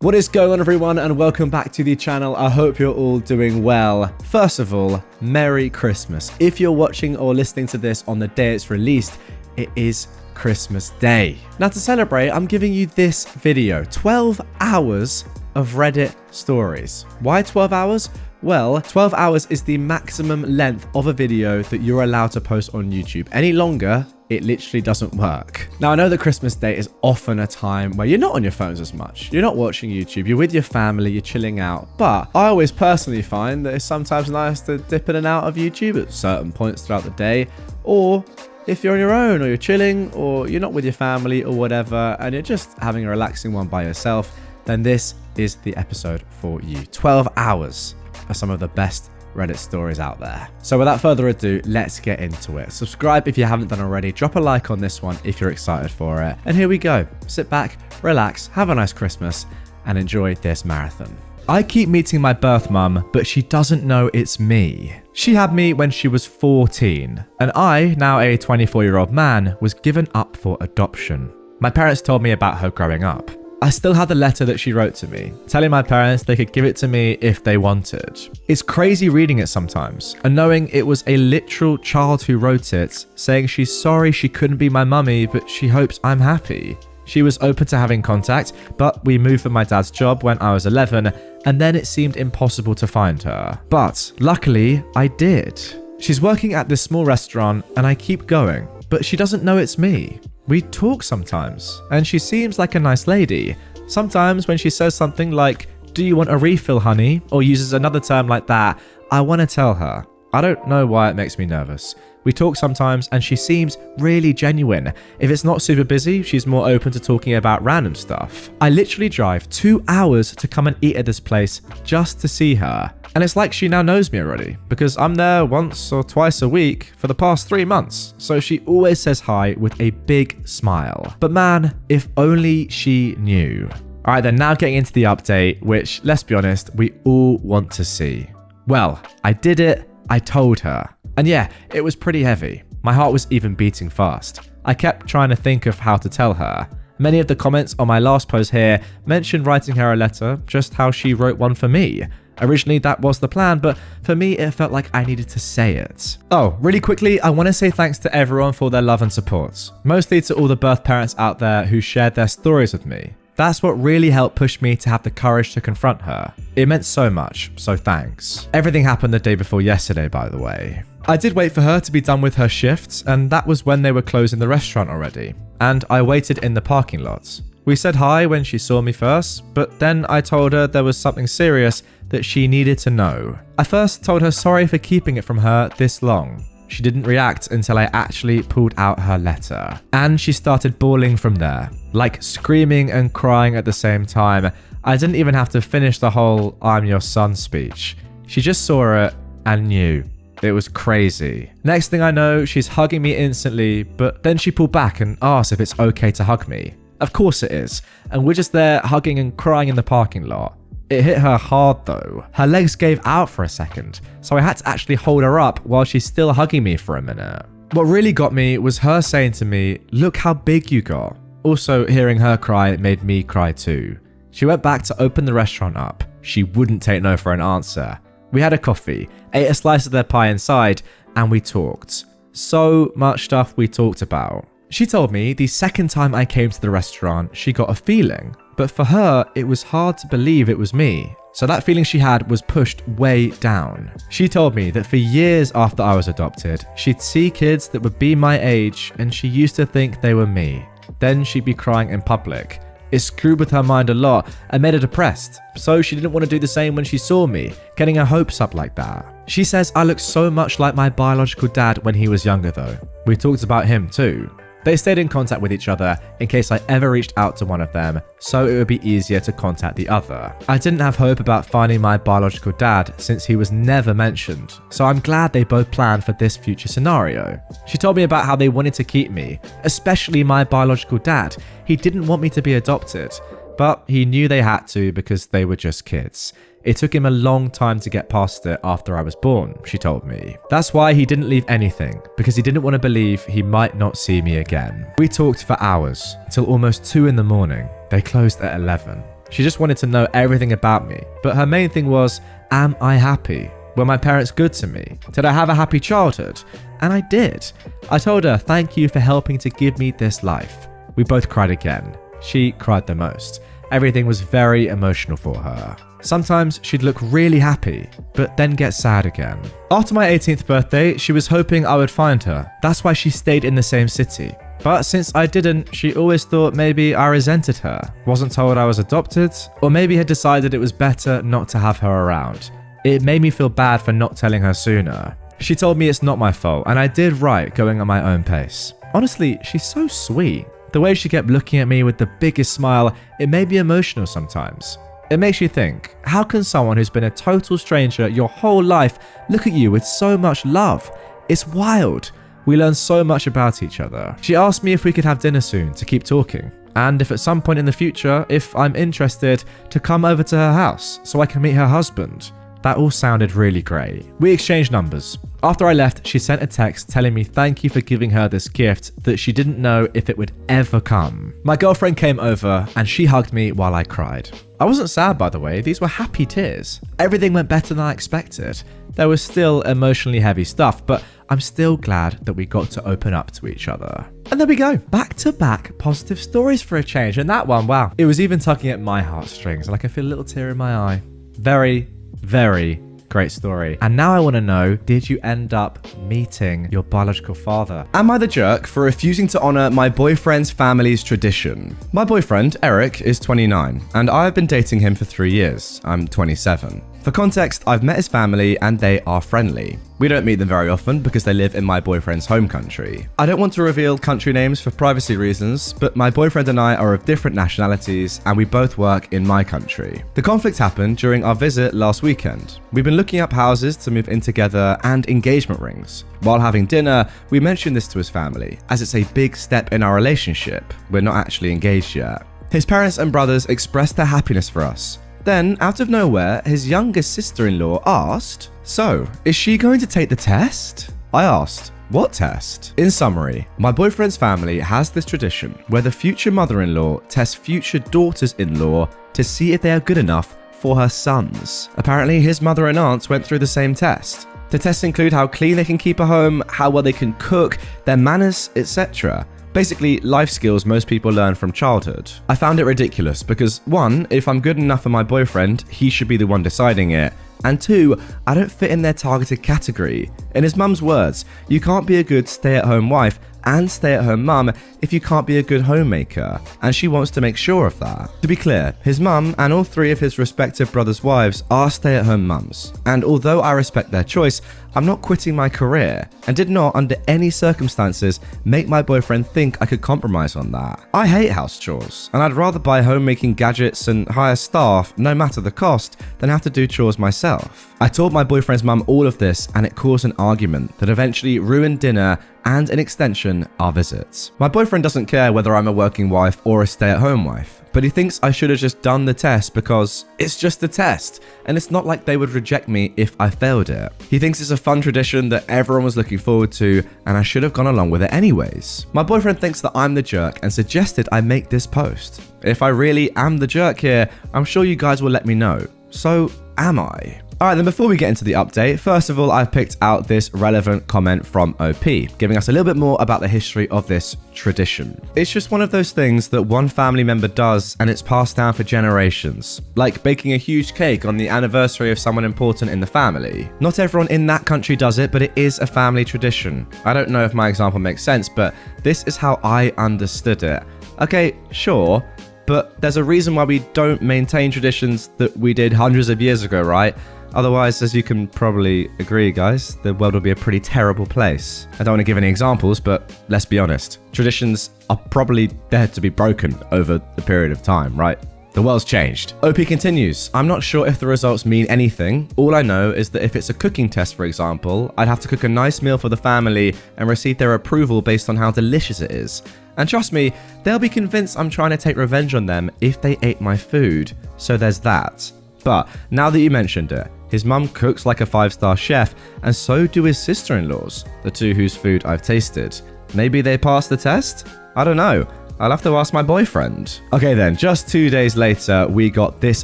What is going on, everyone, and welcome back to the channel. I hope you're all doing well. First of all, Merry Christmas. If you're watching or listening to this on the day it's released, it is Christmas Day. Now, to celebrate, I'm giving you this video, 12 hours of Reddit stories. Why 12 hours? Well, 12 hours is the maximum length of a video that you're allowed to post on YouTube. Any longer, it literally doesn't work. Now, I know that Christmas Day is often a time where you're not on your phones as much. You're not watching YouTube, you're with your family, you're chilling out. But I always personally find that it's sometimes nice to dip in and out of YouTube at certain points throughout the day. Or if you're on your own, or you're chilling, or you're not with your family or whatever, and you're just having a relaxing one by yourself, then this is the episode for you. 12 hours are some of the best Reddit stories out there. So without further ado, let's get into it. Subscribe if you haven't done already. Drop a like on this one if you're excited for it. And here we go. Sit back, relax, have a nice Christmas, and enjoy this marathon. I keep meeting my birth mum, but she doesn't know it's me. She had me when she was 14, and I, now a 24-year-old man, was given up for adoption. My parents told me about her growing up. I still had the letter that she wrote to me, telling my parents they could give it to me if they wanted. It's crazy reading it sometimes, and knowing it was a literal child who wrote it, saying she's sorry she couldn't be my mummy, but she hopes I'm happy. She was open to having contact, but we moved for my dad's job when I was 11, and then it seemed impossible to find her. But luckily, I did. She's working at this small restaurant, and I keep going, but she doesn't know it's me. We talk sometimes, and she seems like a nice lady. Sometimes when she says something like, "Do you want a refill, honey?" or uses another term like that, I want to tell her. I don't know why it makes me nervous. We talk sometimes, and she seems really genuine. If it's not super busy, she's more open to talking about random stuff. I literally drive 2 hours to come and eat at this place just to see her. And it's like she now knows me already, because I'm there once or twice a week for the past 3 months. So she always says hi with a big smile. But man, if only she knew. All right, then, now getting into the update, which, let's be honest, we all want to see. Well, I did it. I told her. And yeah, it was pretty heavy. My heart was even beating fast. I kept trying to think of how to tell her. Many of the comments on my last post here mentioned writing her a letter, just how she wrote one for me. Originally, that was the plan, but for me, it felt like I needed to say it. Oh, really quickly, I want to say thanks to everyone for their love and support. Mostly to all the birth parents out there who shared their stories with me. That's what really helped push me to have the courage to confront her. It meant so much, so thanks. Everything happened the day before yesterday, by the way. I did wait for her to be done with her shifts, and that was when they were closing the restaurant already. And I waited in the parking lot. We said hi when she saw me first, but then I told her there was something serious that she needed to know. I first told her sorry for keeping it from her this long. She didn't react until I actually pulled out her letter. And she started bawling from there, like screaming and crying at the same time. I didn't even have to finish the whole "I'm your son" speech. She just saw it and knew. It was crazy. Next thing I know, she's hugging me instantly, but then she pulled back and asked if it's okay to hug me. Of course it is, and we're just there hugging and crying in the parking lot. It hit her hard though. Her legs gave out for a second, so I had to actually hold her up while she's still hugging me for a minute. What really got me was her saying to me, "Look how big you got." Also, hearing her cry made me cry too. She went back to open the restaurant up. She wouldn't take no for an answer. We had a coffee, ate a slice of their pie inside, and we talked. So much stuff we talked about. She told me the second time I came to the restaurant, she got a feeling. But for her, it was hard to believe it was me. So that feeling she had was pushed way down. She told me that for years after I was adopted, she'd see kids that would be my age, and she used to think they were me. Then she'd be crying in public. It screwed with her mind a lot and made her depressed. So she didn't want to do the same when she saw me, getting her hopes up like that. She says I look so much like my biological dad when he was younger though. We talked about him too. They stayed in contact with each other in case I ever reached out to one of them, so it would be easier to contact the other. I didn't have hope about finding my biological dad since he was never mentioned, so I'm glad they both planned for this future scenario. She told me about how they wanted to keep me, especially my biological dad. He didn't want me to be adopted, but he knew they had to because they were just kids. It took him a long time to get past it after I was born, she told me. That's why he didn't leave anything, because he didn't want to believe he might not see me again. We talked for hours, till almost 2 in the morning. They closed at 11. She just wanted to know everything about me. But her main thing was, am I happy? Were my parents good to me? Did I have a happy childhood? And I did. I told her, thank you for helping to give me this life. We both cried again. She cried the most. Everything was very emotional for her. Sometimes she'd look really happy, but then get sad again. After my 18th birthday, she was hoping I would find her. That's why she stayed in the same city. But since I didn't, she always thought maybe I resented her, wasn't told I was adopted, or maybe had decided it was better not to have her around. It made me feel bad for not telling her sooner. She told me it's not my fault, and I did right going at my own pace. Honestly, she's so sweet. The way she kept looking at me with the biggest smile, it made me emotional sometimes. It makes you think, how can someone who's been a total stranger your whole life look at you with so much love? It's wild. We learn so much about each other. She asked me if we could have dinner soon to keep talking, and if at some point in the future, if I'm interested, to come over to her house so I can meet her husband. That all sounded really great. We exchanged numbers. After I left, she sent a text telling me thank you for giving her this gift that she didn't know if it would ever come. My girlfriend came over and she hugged me while I cried. I wasn't sad, by the way, these were happy tears. Everything went better than I expected. There was still emotionally heavy stuff, but I'm still glad that we got to open up to each other. And there we go, back-to-back positive stories for a change. And that one, wow, it was even tugging at my heartstrings, and I can feel a little tear in my eye. Very great story. And now I want to know, did you end up meeting your biological father? Am I the jerk for refusing to honor my boyfriend's family's tradition? My boyfriend, Eric, is 29, and I've been dating him for 3 years. I'm 27. For context, I've met his family and they are friendly. We don't meet them very often because they live in my boyfriend's home country. I don't want to reveal country names for privacy reasons, but my boyfriend and I are of different nationalities and we both work in my country. The conflict happened during our visit last weekend. We've been looking up houses to move in together and engagement rings. While having dinner, we mentioned this to his family, as it's a big step in our relationship. We're not actually engaged yet. His parents and brothers expressed their happiness for us. Then, out of nowhere, his youngest sister-in-law asked, "So, is she going to take the test?" I asked, "What test?" In summary, my boyfriend's family has this tradition where the future mother-in-law tests future daughters-in-law to see if they are good enough for her sons. Apparently, his mother and aunts went through the same test. The tests include how clean they can keep a home, how well they can cook, their manners, etc. Basically, life skills most people learn from childhood. I found it ridiculous because 1, if I'm good enough for my boyfriend, he should be the one deciding it. And 2, I don't fit in their targeted category. In his mum's words, you can't be a good stay-at-home wife and stay-at-home mum if you can't be a good homemaker, and she wants to make sure of that. To be clear, his mum and all 3 of his respective brothers' wives are stay-at-home mums, and although I respect their choice, I'm not quitting my career, and did not, under any circumstances, make my boyfriend think I could compromise on that. I hate house chores, and I'd rather buy homemaking gadgets and hire staff, no matter the cost, than have to do chores myself. I told my boyfriend's mum all of this, and it caused an argument that eventually ruined dinner and, in extension, our visits. My boyfriend doesn't care whether I'm a working wife or a stay-at-home wife, but he thinks I should have just done the test because it's just a test, and it's not like they would reject me if I failed it. He thinks it's a fun tradition that everyone was looking forward to, and I should have gone along with it anyways. My boyfriend thinks that I'm the jerk and suggested I make this post. If I really am the jerk here, I'm sure you guys will let me know. So, am I? Alright then, before we get into the update, first of all, I've picked out this relevant comment from OP, giving us a little bit more about the history of this tradition. It's just one of those things that one family member does and it's passed down for generations, like baking a huge cake on the anniversary of someone important in the family. Not everyone in that country does it, but it is a family tradition. I don't know if my example makes sense, but this is how I understood it. Okay, sure, but there's a reason why we don't maintain traditions that we did hundreds of years ago, right? Otherwise, as you can probably agree, guys, the world would be a pretty terrible place. I don't want to give any examples, but let's be honest. Traditions are probably there to be broken over the period of time, right? The world's changed. OP continues, I'm not sure if the results mean anything. All I know is that if it's a cooking test, for example, I'd have to cook a nice meal for the family and receive their approval based on how delicious it is. And trust me, they'll be convinced I'm trying to take revenge on them if they ate my food. So there's that. But now that you mentioned it, his mum cooks like a 5-star chef, and so do his sister-in-laws, the 2 whose food I've tasted. Maybe they passed the test? I don't know. I'll have to ask my boyfriend. Okay then, just 2 days later, we got this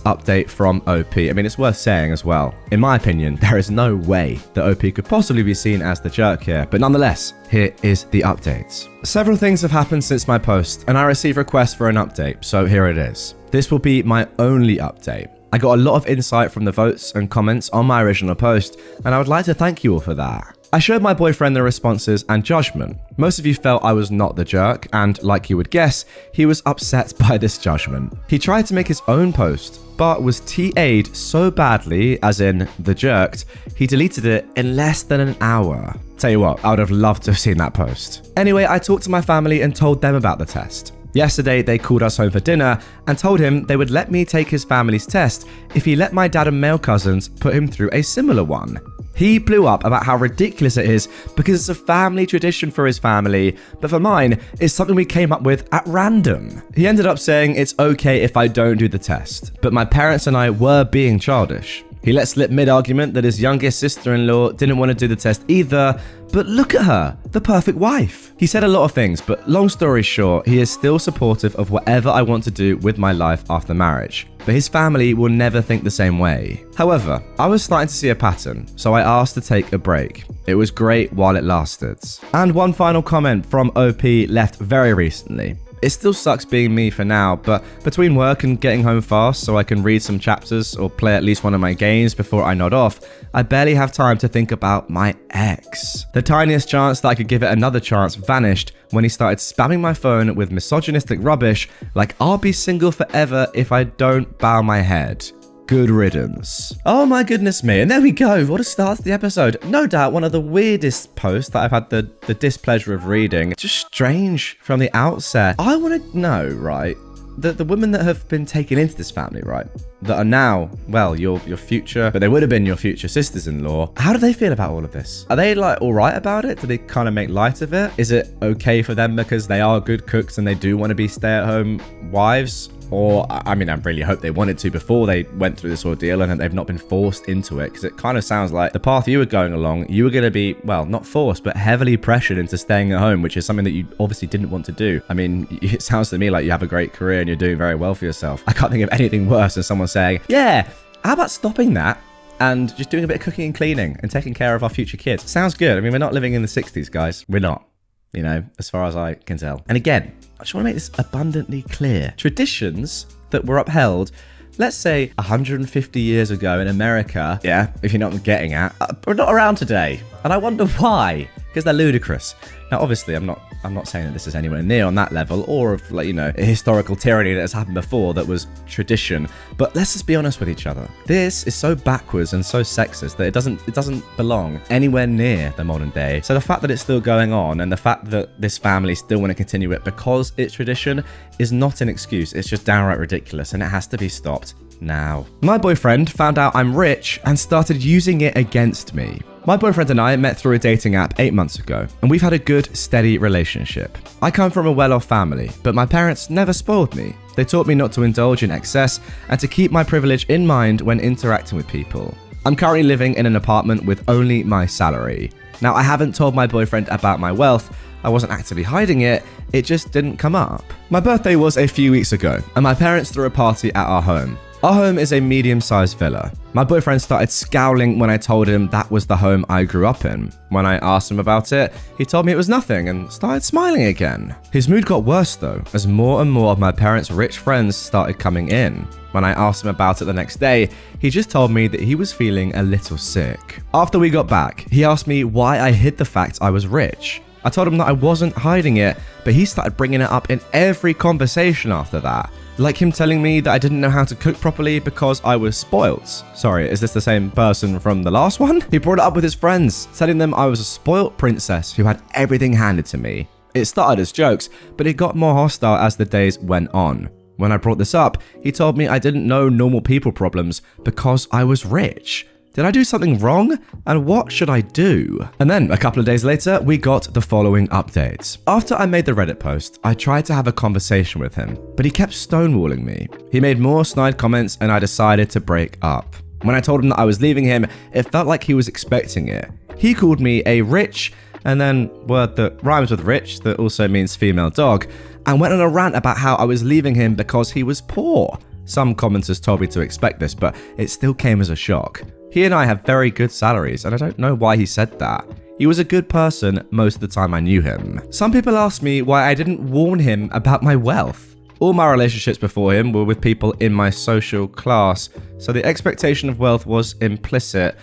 update from OP. I mean, it's worth saying as well. In my opinion, there is no way that OP could possibly be seen as the jerk here. But nonetheless, here is the update. Several things have happened since my post, and I received requests for an update, so here it is. This will be my only update. I got a lot of insight from the votes and comments on my original post, and I would like to thank you all for that. I showed my boyfriend the responses and judgment. Most of you felt I was not the jerk, and like you would guess, he was upset by this judgment. He tried to make his own post, but was TA'd so badly, as in the jerked, he deleted it in less than an hour. Tell you what, I would have loved to have seen that post. Anyway, I talked to my family and told them about the test. Yesterday, they called us home for dinner and told him they would let me take his family's test if he let my dad and male cousins put him through a similar one. He blew up about how ridiculous it is because it's a family tradition for his family, but for mine, it's something we came up with at random. He ended up saying it's okay if I don't do the test, but my parents and I were being childish. He let slip mid-argument that his youngest sister-in-law didn't want to do the test either, but look at her, the perfect wife. He said a lot of things, but long story short, he is still supportive of whatever I want to do with my life after marriage. But his family will never think the same way. However, I was starting to see a pattern, so I asked to take a break. It was great while it lasted. And one final comment from OP left very recently. It still sucks being me for now, but between work and getting home fast so I can read some chapters or play at least one of my games before I nod off, I barely have time to think about my ex. The tiniest chance that I could give it another chance vanished when he started spamming my phone with misogynistic rubbish like I'll be single forever if I don't bow my head. Good riddance. Oh my goodness me. And there we go. What a start to the episode. No doubt one of the weirdest posts that I've had the displeasure of reading. Just strange from the outset. I want to know, right, the women that have been taken into this family, right, that are now, well, your future, but they would have been your future sisters-in-law. How do they feel about all of this? Are they like all right about it? Do they kind of make light of it? Is it okay for them because they are good cooks and they do want to be stay-at-home wives? Or, I mean, I really hope they wanted to before they went through this ordeal and they've not been forced into it, because it kind of sounds like the path you were going along, you were going to be, well, not forced, but heavily pressured into staying at home, which is something that you obviously didn't want to do. I mean, it sounds to me like you have a great career and you're doing very well for yourself. I can't think of anything worse than someone saying, yeah, how about stopping that and just doing a bit of cooking and cleaning and taking care of our future kids? Sounds good. I mean, we're not living in the 60s, guys. We're not, you know, as far as I can tell. And again, I just want to make this abundantly clear. Traditions that were upheld, let's say 150 years ago in America, yeah, if you're not getting at, are not around today. And I wonder why, because they're ludicrous. Now, obviously, I'm not saying that this is anywhere near on that level or of, like, you know, a historical tyranny that has happened before that was tradition. But let's just be honest with each other. This is so backwards and so sexist that it doesn't belong anywhere near the modern day. So the fact that it's still going on and the fact that this family still want to continue it because it's tradition is not an excuse. It's just downright ridiculous and it has to be stopped now. My boyfriend found out I'm rich and started using it against me. My boyfriend and I met through a dating app 8 months ago, and we've had a good, steady relationship. I come from a well-off family, but my parents never spoiled me. They taught me not to indulge in excess and to keep my privilege in mind when interacting with people. I'm currently living in an apartment with only my salary. Now, I haven't told my boyfriend about my wealth. I wasn't actively hiding it, it just didn't come up. My birthday was a few weeks ago, and my parents threw a party at our home. Our home is a medium-sized villa. My boyfriend started scowling when I told him that was the home I grew up in. When I asked him about it, he told me it was nothing and started smiling again. His mood got worse though, as more and more of my parents' rich friends started coming in. When I asked him about it the next day, he just told me that he was feeling a little sick. After we got back, he asked me why I hid the fact I was rich. I told him that I wasn't hiding it, but he started bringing it up in every conversation after that. Like him telling me that I didn't know how to cook properly because I was spoilt. Sorry, is this the same person from the last one? He brought it up with his friends, telling them I was a spoilt princess who had everything handed to me. It started as jokes, but it got more hostile as the days went on. When I brought this up, he told me I didn't know normal people problems because I was rich. Did I do something wrong? And what should I do? And then a couple of days later, we got the following updates. After I made the Reddit post, I tried to have a conversation with him, but he kept stonewalling me. He made more snide comments and I decided to break up. When I told him that I was leaving him, it felt like he was expecting it. He called me a rich and then word that rhymes with rich that also means female dog, and went on a rant about how I was leaving him because he was poor. Some commenters told me to expect this, but it still came as a shock. He and I have very good salaries, and I don't know why he said that. He was a good person most of the time I knew him. Some people asked me why I didn't warn him about my wealth. All my relationships before him were with people in my social class, so the expectation of wealth was implicit.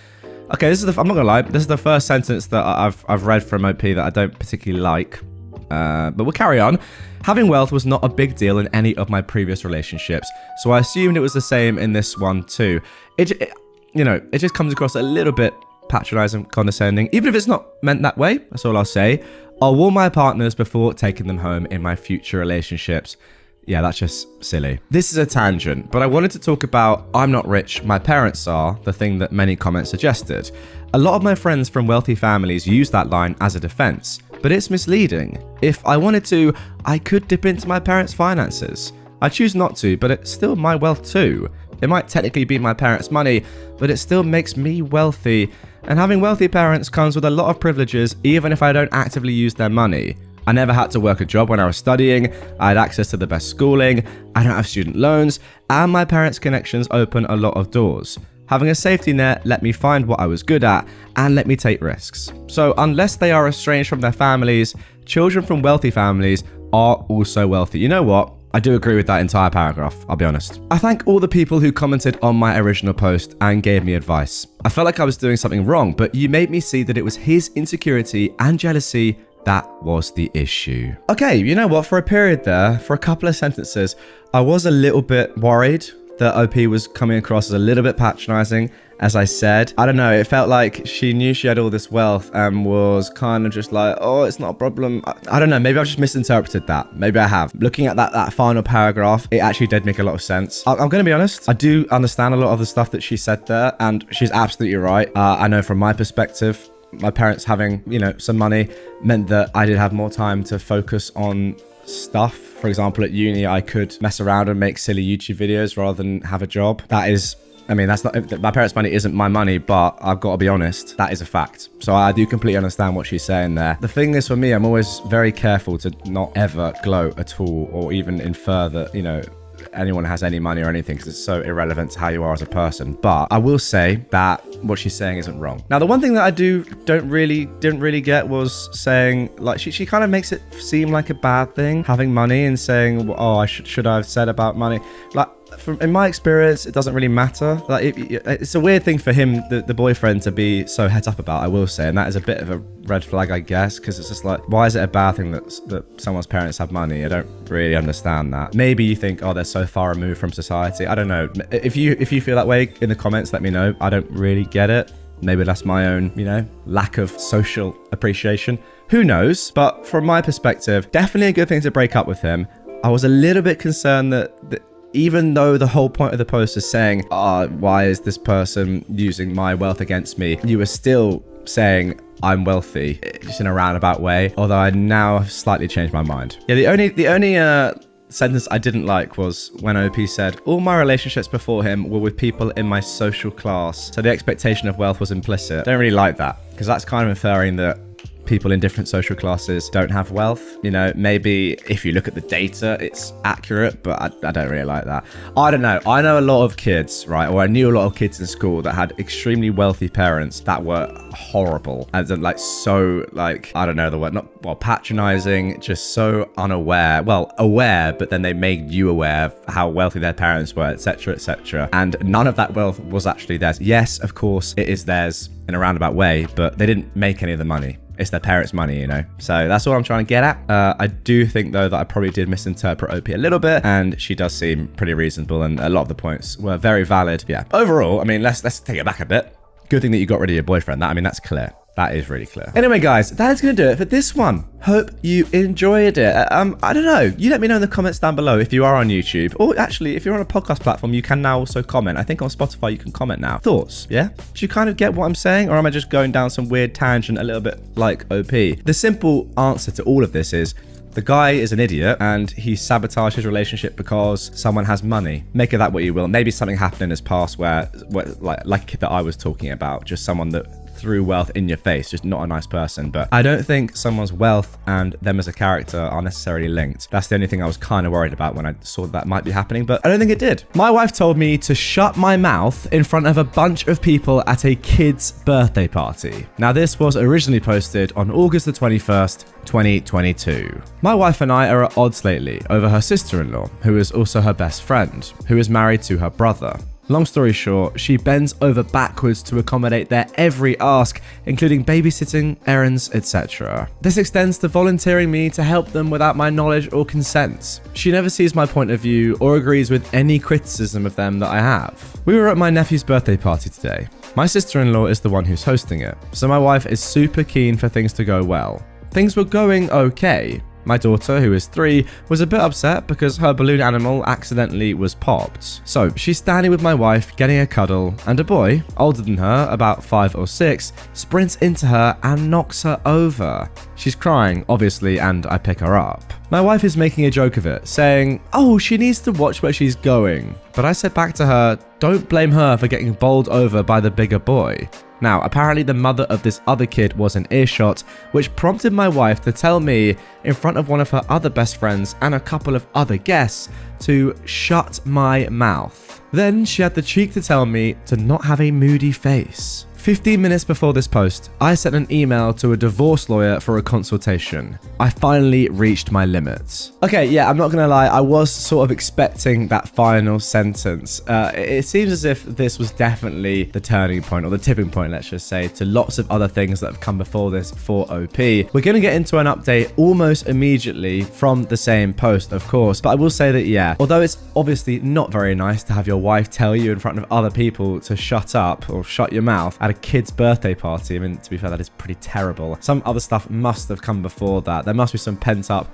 Okay, I'm not gonna lie, this is the first sentence that I've read from OP that I don't particularly like, but we'll carry on. Having wealth was not a big deal in any of my previous relationships, so I assumed it was the same in this one too. It just comes across a little bit patronizing, condescending, even if it's not meant that way. That's all I'll say. I'll warn my partners before taking them home in my future relationships. Yeah, that's just silly. This is a tangent, but I wanted to talk about I'm not rich, my parents are, the thing that many comments suggested. A lot of my friends from wealthy families use that line as a defense, but it's misleading. If I wanted to, I could dip into my parents' finances. I choose not to, but it's still my wealth too. It might technically be my parents' money, but it still makes me wealthy. And having wealthy parents comes with a lot of privileges, even if I don't actively use their money. I never had to work a job when I was studying, I had access to the best schooling, I don't have student loans, and my parents' connections open a lot of doors. Having a safety net let me find what I was good at and let me take risks. So unless they are estranged from their families, children from wealthy families are also wealthy. You know what? I do agree with that entire paragraph, I'll be honest. I thank all the people who commented on my original post and gave me advice. I felt like I was doing something wrong, but you made me see that it was his insecurity and jealousy that was the issue. Okay, you know what? For a period there, for a couple of sentences, I was a little bit worried that OP was coming across as a little bit patronizing. As I said, I don't know, it felt like she knew she had all this wealth and was kind of just like, oh, it's not a problem. I don't know, maybe I've just misinterpreted that. Maybe I have. Looking at that final paragraph, it actually did make a lot of sense. I'm going to be honest, I do understand a lot of the stuff that she said there, and she's absolutely right. I know from my perspective, my parents having, some money meant that I did have more time to focus on stuff. For example, at uni, I could mess around and make silly YouTube videos rather than have a job. That's not, my parents' money isn't my money, but I've got to be honest, that is a fact. So I do completely understand what she's saying there. The thing is, for me, I'm always very careful to not ever gloat at all or even infer that, anyone has any money or anything, because it's so irrelevant to how you are as a person. But I will say that what she's saying isn't wrong. Now, the one thing that I didn't really get was saying, like, she kind of makes it seem like a bad thing, having money, and saying, oh, I should I have said about money. Like, in my experience, it doesn't really matter. Like, it's a weird thing for him, the boyfriend, to be so het up about, I will say, and that is a bit of a red flag, I guess, because it's just like, why is it a bad thing that someone's parents have money? I don't really understand that. Maybe you think, oh, they're so far removed from society. I don't know. If you feel that way in the comments, let me know. I don't really get it. Maybe that's my own, lack of social appreciation. Who knows? But from my perspective, definitely a good thing to break up with him. I was a little bit concerned that even though the whole point of the post is saying, why is this person using my wealth against me? You were still saying, I'm wealthy, just in a roundabout way. Although I now have slightly changed my mind. Yeah, the only sentence I didn't like was when OP said, all my relationships before him were with people in my social class, so the expectation of wealth was implicit. Don't really like that, because that's kind of inferring that people in different social classes don't have wealth. Maybe if you look at the data, it's accurate, but I don't really like that. I don't know. I know a lot of kids, right? Or I knew a lot of kids in school that had extremely wealthy parents that were horrible. And then I don't know the word, patronizing, just so unaware. Well, aware, but then they made you aware of how wealthy their parents were, etc., etc. And none of that wealth was actually theirs. Yes, of course, it is theirs in a roundabout way, but they didn't make any of the money. It's their parents' money, So that's what I'm trying to get at. I do think, though, that I probably did misinterpret OP a little bit, and she does seem pretty reasonable, and a lot of the points were very valid. Yeah. Overall, let's take it back a bit. Good thing that you got rid of your boyfriend. That's clear. That is really clear. Anyway, guys, that is going to do it for this one. Hope you enjoyed it. I don't know. You let me know in the comments down below if you are on YouTube. Or actually, if you're on a podcast platform, you can now also comment. I think on Spotify, you can comment now. Thoughts, yeah? Do you kind of get what I'm saying? Or am I just going down some weird tangent a little bit like OP? The simple answer to all of this is, the guy is an idiot and he sabotaged his relationship because someone has money. Make of that what you will. Maybe something happened in his past where like a kid that I was talking about, just someone that threw wealth in your face, just not a nice person. But I don't think someone's wealth and them as a character are necessarily linked. That's the only thing I was kind of worried about when I saw that might be happening, but I don't think it did. My wife told me to shut my mouth in front of a bunch of people at a kid's birthday party. Now, this was originally posted on August the 21st, 2022. My wife and I are at odds lately over her sister-in-law, who is also her best friend, who is married to her brother. Long story short, she bends over backwards to accommodate their every ask, including babysitting, errands, etc. This extends to volunteering me to help them without my knowledge or consent. She never sees my point of view or agrees with any criticism of them that I have. We were at my nephew's birthday party today. My sister-in-law is the one who's hosting it, so my wife is super keen for things to go well. Things were going okay. My daughter, who is 3, was a bit upset because her balloon animal accidentally was popped. So she's standing with my wife getting a cuddle, and a boy, older than her, about 5 or 6, sprints into her and knocks her over. She's crying, obviously, and I pick her up. My wife is making a joke of it, saying, "Oh, she needs to watch where she's going." But I said back to her, "Don't blame her for getting bowled over by the bigger boy." Now, apparently the mother of this other kid was in earshot, which prompted my wife to tell me, in front of one of her other best friends and a couple of other guests, to shut my mouth. Then she had the cheek to tell me to not have a moody face. 15 minutes before this post, I sent an email to a divorce lawyer for a consultation. I finally reached my limits. Okay, yeah, I'm not gonna lie, I was sort of expecting that final sentence. It seems as if this was definitely the turning point, or the tipping point, let's just say, to lots of other things that have come before this for OP. We're gonna get into an update almost immediately from the same post, of course, but I will say that, yeah, although it's obviously not very nice to have your wife tell you in front of other people to shut up or shut your mouth at a kid's birthday party. I mean, to be fair, that is pretty terrible. Some other stuff must have come before that. There must be some pent up,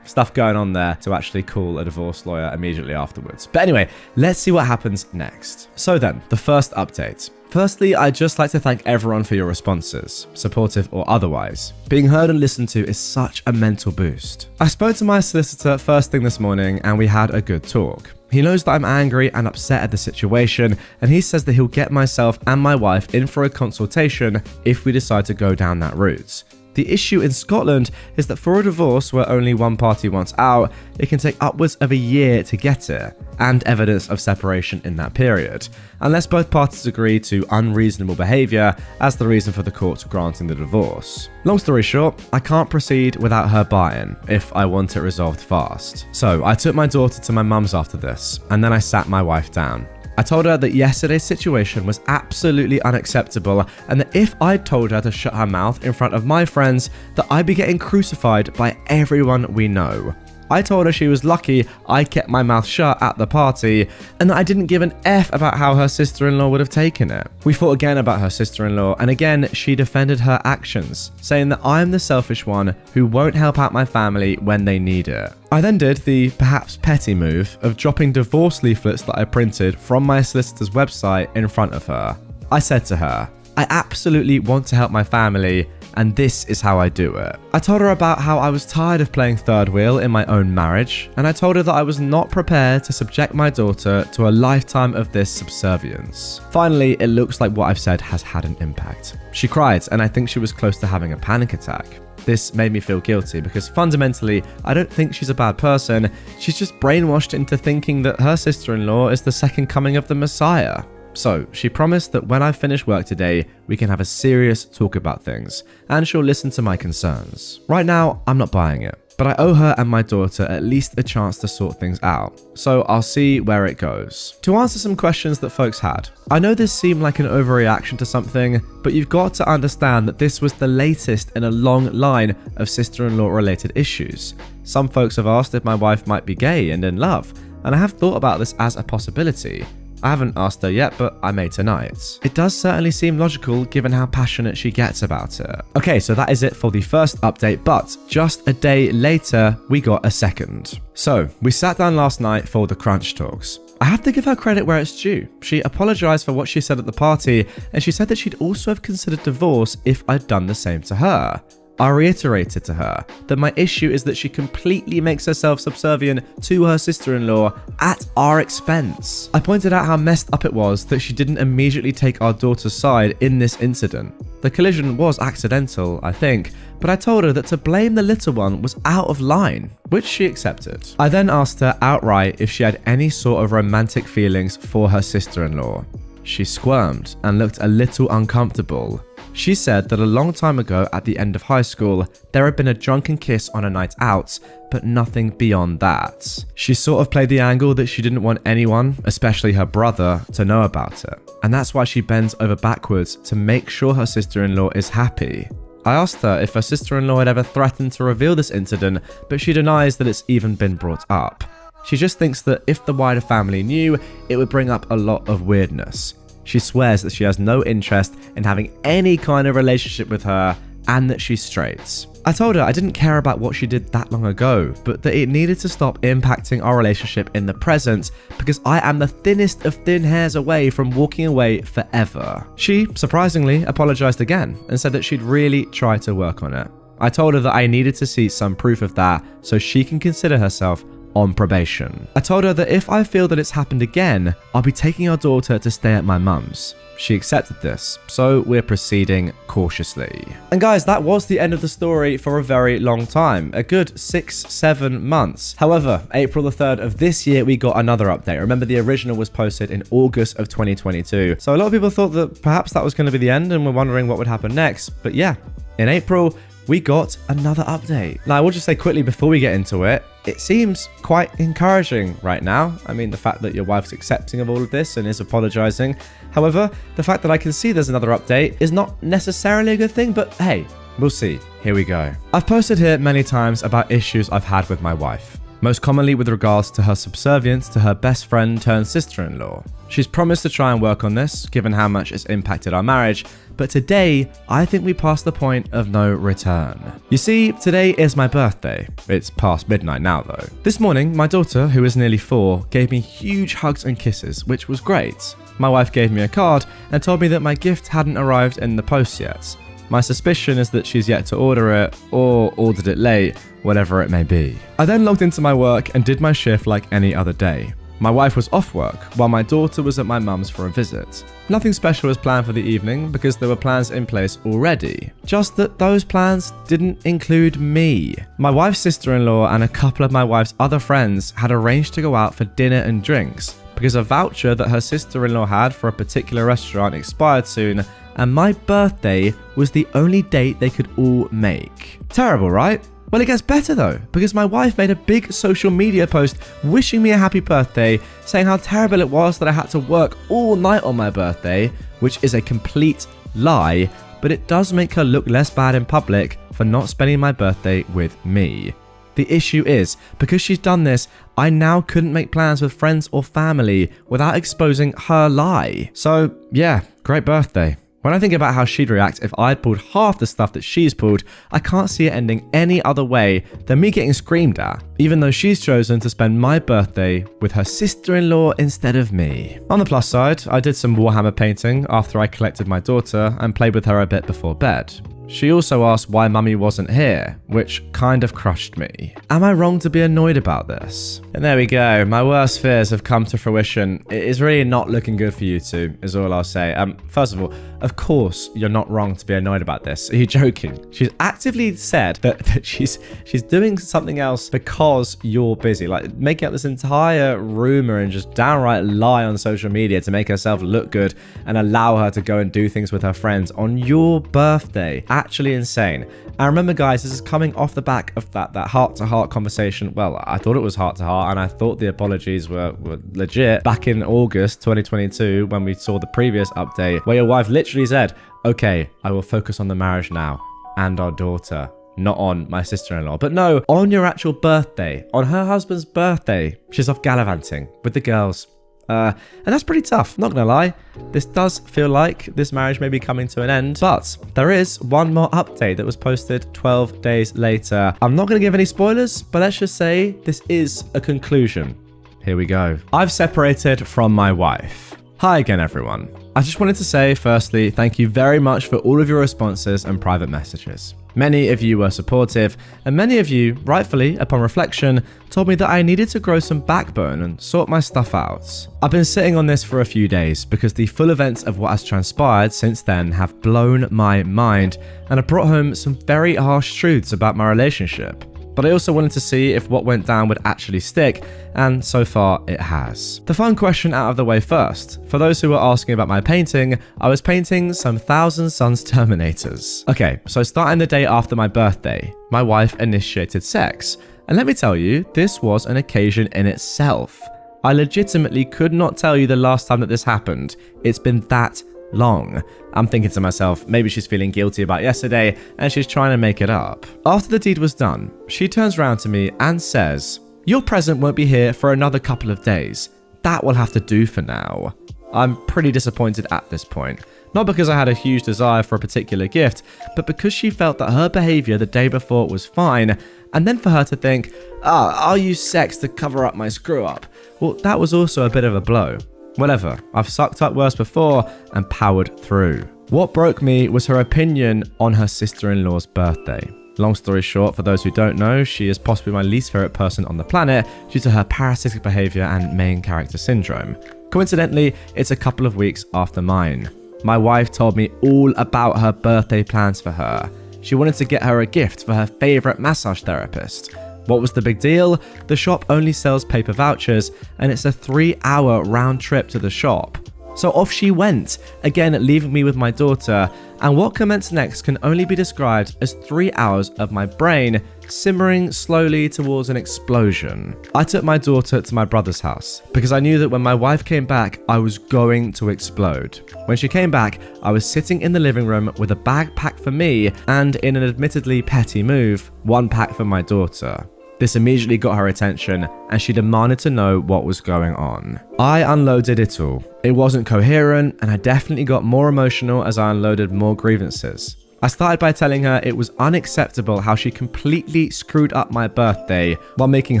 stuff going on there to actually call a divorce lawyer immediately afterwards. But anyway, let's see what happens next. So then, the first update. Firstly, I'd just like to thank everyone for your responses, supportive or otherwise. Being heard and listened to is such a mental boost. I spoke to my solicitor first thing this morning and we had a good talk. He knows that I'm angry and upset at the situation, and he says that he'll get myself and my wife in for a consultation if we decide to go down that route. The issue in Scotland is that for a divorce where only one party wants out, it can take upwards of a year to get it, and evidence of separation in that period, unless both parties agree to unreasonable behaviour as the reason for the court granting the divorce. Long story short, I can't proceed without her buy-in if I want it resolved fast. So I took my daughter to my mum's after this, and then I sat my wife down. I told her that yesterday's situation was absolutely unacceptable, and that if I'd told her to shut her mouth in front of my friends, that I'd be getting crucified by everyone we know. I told her she was lucky I kept my mouth shut at the party, and that I didn't give an F about how her sister-in-law would have taken it. We fought again about her sister-in-law, and again she defended her actions, saying that I am the selfish one who won't help out my family when they need it. I then did the perhaps petty move of dropping divorce leaflets that I printed from my solicitor's website in front of her. I said to her, "I absolutely want to help my family, and this is how I do it." I told her about how I was tired of playing third wheel in my own marriage, and I told her that I was not prepared to subject my daughter to a lifetime of this subservience. Finally, it looks like what I've said has had an impact. She cried, and I think she was close to having a panic attack. This made me feel guilty because fundamentally, I don't think she's a bad person. She's just brainwashed into thinking that her sister-in-law is the second coming of the Messiah. So she promised that when I finish work today, we can have a serious talk about things, and she'll listen to my concerns. Right now, I'm not buying it, but I owe her and my daughter at least a chance to sort things out, so I'll see where it goes. To answer some questions that folks had, I know this seemed like an overreaction to something, but you've got to understand that this was the latest in a long line of sister-in-law related issues. Some folks have asked if my wife might be gay and in love, and I have thought about this as a possibility. I haven't asked her yet, but I may tonight. It does certainly seem logical given how passionate she gets about it. Okay, so that is it for the first update, but just a day later, we got a second. So, we sat down last night for the crunch talks. I have to give her credit where it's due. She apologized for what she said at the party, and she said that she'd also have considered divorce if I'd done the same to her. I reiterated to her that my issue is that she completely makes herself subservient to her sister-in-law at our expense. I pointed out how messed up it was that she didn't immediately take our daughter's side in this incident. The collision was accidental, I think, but I told her that to blame the little one was out of line, which she accepted. I then asked her outright if she had any sort of romantic feelings for her sister-in-law. She squirmed and looked a little uncomfortable. She said that a long time ago at the end of high school, there had been a drunken kiss on a night out, but nothing beyond that. She sort of played the angle that she didn't want anyone, especially her brother, to know about it. And that's why she bends over backwards to make sure her sister-in-law is happy. I asked her if her sister-in-law had ever threatened to reveal this incident, but she denies that it's even been brought up. She just thinks that if the wider family knew, it would bring up a lot of weirdness. She swears that she has no interest in having any kind of relationship with her and that she's straight. I told her I didn't care about what she did that long ago, but that it needed to stop impacting our relationship in the present because I am the thinnest of thin hairs away from walking away forever. She, surprisingly, apologized again and said that she'd really try to work on it. I told her that I needed to see some proof of that so she can consider herself on probation. I told her that if I feel that it's happened again, I'll be taking our daughter to stay at my mum's. She accepted this, so we're proceeding cautiously. And guys, that was the end of the story for a very long time, a good 6-7 months. However, April the 3rd of this year, we got another update. Remember, the original was posted in August of 2022. So a lot of people thought that perhaps that was going to be the end and were wondering what would happen next. But yeah, in April, we got another update. Now, I will just say quickly before we get into it, it seems quite encouraging right now. I mean, the fact that your wife's accepting of all of this and is apologizing. However, the fact that I can see there's another update is not necessarily a good thing, but hey, we'll see. Here we go. I've posted here many times about issues I've had with my wife, most commonly with regards to her subservience to her best friend turned sister-in-law. She's promised to try and work on this, given how much it's impacted our marriage, but today, I think we passed the point of no return. You see, today is my birthday. It's past midnight now though. This morning, my daughter, who is nearly 4, gave me huge hugs and kisses, which was great. My wife gave me a card and told me that my gift hadn't arrived in the post yet. My suspicion is that she's yet to order it, or ordered it late, whatever it may be. I then logged into my work and did my shift like any other day. My wife was off work, while my daughter was at my mum's for a visit. Nothing special was planned for the evening because there were plans in place already. Just that those plans didn't include me. My wife's sister-in-law and a couple of my wife's other friends had arranged to go out for dinner and drinks because a voucher that her sister-in-law had for a particular restaurant expired soon, and my birthday was the only date they could all make. Terrible, right? Well, it gets better though, because my wife made a big social media post wishing me a happy birthday, saying how terrible it was that I had to work all night on my birthday, which is a complete lie, but it does make her look less bad in public for not spending my birthday with me. The issue is, because she's done this, I now couldn't make plans with friends or family without exposing her lie. So yeah, great birthday. When I think about how she'd react if I'd pulled half the stuff that she's pulled, I can't see it ending any other way than me getting screamed at, even though she's chosen to spend my birthday with her sister-in-law instead of me. On the plus side, I did some Warhammer painting after I collected my daughter and played with her a bit before bed. She also asked why mummy wasn't here, which kind of crushed me. Am I wrong to be annoyed about this? And there we go, my worst fears have come to fruition. It is really not looking good for you two, is all I'll say. First of all, of course you're not wrong to be annoyed about this. Are you joking? She's actively said that she's doing something else because you're busy. Like making up this entire rumor and just downright lie on social media to make herself look good and allow her to go and do things with her friends on your birthday. Actually insane. And remember guys, this is coming off the back of that heart-to-heart conversation. Well, I thought it was heart-to-heart and I thought the apologies were legit back in August 2022 when we saw the previous update where your wife literally said, okay, I will focus on the marriage now and our daughter, not on my sister-in-law. But no, on your actual birthday, on her husband's birthday, she's off gallivanting with the girls. And that's pretty tough, not gonna lie. This does feel like this marriage may be coming to an end, but there is one more update that was posted 12 days later. I'm not gonna give any spoilers, but let's just say this is a conclusion. Here we go. I've separated from my wife. Hi again, everyone. I just wanted to say, firstly, thank you very much for all of your responses and private messages. Many of you were supportive, and many of you, rightfully, upon reflection, told me that I needed to grow some backbone and sort my stuff out. I've been sitting on this for a few days because the full events of what has transpired since then have blown my mind and have brought home some very harsh truths about my relationship. But I also wanted to see if what went down would actually stick, and so far it has. The fun question out of the way first. For those who were asking about my painting, I was painting some Thousand Suns Terminators. Okay, so starting the day after my birthday, my wife initiated sex. And let me tell you, this was an occasion in itself. I legitimately could not tell you the last time that this happened. It's been that long. I'm thinking to myself, maybe she's feeling guilty about yesterday and she's trying to make it up. After the deed was done, she turns around to me and says, "Your present won't be here for another couple of days. That will have to do for now." I'm pretty disappointed at this point. Not because I had a huge desire for a particular gift, but because she felt that her behavior the day before was fine, and then for her to think, I'll use sex to cover up my screw up. Well, that was also a bit of a blow. Whatever, I've sucked up worse before and powered through. What broke me was her opinion on her sister-in-law's birthday. Long story short, for those who don't know, she is possibly my least favorite person on the planet due to her parasitic behavior and main character syndrome. Coincidentally, it's a couple of weeks after mine. My wife told me all about her birthday plans for her. She wanted to get her a gift for her favorite massage therapist. What was the big deal? The shop only sells paper vouchers, and it's a 3-hour round trip to the shop. So off she went, again leaving me with my daughter, and what commenced next can only be described as 3 hours of my brain simmering slowly towards an explosion. I took my daughter to my brother's house because I knew that when my wife came back, I was going to explode. When she came back, I was sitting in the living room with a bag packed for me and, in an admittedly petty move, one packed for my daughter. This immediately got her attention, and she demanded to know what was going on. I unloaded it all. It wasn't coherent, and I definitely got more emotional as I unloaded more grievances. I started by telling her it was unacceptable how she completely screwed up my birthday while making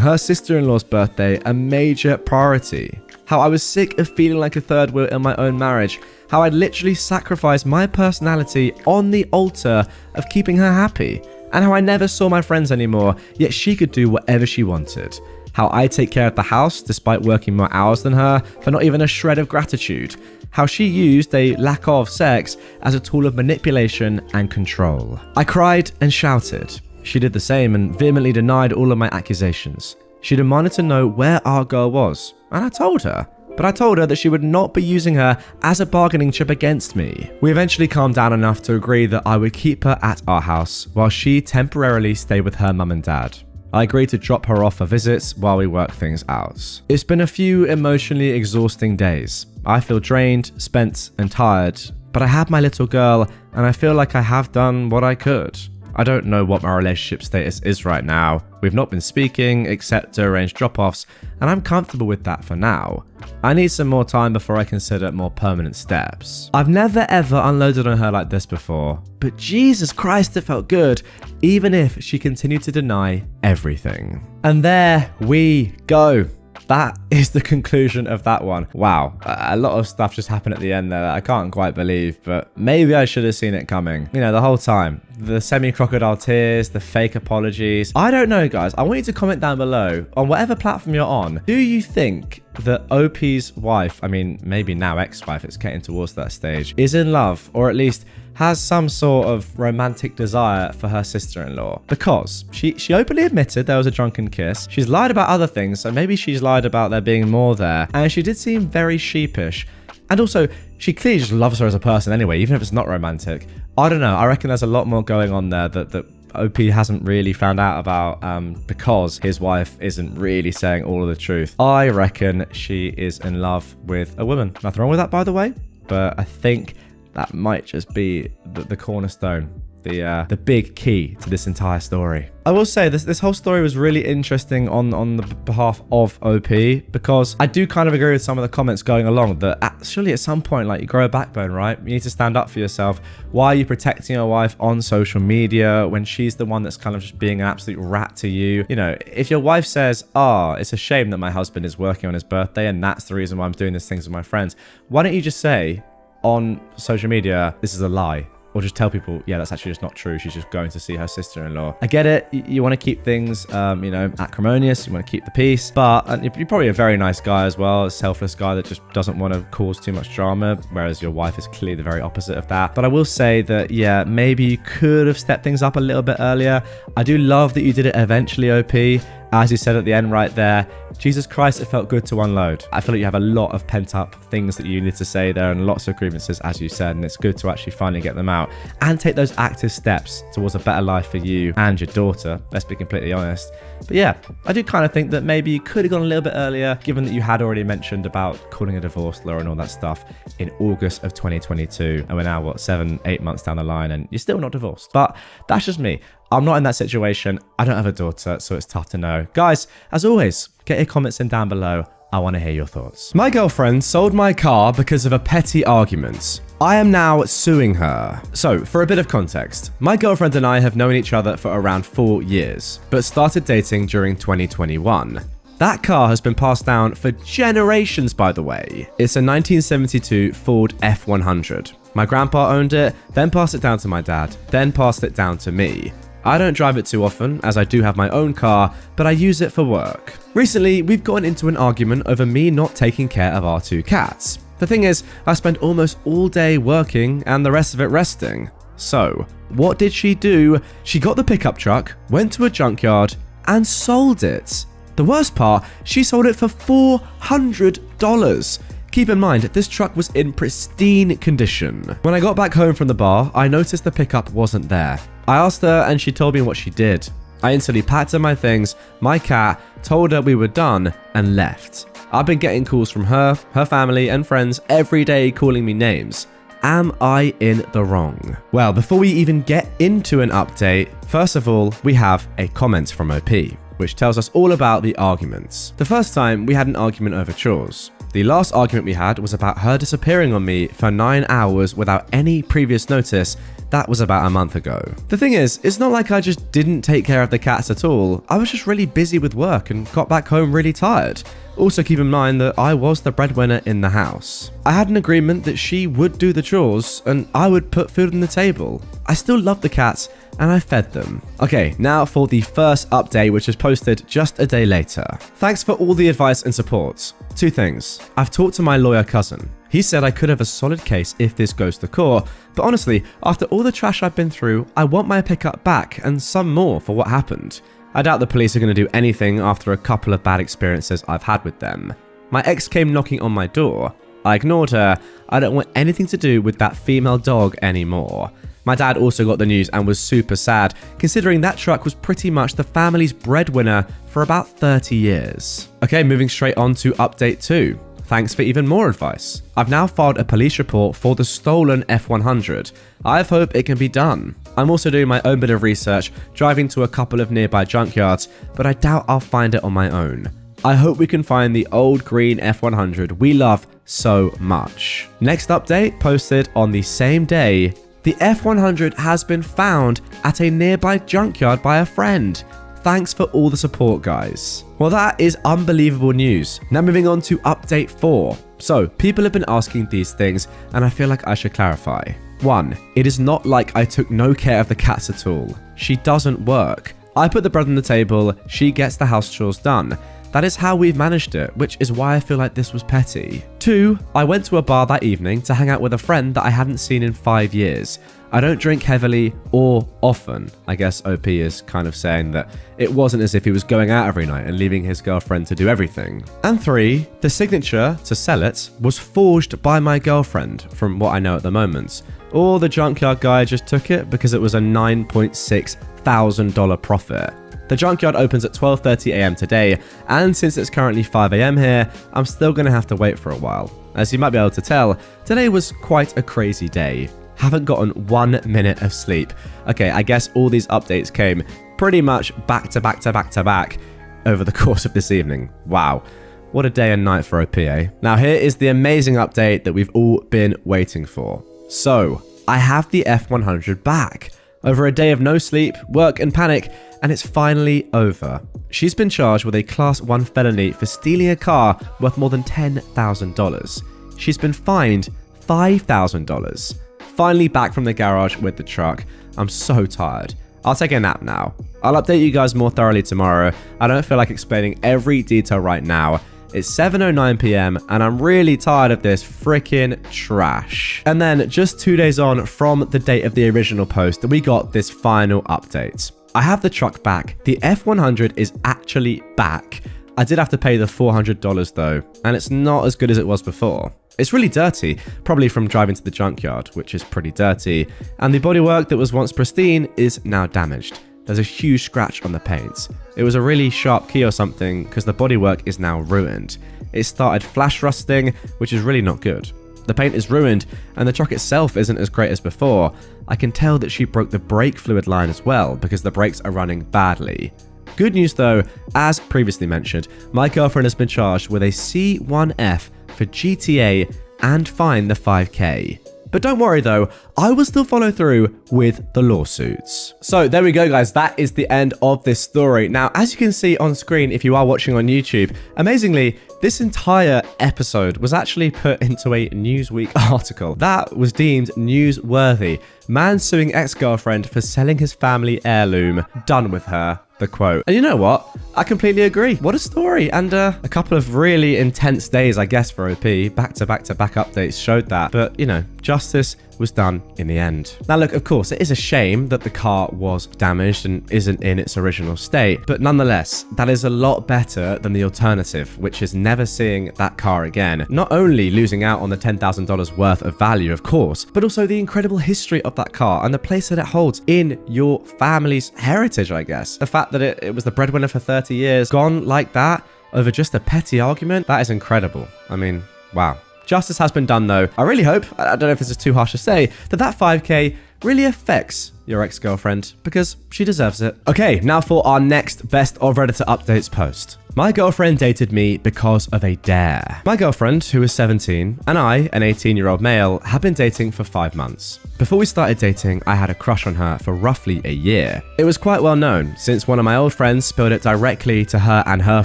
her sister-in-law's birthday a major priority. How I was sick of feeling like a third wheel in my own marriage. How I'd literally sacrificed my personality on the altar of keeping her happy. And how I never saw my friends anymore, yet she could do whatever she wanted. How I take care of the house despite working more hours than her for not even a shred of gratitude. How she used a lack of sex as a tool of manipulation and control. I cried and shouted. She did the same and vehemently denied all of my accusations. She demanded to know where our girl was, and I told her. But I told her that she would not be using her as a bargaining chip against me. We eventually calmed down enough to agree that I would keep her at our house while she temporarily stayed with her mum and dad. I agreed to drop her off for visits while we work things out. It's been a few emotionally exhausting days. I feel drained, spent, and tired, but I have my little girl and I feel like I have done what I could. I don't know what my relationship status is right now. We've not been speaking except to arrange drop-offs, and I'm comfortable with that for now. I need some more time before I consider more permanent steps. I've never ever unloaded on her like this before, but Jesus Christ, it felt good, even if she continued to deny everything. And there we go. That is the conclusion of that one. Wow, a lot of stuff just happened at the end there that I can't quite believe, but maybe I should have seen it coming. You know, the whole time. The semi-crocodile tears, the fake apologies. I don't know, guys. I want you to comment down below on whatever platform you're on. Do you think that OP's wife, I mean, maybe now ex-wife, it's getting towards that stage, is in love, or at least has some sort of romantic desire for her sister-in-law? Because she openly admitted there was a drunken kiss. She's lied about other things, so maybe she's lied about there being more there. And she did seem very sheepish. And also, she clearly just loves her as a person anyway, even if it's not romantic. I don't know. I reckon there's a lot more going on there that OP hasn't really found out about because his wife isn't really saying all of the truth. I reckon she is in love with a woman. Nothing wrong with that, by the way. But I think that might just be the cornerstone, the big key to this entire story. I will say this whole story was really interesting on the behalf of OP, because I do kind of agree with some of the comments going along that surely at some point, like, you grow a backbone, right? You need to stand up for yourself. Why are you protecting your wife on social media when she's the one that's kind of just being an absolute rat to you? You know, if your wife says, it's a shame that my husband is working on his birthday and that's the reason why I'm doing these things with my friends, why don't you just say on social media, this is a lie? or just tell people, yeah, that's actually just not true. She's just going to see her sister-in-law. I get it. You want to keep things, acrimonious. You want to keep the peace. But you're probably a very nice guy as well, a selfless guy that just doesn't want to cause too much drama, whereas your wife is clearly the very opposite of that. But I will say that, yeah, maybe you could have stepped things up a little bit earlier. I do love that you did it eventually, OP. As you said at the end right there, Jesus Christ, it felt good to unload. I feel like you have a lot of pent-up things that you need to say there and lots of grievances, as you said, and it's good to actually finally get them out and take those active steps towards a better life for you and your daughter, let's be completely honest. But yeah, I do kind of think that maybe you could have gone a little bit earlier, given that you had already mentioned about calling a divorce lawyer and all that stuff in August of 2022, and we're now, 7-8 months down the line, and you're still not divorced. But that's just me. I'm not in that situation. I don't have a daughter, so it's tough to know. Guys, as always, get your comments in down below. I want to hear your thoughts. My girlfriend sold my car because of a petty argument. I am now suing her. So, for a bit of context, my girlfriend and I have known each other for around 4 years, but started dating during 2021. That car has been passed down for generations, by the way. It's a 1972 Ford F100. My grandpa owned it, then passed it down to my dad, then passed it down to me. I don't drive it too often, as I do have my own car, but I use it for work. Recently, we've gotten into an argument over me not taking care of our 2 cats. The thing is, I spend almost all day working and the rest of it resting. So, what did she do? She got the pickup truck, went to a junkyard, and sold it. The worst part, she sold it for $400. Keep in mind, this truck was in pristine condition. When I got back home from the bar, I noticed the pickup wasn't there. I asked her and she told me what she did. I instantly packed up my things, my cat, told her we were done, and left. I've been getting calls from her family, and friends every day calling me names. Am I in the wrong? Well, before we even get into an update, first of all, we have a comment from OP, which tells us all about the arguments. The first time, we had an argument over chores. The last argument we had was about her disappearing on me for 9 hours without any previous notice. That was about a month ago. The thing is, it's not like I just didn't take care of the cats at all. I was just really busy with work and got back home really tired. Also keep in mind that I was the breadwinner in the house. I had an agreement that she would do the chores and I would put food on the table. I still love the cats and I fed them. Okay, now for the first update, which was posted just a day later. Thanks for all the advice and support. 2 things. I've talked to my lawyer cousin. He said I could have a solid case if this goes to court, but honestly, after all the trash I've been through, I want my pickup back and some more for what happened. I doubt the police are going to do anything after a couple of bad experiences I've had with them. My ex came knocking on my door. I ignored her. I don't want anything to do with that female dog anymore. My dad also got the news and was super sad, considering that truck was pretty much the family's breadwinner for about 30 years. Okay, moving straight on to update 2. Thanks for even more advice. I've now filed a police report for the stolen F100. I hope it can be done. I'm also doing my own bit of research, driving to a couple of nearby junkyards, but I doubt I'll find it on my own. I hope we can find the old green F100 we love so much. Next update, posted on the same day, the F100 has been found at a nearby junkyard by a friend. Thanks for all the support, guys. Well, that is unbelievable news. Now moving on to update 4. So, people have been asking these things, and I feel like I should clarify. 1. It is not like I took no care of the cats at all. She doesn't work. I put the bread on the table, she gets the house chores done. That is how we've managed it, which is why I feel like this was petty. 2. I went to a bar that evening to hang out with a friend that I hadn't seen in 5 years. I don't drink heavily or often. I guess OP is kind of saying that it wasn't as if he was going out every night and leaving his girlfriend to do everything. And 3, the signature to sell it was forged by my girlfriend, from what I know at the moment. Or the junkyard guy just took it because it was a $9.6 thousand profit. The junkyard opens at 12:30 AM today, and since it's currently 5 AM here, I'm still going to have to wait for a while. As you might be able to tell, today was quite a crazy day. Haven't gotten 1 minute of sleep. Okay, I guess all these updates came pretty much back to back to back to back over the course of this evening. Wow, what a day and night for OPA. Now here is the amazing update that we've all been waiting for. So, I have the F100 back. Over a day of no sleep, work and panic, and it's finally over. She's been charged with a Class 1 felony for stealing a car worth more than $10,000. She's been fined $5,000. finally back from the garage with the truck. I'm so tired. I'll take a nap now. I'll update you guys more thoroughly tomorrow. I don't feel like explaining every detail right now. It's 7:09 p.m. and I'm really tired of this freaking trash. And then just 2 days on from the date of the original post, we got this final update. I have the truck back. The F100 is actually back. I did have to pay the $400 though, and it's not as good as it was before. It's really dirty, probably from driving to the junkyard, which is pretty dirty, and the bodywork that was once pristine is now damaged. There's a huge scratch on the paint. It was a really sharp key or something because the bodywork is now ruined. It started flash rusting, which is really not good. The paint is ruined and the truck itself isn't as great as before. I can tell that she broke the brake fluid line as well because the brakes are running badly. Good news though, as previously mentioned, my girlfriend has been charged with a C1F for GTA and fined the 5K. But don't worry though, I will still follow through with the lawsuits. So there we go guys, that is the end of this story. Now, as you can see on screen, if you are watching on YouTube, amazingly, this entire episode was actually put into a Newsweek article that was deemed newsworthy. Man suing ex-girlfriend for selling his family heirloom. Done with her. The quote. And you know what? I completely agree. What a story. And a couple of really intense days, I guess, for OP. Back-to-back updates showed that. But, you know, justice was done in the end. Now, look, of course, it is a shame that the car was damaged and isn't in its original state. But nonetheless, that is a lot better than the alternative, which is never seeing that car again. Not only losing out on the $10,000 worth of value, of course, but also the incredible history of that car and the place that it holds in your family's heritage, I guess. The fact that it was the breadwinner for 30 years, gone like that over just a petty argument, that is incredible. I mean, wow. Justice has been done though. I really hope, I don't know if this is too harsh to say, that 5K really affects your ex-girlfriend because she deserves it. Okay, now for our next best of Redditor updates post. My girlfriend dated me because of a dare. My girlfriend, who is 17, and I, an 18-year-old male, have been dating for 5 months. Before we started dating, I had a crush on her for roughly a year. It was quite well known, since one of my old friends spilled it directly to her and her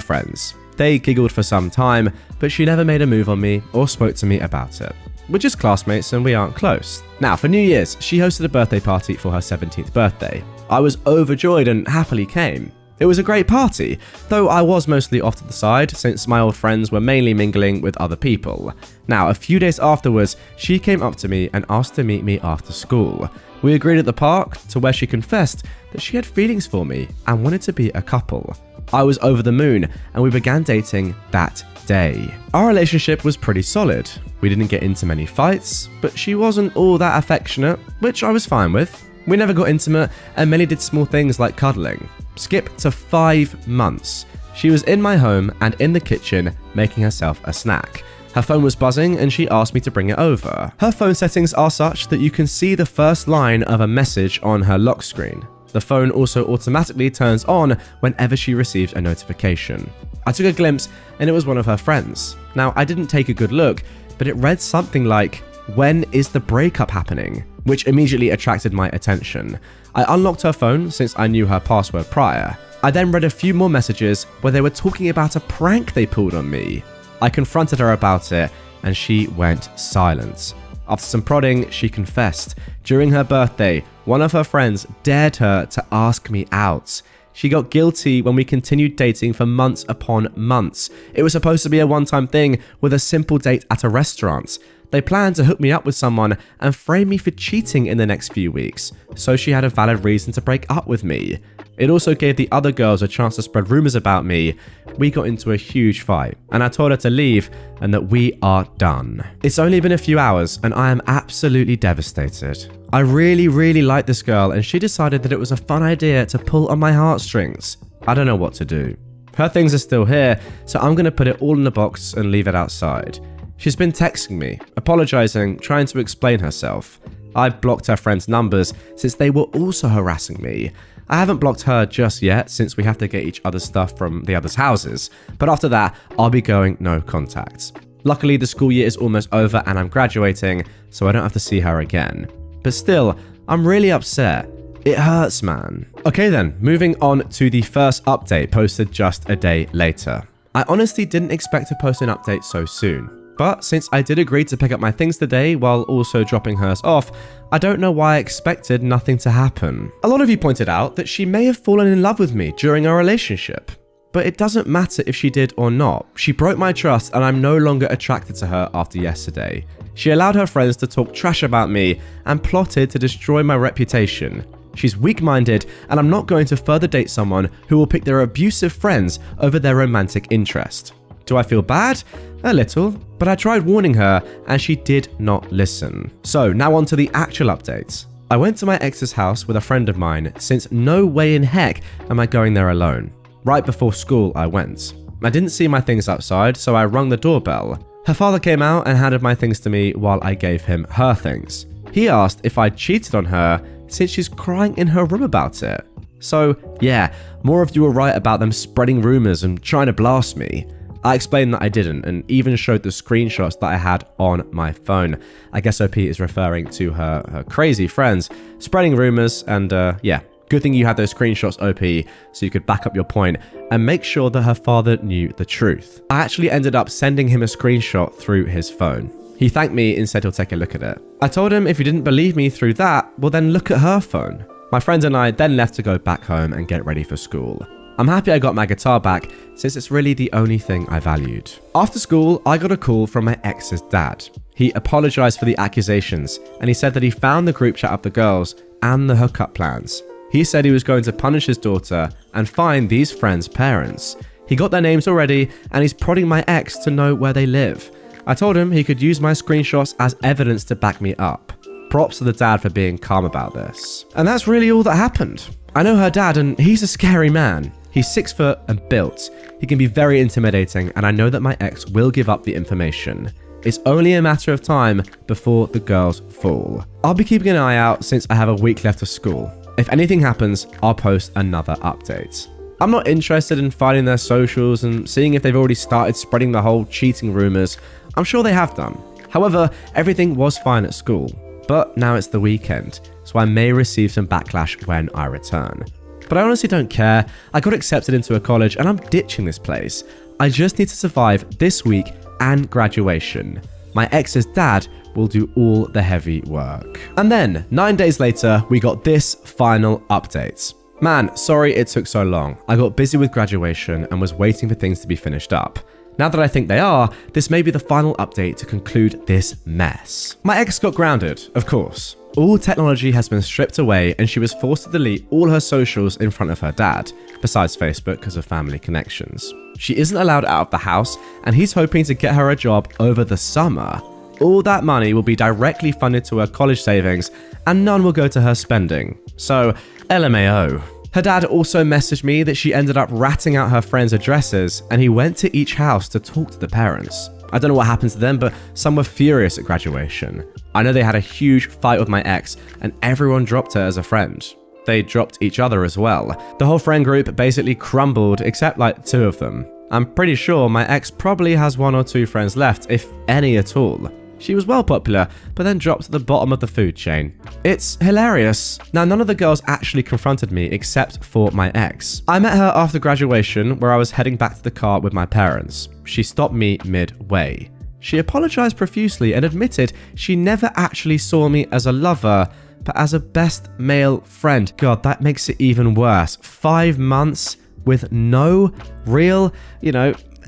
friends. They giggled for some time, but she never made a move on me or spoke to me about it. We're just classmates and we aren't close. Now, for New Year's, she hosted a birthday party for her 17th birthday. I was overjoyed and happily came. It was a great party, though I was mostly off to the side since my old friends were mainly mingling with other people. Now, a few days afterwards, she came up to me and asked to meet me after school. We agreed at the park, to where she confessed that she had feelings for me and wanted to be a couple. I was over the moon and we began dating that day. Our relationship was pretty solid. We didn't get into many fights, but she wasn't all that affectionate, which I was fine with. We never got intimate and mainly did small things like cuddling. Skip to 5 months. She was in my home and in the kitchen making herself a snack. Her phone was buzzing and she asked me to bring it over. Her phone settings are such that you can see the first line of a message on her lock screen. The phone also automatically turns on whenever she receives a notification. I took a glimpse and it was one of her friends. Now, I didn't take a good look, but it read something like, "When is the breakup happening?" which immediately attracted my attention. I unlocked her phone since I knew her password prior. I then read a few more messages where they were talking about a prank they pulled on me. I confronted her about it and she went silent. After some prodding, she confessed. During her birthday, one of her friends dared her to ask me out. She got guilty when we continued dating for months upon months. It was supposed to be a one-time thing with a simple date at a restaurant. They planned to hook me up with someone and frame me for cheating in the next few weeks, so she had a valid reason to break up with me. It also gave the other girls a chance to spread rumors about me. We got into a huge fight, and I told her to leave and that we are done. It's only been a few hours, and I am absolutely devastated. I really like this girl, and she decided that it was a fun idea to pull on my heartstrings. I don't know what to do. Her things are still here, so I'm gonna put it all in a box and leave it outside. She's been texting me, apologizing, trying to explain herself. I blocked her friends' numbers since they were also harassing me. I haven't blocked her just yet since we have to get each other's stuff from the others' houses, but after that, I'll be going no contact. Luckily, the school year is almost over and I'm graduating, so I don't have to see her again. But still, I'm really upset. It hurts, man. Okay then, moving on to the first update posted just a day later. I honestly didn't expect to post an update so soon. But since I did agree to pick up my things today while also dropping hers off, I don't know why I expected nothing to happen. A lot of you pointed out that she may have fallen in love with me during our relationship. But it doesn't matter if she did or not. She broke my trust and I'm no longer attracted to her after yesterday. She allowed her friends to talk trash about me and plotted to destroy my reputation. She's weak-minded and I'm not going to further date someone who will pick their abusive friends over their romantic interest. Do I feel bad? A little, but I tried warning her and she did not listen. So now on to the actual updates. I went to my ex's house with a friend of mine since no way in heck am I going there alone. Right before school I went. I didn't see my things outside, so I rung the doorbell. Her father came out and handed my things to me while I gave him her things. He asked if I'd cheated on her since she's crying in her room about it. So yeah, more of you were right about them spreading rumors and trying to blast me. I explained that I didn't and even showed the screenshots that I had on my phone. I guess OP is referring to her crazy friends spreading rumors and yeah. Good thing you had those screenshots, OP, so you could back up your point and make sure that her father knew the truth. I actually ended up sending him a screenshot through his phone. He thanked me and said he'll take a look at it. I told him if he didn't believe me through that, well then look at her phone. My friends and I then left to go back home and get ready for school. I'm happy I got my guitar back since it's really the only thing I valued. After school, I got a call from my ex's dad. He apologized for the accusations and he said that he found the group chat of the girls and the hookup plans. He said he was going to punish his daughter and find these friends' parents. He got their names already and he's prodding my ex to know where they live. I told him he could use my screenshots as evidence to back me up. Props to the dad for being calm about this. And that's really all that happened. I know her dad and he's a scary man. He's 6 foot and built. He can be very intimidating and I know that my ex will give up the information. It's only a matter of time before the girls fall. I'll be keeping an eye out since I have a week left of school. If anything happens, I'll post another update. I'm not interested in finding their socials and seeing if they've already started spreading the whole cheating rumors. I'm sure they have done. However, everything was fine at school. But now it's the weekend, so I may receive some backlash when I return. But I honestly don't care. I got accepted into a college and I'm ditching this place. I just need to survive this week and graduation. My ex's dad will do all the heavy work. And then, 9 days later, we got this final update. Man, sorry it took so long. I got busy with graduation and was waiting for things to be finished up. Now that I think they are, this may be the final update to conclude this mess. My ex got grounded, of course. All technology has been stripped away and she was forced to delete all her socials in front of her dad, besides Facebook because of family connections. She isn't allowed out of the house and he's hoping to get her a job over the summer. All that money will be directly funded to her college savings and none will go to her spending. So, LMAO. Her dad also messaged me that she ended up ratting out her friends' addresses and he went to each house to talk to the parents. I don't know what happened to them, but some were furious at graduation. I know they had a huge fight with my ex and everyone dropped her as a friend. They dropped each other as well. The whole friend group basically crumbled except like 2 of them. I'm pretty sure my ex probably has 1 or 2 friends left, if any at all. She was well popular, but then dropped to the bottom of the food chain. It's hilarious. Now, none of the girls actually confronted me except for my ex. I met her after graduation where I was heading back to the car with my parents. She stopped me midway. She apologized profusely and admitted she never actually saw me as a lover, but as a best male friend. God, that makes it even worse. 5 months with no real,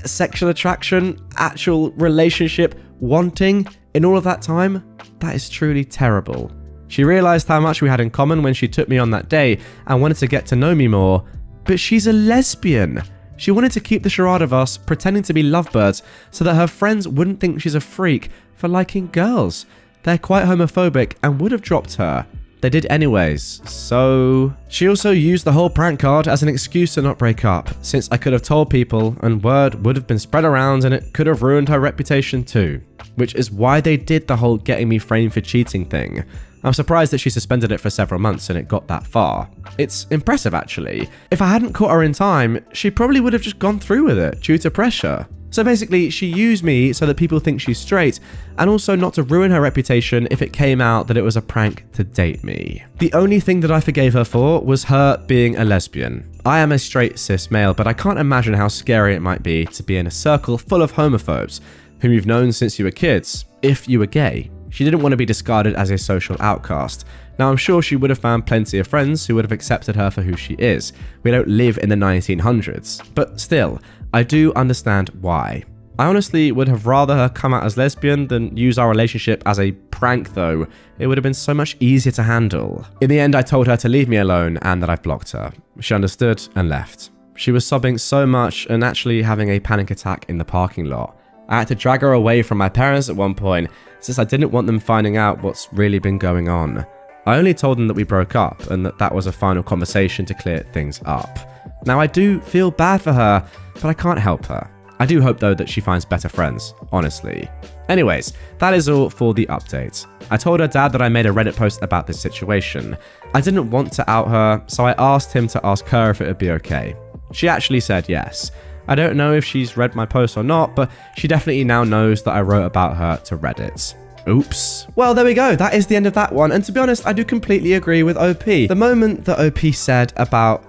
sexual attraction, actual relationship, wanting in all of that time? That is truly terrible. She realized how much we had in common when she took me on that day and wanted to get to know me more, but she's a lesbian. She wanted to keep the charade of us pretending to be lovebirds so that her friends wouldn't think she's a freak for liking girls. They're quite homophobic and would have dropped her. They did anyways, so... She also used the whole prank card as an excuse to not break up, since I could have told people and word would have been spread around and it could have ruined her reputation too. Which is why they did the whole getting me framed for cheating thing. I'm surprised that she suspended it for several months and it got that far. It's impressive actually. If I hadn't caught her in time, she probably would have just gone through with it due to pressure. So basically, she used me so that people think she's straight, and also not to ruin her reputation if it came out that it was a prank to date me. The only thing that I forgave her for was her being a lesbian. I am a straight cis male, but I can't imagine how scary it might be to be in a circle full of homophobes. whom you've known since you were kids, if you were gay. She didn't want to be discarded as a social outcast. Now, I'm sure she would have found plenty of friends who would have accepted her for who she is. We don't live in the 1900s. But still, I do understand why. I honestly would have rather her come out as lesbian than use our relationship as a prank though. It would have been so much easier to handle. In the end, I told her to leave me alone and that I've blocked her. She understood and left. She was sobbing so much and actually having a panic attack in the parking lot. I had to drag her away from my parents at one point since I didn't want them finding out what's really been going on. I only told them that we broke up and that was a final conversation to clear things up. Now, I do feel bad for her, but I can't help her. I do hope though that she finds better friends, honestly. Anyways, that is all for the update. I told her dad that I made a Reddit post about this situation. I didn't want to out her, so I asked him to ask her if it would be okay. She actually said yes. I don't know if she's read my post or not, but she definitely now knows that I wrote about her to Reddit. Oops. Well, there we go. That is the end of that one. And to be honest, I do completely agree with OP. The moment that OP said about,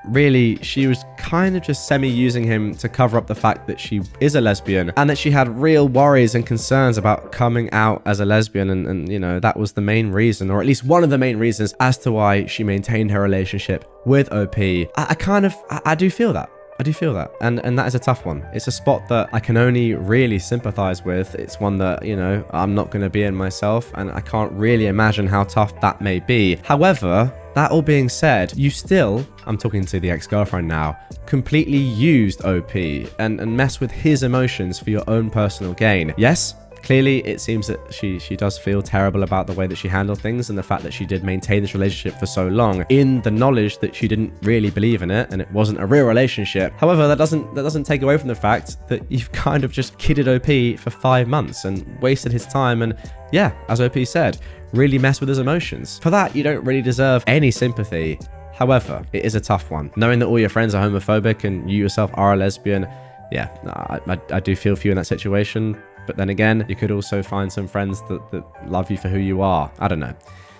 really, she was kind of just semi-using him to cover up the fact that she is a lesbian and that she had real worries and concerns about coming out as a lesbian. And that was the main reason, or at least one of the main reasons as to why she maintained her relationship with OP. I do feel that. I do feel that. And that is a tough one. It's a spot that I can only really sympathize with. It's one that, I'm not going to be in myself, and I can't really imagine how tough that may be. However, that all being said, you still, I'm talking to the ex-girlfriend now, completely used OP and messed with his emotions for your own personal gain. Yes, clearly it seems that she does feel terrible about the way that she handled things and the fact that she did maintain this relationship for so long in the knowledge that she didn't really believe in it and it wasn't a real relationship. However, that doesn't take away from the fact that you've kind of just kidded OP for 5 months and wasted his time and, yeah, as OP said, really messed with his emotions. For that, you don't really deserve any sympathy. However, it is a tough one. Knowing that all your friends are homophobic and you yourself are a lesbian, yeah, I do feel for you in that situation. But then again, you could also find some friends that love you for who you are. I don't know.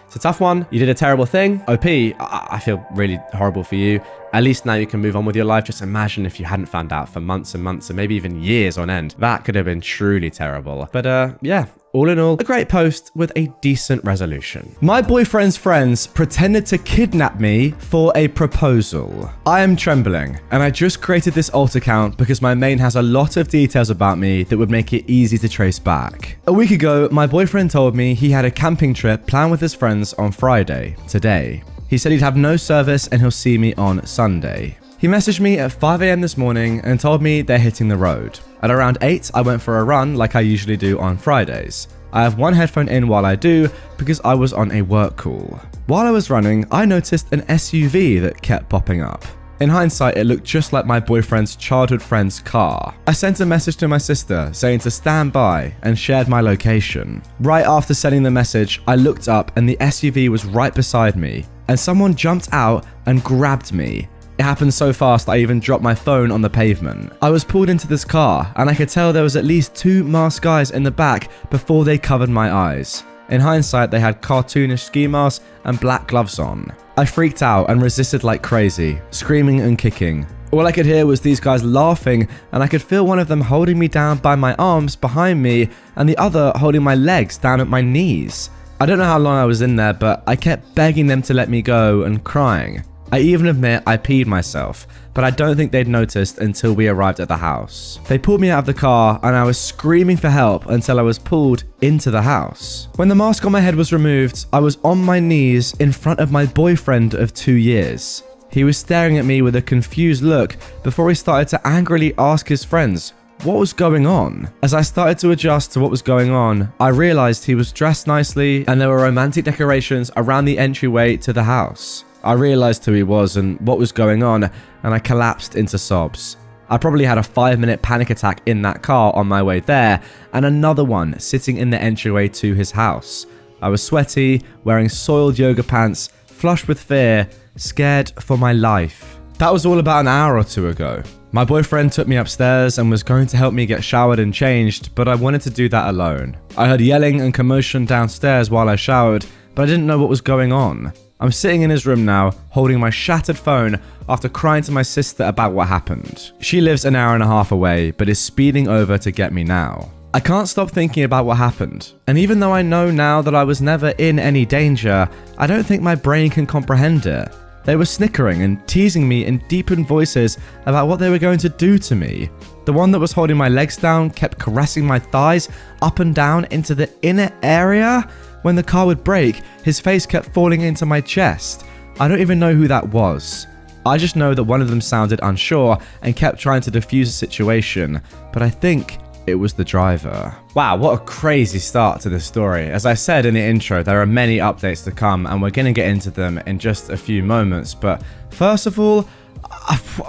It's a tough one. You did a terrible thing. OP, I feel really horrible for you. At least now you can move on with your life. Just imagine if you hadn't found out for months and months and maybe even years on end. That could have been truly terrible. But yeah, all in all, a great post with a decent resolution. My boyfriend's friends pretended to kidnap me for a proposal. I am trembling, and I just created this alt account because my main has a lot of details about me that would make it easy to trace back. A week ago, my boyfriend told me he had a camping trip planned with his friends on Friday, today. He said he'd have no service and he'll see me on Sunday. He messaged me at 5 AM this morning and told me they're hitting the road. At around 8, I went for a run like I usually do on Fridays. I have one headphone in while I do because I was on a work call. While I was running, I noticed an SUV that kept popping up. In hindsight, it looked just like my boyfriend's childhood friend's car. I sent a message to my sister saying to stand by and shared my location. Right after sending the message, I looked up and the SUV was right beside me and someone jumped out and grabbed me. It happened so fast I even dropped my phone on the pavement. I was pulled into this car and I could tell there was at least 2 masked guys in the back before they covered my eyes. In hindsight, they had cartoonish ski masks and black gloves on. I freaked out and resisted like crazy, screaming and kicking. All I could hear was these guys laughing and I could feel one of them holding me down by my arms behind me and the other holding my legs down at my knees. I don't know how long I was in there, but I kept begging them to let me go and crying. I even admit I peed myself, but I don't think they'd noticed until we arrived at the house. They pulled me out of the car and I was screaming for help until I was pulled into the house. When the mask on my head was removed, I was on my knees in front of my boyfriend of 2 years. He was staring at me with a confused look before he started to angrily ask his friends what was going on. As I started to adjust to what was going on, I realized he was dressed nicely and there were romantic decorations around the entryway to the house. I realized who he was and what was going on, and I collapsed into sobs. I probably had a 5-minute panic attack in that car on my way there, and another one sitting in the entryway to his house. I was sweaty, wearing soiled yoga pants, flushed with fear, scared for my life. That was all about an hour or 2 ago. My boyfriend took me upstairs and was going to help me get showered and changed, but I wanted to do that alone. I heard yelling and commotion downstairs while I showered, but I didn't know what was going on. I'm sitting in his room now, holding my shattered phone after crying to my sister about what happened. She lives an hour and a half away, but is speeding over to get me now. I can't stop thinking about what happened, and even though I know now that I was never in any danger, I don't think my brain can comprehend it. They were snickering and teasing me in deepened voices about what they were going to do to me. The one that was holding my legs down kept caressing my thighs up and down into the inner area. When the car would brake, his face kept falling into my chest. I don't even know who that was. I just know that one of them sounded unsure and kept trying to defuse the situation, but I think it was the driver. Wow, what a crazy start to this story. As I said in the intro, there are many updates to come, and we're going to get into them in just a few moments. But first of all,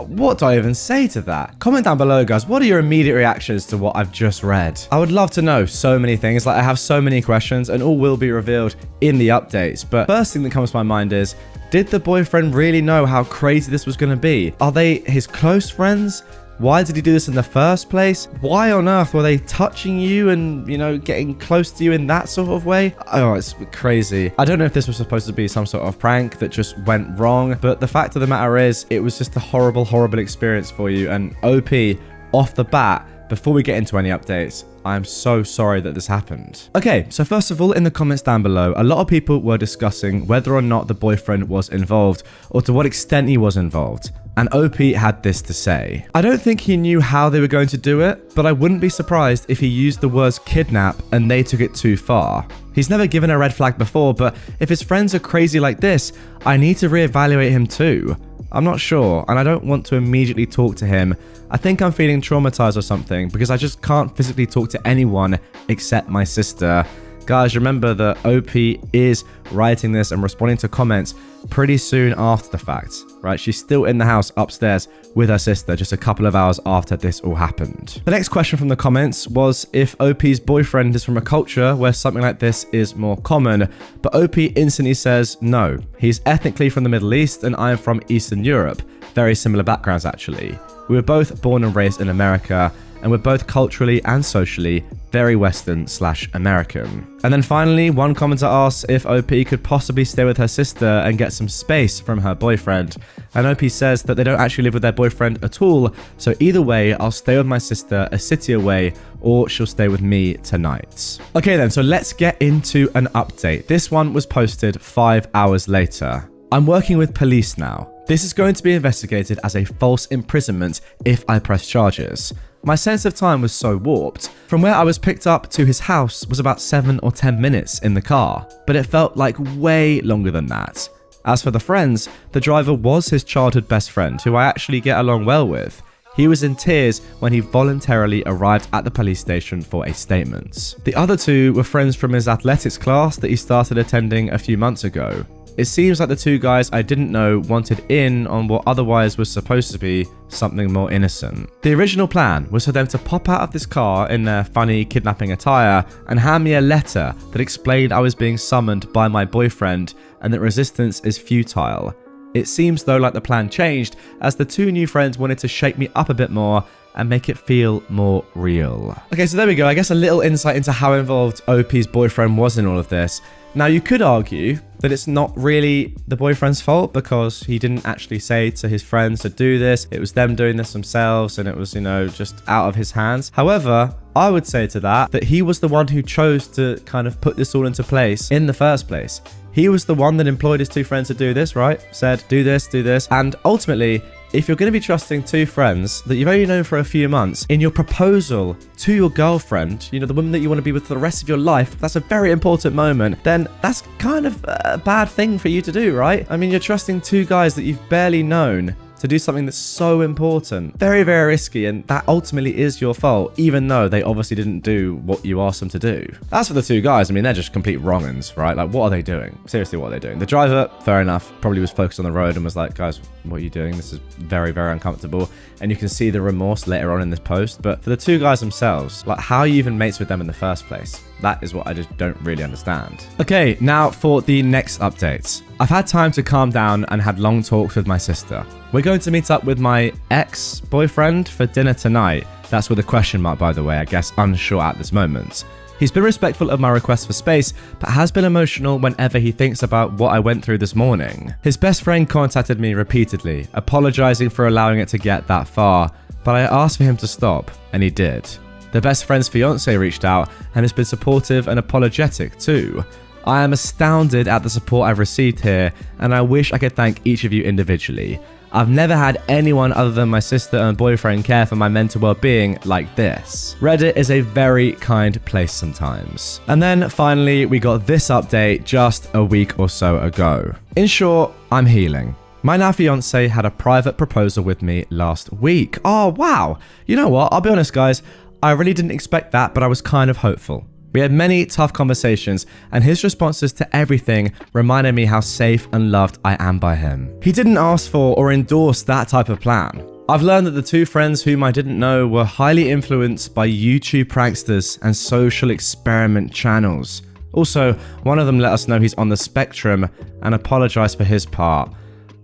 what do I even say to that? Comment down below, guys. What are your immediate reactions to what I've just read? I would love to know so many things. Like, I have so many questions, and all will be revealed in the updates. But first thing that comes to my mind is, did the boyfriend really know how crazy this was going to be? Are they his close friends? Why did he do this in the first place? Why on earth were they touching you and, you know, getting close to you in that sort of way? Oh, it's crazy. I don't know if this was supposed to be some sort of prank that just went wrong, but the fact of the matter is, it was just a horrible, horrible experience for you. And OP, off the bat, before we get into any updates, I'm so sorry that this happened. Okay, so first of all, in the comments down below, a lot of people were discussing whether or not the boyfriend was involved, or to what extent he was involved. And OP had this to say. I don't think he knew how they were going to do it, but I wouldn't be surprised if he used the words kidnap and they took it too far. He's never given a red flag before, but if his friends are crazy like this, I need to reevaluate him too. I'm not sure, and I don't want to immediately talk to him. I think I'm feeling traumatized or something, because I just can't physically talk to anyone except my sister. Guys, remember that OP is writing this and responding to comments pretty soon after the fact, right? She's still in the house upstairs with her sister just a couple of hours after this all happened. The next question from the comments was if OP's boyfriend is from a culture where something like this is more common, but OP instantly says no. He's ethnically from the Middle East and I am from Eastern Europe. Very similar backgrounds, actually. We were both born and raised in America, and we're both culturally and socially very Western/American. And then finally, one commenter asks if OP could possibly stay with her sister and get some space from her boyfriend. And OP says that they don't actually live with their boyfriend at all, so either way, I'll stay with my sister a city away, or she'll stay with me tonight. Okay then, so let's get into an update. This one was posted 5 hours later. I'm working with police now. This is going to be investigated as a false imprisonment if I press charges. My sense of time was so warped. From where I was picked up to his house was about 7 or 10 minutes in the car, but it felt like way longer than that. As for the friends, the driver was his childhood best friend, who I actually get along well with. He was in tears when he voluntarily arrived at the police station for a statement. The other two were friends from his athletics class that he started attending a few months ago. It seems like the two guys I didn't know wanted in on what otherwise was supposed to be something more innocent. The original plan was for them to pop out of this car in their funny kidnapping attire and hand me a letter that explained I was being summoned by my boyfriend and that resistance is futile. It seems though like the plan changed as the two new friends wanted to shake me up a bit more and make it feel more real. Okay, so there we go. I guess a little insight into how involved OP's boyfriend was in all of this. Now, you could argue that it's not really the boyfriend's fault because he didn't actually say to his friends to do this. It was them doing this themselves and it was, you know, just out of his hands. However, I would say to that he was the one who chose to kind of put this all into place in the first place. He was the one that employed his two friends to do this, right? Said, do this, and ultimately, if you're going to be trusting two friends that you've only known for a few months in your proposal to your girlfriend, you know, the woman that you want to be with for the rest of your life, that's a very important moment, then that's kind of a bad thing for you to do, right? I mean, you're trusting two guys that you've barely known to do something that's so important. Very, very risky, and that ultimately is your fault, even though they obviously didn't do what you asked them to do. As for the two guys, I mean, they're just complete wrong-uns, right? Like, what are they doing? Seriously, what are they doing? The driver, fair enough, probably was focused on the road and was like, guys, what are you doing? This is very, very uncomfortable. And you can see the remorse later on in this post. But for the two guys themselves, like, how are you even mates with them in the first place? That is what I just don't really understand. Okay, now for the next updates. I've had time to calm down and had long talks with my sister. We're going to meet up with my ex-boyfriend for dinner tonight. That's with a question mark, by the way, I guess unsure at this moment. He's been respectful of my request for space, but has been emotional whenever he thinks about what I went through this morning. His best friend contacted me repeatedly, apologizing for allowing it to get that far, but I asked for him to stop, and he did. The best friend's fiance reached out and has been supportive and apologetic too. I am astounded at the support I've received here, and I wish I could thank each of you individually. I've never had anyone other than my sister and boyfriend care for my mental well-being like this. Reddit is a very kind place sometimes. And then finally, we got this update just a week or so ago. In short, I'm healing. My now fiance had a private proposal with me last week. Oh, wow. You know what? I'll be honest, guys. I really didn't expect that, but I was kind of hopeful. We had many tough conversations, and his responses to everything reminded me how safe and loved I am by him. He didn't ask for or endorse that type of plan. I've learned that the two friends whom I didn't know were highly influenced by YouTube pranksters and social experiment channels. Also, one of them let us know he's on the spectrum and apologized for his part.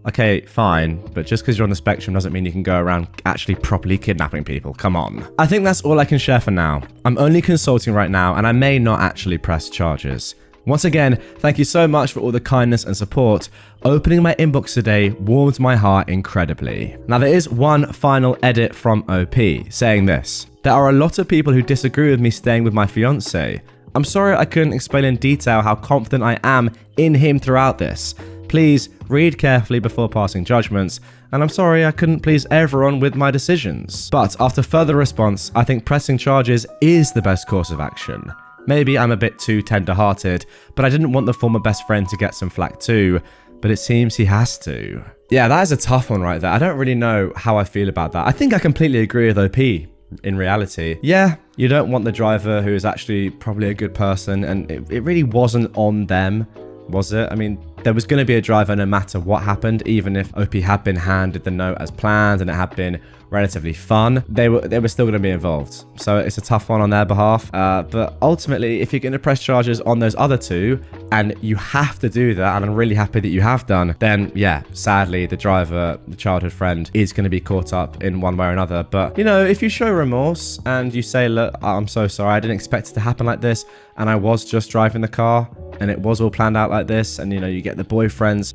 Okay, fine, but just because you're on the spectrum doesn't mean you can go around actually properly kidnapping people. Come on. I think that's all I can share for now. I'm only consulting right now, and I may not actually press charges. Once again, thank you so much for all the kindness and support. Opening my inbox today warmed my heart incredibly. Now, there is one final edit from OP saying this. There are a lot of people who disagree with me staying with my fiance. I'm sorry I couldn't explain in detail how confident I am in him throughout this. Please read carefully before passing judgments, and I'm sorry I couldn't please everyone with my decisions. But after further response, I think pressing charges is the best course of action. Maybe I'm a bit too tender-hearted, but I didn't want the former best friend to get some flack too, but it seems he has to. Yeah, that is a tough one right there. I don't really know how I feel about that. I think I completely agree with OP. In reality, yeah, you don't want the driver who is actually probably a good person, and it really wasn't on them, was it? I mean, there was going to be a driver no matter what happened, even if OP had been handed the note as planned and it had been relatively fun, they were still going to be involved. So it's a tough one on their behalf. But ultimately, if you're going to press charges on those other two, and you have to do that, and I'm really happy that you have done, then yeah, sadly, the driver, the childhood friend, is going to be caught up in one way or another. But, you know, if you show remorse and you say, look, I'm so sorry, I didn't expect it to happen like this, and I was just driving the car, and it was all planned out like this, and, you know, you get the boyfriend's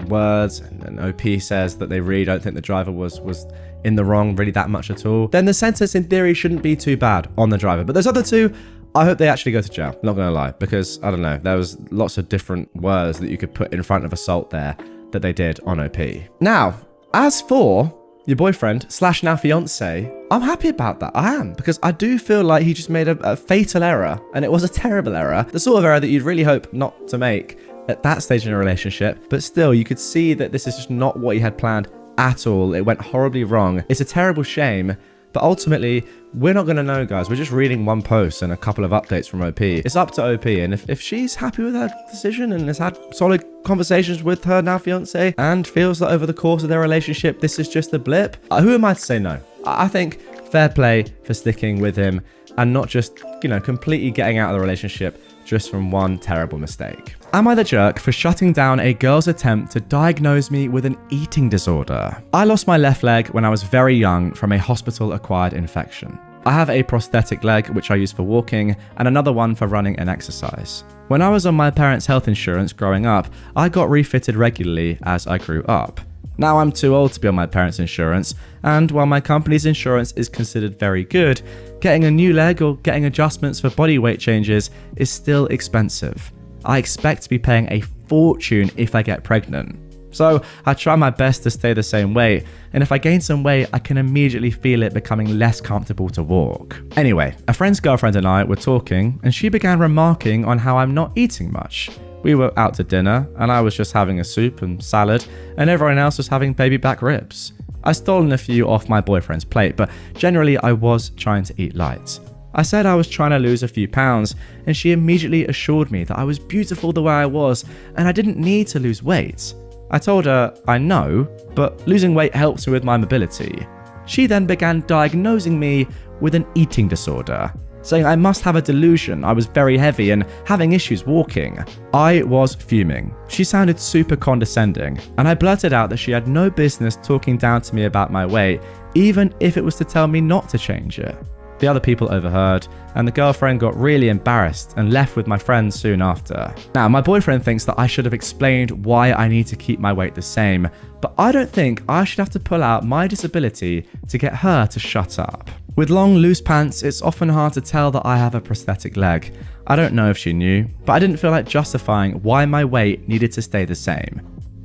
words, and OP says that they really don't think the driver was in the wrong really that much at all, then the sentence in theory shouldn't be too bad on the driver. But those other two, I hope they actually go to jail, not gonna lie, because I don't know, there was lots of different words that you could put in front of assault there that they did on OP. Now, as for your boyfriend / now fiance, I'm happy about that. I am, because I do feel like he just made a fatal error, and it was a terrible error, the sort of error that you'd really hope not to make at that stage in a relationship. But still, you could see that this is just not what he had planned at all. It went horribly wrong. It's a terrible shame, but ultimately, we're not going to know, guys. We're just reading one post and a couple of updates from OP. It's up to OP, and if she's happy with her decision and has had solid conversations with her now fiance and feels that over the course of their relationship, this is just a blip, who am I to say no? I think fair play for sticking with him and not just, you know, completely getting out of the relationship just from one terrible mistake. Am I the jerk for shutting down a girl's attempt to diagnose me with an eating disorder? I lost my left leg when I was very young from a hospital-acquired infection. I have a prosthetic leg which I use for walking and another one for running and exercise. When I was on my parents' health insurance growing up, I got refitted regularly as I grew up. Now I'm too old to be on my parents' insurance, and while my company's insurance is considered very good, getting a new leg or getting adjustments for body weight changes is still expensive. I expect to be paying a fortune if I get pregnant. So I try my best to stay the same weight, and if I gain some weight, I can immediately feel it becoming less comfortable to walk. Anyway, a friend's girlfriend and I were talking, and she began remarking on how I'm not eating much. We were out to dinner, and I was just having a soup and salad, and everyone else was having baby back ribs. I stolen a few off my boyfriend's plate, but generally I was trying to eat light. I said I was trying to lose a few pounds, and she immediately assured me that I was beautiful the way I was, and I didn't need to lose weight. I told her, I know, but losing weight helps me with my mobility. She then began diagnosing me with an eating disorder, saying I must have a delusion, I was very heavy and having issues walking. I was fuming. She sounded super condescending, and I blurted out that she had no business talking down to me about my weight, even if it was to tell me not to change it. The other people overheard, and the girlfriend got really embarrassed and left with my friend soon after. Now, my boyfriend thinks that I should have explained why I need to keep my weight the same, but I don't think I should have to pull out my disability to get her to shut up. With long, loose pants, it's often hard to tell that I have a prosthetic leg. I don't know if she knew, but I didn't feel like justifying why my weight needed to stay the same.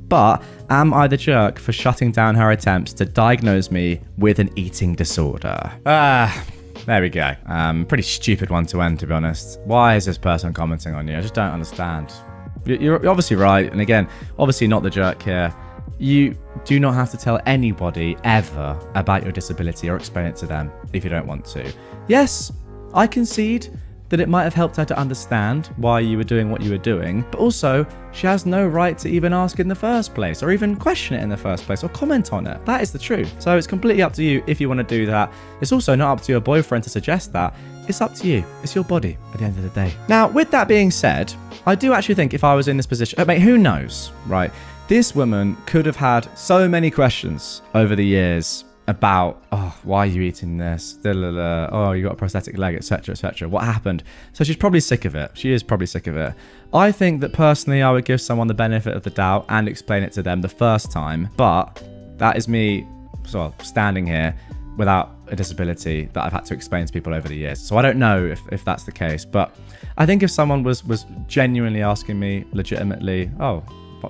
But am I the jerk for shutting down her attempts to diagnose me with an eating disorder? There we go. Pretty stupid one to end, to be honest. Why is this person commenting on you? I just don't understand. You're obviously right, and again, obviously not the jerk here. You do not have to tell anybody ever about your disability or explain it to them if you don't want to. Yes, I concede that it might have helped her to understand why you were doing what you were doing, but also she has no right to even ask in the first place, or even question it in the first place, or comment on it. That is the truth. So it's completely up to you if you want to do that. It's also not up to your boyfriend to suggest that. It's up to you. It's your body at the end of the day. Now, with that being said, I do actually think if I was in this position, I mean, who knows, right? This woman could have had so many questions over the years about, oh, why are you eating this? Oh, you got a prosthetic leg, etc., etc. What happened? So she's probably sick of it. She is probably sick of it. I think that personally, I would give someone the benefit of the doubt and explain it to them the first time. But that is me sort of standing here without a disability that I've had to explain to people over the years. So I don't know if that's the case. But I think if someone was genuinely asking me legitimately, oh,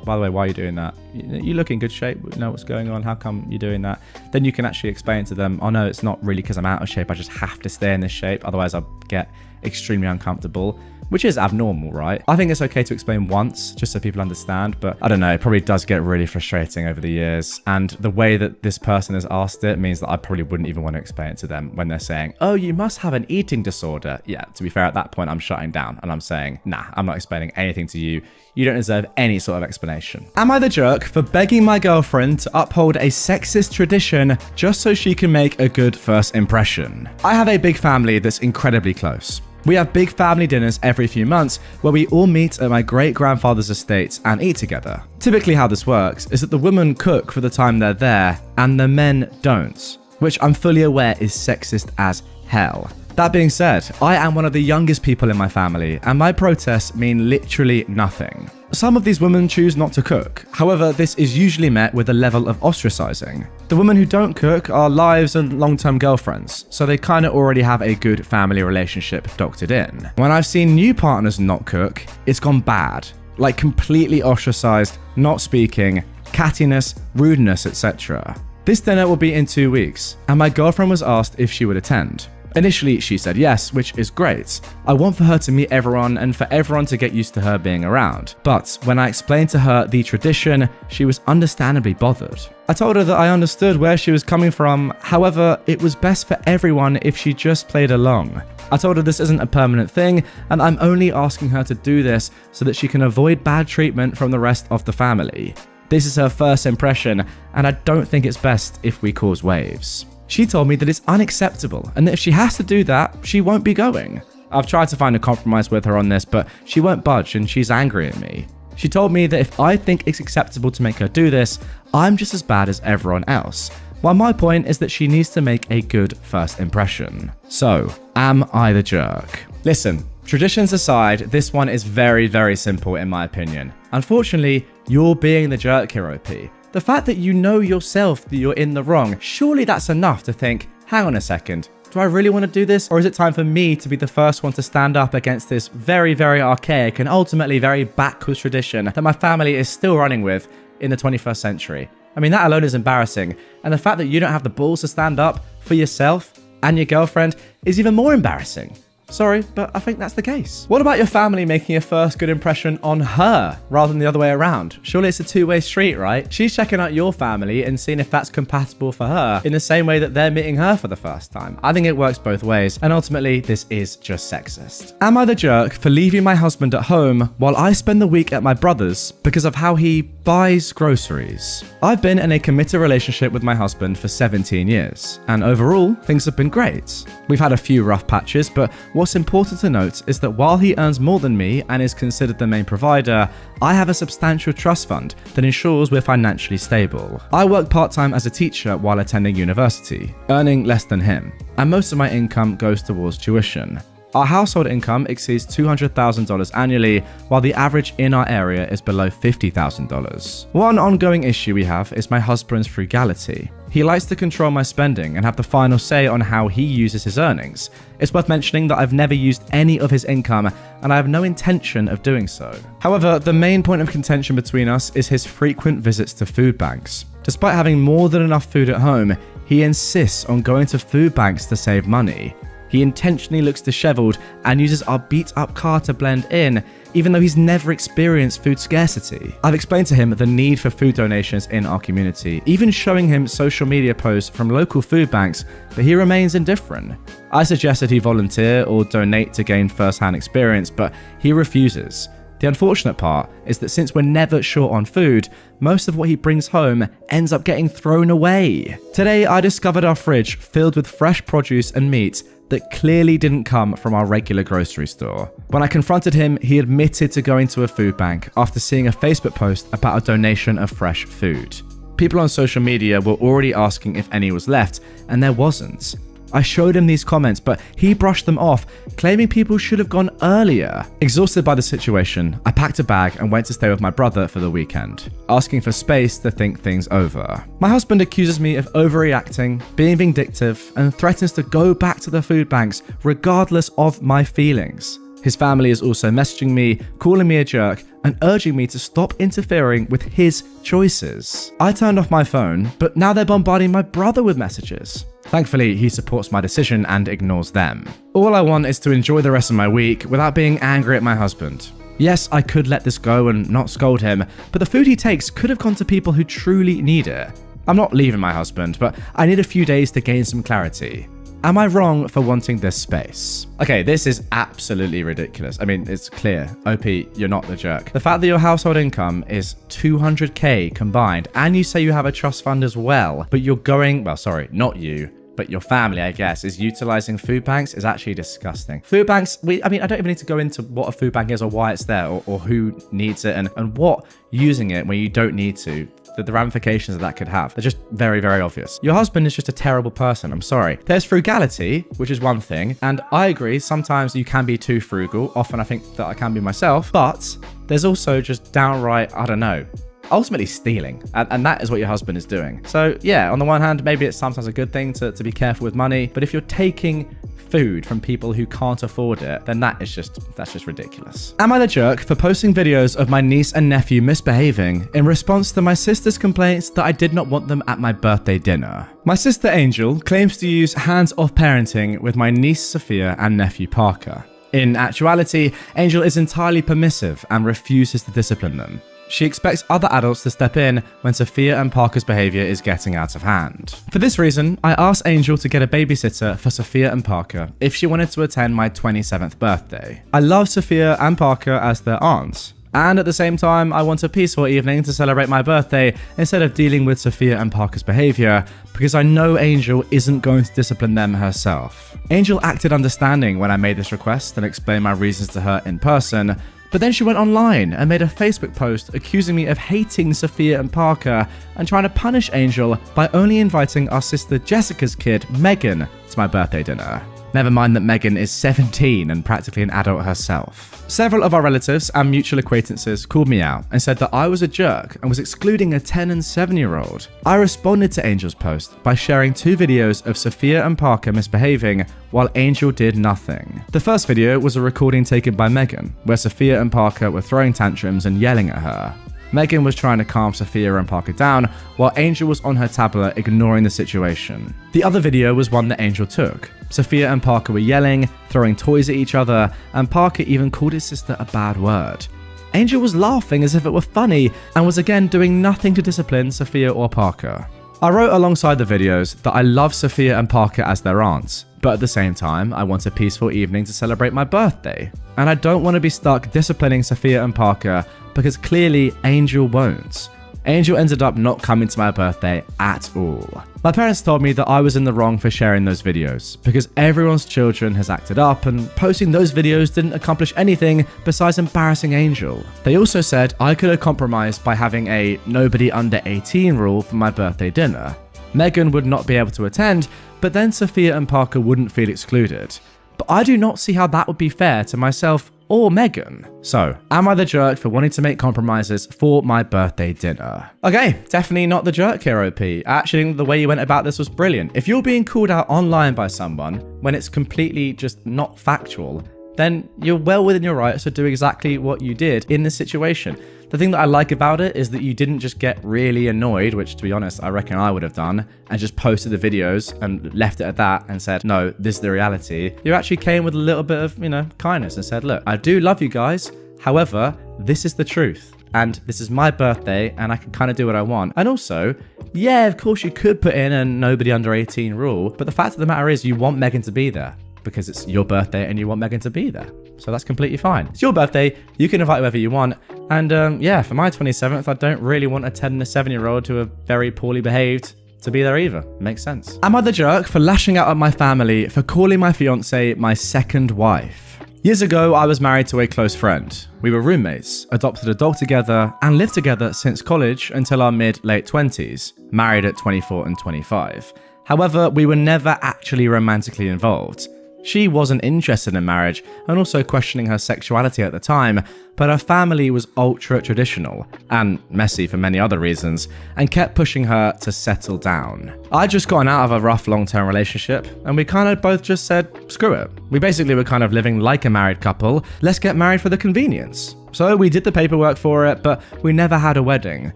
by the way, why are you doing that? You look in good shape. You know what's going on. How come you're doing that? Then you can actually explain to them, oh no, it's not really because I'm out of shape. I just have to stay in this shape. Otherwise I'll get extremely uncomfortable, which is abnormal, right? I think it's okay to explain once just so people understand, but I don't know, it probably does get really frustrating over the years. And the way that this person has asked it means that I probably wouldn't even want to explain it to them when they're saying, oh, you must have an eating disorder. Yeah, to be fair, at that point, I'm shutting down and I'm saying, nah, I'm not explaining anything to you. You don't deserve any sort of explanation. Am I the jerk for begging my girlfriend to uphold a sexist tradition just so she can make a good first impression? I have a big family that's incredibly close. We have big family dinners every few months where we all meet at my great-grandfather's estate and eat together. Typically how this works is that the women cook for the time they're there and the men don't, which I'm fully aware is sexist as hell. That being said, I am one of the youngest people in my family, and my protests mean literally nothing. Some of these women choose not to cook. However, this is usually met with a level of ostracizing. The women who don't cook are lives and long-term girlfriends, so they kind of already have a good family relationship doctored in. When I've seen new partners not cook, it's gone bad. Like completely ostracized, not speaking, cattiness, rudeness, etc. This dinner will be in 2 weeks, and my girlfriend was asked if she would attend. Initially, she said yes, which is great. I want for her to meet everyone and for everyone to get used to her being around. But when I explained to her the tradition, she was understandably bothered. I told her that I understood where she was coming from, however, it was best for everyone if she just played along. I told her this isn't a permanent thing, and I'm only asking her to do this so that she can avoid bad treatment from the rest of the family. This is her first impression, and I don't think it's best if we cause waves. She told me that it's unacceptable and that if she has to do that, she won't be going. I've tried to find a compromise with her on this, but she won't budge and she's angry at me. She told me that if I think it's acceptable to make her do this, I'm just as bad as everyone else. While my point is that she needs to make a good first impression. So, am I the jerk? Listen, traditions aside, this one is very, very simple in my opinion. Unfortunately, you're being the jerk here, OP. The fact that you know yourself that you're in the wrong, surely that's enough to think, hang on a second, do I really want to do this? Or is it time for me to be the first one to stand up against this very, very archaic and ultimately very backwards tradition that my family is still running with in the 21st century? I mean, that alone is embarrassing. And the fact that you don't have the balls to stand up for yourself and your girlfriend is even more embarrassing. Sorry, but I think that's the case. What about your family making a first good impression on her rather than the other way around? Surely it's a two-way street, right? She's checking out your family and seeing if that's compatible for her in the same way that they're meeting her for the first time. I think it works both ways, and ultimately this is just sexist. Am I the jerk for leaving my husband at home while I spend the week at my brother's because of how he buys groceries? I've been in a committed relationship with my husband for 17 years, and overall, things have been great. We've had a few rough patches, but What's important to note is that while he earns more than me and is considered the main provider, I have a substantial trust fund that ensures we're financially stable. I work part-time as a teacher while attending university, earning less than him, and most of my income goes towards tuition. Our household income exceeds $200,000 annually, while the average in our area is below $50,000. One ongoing issue we have is my husband's frugality. He likes to control my spending and have the final say on how he uses his earnings. It's worth mentioning that I've never used any of his income, and I have no intention of doing so. However, the main point of contention between us is his frequent visits to food banks. Despite having more than enough food at home, he insists on going to food banks to save money. He intentionally looks disheveled and uses our beat-up car to blend in, even though he's never experienced food scarcity. I've explained to him the need for food donations in our community, even showing him social media posts from local food banks, but he remains indifferent. I suggested he volunteer or donate to gain first-hand experience, but he refuses. The unfortunate part is that since we're never short on food, most of what he brings home ends up getting thrown away. Today, I discovered our fridge filled with fresh produce and meat that clearly didn't come from our regular grocery store. When I confronted him, he admitted to going to a food bank after seeing a Facebook post about a donation of fresh food. People on social media were already asking if any was left, and there wasn't. I showed him these comments, but he brushed them off, claiming people should have gone earlier. Exhausted by the situation, I packed a bag and went to stay with my brother for the weekend, asking for space to think things over. My husband accuses me of overreacting, being vindictive, and threatens to go back to the food banks regardless of my feelings. His family is also messaging me, calling me a jerk, and urging me to stop interfering with his choices. I turned off my phone, but now they're bombarding my brother with messages. Thankfully, he supports my decision and ignores them. All I want is to enjoy the rest of my week without being angry at my husband. Yes, I could let this go and not scold him, but the food he takes could have gone to people who truly need it. I'm not leaving my husband, but I need a few days to gain some clarity. Am I wrong for wanting this space? Okay, this is absolutely ridiculous. I mean, it's clear. OP, you're not the jerk. The fact that your household income is $200K combined, and you say you have a trust fund as well, but you're going, well, sorry, not you, but your family, I guess, is utilizing food banks is actually disgusting. Food banks, I don't even need to go into what a food bank is or why it's there or who needs it and what using it when you don't need to. The ramifications that could have. They're just very, very obvious. Your husband is just a terrible person. I'm sorry. There's frugality, which is one thing. And I agree, sometimes you can be too frugal. Often I think that I can be myself. But there's also just downright, I don't know, ultimately stealing. And that is what your husband is doing. So yeah, on the one hand, maybe it's sometimes a good thing to be careful with money. But if you're taking food from people who can't afford it, then that's just ridiculous. Am I the jerk for posting videos of my niece and nephew misbehaving in response to my sister's complaints that I did not want them at my birthday dinner? My sister Angel claims to use hands-off parenting with my niece Sophia and nephew Parker. In actuality, Angel is entirely permissive and refuses to discipline them. She expects other adults to step in when Sophia and Parker's behavior is getting out of hand. For this reason, I asked Angel to get a babysitter for Sophia and Parker if she wanted to attend my 27th birthday. I love Sophia and Parker as their aunts, and at the same time, I want a peaceful evening to celebrate my birthday instead of dealing with Sophia and Parker's behavior, because I know Angel isn't going to discipline them herself. Angel acted understanding when I made this request and explained my reasons to her in person, but then she went online and made a Facebook post accusing me of hating Sophia and Parker and trying to punish Angel by only inviting our sister Jessica's kid, Megan, to my birthday dinner. Never mind that Megan is 17 and practically an adult herself. Several of our relatives and mutual acquaintances called me out and said that I was a jerk and was excluding a 10 and 7-year-old. I responded to Angel's post by sharing 2 videos of Sophia and Parker misbehaving while Angel did nothing. The first video was a recording taken by Megan, where Sophia and Parker were throwing tantrums and yelling at her. Megan was trying to calm Sophia and Parker down, while Angel was on her tablet ignoring the situation. The other video was one that Angel took. Sophia and Parker were yelling, throwing toys at each other, and Parker even called his sister a bad word. Angel was laughing as if it were funny, and was again doing nothing to discipline Sophia or Parker. I wrote alongside the videos that I love Sophia and Parker as their aunts, but at the same time, I want a peaceful evening to celebrate my birthday. And I don't want to be stuck disciplining Sophia and Parker because clearly Angel won't. Angel ended up not coming to my birthday at all. My parents told me that I was in the wrong for sharing those videos because everyone's children has acted up and posting those videos didn't accomplish anything besides embarrassing Angel. They also said I could have compromised by having a nobody under 18 rule for my birthday dinner. Megan would not be able to attend, but then Sophia and Parker wouldn't feel excluded. But I do not see how that would be fair to myself or Megan. So, am I the jerk for wanting to make compromises for my birthday dinner? Okay, definitely not the jerk here, OP. I actually think the way you went about this was brilliant. If you're being called out online by someone when it's completely just not factual, then you're well within your rights to do exactly what you did in this situation. The thing that I like about it is that you didn't just get really annoyed, which to be honest, I reckon I would have done, and just posted the videos and left it at that and said, no, this is the reality. You actually came with a little bit of, kindness and said, look, I do love you guys. However, this is the truth. And this is my birthday and I can kind of do what I want. And also, yeah, of course you could put in a nobody under 18 rule, but the fact of the matter is you want Megan to be there because it's your birthday and you want Megan to be there. So that's completely fine. It's your birthday. You can invite whoever you want. And yeah, for my 27th, I don't really want a 10 and a 7-year-old who are very poorly behaved to be there either. Makes sense. Am I the jerk for lashing out at my family for calling my fiance my second wife? Years ago, I was married to a close friend. We were roommates, adopted a dog together, and lived together since college until our mid-late 20s, married at 24 and 25. However, we were never actually romantically involved. She wasn't interested in marriage and also questioning her sexuality at the time, but her family was ultra traditional and messy for many other reasons and kept pushing her to settle down. I'd just gotten out of a rough long-term relationship and we kind of both just said, screw it. We basically were kind of living like a married couple. Let's get married for the convenience. So we did the paperwork for it, but we never had a wedding.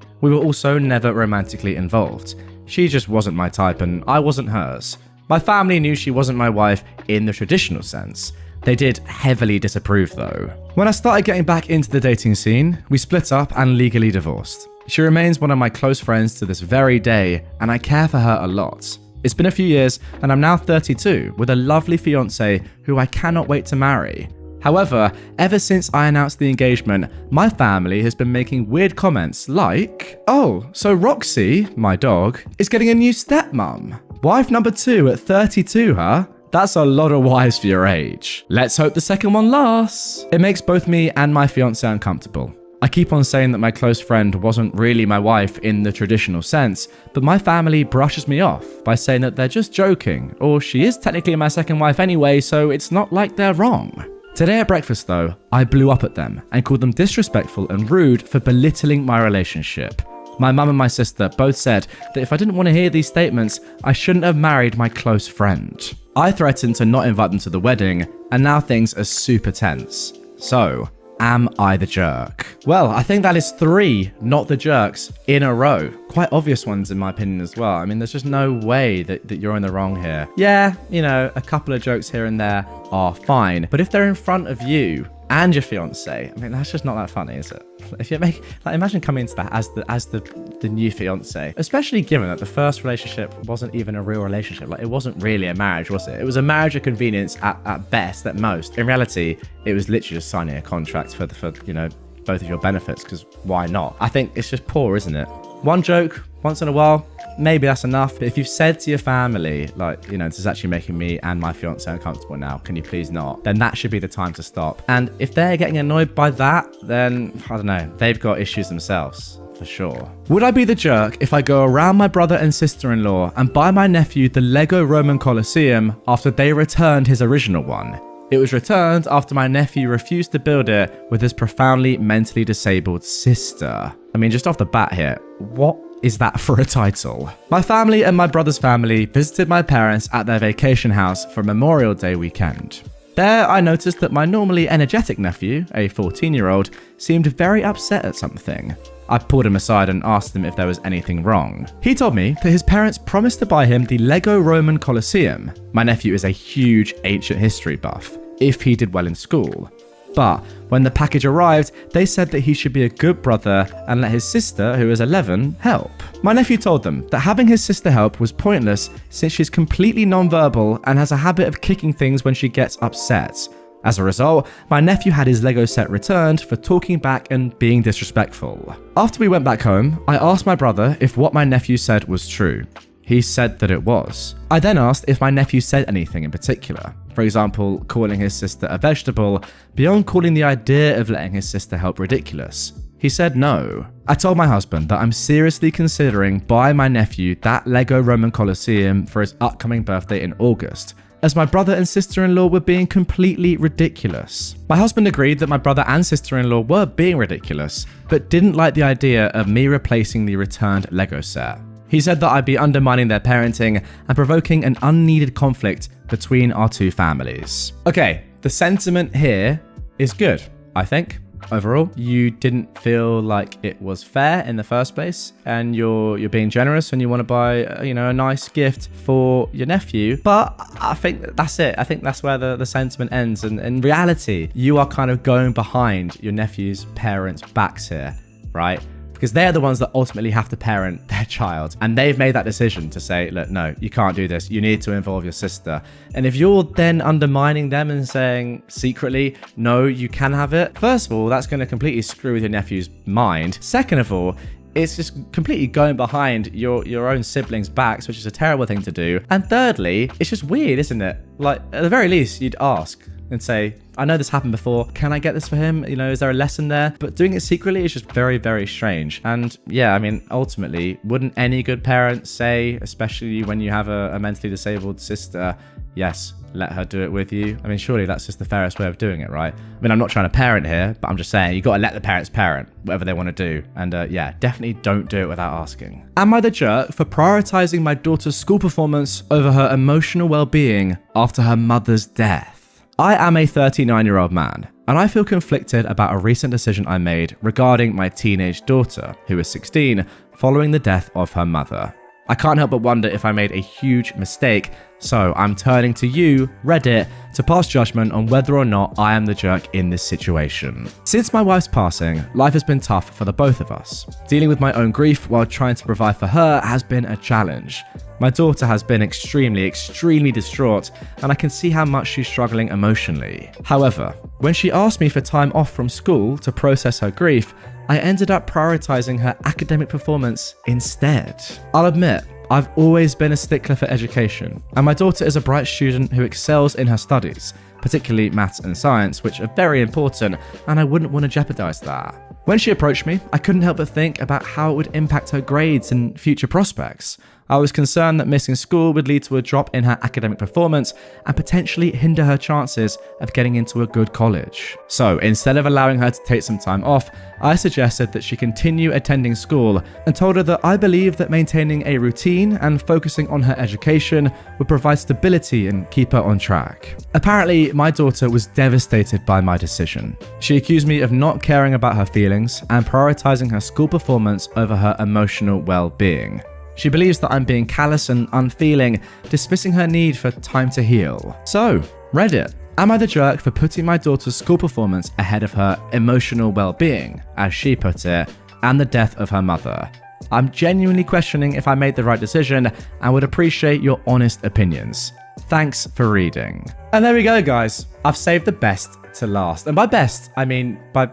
We were also never romantically involved. She just wasn't my type and I wasn't hers. My family knew she wasn't my wife in the traditional sense. They did heavily disapprove though. When I started getting back into the dating scene, we split up and legally divorced. She remains one of my close friends to this very day, and I care for her a lot. It's been a few years, and I'm now 32 with a lovely fiance who I cannot wait to marry. However, ever since I announced the engagement, my family has been making weird comments like, oh, so Roxy, my dog, is getting a new stepmom. Wife number 2 at 32, huh? That's a lot of wives for your age. Let's hope the second one lasts. It makes both me and my fiance uncomfortable. I keep on saying that my close friend wasn't really my wife in the traditional sense, but my family brushes me off by saying that they're just joking, or she is technically my second wife anyway, so it's not like they're wrong. Today at breakfast though, I blew up at them and called them disrespectful and rude for belittling my relationship. My mum and my sister both said that if I didn't want to hear these statements, I shouldn't have married my close friend. I threatened to not invite them to the wedding, and now things are super tense. So, am I the jerk? Well, I think that is 3 not the jerks in a row. Quite obvious ones in my opinion as well. I mean, there's just no way that you're in the wrong here. Yeah, a couple of jokes here and there are fine, but if they're in front of you and your fiance, I mean, that's just not that funny, is it? If you imagine coming into that as the new fiance, especially given that the first relationship wasn't even a real relationship. Like, it wasn't really a marriage, was it? It was a marriage of convenience at best, at most. In reality, it was literally just signing a contract for both of your benefits, because why not? I think it's just poor, isn't it? One joke once in a while, maybe that's enough. But if you've said to your family, like, this is actually making me and my fiance uncomfortable now, can you please not? Then that should be the time to stop. And if they're getting annoyed by that, then I don't know, they've got issues themselves. For sure. Would I be the jerk if I go around my brother and sister-in-law and buy my nephew the Lego Roman Colosseum after they returned his original one? It was returned after my nephew refused to build it with his profoundly mentally disabled sister. I mean, just off the bat here, what is that for a title? My family and my brother's family visited my parents at their vacation house for Memorial Day weekend. There, I noticed that my normally energetic nephew, a 14-year-old, seemed very upset at something. I pulled him aside and asked him if there was anything wrong. He told me that his parents promised to buy him the Lego Roman Colosseum. My nephew is a huge ancient history buff, if he did well in school. But when the package arrived, they said that he should be a good brother and let his sister, who is 11, help. My nephew told them that having his sister help was pointless since she's completely non-verbal and has a habit of kicking things when she gets upset. As a result, my nephew had his Lego set returned for talking back and being disrespectful. After we went back home, I asked my brother if what my nephew said was true. he said that it was. I then asked if my nephew said anything in particular. For example, calling his sister a vegetable, beyond calling the idea of letting his sister help ridiculous. He said no. I told my husband that I'm seriously considering buying my nephew that Lego Roman Colosseum for his upcoming birthday in August, as my brother and sister-in-law were being completely ridiculous. My husband agreed that my brother and sister-in-law were being ridiculous, but didn't like the idea of me replacing the returned Lego set. He said that I'd be undermining their parenting and provoking an unneeded conflict between our two families. Okay, the sentiment here is good, I think. Overall, you didn't feel like it was fair in the first place, and you're being generous and you want to buy, a nice gift for your nephew. But I think that's it. I think that's where the sentiment ends. And in reality, you are kind of going behind your nephew's parents' backs here, right? Because they're the ones that ultimately have to parent their child. And they've made that decision to say, look, no, you can't do this. You need to involve your sister. And if you're then undermining them and saying secretly, no, you can have it. First of all, that's going to completely screw with your nephew's mind. Second of all, it's just completely going behind your own siblings' backs, which is a terrible thing to do. And thirdly, it's just weird, isn't it? Like, at the very least, you'd ask and say, I know this happened before. Can I get this for him? Is there a lesson there? But doing it secretly is just very, very strange. And yeah, ultimately, wouldn't any good parent say, especially when you have a mentally disabled sister, yes, let her do it with you? Surely that's just the fairest way of doing it, right? I'm not trying to parent here, but I'm just saying you got to let the parents parent whatever they want to do. And yeah, definitely don't do it without asking. Am I the jerk for prioritizing my daughter's school performance over her emotional well-being after her mother's death? I am a 39-year-old man, and I feel conflicted about a recent decision I made regarding my teenage daughter, who is 16, following the death of her mother. I can't help but wonder if I made a huge mistake, so I'm turning to you, Reddit, to pass judgment on whether or not I am the jerk in this situation. Since my wife's passing, life has been tough for the both of us. Dealing with my own grief while trying to provide for her has been a challenge. My daughter has been extremely distraught, and I can see how much she's struggling emotionally. However, when she asked me for time off from school to process her grief, I ended up prioritizing her academic performance instead. I'll admit, I've always been a stickler for education, and my daughter is a bright student who excels in her studies, particularly maths and science, which are very important, and I wouldn't want to jeopardize that. When she approached me, I couldn't help but think about how it would impact her grades and future prospects. I was concerned that missing school would lead to a drop in her academic performance and potentially hinder her chances of getting into a good college. So instead of allowing her to take some time off, I suggested that she continue attending school and told her that I believe that maintaining a routine and focusing on her education would provide stability and keep her on track. Apparently, my daughter was devastated by my decision. She accused me of not caring about her feelings and prioritizing her school performance over her emotional well-being. She believes that I'm being callous and unfeeling, dismissing her need for time to heal. So, Reddit, am I the jerk for putting my daughter's school performance ahead of her emotional well-being, as she put it, and the death of her mother? I'm genuinely questioning if I made the right decision and would appreciate your honest opinions. Thanks for reading. And there we go, guys. I've saved the best to last. And by best, I mean by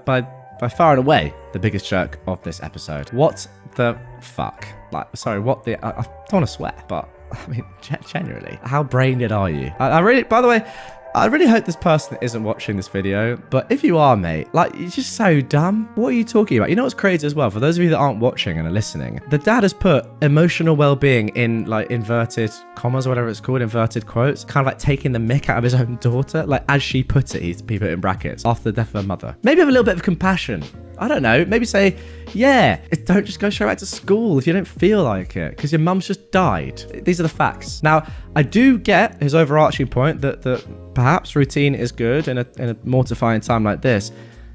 far and away the biggest jerk of this episode. What the fuck? I don't want to swear, but genuinely, how brain dead are you? I really hope this person isn't watching this video, but if you are, mate, you're just so dumb. What are you talking about? You know what's crazy as well? For those of you that aren't watching and are listening, the dad has put emotional well-being in inverted commas or whatever it's called, inverted quotes, kind of taking the mick out of his own daughter. As she put it, he put it in brackets, after the death of her mother. Maybe have a little bit of compassion. I don't know, maybe say, yeah, don't just go straight back to school if you don't feel like it, because your mum's just died. These are the facts. Now, I do get his overarching point that perhaps routine is good in a mortifying time like this.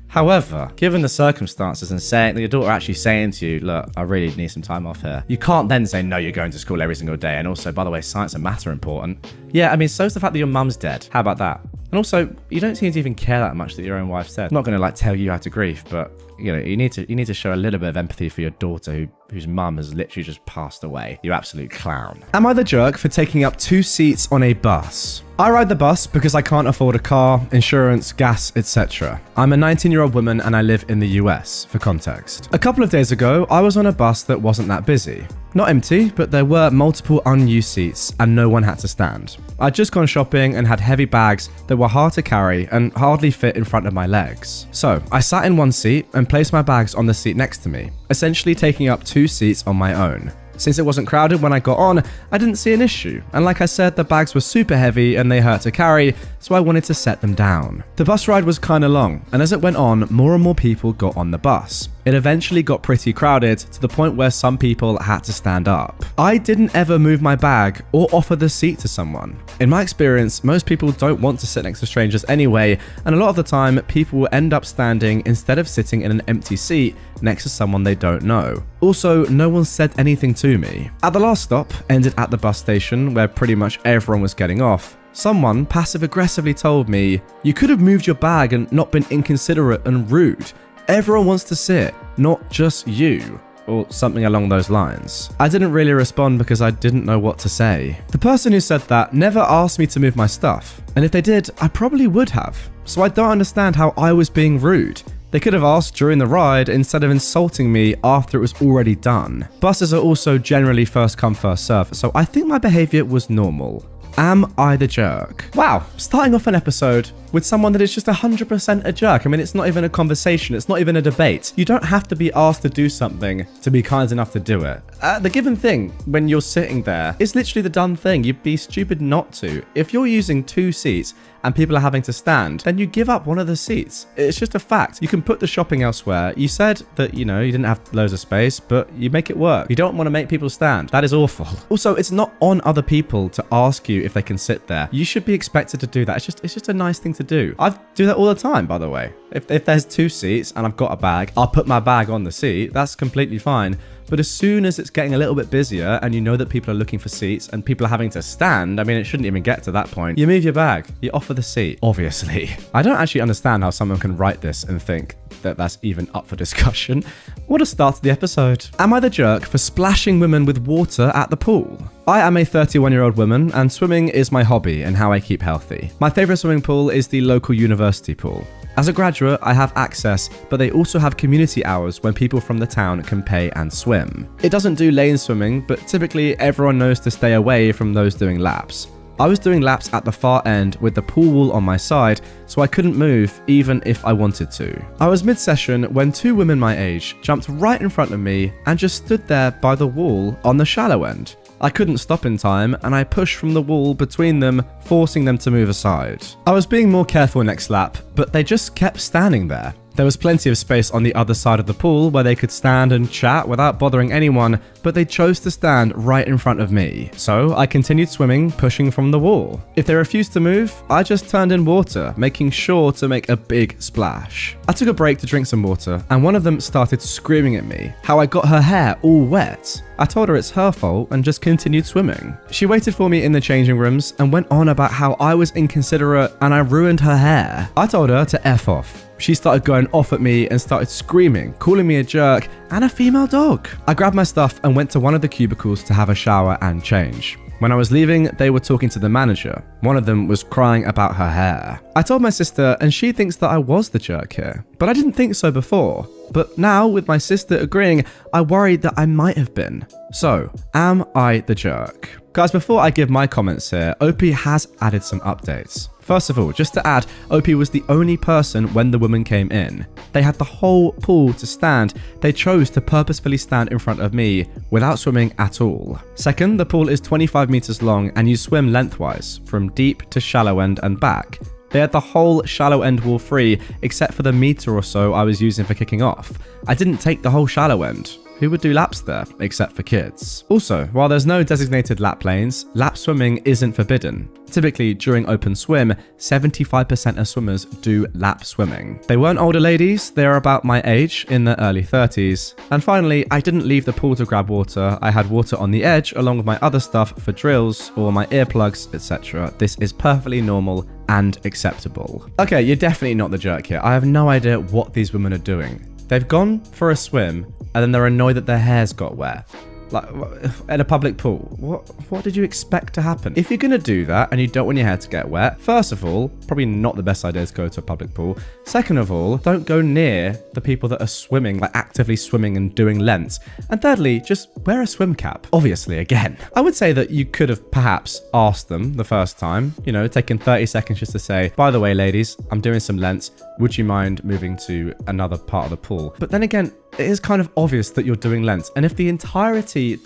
However, given the circumstances and saying that your daughter actually saying to you, look, I really need some time off here, you can't then say, no, you're going to school every single day. And also, by the way, science and math are important. Yeah, so's the fact that your mum's dead. How about that? And also, you don't seem to even care that much that your own wife's dead. I'm not going to tell you how to grieve, but you need to show a little bit of empathy for your daughter whose mum has literally just passed away. You absolute clown. Am I the jerk for taking up 2 seats on a bus? I ride the bus because I can't afford a car, insurance, gas, etc. I'm a 19-year-old woman and I live in the US, for context. A couple of days ago, I was on a bus that wasn't that busy. Not empty, but there were multiple unused seats and no one had to stand. I'd just gone shopping and had heavy bags that were hard to carry and hardly fit in front of my legs. So I sat in one seat and placed my bags on the seat next to me, essentially taking up 2 seats on my own. Since it wasn't crowded when I got on, I didn't see an issue, and like I said, the bags were super heavy and they hurt to carry, so I wanted to set them down. The bus ride was kinda long, and as it went on, more and more people got on the bus. It eventually got pretty crowded to the point where some people had to stand up. I didn't ever move my bag or offer the seat to someone. In my experience, most people don't want to sit next to strangers anyway, and a lot of the time, people will end up standing instead of sitting in an empty seat next to someone they don't know. Also, no one said anything to me. At the last stop, ended at the bus station where pretty much everyone was getting off. Someone passive-aggressively told me, "You could have moved your bag and not been inconsiderate and rude. Everyone wants to sit, not just you," or something along those lines. I didn't really respond because I didn't know what to say. The person who said that never asked me to move my stuff, and if they did, I probably would have. So I don't understand how I was being rude. They could have asked during the ride instead of insulting me after it was already done. Buses are also generally first come first serve, so I think my behavior was normal. Am I the jerk? Wow, starting off an episode with someone that is just 100% a jerk. I mean, it's not even a conversation. It's not even a debate. You don't have to be asked to do something to be kind enough to do it. The given thing when you're sitting there is literally the done thing. You'd be stupid not to. If you're using 2 seats and people are having to stand, then you give up one of the seats. It's just a fact. You can put the shopping elsewhere. You said that, you didn't have loads of space, but you make it work. You don't want to make people stand. That is awful. Also, it's not on other people to ask you if they can sit there. You should be expected to do that. It's just a nice thing to do. I do that all the time, by the way. If there's 2 seats and I've got a bag, I'll put my bag on the seat. That's completely fine. But as soon as it's getting a little bit busier and you know that people are looking for seats and people are having to stand, I mean, it shouldn't even get to that point. You move your bag, you offer the seat, obviously. I don't actually understand how someone can write this and think that that's even up for discussion. What a start to the episode. Am I the jerk for splashing women with water at the pool? I am a 31-year-old woman and swimming is my hobby and how I keep healthy. My favorite swimming pool is the local university pool. As a graduate, I have access, but they also have community hours when people from the town can pay and swim. It doesn't do lane swimming, but typically everyone knows to stay away from those doing laps. I was doing laps at the far end with the pool wall on my side, so I couldn't move even if I wanted to. I was mid-session when 2 women my age jumped right in front of me and just stood there by the wall on the shallow end. I couldn't stop in time and I pushed from the wall between them, forcing them to move aside. I was being more careful next lap, but they just kept standing there. There was plenty of space on the other side of the pool where they could stand and chat without bothering anyone, but they chose to stand right in front of me. So I continued swimming, pushing from the wall. If they refused to move, I just turned in water, making sure to make a big splash. I took a break to drink some water, and one of them started screaming at me how I got her hair all wet. I told her it's her fault and just continued swimming. She waited for me in the changing rooms and went on about how I was inconsiderate and I ruined her hair. I told her to F off. She started going off at me and started screaming, calling me a jerk and a female dog. I grabbed my stuff and went to one of the cubicles to have a shower and change. When I was leaving, they were talking to the manager. One of them was crying about her hair. I told my sister and she thinks that I was the jerk here, but I didn't think so before. But now, with my sister agreeing, I worried that I might have been. So, am I the jerk? Guys, before I give my comments here, OP has added some updates. First of all, just to add, OP was the only person when the woman came in. They had the whole pool to stand. They chose to purposefully stand in front of me without swimming at all. Second, the pool is 25 meters long and you swim lengthwise from deep to shallow end and back. They had the whole shallow end wall free except for the meter or so I was using for kicking off. I didn't take the whole shallow end. Who would do laps there, except for kids? Also, while there's no designated lap lanes, lap swimming isn't forbidden. Typically, during open swim, 75% of swimmers do lap swimming. They weren't older ladies, they are about my age, in their early 30s. And finally, I didn't leave the pool to grab water. I had water on the edge, along with my other stuff for drills or my earplugs, etc. This is perfectly normal and acceptable. Okay, you're definitely not the jerk here. I have no idea what these women are doing. They've gone for a swim, and then they're annoyed that their hair's got wet. Like, in a public pool. What did you expect to happen? If you're going to do that and you don't want your hair to get wet, first of all, probably not the best idea to go to a public pool. Second of all, don't go near the people that are swimming, like actively swimming and doing lengths. And thirdly, just wear a swim cap. Obviously, again. I would say that you could have perhaps asked them the first time, you know, taking 30 seconds just to say, by the way, ladies, I'm doing some lengths. Would you mind moving to another part of the pool? But then again, it is kind of obvious that you're doing lengths. And if the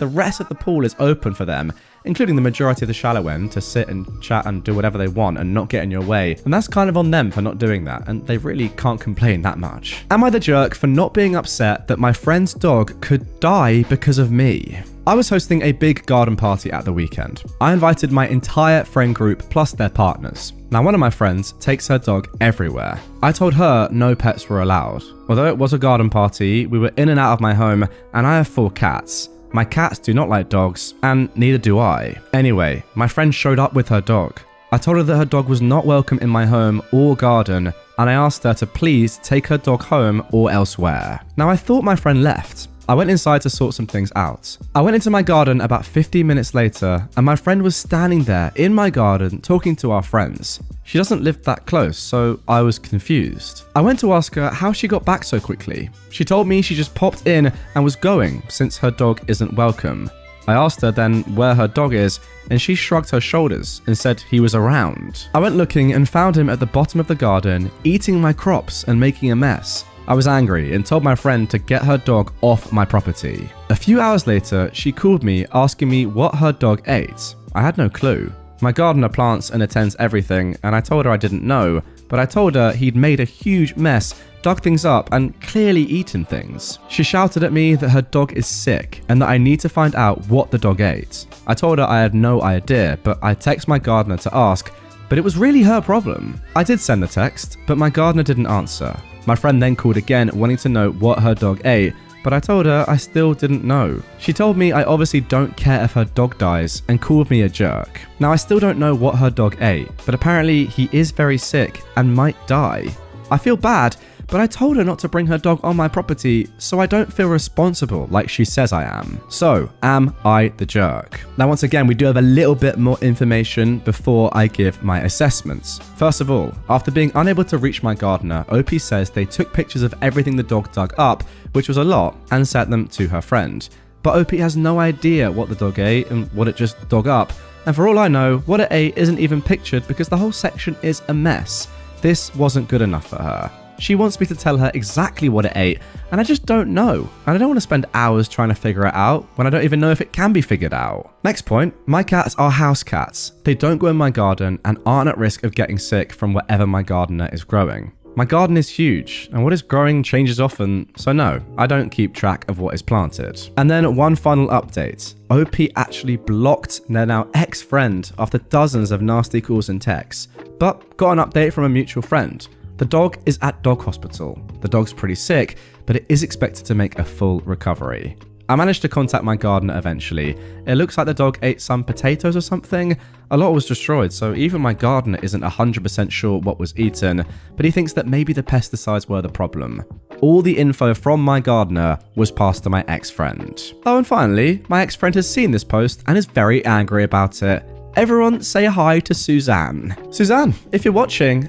rest of the pool is open for them, including the majority of the shallow end, to sit and chat and do whatever they want and not get in your way, and that's kind of on them for not doing that, and they really can't complain that much. Am I the jerk for not being upset that my friend's dog could die because of me? I was hosting a big garden party at the weekend. I invited my entire friend group plus their partners. Now, one of my friends takes her dog everywhere. I told her no pets were allowed. Although it was a garden party, we were in and out of my home, and I have 4 cats. My cats do not like dogs, and neither do I. Anyway, my friend showed up with her dog. I told her that her dog was not welcome in my home or garden, and I asked her to please take her dog home or elsewhere. Now, I thought my friend left. I went inside to sort some things out. I went into my garden about 15 minutes later, and my friend was standing there in my garden talking to our friends. She doesn't live that close, so I was confused. I went to ask her how she got back so quickly. She told me she just popped in and was going since her dog isn't welcome. I asked her then where her dog is, and she shrugged her shoulders and said he was around. I went looking and found him at the bottom of the garden, eating my crops and making a mess. I was angry and told my friend to get her dog off my property. A few hours later, she called me asking me what her dog ate. I had no clue. My gardener plants and attends everything, and I told her I didn't know, but I told her he'd made a huge mess, dug things up, and clearly eaten things. She shouted at me that her dog is sick and that I need to find out what the dog ate. I told her I had no idea, but I texted my gardener to ask, but it was really her problem. I did send the text, but my gardener didn't answer. My friend then called again, wanting to know what her dog ate, but I told her I still didn't know. She told me I obviously don't care if her dog dies and called me a jerk. Now, I still don't know what her dog ate, but apparently he is very sick and might die. I feel bad, but I told her not to bring her dog on my property, so I don't feel responsible like she says I am. So, am I the jerk? Now, once again, we do have a little bit more information before I give my assessments. First of all, after being unable to reach my gardener, OP says they took pictures of everything the dog dug up, which was a lot, and sent them to her friend. But OP has no idea what the dog ate and what it just dug up. And for all I know, what it ate isn't even pictured because the whole section is a mess. This wasn't good enough for her. She wants me to tell her exactly what it ate, and I just don't know. And I don't want to spend hours trying to figure it out when I don't even know if it can be figured out. Next point, my cats are house cats. They don't go in my garden and aren't at risk of getting sick from whatever my gardener is growing. My garden is huge, and what is growing changes often, so no, I don't keep track of what is planted. And then one final update. OP actually blocked their now ex-friend after dozens of nasty calls and texts, but got an update from a mutual friend. The dog is at dog hospital. The dog's pretty sick, but it is expected to make a full recovery. I managed to contact my gardener eventually. It looks like the dog ate some potatoes or something. A lot was destroyed, so even my gardener isn't 100% sure what was eaten, but he thinks that maybe the pesticides were the problem. All the info from my gardener was passed to my ex-friend. Oh, and finally, my ex-friend has seen this post and is very angry about it. Everyone say hi to Suzanne. Suzanne, if you're watching,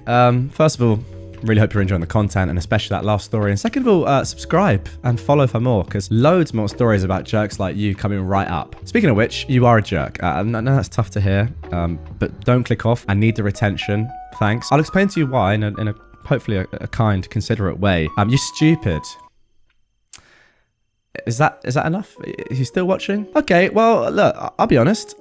first of all, really hope you're enjoying the content, and especially that last story. And second of all, subscribe and follow for more, because loads more stories about jerks like you coming right up. Speaking of which, you are a jerk. I know that's tough to hear, but don't click off. I need the retention. Thanks. I'll explain to you why in a hopefully a kind, considerate way. You're stupid. Is that enough? Are you still watching? Okay, well, look, I'll be honest.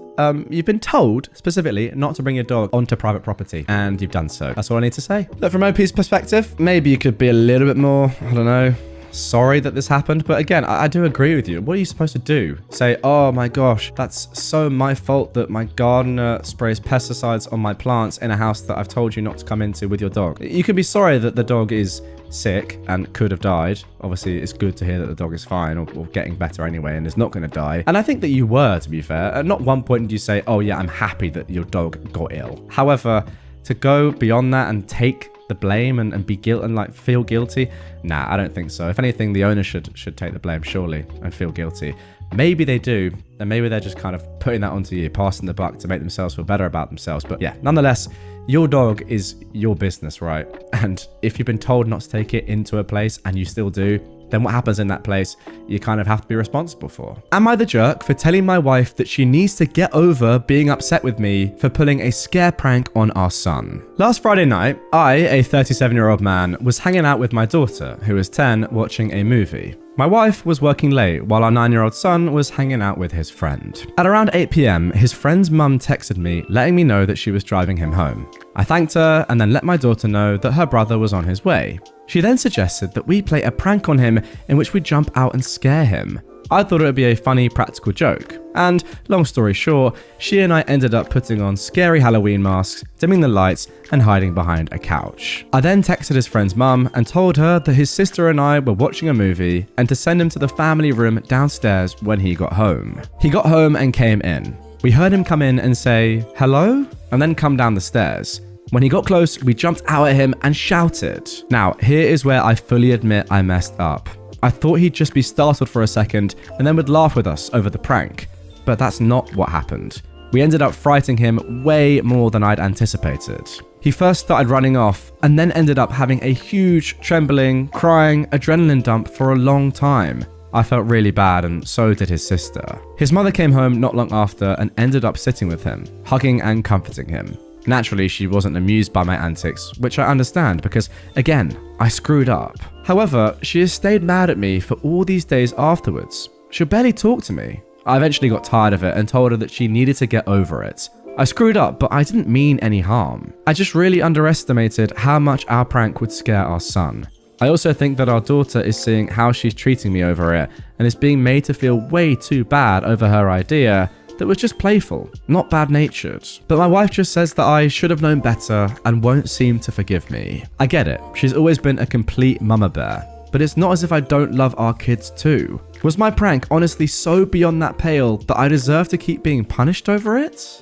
You've been told specifically not to bring your dog onto private property, and you've done so. That's all I need to say. Look, from OP's perspective, maybe you could be a little bit more, I don't know, sorry that this happened. But again, I do agree with you. What are you supposed to do? Say, oh my gosh, that's so my fault that my gardener sprays pesticides on my plants in a house that I've told you not to come into with your dog. You can be sorry that the dog is sick and could have died. Obviously, it's good to hear that the dog is fine or getting better anyway and is not going to die. And I think that you were, to be fair. At not one point did you say, oh yeah, I'm happy that your dog got ill. However, to go beyond that and take the blame and be guilt and like feel guilty? Nah, I don't think so. If anything, the owner should take the blame, surely, and feel guilty. Maybe they do, and maybe they're just kind of putting that onto you, passing the buck to make themselves feel better about themselves. But yeah, nonetheless, your dog is your business, right? And if you've been told not to take it into a place and you still do, then what happens in that place, you kind of have to be responsible for. Am I the jerk for telling my wife that she needs to get over being upset with me for pulling a scare prank on our son? Last Friday night, I, a 37-year-old man, was hanging out with my daughter, who is 10, watching a movie. My wife was working late while our 9-year-old son was hanging out with his friend. At around 8 p.m, his friend's mum texted me, letting me know that she was driving him home. I thanked her and then let my daughter know that her brother was on his way. She then suggested that we play a prank on him in which we jump out and scare him. I thought it would be a funny practical joke. And long story short, she and I ended up putting on scary Halloween masks, dimming the lights, and hiding behind a couch. I then texted his friend's mum and told her that his sister and I were watching a movie and to send him to the family room downstairs when he got home. He got home and came in. We heard him come in and say, "Hello?" and then come down the stairs. When he got close, we jumped out at him and shouted. Now, here is where I fully admit I messed up. I thought he'd just be startled for a second and then would laugh with us over the prank. But that's not what happened. We ended up frightening him way more than I'd anticipated. He first started running off and then ended up having a huge, trembling, crying adrenaline dump for a long time. I felt really bad and so did his sister. His mother came home not long after and ended up sitting with him, hugging and comforting him. Naturally, she wasn't amused by my antics, which I understand because, again, I screwed up. However, she has stayed mad at me for all these days afterwards. She'll barely talk to me. I eventually got tired of it and told her that she needed to get over it. I screwed up, but I didn't mean any harm. I just really underestimated how much our prank would scare our son. I also think that our daughter is seeing how she's treating me over it and is being made to feel way too bad over her idea that was just playful, not bad-natured. But my wife just says that I should have known better and won't seem to forgive me. I get it, she's always been a complete mama bear, but it's not as if I don't love our kids too. Was my prank honestly so beyond that pale that I deserve to keep being punished over it?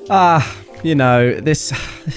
You know,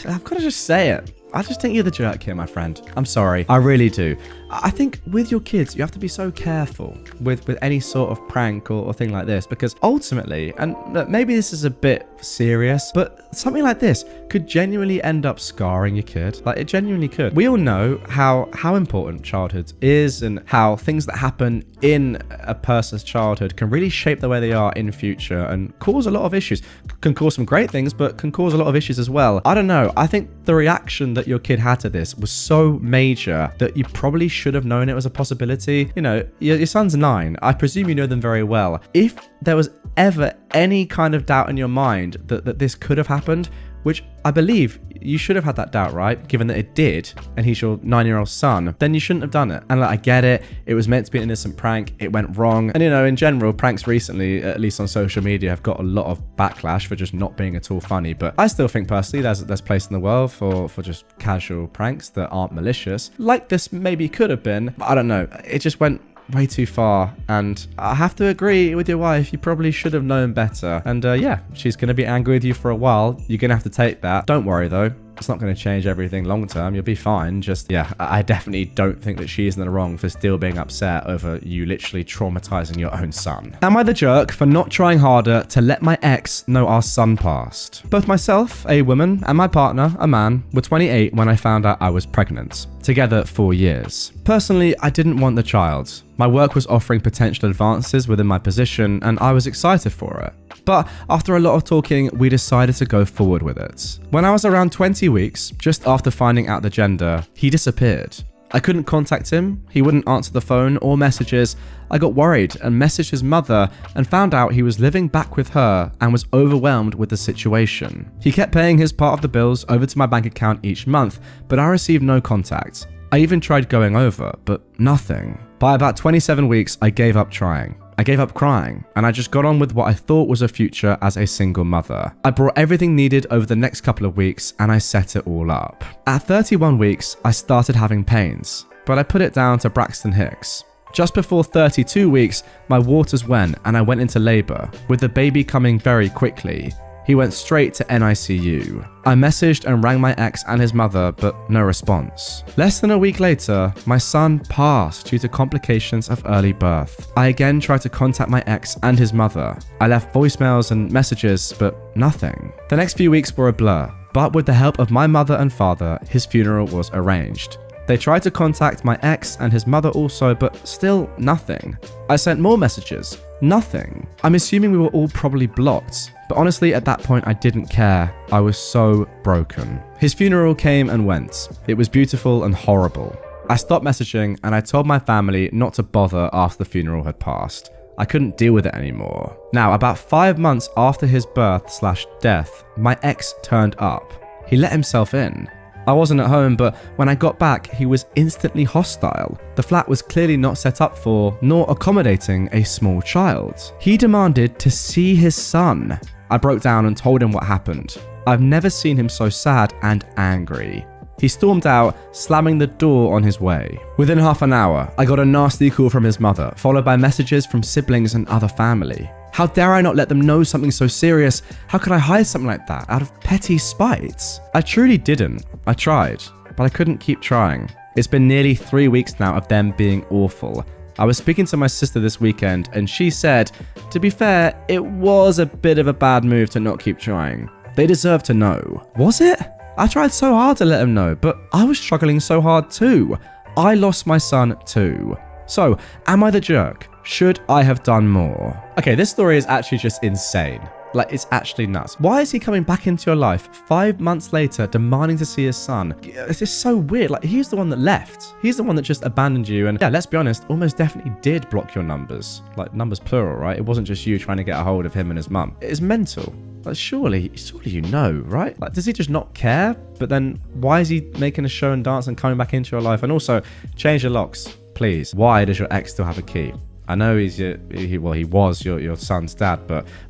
I've got to just say it. I just think you're the jerk here, my friend. I'm sorry. I really do. I think with your kids, you have to be so careful with any sort of prank or thing like this, because ultimately, and maybe this is a bit serious, but something like this could genuinely end up scarring your kid. Like, it genuinely could. We all know how important childhood is and how things that happen in a person's childhood can really shape the way they are in future and cause a lot of issues. Can cause some great things, but can cause a lot of issues as well. I don't know. I think the reaction that your kid had to this was so major that you probably should have known it was a possibility. You know, your son's 9. I presume you know them very well. If there was ever any kind of doubt in your mind that this could have happened, which I believe you should have had that doubt, right? Given that it did, and he's your 9-year-old son, then you shouldn't have done it. And like, I get it. It was meant to be an innocent prank. It went wrong. And you know, in general, pranks recently, at least on social media, have got a lot of backlash for just not being at all funny. But I still think personally, there's place in the world for just casual pranks that aren't malicious. Like this maybe could have been, but I don't know. It just went way too far, and I have to agree with your wife. You probably should have known better. And yeah, she's going to be angry with you for a while. You're going to have to take that. Don't worry though. It's not going to change everything long term. You'll be fine. Just, yeah, I definitely don't think that she is in the wrong for still being upset over you literally traumatizing your own son. Am I the jerk for not trying harder to let my ex know our son passed? Both myself, a woman, and my partner, a man, were 28 when I found out I was pregnant. Together 4 years. Personally, I didn't want the child. My work was offering potential advances within my position, and I was excited for it. But after a lot of talking, we decided to go forward with it. When I was around 20 weeks, just after finding out the gender, he disappeared. I couldn't contact him, he wouldn't answer the phone or messages. I got worried and messaged his mother and found out he was living back with her and was overwhelmed with the situation. He kept paying his part of the bills over to my bank account each month, but I received no contact. I even tried going over, but nothing. By about 27 weeks, I gave up trying. I gave up crying, and I just got on with what I thought was a future as a single mother. I brought everything needed over the next couple of weeks, and I set it all up. At 31 weeks, I started having pains, but I put it down to Braxton Hicks. Just before 32 weeks, my waters went and I went into labor, with the baby coming very quickly. He went straight to NICU. I messaged and rang my ex and his mother, but no response. Less than a week later, my son passed due to complications of early birth. I again tried to contact my ex and his mother. I left voicemails and messages, but nothing. The next few weeks were a blur, but with the help of my mother and father, his funeral was arranged. They tried to contact my ex and his mother also, but still nothing. I sent more messages. Nothing. I'm assuming we were all probably blocked, but honestly at that point I didn't care. I was so broken. His funeral came and went. It was beautiful and horrible. I stopped messaging and I told my family not to bother after the funeral had passed. I couldn't deal with it anymore. Now, about 5 months after his birth/death, my ex turned up. He let himself in. I wasn't at home, but when I got back, he was instantly hostile. The flat was clearly not set up for, nor accommodating a small child. He demanded to see his son. I broke down and told him what happened. I've never seen him so sad and angry. He stormed out, slamming the door on his way. Within half an hour, I got a nasty call from his mother, followed by messages from siblings and other family. How dare I not let them know something so serious? How could I hide something like that out of petty spite? I truly didn't. I tried, but I couldn't keep trying. It's been nearly 3 weeks now of them being awful. I was speaking to my sister this weekend and she said, to be fair, it was a bit of a bad move to not keep trying. They deserve to know. Was it? I tried so hard to let them know, but I was struggling so hard too. I lost my son too. So, am I the jerk? Should I have done more? Okay, this story is actually just insane. Like, it's actually nuts. Why is he coming back into your life 5 months later demanding to see his son? It's just so weird. Like, he's the one that left. He's the one that just abandoned you. And yeah, let's be honest, almost definitely did block your numbers. Like, numbers plural, right? It wasn't just you trying to get a hold of him and his mum. It is mental. Like, surely you know, right? Like, does he just not care? But then why is he making a show and dance and coming back into your life? And also, change your locks, please. Why does your ex still have a key? I know he was your son's dad,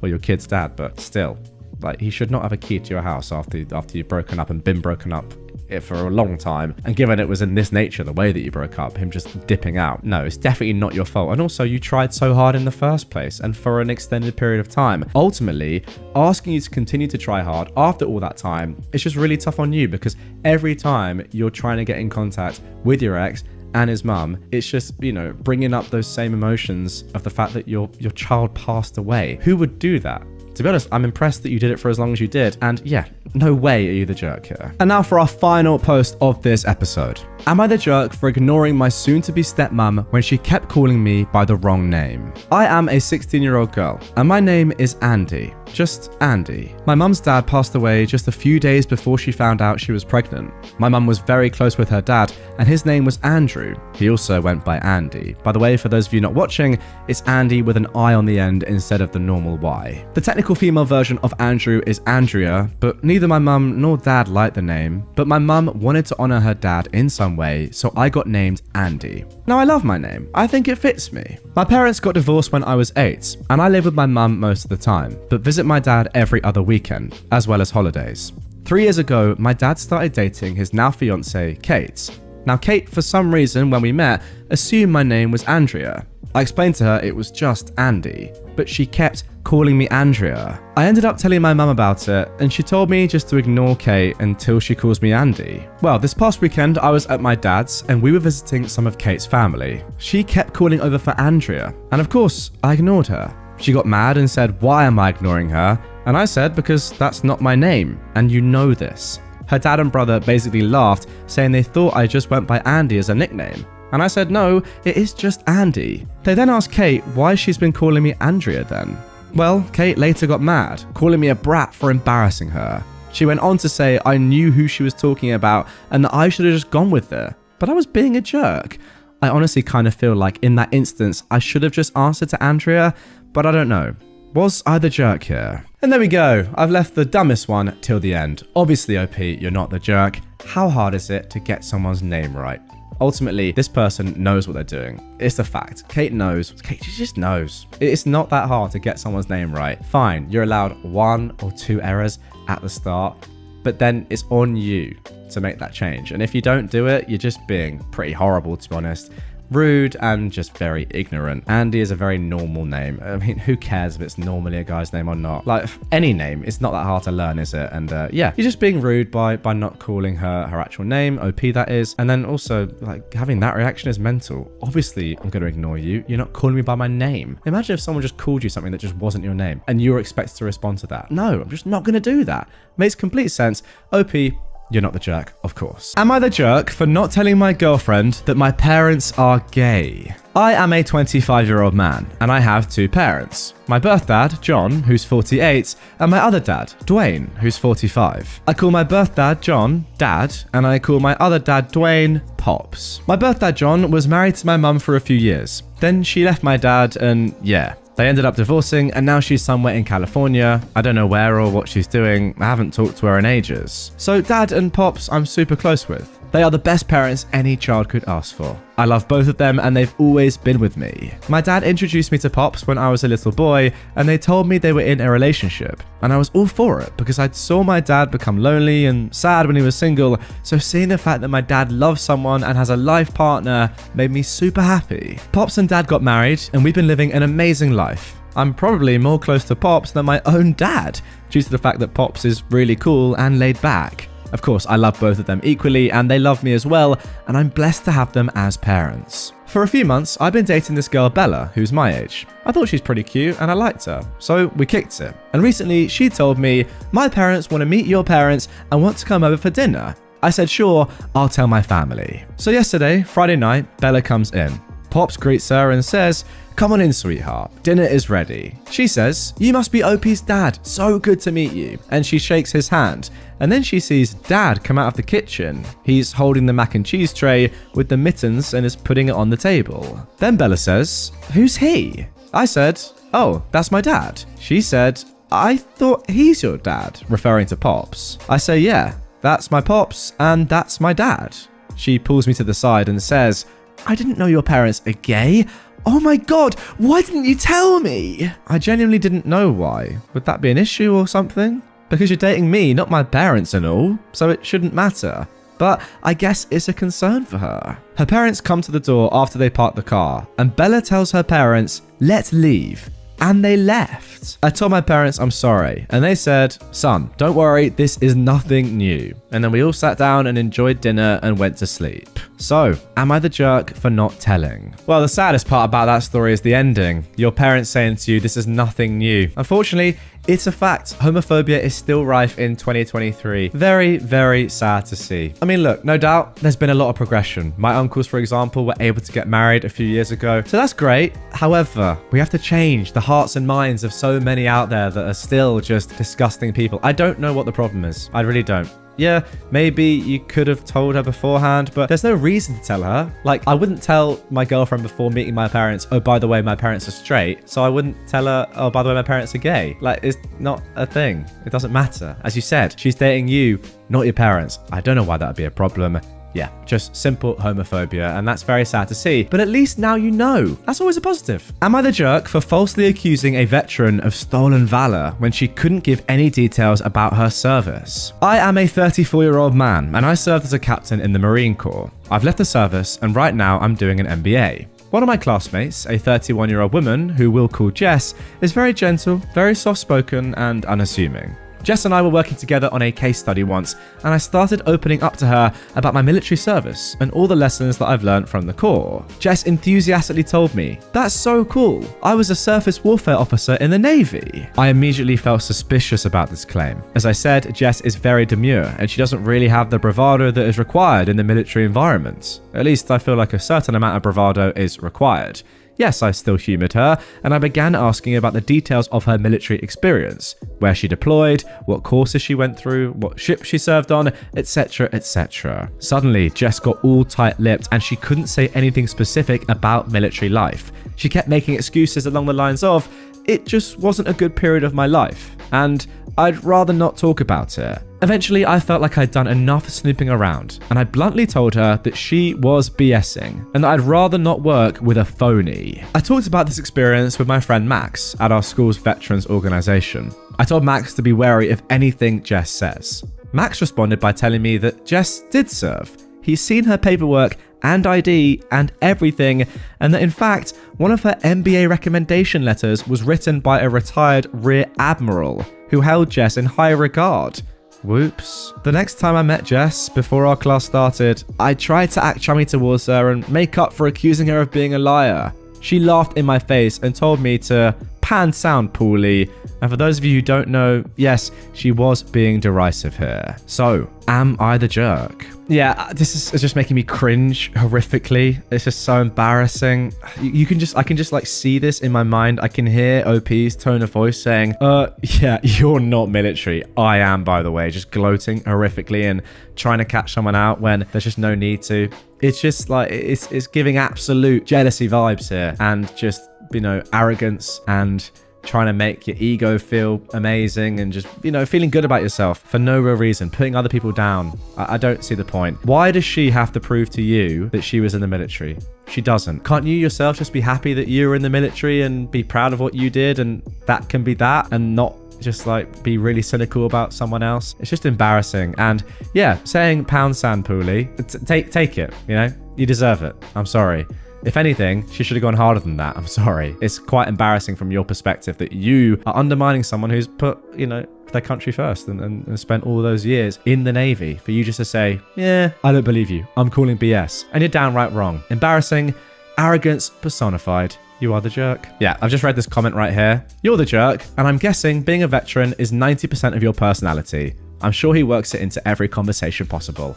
or your kid's dad, but still, like, he should not have a key to your house after you've broken up and been broken up for a long time. And given it was in this nature, the way that you broke up, him just dipping out, no, it's definitely not your fault. And also, you tried so hard in the first place and for an extended period of time. Ultimately, asking you to continue to try hard after all that time, it's just really tough on you, because every time you're trying to get in contact with your ex and his mum, it's just, you know, bringing up those same emotions of the fact that your child passed away. Who would do that? To be honest, I'm impressed that you did it for as long as you did. And yeah, no way are you the jerk here. And now for our final post of this episode. Am I the jerk for ignoring my soon-to-be stepmom when she kept calling me by the wrong name? I am a 16-year-old girl, and my name is Andy. Just Andy. My mum's dad passed away just a few days before she found out she was pregnant. My mum was very close with her dad, and his name was Andrew. He also went by Andy. By the way, for those of you not watching, it's Andy with an I on the end instead of the normal Y. The technical female version of Andrew is Andrea, but neither my mum nor dad liked the name. But my mum wanted to honor her dad in some way, so I got named Andy. Now, I love my name. I think it fits me. My parents got divorced when I was 8, and I live with my mum most of the time, but visit my dad every other weekend, as well as holidays. 3 years ago, my dad started dating his now fiancée, Kate. Now, Kate, for some reason, when we met, assumed my name was Andrea. I explained to her it was just Andy, but she kept calling me Andrea. I ended up telling my mum about it, and she told me just to ignore Kate until she calls me Andy. Well, this past weekend, I was at my dad's, and we were visiting some of Kate's family. She kept calling over for Andrea, and of course, I ignored her. She got mad and said, "Why am I ignoring her?" And I said, "Because that's not my name, and you know this." Her dad and brother basically laughed, saying they thought I just went by Andy as a nickname. And I said, "No, it is just Andy." They then asked Kate why she's been calling me Andrea then. Well, Kate later got mad, calling me a brat for embarrassing her. She went on to say I knew who she was talking about and that I should have just gone with her, but I was being a jerk. I honestly kind of feel like in that instance, I should have just answered to Andrea, but I don't know. Was I the jerk here? And there we go. I've left the dumbest one till the end. Obviously, OP, you're not the jerk. How hard is it to get someone's name right? Ultimately, this person knows what they're doing. It's a fact. Kate knows. Kate just knows. It's not that hard to get someone's name right. Fine, you're allowed 1 or 2 errors at the start, but then it's on you to make that change. And if you don't do it, you're just being pretty horrible, to be honest. rude and just very ignorant. Andy is a very normal name. I mean, who cares if it's normally a guy's name or not? Like, any name, it's not that hard to learn, is it? And yeah, you're just being rude by not calling her actual name, OP that is. And then also, like, having that reaction is mental. Obviously, I'm going to ignore you. You're not calling me by my name. Imagine if someone just called you something that just wasn't your name and you were expected to respond to that. No, I'm just not going to do that. Makes complete sense. OP, you're not the jerk, of course. Am I the jerk for not telling my girlfriend that my parents are gay? I am a 25-year-old man, and I have two parents. My birth dad, John, who's 48, and my other dad, Dwayne, who's 45. I call my birth dad, John, Dad, and I call my other dad, Dwayne, Pops. My birth dad, John, was married to my mum for a few years. Then she left my dad, and yeah, they ended up divorcing, and now she's somewhere in California. I don't know where or what she's doing. I haven't talked to her in ages. So Dad and Pops, I'm super close with. They are the best parents any child could ask for. I love both of them and they've always been with me. My dad introduced me to Pops when I was a little boy and they told me they were in a relationship. And I was all for it because I saw my dad become lonely and sad when he was single. So seeing the fact that my dad loves someone and has a life partner made me super happy. Pops and Dad got married and we've been living an amazing life. I'm probably more close to Pops than my own dad due to the fact that Pops is really cool and laid back. Of course, I love both of them equally and they love me as well, and I'm blessed to have them as parents. For a few months, I've been dating this girl Bella, who's my age. I thought she's pretty cute and I liked her, so we kicked it. And recently, she told me, my parents want to meet your parents and want to come over for dinner. I said, sure, I'll tell my family. So yesterday, Friday night, Bella comes in. Pops greets her and says, come on in, sweetheart. Dinner is ready. She says, you must be OP's dad. So good to meet you. And she shakes his hand. And then she sees Dad come out of the kitchen. He's holding the mac and cheese tray with the mittens and is putting it on the table. Then Bella says, who's he? I said, oh, that's my dad. She said, I thought he's your dad, referring to Pops. I say, yeah, that's my Pops and that's my dad. She pulls me to the side and says, I didn't know your parents are gay. Oh my god, why didn't you tell me? I genuinely didn't know why. Would that be an issue or something? Because you're dating me, not my parents and all, so it shouldn't matter. But I guess it's a concern for her. Her parents come to the door after they park the car, and Bella tells her parents, let's leave. And they left. I told my parents I'm sorry, and they said, son, don't worry, this is nothing new. And then we all sat down and enjoyed dinner and went to sleep. So, am I the jerk for not telling? Well, the saddest part about that story is the ending. Your parents saying to you, this is nothing new. Unfortunately, it's a fact. Homophobia is still rife in 2023. Very, very sad to see. I mean, look, no doubt there's been a lot of progression. My uncles, for example, were able to get married a few years ago. So that's great. However, we have to change the hearts and minds of so many out there that are still just disgusting people. I don't know what the problem is. I really don't. Yeah, maybe you could have told her beforehand, but there's no reason to tell her. Like, I wouldn't tell my girlfriend before meeting my parents, oh, by the way, my parents are straight. So I wouldn't tell her, oh, by the way, my parents are gay. Like, it's not a thing. It doesn't matter. As you said, she's dating you, not your parents. I don't know why that would be a problem. Yeah, just simple homophobia, and that's very sad to see. But at least now you know. That's always a positive. Am I the jerk for falsely accusing a veteran of stolen valor when she couldn't give any details about her service? I am a 34-year-old man, and I served as a captain in the Marine Corps. I've left the service, and right now I'm doing an MBA. One of my classmates, a 31-year-old woman who we'll call Jess, is very gentle, very soft-spoken, and unassuming. Jess and I were working together on a case study once, and I started opening up to her about my military service and all the lessons that I've learned from the Corps. Jess enthusiastically told me, that's so cool. I was a surface warfare officer in the Navy. I immediately felt suspicious about this claim. As I said, Jess is very demure, and she doesn't really have the bravado that is required in the military environment. At least I feel like a certain amount of bravado is required. Yes, I still humoured her, and I began asking about the details of her military experience, where she deployed, what courses she went through, what ship she served on, etc, etc. Suddenly, Jess got all tight-lipped and she couldn't say anything specific about military life. She kept making excuses along the lines of, it just wasn't a good period of my life, and I'd rather not talk about it. Eventually, I felt like I'd done enough snooping around, and I bluntly told her that she was BSing, and that I'd rather not work with a phony. I talked about this experience with my friend Max at our school's veterans organisation. I told Max to be wary of anything Jess says. Max responded by telling me that Jess did serve. He's seen her paperwork and ID and everything, and that in fact, one of her MBA recommendation letters was written by a retired Rear Admiral who held Jess in high regard. Whoops. The next time I met Jess, before our class started, I tried to act chummy towards her and make up for accusing her of being a liar. She laughed in my face and told me to pan sound poorly. And for those of you who don't know, yes, she was being derisive here. So, am I the jerk? Yeah, this is just making me cringe horrifically. It's just so embarrassing. I can just like see this in my mind. I can hear OP's tone of voice saying, yeah, you're not military. I am, by the way, just gloating horrifically and trying to catch someone out when there's just no need to. It's just like, it's giving absolute jealousy vibes here and just, you know, arrogance and trying to make your ego feel amazing and just, you know, feeling good about yourself for no real reason, putting other people down. I don't see the point. Why does she have to prove to you that she was in the military? She doesn't. Can't you yourself just be happy that you were in the military and be proud of what you did, and that can be that, and not just like be really cynical about someone else? It's just embarrassing. And yeah, saying pound sand poorly, take it, you know, you deserve it. I'm sorry. If anything, she should have gone harder than that. I'm sorry. It's quite embarrassing from your perspective that you are undermining someone who's put, you know, their country first and spent all those years in the Navy, for you just to say, yeah, I don't believe you. I'm calling BS. And you're downright wrong. Embarrassing, arrogance personified. You are the jerk. Yeah, I've just read this comment right here. You're the jerk, and I'm guessing being a veteran is 90% of your personality. I'm sure he works it into every conversation possible.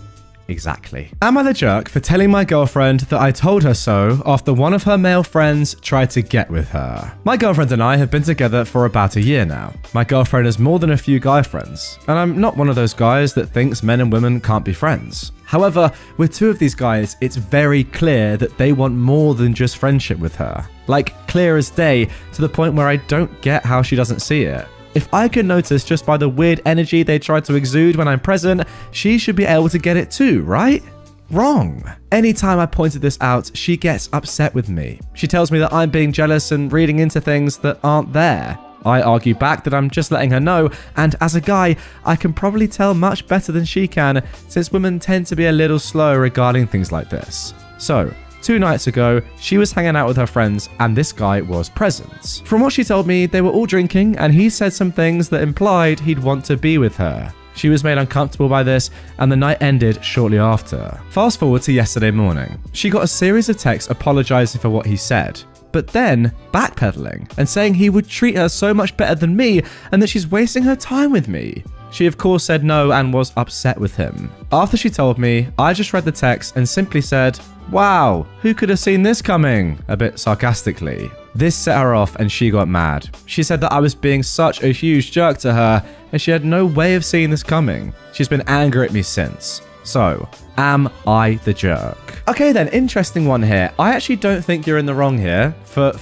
Exactly. Am I the jerk for telling my girlfriend that I told her so after one of her male friends tried to get with her? My girlfriend and I have been together for about a year now. My girlfriend has more than a few guy friends, and I'm not one of those guys that thinks men and women can't be friends. However, with two of these guys, it's very clear that they want more than just friendship with her. Like, clear as day, to the point where I don't get how she doesn't see it. If I can notice just by the weird energy they try to exude when I'm present, she should be able to get it too, right? Wrong. Anytime I pointed this out, she gets upset with me. She tells me that I'm being jealous and reading into things that aren't there. I argue back that I'm just letting her know, and as a guy, I can probably tell much better than she can, since women tend to be a little slow regarding things like this. So, 2 nights ago, she was hanging out with her friends and this guy was present. From what she told me, they were all drinking and he said some things that implied he'd want to be with her. She was made uncomfortable by this and the night ended shortly after. Fast forward to yesterday morning. She got a series of texts apologizing for what he said, but then backpedaling and saying he would treat her so much better than me and that she's wasting her time with me. She of course said no and was upset with him. After she told me, I just read the text and simply said, "Wow, who could have seen this coming?" a bit sarcastically. This set her off and she got mad. She said that I was being such a huge jerk to her and she had no way of seeing this coming. She's been angry at me since. So, am I the jerk? Okay then, interesting one here. I actually don't think you're in the wrong here for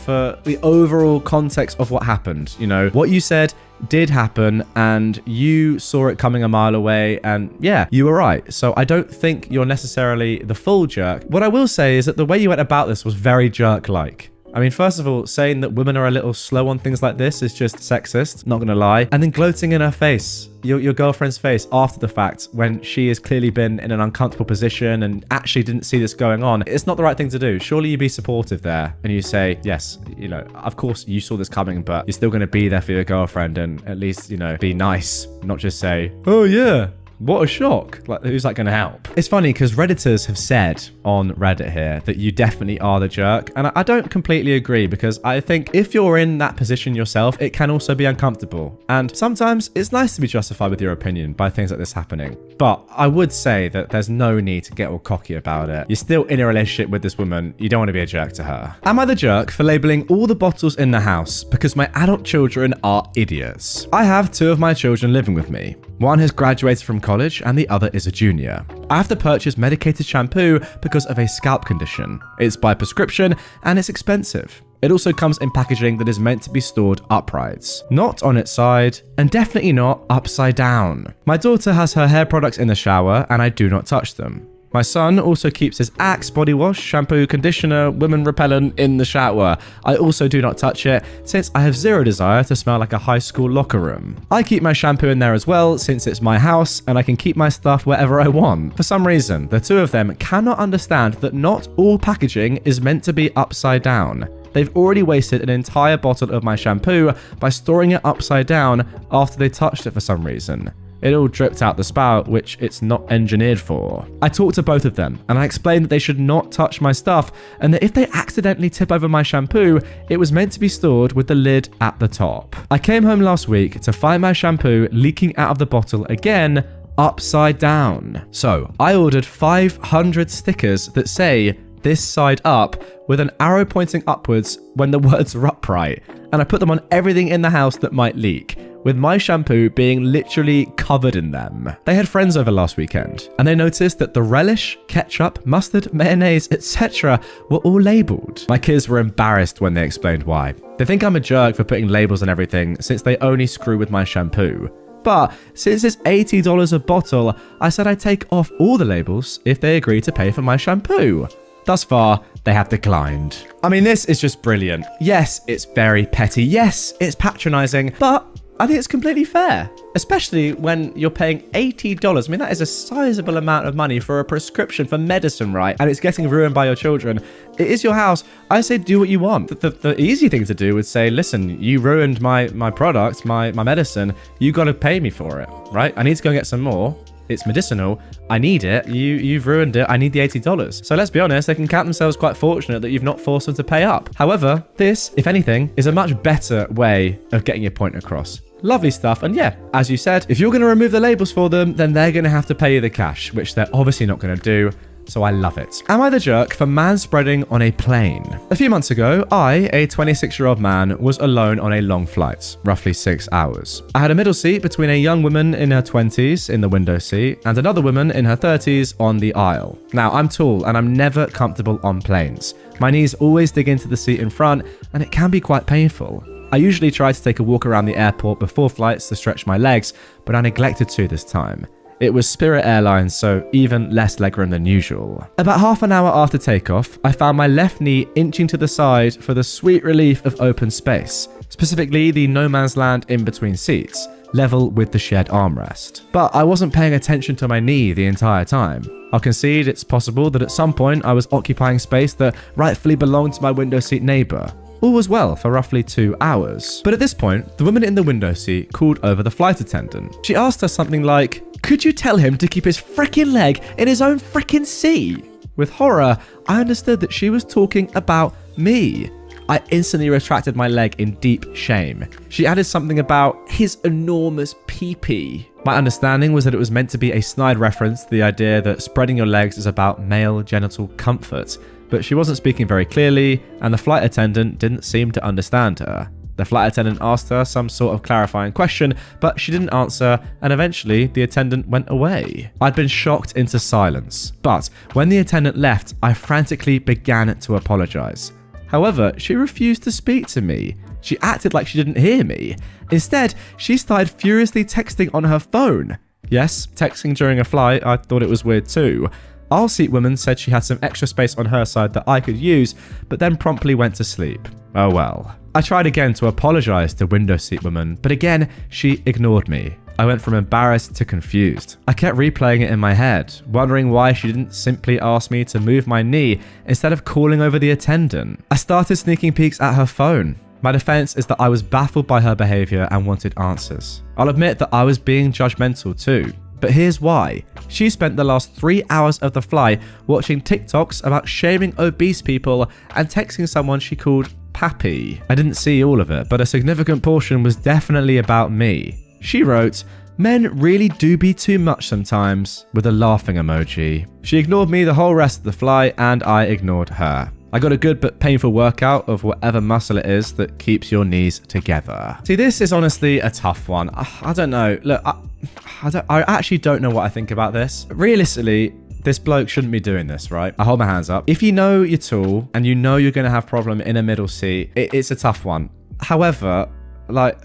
the overall context of what happened. You know, what you said did happen and you saw it coming a mile away, and yeah, you were right. So I don't think you're necessarily the full jerk. What I will say is that the way you went about this was very jerk-like. I mean, first of all, saying that women are a little slow on things like this is just sexist, not gonna lie. And then gloating in her face, your girlfriend's face after the fact, when she has clearly been in an uncomfortable position and actually didn't see this going on. It's not the right thing to do. Surely you be supportive there and you say, yes, you know, of course you saw this coming, but you're still gonna be there for your girlfriend and at least, you know, be nice, not just say, oh yeah, what a shock. Like, who's that going to help? It's funny because Redditors have said on Reddit here that you definitely are the jerk. And I don't completely agree, because I think if you're in that position yourself, it can also be uncomfortable. And sometimes it's nice to be justified with your opinion by things like this happening. But I would say that there's no need to get all cocky about it. You're still in a relationship with this woman. You don't want to be a jerk to her. Am I the jerk for labeling all the bottles in the house because my adult children are idiots? I have 2 of my children living with me. One has graduated from college and the other is a junior. I have to purchase medicated shampoo because of a scalp condition. It's by prescription and it's expensive. It also comes in packaging that is meant to be stored upright, not on its side, and definitely not upside down. My daughter has her hair products in the shower and I do not touch them. My son also keeps his Axe body wash, shampoo, conditioner, women repellent in the shower. I also do not touch it since I have zero desire to smell like a high school locker room. I keep my shampoo in there as well since it's my house and I can keep my stuff wherever I want. For some reason, the two of them cannot understand that not all packaging is meant to be upside down. They've already wasted an entire bottle of my shampoo by storing it upside down after they touched it for some reason. It all dripped out the spout, which it's not engineered for. I talked to both of them, and I explained that they should not touch my stuff, and that if they accidentally tip over my shampoo, it was meant to be stored with the lid at the top. I came home last week to find my shampoo leaking out of the bottle again, upside down. So, I ordered 500 stickers that say, "This side up," with an arrow pointing upwards when the words are upright, and I put them on everything in the house that might leak, with my shampoo being literally covered in them. They had friends over last weekend, and they noticed that the relish, ketchup, mustard, mayonnaise, etc. were all labelled. My kids were embarrassed when they explained why. They think I'm a jerk for putting labels on everything since they only screw with my shampoo. But since it's $80 a bottle, I said I'd take off all the labels if they agree to pay for my shampoo. Thus far, they have declined. I mean, this is just brilliant. Yes, it's very petty. Yes, it's patronizing, but I think it's completely fair, especially when you're paying $80. I mean, that is a sizable amount of money for a prescription for medicine, right? And it's getting ruined by your children. It is your house. I say do what you want. The easy thing to do would say, listen, you ruined my product, my medicine. You got to pay me for it, right? I need to go and get some more. It's medicinal. I need it. You've ruined it. I need the $80. So let's be honest, they can count themselves quite fortunate that you've not forced them to pay up. However, this, if anything, is a much better way of getting your point across. Lovely stuff. And yeah, as you said, if you're going to remove the labels for them, then they're going to have to pay you the cash, which they're obviously not going to do. So I love it. Am I the jerk for manspreading on a plane? A few months ago, I, a 26-year-old man, was alone on a long flight, roughly 6 hours. I had a middle seat between a young woman in her 20s in the window seat and another woman in her 30s on the aisle. Now, I'm tall and I'm never comfortable on planes. My knees always dig into the seat in front and it can be quite painful. I usually try to take a walk around the airport before flights to stretch my legs, but I neglected to this time. It was Spirit Airlines, so even less legroom than usual. About half an hour after takeoff, I found my left knee inching to the side for the sweet relief of open space, specifically the no man's land in between seats, level with the shared armrest. But I wasn't paying attention to my knee the entire time. I'll concede it's possible that at some point I was occupying space that rightfully belonged to my window seat neighbour. All was well for roughly 2 hours. But at this point, the woman in the window seat called over the flight attendant. She asked her something like, "Could you tell him to keep his frickin' leg in his own frickin' seat?" With horror, I understood that she was talking about me. I instantly retracted my leg in deep shame. She added something about his enormous pee-pee. My understanding was that it was meant to be a snide reference to the idea that spreading your legs is about male genital comfort. But she wasn't speaking very clearly, and the flight attendant didn't seem to understand her. The flight attendant asked her some sort of clarifying question, but she didn't answer, and eventually the attendant went away. I'd been shocked into silence, but when the attendant left, I frantically began to apologize. However, she refused to speak to me. She acted like she didn't hear me. Instead, she started furiously texting on her phone. Yes, texting during a flight, I thought it was weird too. Our seat woman said she had some extra space on her side that I could use, but then promptly went to sleep. Oh well. I tried again to apologize to window seat woman, but again, she ignored me. I went from embarrassed to confused. I kept replaying it in my head, wondering why she didn't simply ask me to move my knee instead of calling over the attendant. I started sneaking peeks at her phone. My defense is that I was baffled by her behavior and wanted answers. I'll admit that I was being judgmental too. But here's why. She spent the last 3 hours of the flight watching TikToks about shaming obese people and texting someone she called Pappy. I didn't see all of it, but a significant portion was definitely about me. She wrote, "Men really do be too much sometimes," with a laughing emoji. She ignored me the whole rest of the flight, and I ignored her. I got a good but painful workout of whatever muscle it is that keeps your knees together. See, this is honestly a tough one. I don't know. Look, I actually don't know what I think about this. Realistically, this bloke shouldn't be doing this, right? I hold my hands up. If you know you're tall and you know you're going to have problem in a middle seat, it's a tough one. However, like,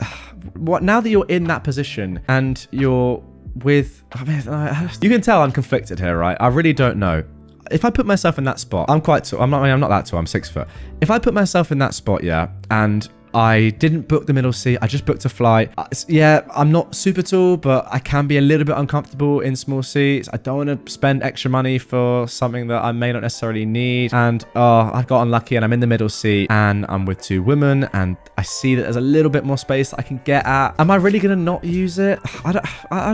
now that you're in that position and you're with... I mean, you can tell I'm conflicted here, right? I really don't know. If I put myself in that spot, I'm quite tall. I'm not that tall. I'm 6 foot. If I put myself in that spot, yeah, and I didn't book the middle seat, I just booked a flight. Yeah, I'm not super tall, but I can be a little bit uncomfortable in small seats. I don't want to spend extra money for something that I may not necessarily need. And I got unlucky and I'm in the middle seat and I'm with 2 women and I see that there's a little bit more space that I can get at. Am I really going to not use it? I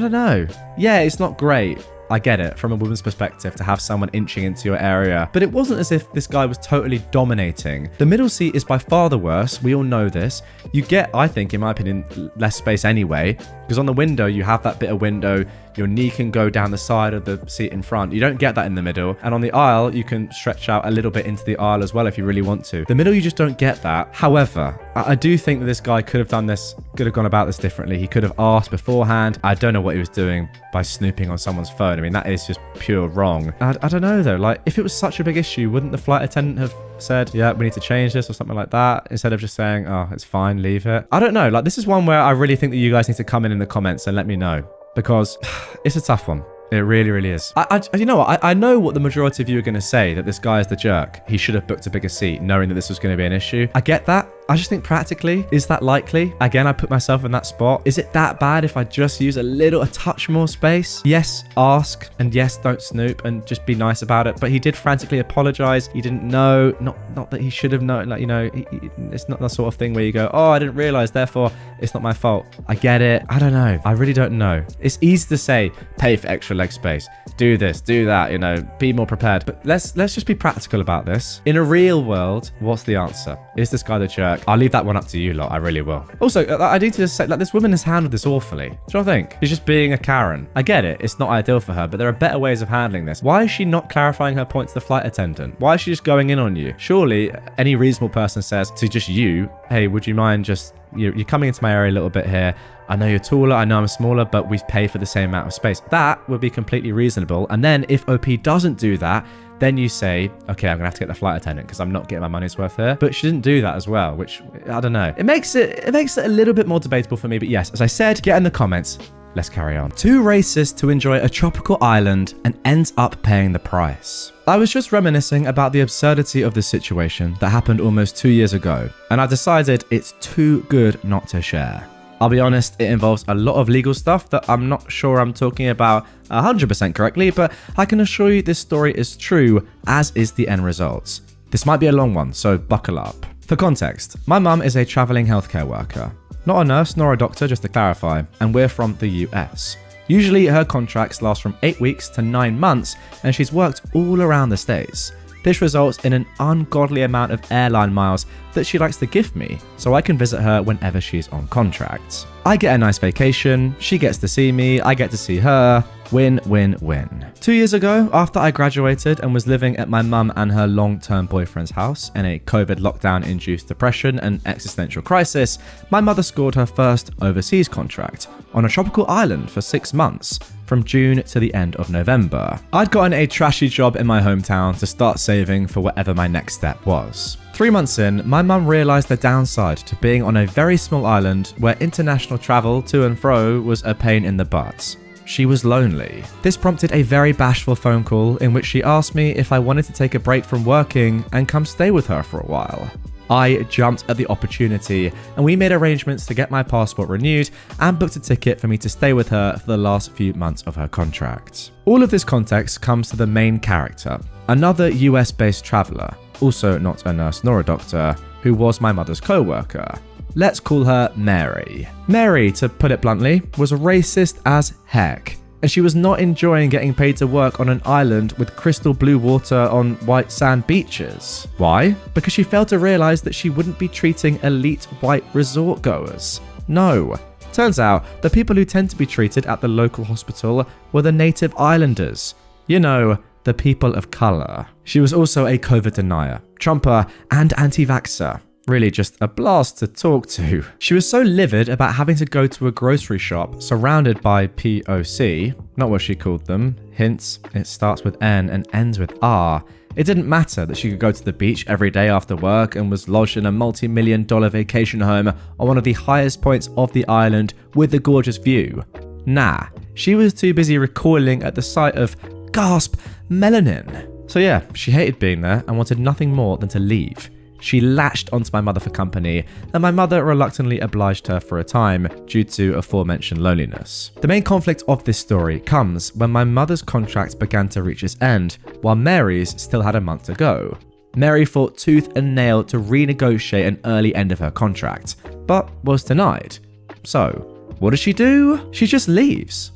don't know. Yeah, it's not great. I get it from a woman's perspective to have someone inching into your area, but it wasn't as if this guy was totally dominating. The middle seat is by far the worst. We all know this. You get, I think, in my opinion, less space anyway, because on the window, you have that bit of window. Your knee can go down the side of the seat in front. You don't get that in the middle. And on the aisle, you can stretch out a little bit into the aisle as well if you really want to. The middle, you just don't get that. However, I do think that this guy could have done this, could have gone about this differently. He could have asked beforehand. I don't know what he was doing by snooping on someone's phone. I mean, that is just pure wrong. I don't know though. Like, if it was such a big issue, wouldn't the flight attendant have said, yeah, we need to change this or something like that, instead of just saying, oh, it's fine, leave it? I don't know. Like, this is one where I really think that you guys need to come in the comments and let me know, because it's a tough one. It really, really is. You know what? I know what the majority of you are going to say, that this guy is the jerk. He should have booked a bigger seat knowing that this was going to be an issue. I get that. I just think practically, is that likely? Again, I put myself in that spot. Is it that bad if I just use a touch more space? Yes, ask, and yes, don't snoop, and just be nice about it. But he did frantically apologize. He didn't know, not that he should have known, like, you know, it's not the sort of thing where you go, oh, I didn't realize, therefore it's not my fault. I get it. I don't know. I really don't know. It's easy to say, pay for extra leg space, do this, do that, you know, be more prepared. But let's just be practical about this. In a real world, what's the answer? Is this guy the jerk? I'll leave that one up to you lot. I really will. Also, I need to just say, like, this woman has handled this awfully. Do you think? She's just being a Karen. I get it. It's not ideal for her, but there are better ways of handling this. Why is she not clarifying her point to the flight attendant? Why is she just going in on you? Surely any reasonable person says to just you, hey, would you mind just, you're coming into my area a little bit here. I know you're taller, I know I'm smaller, but we pay for the same amount of space. That would be completely reasonable. And then if OP doesn't do that, then you say, okay, I'm gonna have to get the flight attendant because I'm not getting my money's worth here. But she didn't do that as well, which, I don't know. It makes it a little bit more debatable for me. But yes, as I said, get in the comments. Let's carry on. 2 racists to enjoy a tropical island and ends up paying the price. I was just reminiscing about the absurdity of this situation that happened almost 2 years ago, and I decided it's too good not to share. I'll be honest, it involves a lot of legal stuff that I'm not sure I'm talking about 100% correctly, but I can assure you this story is true, as is the end result. This might be a long one, so buckle up. For context, my mum is a traveling healthcare worker. Not a nurse nor a doctor, just to clarify, and we're from the US. Usually her contracts last from 8 weeks to 9 months, and she's worked all around the States. This results in an ungodly amount of airline miles that she likes to gift me, so I can visit her whenever she's on contract. I get a nice vacation, she gets to see me, I get to see her. Win, win, win. 2 years ago, after I graduated and was living at my mum and her long-term boyfriend's house in a COVID lockdown-induced depression and existential crisis, my mother scored her first overseas contract on a tropical island for 6 months, from June to the end of November. I'd gotten a trashy job in my hometown to start saving for whatever my next step was. 3 months in, my mum realised the downside to being on a very small island where international travel to and fro was a pain in the butt. She was lonely. This prompted a very bashful phone call in which she asked me if I wanted to take a break from working and come stay with her for a while. I jumped at the opportunity and we made arrangements to get my passport renewed and booked a ticket for me to stay with her for the last few months of her contract. All of this context comes to the main character, another US-based traveller, also not a nurse nor a doctor, who was my mother's co-worker. Let's call her Mary. Mary, to put it bluntly, was racist as heck, and she was not enjoying getting paid to work on an island with crystal blue water on white sand beaches. Why? Because she failed to realise that she wouldn't be treating elite white resort goers. No. Turns out, the people who tend to be treated at the local hospital were the native islanders. You know, the people of colour. She was also a COVID denier, Trumper, and anti-vaxxer. Really just a blast to talk to. She was so livid about having to go to a grocery shop surrounded by POC, not what she called them, hints, it starts with N and ends with R. It didn't matter that she could go to the beach every day after work and was lodged in a multi-million-dollar vacation home on one of the highest points of the island with a gorgeous view. Nah, She was too busy recoiling at the sight of, gasp, melanin. So yeah, she hated being there and wanted nothing more than to leave. She latched onto my mother for company, and my mother reluctantly obliged her for a time due to aforementioned loneliness. The main conflict of this story comes when my mother's contract began to reach its end, while Mary's still had a month to go. Mary fought tooth and nail to renegotiate an early end of her contract, but was denied. So, what does she do? She just leaves.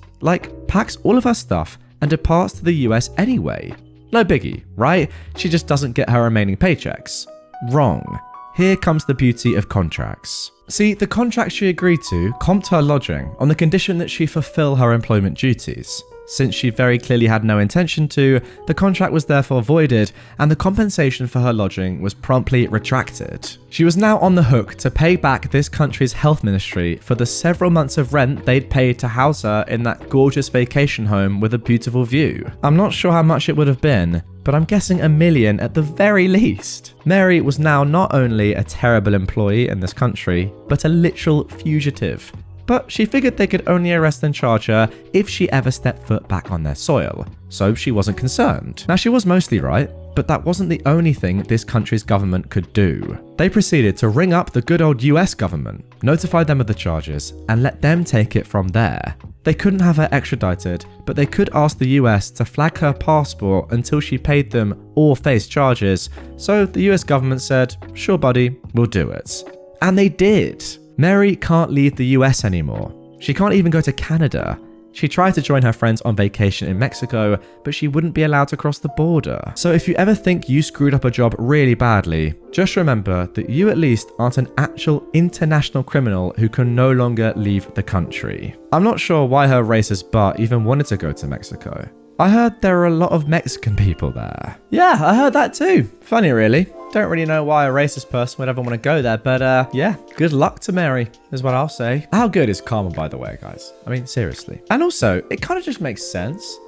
Packs all of her stuff and departs to the US anyway. No biggie, right? She just doesn't get her remaining paychecks. Wrong. Here comes the beauty of contracts. See, the contract she agreed to comped her lodging on the condition that she fulfill her employment duties. Since she very clearly had no intention to, the contract was therefore voided, and the compensation for her lodging was promptly retracted. She was now on the hook to pay back this country's health ministry for the several months of rent they'd paid to house her in that gorgeous vacation home with a beautiful view. I'm not sure how much it would have been, but I'm guessing $1 million at the very least. Mary was now not only a terrible employee in this country, but a literal fugitive. But she figured they could only arrest and charge her if she ever stepped foot back on their soil, so she wasn't concerned. Now, she was mostly right, but that wasn't the only thing this country's government could do. They proceeded to ring up the good old US government, notify them of the charges, and let them take it from there. They couldn't have her extradited, but they could ask the US to flag her passport until she paid them or faced charges, so the US government said, sure buddy, we'll do it. And they did. Mary can't leave the US anymore. She can't even go to Canada. She tried to join her friends on vacation in Mexico, but she wouldn't be allowed to cross the border. So if you ever think you screwed up a job really badly, just remember that you at least aren't an actual international criminal who can no longer leave the country. I'm not sure why her racist butt even wanted to go to Mexico. I heard there are a lot of Mexican people there. Yeah, I heard that too. Funny really. Don't really know why a racist person would ever want to go there, but yeah, good luck to Mary, is what I'll say. How good is karma, by the way, guys? I mean, seriously. And also, it kind of just makes sense.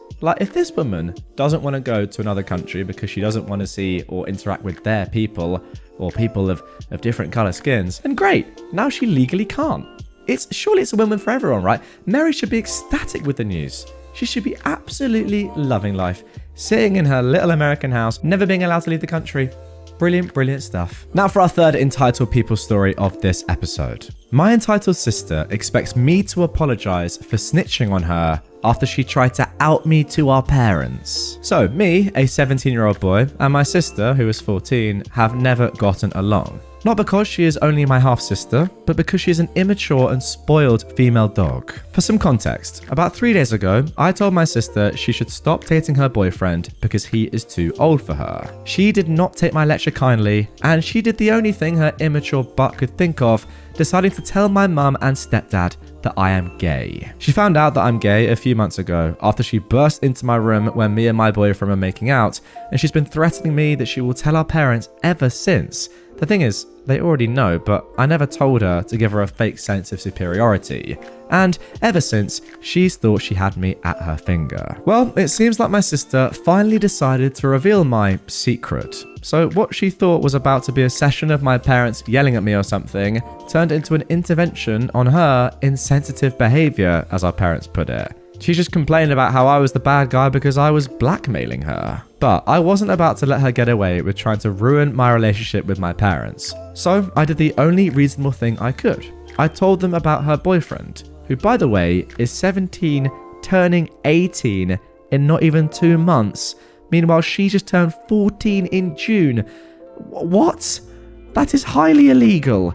If this woman doesn't want to go to another country because she doesn't want to see or interact with their people or people of different color skins, then great, now she legally can't. Surely it's a win-win for everyone, right? Mary should be ecstatic with the news. She should be absolutely loving life, sitting in her little American house, never being allowed to leave the country. Brilliant, brilliant stuff. Now for our third entitled people story of this episode. My entitled sister expects me to apologize for snitching on her after she tried to out me to our parents. So me, a 17-year-old boy, and my sister, who is 14, have never gotten along. Not because she is only my half-sister, but because she is an immature and spoiled female dog. For some context, about 3 days ago, I told my sister she should stop dating her boyfriend because he is too old for her. She did not take my lecture kindly, and she did the only thing her immature butt could think of, deciding to tell my mum and stepdad that I am gay. She found out that I'm gay a few months ago after she burst into my room when me and my boyfriend were making out, and she's been threatening me that she will tell our parents ever since. The thing is, they already know, but I never told her to give her a fake sense of superiority. And ever since, she's thought she had me at her finger. Well, it seems like my sister finally decided to reveal my secret. So what she thought was about to be a session of my parents yelling at me or something turned into an intervention on her insensitive behavior, as our parents put it. She just complained about how I was the bad guy because I was blackmailing her. But I wasn't about to let her get away with trying to ruin my relationship with my parents. So I did the only reasonable thing I could. I told them about her boyfriend, who by the way is 17, turning 18 in not even 2 months. Meanwhile, she just turned 14 in June. What? That is highly illegal.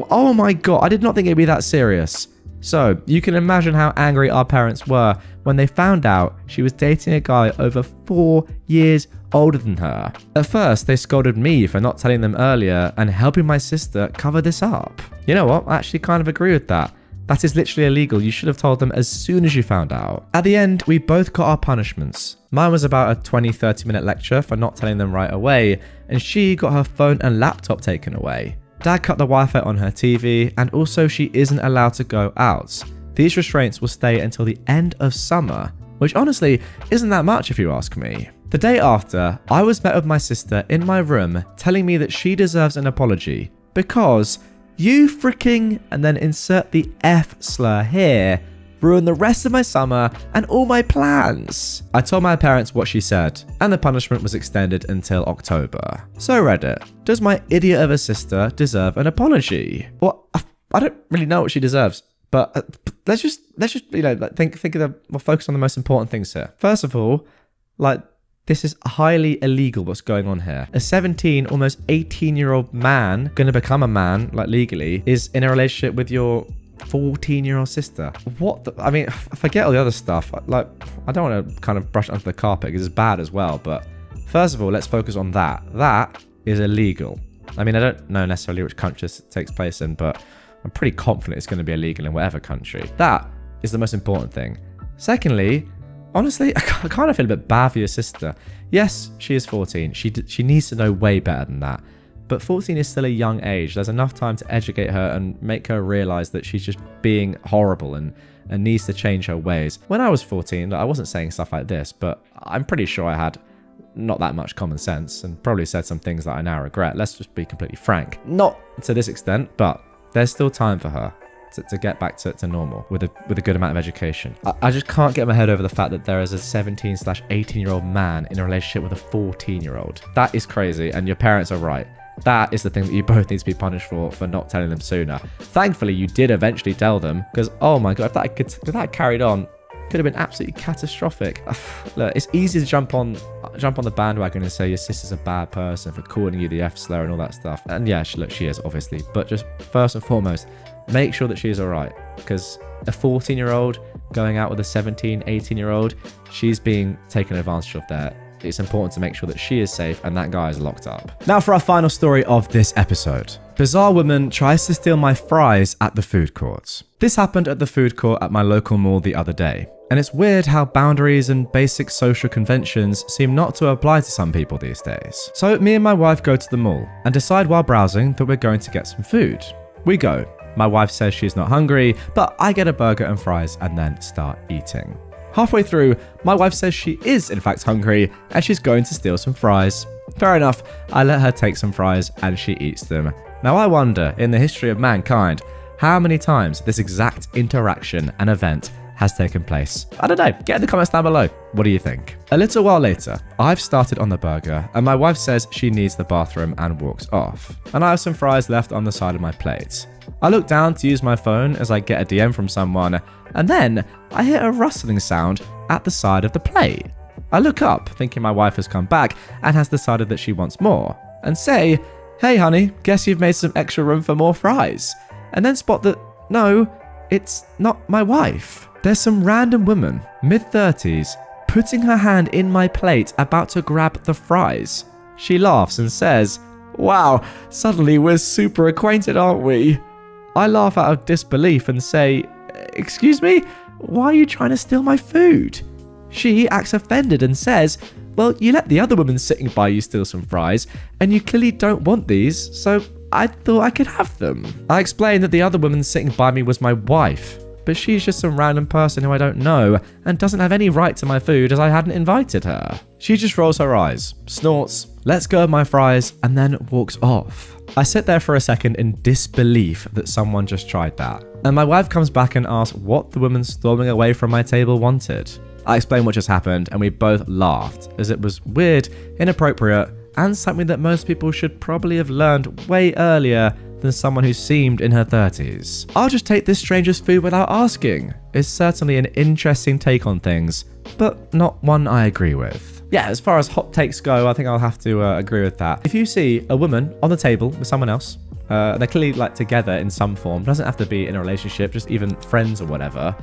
Oh my god, I did not think it'd be that serious. So, you can imagine how angry our parents were when they found out she was dating a guy over 4 years older than her. At first, they scolded me for not telling them earlier and helping my sister cover this up. You know what? I actually kind of agree with that. That is literally illegal. You should have told them as soon as you found out. At the end, we both got our punishments. Mine was about a 20-30 minute lecture for not telling them right away, and she got her phone and laptop taken away. Dad cut the Wi-Fi on her TV, and also she isn't allowed to go out. These restraints will stay until the end of summer, which honestly isn't that much if you ask me. The day after, I was met with my sister in my room telling me that she deserves an apology because you freaking, and then insert the F slur here, ruin the rest of my summer and all my plans. I told my parents what she said, and the punishment was extended until October. So Reddit, does my idiot of a sister deserve an apology? Well, I don't really know what she deserves, but let's just think we'll focus on the most important things here. First of all, this is highly illegal what's going on here. A 17, almost 18-year-old man, gonna become a man, legally, is in a relationship with your 14-year-old sister. Forget all the other stuff. I don't want to kind of brush it under the carpet because it's bad as well, but first of all, let's focus on that. That is illegal. I don't know necessarily which country this takes place in, but I'm pretty confident it's going to be illegal in whatever country. That is the most important thing. Secondly, honestly, I kind of feel a bit bad for your sister. Yes, she is 14. She needs to know way better than that. But 14 is still a young age. There's enough time to educate her and make her realize that she's just being horrible and needs to change her ways. When I was 14, I wasn't saying stuff like this, but I'm pretty sure I had not that much common sense and probably said some things that I now regret. Let's just be completely frank. Not to this extent, but there's still time for her to get back to normal with a good amount of education. I just can't get my head over the fact that there is a 17/18-year-old man in a relationship with a 14-year-old. That is crazy, and your parents are right. That is the thing that you both need to be punished for not telling them sooner. Thankfully, you did eventually tell them, because oh my god, if that carried on, could have been absolutely catastrophic. Look, it's easy to jump on the bandwagon and say your sister's a bad person for calling you the F slur and all that stuff. And yeah, she is obviously, but just first and foremost, make sure that she's all right, because a 14-year-old going out with a 18-year-old, she's being taken advantage of there. It's important to make sure that she is safe and that guy is locked up. Now for our final story of this episode. Bizarre woman tries to steal my fries at the food court. This happened at the food court at my local mall the other day. And it's weird how boundaries and basic social conventions seem not to apply to some people these days. So me and my wife go to the mall and decide while browsing that we're going to get some food. We go. My wife says she's not hungry, but I get a burger and fries and then start eating. Halfway through, my wife says she is in fact hungry and she's going to steal some fries. Fair enough, I let her take some fries and she eats them. Now I wonder, in the history of mankind, how many times this exact interaction and event has taken place. I don't know, get in the comments down below. What do you think? A little while later, I've started on the burger and my wife says she needs the bathroom and walks off. And I have some fries left on the side of my plate. I look down to use my phone as I get a DM from someone, and then I hear a rustling sound at the side of the plate. I look up, thinking my wife has come back and has decided that she wants more, and say, "Hey honey, guess you've made some extra room for more fries." And then spot that, no, it's not my wife. There's some random woman, mid-30s, putting her hand in my plate about to grab the fries. She laughs and says, "Wow, suddenly we're super acquainted, aren't we?" I laugh out of disbelief and say, "Excuse me? Why are you trying to steal my food?" She acts offended and says, "Well, you let the other woman sitting by you steal some fries, and you clearly don't want these, so I thought I could have them." I explained that the other woman sitting by me was my wife, but she's just some random person who I don't know and doesn't have any right to my food as I hadn't invited her. She just rolls her eyes, snorts, lets go of my fries, and then walks off. I sit there for a second in disbelief that someone just tried that. And my wife comes back and asks what the woman storming away from my table wanted. I explain what just happened and we both laughed, as it was weird, inappropriate, and something that most people should probably have learned way earlier than someone who seemed in her 30s. "I'll just take this stranger's food without asking" is certainly an interesting take on things, but not one I agree with. Yeah, as far as hot takes go, I think I'll have to agree with that. If you see a woman on the table with someone else, they're clearly together in some form, doesn't have to be in a relationship, just even friends or whatever,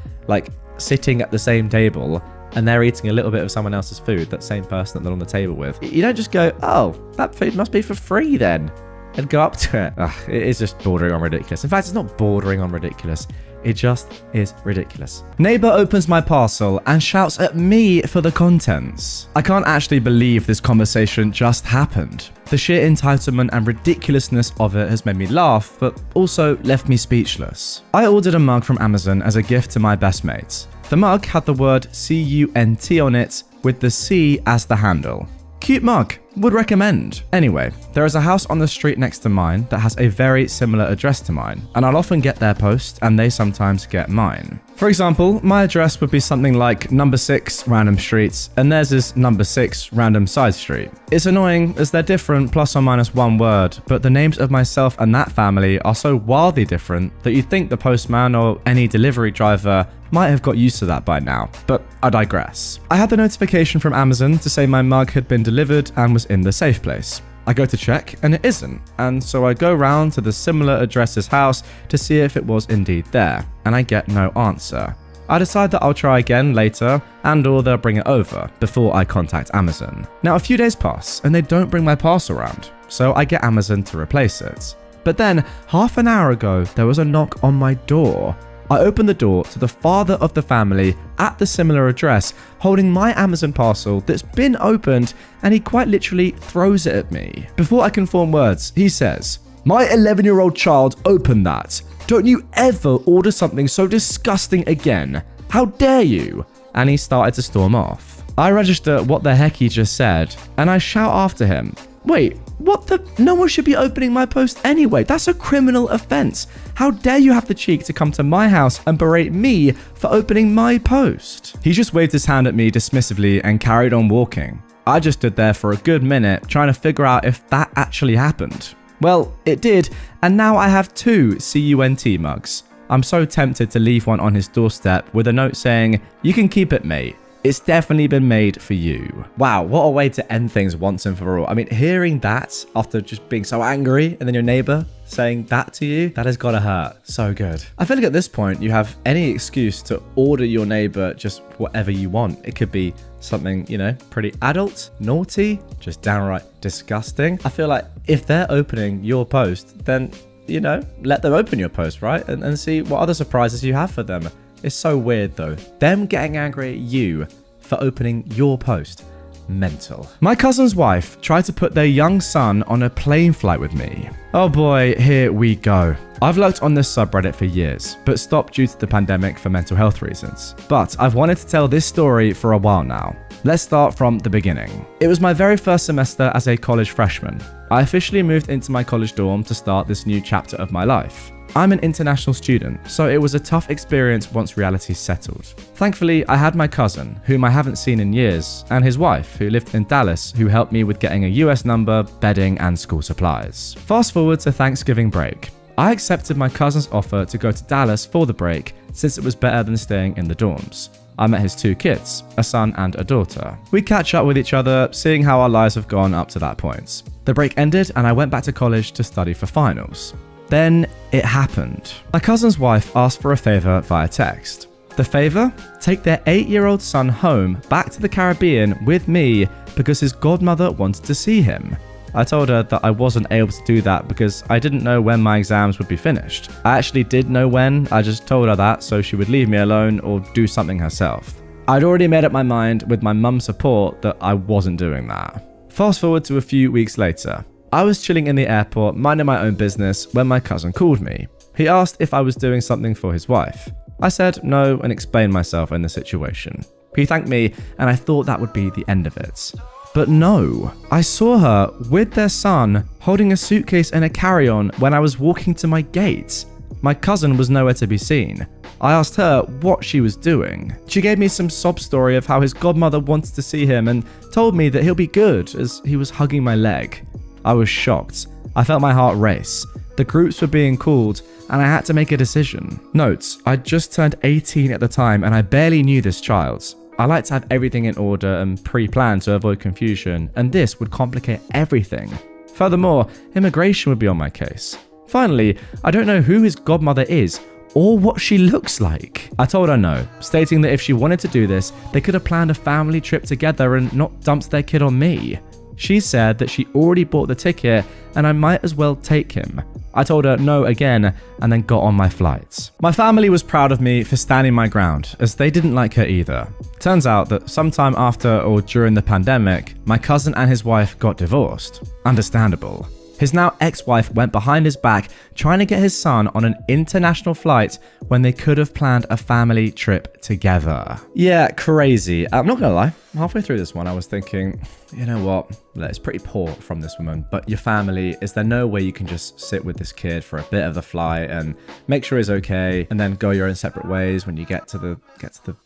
sitting at the same table and they're eating a little bit of someone else's food, that same person that they're on the table with. You don't just go, "Oh, that food must be for free then," and go up to it. It is just bordering on ridiculous. In fact, it's not bordering on ridiculous. It just is ridiculous. Neighbor opens my parcel and shouts at me for the contents. I can't actually believe this conversation just happened. The sheer entitlement and ridiculousness of it has made me laugh, but also left me speechless. I ordered a mug from Amazon as a gift to my best mate. The mug had the word CUNT on it with the C as the handle. Cute mug, would recommend. Anyway, there is a house on the street next to mine that has a very similar address to mine, and I'll often get their post and they sometimes get mine. For example, my address would be something like number 6 random streets, and theirs is number 6 random side street. It's annoying as they're different plus or minus one word, but the names of myself and that family are so wildly different that you'd think the postman or any delivery driver might have got used to that by now, but I digress. I had the notification from Amazon to say my mug had been delivered and was in the safe place. I go to check and it isn't, and so I go round to the similar address's house to see if it was indeed there, and I get no answer. I decide that I'll try again later and/or they'll bring it over before I contact Amazon. Now a few days pass and they don't bring my parcel around, so I get Amazon to replace it. But then half an hour ago there was a knock on my door. I open the door to the father of the family at the similar address, holding my Amazon parcel that's been opened, and he quite literally throws it at me. Before I can form words, he says, "My 11-year-old child opened that. Don't you ever order something so disgusting again. How dare you?" And he started to storm off. I register what the heck he just said, and I shout after him, "Wait, what the? No one should be opening my post anyway. That's a criminal offense. How dare you have the cheek to come to my house and berate me for opening my post?" He just waved his hand at me dismissively and carried on walking. I just stood there for a good minute trying to figure out if that actually happened. Well, it did, and now I have 2 CUNT mugs. I'm so tempted to leave one on his doorstep with a note saying, "You can keep it, mate. It's definitely been made for you." Wow, what a way to end things once and for all. I mean, hearing that after just being so angry and then your neighbor saying that to you, that has got to hurt. So good. I feel like at this point, you have any excuse to order your neighbor just whatever you want. It could be something, pretty adult, naughty, just downright disgusting. I feel like if they're opening your post, then, let them open your post, right? And see what other surprises you have for them. It's so weird though. Them getting angry at you for opening your post. Mental. My cousin's wife tried to put their young son on a plane flight with me. Oh boy, here we go. I've lurked on this subreddit for years, but stopped due to the pandemic for mental health reasons. But I've wanted to tell this story for a while now. Let's start from the beginning. It was my very first semester as a college freshman. I officially moved into my college dorm to start this new chapter of my life. I'm an international student, so it was a tough experience once reality settled. Thankfully, I had my cousin, whom I haven't seen in years, and his wife, who lived in Dallas, who helped me with getting a US number, bedding, and school supplies. Fast forward to Thanksgiving break. I accepted my cousin's offer to go to Dallas for the break, since it was better than staying in the dorms. I met his 2 kids, a son and a daughter. We catch up with each other, seeing how our lives have gone up to that point. The break ended, and I went back to college to study for finals. Then it happened. My cousin's wife asked for a favor via text. The favor? Take their 8-year-old son home back to the Caribbean with me because his godmother wanted to see him. I told her that I wasn't able to do that because I didn't know when my exams would be finished. I actually did know when, I just told her that so she would leave me alone or do something herself. I'd already made up my mind with my mum's support that I wasn't doing that. Fast forward to a few weeks later. I was chilling in the airport, minding my own business, when my cousin called me. He asked if I was doing something for his wife. I said no and explained myself in the situation. He thanked me and I thought that would be the end of it. But no, I saw her with their son holding a suitcase and a carry-on when I was walking to my gate. My cousin was nowhere to be seen. I asked her what she was doing. She gave me some sob story of how his godmother wanted to see him and told me that he'll be good as he was hugging my leg. I was shocked. I felt my heart race. The groups were being called and I had to make a decision. Note, I'd just turned 18 at the time and I barely knew this child. I like to have everything in order and pre-planned to avoid confusion, and this would complicate everything. Furthermore, immigration would be on my case. Finally, I don't know who his godmother is or what she looks like. I told her no, stating that if she wanted to do this, they could have planned a family trip together and not dumped their kid on me. She said that she already bought the ticket and I might as well take him. I told her no again and then got on my flight. My family was proud of me for standing my ground, as they didn't like her either. Turns out that sometime after or during the pandemic, my cousin and his wife got divorced. Understandable. His now ex-wife went behind his back trying to get his son on an international flight when they could have planned a family trip together. Yeah, crazy. I'm not gonna lie. halfway through this one, I was thinking, you know what? It's pretty poor from this woman, but your family, is there no way you can just sit with this kid for a bit of the flight and make sure he's okay and then go your own separate ways when you get to the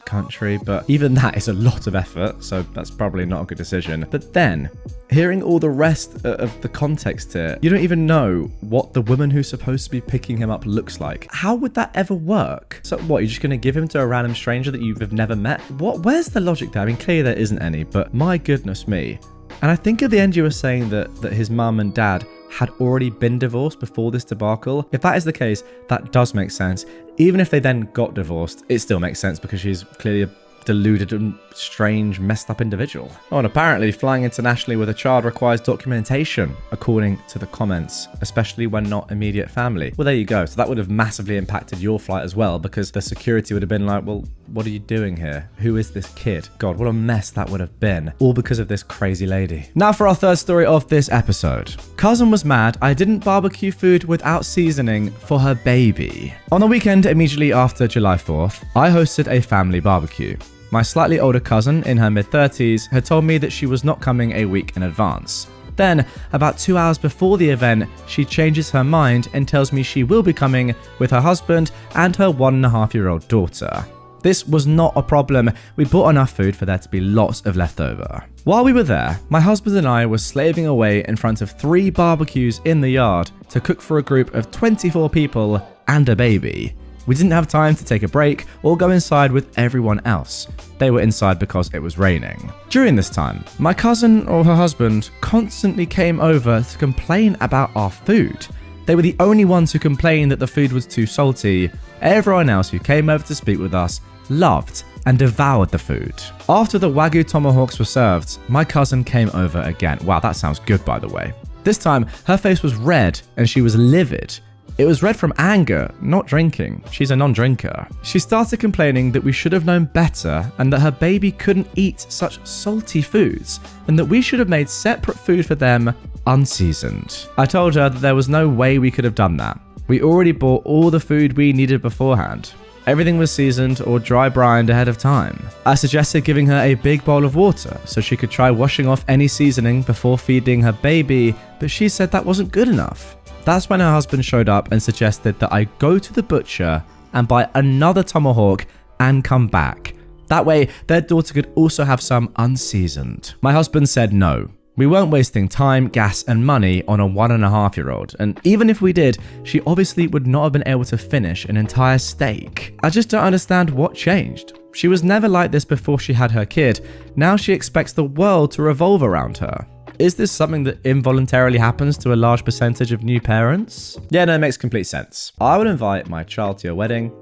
country? But even that is a lot of effort, so that's probably not a good decision. But then, hearing all the rest of the context here, you don't even know what the woman who's supposed to be picking him up looks like. How would that ever work? So what, you're just going to give him to a random stranger that you've never met? Where's the logic there? I mean, clearly there isn't any, but my goodness me. And I think at the end you were saying that his mum and dad had already been divorced before this debacle. If that is the case, that does make sense. Even if they then got divorced, it still makes sense because she's clearly a deluded and strange, messed up individual. Oh, and apparently flying internationally with a child requires documentation, according to the comments, especially when not immediate family. Well, there you go. So that would have massively impacted your flight as well, because the security would have been like, well, what are you doing here? Who is this kid? God, what a mess that would have been. All because of this crazy lady. Now for our third story of this episode. Cousin was mad I didn't barbecue food without seasoning for her baby. On the weekend immediately after July 4th, I hosted a family barbecue. My slightly older cousin, in her mid-30s, had told me that she was not coming a week in advance. Then, about 2 hours before the event, she changes her mind and tells me she will be coming with her husband and her 1.5-year-old daughter. This was not a problem. We bought enough food for there to be lots of leftover. While we were there, my husband and I were slaving away in front of 3 barbecues in the yard to cook for a group of 24 people and a baby. We didn't have time to take a break or go inside with everyone else. They were inside because it was raining. During this time, my cousin or her husband constantly came over to complain about our food. They were the only ones who complained that the food was too salty. Everyone else who came over to speak with us loved and devoured the food. After the Wagyu tomahawks were served, my cousin came over again. Wow, that sounds good, by the way. This time, her face was red and she was livid. It was red from anger, not drinking. She's a non-drinker. She started complaining that we should have known better and that her baby couldn't eat such salty foods and that we should have made separate food for them, unseasoned. I told her that there was no way we could have done that. We already bought all the food we needed beforehand. Everything was seasoned or dry brined ahead of time. I suggested giving her a big bowl of water so she could try washing off any seasoning before feeding her baby, but she said that wasn't good enough. That's when her husband showed up and suggested that I go to the butcher and buy another tomahawk and come back. That way, their daughter could also have some unseasoned. My husband said no. We weren't wasting time, gas, and money on a 1.5-year-old, and even if we did, she obviously would not have been able to finish an entire steak. I just don't understand what changed. She was never like this before she had her kid. Now she expects the world to revolve around her. Is this something that involuntarily happens to a large percentage of new parents? Yeah, no, it makes complete sense. I would invite my child to your wedding.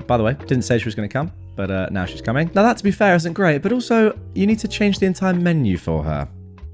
By the way, didn't say she was going to come, but now she's coming. Now that, to be fair, isn't great, but also you need to change the entire menu for her.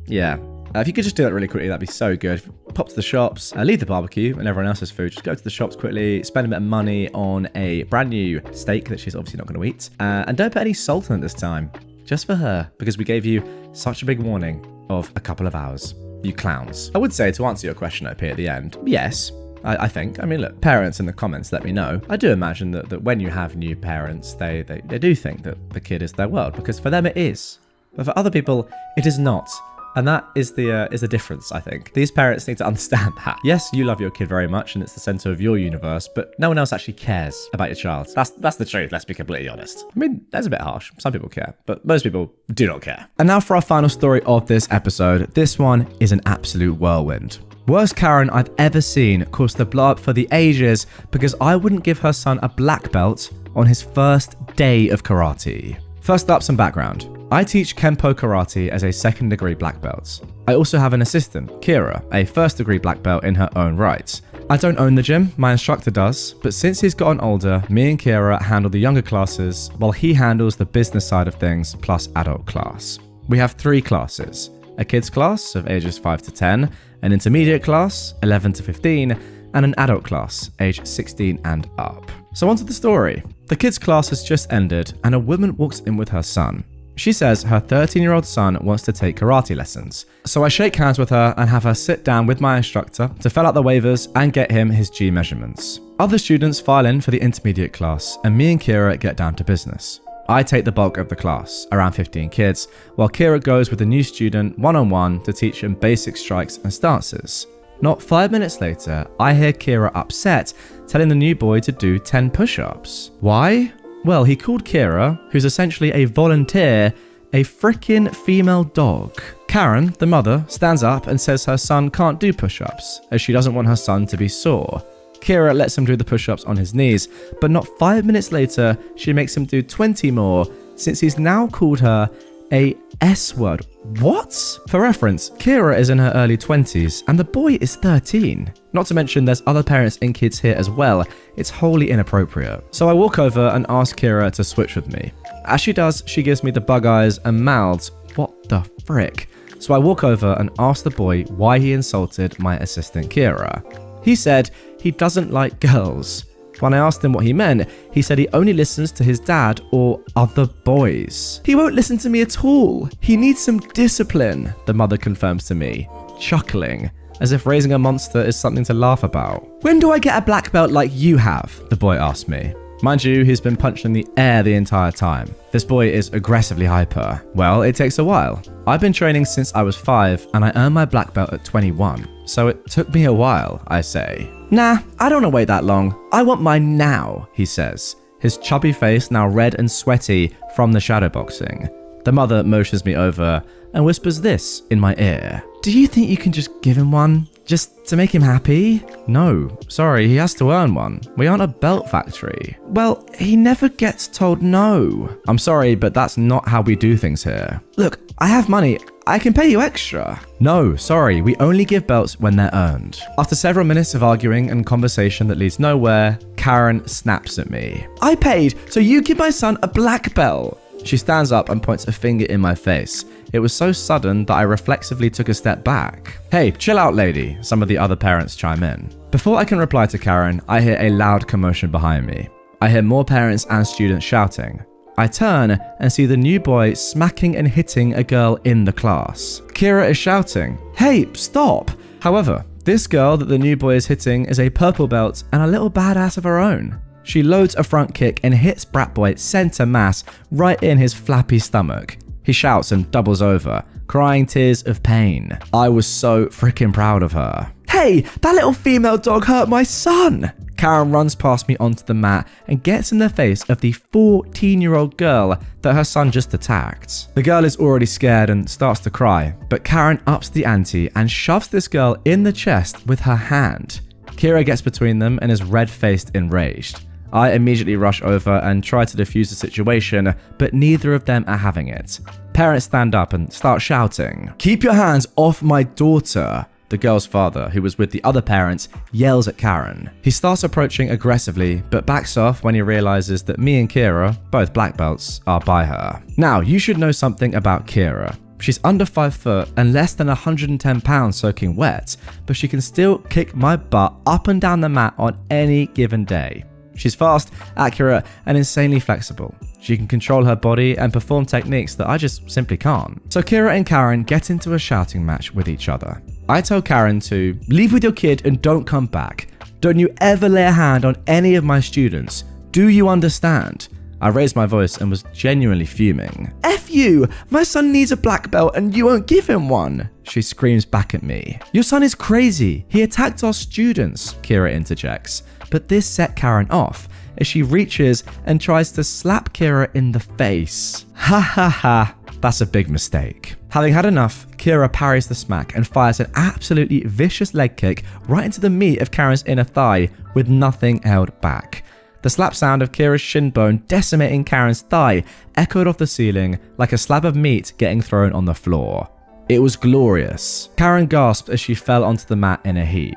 Yeah. If you could just do that really quickly, that'd be so good. Pop to the shops, leave the barbecue and everyone else's food. Just go to the shops quickly, spend a bit of money on a brand new steak that she's obviously not going to eat. And don't put any salt in it this time. Just for her, because we gave you such a big warning of a couple of hours. You clowns. I would say, to answer your question up here at the end, yes, I think. I mean, look, parents in the comments, let me know. I do imagine that when you have new parents, they do think that the kid is their world, because for them it is. But for other people, it is not. And that is the difference, I think. These parents need to understand that. Yes, you love your kid very much and it's the center of your universe, but no one else actually cares about your child. That's the truth, let's be completely honest. I mean, that's a bit harsh. Some people care, but most people do not care. And now for our final story of this episode. This one is an absolute whirlwind. Worst Karen I've ever seen caused the blow up for the ages because I wouldn't give her son a black belt on his first day of karate. First up, some background. I teach Kenpo Karate as a 2nd degree black belt. I also have an assistant, Kira, a 1st degree black belt in her own right. I don't own the gym, my instructor does, but since he's gotten older, me and Kira handle the younger classes while he handles the business side of things plus adult class. We have 3 classes, a kids class of ages 5 to 10, an intermediate class, 11 to 15, and an adult class, age 16 and up. So onto the story. The kids class has just ended and a woman walks in with her son. She says her 13-year-old son wants to take karate lessons. So I shake hands with her and have her sit down with my instructor to fill out the waivers and get him his G measurements. Other students file in for the intermediate class and me and Kira get down to business. I take the bulk of the class, around 15 kids, while Kira goes with the new student one-on-one to teach him basic strikes and stances. Not 5 minutes later, I hear Kira upset, telling the new boy to do 10 push-ups. Why? Well, he called Kira, who's essentially a volunteer, a frickin' female dog. Karen, the mother, stands up and says her son can't do push-ups, as she doesn't want her son to be sore. Kira lets him do the push-ups on his knees, but not 5 minutes later, she makes him do 20 more, since he's now called her a S-word. What? For reference, Kira is in her early 20s and the boy is 13. Not to mention there's other parents and kids here as well. It's wholly inappropriate. So I walk over and ask Kira to switch with me. As she does, she gives me the bug eyes and mouths, "What the frick?" So I walk over and ask the boy why he insulted my assistant Kira. He said he doesn't like girls. When I asked him what he meant, he said he only listens to his dad or other boys. He won't listen to me at all. He needs some discipline, the mother confirms to me, chuckling, as if raising a monster is something to laugh about. When do I get a black belt like you have? The boy asked me. Mind you, he's been punched in the air the entire time. This boy is aggressively hyper. Well, it takes a while. I've been training since I was 5 and I earned my black belt at 21. So it took me a while, I say. Nah, I don't want to wait that long. I want mine now, he says, his chubby face now red and sweaty from the shadowboxing. The mother motions me over and whispers this in my ear. Do you think you can just give him one? Just to make him happy? No, sorry, he has to earn one. We aren't a belt factory. Well, he never gets told no. I'm sorry, but that's not how we do things here. Look, I have money. I can pay you extra. No, sorry, we only give belts when they're earned. After several minutes of arguing and conversation that leads nowhere, Karen snaps at me. I paid, so you give my son a black belt. She stands up and points a finger in my face. It was so sudden that I reflexively took a step back. Hey, chill out, lady, some of the other parents chime in. Before I can reply to Karen, I hear a loud commotion behind me. I hear more parents and students shouting. I turn and see the new boy smacking and hitting a girl in the class. Kira is shouting, "Hey, stop!" However, this girl that the new boy is hitting is a purple belt and a little badass of her own. She loads a front kick and hits Brat Boy center mass right in his flappy stomach. He shouts and doubles over, crying tears of pain. I was so freaking proud of her. Hey, that little female dog hurt my son! Karen runs past me onto the mat and gets in the face of the 14-year-old girl that her son just attacked. The girl is already scared and starts to cry, but Karen ups the ante and shoves this girl in the chest with her hand. Kira gets between them and is red-faced enraged. I immediately rush over and try to defuse the situation, but neither of them are having it. Parents stand up and start shouting, "Keep your hands off my daughter!" The girl's father, who was with the other parents, yells at Karen. He starts approaching aggressively, but backs off when he realizes that me and Kira, both black belts, are by her. Now, you should know something about Kira. She's under 5 foot and less than 110 pounds soaking wet, but she can still kick my butt up and down the mat on any given day. She's fast, accurate, and insanely flexible. She can control her body and perform techniques that I just simply can't. So Kira and Karen get into a shouting match with each other. I tell Karen to leave with your kid and don't come back. Don't you ever lay a hand on any of my students. Do you understand? I raised my voice and was genuinely fuming. F you! My son needs a black belt and you won't give him one! She screams back at me. Your son is crazy. He attacked our students, Kira interjects. But this set Karen off as she reaches and tries to slap Kira in the face. Ha ha ha. That's a big mistake. Having had enough, Kira parries the smack and fires an absolutely vicious leg kick right into the meat of Karen's inner thigh with nothing held back. The slap sound of Kira's shin bone decimating Karen's thigh echoed off the ceiling like a slab of meat getting thrown on the floor. It was glorious. Karen gasped as she fell onto the mat in a heap.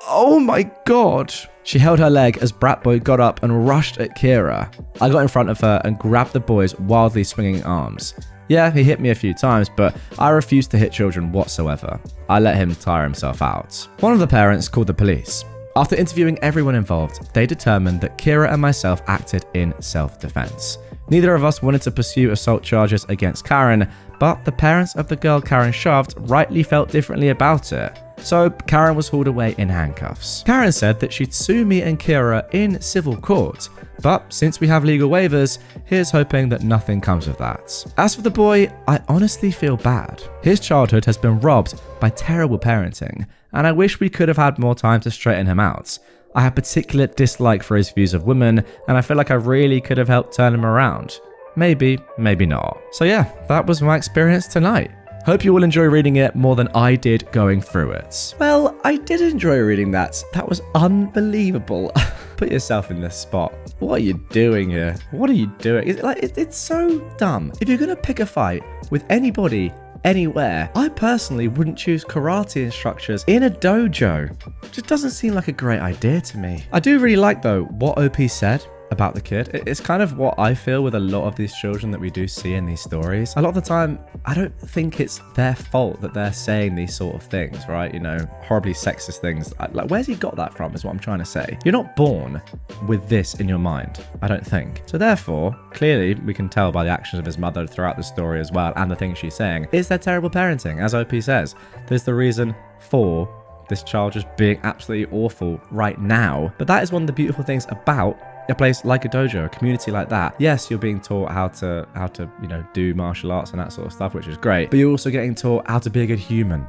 Oh my god. She held her leg as Brat Boy got up and rushed at Kira. I got in front of her and grabbed the boy's wildly swinging arms. Yeah, he hit me a few times, but I refused to hit children whatsoever. I let him tire himself out. One of the parents called the police. After interviewing everyone involved, they determined that Kira and myself acted in self-defense. Neither of us wanted to pursue assault charges against Karen, but the parents of the girl Karen shoved rightly felt differently about it. So Karen was hauled away in handcuffs. Karen said that she'd sue me and Kira in civil court, but since we have legal waivers, here's hoping that nothing comes of that. As for the boy, I honestly feel bad. His childhood has been robbed by terrible parenting, and I wish we could have had more time to straighten him out. I have particular dislike for his views of women, and I feel like I really could have helped turn him around. Maybe, maybe not. So yeah, that was my experience tonight. Hope you will enjoy reading it more than I did going through it. Well, I did enjoy reading that. That was unbelievable. Put yourself in this spot. What are you doing here? What are you doing? It's so dumb. If you're gonna pick a fight with anybody, anywhere, I personally wouldn't choose karate instructors in a dojo. It just doesn't seem like a great idea to me. I do really like, though, what OP said about the kid. It's kind of what I feel with a lot of these children that we do see in these stories. A lot of the time, I don't think it's their fault that they're saying these sort of things, right? You know, horribly sexist things. Like, where's he got that from is what I'm trying to say. You're not born with this in your mind, I don't think. So therefore, clearly, we can tell by the actions of his mother throughout the story as well, and the things she's saying, is their terrible parenting. As OP says, there's the reason for this child just being absolutely awful right now. But that is one of the beautiful things about a place like a dojo, a community like that. Yes, you're being taught how to do martial arts and that sort of stuff, which is great, but you're also getting taught how to be a good human.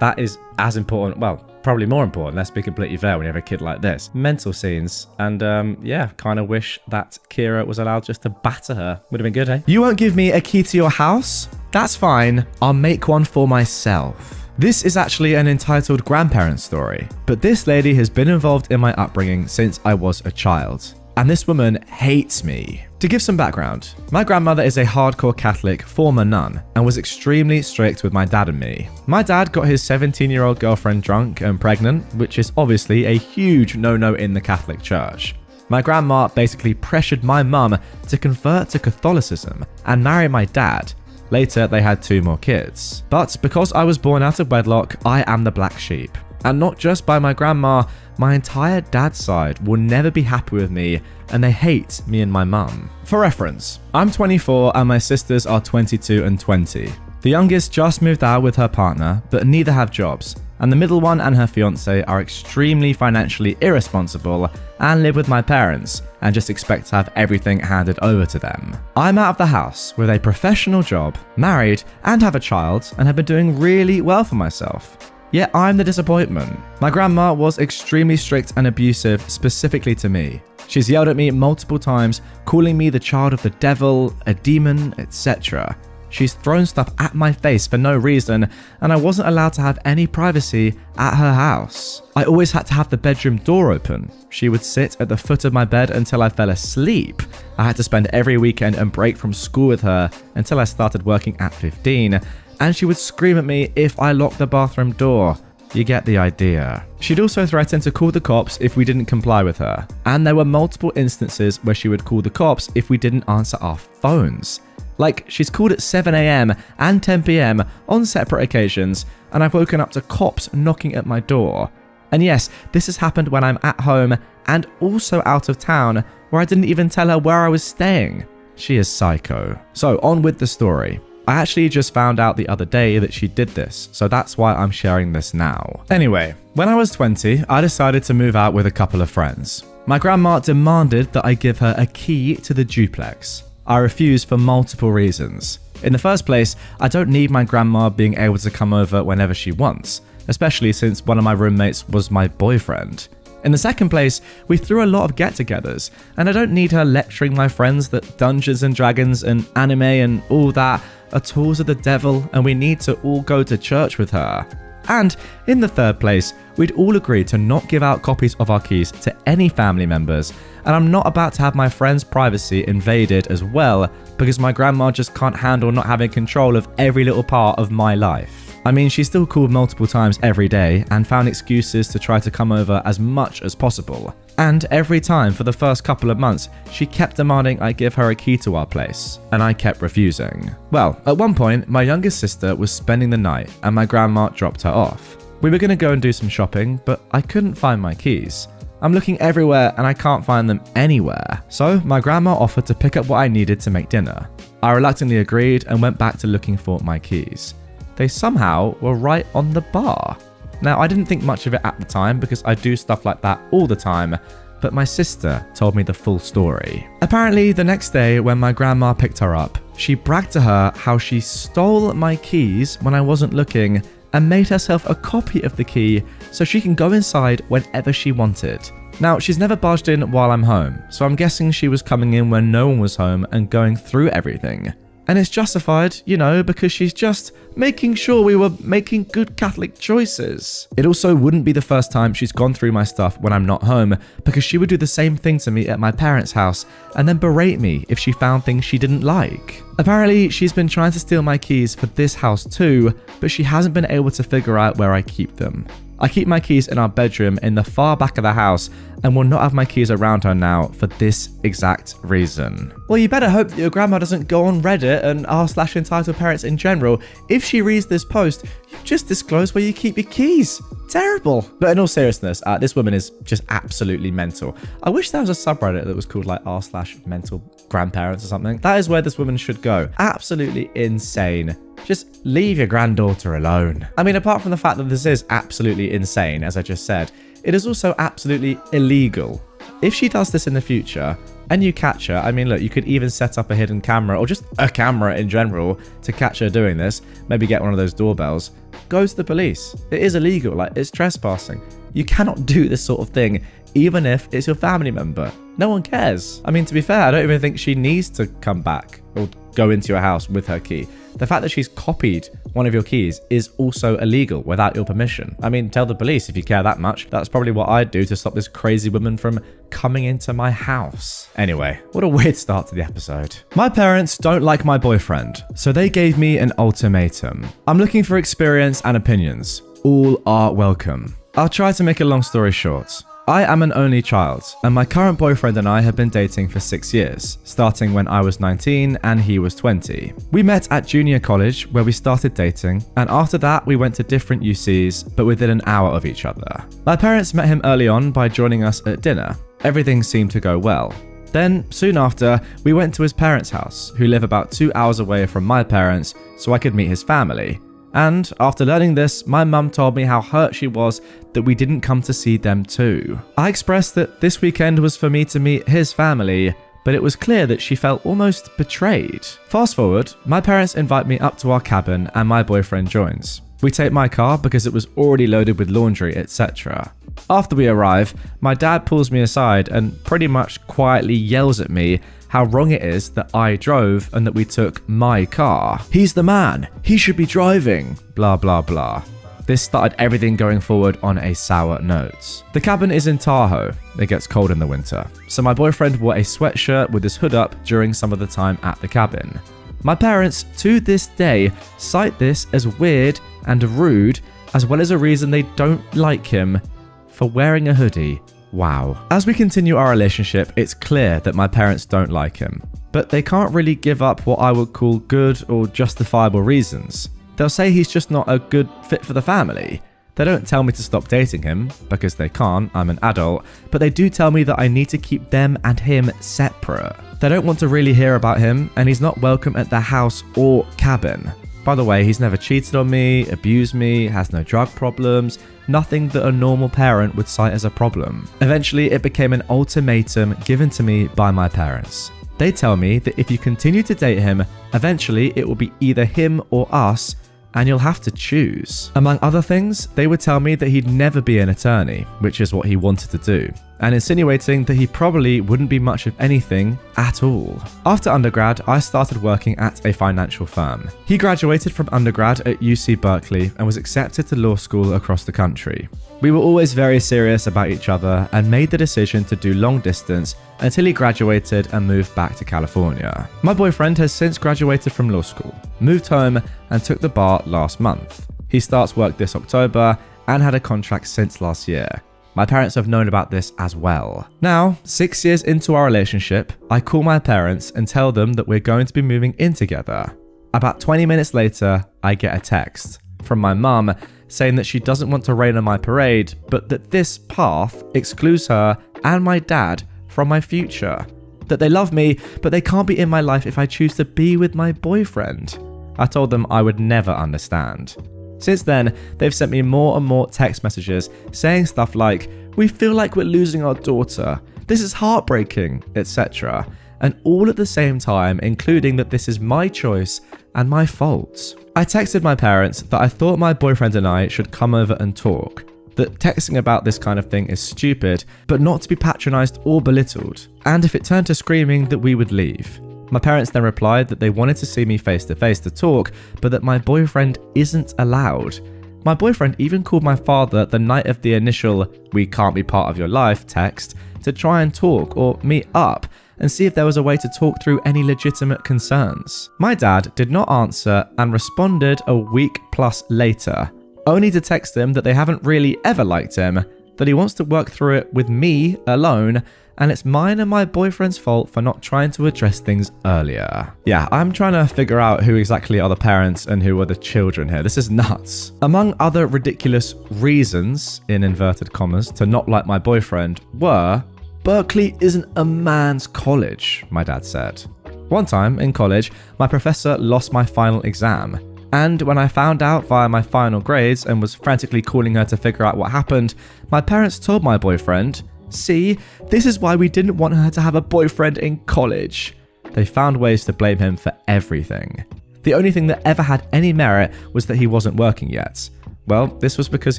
That is as important, well, probably more important, let's be completely fair, when you have a kid like this. Mental scenes, and yeah, kind of wish that Kira was allowed just to batter her. Would have been good, eh? You won't give me a key to your house? That's fine, I'll make one for myself. This is actually an entitled grandparent story, but this lady has been involved in my upbringing since I was a child. And this woman hates me. To give some background, my grandmother is a hardcore Catholic former nun and was extremely strict with my dad and me. My dad got his 17-year-old girlfriend drunk and pregnant, which is obviously a huge no-no in the Catholic Church. My grandma basically pressured my mum to convert to Catholicism and marry my dad. Later, they had 2 more kids. But because I was born out of wedlock, I am the black sheep. And not just by my grandma, my entire dad's side will never be happy with me, and they hate me and my mum. For reference, I'm 24 and my sisters are 22 and 20. The youngest just moved out with her partner, but neither have jobs, and the middle one and her fiance are extremely financially irresponsible and live with my parents and just expect to have everything handed over to them. I'm out of the house with a professional job, married, and have a child, and have been doing really well for myself. Yet I'm the disappointment. My grandma was extremely strict and abusive specifically to me. She's yelled at me multiple times, calling me the child of the devil, a demon, etc. She's thrown stuff at my face for no reason, and I wasn't allowed to have any privacy at her house. I always had to have the bedroom door open. She would sit at the foot of my bed until I fell asleep. I had to spend every weekend and break from school with her until I started working at 15. And she would scream at me if I locked the bathroom door. You get the idea. She'd also threaten to call the cops if we didn't comply with her. And there were multiple instances where she would call the cops if we didn't answer our phones. Like, she's called at 7 AM and 10 PM on separate occasions, and I've woken up to cops knocking at my door. And yes, this has happened when I'm at home and also out of town, where I didn't even tell her where I was staying. She is psycho. So on with the story. I actually just found out the other day that she did this, so that's why I'm sharing this now. Anyway, when I was 20, I decided to move out with a couple of friends. My grandma demanded that I give her a key to the duplex. I refused for multiple reasons. In the first place, I don't need my grandma being able to come over whenever she wants, especially since one of my roommates was my boyfriend. In the second place, we threw a lot of get-togethers, and I don't need her lecturing my friends that Dungeons and Dragons and anime and all that are tools of the devil, and we need to all go to church with her. And in the third place, we'd all agreed to not give out copies of our keys to any family members, and I'm not about to have my friends' privacy invaded as well, because my grandma just can't handle not having control of every little part of my life. I mean, she still called multiple times every day and found excuses to try to come over as much as possible. And every time for the first couple of months, she kept demanding I give her a key to our place, and I kept refusing. Well, at one point, my youngest sister was spending the night and my grandma dropped her off. We were going to go and do some shopping, but I couldn't find my keys. I'm looking everywhere and I can't find them anywhere. So my grandma offered to pick up what I needed to make dinner. I reluctantly agreed and went back to looking for my keys. They somehow were right on the bar. Now, I didn't think much of it at the time because I do stuff like that all the time, but my sister told me the full story. Apparently, the next day when my grandma picked her up, she bragged to her how she stole my keys when I wasn't looking and made herself a copy of the key so she can go inside whenever she wanted. Now, she's never barged in while I'm home, so I'm guessing she was coming in when no one was home and going through everything. And it's justified, because she's just making sure we were making good Catholic choices. It also wouldn't be the first time she's gone through my stuff when I'm not home, because she would do the same thing to me at my parents' house and then berate me if she found things she didn't like. Apparently, she's been trying to steal my keys for this house too, but she hasn't been able to figure out where I keep them. I keep my keys in our bedroom in the far back of the house and will not have my keys around her now for this exact reason. Well, you better hope that your grandma doesn't go on Reddit and r/entitledparents in general. If she reads this post, you've just disclosed where you keep your keys. Terrible. But in all seriousness, this woman is just absolutely mental. I wish there was a subreddit that was called like r/mental grandparents or something. That is where this woman should go. Absolutely insane. Just leave your granddaughter alone. I mean, apart from the fact that this is absolutely insane, as I just said, it is also absolutely illegal. If she does this in the future and you catch her, I mean, look, you could even set up a hidden camera or just a camera in general to catch her doing this. Maybe get one of those doorbells. Go to the police. It is illegal. Like, it's trespassing. You cannot do this sort of thing, even if it's your family member. No one cares. I mean, to be fair, I don't even think she needs to come back or go into your house with her key. The fact that she's copied one of your keys is also illegal without your permission. I mean, tell the police if you care that much. That's probably what I'd do to stop this crazy woman from coming into my house. Anyway, what a weird start to the episode. My parents don't like my boyfriend, so they gave me an ultimatum. I'm looking for experience and opinions. All are welcome. I'll try to make a long story short. I am an only child, and my current boyfriend and I have been dating for 6 years, starting when I was 19 and he was 20. We met at junior college where we started dating, and after that we went to different UCs, but within an hour of each other. My parents met him early on by joining us at dinner. Everything seemed to go well. Then, soon after, we went to his parents' house, who live about 2 hours away from my parents, so I could meet his family. And after learning this, my mum told me how hurt she was that we didn't come to see them too. I expressed that this weekend was for me to meet his family, but it was clear that she felt almost betrayed. Fast forward, my parents invite me up to our cabin and my boyfriend joins. We take my car because it was already loaded with laundry, etc. After we arrive, my dad pulls me aside and pretty much quietly yells at me how wrong it is that I drove and that we took my car. He's the man. He should be driving. Blah, blah, blah. This started everything going forward on a sour note. The cabin is in Tahoe. It gets cold in the winter. So my boyfriend wore a sweatshirt with his hood up during some of the time at the cabin. My parents, to this day, cite this as weird and rude, as well as a reason they don't like him for wearing a hoodie. Wow. As we continue our relationship, it's clear that my parents don't like him, but they can't really give up what I would call good or justifiable reasons. They'll say he's just not a good fit for the family. They don't tell me to stop dating him, because they can't, I'm an adult, but they do tell me that I need to keep them and him separate. They don't want to really hear about him, and he's not welcome at their house or cabin. By the way, he's never cheated on me, abused me, has no drug problems, nothing that a normal parent would cite as a problem. Eventually, it became an ultimatum given to me by my parents. They tell me that if you continue to date him, eventually it will be either him or us, and you'll have to choose. Among other things, they would tell me that he'd never be an attorney, which is what he wanted to do, and insinuating that he probably wouldn't be much of anything at all. After undergrad, I started working at a financial firm. He graduated from undergrad at UC Berkeley and was accepted to law school across the country. We were always very serious about each other and made the decision to do long distance until he graduated and moved back to California. My boyfriend has since graduated from law school, moved home, and took the bar last month. He starts work this October and had a contract since last year. My parents have known about this as well. Now, 6 years into our relationship, I call my parents and tell them that we're going to be moving in together. About 20 minutes later, I get a text from my mum saying that she doesn't want to rain on my parade, but that this path excludes her and my dad from my future. That they love me, but they can't be in my life if I choose to be with my boyfriend. I told them I would never understand. Since then, they've sent me more and more text messages saying stuff like, "We feel like we're losing our daughter. This is heartbreaking," etc. And all at the same time, including that this is my choice and my fault. I texted my parents that I thought my boyfriend and I should come over and talk, that texting about this kind of thing is stupid, but not to be patronized or belittled, and if it turned to screaming, that we would leave. My parents then replied that they wanted to see me face to face to talk, but that my boyfriend isn't allowed. My boyfriend even called my father the night of the initial "we can't be part of your life" text to try and talk or meet up and see if there was a way to talk through any legitimate concerns. My dad did not answer and responded a week plus later, only to text him that they haven't really ever liked him, that he wants to work through it with me alone, and it's mine and my boyfriend's fault for not trying to address things earlier. Yeah, I'm trying to figure out who exactly are the parents and who are the children here. This is nuts. Among other ridiculous reasons, in inverted commas, to not like my boyfriend were, Berkeley isn't a man's college, my dad said. One time in college, my professor lost my final exam. And when I found out via my final grades and was frantically calling her to figure out what happened, my parents told my boyfriend, "See, this is why we didn't want her to have a boyfriend in college." They found ways to blame him for everything. The only thing that ever had any merit was that he wasn't working yet. Well, this was because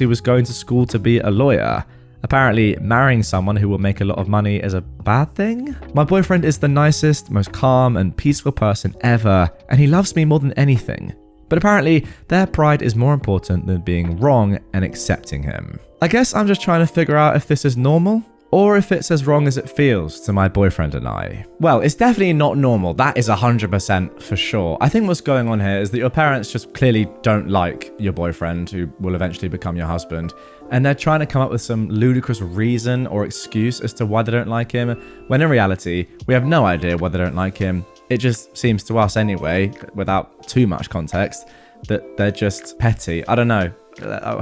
he was going to school to be a lawyer. Apparently, marrying someone who will make a lot of money is a bad thing? My boyfriend is the nicest, most calm and peaceful person ever, and he loves me more than anything. But apparently, their pride is more important than being wrong and accepting him. I guess I'm just trying to figure out if this is normal, or if it's as wrong as it feels to my boyfriend and I. Well, it's definitely not normal. That is 100% for sure. I think what's going on here is that your parents just clearly don't like your boyfriend, who will eventually become your husband, and they're trying to come up with some ludicrous reason or excuse as to why they don't like him, when in reality, we have no idea why they don't like him. It just seems to us anyway, without too much context, that they're just petty. I don't know.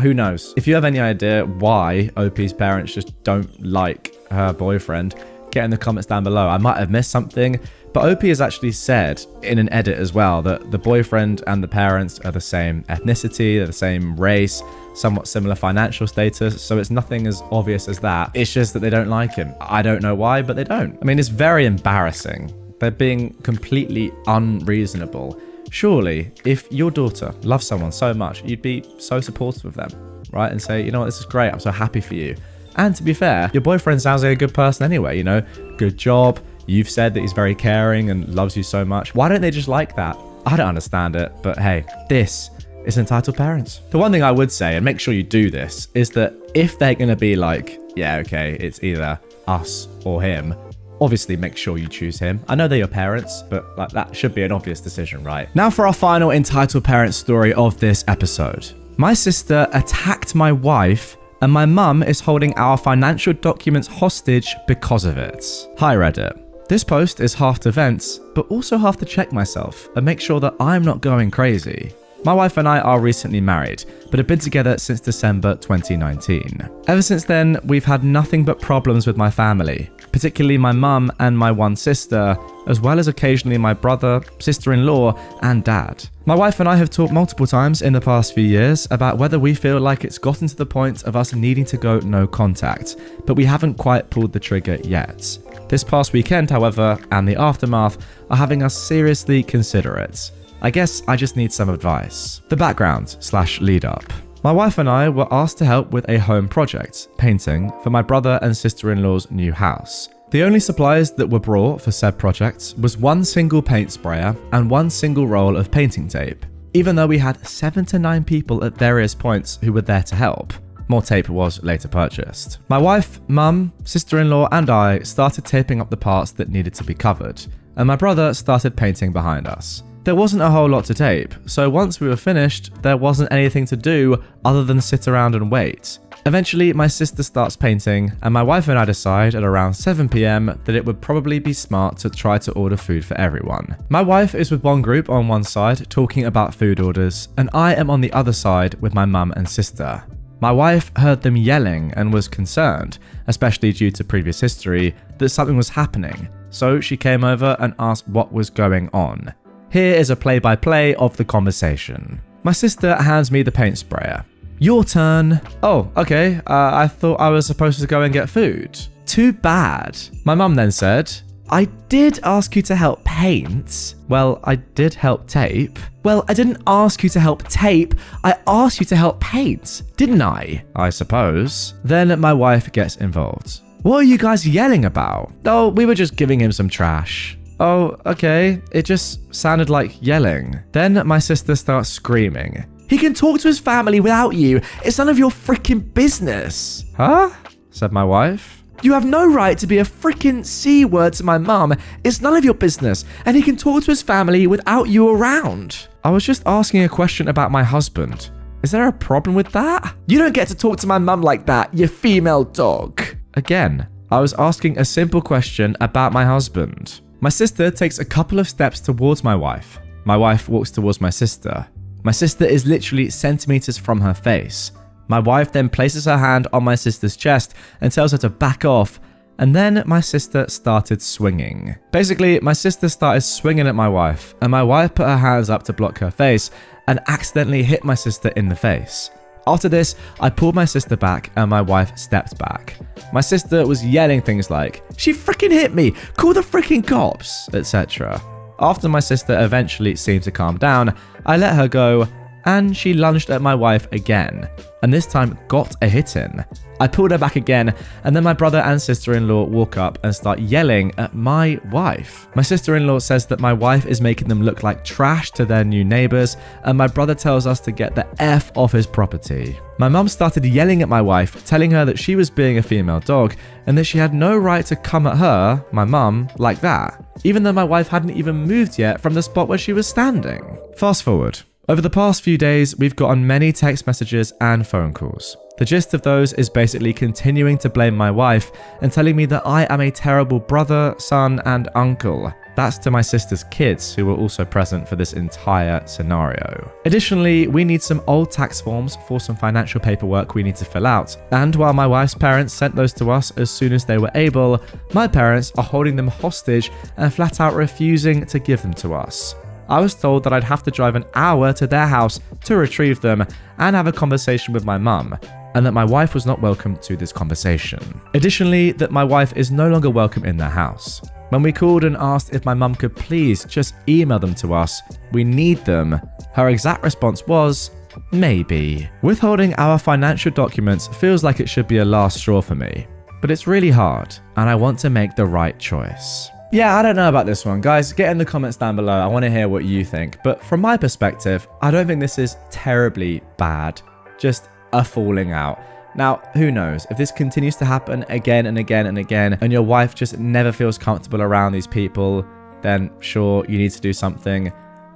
Who knows? If you have any idea why OP's parents just don't like her boyfriend, get in the comments down below. I might have missed something, but OP has actually said in an edit as well that the boyfriend and the parents are the same ethnicity, they're the same race, somewhat similar financial status, so it's nothing as obvious as that. It's just that they don't like him. I don't know why, but they don't. I mean, it's very embarrassing. They're being completely unreasonable. Surely, if your daughter loves someone so much, you'd be so supportive of them, right? And say, you know what, this is great. I'm so happy for you. And to be fair, your boyfriend sounds like a good person anyway, you know, good job. You've said that he's very caring and loves you so much. Why don't they just like that? I don't understand it, but hey, this is entitled parents. The one thing I would say, and make sure you do this, is that if they're going to be like, yeah, okay, it's either us or him, obviously make sure you choose him. I know they're your parents, but like that should be an obvious decision, right? Now for our final entitled parent story of this episode. My sister attacked my wife and my mum is holding our financial documents hostage because of it. Hi Reddit. This post is half to vent, but also half to check myself and make sure that I'm not going crazy. My wife and I are recently married, but have been together since December 2019. Ever since then, we've had nothing but problems with my family, particularly my mum and my one sister, as well as occasionally my brother, sister-in-law, and dad. My wife and I have talked multiple times in the past few years about whether we feel like it's gotten to the point of us needing to go no contact, but we haven't quite pulled the trigger yet. This past weekend, however, and the aftermath are having us seriously consider it. I guess I just need some advice. The background/lead up. My wife and I were asked to help with a home project, painting, for my brother and sister-in-law's new house. The only supplies that were brought for said project was one single paint sprayer and one single roll of painting tape, even though we had 7 to 9 people at various points who were there to help. More tape was later purchased. My wife, mum, sister-in-law and I started taping up the parts that needed to be covered, and my brother started painting behind us. There wasn't a whole lot to tape, so once we were finished, there wasn't anything to do other than sit around and wait. Eventually, my sister starts painting, and my wife and I decide at around 7 PM that it would probably be smart to try to order food for everyone. My wife is with one group on one side talking about food orders, and I am on the other side with my mum and sister. My wife heard them yelling and was concerned, especially due to previous history, that something was happening, so she came over and asked what was going on. Here is a play-by-play of the conversation. My sister hands me the paint sprayer. Your turn. Oh, okay. I thought I was supposed to go and get food. Too bad. My mum then said, I did ask you to help paint. Well, I did help tape. Well, I didn't ask you to help tape. I asked you to help paint, didn't I? I suppose. Then my wife gets involved. What are you guys yelling about? Oh, we were just giving him some trash. Oh, okay. It just sounded like yelling. Then my sister starts screaming. He can talk to his family without you. It's none of your freaking business. Huh? Said my wife. You have no right to be a freaking C word to my mum. It's none of your business. And he can talk to his family without you around. I was just asking a question about my husband. Is there a problem with that? You don't get to talk to my mum like that, you female dog. Again, I was asking a simple question about my husband. My sister takes a couple of steps towards my wife. My wife walks towards my sister. My sister is literally centimeters from her face. My wife then places her hand on my sister's chest and tells her to back off, and then my sister started swinging. Basically, my sister started swinging at my wife, and my wife put her hands up to block her face and accidentally hit my sister in the face. After this, I pulled my sister back and my wife stepped back. My sister was yelling things like, she freaking hit me, call the freaking cops, etc. After my sister eventually seemed to calm down, I let her go, and she lunged at my wife again, and this time got a hit in. I pulled her back again, and then my brother and sister-in-law walk up and start yelling at my wife. My sister-in-law says that my wife is making them look like trash to their new neighbors, and my brother tells us to get the F off his property. My mum started yelling at my wife, telling her that she was being a female dog, and that she had no right to come at her, my mum, like that, even though my wife hadn't even moved yet from the spot where she was standing. Fast forward. Over the past few days, we've gotten many text messages and phone calls. The gist of those is basically continuing to blame my wife and telling me that I am a terrible brother, son, and uncle. That's to my sister's kids, who were also present for this entire scenario. Additionally, we need some old tax forms for some financial paperwork we need to fill out. And while my wife's parents sent those to us as soon as they were able, my parents are holding them hostage and flat out refusing to give them to us. I was told that I'd have to drive an hour to their house to retrieve them and have a conversation with my mum, and that my wife was not welcome to this conversation. Additionally, that my wife is no longer welcome in their house. When we called and asked if my mum could please just email them to us, we need them, her exact response was, maybe. Withholding our financial documents feels like it should be a last straw for me, but it's really hard, and I want to make the right choice. Yeah, I don't know about this one. Guys, get in the comments down below. I want to hear what you think. But from my perspective, I don't think this is terribly bad. Just a falling out. Now, who knows? If this continues to happen again and again and again, and your wife just never feels comfortable around these people, then sure, you need to do something.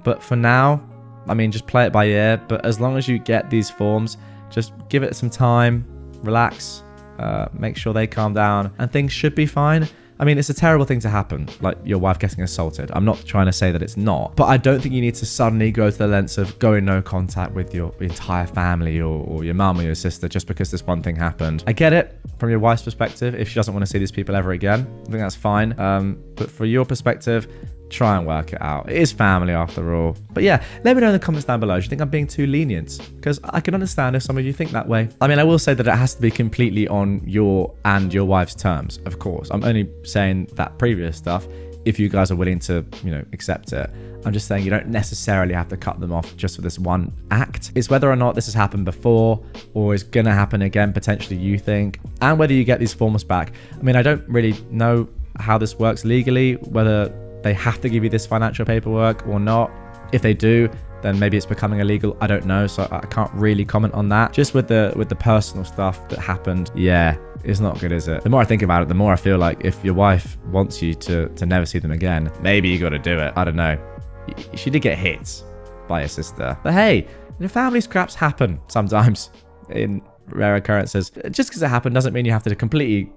But for now, I mean, just play it by ear. But as long as you get these forms, just give it some time, relax, make sure they calm down, and things should be fine. I mean, it's a terrible thing to happen, like your wife getting assaulted. I'm not trying to say that it's not, but I don't think you need to suddenly go to the lengths of going no contact with your entire family or your mum or your sister just because this one thing happened. I get it from your wife's perspective. If she doesn't want to see these people ever again, I think that's fine. But for your perspective, try and work it out. It is family after all. But yeah, let me know in the comments down below. Do you think I'm being too lenient? Because I can understand if some of you think that way. I mean, I will say that it has to be completely on your and your wife's terms, of course. I'm only saying that previous stuff if you guys are willing to, accept it. I'm just saying you don't necessarily have to cut them off just for this one act. It's whether or not this has happened before or is going to happen again, potentially you think, and whether you get these forms back. I mean, I don't really know how this works legally, whether they have to give you this financial paperwork or not. If they do, then maybe it's becoming illegal. I don't know, so I can't really comment on that. Just with the personal stuff that happened, yeah, it's not good, is it? The more I think about it, the more I feel like if your wife wants you to never see them again, maybe you got to do it. I don't know. She did get hit by her sister, but hey, family scraps happen sometimes in rare occurrences. Just because it happened doesn't mean you have to completely,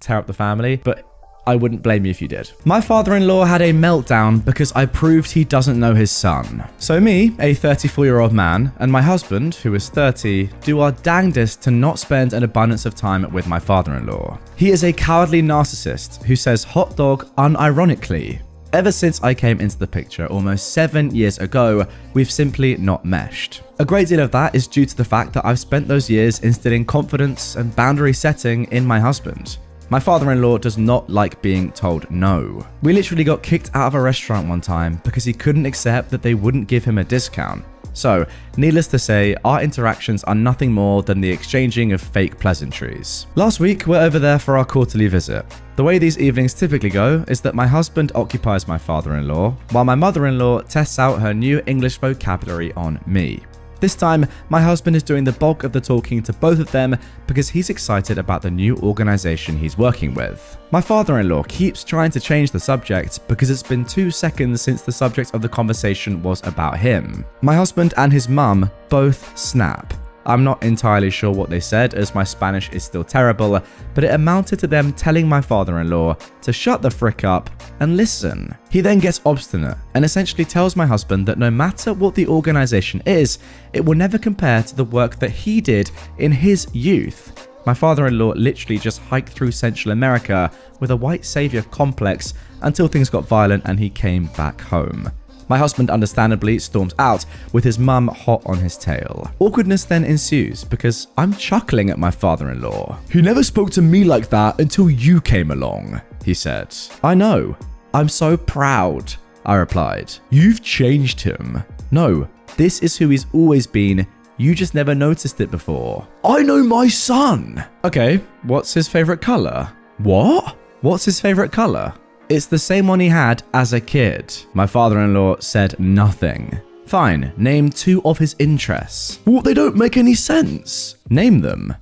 tear up the family, but I wouldn't blame you if you did. My father-in-law had a meltdown because I proved he doesn't know his son. So me, a 34-year-old man, and my husband, who is 30, do our dangdest to not spend an abundance of time with my father-in-law. He is a cowardly narcissist who says hot dog unironically. Ever since I came into the picture almost 7 years ago, we've simply not meshed. A great deal of that is due to the fact that I've spent those years instilling confidence and boundary setting in my husband. My father-in-law does not like being told no. We literally got kicked out of a restaurant one time because he couldn't accept that they wouldn't give him a discount. So, needless to say, our interactions are nothing more than the exchanging of fake pleasantries. Last week, we're over there for our quarterly visit. The way these evenings typically go is that my husband occupies my father-in-law, while my mother-in-law tests out her new English vocabulary on me. This time, my husband is doing the bulk of the talking to both of them because he's excited about the new organization he's working with. My father-in-law keeps trying to change the subject because it's been 2 seconds since the subject of the conversation was about him. My husband and his mum both snap. I'm not entirely sure what they said as my Spanish is still terrible, but it amounted to them telling my father-in-law to shut the frick up and listen. He then gets obstinate and essentially tells my husband that no matter what the organization is, it will never compare to the work that he did in his youth. My father-in-law literally just hiked through Central America with a white savior complex until things got violent and he came back home. My husband understandably storms out with his mum hot on his tail. Awkwardness then ensues because I'm chuckling at my father-in-law. "He never spoke to me like that until you came along," he said. "I know. I'm so proud," I replied. "You've changed him." "No, this is who he's always been. You just never noticed it before." "I know my son." "Okay, what's his favorite color?" "What? What's his favorite color?" "It's the same one he had as a kid." My father-in-law said nothing. "Fine, name 2 of his interests." "What, they don't make any sense." "Name them."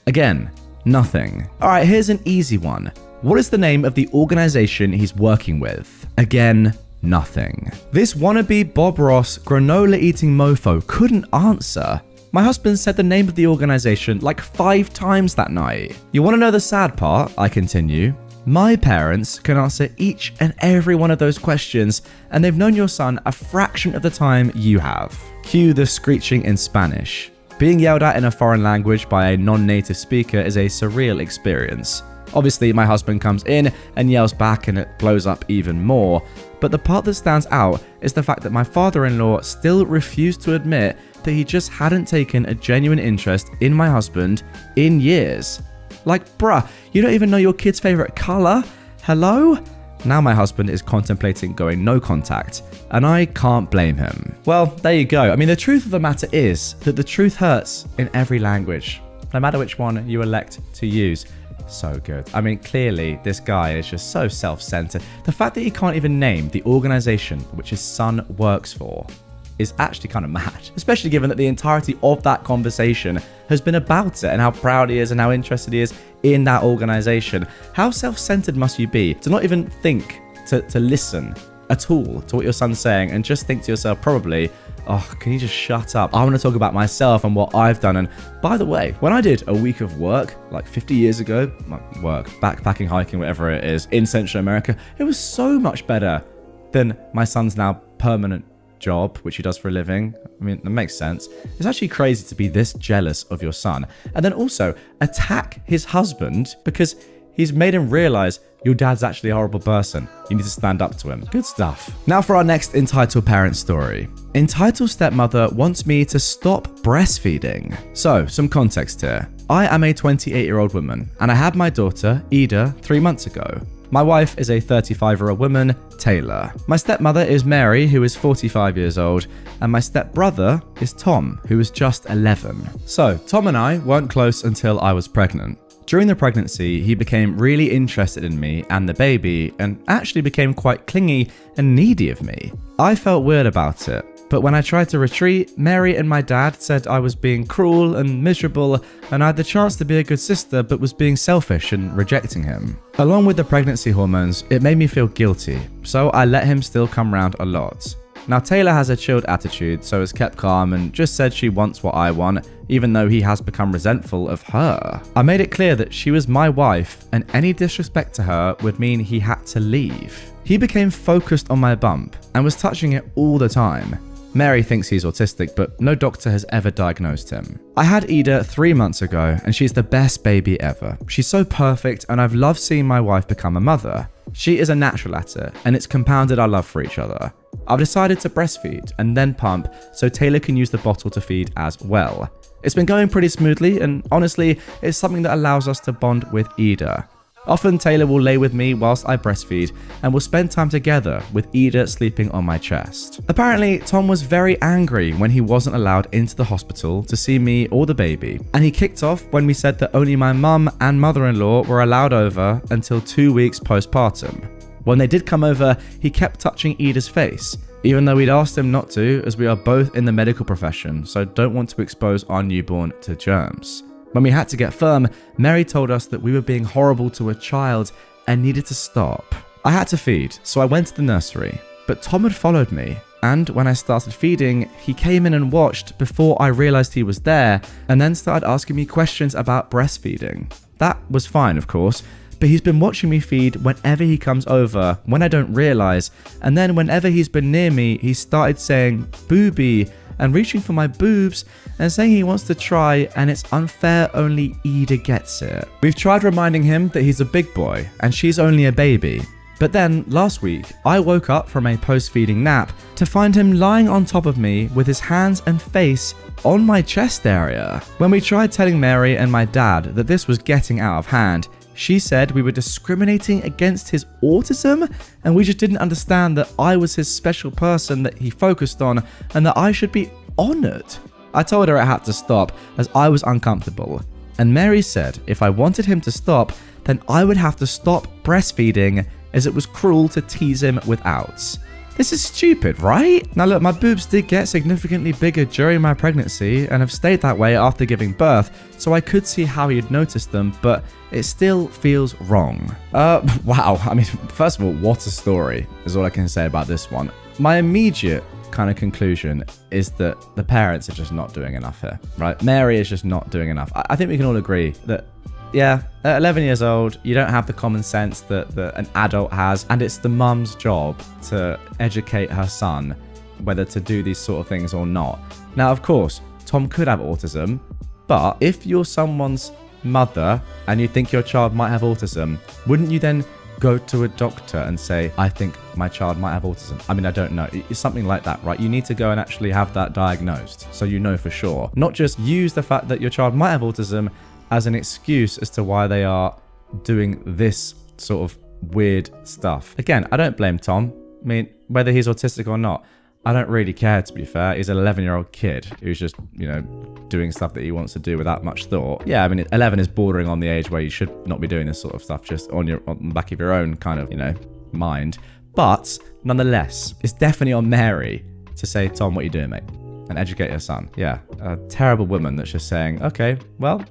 Again, nothing. "Alright, here's an easy one. What is the name of the organization he's working with?" Again, nothing. This wannabe Bob Ross granola-eating mofo couldn't answer. My husband said the name of the organization like 5 times that night. "You want to know the sad part?" I continue. "My parents can answer each and every one of those questions, and they've known your son a fraction of the time you have." Cue the screeching in Spanish. Being yelled at in a foreign language by a non-native speaker is a surreal experience. Obviously, my husband comes in and yells back and it blows up even more, but the part that stands out is the fact that my father-in-law still refused to admit that he just hadn't taken a genuine interest in my husband in years. Like, bruh, you don't even know your kid's favorite color? Hello? Now my husband is contemplating going no contact, and I can't blame him. Well, there you go. I mean, the truth of the matter is that the truth hurts in every language, no matter which one you elect to use. So good. I mean, clearly, this guy is just so self-centered. The fact that he can't even name the organization which his son works for is actually kind of mad, especially given that the entirety of that conversation has been about it and how proud he is and how interested he is in that organization. How self-centered must you be to not even think to listen at all to what your son's saying and just think to yourself probably, "Oh, can you just shut up? I want to talk about myself and what I've done." And by the way, when I did a week of work like 50 years ago, my work, backpacking, hiking, whatever it is, in Central America, it was so much better than my son's now permanent job, which he does for a living. I mean, that makes sense. It's actually crazy to be this jealous of your son and then also attack his husband because he's made him realize your dad's actually a horrible person. You need to stand up to him. Good stuff. Now for our next entitled parent story. Entitled stepmother wants me to stop breastfeeding. So, some context here. I am a 28-year-old woman and I had my daughter, Ida, 3 months ago. My wife is a 35-year-old woman, Taylor. My stepmother is Mary, who is 45 years old, and my stepbrother is Tom, who is just 11. So, Tom and I weren't close until I was pregnant. During the pregnancy, he became really interested in me and the baby, and actually became quite clingy and needy of me. I felt weird about it. But when I tried to retreat, Mary and my dad said I was being cruel and miserable and I had the chance to be a good sister but was being selfish and rejecting him. Along with the pregnancy hormones, it made me feel guilty, so I let him still come round a lot. Now Taylor has a chilled attitude, so has kept calm and just said she wants what I want, even though he has become resentful of her. I made it clear that she was my wife and any disrespect to her would mean he had to leave. He became focused on my bump and was touching it all the time. Mary thinks he's autistic, but no doctor has ever diagnosed him. I had Ida 3 months ago, and she's the best baby ever. She's so perfect, and I've loved seeing my wife become a mother. She is a natural at it, and it's compounded our love for each other. I've decided to breastfeed and then pump so Taylor can use the bottle to feed as well. It's been going pretty smoothly, and honestly, it's something that allows us to bond with Ida. Often Taylor will lay with me whilst I breastfeed and we'll spend time together with Ida sleeping on my chest. Apparently, Tom was very angry when he wasn't allowed into the hospital to see me or the baby, and he kicked off when we said that only my mum and mother-in-law were allowed over until 2 weeks postpartum. When they did come over, he kept touching Ida's face, even though we'd asked him not to, as we are both in the medical profession, so don't want to expose our newborn to germs. When we had to get firm, Mary told us that we were being horrible to a child and needed to stop. I had to feed, so I went to the nursery, but Tom had followed me, and when I started feeding, he came in and watched before I realized he was there, and then started asking me questions about breastfeeding. That was fine, of course, but he's been watching me feed whenever he comes over, when I don't realize, and then whenever he's been near me, he started saying, "Booby," and reaching for my boobs and saying he wants to try, and it's unfair, only Ida gets it. We've tried reminding him that he's a big boy and she's only a baby. But then last week, I woke up from a post-feeding nap to find him lying on top of me with his hands and face on my chest area. When we tried telling Mary and my dad that this was getting out of hand, she said we were discriminating against his autism and we just didn't understand that I was his special person that he focused on and that I should be honored. I told her it had to stop as I was uncomfortable. And Mary said if I wanted him to stop, then I would have to stop breastfeeding as it was cruel to tease him without. This is stupid, right? Now look, my boobs did get significantly bigger during my pregnancy and have stayed that way after giving birth, so I could see how he'd noticed them, but it still feels wrong. Wow, I mean, first of all, what a story is all I can say about this one. My immediate kind of conclusion is that the parents are just not doing enough here, right? Mary is just not doing enough. I think we can all agree that yeah, at 11 years old, you don't have the common sense that an adult has, and it's the mum's job to educate her son whether to do these sort of things or not. Now, of course, Tom could have autism, but if you're someone's mother and you think your child might have autism, wouldn't you then go to a doctor and say, I think my child might have autism? I mean, I don't know. It's something like that, right? You need to go and actually have that diagnosed so you know for sure. Not just use the fact that your child might have autism as an excuse as to why they are doing this sort of weird stuff. Again, I don't blame Tom. I mean, whether he's autistic or not, I don't really care, to be fair. He's an 11-year-old kid who's just, you know, doing stuff that he wants to do without much thought. Yeah, I mean, 11 is bordering on the age where you should not be doing this sort of stuff just on the back of your own kind of, you know, mind. But nonetheless, it's definitely on Mary to say, Tom, what are you doing, mate? And educate her son. Yeah, a terrible woman that's just saying, okay, well,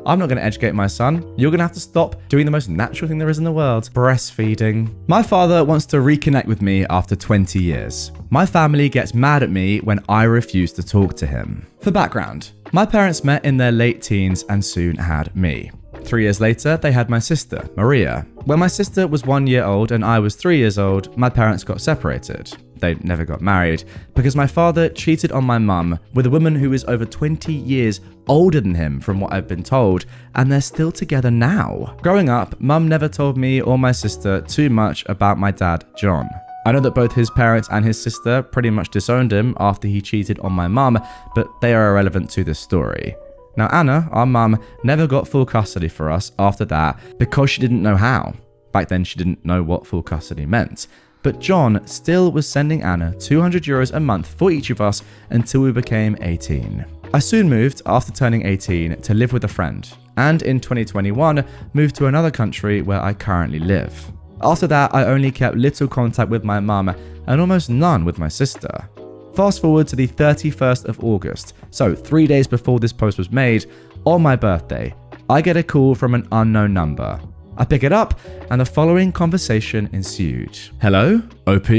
I'm not going to educate my son. You're going to have to stop doing the most natural thing there is in the world, breastfeeding. My father wants to reconnect with me after 20 years. My family gets mad at me when I refuse to talk to him. For background, my parents met in their late teens and soon had me. 3 years later, they had my sister, Maria. When my sister was 1 year old and I was 3 years old, my parents got separated. They never got married because my father cheated on my mum with a woman who is over 20 years older than him from what I've been told, and they're still together now. Growing up, mum never told me or my sister too much about my dad, John. I know that both his parents and his sister pretty much disowned him after he cheated on my mum, but they are irrelevant to this story. Now Anna, our mum, never got full custody for us after that because she didn't know how. Back then she didn't know what full custody meant. But John still was sending Anna €200 a month for each of us until we became 18. I soon moved after turning 18 to live with a friend, and in 2021 moved to another country where I currently live. After that, I only kept little contact with my mum and almost none with my sister. Fast forward to the 31st of August, so 3 days before this post was made, on my birthday, I get a call from an unknown number. I pick it up, and the following conversation ensued. Hello? OP?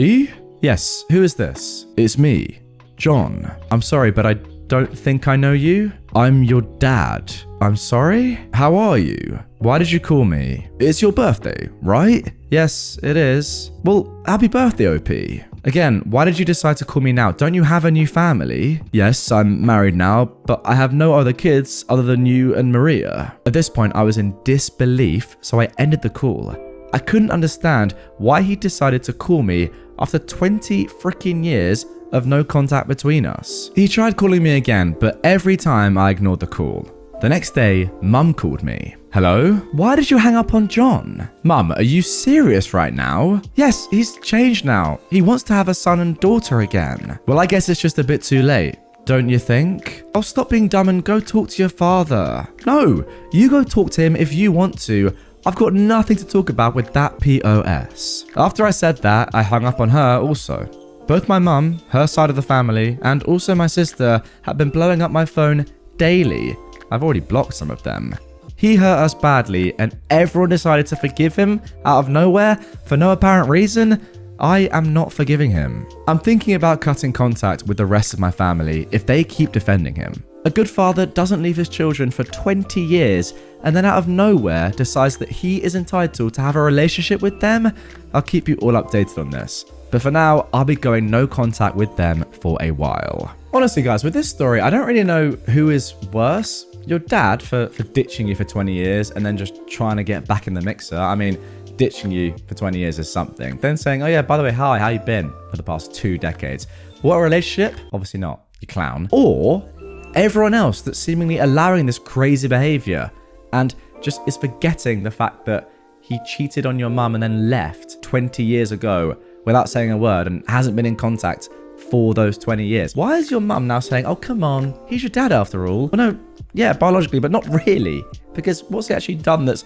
Yes, who is this? It's me, John. I'm sorry, but I don't think I know you. I'm your dad. I'm sorry? How are you? Why did you call me? It's your birthday, right? Yes, it is. Well, happy birthday, OP. Again, why did you decide to call me now? Don't you have a new family? Yes, I'm married now, but I have no other kids other than you and Maria. At this point, I was in disbelief, so I ended the call. I couldn't understand why he decided to call me after 20 freaking years of no contact between us. He tried calling me again, but every time I ignored the call. The next day, Mum called me. Hello? Why did you hang up on John? Mum, are you serious right now? Yes, he's changed now. He wants to have a son and daughter again. Well, I guess it's just a bit too late, don't you think? Oh, stop being dumb and go talk to your father. No, you go talk to him if you want to. I've got nothing to talk about with that POS. After I said that, I hung up on her also. Both my mum, her side of the family, and also my sister have been blowing up my phone daily. I've already blocked some of them. He hurt us badly and everyone decided to forgive him out of nowhere for no apparent reason. I am not forgiving him. I'm thinking about cutting contact with the rest of my family if they keep defending him. A good father doesn't leave his children for 20 years and then out of nowhere decides that he is entitled to have a relationship with them. I'll keep you all updated on this. But for now, I'll be going no contact with them for a while. Honestly, guys, with this story, I don't really know who is worse. Your dad for ditching you for 20 years and then just trying to get back in the mixer. I mean, ditching you for 20 years is something. Then saying, oh yeah, by the way, hi, how you been for the past 2 decades? What a relationship? Obviously not, you clown. Or everyone else that's seemingly allowing this crazy behavior and just is forgetting the fact that he cheated on your mum and then left 20 years ago without saying a word and hasn't been in contact for those 20 years. Why is your mum now saying, oh, come on, he's your dad after all? Well, no, yeah, biologically, but not really. Because what's he actually done that's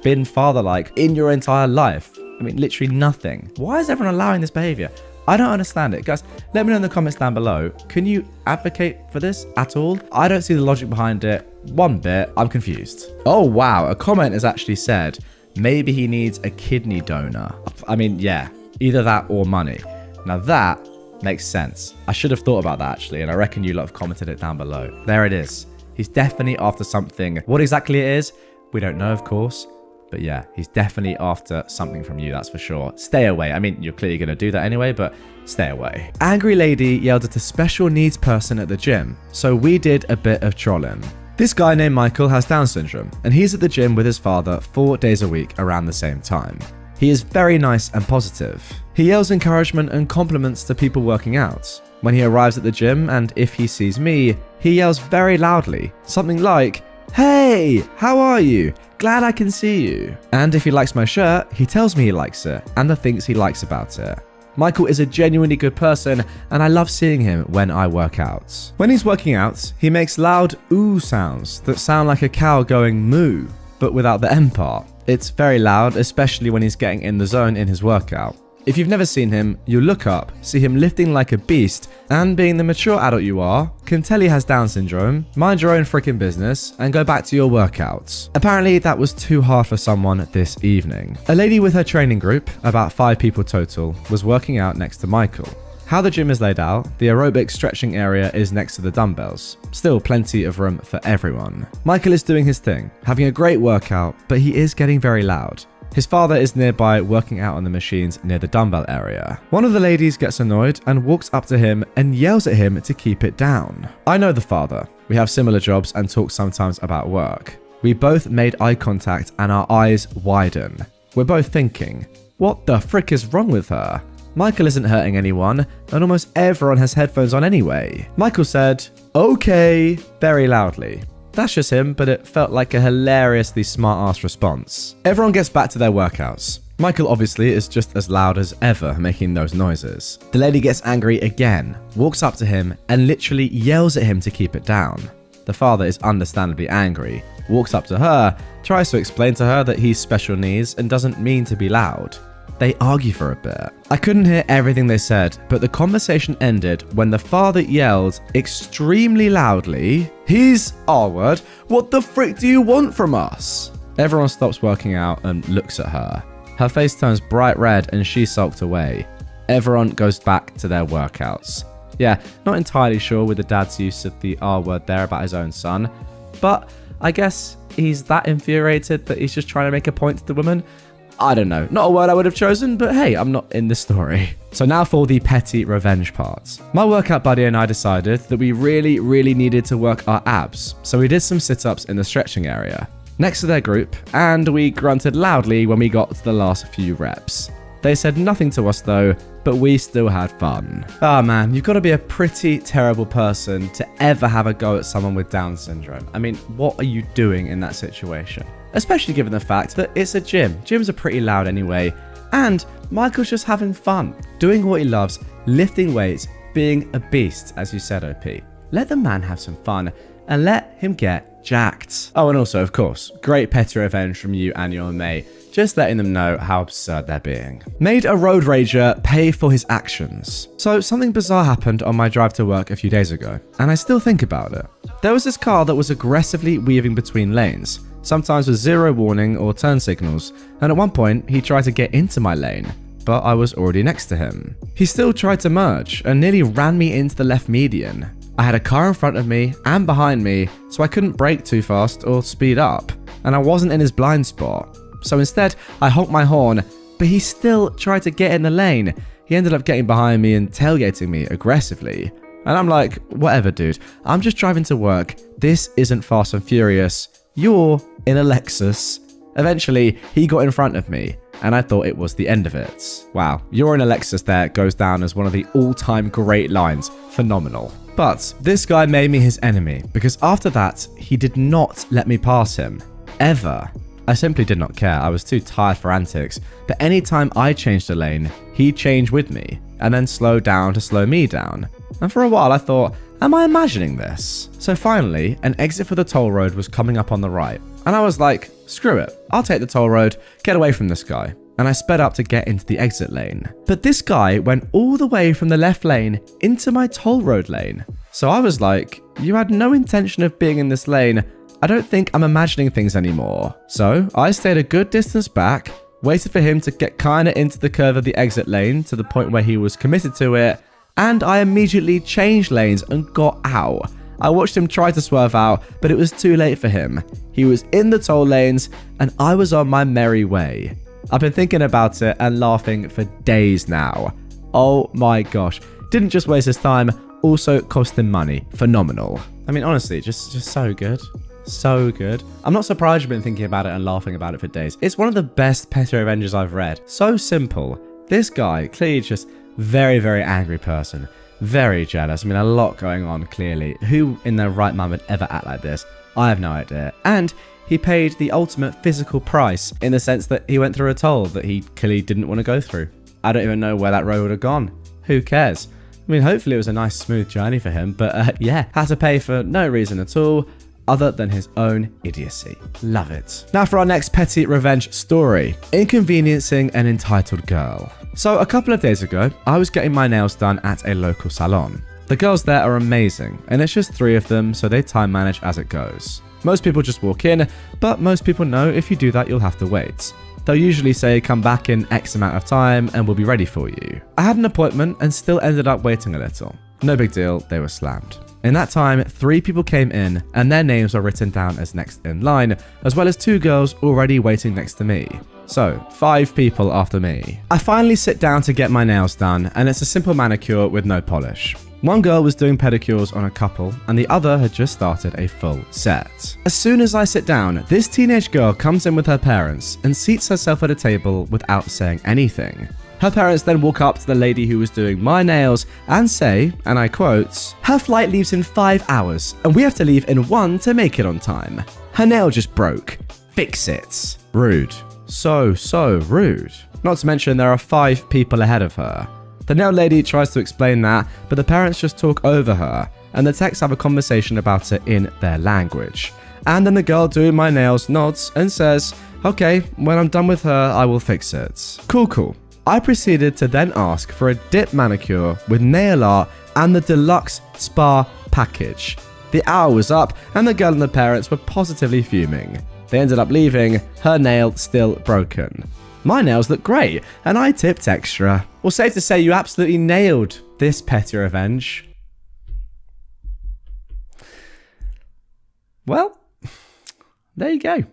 been father-like in your entire life? I mean, literally nothing. Why is everyone allowing this behavior? I don't understand it. Guys, let me know in the comments down below. Can you advocate for this at all? I don't see the logic behind it one bit. I'm confused. Oh, wow. A comment has actually said, maybe he needs a kidney donor. I mean, yeah, either that or money. Now that makes sense. I should have thought about that actually, and I reckon you lot have commented it down below. There it is. He's definitely after something. What exactly it is, we don't know, of course. But yeah, he's definitely after something from you, that's for sure. Stay away. I mean, you're clearly going to do that anyway, but stay away. Angry lady yelled at a special needs person at the gym, so we did a bit of trolling. This guy named Michael has Down syndrome, and he's at the gym with his father 4 days a week around the same time. He is very nice and positive. He yells encouragement and compliments to people working out. When he arrives at the gym and if he sees me, he yells very loudly, something like, "Hey, how are you? Glad I can see you." And if he likes my shirt, he tells me he likes it and the things he likes about it. Michael is a genuinely good person and I love seeing him when I work out. When he's working out, he makes loud ooh sounds that sound like a cow going moo, but without the M part. It's very loud, especially when he's getting in the zone in his workout. If you've never seen him, you'll look up, see him lifting like a beast, and being the mature adult you are, can tell he has Down syndrome, mind your own freaking business, and go back to your workouts. Apparently, that was too hard for someone this evening. A lady with her training group, about 5 people total, was working out next to Michael. How the gym is laid out, the aerobic stretching area is next to the dumbbells. Still plenty of room for everyone. Michael is doing his thing, having a great workout, but he is getting very loud. His father is nearby working out on the machines near the dumbbell area. One of the ladies gets annoyed and walks up to him and yells at him to keep it down. I know the father. We have similar jobs and talk sometimes about work. We both made eye contact and our eyes widen. We're both thinking, what the frick is wrong with her? Michael isn't hurting anyone, and almost everyone has headphones on anyway. Michael said, okay, very loudly. That's just him, but it felt like a hilariously smart-ass response. Everyone gets back to their workouts. Michael obviously is just as loud as ever making those noises. The lady gets angry again, walks up to him, and literally yells at him to keep it down. The father is understandably angry, walks up to her, tries to explain to her that he's special needs and doesn't mean to be loud. They argue for a bit. I couldn't hear everything they said, but the conversation ended when the father yelled extremely loudly, "He's R-word, what the frick do you want from us?" Everyone stops working out and looks at her. Her face turns bright red and she sulked away. Everyone goes back to their workouts. Yeah, not entirely sure with the dad's use of the R-word there about his own son, but I guess he's that infuriated that he's just trying to make a point to the woman. I don't know, not a word I would have chosen, but hey, I'm not in the story. So now for the petty revenge part. My workout buddy and I decided that we really needed to work our abs, so we did some sit-ups in the stretching area. next to their group, and we grunted loudly when we got to the last few reps. They said nothing to us though, but we still had fun. Ah man, you've got to be a pretty terrible person to ever have a go at someone with Down syndrome. I mean, what are you doing in that situation? Especially given the fact that it's a gym. Gyms are pretty loud anyway, and Michael's just having fun, doing what he loves, lifting weights, being a beast, as you said, OP. Let the man have some fun and let him get jacked. Oh, and also, of course, great petty revenge from you and your mate, just letting them know how absurd they're being. Made a road rager pay for his actions. So something bizarre happened on my drive to work a few days ago, and I still think about it. There was this car that was aggressively weaving between lanes, sometimes with zero warning or turn signals, and at one point he tried to get into my lane, but I was already next to him. He still tried to merge and nearly ran me into the left median. I had a car in front of me and behind me, so I couldn't brake too fast or speed up, and I wasn't in his blind spot. So instead, I honked my horn, but he still tried to get in the lane. He ended up getting behind me and tailgating me aggressively. And I'm like, whatever dude, I'm just driving to work. This isn't Fast and Furious. You're in a Lexus. Eventually, he got in front of me, and I thought it was the end of it. Wow, "You're in a Lexus" there goes down as one of the all-time great lines. Phenomenal. But this guy made me his enemy, because after that, he did not let me pass him. Ever. I simply did not care. I was too tired for antics. But anytime I changed a lane, he'd change with me, and then slow down to slow me down. And for a while I thought, am I imagining this? So finally, an exit for the toll road was coming up on the right. And I was like, screw it. I'll take the toll road, get away from this guy. And I sped up to get into the exit lane. But this guy went all the way from the left lane into my toll road lane. So I was like, you had no intention of being in this lane. I don't think I'm imagining things anymore. So I stayed a good distance back, waited for him to get kinda into the curve of the exit lane to the point where he was committed to it, and I immediately changed lanes and got out. I watched him try to swerve out, but it was too late for him. He was in the toll lanes, and I was on my merry way. I've been thinking about it and laughing for days now. Oh my gosh. Didn't just waste his time, also cost him money. Phenomenal. I mean, honestly, just so good. So good. I'm not surprised you've been thinking about it and laughing about it for days. It's one of the best petty revenges I've read. So simple. This guy, clearly just very, very angry person. Very jealous. I mean, a lot going on, clearly. Who in their right mind would ever act like this? I have no idea. And he paid the ultimate physical price in the sense that he went through a toll that he clearly didn't want to go through. I don't even know where that road would have gone. Who cares? I mean, hopefully it was a nice smooth journey for him, but yeah, had to pay for no reason at all other than his own idiocy. Love it. Now for our next petty revenge story, inconveniencing an entitled girl. So a couple of days ago, I was getting my nails done at a local salon. The girls there are amazing, and it's just 3 of them, so they time manage as it goes. Most people just walk in, but most people know if you do that, you'll have to wait. They'll usually say, come back in X amount of time and we'll be ready for you. I had an appointment and still ended up waiting a little. No big deal, they were slammed. In that time, 3 people came in and their names were written down as next in line, as well as 2 girls already waiting next to me. So, 5 people after me. I finally sit down to get my nails done, and it's a simple manicure with no polish. One girl was doing pedicures on a couple, and the other had just started a full set. As soon as I sit down, this teenage girl comes in with her parents and seats herself at a table without saying anything. Her parents then walk up to the lady who was doing my nails and say, and I quote, "Her flight leaves in 5 hours, and we have to leave in 1 to make it on time. Her nail just broke. Fix it." Rude. So rude. Not to mention there are 5 people ahead of her. The nail lady tries to explain that, but the parents just talk over her, and the techs have a conversation about it in their language. And then the girl doing my nails nods and says, "Okay, when I'm done with her, I will fix it." Cool. I proceeded to then ask for a dip manicure with nail art and the deluxe spa package. The hour was up, and the girl and the parents were positively fuming. They ended up leaving, her nail still broken. My nails look great, and I tipped extra. Well, safe to say you absolutely nailed this petty revenge. Well, there you go.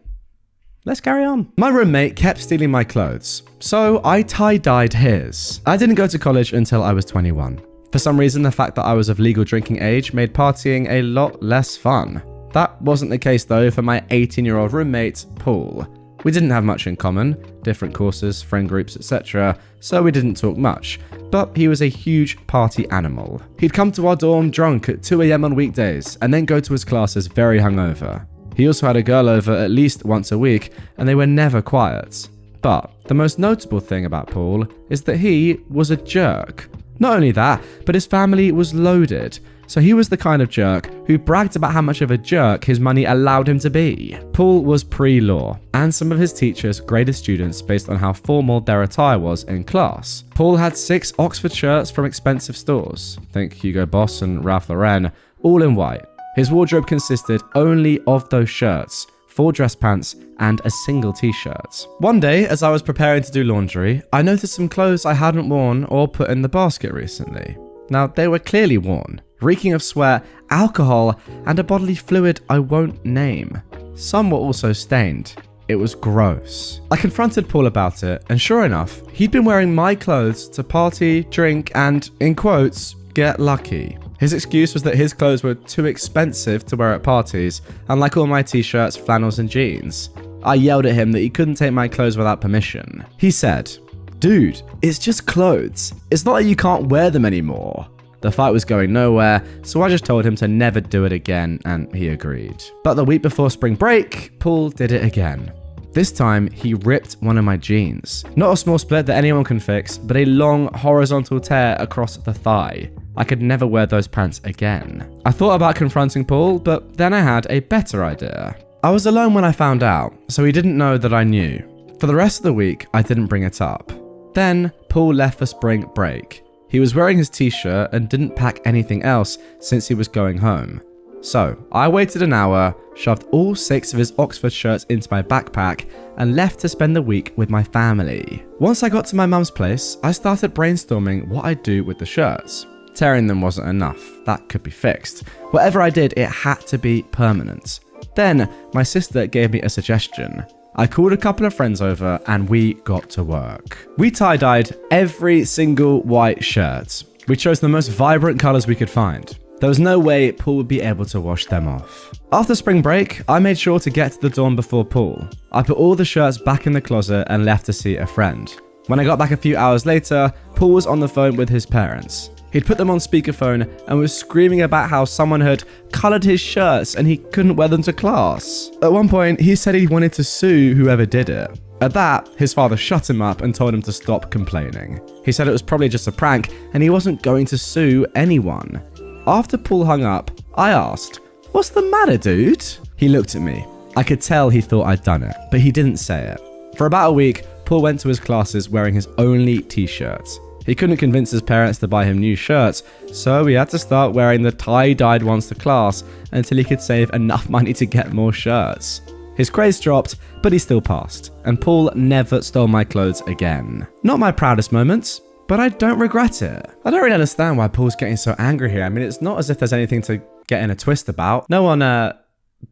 Let's carry on. My roommate kept stealing my clothes, so I tie-dyed his. I didn't go to college until I was 21. For some reason, the fact that I was of legal drinking age made partying a lot less fun. That wasn't the case though for my 18-year-old roommate, Paul. We didn't have much in common, different courses, friend groups, etc., so we didn't talk much, but he was a huge party animal. He'd come to our dorm drunk at 2 AM on weekdays, and then go to his classes very hungover. He also had a girl over at least once a week, and they were never quiet. But the most notable thing about Paul is that he was a jerk. Not only that, but his family was loaded. So he was the kind of jerk who bragged about how much of a jerk his money allowed him to be. Paul was pre-law, and some of his teachers graded students based on how formal their attire was in class. Paul had 6 Oxford shirts from expensive stores, think Hugo Boss and Ralph Lauren, all in white. His wardrobe consisted only of those shirts, 4 dress pants, and a single t-shirt. One day, as I was preparing to do laundry, I noticed some clothes I hadn't worn or put in the basket recently. Now, they were clearly worn, reeking of sweat, alcohol, and a bodily fluid I won't name. Some were also stained. It was gross. I confronted Paul about it, and sure enough, he'd been wearing my clothes to party, drink, and, in quotes, get lucky. His excuse was that his clothes were too expensive to wear at parties, unlike all my t-shirts, flannels, and jeans. I yelled at him that he couldn't take my clothes without permission. He said, "Dude, it's just clothes. It's not like you can't wear them anymore." The fight was going nowhere, so I just told him to never do it again, and he agreed. But the week before spring break, Paul did it again. This time, he ripped one of my jeans. Not a small split that anyone can fix, but a long horizontal tear across the thigh. I could never wear those pants again. I thought about confronting Paul, but then I had a better idea. I was alone when I found out, so he didn't know that I knew. For the rest of the week, I didn't bring it up. Then, Paul left for spring break. He was wearing his t-shirt and didn't pack anything else since he was going home. So, I waited an hour, shoved all 6 of his Oxford shirts into my backpack, and left to spend the week with my family. Once I got to my mum's place, I started brainstorming what I'd do with the shirts. Tearing them wasn't enough. That could be fixed. Whatever I did, it had to be permanent. Then, my sister gave me a suggestion. I called a couple of friends over and we got to work. We tie-dyed every single white shirt. We chose the most vibrant colors we could find. There was no way Paul would be able to wash them off. After spring break, I made sure to get to the dorm before Paul. I put all the shirts back in the closet and left to see a friend. When I got back a few hours later, Paul was on the phone with his parents. He'd put them on speakerphone and was screaming about how someone had colored his shirts and he couldn't wear them to class. At one point, he said he wanted to sue whoever did it. At that, his father shut him up and told him to stop complaining. He said it was probably just a prank and he wasn't going to sue anyone. After Paul hung up, I asked, "What's the matter, dude?" He looked at me. I could tell he thought I'd done it, but he didn't say it. For about a week, Paul went to his classes wearing his only t-shirts. He couldn't convince his parents to buy him new shirts, so he had to start wearing the tie-dyed ones to class until he could save enough money to get more shirts. His grades dropped, but he still passed, and Paul never stole my clothes again. Not my proudest moments, but I don't regret it. I don't really understand why Paul's getting so angry here. I mean, it's not as if there's anything to get in a twist about. No one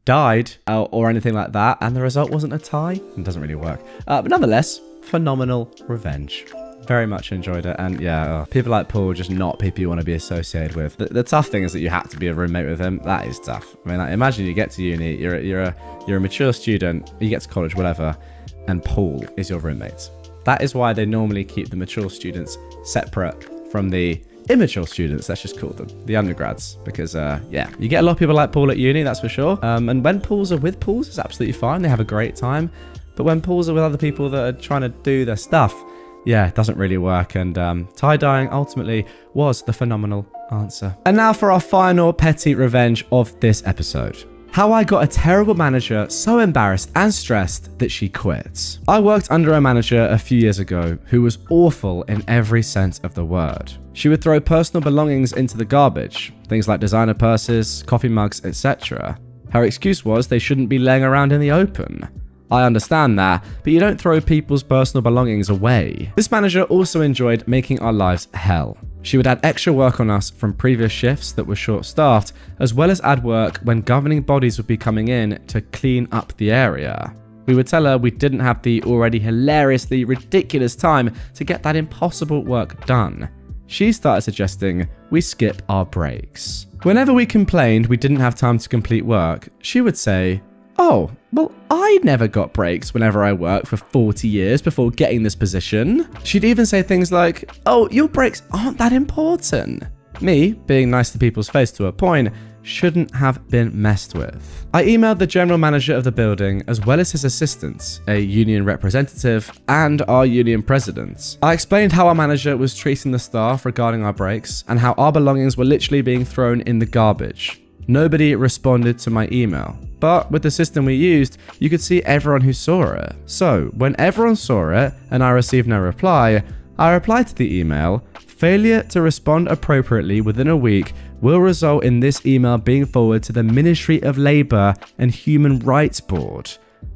died or anything like that, and the result wasn't a tie. It doesn't really work. But nonetheless, phenomenal revenge. Very much enjoyed it, and yeah, people like Paul are just not people you want to be associated with. The tough thing is that you have to be a roommate with him. That is tough. I mean, like, imagine you get to uni, you're a mature student, you get to college, whatever, and Paul is your roommate. That is why they normally keep the mature students separate from the immature students, let's just call them, the undergrads, because yeah, you get a lot of people like Paul at uni, that's for sure. And when Pauls are with Pauls, it's absolutely fine. They have a great time. But when Pauls are with other people that are trying to do their stuff, yeah, it doesn't really work, and tie-dyeing ultimately was the phenomenal answer. And now for our final petty revenge of this episode. How I got a terrible manager so embarrassed and stressed that she quit. I worked under a manager a few years ago who was awful in every sense of the word. She would throw personal belongings into the garbage, things like designer purses, coffee mugs, etc. Her excuse was they shouldn't be laying around in the open. I understand that, but you don't throw people's personal belongings away. This manager also enjoyed making our lives hell. She would add extra work on us from previous shifts that were short-staffed, as well as add work when governing bodies would be coming in to clean up the area. We would tell her we didn't have the already hilariously ridiculous time to get that impossible work done. she started suggesting we skip our breaks. Whenever we complained we didn't have time to complete work, she would say, "Oh, well, I never got breaks whenever I worked for 40 years before getting this position." She'd even say things like, "Oh, your breaks aren't that important." Me, being nice to people's face to a point, shouldn't have been messed with. I emailed the general manager of the building as well as his assistants, a union representative, and our union president. I explained how our manager was treating the staff regarding our breaks and how our belongings were literally being thrown in the garbage. Nobody responded to my email, but with the system we used, you could see everyone who saw it. So when everyone saw it and I received no reply, I replied to the email, "Failure to respond appropriately within a week will result in this email being forwarded to the Ministry of Labour and Human Rights Board."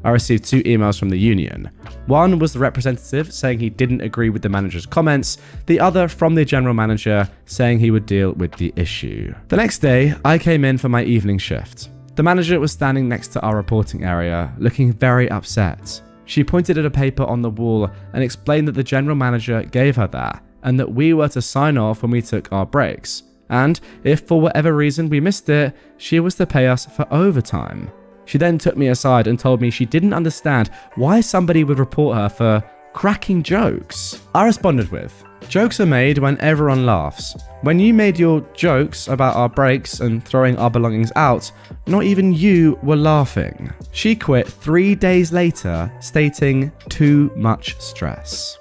I received 2 emails from the union. One was the representative saying he didn't agree with the manager's comments, the other from the general manager saying he would deal with the issue. The next day, I came in for my evening shift. The manager was standing next to our reporting area, looking very upset. She pointed at a paper on the wall and explained that the general manager gave her that, and that we were to sign off when we took our breaks. And if for whatever reason we missed it, she was to pay us for overtime. She then took me aside and told me she didn't understand why somebody would report her for cracking jokes. I responded with, "Jokes are made when everyone laughs. When you made your jokes about our breaks and throwing our belongings out, not even you were laughing." She quit 3 days later, stating too much stress.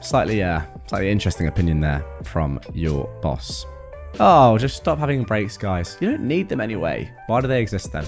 Slightly interesting opinion there from your boss. Oh, just stop having breaks, guys. You don't need them anyway. Why do they exist then?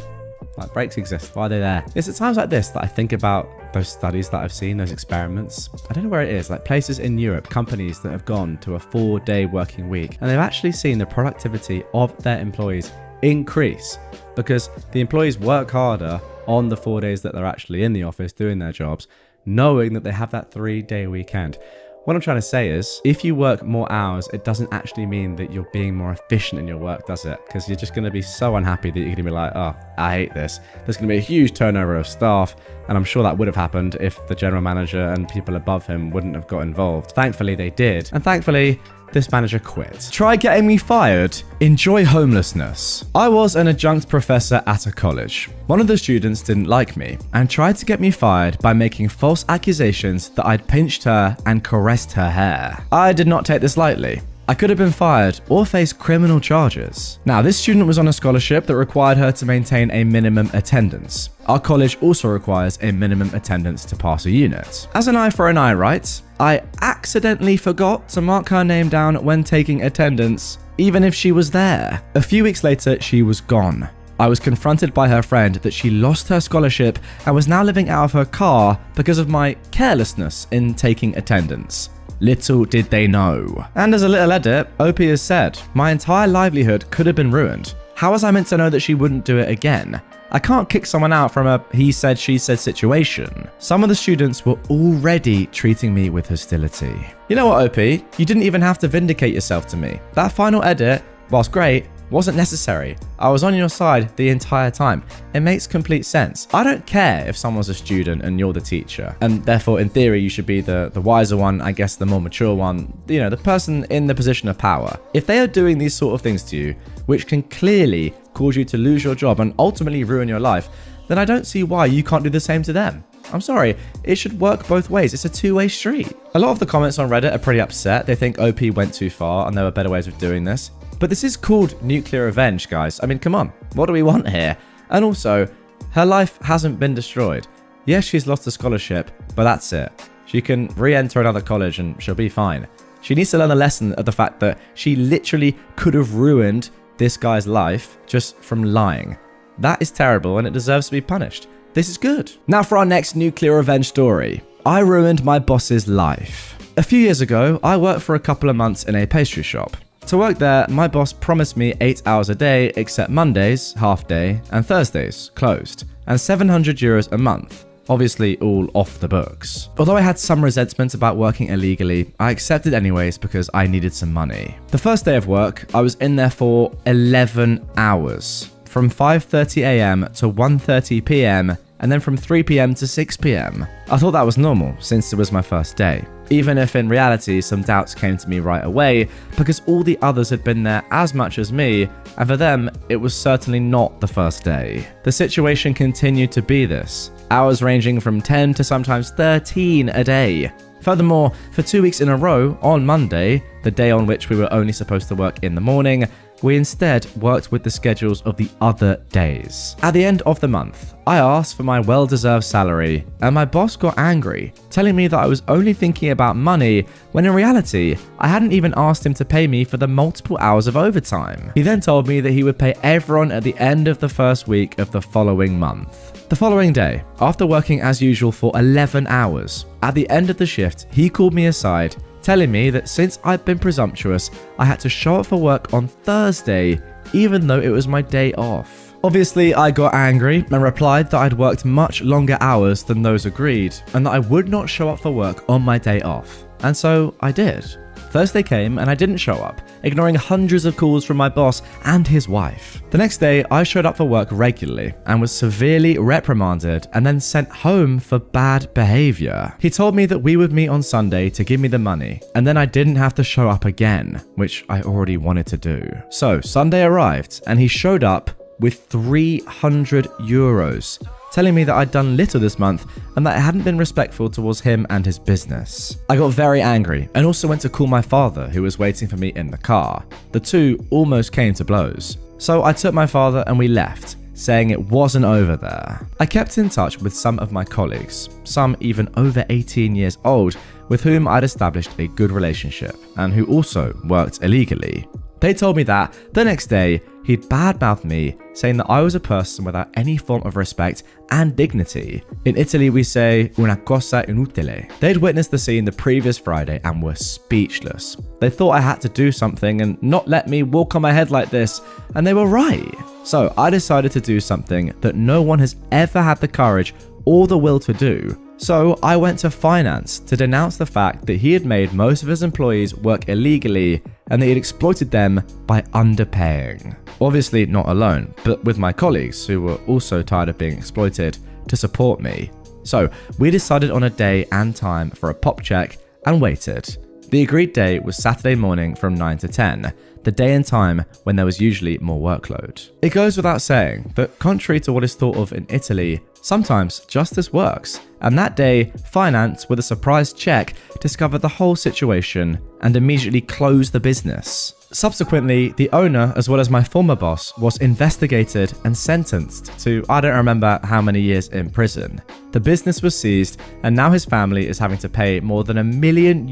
Like, breaks exist. Why are they there? It's at times like this that I think about those studies that I've seen, those experiments. I don't know where it is, like places in Europe, companies that have gone to a 4-day working week, and they've actually seen the productivity of their employees increase because the employees work harder on the 4 days that they're actually in the office doing their jobs, knowing that they have that 3-day weekend. What I'm trying to say is, if you work more hours, it doesn't actually mean that you're being more efficient in your work, does it? Because you're just going to be so unhappy that you're going to be like, "Oh, I hate this." There's going to be a huge turnover of staff, and I'm sure that would have happened if the general manager and people above him wouldn't have got involved. Thankfully, they did. And thankfully, this manager quit. Try getting me fired? Enjoy homelessness. I was an adjunct professor at a college. One of the students didn't like me and tried to get me fired by making false accusations that I'd pinched her and caressed her hair. I did not take this lightly. I could have been fired or face criminal charges. Now, this student was on a scholarship that required her to maintain a minimum attendance. Our college also requires a minimum attendance to pass a unit. As an eye for an eye, right? I accidentally forgot to mark her name down when taking attendance, even if she was there. A few weeks later, she was gone. I was confronted by her friend that she lost her scholarship and was now living out of her car because of my carelessness in taking attendance. Little did they know. And as a little edit, OP has said, "My entire livelihood could have been ruined. How was I meant to know that she wouldn't do it again? I can't kick someone out from a he said, she said situation." Some of the students were already treating me with hostility. You know what, OP? You didn't even have to vindicate yourself to me. That final edit, whilst great, wasn't necessary. I was on your side the entire time. It makes complete sense. I don't care if someone's a student and you're the teacher, and therefore in theory you should be the wiser one, I guess the more mature one, you know, the person in the position of power. If they are doing these sort of things to you, which can clearly cause you to lose your job and ultimately ruin your life, then I don't see why you can't do the same to them. I'm sorry, it should work both ways. It's a two-way street. A lot of the comments on Reddit are pretty upset. They think OP went too far and there were better ways of doing this. But this is called nuclear revenge, guys. I mean, come on. What do we want here? And also, her life hasn't been destroyed. Yes, she's lost a scholarship, but that's it. She can re-enter another college and she'll be fine. She needs to learn a lesson of the fact that she literally could have ruined this guy's life just from lying. That is terrible and it deserves to be punished. This is good. Now for our next nuclear revenge story. I ruined my boss's life. A few years ago, I worked for a couple of months in a pastry shop. To work there, my boss promised me 8 hours a day except Mondays, half day, and Thursdays, closed, and €700 a month, obviously all off the books. Although I had some resentment about working illegally, I accepted anyways because I needed some money. The first day of work, I was in there for 11 hours, from 5:30 AM to 1:30 PM, and then from 3 PM to 6 PM. I thought that was normal since it was my first day. even if in reality some doubts came to me right away because all the others had been there as much as me, and for them it was certainly not the first day. The situation continued to be this, hours ranging from 10 to sometimes 13 a day. Furthermore, for 2 weeks in a row, on Monday, the day on which we were only supposed to work in the morning, we instead worked with the schedules of the other days. At the end of the month, I asked for my well-deserved salary, and my boss got angry, telling me that I was only thinking about money when in reality, I hadn't even asked him to pay me for the multiple hours of overtime. He then told me that he would pay everyone at the end of the first week of the following month. The following day, after working as usual for 11 hours, at the end of the shift, he called me aside, telling me that since I'd been presumptuous, I had to show up for work on Thursday, even though it was my day off. Obviously, I got angry and replied that I'd worked much longer hours than those agreed, and that I would not show up for work on my day off. And so I did. Thursday came and I didn't show up, ignoring hundreds of calls from my boss and his wife. The next day, I showed up for work regularly and was severely reprimanded and then sent home for bad behavior. He told me that we would meet on Sunday to give me the money, and then I didn't have to show up again, which I already wanted to do. So Sunday arrived and he showed up with 300 euros, telling me that I'd done little this month and that I hadn't been respectful towards him and his business. I got very angry and also went to call my father, who was waiting for me in the car. The two almost came to blows. So I took my father and we left, saying it wasn't over there. I kept in touch with some of my colleagues, some even over 18 years old, with whom I'd established a good relationship and who also worked illegally. They told me that the next day, he'd badmouthed me, saying that I was a person without any form of respect and dignity. In Italy, we say una cosa inutile. They'd witnessed the scene the previous Friday and were speechless. They thought I had to do something and not let me walk on my head like this, and they were right. So I decided to do something that no one has ever had the courage or the will to do. So I went to finance to denounce the fact that he had made most of his employees work illegally and that he'd exploited them by underpaying. Obviously not alone, but with my colleagues who were also tired of being exploited to support me. So we decided on a day and time for a pop check and waited. The agreed day was Saturday morning from 9 to 10, the day and time when there was usually more workload. It goes without saying that contrary to what is thought of in Italy, sometimes justice works, and that day, finance, with a surprise check, discovered the whole situation and immediately closed the business. Subsequently, the owner, as well as my former boss, was investigated and sentenced to I don't remember how many years in prison. The business was seized, and now his family is having to pay more than €1 million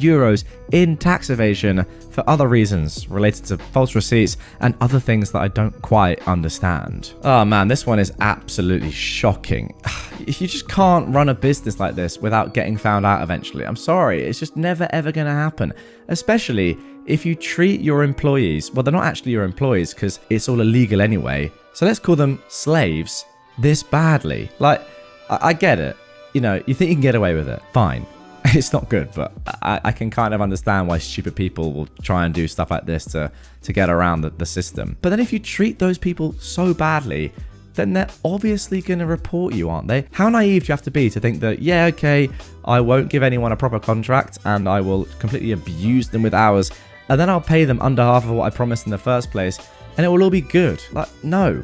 in tax evasion for other reasons related to false receipts and other things that I don't quite understand. Oh man, this one is absolutely shocking. You just can't run a business like this without getting found out eventually. I'm sorry, it's just never ever gonna happen. Especially if you treat your employees, well, they're not actually your employees because it's all illegal anyway, so let's call them slaves, this badly. Like, I get it. You know, you think you can get away with it. Fine. It's not good, but I can kind of understand why stupid people will try and do stuff like this to get around the system. But then if you treat those people so badly, then they're obviously going to report you, aren't they? How naive do you have to be to think that, yeah, okay, I won't give anyone a proper contract and I will completely abuse them with hours and then I'll pay them under half of what I promised in the first place and it will all be good. Like, no.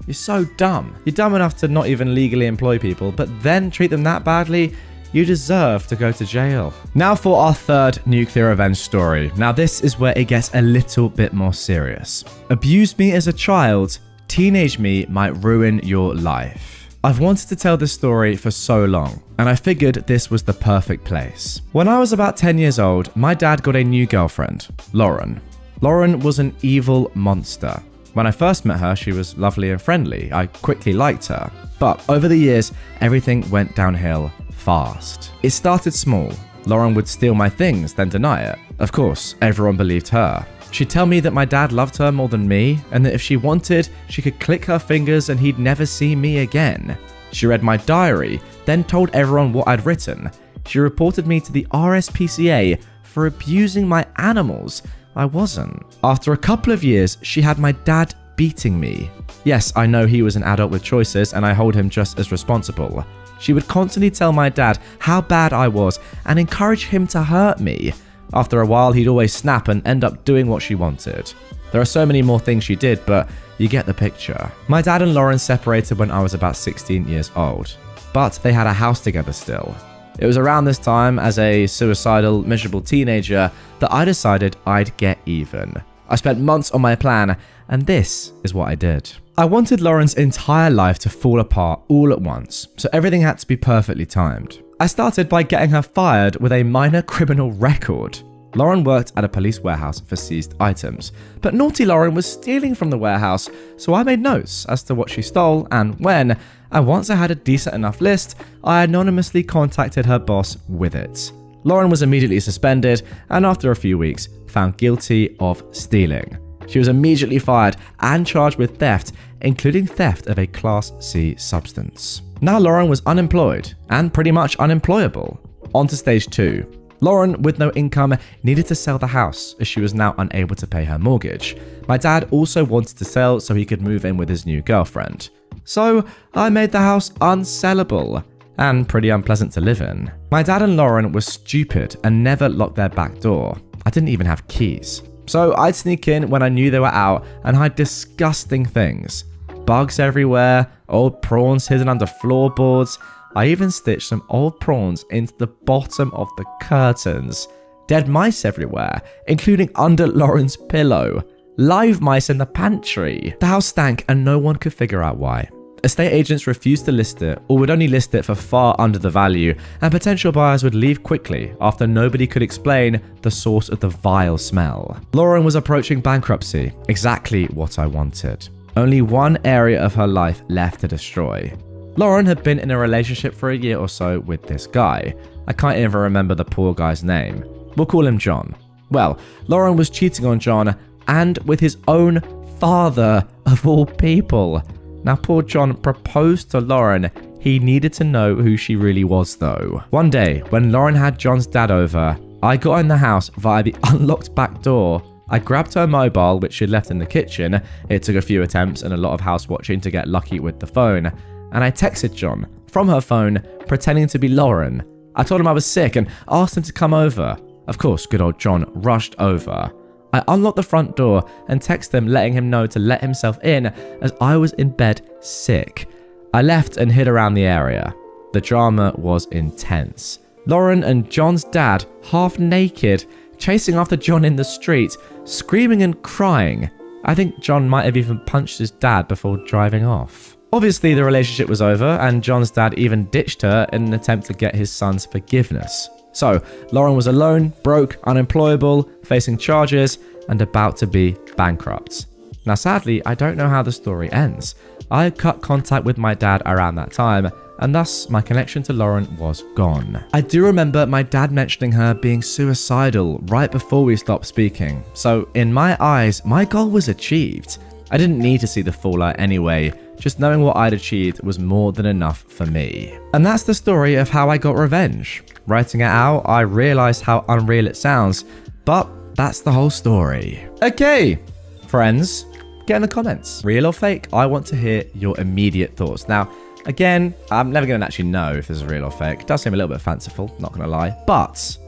You're so dumb. You're dumb enough to not even legally employ people, but then treat them that badly. You deserve to go to jail. Now for our third nuclear revenge story. Now this is where it gets a little bit more serious. Abuse me as a child, teenage me might ruin your life. I've wanted to tell this story for so long, and I figured this was the perfect place. When I was about 10 years old, my dad got a new girlfriend, Lauren. Lauren was an evil monster. When I first met her, she was lovely and friendly. I quickly liked her. But over the years, everything went downhill fast. It started small. Lauren would steal my things, then deny it. Of course, everyone believed her. She'd tell me that my dad loved her more than me, and that if she wanted, she could click her fingers and he'd never see me again. She read my diary, then told everyone what I'd written. She reported me to the RSPCA for abusing my animals. I wasn't. After a couple of years, she had my dad beating me. Yes, I know he was an adult with choices and I hold him just as responsible. She would constantly tell my dad how bad I was and encourage him to hurt me. After a while, he'd always snap and end up doing what she wanted. There are so many more things she did, but you get the picture. My dad and Lauren separated when I was about 16 years old, but they had a house together still. It was around this time, as a suicidal, miserable teenager, that I decided I'd get even. I spent months on my plan, and this is what I did. I wanted Lauren's entire life to fall apart all at once, so everything had to be perfectly timed. I started by getting her fired with a minor criminal record. Lauren worked at a police warehouse for seized items, but naughty Lauren was stealing from the warehouse, so I made notes as to what she stole and when, and once I had a decent enough list, I anonymously contacted her boss with it. Lauren was immediately suspended and after a few weeks, found guilty of stealing. She was immediately fired and charged with theft, including theft of a Class C substance. Now Lauren was unemployed and pretty much unemployable. On to stage 2. Lauren, with no income, needed to sell the house as she was now unable to pay her mortgage. My dad also wanted to sell so he could move in with his new girlfriend. So I made the house unsellable and pretty unpleasant to live in. My dad and Lauren were stupid and never locked their back door. I didn't even have keys. So I'd sneak in when I knew they were out and hide disgusting things. Bugs everywhere, old prawns hidden under floorboards. I even stitched some old prawns into the bottom of the curtains. Dead mice everywhere, including under Lauren's pillow. Live mice in the pantry. The house stank and no one could figure out why. Estate agents refused to list it or would only list it for far under the value, and potential buyers would leave quickly after nobody could explain the source of the vile smell. Lauren was approaching bankruptcy, exactly what I wanted. Only one area of her life left to destroy. Lauren had been in a relationship for a year or so with this guy. I can't even remember the poor guy's name. We'll call him John. Well, Lauren was cheating on John and with his own father of all people. Now poor John proposed to Lauren. He needed to know who she really was though. One day, when Lauren had John's dad over, I got in the house via the unlocked back door. I grabbed her mobile, which she'd left in the kitchen. It took a few attempts and a lot of house watching to get lucky with the phone. And I texted John from her phone, pretending to be Lauren. I told him I was sick and asked him to come over. Of course, good old John rushed over. I unlocked the front door and texted him letting him know to let himself in as I was in bed sick. I left and hid around the area. The drama was intense. Lauren and John's dad, half naked, chasing after John in the street, screaming and crying. I think John might have even punched his dad before driving off. Obviously, the relationship was over and John's dad even ditched her in an attempt to get his son's forgiveness. So, Lauren was alone, broke, unemployable, facing charges, and about to be bankrupt. Now, sadly, I don't know how the story ends. I cut contact with my dad around that time, and thus my connection to Lauren was gone. I do remember my dad mentioning her being suicidal right before we stopped speaking. So, in my eyes, my goal was achieved. I didn't need to see the fallout anyway. Just knowing what I'd achieved was more than enough for me. And that's the story of how I got revenge. Writing it out, I realized how unreal it sounds, but that's the whole story. Okay, friends, get in the comments. Real or fake? I want to hear your immediate thoughts. Now, again, I'm never going to actually know if this is real or fake. It does seem a little bit fanciful, not going to lie. But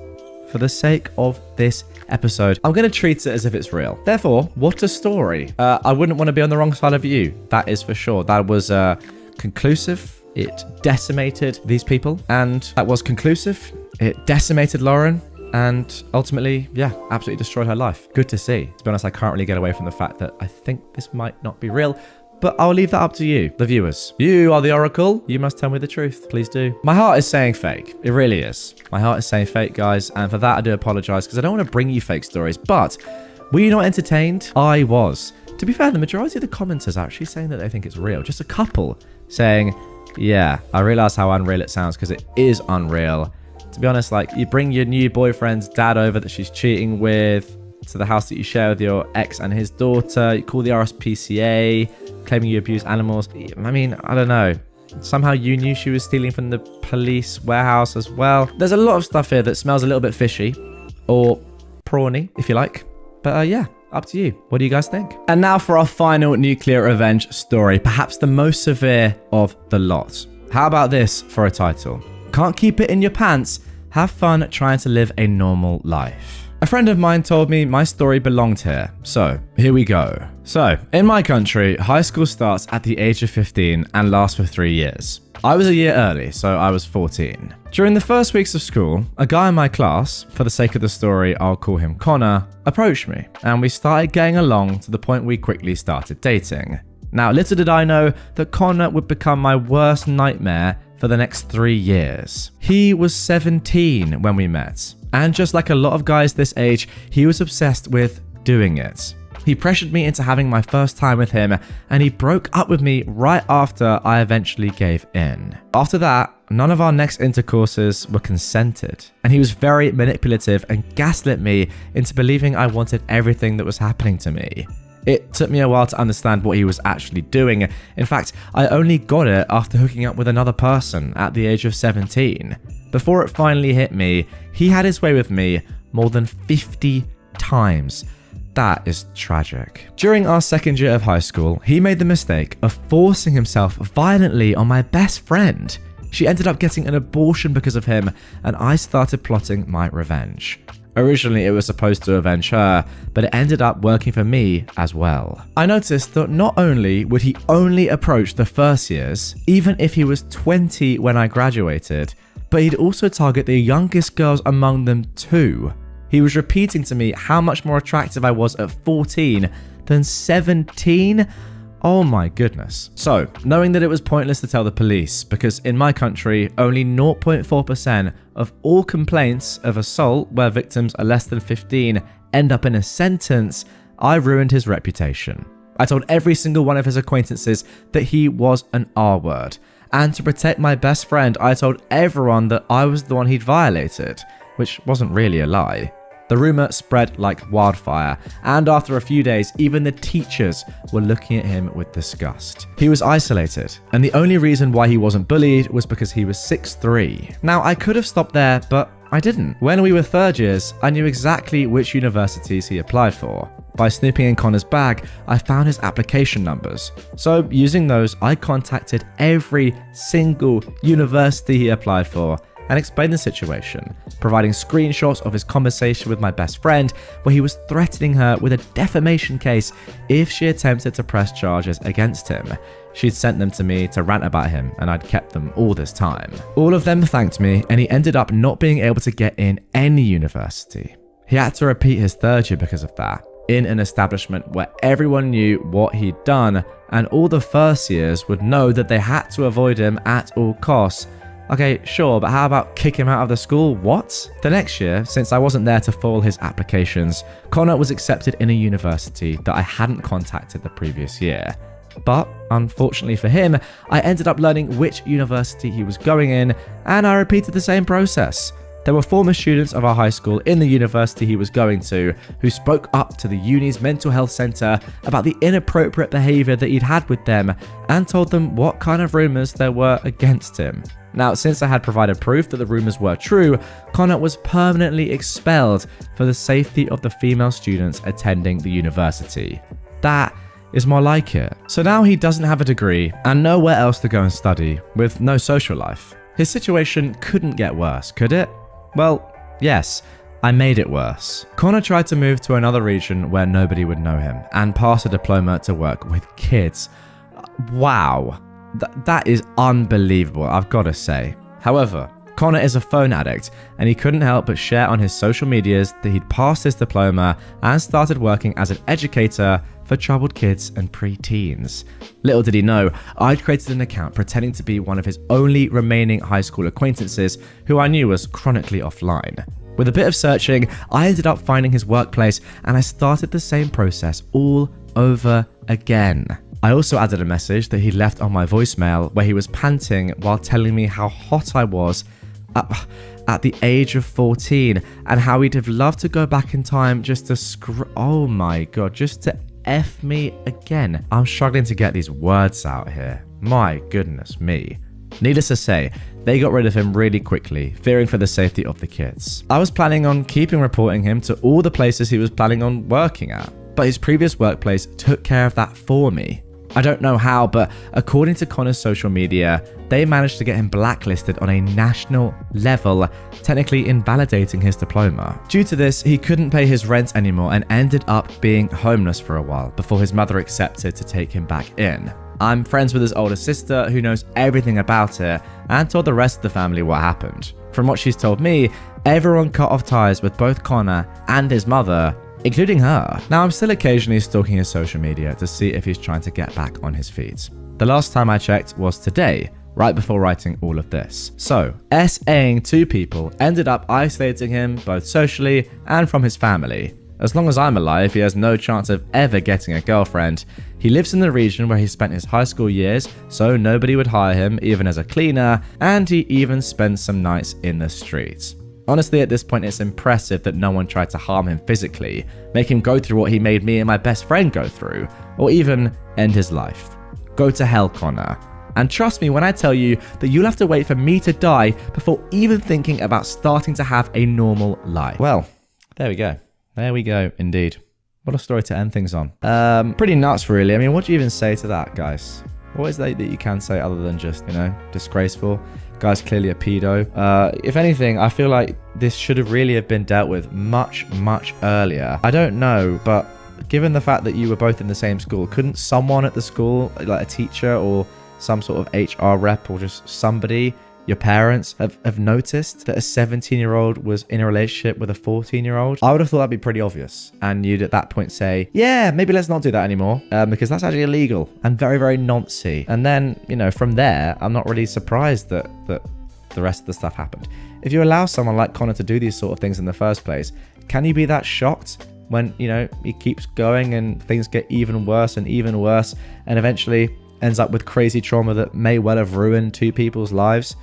for the sake of this episode, I'm going to treat it as if it's real. Therefore, what a story. I wouldn't want to be on the wrong side of you. That is for sure. That was conclusive. It decimated these people. And that was conclusive. It decimated Lauren. And ultimately, yeah, absolutely destroyed her life. Good to see. To be honest, I can't really get away from the fact that I think this might not be real. But I'll leave that up to you, the viewers. You are the oracle. You must tell me the truth. Please do. My heart is saying fake. It really is. My heart is saying fake, guys. And for that, I do apologize because I don't want to bring you fake stories. But were you not entertained? I was. To be fair, the majority of the commenters are actually saying that they think it's real. Just a couple saying, yeah, I realize how unreal it sounds because it is unreal. To be honest, like you bring your new boyfriend's dad over that she's cheating with to the house that you share with your ex and his daughter. You call the RSPCA, claiming you abuse animals. I mean, I don't know. Somehow you knew she was stealing from the police warehouse as well. There's a lot of stuff here that smells a little bit fishy or prawny, if you like. But yeah, up to you. What do you guys think? And now for our final nuclear revenge story, perhaps the most severe of the lot. How about this for a title? Can't keep it in your pants? Have fun trying to live a normal life. A friend of mine told me my story belonged here, so here we go. So, in my country, high school starts at the age of 15 and lasts for 3 years. I was a year early, so I was 14. During the first weeks of school, a guy in my class, for the sake of the story I'll call him Connor, approached me, and we started getting along to the point we quickly started dating. Now, little did I know that Connor would become my worst nightmare for the next 3 years. He was 17 when we met, and just like a lot of guys this age, he was obsessed with doing it. He pressured me into having my first time with him, and he broke up with me right after I eventually gave in. After that, none of our next intercourses were consented, and he was very manipulative and gaslit me into believing I wanted everything that was happening to me. It took me a while to understand what he was actually doing. In fact, I only got it after hooking up with another person at the age of 17. Before it finally hit me, he had his way with me more than 50 times. That is tragic. During our second year of high school, he made the mistake of forcing himself violently on my best friend. She ended up getting an abortion because of him, and I started plotting my revenge. Originally, it was supposed to avenge her, but it ended up working for me as well. I noticed that not only would he only approach the first years, even if he was 20 when I graduated, but he'd also target the youngest girls among them too. He was repeating to me how much more attractive I was at 14 than 17. Oh my goodness. So, knowing that it was pointless to tell the police, because in my country, only 0.4% of all complaints of assault where victims are less than 15 end up in a sentence, I ruined his reputation. I told every single one of his acquaintances that he was an R-word. And to protect my best friend, I told everyone that I was the one he'd violated, which wasn't really a lie. The rumor spread like wildfire, and after a few days, even the teachers were looking at him with disgust. He was isolated, and the only reason why he wasn't bullied was because he was 6'3". Now, I could have stopped there, but I didn't. When we were third years, I knew exactly which universities he applied for. By snooping in Connor's bag, I found his application numbers. So, using those, I contacted every single university he applied for and explained the situation, providing screenshots of his conversation with my best friend where he was threatening her with a defamation case if she attempted to press charges against him. She'd sent them to me to rant about him, and I'd kept them all this time. All of them thanked me, and he ended up not being able to get in any university. He had to repeat his third year because of that, in an establishment where everyone knew what he'd done, and all the first years would know that they had to avoid him at all costs. Okay, sure, but how about kick him out of the school? What? The next year, since I wasn't there to foil his applications, Connor was accepted in a university that I hadn't contacted the previous year. But, unfortunately for him, I ended up learning which university he was going in, and I repeated the same process. There were former students of our high school in the university he was going to who spoke up to the uni's mental health center about the inappropriate behavior that he'd had with them and told them what kind of rumors there were against him. Now, since I had provided proof that the rumors were true, Connor was permanently expelled for the safety of the female students attending the university. That is more like it. So now he doesn't have a degree and nowhere else to go and study, with no social life. His situation couldn't get worse, could it? Well, yes, I made it worse. Connor tried to move to another region where nobody would know him and pass a diploma to work with kids. Wow. That is unbelievable, I've got to say. However, Connor is a phone addict, and he couldn't help but share on his social medias that he'd passed his diploma and started working as an educator for troubled kids and pre-teens. Little did he know, I'd created an account pretending to be one of his only remaining high school acquaintances who I knew was chronically offline. With a bit of searching, I ended up finding his workplace, and I started the same process all over again. I also added a message that he left on my voicemail where he was panting while telling me how hot I was at the age of 14 and how he'd have loved to go back in time just to oh my god, just to F me again. I'm struggling to get these words out here. My goodness me. Needless to say, they got rid of him really quickly, fearing for the safety of the kids. I was planning on keeping reporting him to all the places he was planning on working at. but his previous workplace took care of that for me. I don't know how, but according to Connor's social media, they managed to get him blacklisted on a national level, technically invalidating his diploma. Due to this, he couldn't pay his rent anymore and ended up being homeless for a while before his mother accepted to take him back in. I'm friends with his older sister who knows everything about it and told the rest of the family what happened. From what she's told me, everyone cut off ties with both Connor and his mother, including her. Now, I'm still occasionally stalking his social media to see if he's trying to get back on his feet. The last time I checked was today, right before writing all of this. So, SAing 2 people ended up isolating him both socially and from his family. As long as I'm alive, he has no chance of ever getting a girlfriend. He lives in the region where he spent his high school years, so nobody would hire him even as a cleaner, and he even spent some nights in the streets. Honestly, at this point, it's impressive that no one tried to harm him physically, make him go through what he made me and my best friend go through, or even end his life. Go to hell, Connor. And trust me when I tell you that you'll have to wait for me to die before even thinking about starting to have a normal life. Well, there we go. There we go, indeed. What a story to end things on. Pretty nuts, really. I mean, what do you even say to that, guys? What is that you can say other than just, disgraceful? Guy's clearly a pedo. If anything, I feel like this should have really have been dealt with much, much earlier. I don't know, but given the fact that you were both in the same school, couldn't someone at the school, like a teacher or some sort of HR rep or just somebody, your parents, have noticed that a 17-year-old was in a relationship with a 14-year-old? I would have thought that'd be pretty obvious. And you'd at that point say, yeah, maybe let's not do that anymore, because that's actually illegal and very, very noncy. And then, from there, I'm not really surprised that the rest of the stuff happened. If you allow someone like Connor to do these sort of things in the first place, can you be that shocked when, he keeps going and things get even worse and eventually ends up with crazy trauma that may well have ruined 2 people's lives?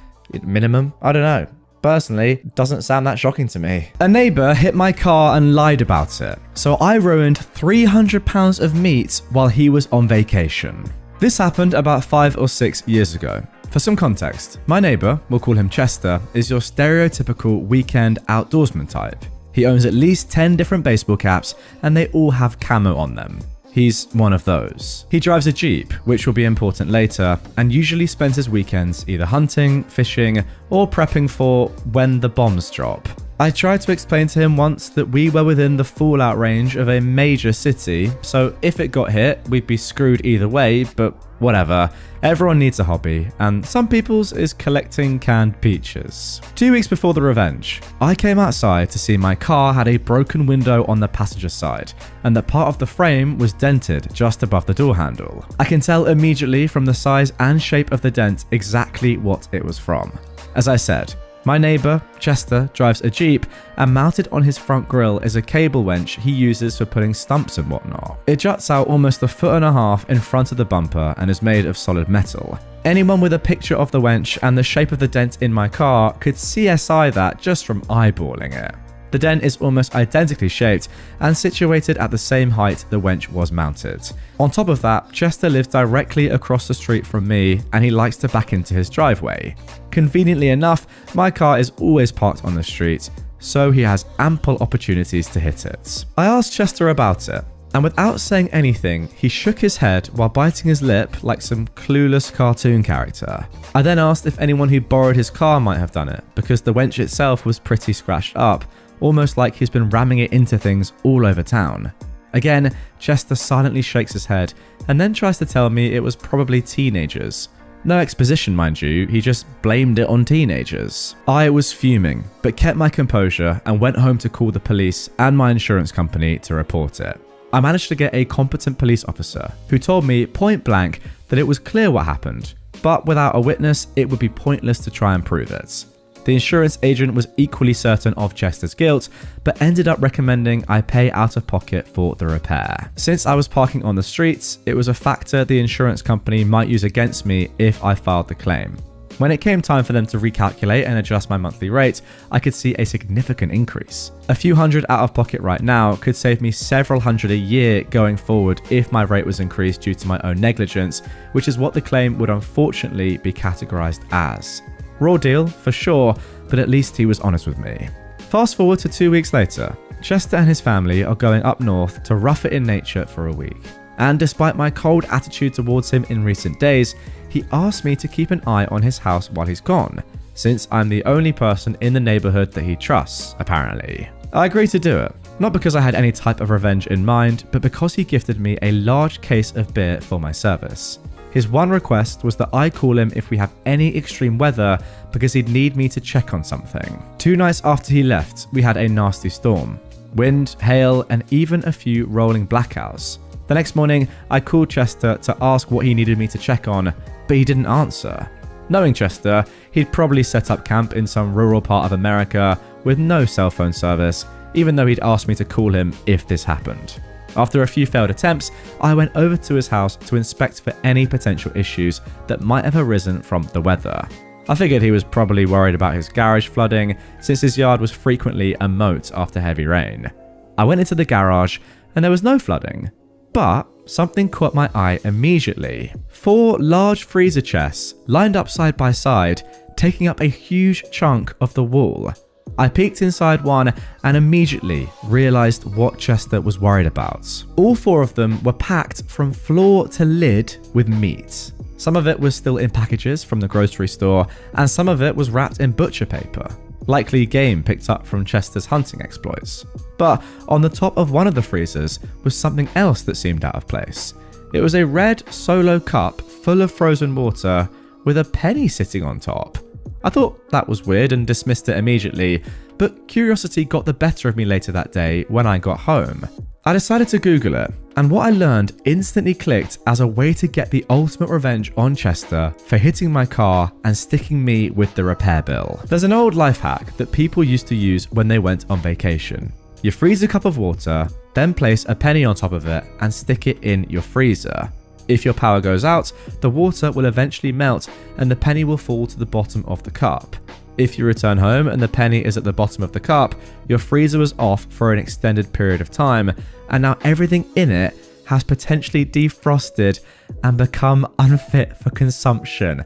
Minimum? I don't know. Personally, it doesn't sound that shocking to me. A neighbour hit my car and lied about it, so I ruined £300 of meat while he was on vacation. This happened about 5 or 6 years ago. For some context, my neighbour, we'll call him Chester, is your stereotypical weekend outdoorsman type. He owns at least 10 different baseball caps and they all have camo on them. He's one of those. He drives a Jeep, which will be important later, and usually spends his weekends either hunting, fishing, or prepping for when the bombs drop. I tried to explain to him once that we were within the fallout range of a major city, so if it got hit, we'd be screwed either way, but whatever. Everyone needs a hobby, and some people's is collecting canned peaches. 2 weeks before the revenge, I came outside to see my car had a broken window on the passenger side, and that part of the frame was dented just above the door handle. I can tell immediately from the size and shape of the dent exactly what it was from. As I said, my neighbour, Chester, drives a Jeep, and mounted on his front grille is a cable winch he uses for putting stumps and whatnot. It juts out almost 1.5 feet in front of the bumper and is made of solid metal. Anyone with a picture of the winch and the shape of the dent in my car could CSI that just from eyeballing it. The dent is almost identically shaped and situated at the same height the winch was mounted. On top of that, Chester lives directly across the street from me and he likes to back into his driveway. Conveniently enough, my car is always parked on the street, so he has ample opportunities to hit it. I asked Chester about it, and without saying anything, he shook his head while biting his lip like some clueless cartoon character. I then asked if anyone who borrowed his car might have done it, because the winch itself was pretty scratched up, almost like he's been ramming it into things all over town. Again, Chester silently shakes his head and then tries to tell me it was probably teenagers. No exposition, mind you, he just blamed it on teenagers. I was fuming, but kept my composure and went home to call the police and my insurance company to report it. I managed to get a competent police officer who told me point blank that it was clear what happened, but without a witness, it would be pointless to try and prove it. The insurance agent was equally certain of Chester's guilt, but ended up recommending I pay out of pocket for the repair. Since I was parking on the streets, it was a factor the insurance company might use against me if I filed the claim. When it came time for them to recalculate and adjust my monthly rate, I could see a significant increase. A few hundred out of pocket right now could save me several hundred a year going forward if my rate was increased due to my own negligence, which is what the claim would unfortunately be categorized as. Raw deal, for sure, but at least he was honest with me. Fast forward to 2 weeks later. Chester and his family are going up north to rough it in nature for a week. And despite my cold attitude towards him in recent days, he asked me to keep an eye on his house while he's gone, since I'm the only person in the neighborhood that he trusts, apparently. I agreed to do it, not because I had any type of revenge in mind, but because he gifted me a large case of beer for my service. His one request was that I call him if we have any extreme weather because he'd need me to check on something. 2 nights after he left, we had a nasty storm. Wind, hail, and even a few rolling blackouts. The next morning, I called Chester to ask what he needed me to check on, but he didn't answer. Knowing Chester, he'd probably set up camp in some rural part of America with no cell phone service, even though he'd asked me to call him if this happened. After a few failed attempts, I went over to his house to inspect for any potential issues that might have arisen from the weather. I figured he was probably worried about his garage flooding, since his yard was frequently a moat after heavy rain. I went into the garage and there was no flooding, but something caught my eye immediately. 4 large freezer chests lined up side by side, taking up a huge chunk of the wall. I peeked inside one and immediately realized what Chester was worried about. All 4 of them were packed from floor to lid with meat. Some of it was still in packages from the grocery store, and some of it was wrapped in butcher paper, likely game picked up from Chester's hunting exploits. But on the top of one of the freezers was something else that seemed out of place. It was a red solo cup full of frozen water with a penny sitting on top. I thought that was weird and dismissed it immediately, but curiosity got the better of me later that day when I got home. I decided to Google it, and what I learned instantly clicked as a way to get the ultimate revenge on Chester for hitting my car and sticking me with the repair bill. There's an old life hack that people used to use when they went on vacation. You freeze a cup of water, then place a penny on top of it and stick it in your freezer. If your power goes out, the water will eventually melt and the penny will fall to the bottom of the cup. If you return home and the penny is at the bottom of the cup, your freezer was off for an extended period of time, and now everything in it has potentially defrosted and become unfit for consumption.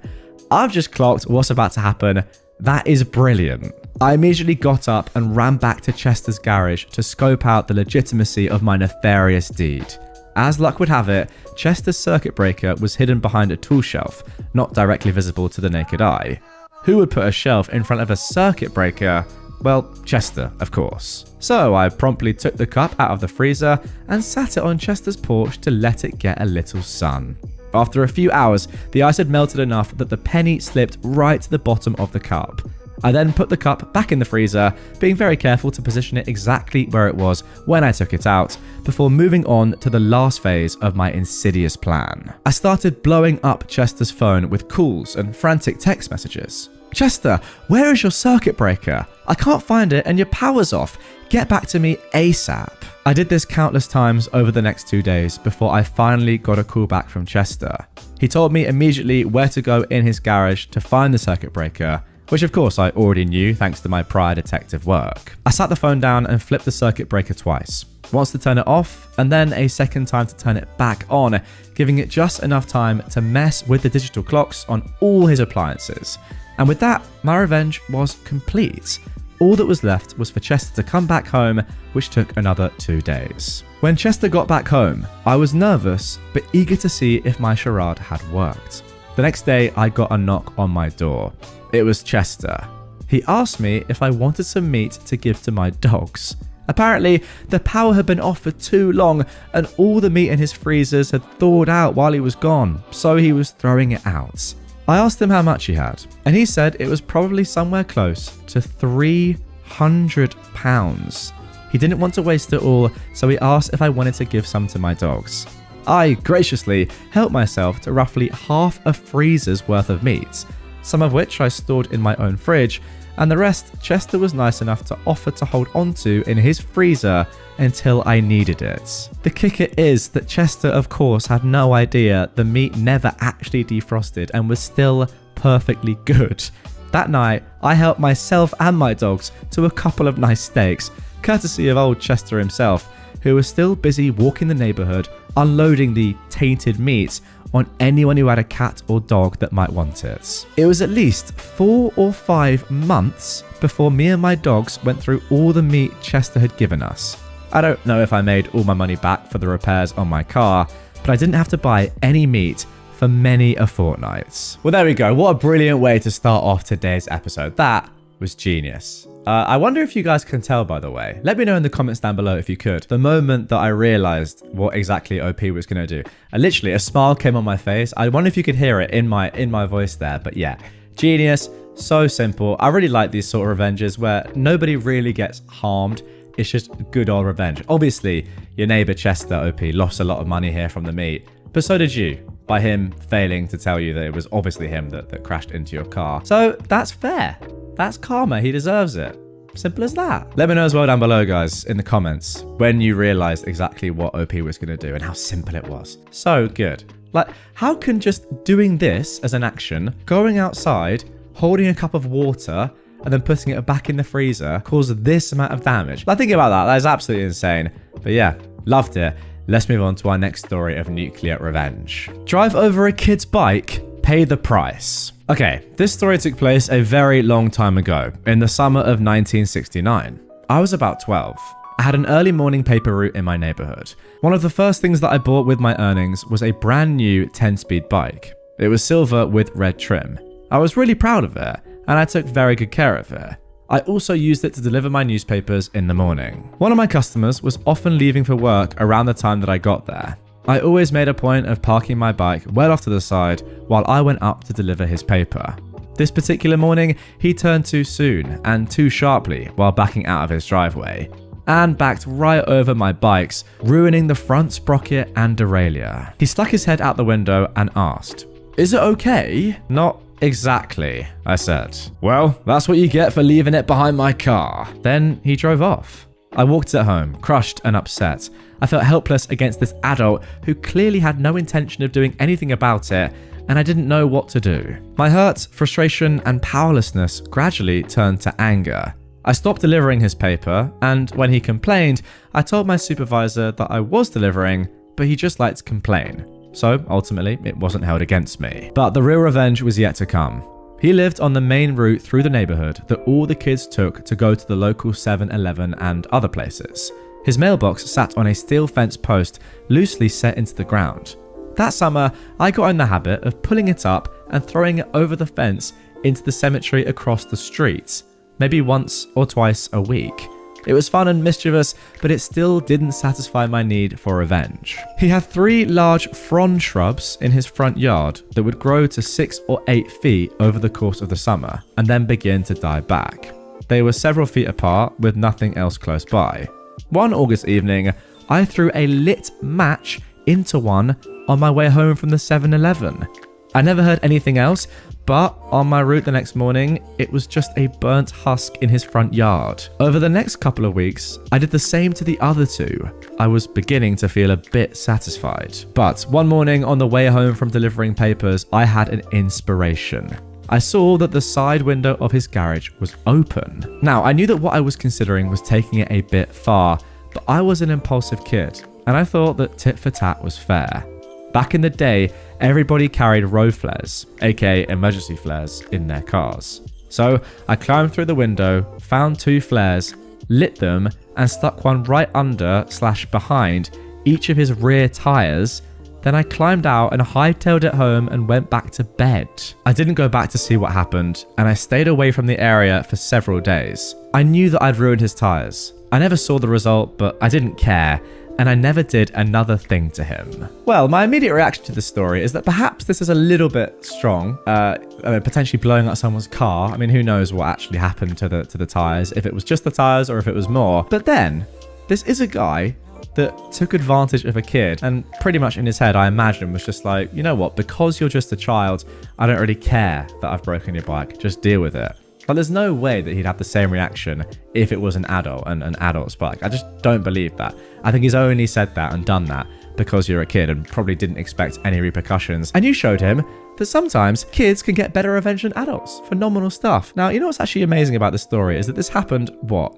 I've just clocked what's about to happen. That is brilliant. I immediately got up and ran back to Chester's garage to scope out the legitimacy of my nefarious deed. As luck would have it, Chester's circuit breaker was hidden behind a tool shelf, not directly visible to the naked eye. Who would put a shelf in front of a circuit breaker? Well, Chester, of course. So I promptly took the cup out of the freezer and sat it on Chester's porch to let it get a little sun. After a few hours, the ice had melted enough that the penny slipped right to the bottom of the cup. I then put the cup back in the freezer, being very careful to position it exactly where it was when I took it out, before moving on to the last phase of my insidious plan. I started blowing up Chester's phone with calls and frantic text messages. Chester, where is your circuit breaker? I can't find it and your power's off. Get back to me ASAP. I did this countless times over the next 2 days before I finally got a call back from Chester. He told me immediately where to go in his garage to find the circuit breaker, which of course I already knew thanks to my prior detective work. I sat the phone down and flipped the circuit breaker twice. Once to turn it off, and then a second time to turn it back on, giving it just enough time to mess with the digital clocks on all his appliances. And with that, my revenge was complete. All that was left was for Chester to come back home, which took another 2 days. When Chester got back home, I was nervous, but eager to see if my charade had worked. The next day, I got a knock on my door. It was Chester. He asked me if I wanted some meat to give to my dogs. Apparently, the power had been off for too long and all the meat in his freezers had thawed out while he was gone, so he was throwing it out. I asked him how much he had, and he said it was probably somewhere close to £300. He didn't want to waste it all, so he asked if I wanted to give some to my dogs. I graciously helped myself to roughly half a freezer's worth of meat, some of which I stored in my own fridge, and the rest Chester was nice enough to offer to hold onto in his freezer until I needed it. The kicker is that Chester, of course, had no idea the meat never actually defrosted and was still perfectly good. That night, I helped myself and my dogs to a couple of nice steaks, courtesy of old Chester himself, who was still busy walking the neighborhood, unloading the tainted meat on anyone who had a cat or dog that might want it. It was at least 4 or 5 months before me and my dogs went through all the meat Chester had given us. I don't know if I made all my money back for the repairs on my car, but I didn't have to buy any meat for many a fortnight. Well, there we go. What a brilliant way to start off today's episode. That was genius. I wonder if you guys can tell, by the way. Let me know in the comments down below if you could. The moment that I realized what exactly OP was going to do, literally a smile came on my face. I wonder if you could hear it in my voice there. But yeah, genius, so simple. I really like these sort of revenges where nobody really gets harmed. It's just good old revenge. Obviously, your neighbor Chester OP lost a lot of money here from the meat, but so did you, by him failing to tell you that it was obviously him that crashed into your car. So that's fair. That's karma. He deserves it. Simple as that. Let me know as well down below, guys, in the comments, when you realized exactly what OP was going to do and how simple it was. So good. Like, how can just doing this as an action, going outside, holding a cup of water, and then putting it back in the freezer cause this amount of damage? Like, think about that. That is absolutely insane. But yeah, loved it. Let's move on to our next story of nuclear revenge. Drive over a kid's bike, pay the price. Okay, this story took place a very long time ago, in the summer of 1969. I was about 12. I had an early morning paper route in my neighborhood. One of the first things that I bought with my earnings was a brand new 10-speed bike. It was silver with red trim. I was really proud of it, and I took very good care of it. I also used it to deliver my newspapers in the morning. One of my customers was often leaving for work around the time that I got there. I always made a point of parking my bike well off to the side while I went up to deliver his paper. This particular morning, he turned too soon and too sharply while backing out of his driveway, and backed right over my bikes, ruining the front sprocket and derailleur. He stuck his head out the window and asked, "Is it okay?" "Not exactly," I said. "Well, that's what you get for leaving it behind my car." Then he drove off. I walked at home, crushed and upset. I felt helpless against this adult who clearly had no intention of doing anything about it, and I didn't know what to do. My hurt, frustration, and powerlessness gradually turned to anger. I stopped delivering his paper, and when he complained, I told my supervisor that I was delivering, but he just liked to complain. So ultimately, it wasn't held against me. But the real revenge was yet to come. He lived on the main route through the neighborhood that all the kids took to go to the local 7-Eleven and other places. His mailbox sat on a steel fence post loosely set into the ground. That summer, I got in the habit of pulling it up and throwing it over the fence into the cemetery across the street, maybe once or twice a week. It was fun and mischievous, but it still didn't satisfy my need for revenge. He had 3 large frond shrubs in his front yard that would grow to 6 or 8 feet over the course of the summer and then begin to die back. They were several feet apart with nothing else close by. One August evening, I threw a lit match into one on my way home from the 7-Eleven. I never heard anything else, but on my route the next morning, it was just a burnt husk in his front yard. Over the next couple of weeks, I did the same to the other 2. I was beginning to feel a bit satisfied. But one morning on the way home from delivering papers, I had an inspiration. I saw that the side window of his garage was open. Now, I knew that what I was considering was taking it a bit far, but I was an impulsive kid, and I thought that tit for tat was fair. Back in the day, everybody carried road flares, aka emergency flares, in their cars. So I climbed through the window, found 2 flares, lit them, and stuck one right under/behind each of his rear tires. Then I climbed out and hightailed it home and went back to bed. I didn't go back to see what happened, and I stayed away from the area for several days. I knew that I'd ruined his tires. I never saw the result, but I didn't care, and I never did another thing to him. Well, my immediate reaction to this story is that perhaps this is a little bit strong, potentially blowing up someone's car. I mean, who knows what actually happened to the tires, if it was just the tires or if it was more. But then, this is a guy that took advantage of a kid, and pretty much in his head, I imagine, was just like, you know what, because you're just a child, I don't really care that I've broken your bike, just deal with it. But there's no way that he'd have the same reaction if it was an adult and an adult's bike. I just don't believe that. I think he's only said that and done that because you're a kid and probably didn't expect any repercussions. And you showed him that sometimes kids can get better revenge than adults. Phenomenal stuff. Now, you know what's actually amazing about this story is that this happened,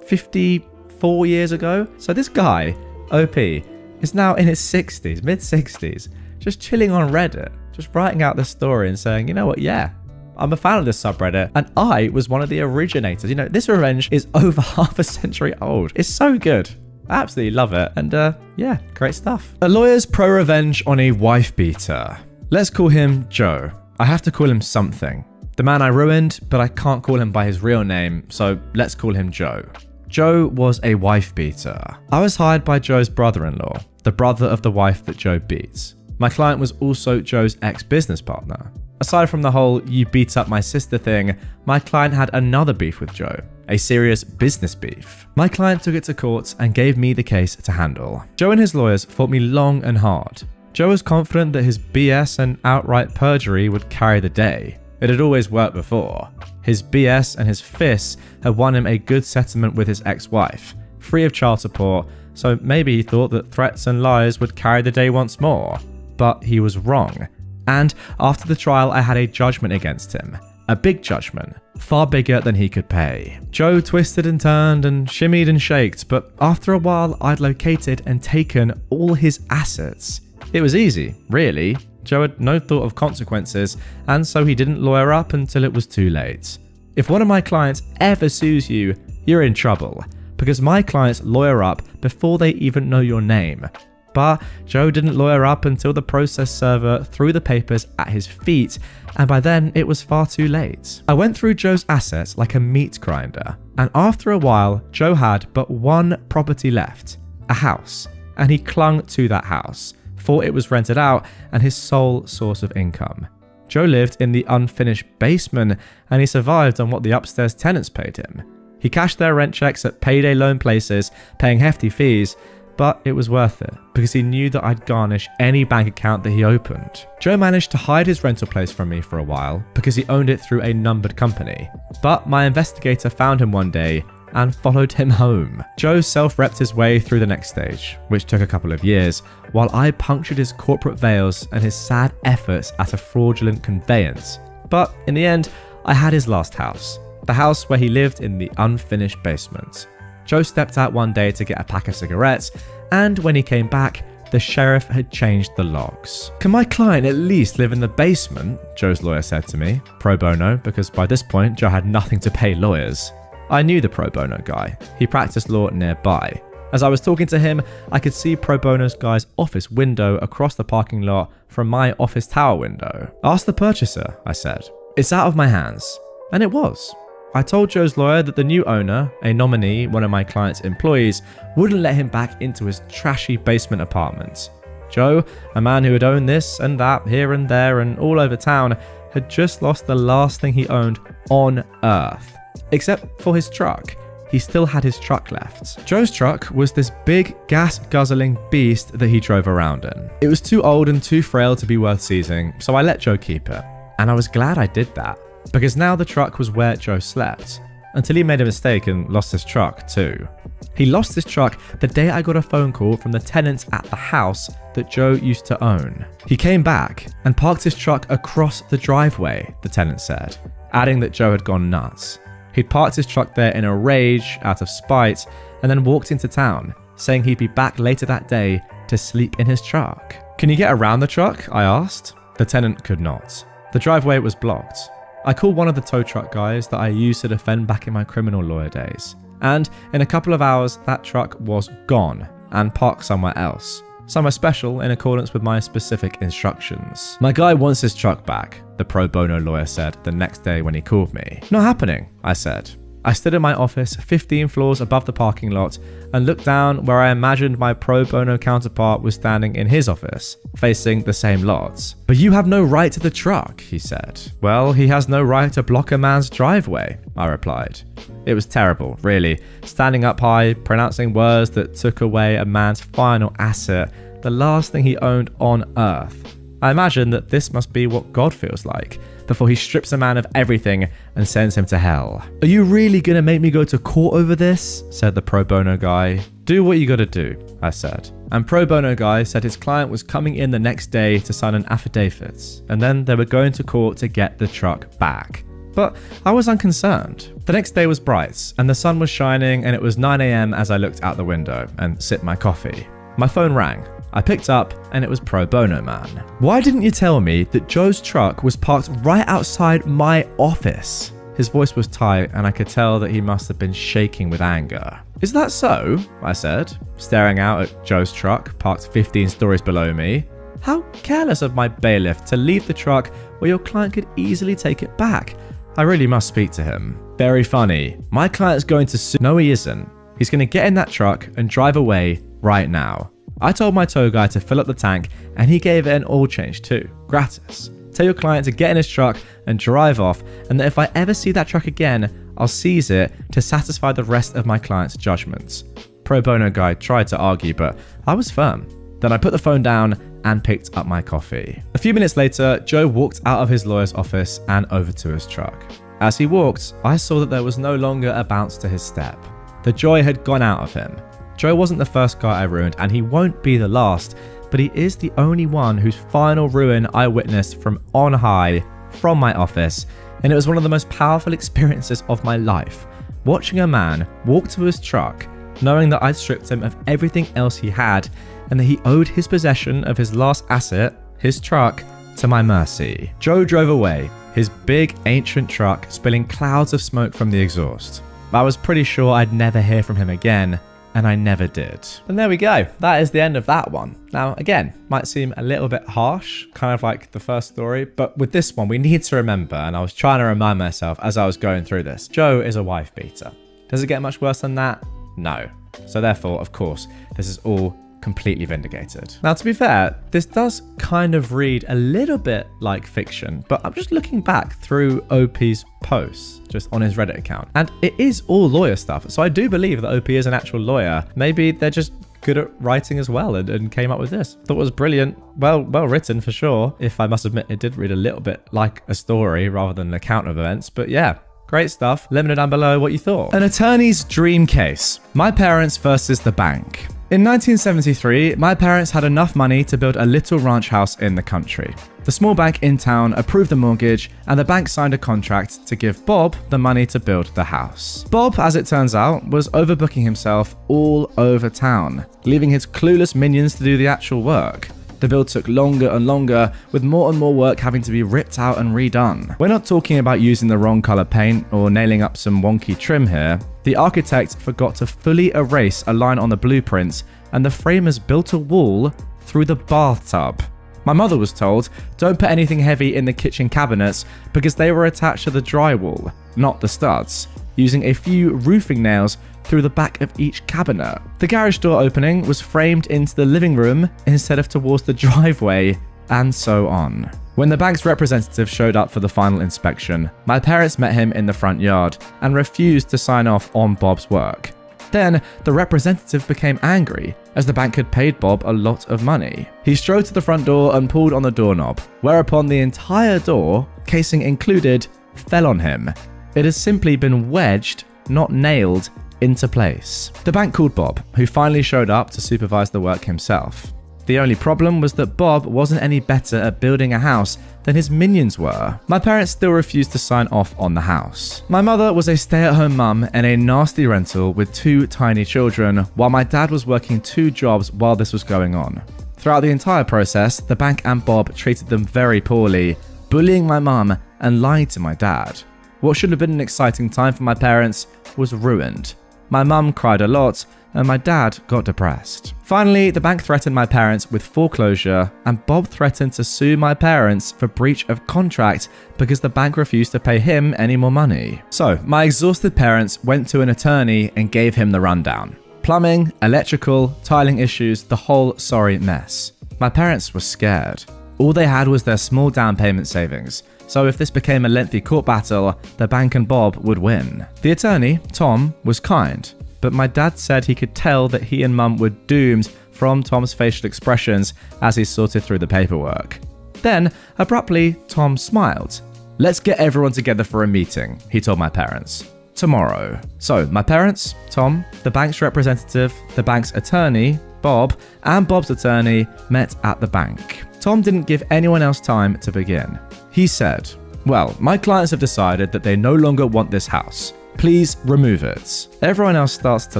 54 years ago? So this guy OP is now in his 60s, mid-60s, just chilling on Reddit, just writing out this story and saying, you know what, yeah, I'm a fan of this subreddit, and I was one of the originators. You know, this revenge is over half a century old. It's so good. I absolutely love it. And yeah, great stuff. A lawyer's pro-revenge on a wife beater. Let's call him Joe. I have to call him something. The man I ruined, but I can't call him by his real name, so let's call him Joe. Joe was a wife beater. I was hired by Joe's brother-in-law, the brother of the wife that Joe beats. My client was also Joe's ex-business partner. Aside from the whole "you beat up my sister" thing, my client had another beef with Joe, a serious business beef. My client took it to court and gave me the case to handle. Joe and his lawyers fought me long and hard. Joe was confident that his BS and outright perjury would carry the day. It had always worked before. His BS and his fists had won him a good settlement with his ex-wife, free of child support, so maybe he thought that threats and lies would carry the day once more. But he was wrong. And after the trial, I had a judgment against him. A big judgment, far bigger than he could pay. Joe twisted and turned and shimmied and shaked, but after a while, I'd located and taken all his assets. It was easy, really. Joe had no thought of consequences, and so he didn't lawyer up until it was too late. If one of my clients ever sues you, you're in trouble, because my clients lawyer up before they even know your name. But Joe didn't lawyer up until the process server threw the papers at his feet, and by then it was far too late. I went through Joe's assets like a meat grinder, and after a while, Joe had but one property left, a house, and he clung to that house, thought it was rented out and his sole source of income. Joe lived in the unfinished basement, and he survived on what the upstairs tenants paid him. He cashed their rent checks at payday loan places, paying hefty fees, but it was worth it because he knew that I'd garnish any bank account that he opened. Joe managed to hide his rental place from me for a while because he owned it through a numbered company, but my investigator found him one day and followed him home. Joe self-repped his way through the next stage, which took a couple of years, while I punctured his corporate veils and his sad efforts at a fraudulent conveyance. But in the end, I had his last house, the house where he lived in the unfinished basement. Joe stepped out one day to get a pack of cigarettes, and when he came back, the sheriff had changed the logs. "Can my client at least live in the basement?" Joe's lawyer said to me, pro bono, because by this point, Joe had nothing to pay lawyers. I knew the pro bono guy. He practiced law nearby. As I was talking to him, I could see pro bono's guy's office window across the parking lot from my office tower window. "Ask the purchaser," I said. "It's out of my hands." And it was. I told Joe's lawyer that the new owner, a nominee, one of my client's employees, wouldn't let him back into his trashy basement apartment. Joe, a man who had owned this and that here and there and all over town, had just lost the last thing he owned on earth. Except for his truck. He still had his truck left. Joe's truck was this big gas-guzzling beast that he drove around in. It was too old and too frail to be worth seizing, so I let Joe keep it. And I was glad I did that, because now the truck was where Joe slept, until he made a mistake and lost his truck too. He lost his truck the day I got a phone call from the tenants at the house that Joe used to own. He came back and parked his truck across the driveway, the tenant said, adding that Joe had gone nuts. He'd parked his truck there in a rage, out of spite, and then walked into town, saying he'd be back later that day to sleep in his truck. "Can you get around the truck?" I asked. The tenant could not. The driveway was blocked. I called one of the tow truck guys that I used to defend back in my criminal lawyer days, and in a couple of hours that truck was gone and parked somewhere else. Somewhere special in accordance with my specific instructions. "My guy wants his truck back," the pro bono lawyer said the next day when he called me. "Not happening," I said. I stood in my office 15 floors above the parking lot and looked down where I imagined my pro bono counterpart was standing in his office, facing the same lot. "But you have no right to the truck," he said. "Well, he has no right to block a man's driveway," I replied. It was terrible, really, standing up high, pronouncing words that took away a man's final asset, the last thing he owned on earth. I imagine that this must be what God feels like, before he strips a man of everything and sends him to hell. "Are you really gonna make me go to court over this?" said the pro bono guy. "Do what you gotta do," I said. And pro bono guy said his client was coming in the next day to sign an affidavit, and then they were going to court to get the truck back. But I was unconcerned. The next day was bright, and the sun was shining, and it was 9 a.m. as I looked out the window and sipped my coffee. My phone rang. I picked up and it was Pro Bono Man. Why didn't you tell me that Joe's truck was parked right outside my office? His voice was tight and I could tell that he must have been shaking with anger. Is that so? I said, staring out at Joe's truck parked 15 stories below me. How careless of my bailiff to leave the truck where your client could easily take it back. I really must speak to him. Very funny. My client's going to sue. No, he isn't. He's going to get in that truck and drive away right now. I told my tow guy to fill up the tank and he gave it an oil change too, gratis. Tell your client to get in his truck and drive off, and that if I ever see that truck again, I'll seize it to satisfy the rest of my client's judgments. Pro bono guy tried to argue, but I was firm. Then I put the phone down and picked up my coffee. A few minutes later, Joe walked out of his lawyer's office and over to his truck. As he walked, I saw that there was no longer a bounce to his step. The joy had gone out of him. Joe wasn't the first guy I ruined, and he won't be the last, but he is the only one whose final ruin I witnessed from on high, from my office, and it was one of the most powerful experiences of my life. Watching a man walk to his truck, knowing that I'd stripped him of everything else he had, and that he owed his possession of his last asset, his truck, to my mercy. Joe drove away, his big ancient truck spilling clouds of smoke from the exhaust. I was pretty sure I'd never hear from him again, and I never did. And there we go. That is the end of that one. Now, again, might seem a little bit harsh, kind of like the first story, but with this one, we need to remember, and I was trying to remind myself as I was going through this, Joe is a wife beater. Does it get much worse than that? No. So therefore, of course, this is all completely vindicated. Now, to be fair, this does kind of read a little bit like fiction, but I'm just looking back through OP's posts just on his Reddit account, and it is all lawyer stuff. So I do believe that OP is an actual lawyer. Maybe they're just good at writing as well and came up with this. Thought it was brilliant. Well written for sure. If I must admit, it did read a little bit like a story rather than an account of events, but yeah. Great stuff. Let me know down below what you thought. An attorney's dream case. My parents versus the bank. In 1973, my parents had enough money to build a little ranch house in the country. The small bank in town approved the mortgage, and the bank signed a contract to give Bob the money to build the house. Bob, as it turns out, was overbooking himself all over town, leaving his clueless minions to do the actual work. The build took longer and longer, with more and more work having to be ripped out and redone. We're not talking about using the wrong color paint or nailing up some wonky trim here. The architect forgot to fully erase a line on the blueprints, and the framers built a wall through the bathtub. My mother was told, don't put anything heavy in the kitchen cabinets because they were attached to the drywall, not the studs, using a few roofing nails through the back of each cabinet. The garage door opening was framed into the living room instead of towards the driveway, and so on. When the bank's representative showed up for the final inspection, my parents met him in the front yard and refused to sign off on Bob's work. Then, the representative became angry, as the bank had paid Bob a lot of money. He strode to the front door and pulled on the doorknob, whereupon the entire door, casing included, fell on him. It has simply been wedged, not nailed, into place. The bank called Bob, who finally showed up to supervise the work himself. The only problem was that Bob wasn't any better at building a house than his minions were. My parents still refused to sign off on the house. My mother was a stay-at-home mum in a nasty rental with 2 tiny children, while my dad was working 2 jobs while this was going on. Throughout the entire process, the bank and Bob treated them very poorly, bullying my mum and lying to my dad. What should have been an exciting time for my parents was ruined. My mum cried a lot, and my dad got depressed. Finally, the bank threatened my parents with foreclosure, and Bob threatened to sue my parents for breach of contract because the bank refused to pay him any more money. So, my exhausted parents went to an attorney and gave him the rundown. Plumbing, electrical, tiling issues, the whole sorry mess. My parents were scared. All they had was their small down payment savings, so if this became a lengthy court battle, the bank and Bob would win. The attorney, Tom, was kind, but my dad said he could tell that he and Mum were doomed from Tom's facial expressions as he sorted through the paperwork. Then, abruptly, Tom smiled. "Let's get everyone together for a meeting," he told my parents. "Tomorrow." So, my parents, Tom, the bank's representative, the bank's attorney, Bob, and Bob's attorney met at the bank. Tom didn't give anyone else time to begin. He said, "Well, my clients have decided that they no longer want this house. Please remove it." Everyone else starts to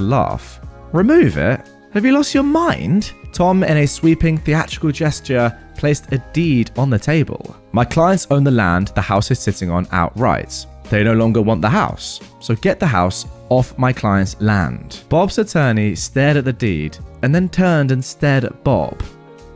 laugh. "Remove it? Have you lost your mind? Tom, in a sweeping theatrical gesture, placed a deed on the table. My clients own the land the house is sitting on outright. They no longer want the house, so get the house off my client's land. Bob's attorney stared at the deed and then turned and stared at Bob.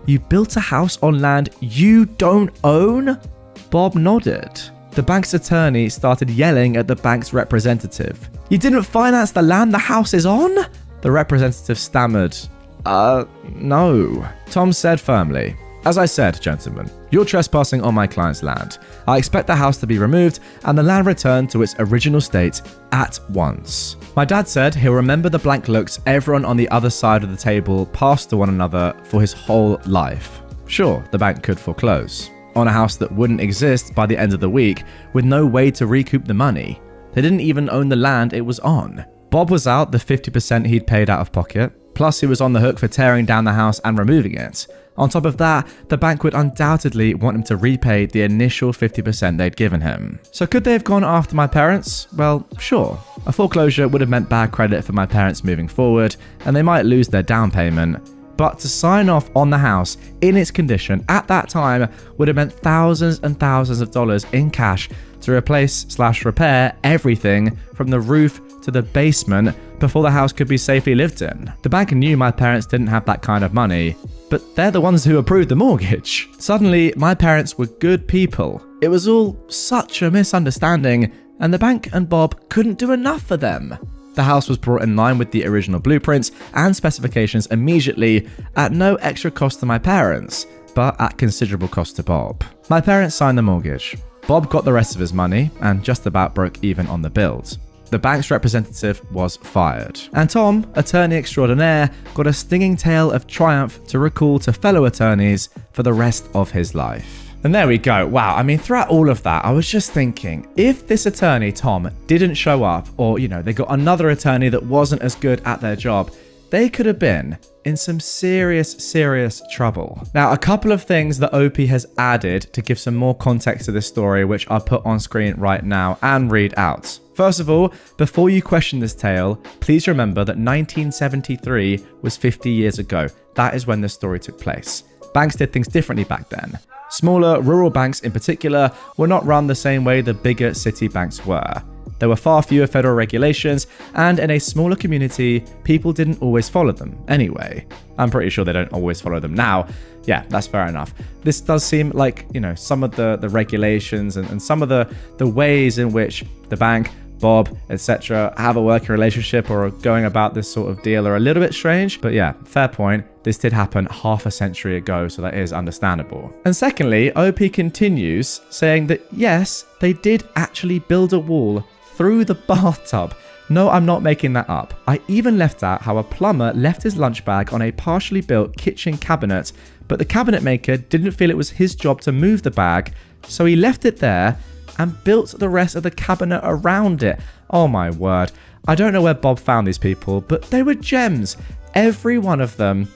You built a house on land you don't own? Bob nodded. The bank's attorney started yelling at the bank's representative. You didn't finance the land the house is on? The representative stammered. No. Tom said firmly, as I said, gentlemen, you're trespassing on my client's land. I expect the house to be removed and the land returned to its original state at once. My dad said he'll remember the blank looks everyone on the other side of the table passed to one another for his whole life. Sure, the bank could foreclose on a house that wouldn't exist by the end of the week with no way to recoup the money. They didn't even own the land it was on. Bob was out the 50% he'd paid out of pocket, plus he was on the hook for tearing down the house and removing it. On top of that, the bank would undoubtedly want him to repay the initial 50% they'd given him. So could they have gone after my parents? Well, sure. A foreclosure would have meant bad credit for my parents moving forward, and they might lose their down payment. But to sign off on the house in its condition at that time would have meant thousands and thousands of dollars in cash to replace/repair everything from the roof to the basement before the house could be safely lived in. The bank knew my parents didn't have that kind of money, but they're the ones who approved the mortgage. Suddenly, my parents were good people. It was all such a misunderstanding, and the bank and Bob couldn't do enough for them. The house was brought in line with the original blueprints and specifications immediately at no extra cost to my parents, but at considerable cost to Bob. My parents signed the mortgage. Bob got the rest of his money and just about broke even on the build. The bank's representative was fired. And Tom, attorney extraordinaire, got a stinging tale of triumph to recall to fellow attorneys for the rest of his life. And there we go. Wow. I mean, throughout all of that, I was just thinking, if this attorney, Tom, didn't show up, or, they got another attorney that wasn't as good at their job, they could have been in some serious trouble. Now, a couple of things that OP has added to give some more context to this story, which I'll put on screen right now and read out. First of all, before you question this tale, please remember that 1973 was 50 years ago. That is when this story took place. Banks did things differently back then. Smaller, rural banks in particular were not run the same way the bigger city banks were. There were far fewer federal regulations, and in a smaller community, people didn't always follow them anyway. I'm pretty sure they don't always follow them now. Yeah, that's fair enough. This does seem like, some of the regulations and some of the ways in which the bank, Bob, etc. have a working relationship or are going about this sort of deal are a little bit strange. But yeah, fair point. This did happen half a century ago, so that is understandable. And secondly, OP continues saying that yes, they did actually build a wall through the bathtub. No, I'm not making that up. I even left out how a plumber left his lunch bag on a partially built kitchen cabinet, but the cabinet maker didn't feel it was his job to move the bag, so he left it there and built the rest of the cabinet around it. Oh my word. I don't know where Bob found these people, but they were gems. Every one of them.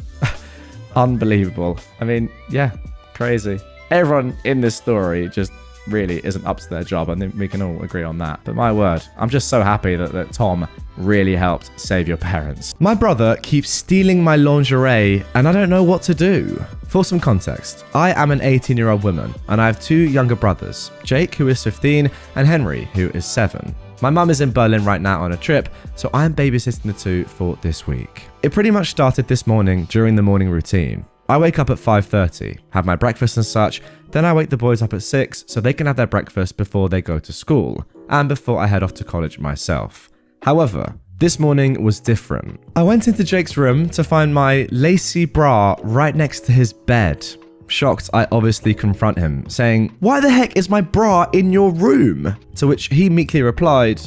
Unbelievable. I mean, yeah, crazy. Everyone in this story just really isn't up to their job. I think we can all agree on that. But my word, I'm just so happy that Tom really helped save your parents. My brother keeps stealing my lingerie and I don't know what to do. For some context, I am an 18-year-old woman and I have two younger brothers, Jake, who is 15, and Henry, who is 7. My mum is in Berlin right now on a trip, so I am babysitting the two for this week. It pretty much started this morning during the morning routine. I wake up at 5:30, have my breakfast and such, then I wake the boys up at 6 so they can have their breakfast before they go to school, and before I head off to college myself. However, this morning was different. I went into Jake's room to find my lacy bra right next to his bed. Shocked, I obviously confront him, saying, "Why the heck is my bra in your room?" To which he meekly replied,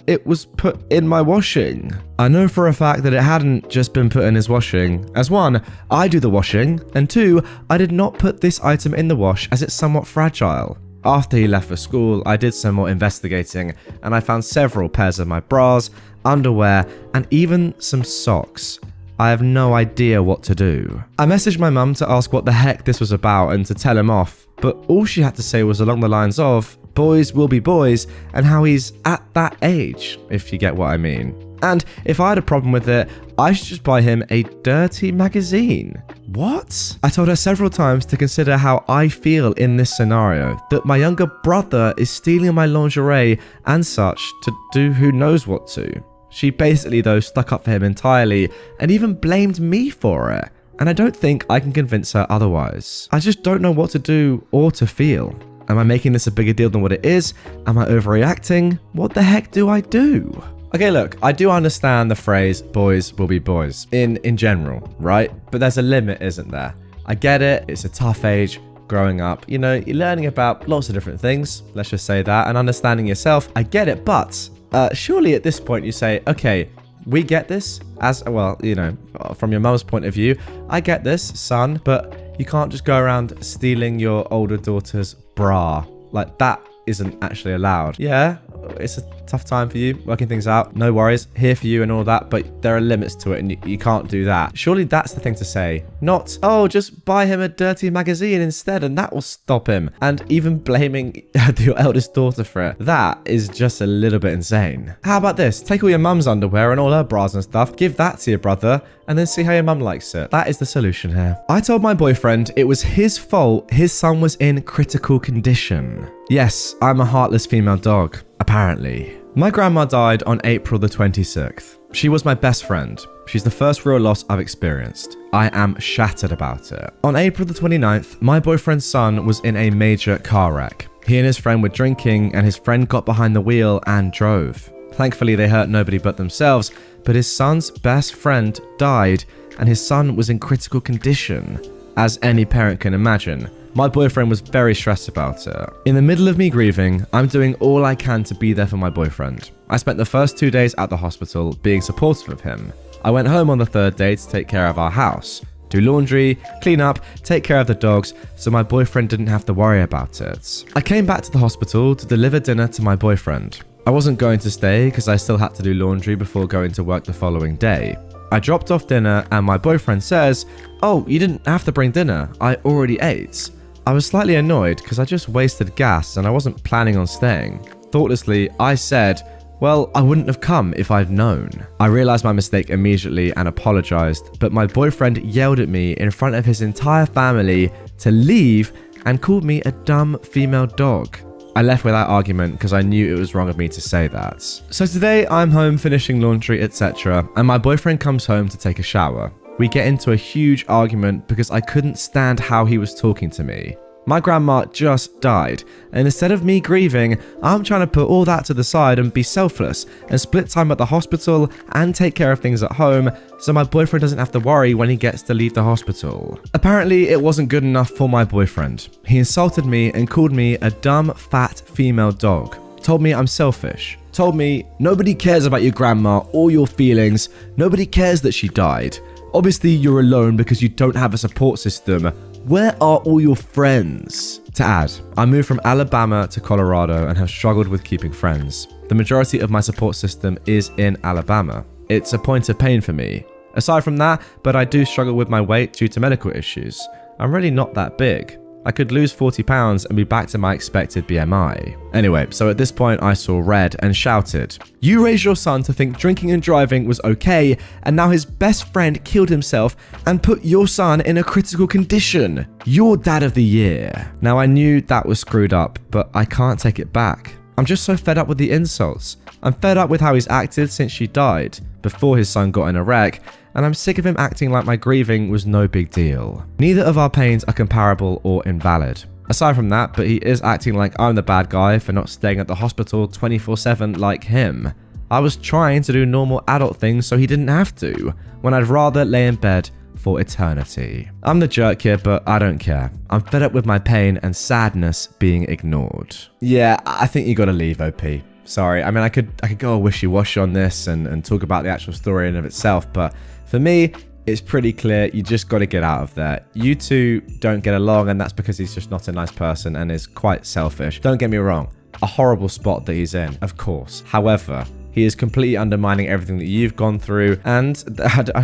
it was put in my washing. I know for a fact that it hadn't just been put in his washing, as 1, I do the washing, and 2, I did not put this item in the wash as it's somewhat fragile. After he left for school, I did some more investigating, and I found several pairs of my bras, underwear, and even some socks. I have no idea what to do. I messaged my mum to ask what the heck this was about and to tell him off, but all she had to say was along the lines of, boys will be boys, and how he's at that age, if you get what I mean. And if I had a problem with it, I should just buy him a dirty magazine. What? I told her several times to consider how I feel in this scenario, that my younger brother is stealing my lingerie and such to do who knows what to. She basically, though, stuck up for him entirely and even blamed me for it. And I don't think I can convince her otherwise. I just don't know what to do or to feel. Am I making this a bigger deal than what it is? Am I overreacting? What the heck do I do? Okay, look, I do understand the phrase boys will be boys in general, right? But there's a limit, isn't there? I get it. It's a tough age growing up. You know, you're learning about lots of different things. Let's just say that, and understanding yourself. I get it. But surely at this point you say, okay, we get this as well, you know, from your mum's point of view. I get this, son, but you can't just go around stealing your older daughter's bra. Like, that isn't actually allowed. Yeah, it's a tough time for you, working things out. No worries, here for you and all that, but there are limits to it and you can't do that. Surely that's the thing to say. Not, oh, just buy him a dirty magazine instead and that will stop him. And even blaming your eldest daughter for it. That is just a little bit insane. How about this? Take all your mum's underwear and all her bras and stuff, give that to your brother, and then see how your mum likes it. That is the solution here. I told my boyfriend it was his fault his son was in critical condition. Yes, I'm a heartless female dog, apparently. My grandma died on April the 26th. She was my best friend. She's the first real loss I've experienced. I am shattered about it. On April the 29th, my boyfriend's son was in a major car wreck. He and his friend were drinking and his friend got behind the wheel and drove. Thankfully, they hurt nobody but themselves, but his son's best friend died and his son was in critical condition, as any parent can imagine. My boyfriend was very stressed about it. In the middle of me grieving, I'm doing all I can to be there for my boyfriend. I spent the first 2 days at the hospital being supportive of him. I went home on the third day to take care of our house, do laundry, clean up, take care of the dogs, so my boyfriend didn't have to worry about it. I came back to the hospital to deliver dinner to my boyfriend. I wasn't going to stay because I still had to do laundry before going to work the following day. I dropped off dinner and my boyfriend says, "Oh, you didn't have to bring dinner. I already ate." I was slightly annoyed because I just wasted gas and I wasn't planning on staying. Thoughtlessly, I said, "Well, I wouldn't have come if I'd known." I realized my mistake immediately and apologized, but my boyfriend yelled at me in front of his entire family to leave and called me a dumb female dog. I left without argument because I knew it was wrong of me to say that. So today I'm home finishing laundry, etc., and my boyfriend comes home to take a shower. We get into a huge argument because I couldn't stand how he was talking to me. My grandma just died, and instead of me grieving, I'm trying to put all that to the side and be selfless and split time at the hospital and take care of things at home so my boyfriend doesn't have to worry when he gets to leave the hospital. Apparently, it wasn't good enough for my boyfriend. He insulted me and called me a dumb, fat female dog. Told me I'm selfish. Told me, nobody cares about your grandma or your feelings. Nobody cares that she died. Obviously, you're alone because you don't have a support system. Where are all your friends? To add, I moved from Alabama to Colorado and have struggled with keeping friends. The majority of my support system is in Alabama. It's a point of pain for me. Aside from that, but I do struggle with my weight due to medical issues. I'm really not that big. I could lose 40 pounds and be back to my expected BMI. Anyway, so at this point I saw red and shouted, "You raised your son to think drinking and driving was okay, and now his best friend killed himself and put your son in a critical condition. You're dad of the year." Now I knew that was screwed up, but I can't take it back. I'm just so fed up with the insults. I'm fed up with how he's acted since she died, before his son got in a wreck, and I'm sick of him acting like my grieving was no big deal. Neither of our pains are comparable or invalid. Aside from that, but he is acting like I'm the bad guy for not staying at the hospital 24/7 like him. I was trying to do normal adult things so he didn't have to, when I'd rather lay in bed for eternity. I'm the jerk here, but I don't care. I'm fed up with my pain and sadness being ignored. Yeah, I think you gotta leave, OP. Sorry, I mean, I could go wishy-washy on this and talk about the actual story in and of itself, but for me, it's pretty clear you just got to get out of there. You two don't get along, and that's because he's just not a nice person and is quite selfish. Don't get me wrong, a horrible spot that he's in, of course. However, He is completely undermining everything that you've gone through. And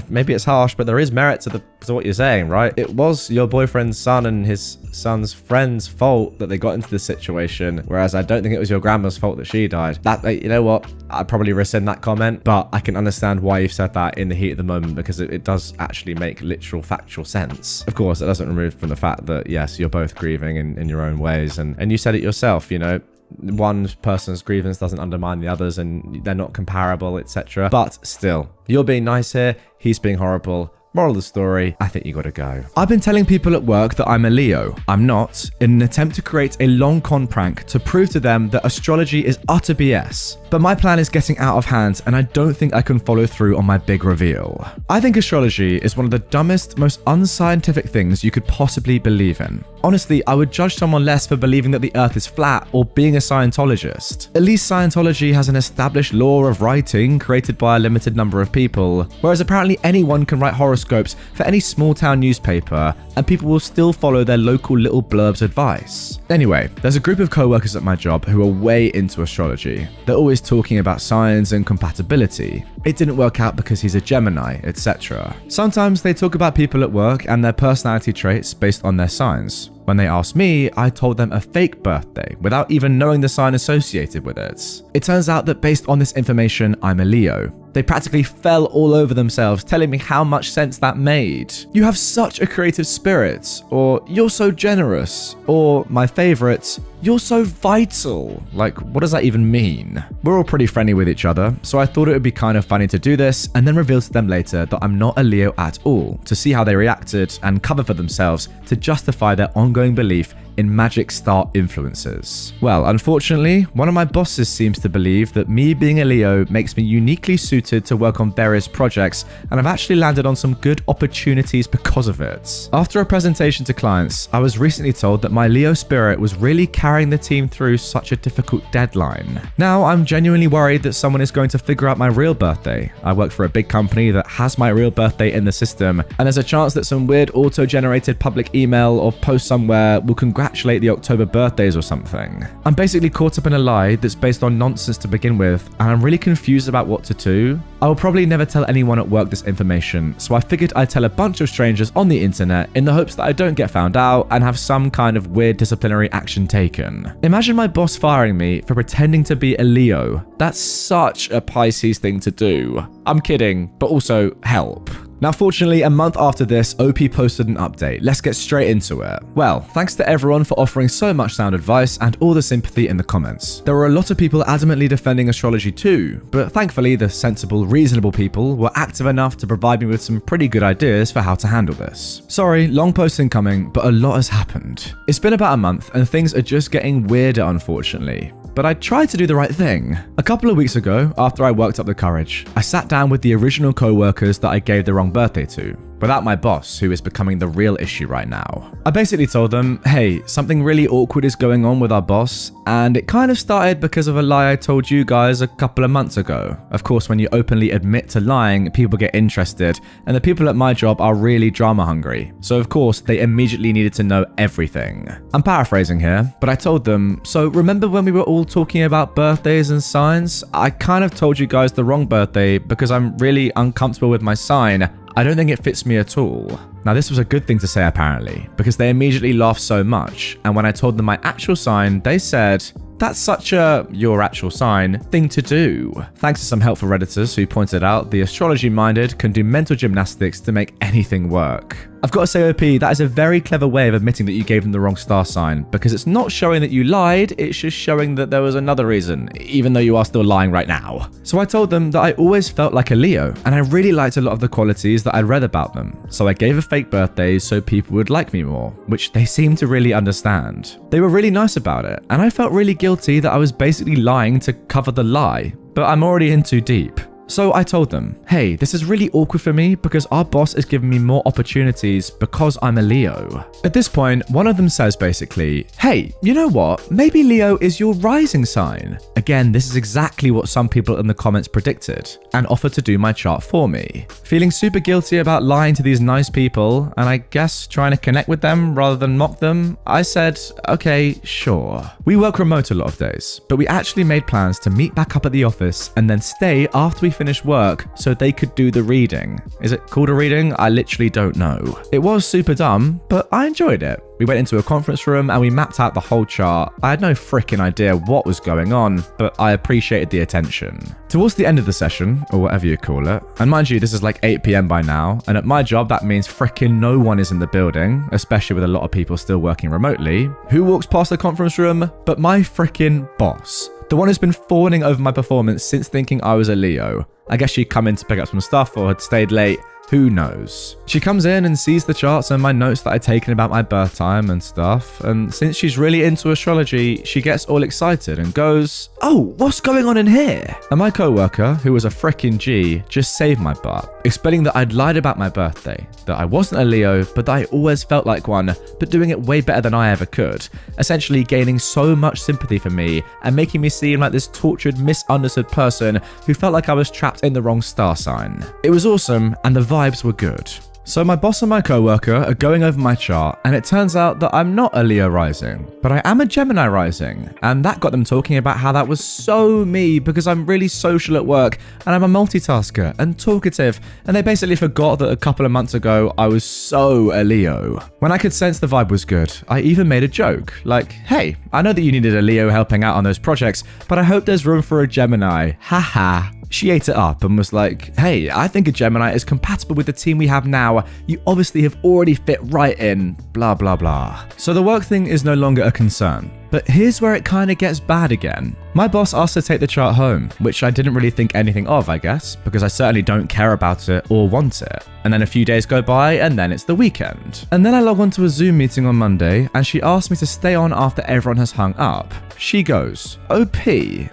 maybe it's harsh, but there is merit to what you're saying, right? It was your boyfriend's son and his son's friend's fault that they got into this situation, whereas I don't think it was your grandma's fault that she died. You know what? I'd probably rescind that comment, but I can understand why you've said that in the heat of the moment, because it does actually make literal factual sense. Of course, it doesn't remove from the fact that, yes, you're both grieving in your own ways. And you said it yourself, you know, one person's grievance doesn't undermine the others and they're not comparable, etc. But still, you're being nice here, he's being horrible. Moral of the story, I think you gotta go. I've been telling people at work that I'm a Leo. I'm not, in an attempt to create a long con prank to prove to them that astrology is utter BS. But my plan is getting out of hand and I don't think I can follow through on my big reveal. I think astrology is one of the dumbest, most unscientific things you could possibly believe in. Honestly, I would judge someone less for believing that the earth is flat or being a Scientologist. At least Scientology has an established law of writing created by a limited number of people, whereas apparently anyone can write horoscopes for any small town newspaper and people will still follow their local little blurb's advice. Anyway, there's a group of co-workers at my job who are way into astrology. They're always talking about signs and compatibility. It didn't work out because he's a Gemini, etc. Sometimes they talk about people at work and their personality traits based on their signs. When they asked me, I told them a fake birthday without even knowing the sign associated with it. It turns out that based on this information, I'm a Leo. They practically fell all over themselves telling me how much sense that made. You have such a creative spirit, or you're so generous, or my favorite, you're so vital. Like, what does that even mean? We're all pretty friendly with each other, so I thought it would be kind of funny to do this and then reveal to them later that I'm not a Leo at all, to see how they reacted and cover for themselves to justify their ongoing belief in magic star influences. Well, unfortunately, one of my bosses seems to believe that me being a Leo makes me uniquely suited to work on various projects, and I've actually landed on some good opportunities because of it. After a presentation to clients, I was recently told that my Leo spirit was really carrying the team through such a difficult deadline. Now, I'm genuinely worried that someone is going to figure out my real birthday. I work for a big company that has my real birthday in the system, and there's a chance that some weird auto-generated public email or post somewhere will congratulate the October birthdays or something. I'm basically caught up in a lie that's based on nonsense to begin with, and I'm really confused about what to do. I will probably never tell anyone at work this information, so I figured I'd tell a bunch of strangers on the internet in the hopes that I don't get found out and have some kind of weird disciplinary action taken. Imagine my boss firing me for pretending to be a Leo. That's such a Pisces thing to do. I'm kidding, but also help. Now, fortunately, a month after this, OP posted an update. Let's get straight into it. Well, thanks to everyone for offering so much sound advice and all the sympathy in the comments. There were a lot of people adamantly defending astrology too, but thankfully the sensible, reasonable people were active enough to provide me with some pretty good ideas for how to handle this. Sorry, long post incoming, but a lot has happened. It's been about a month and things are just getting weirder, unfortunately. But I tried to do the right thing. A couple of weeks ago, after I worked up the courage, I sat down with the original co-workers that I gave the wrong birthday to, without my boss, who is becoming the real issue right now. I basically told them, hey, something really awkward is going on with our boss, and it kind of started because of a lie I told you guys a couple of months ago. Of course, when you openly admit to lying, people get interested, and the people at my job are really drama hungry. So of course, they immediately needed to know everything. I'm paraphrasing here, but I told them, so remember when we were all talking about birthdays and signs? I kind of told you guys the wrong birthday because I'm really uncomfortable with my sign. I don't think it fits me at all. Now, this was a good thing to say apparently, because they immediately laughed so much, and when I told them my actual sign, they said, that's such a your actual sign thing to do. Thanks to some helpful Redditors who pointed out the astrology-minded can do mental gymnastics to make anything work. I've got to say, OP, that is a very clever way of admitting that you gave them the wrong star sign, because it's not showing that you lied, it's just showing that there was another reason, even though you are still lying right now. So I told them that I always felt like a Leo, and I really liked a lot of the qualities that I'd read about them. So I gave a fake birthday so people would like me more, which they seemed to really understand. They were really nice about it, and I felt really guilty that I was basically lying to cover the lie, but I'm already in too deep. So I told them, hey, this is really awkward for me because our boss is giving me more opportunities because I'm a Leo. At this point, one of them says basically, hey, you know what? Maybe Leo is your rising sign. Again, this is exactly what some people in the comments predicted and offered to do my chart for me. Feeling super guilty about lying to these nice people and I guess trying to connect with them rather than mock them, I said, okay, sure. We work remote a lot of days, but we actually made plans to meet back up at the office and then stay after we finished work so they could do the reading. Is it called a reading? I literally don't know. It was super dumb, but I enjoyed it. We went into a conference room and we mapped out the whole chart. I had no freaking idea what was going on, but I appreciated the attention. Towards the end of the session, or whatever you call it, and mind you, this is like 8 p.m. by now, and at my job that means freaking no one is in the building, especially with a lot of people still working remotely. Who walks past the conference room but my freaking boss? The one who's been fawning over my performance since thinking I was a Leo. I guess she'd come in to pick up some stuff or had stayed late. Who knows? She comes in and sees the charts and my notes that I'd taken about my birth time and stuff, and since she's really into astrology, she gets all excited and goes, oh, what's going on in here? And my co-worker, who was a frickin' G, just saved my butt, explaining that I'd lied about my birthday, that I wasn't a Leo, but that I always felt like one, but doing it way better than I ever could, essentially gaining so much sympathy for me and making me seem like this tortured, misunderstood person who felt like I was trapped in the wrong star sign. It was awesome, and the vibes were good. So my boss and my co-worker are going over my chart, and it turns out that I'm not a Leo rising, but I am a Gemini rising, and that got them talking about how that was so me because I'm really social at work, and I'm a multitasker and talkative, and they basically forgot that a couple of months ago I was so a Leo. When I could sense the vibe was good, I even made a joke, like, hey, I know that you needed a Leo helping out on those projects, but I hope there's room for a Gemini, haha. She ate it up and was like, hey, I think a Gemini is compatible with the team we have now. You obviously have already fit right in, blah, blah, blah. So the work thing is no longer a concern. But here's where it kind of gets bad again. My boss asked to take the chart home, which I didn't really think anything of, I guess, because I certainly don't care about it or want it. And then a few days go by and then it's the weekend. And then I log on to a Zoom meeting on Monday and she asked me to stay on after everyone has hung up. She goes, OP,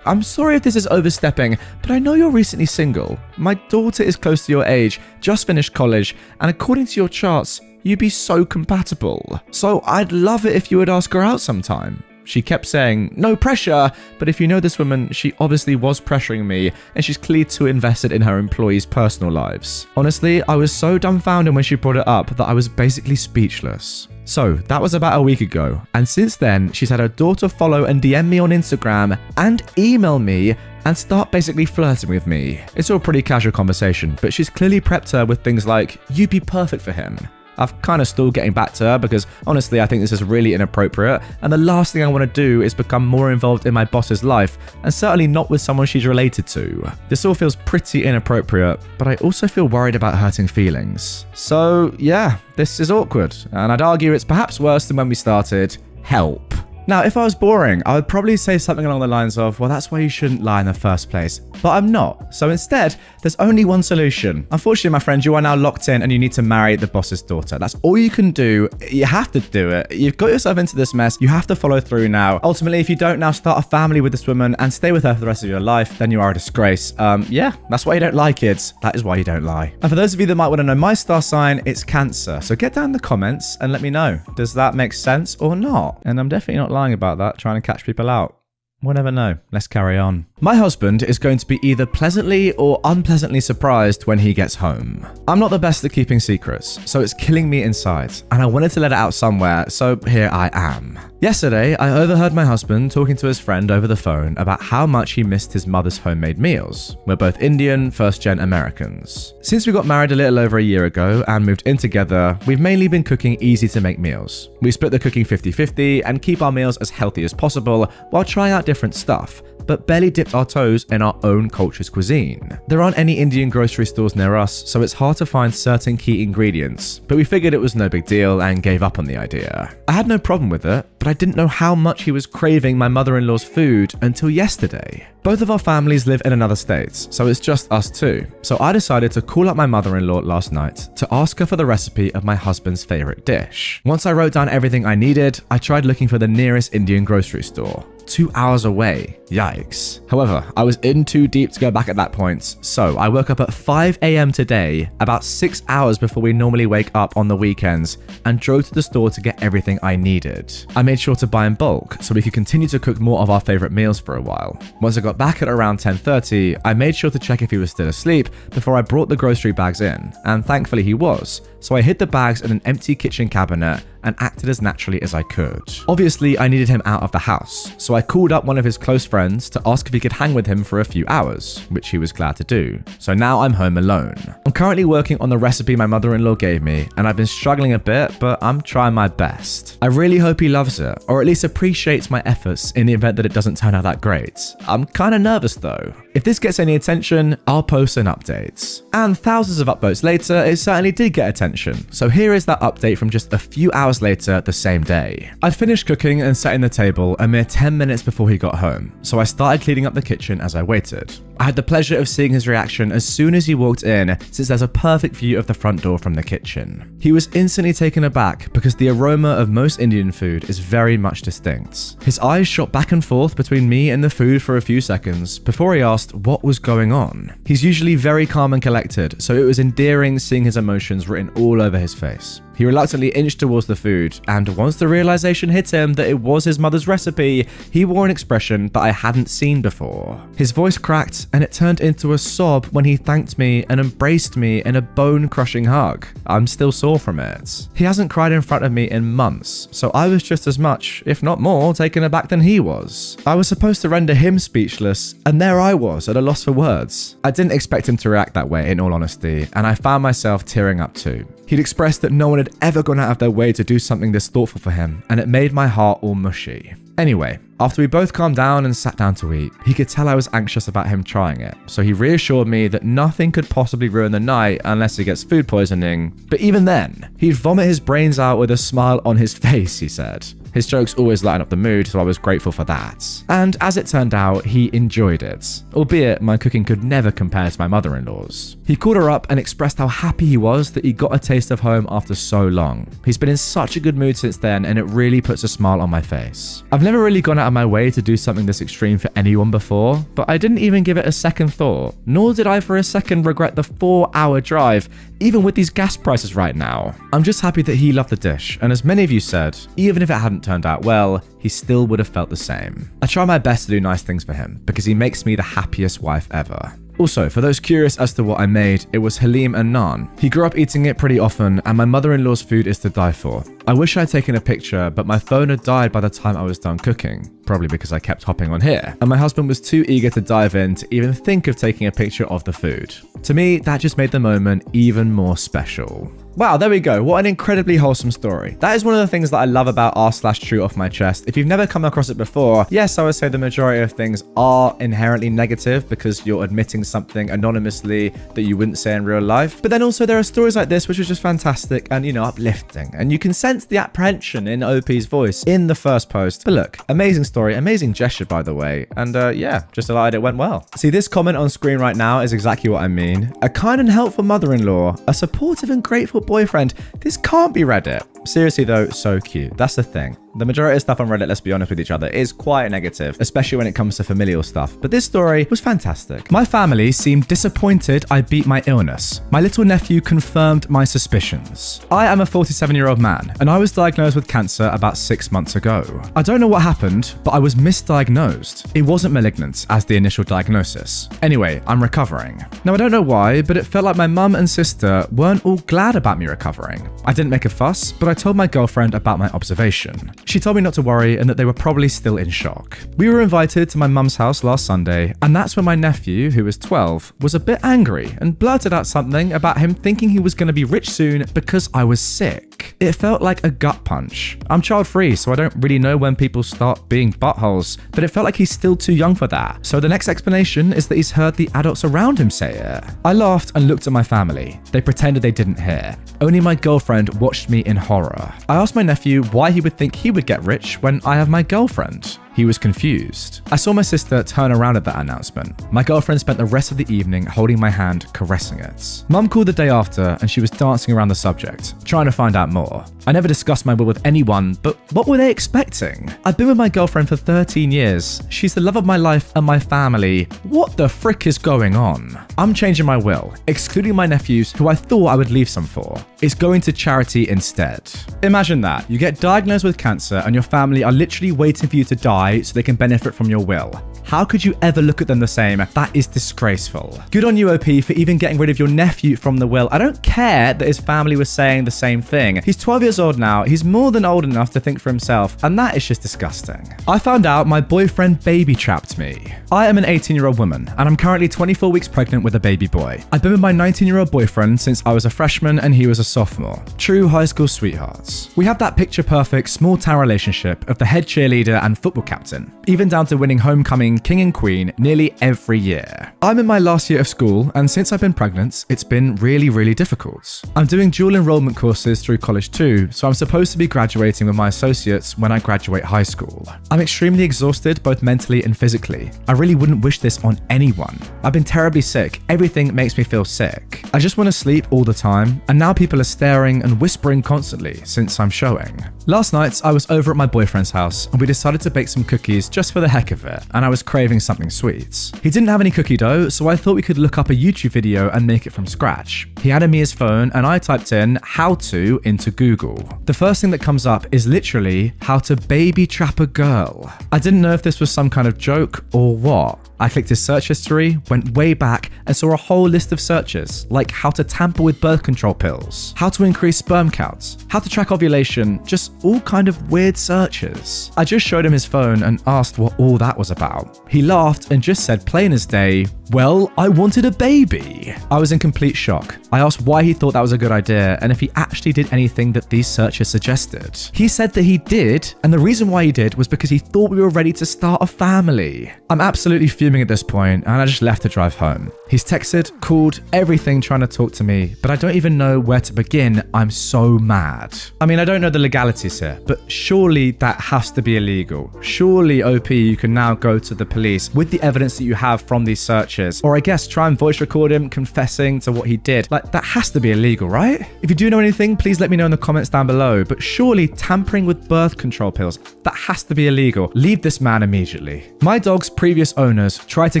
I'm sorry if this is overstepping, but I know you're recently single. My daughter is close to your age, just finished college, and according to your charts, you'd be so compatible. So I'd love it if you would ask her out sometime. She kept saying, no pressure, but if you know this woman, she obviously was pressuring me and she's clearly too invested in her employees' personal lives. Honestly, I was so dumbfounded when she brought it up that I was basically speechless. So that was about a week ago, and since then, she's had her daughter follow and DM me on Instagram and email me and start basically flirting with me. It's all a pretty casual conversation, but she's clearly prepped her with things like, you'd be perfect for him. I've kind of stalled getting back to her because honestly I think this is really inappropriate, and the last thing I want to do is become more involved in my boss's life, and certainly not with someone she's related to. This all feels pretty inappropriate, but I also feel worried about hurting feelings. So yeah, this is awkward, and I'd argue it's perhaps worse than when we started. Help. Now, if I was boring, I would probably say something along the lines of, well, that's why you shouldn't lie in the first place. But I'm not. So instead, there's only one solution. Unfortunately, my friend, you are now locked in and you need to marry the boss's daughter. That's all you can do. You have to do it. You've got yourself into this mess. You have to follow through now. Ultimately, if you don't now start a family with this woman and stay with her for the rest of your life, then you are a disgrace. Yeah, that's why you don't lie, kids. That is why you don't lie. And for those of you that might want to know my star sign, it's Cancer. So get down in the comments and let me know. Does that make sense or not? And I'm definitely not lying about that, trying to catch people out. We'll never know. Let's carry on. My husband is going to be either pleasantly or unpleasantly surprised when he gets home. I'm not the best at keeping secrets, so it's killing me inside, and I wanted to let it out somewhere, so here I am. Yesterday, I overheard my husband talking to his friend over the phone about how much he missed his mother's homemade meals. We're both Indian, first-gen Americans. Since we got married a little over a year ago and moved in together, we've mainly been cooking easy-to-make meals. We split the cooking 50-50 and keep our meals as healthy as possible while trying out different stuff, but barely dipped our toes in our own culture's cuisine. There aren't any Indian grocery stores near us, so it's hard to find certain key ingredients, but we figured it was no big deal and gave up on the idea. I had no problem with it, but I didn't know how much he was craving my mother-in-law's food until yesterday. Both of our families live in another state, so it's just us two. So I decided to call up my mother-in-law last night to ask her for the recipe of my husband's favorite dish. Once I wrote down everything I needed, I tried looking for the nearest Indian grocery store. 2 hours away. Yikes. However, I was in too deep to go back at that point, so I woke up at 5 a.m. today, about 6 hours before we normally wake up on the weekends, and drove to the store to get everything I needed. I made sure to buy in bulk so we could continue to cook more of our favorite meals for a while. Once I got back at around 10:30, I made sure to check if he was still asleep before I brought the grocery bags in, and thankfully he was, so I hid the bags in an empty kitchen cabinet and acted as naturally as I could. Obviously, I needed him out of the house, so I called up one of his close friends to ask if he could hang with him for a few hours, which he was glad to do. So now I'm home alone. I'm currently working on the recipe my mother-in-law gave me, and I've been struggling a bit, but I'm trying my best. I really hope he loves it, or at least appreciates my efforts in the event that it doesn't turn out that great. I'm kinda nervous though. If this gets any attention, I'll post an update. And thousands of upvotes later, it certainly did get attention. So here is that update from just a few hours later the same day. I'd finished cooking and setting the table a mere 10 minutes before he got home, so I started cleaning up the kitchen as I waited. I had the pleasure of seeing his reaction as soon as he walked in, since there's a perfect view of the front door from the kitchen. He was instantly taken aback because the aroma of most Indian food is very much distinct. His eyes shot back and forth between me and the food for a few seconds before he asked what was going on. He's usually very calm and collected, so it was endearing seeing his emotions written all over his face. He reluctantly inched towards the food, and once the realization hit him that it was his mother's recipe, he wore an expression that I hadn't seen before. His voice cracked, and it turned into a sob when he thanked me and embraced me in a bone-crushing hug. I'm still sore from it. He hasn't cried in front of me in months, so I was just as much, if not more, taken aback than he was. I was supposed to render him speechless, and there I was, at a loss for words. I didn't expect him to react that way, in all honesty, and I found myself tearing up too. He'd expressed that no one had ever gone out of their way to do something this thoughtful for him, and it made my heart all mushy. Anyway, after we both calmed down and sat down to eat, he could tell I was anxious about him trying it, so he reassured me that nothing could possibly ruin the night unless he gets food poisoning. But even then, he'd vomit his brains out with a smile on his face, he said. His jokes always lighten up the mood, so I was grateful for that. And as it turned out, he enjoyed it, albeit my cooking could never compare to my mother-in-law's. He called her up and expressed how happy he was that he got a taste of home after so long. He's been in such a good mood since then, and it really puts a smile on my face. I've never really gone out of my way to do something this extreme for anyone before, but I didn't even give it a second thought, nor did I for a second regret the 4-hour drive, even with these gas prices right now. I'm just happy that he loved the dish, and as many of you said, even if it hadn't turned out well, he still would have felt the same. I try my best to do nice things for him, because he makes me the happiest wife ever. Also, for those curious as to what I made, it was halim and naan. He grew up eating it pretty often, and my mother-in-law's food is to die for. I wish I had taken a picture, but my phone had died by the time I was done cooking, probably because I kept hopping on here, and my husband was too eager to dive in to even think of taking a picture of the food. To me, that just made the moment even more special. Wow, there we go. What an incredibly wholesome story. That is one of the things that I love about r/true off my chest. If you've never come across it before, yes, I would say the majority of things are inherently negative because you're admitting something anonymously that you wouldn't say in real life. But then also there are stories like this which are just fantastic and, you know, uplifting. And you can sense the apprehension in OP's voice in the first post. But look, amazing story, amazing gesture, by the way. And yeah, just delighted it went well. See, this comment on screen right now is exactly what I mean. A kind and helpful mother-in-law, a supportive and grateful boyfriend. This can't be Reddit. Seriously though, so cute. That's the thing. The majority of stuff on Reddit, let's be honest with each other, is quite negative, especially when it comes to familial stuff. But this story was fantastic. My family seemed disappointed I beat my illness. My little nephew confirmed my suspicions. I am a 47-year-old man, and I was diagnosed with cancer about 6 months ago. I don't know what happened, but I was misdiagnosed. It wasn't malignant as the initial diagnosis. Anyway, I'm recovering. Now, I don't know why, but it felt like my mum and sister weren't all glad about me recovering. I didn't make a fuss, but I told my girlfriend about my observation. She told me not to worry and that they were probably still in shock. We were invited to my mum's house last Sunday, and that's when my nephew, who was 12, was a bit angry and blurted out something about him thinking he was going to be rich soon because I was sick. It felt like a gut punch. I'm child-free, so I don't really know when people start being buttholes, but it felt like he's still too young for that. So the next explanation is that he's heard the adults around him say it. I laughed and looked at my family. They pretended they didn't hear. Only my girlfriend watched me in horror. I asked my nephew why he would think he would get rich when I have my girlfriend. He was confused. I saw my sister turn around at that announcement. My girlfriend spent the rest of the evening holding my hand, caressing it. Mum called the day after and she was dancing around the subject, trying to find out more. I never discussed my will with anyone, but what were they expecting? I've been with my girlfriend for 13 years. She's the love of my life and my family. What the frick is going on? I'm changing my will, excluding my nephews who I thought I would leave some for. It's going to charity instead. Imagine that. You get diagnosed with cancer and your family are literally waiting for you to die so they can benefit from your will. How could you ever look at them the same? That is disgraceful. Good on you, OP, for even getting rid of your nephew from the will. I don't care that his family was saying the same thing. He's 12 years old now. He's more than old enough to think for himself, and that is just disgusting. I found out my boyfriend baby trapped me. I am an 18-year-old woman, and I'm currently 24 weeks pregnant with a baby boy. I've been with my 19-year-old boyfriend since I was a freshman and he was a sophomore. True high school sweethearts. We have that picture-perfect small-town relationship of the head cheerleader and football captain, even down to winning homecoming king and queen nearly every year. I'm in my last year of school, and since I've been pregnant, it's been really difficult. I'm doing dual enrollment courses through college too, so I'm supposed to be graduating with my associates when I graduate high school. I'm extremely exhausted both mentally and physically. I really wouldn't wish this on anyone. I've been terribly sick. Everything makes me feel sick. I just want to sleep all the time, and now people are staring and whispering constantly since I'm showing. Last night, I was over at my boyfriend's house, and we decided to bake some cookies just for the heck of it, and I was craving something sweet. He didn't have any cookie dough, so I thought we could look up a YouTube video and make it from scratch. He handed me his phone, and I typed in "how to" into Google. The first thing that comes up is literally how to baby trap a girl. I didn't know if this was some kind of joke or what. I clicked his search history, went way back, and saw a whole list of searches, like how to tamper with birth control pills, how to increase sperm counts, how to track ovulation, just all kind of weird searches. I just showed him his phone and asked what all that was about. He laughed and just said plain as day, "Well, I wanted a baby." I was in complete shock. I asked why he thought that was a good idea and if he actually did anything that these searches suggested. He said that he did, and the reason why he did was because he thought we were ready to start a family. I'm absolutely fuming at this point, and I just left to drive home. He's texted, called, everything trying to talk to me, but I don't even know where to begin. I'm so mad. I mean, I don't know the legalities here, but surely that has to be illegal. Surely, OP, you can now go to the police with the evidence that you have from these searches, or I guess try and voice record him confessing to what he did. Like, that has to be illegal, right? If you do know anything, please let me know in the comments down below, but surely tampering with birth control pills, that has to be illegal. Leave this man immediately. My dog's previous owners tried to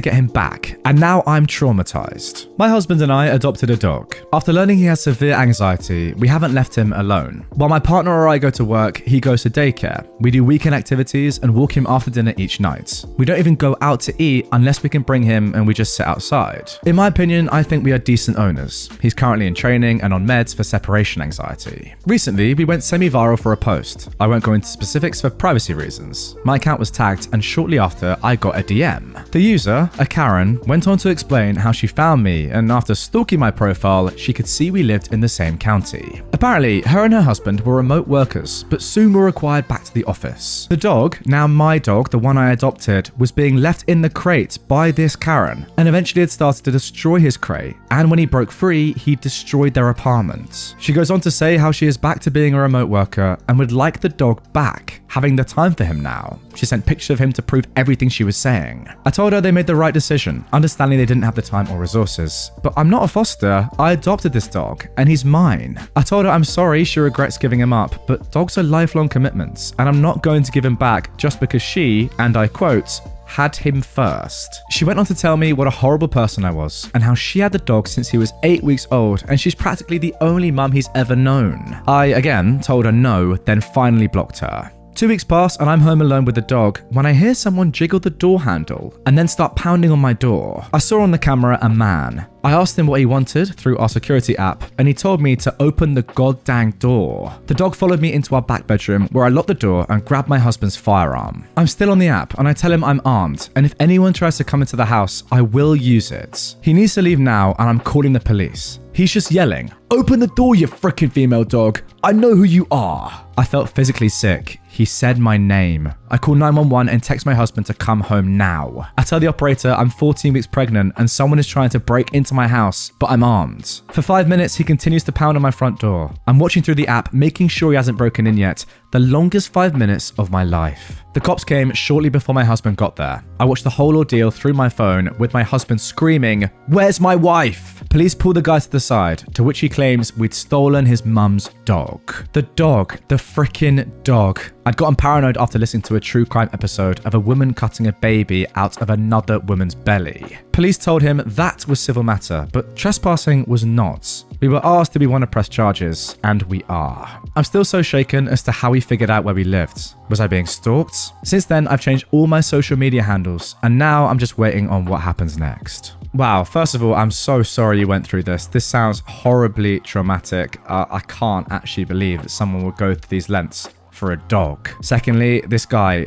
get him back, and now I'm traumatized. My husband and I adopted a dog. After learning he has severe anxiety, we haven't left him alone. While my partner or I go to work, he goes to daycare. We do weekend activities and walk him after dinner each night. We don't even go out to eat unless we can bring him, and we just sit outside. In my opinion, I think we are decent owners. He's currently in training and on meds for separation anxiety. Recently, we went semi-viral for a post. I won't go into specifics for privacy reasons. My account was tagged, and shortly after, I got a DM. The user, a Karen, went on to explain how she found me, and after stalking my profile, she could see we lived in the same county. Apparently, her and her husband were remote workers, but soon were required back to the office. The dog, now my dog, the one I adopted, was being left in the crate by this Karen, and eventually had started to destroy his crate, and when he broke free, he destroyed their apartment. She goes on to say how she is back to being a remote worker and would like the dog back, having the time for him now. She sent pictures of him to prove everything she was saying. I told her they made the right decision, understanding they didn't have the time or resources. But I'm not a foster, I adopted this dog, and he's mine. I told her I'm sorry she regrets giving him up, but dogs are lifelong commitments, and I'm not going to give him back just because she, and I quote, had him first. She went on to tell me what a horrible person I was, and how she had the dog since he was 8 weeks old, and she's practically the only mum he's ever known. I, again, told her no, then finally blocked her. 2 weeks pass and I'm home alone with the dog when I hear someone jiggle the door handle and then start pounding on my door. I saw on the camera a man. I asked him what he wanted through our security app, and he told me to open the goddamn door. The dog followed me into our back bedroom where I locked the door and grabbed my husband's firearm. I'm still on the app and I tell him I'm armed, and if anyone tries to come into the house, I will use it. He needs to leave now and I'm calling the police. He's just yelling, "Open the door, you frickin' female dog. I know who you are." I felt physically sick. He said my name. I call 911 and text my husband to come home now. I tell the operator I'm 14 weeks pregnant and someone is trying to break into my house, but I'm armed. For 5 minutes, he continues to pound on my front door. I'm watching through the app, making sure he hasn't broken in yet. The longest 5 minutes of my life. The cops came shortly before my husband got there. I watched the whole ordeal through my phone with my husband screaming, "Where's my wife?" Police pulled the guy to the side, to which he claims we'd stolen his mum's dog. The dog, the frickin' dog. I'd gotten paranoid after listening to a true crime episode of a woman cutting a baby out of another woman's belly. Police told him that was civil matter, but trespassing was not. We were asked do we want to press charges, and we are. I'm still so shaken as to how he figured out where we lived. Was I being stalked? Since then, I've changed all my social media handles, and now I'm just waiting on what happens next. Wow, first of all, I'm so sorry you went through this. This sounds horribly traumatic. I can't actually believe that someone would go to these lengths for a dog. Secondly, this guy,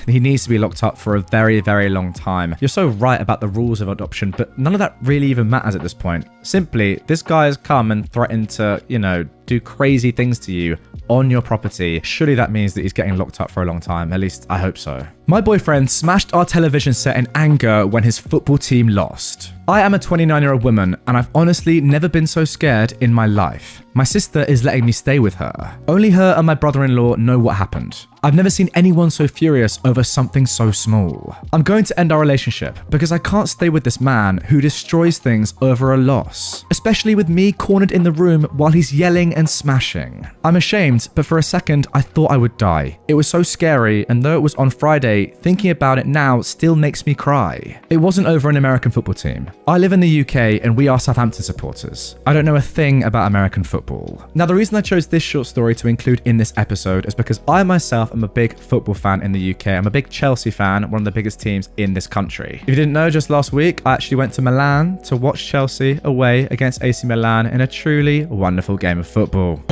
he needs to be locked up for a very, very long time. You're so right about the rules of adoption, but none of that really even matters at this point. Simply, this guy has come and threatened to, do crazy things to you on your property. Surely that means that he's getting locked up for a long time. At least I hope so. My boyfriend smashed our television set in anger when his football team lost. I am a 29-year-old woman, and I've honestly never been so scared in my life. My sister is letting me stay with her. Only her and my brother-in-law know what happened. I've never seen anyone so furious over something so small. I'm going to end our relationship because I can't stay with this man who destroys things over a loss, especially with me cornered in the room while he's yelling and smashing. I'm ashamed, but for a second I thought I would die. It was so scary, and though it was on Friday, thinking about it now still makes me cry. It wasn't over an American football team. I live in the UK and we are Southampton supporters. I don't know a thing about American football. Now, the reason I chose this short story to include in this episode is because I myself am a big football fan in the UK. I'm a big Chelsea fan, one of the biggest teams in this country. If you didn't know, just last week, I actually went to Milan to watch Chelsea away against AC Milan in a truly wonderful game of football.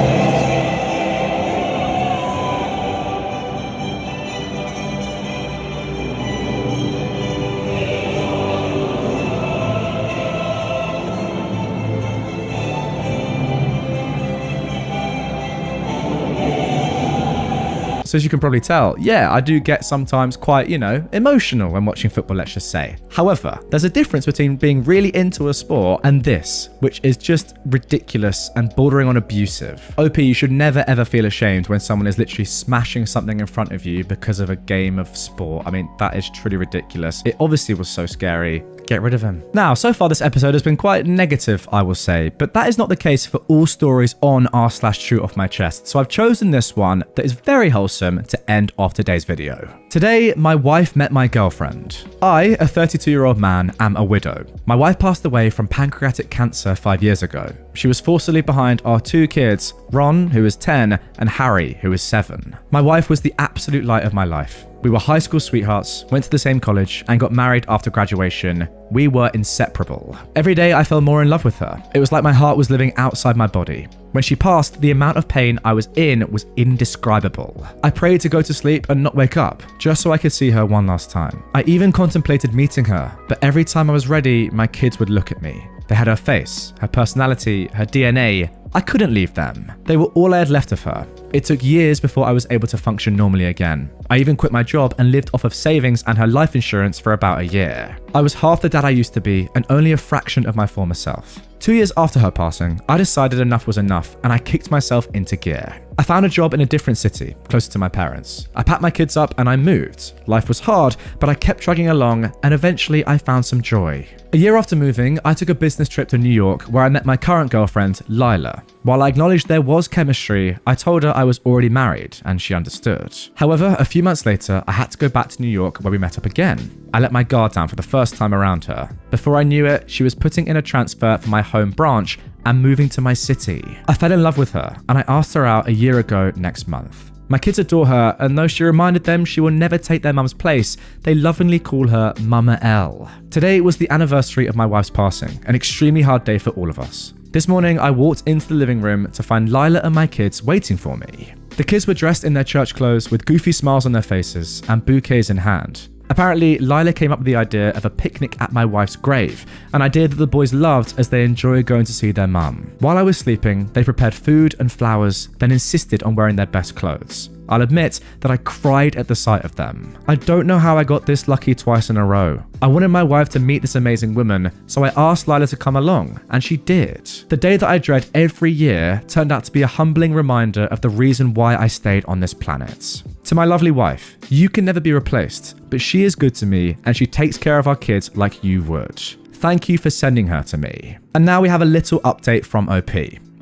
So as you can probably tell, yeah, I do get sometimes quite, emotional when watching football, let's just say. However, there's a difference between being really into a sport and this, which is just ridiculous and bordering on abusive. OP, you should never ever feel ashamed when someone is literally smashing something in front of you because of a game of sport. I mean, that is truly ridiculous. It obviously was so scary. Get rid of him. Now, so far this episode has been quite negative, I will say, but that is not the case for all stories on r/true off my chest. So I've chosen this one that is very wholesome to end off today's video. Today, my wife met my girlfriend. I, a 32-year-old man, am a widow. My wife passed away from pancreatic cancer 5 years ago. She was forcibly behind our 2 kids, Ron, who is 10, and Harry, who is 7. My wife was the absolute light of my life. We were high school sweethearts, went to the same college, and got married after graduation. We were inseparable. Every day I fell more in love with her. It was like my heart was living outside my body. When she passed, the amount of pain I was in was indescribable. I prayed to go to sleep and not wake up, just so I could see her one last time. I even contemplated meeting her, but every time I was ready, my kids would look at me. They had her face, her personality, her DNA. I couldn't leave them. They were all I had left of her. It took years before I was able to function normally again. I even quit my job and lived off of savings and her life insurance for about a year. I was half the dad I used to be and only a fraction of my former self. 2 years after her passing, I decided enough was enough and I kicked myself into gear. I found a job in a different city, closer to my parents. I packed my kids up and I moved. Life was hard, but I kept chugging along and eventually I found some joy. A year after moving, I took a business trip to New York where I met my current girlfriend, Lila. While I acknowledged there was chemistry, I told her I was already married and she understood. However, a few months later, I had to go back to New York where we met up again. I let my guard down for the first time around her. Before I knew it, she was putting in a transfer for my home branch and moving to my city. I fell in love with her and I asked her out a year ago next month. My kids adore her, and though she reminded them she will never take their mum's place, they lovingly call her Mama L. Today was the anniversary of my wife's passing, an extremely hard day for all of us. This morning, I walked into the living room to find Lila and my kids waiting for me. The kids were dressed in their church clothes with goofy smiles on their faces and bouquets in hand. Apparently, Lila came up with the idea of a picnic at my wife's grave, an idea that the boys loved as they enjoy going to see their mum. While I was sleeping, they prepared food and flowers, then insisted on wearing their best clothes. I'll admit that I cried at the sight of them. I don't know how I got this lucky twice in a row. I wanted my wife to meet this amazing woman, so I asked Lila to come along, and she did. The day that I dread every year turned out to be a humbling reminder of the reason why I stayed on this planet. To my lovely wife, you can never be replaced, but she is good to me and she takes care of our kids like you would. Thank you for sending her to me. And now we have a little update from OP.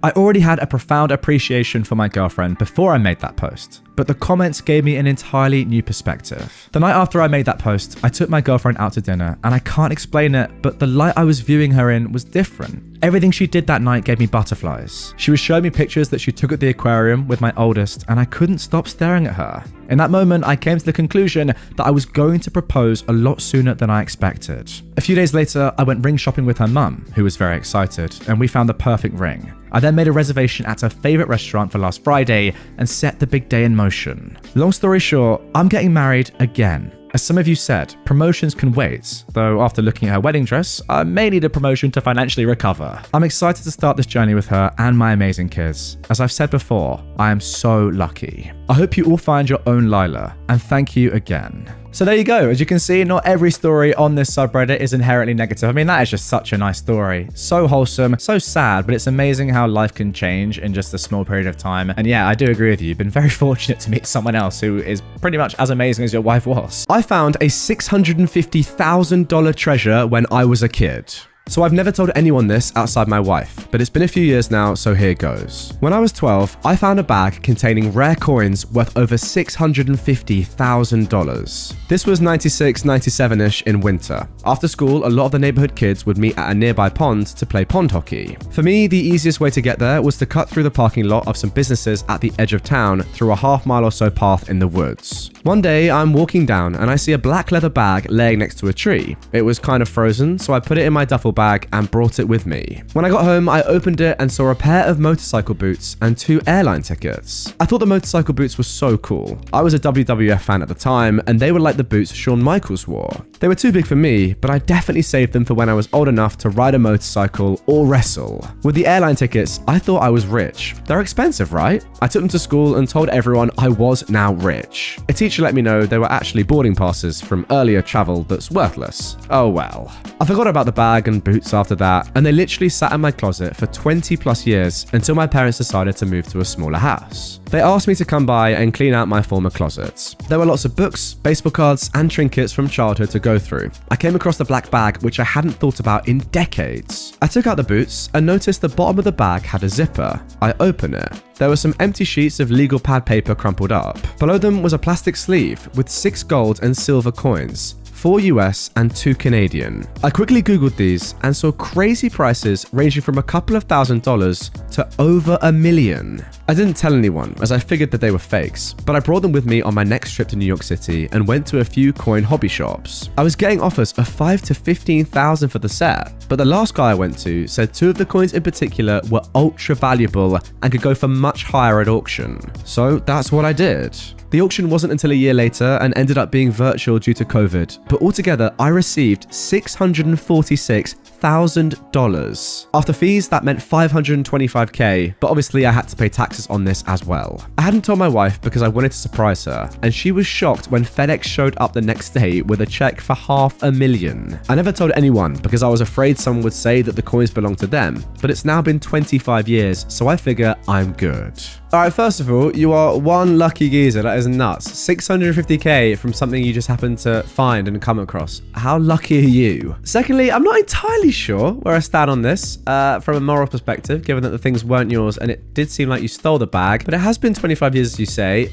I already had a profound appreciation for my girlfriend before I made that post, but the comments gave me an entirely new perspective. The night after I made that post, I took my girlfriend out to dinner, and I can't explain it, but the light I was viewing her in was different. Everything she did that night gave me butterflies. She was showing me pictures that she took at the aquarium with my oldest, and I couldn't stop staring at her. In that moment, I came to the conclusion that I was going to propose a lot sooner than I expected. A few days later, I went ring shopping with her mum, who was very excited, and we found the perfect ring. I then made a reservation at her favourite restaurant for last Friday and set the big day in motion. Long story short, I'm getting married again. As some of you said, promotions can wait, though after looking at her wedding dress, I may need a promotion to financially recover. I'm excited to start this journey with her and my amazing kids. As I've said before, I am so lucky. I hope you all find your own Lila, and thank you again. So there you go. As you can see, not every story on this subreddit is inherently negative. I mean, that is just such a nice story. So wholesome, so sad, but it's amazing how life can change in just a small period of time. And yeah, I do agree with you. You've been very fortunate to meet someone else who is pretty much as amazing as your wife was. I found a $650,000 treasure when I was a kid. So I've never told anyone this outside my wife, but it's been a few years now, so here goes. When I was 12, I found a bag containing rare coins worth over $650,000. This was 96, 97-ish in winter. After school, a lot of the neighborhood kids would meet at a nearby pond to play pond hockey. For me, the easiest way to get there was to cut through the parking lot of some businesses at the edge of town through a half-mile or so path in the woods. One day, I'm walking down and I see a black leather bag laying next to a tree. It was kind of frozen, so I put it in my duffel bag and brought it with me. When I got home, I opened it and saw a pair of motorcycle boots and 2 airline tickets. I thought the motorcycle boots were so cool. I was a WWF fan at the time, and they were like the boots Shawn Michaels wore. They were too big for me, but I definitely saved them for when I was old enough to ride a motorcycle or wrestle. With the airline tickets, I thought I was rich. They're expensive, right? I took them to school and told everyone I was now rich. A teacher let me know they were actually boarding passes from earlier travel that's worthless. Oh well. I forgot about the bag and boots after that, and they literally sat in my closet for 20 plus years until my parents decided to move to a smaller house. They asked me to come by and clean out my former closets. There were lots of books, baseball cards, and trinkets from childhood to go through. I came across the black bag, which I hadn't thought about in decades. I took out the boots and noticed the bottom of the bag had a zipper. I opened it. There were some empty sheets of legal pad paper crumpled up. Below them was a plastic sleeve with 6 gold and silver coins. 4 US and 2 Canadian. I quickly googled these and saw crazy prices ranging from a couple of $1,000s to over $1 million. I didn't tell anyone as I figured that they were fakes, but I brought them with me on my next trip to New York City and went to a few coin hobby shops. I was getting offers of $5,000 to $15,000 for the set, but the last guy I went to said 2 of the coins in particular were ultra valuable and could go for much higher at auction. So that's what I did. The auction wasn't until a year later and ended up being virtual due to COVID, but altogether I received $646,000. After fees, that meant $525K, but obviously I had to pay taxes on this as well. I hadn't told my wife because I wanted to surprise her, and she was shocked when FedEx showed up the next day with a check for $500,000. I never told anyone because I was afraid someone would say that the coins belonged to them, but it's now been 25 years, so I figure I'm good. Alright, first of all, you are one lucky geezer. That is nuts. $650K from something you just happened to find and come across. How lucky are you? Secondly, I'm not entirely sure where I stand on this from a moral perspective, given that the things weren't yours and it did seem like you stole the bag, but it has been 25 years, as you say,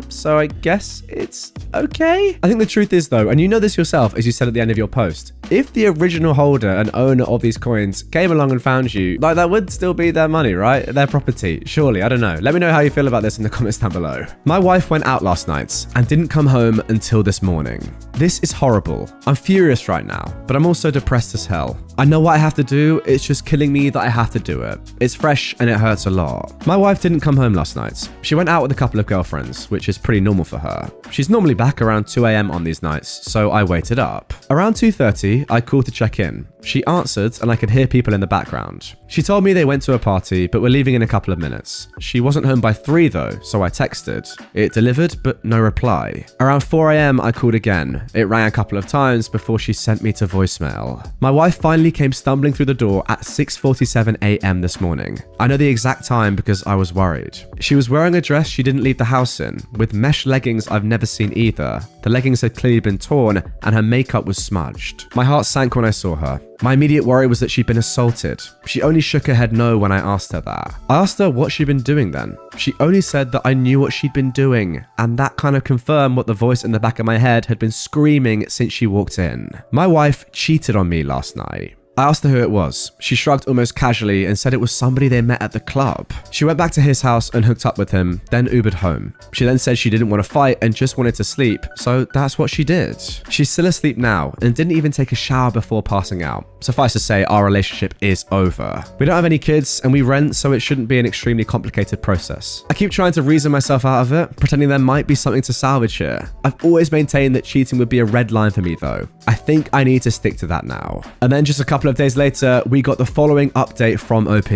so I guess it's okay. I think the truth is, though, and you know this yourself, as you said at the end of your post, if the original holder and owner of these coins came along and found you, like, that would still be their money, right? Their property, surely. I don't know. Let me know know how you feel about this in the comments down below. My wife went out last night and didn't come home until this morning. This is horrible. I'm furious right now, but I'm also depressed as hell. I know what I have to do, it's just killing me that I have to do it. It's fresh and it hurts a lot. My wife didn't come home last night. She went out with a couple of girlfriends, which is pretty normal for her. She's normally back around 2 a.m. on these nights, so I waited up. Around 2:30, I called to check in. She answered and I could hear people in the background. She told me they went to a party but were leaving in a couple of minutes. She wasn't home by 3 though, so I texted. It delivered but no reply. Around 4 a.m. I called again. It rang a couple of times before she sent me to voicemail. My wife finally came stumbling through the door at 6:47 a.m. this morning. I know the exact time because I was worried. She was wearing a dress she didn't leave the house in, with mesh leggings I've never seen either. The leggings had clearly been torn and her makeup was smudged. My heart sank when I saw her. My immediate worry was that she'd been assaulted. She only shook her head no when I asked her that. I asked her what she'd been doing then. She only said that I knew what she'd been doing, and that kind of confirmed what the voice in the back of my head had been screaming since she walked in. My wife cheated on me last night. I asked her who it was. She shrugged almost casually and said it was somebody they met at the club. She went back to his house and hooked up with him, then Ubered home. She then said she didn't want to fight and just wanted to sleep, so that's what she did. She's still asleep now and didn't even take a shower before passing out. Suffice to say, our relationship is over. We don't have any kids and we rent, so it shouldn't be an extremely complicated process. I keep trying to reason myself out of it, pretending there might be something to salvage here. I've always maintained that cheating would be a red line for me though. I think I need to stick to that now. And then just a couple of days later, we got the following update from OP.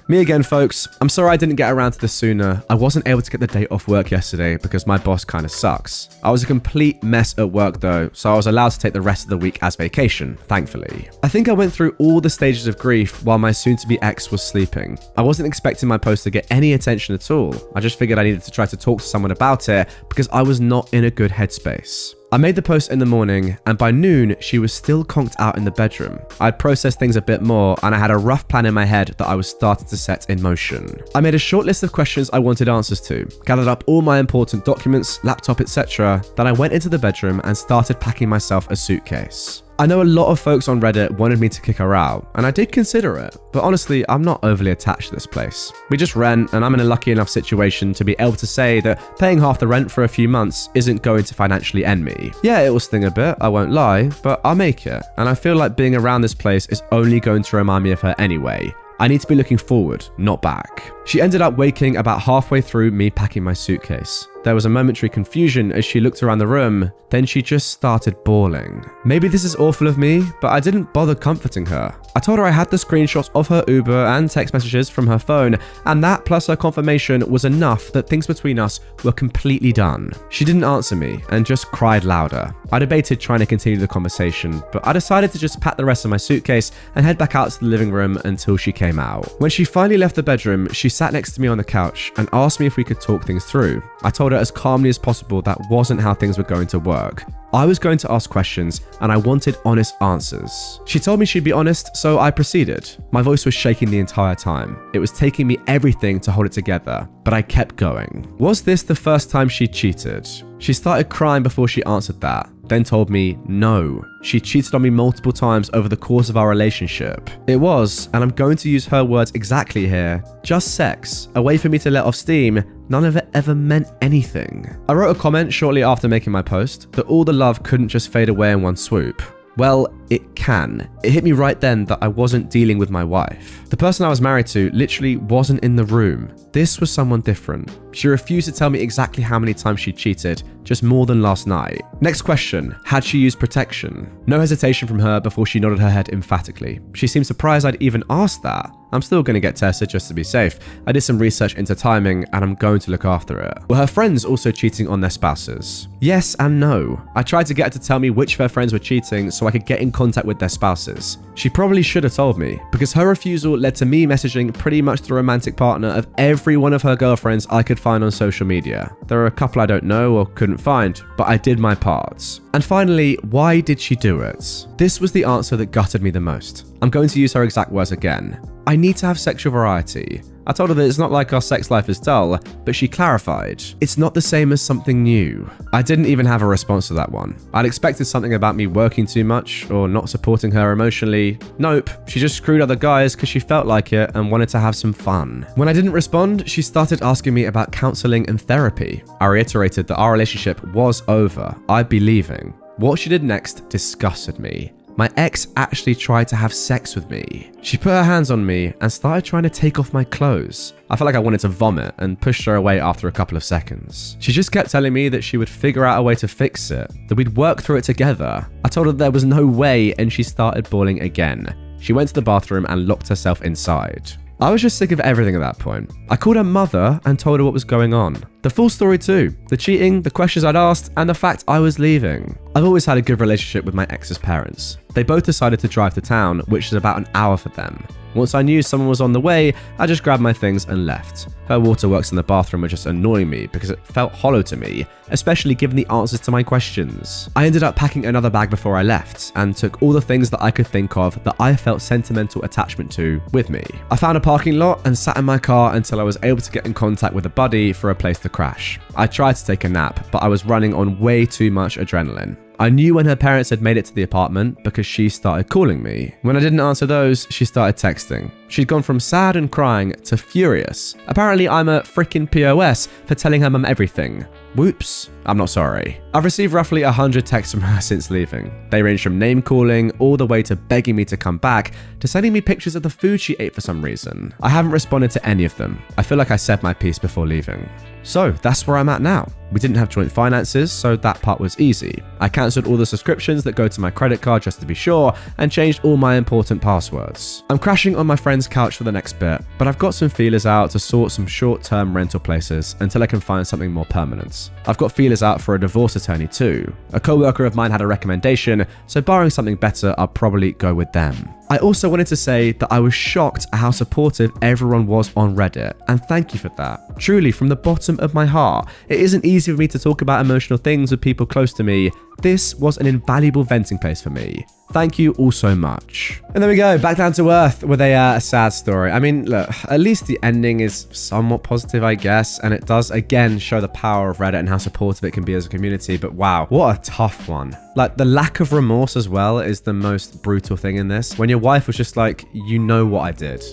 Me again, folks. I'm sorry I didn't get around to this sooner. I wasn't able to get the day off work yesterday because my boss kind of sucks. I was a complete mess at work though, so I was allowed to take the rest of the week as vacation, thankfully. I think I went through all the stages of grief while my soon-to-be ex was sleeping. I wasn't expecting my post to get any attention at all. I just figured I needed to try to talk to someone about it because I was not in a good headspace. I made the post in the morning, and by noon, she was still conked out in the bedroom. I'd processed things a bit more, and I had a rough plan in my head that I was starting to set in motion. I made a short list of questions I wanted answers to, gathered up all my important documents, laptop, etc. Then I went into the bedroom and started packing myself a suitcase. I know a lot of folks on Reddit wanted me to kick her out, and I did consider it, but honestly, I'm not overly attached to this place. We just rent, and I'm in a lucky enough situation to be able to say that paying half the rent for a few months isn't going to financially end me. Yeah, it will sting a bit, I won't lie, but I'll make it, and I feel like being around this place is only going to remind me of her anyway. I need to be looking forward, not back. She ended up waking about halfway through me packing my suitcase. There was a momentary confusion as she looked around the room, then she just started bawling. Maybe this is awful of me, but I didn't bother comforting her. I told her I had the screenshots of her Uber and text messages from her phone, and that plus her confirmation was enough that things between us were completely done. She didn't answer me and just cried louder. I debated trying to continue the conversation, but I decided to just pack the rest of my suitcase and head back out to the living room until she came out. When she finally left the bedroom, she sat next to me on the couch and asked me if we could talk things through. I told her as calmly as possible that wasn't how things were going to work. I was going to ask questions and I wanted honest answers. She told me she'd be honest, so I proceeded. My voice was shaking the entire time. It was taking me everything to hold it together, but I kept going. Was this the first time she cheated? She started crying before she answered that, then told me no. She cheated on me multiple times over the course of our relationship. It was, and I'm going to use her words exactly here, just sex, a way for me to let off steam. None of it ever meant anything. I wrote a comment shortly after making my post that all the love couldn't just fade away in one swoop. Well, it can. It hit me right then that I wasn't dealing with my wife. The person I was married to literally wasn't in the room. This was someone different. She refused to tell me exactly how many times she cheated, just more than last night. Next question, had she used protection? No hesitation from her before she nodded her head emphatically. She seemed surprised I'd even asked that. I'm still going to get tested just to be safe. I did some research into timing and I'm going to look after it. Were her friends also cheating on their spouses? Yes and no. I tried to get her to tell me which of her friends were cheating so I could get in contact with their spouses. She probably should have told me, because her refusal led to me messaging pretty much the romantic partner of every one of her girlfriends I could find on social media. There are a couple I don't know or couldn't find, but I did my part. And finally, why did she do it? This was the answer that gutted me the most. I'm going to use her exact words again. I need to have sexual variety. I told her that it's not like our sex life is dull, but she clarified, it's not the same as something new. I didn't even have a response to that one. I'd expected something about me working too much or not supporting her emotionally. Nope, she just screwed other guys because she felt like it and wanted to have some fun. When I didn't respond, she started asking me about counseling and therapy. I reiterated that our relationship was over. I'd be leaving. What she did next disgusted me. My ex actually tried to have sex with me. She put her hands on me and started trying to take off my clothes. I felt like I wanted to vomit and pushed her away after a couple of seconds. She just kept telling me that she would figure out a way to fix it, that we'd work through it together. I told her there was no way and she started bawling again. She went to the bathroom and locked herself inside. I was just sick of everything at that point. I called her mother and told her what was going on. The full story too. The cheating, the questions I'd asked, and the fact I was leaving. I've always had a good relationship with my ex's parents. They both decided to drive to town, which is about an hour for them. Once I knew someone was on the way, I just grabbed my things and left. Her waterworks in the bathroom were just annoying me because it felt hollow to me, especially given the answers to my questions. I ended up packing another bag before I left and took all the things that I could think of that I felt sentimental attachment to with me. I found a parking lot and sat in my car until I was able to get in contact with a buddy for a place to crash. I tried to take a nap, but I was running on way too much adrenaline. I knew when her parents had made it to the apartment because she started calling me. When I didn't answer those, she started texting. She'd gone from sad and crying to furious. Apparently, I'm a freaking POS for telling her mum everything. Whoops, I'm not sorry. I've received roughly 100 texts from her since leaving. They range from name calling all the way to begging me to come back to sending me pictures of the food she ate for some reason. I haven't responded to any of them. I feel like I said my piece before leaving. So that's where I'm at now. We didn't have joint finances, so that part was easy. I cancelled all the subscriptions that go to my credit card just to be sure, and changed all my important passwords. I'm crashing on my friend's couch for the next bit, but I've got some feelers out to sort some short-term rental places until I can find something more permanent. I've got feelers out for a divorce attorney too. A co-worker of mine had a recommendation, so barring something better, I'll probably go with them. I also wanted to say that I was shocked at how supportive everyone was on Reddit, and thank you for that. Truly, from the bottom of my heart. It isn't easy for me to talk about emotional things with people close to me. This was an invaluable venting place for me. Thank you all so much. And there we go, back down to earth with a sad story. I mean, look, at least the ending is somewhat positive, I guess, and it does again show the power of Reddit and how supportive it can be as a community, but wow, what a tough one. Like, the lack of remorse as well is the most brutal thing in this. When your wife was just like, you know what I did.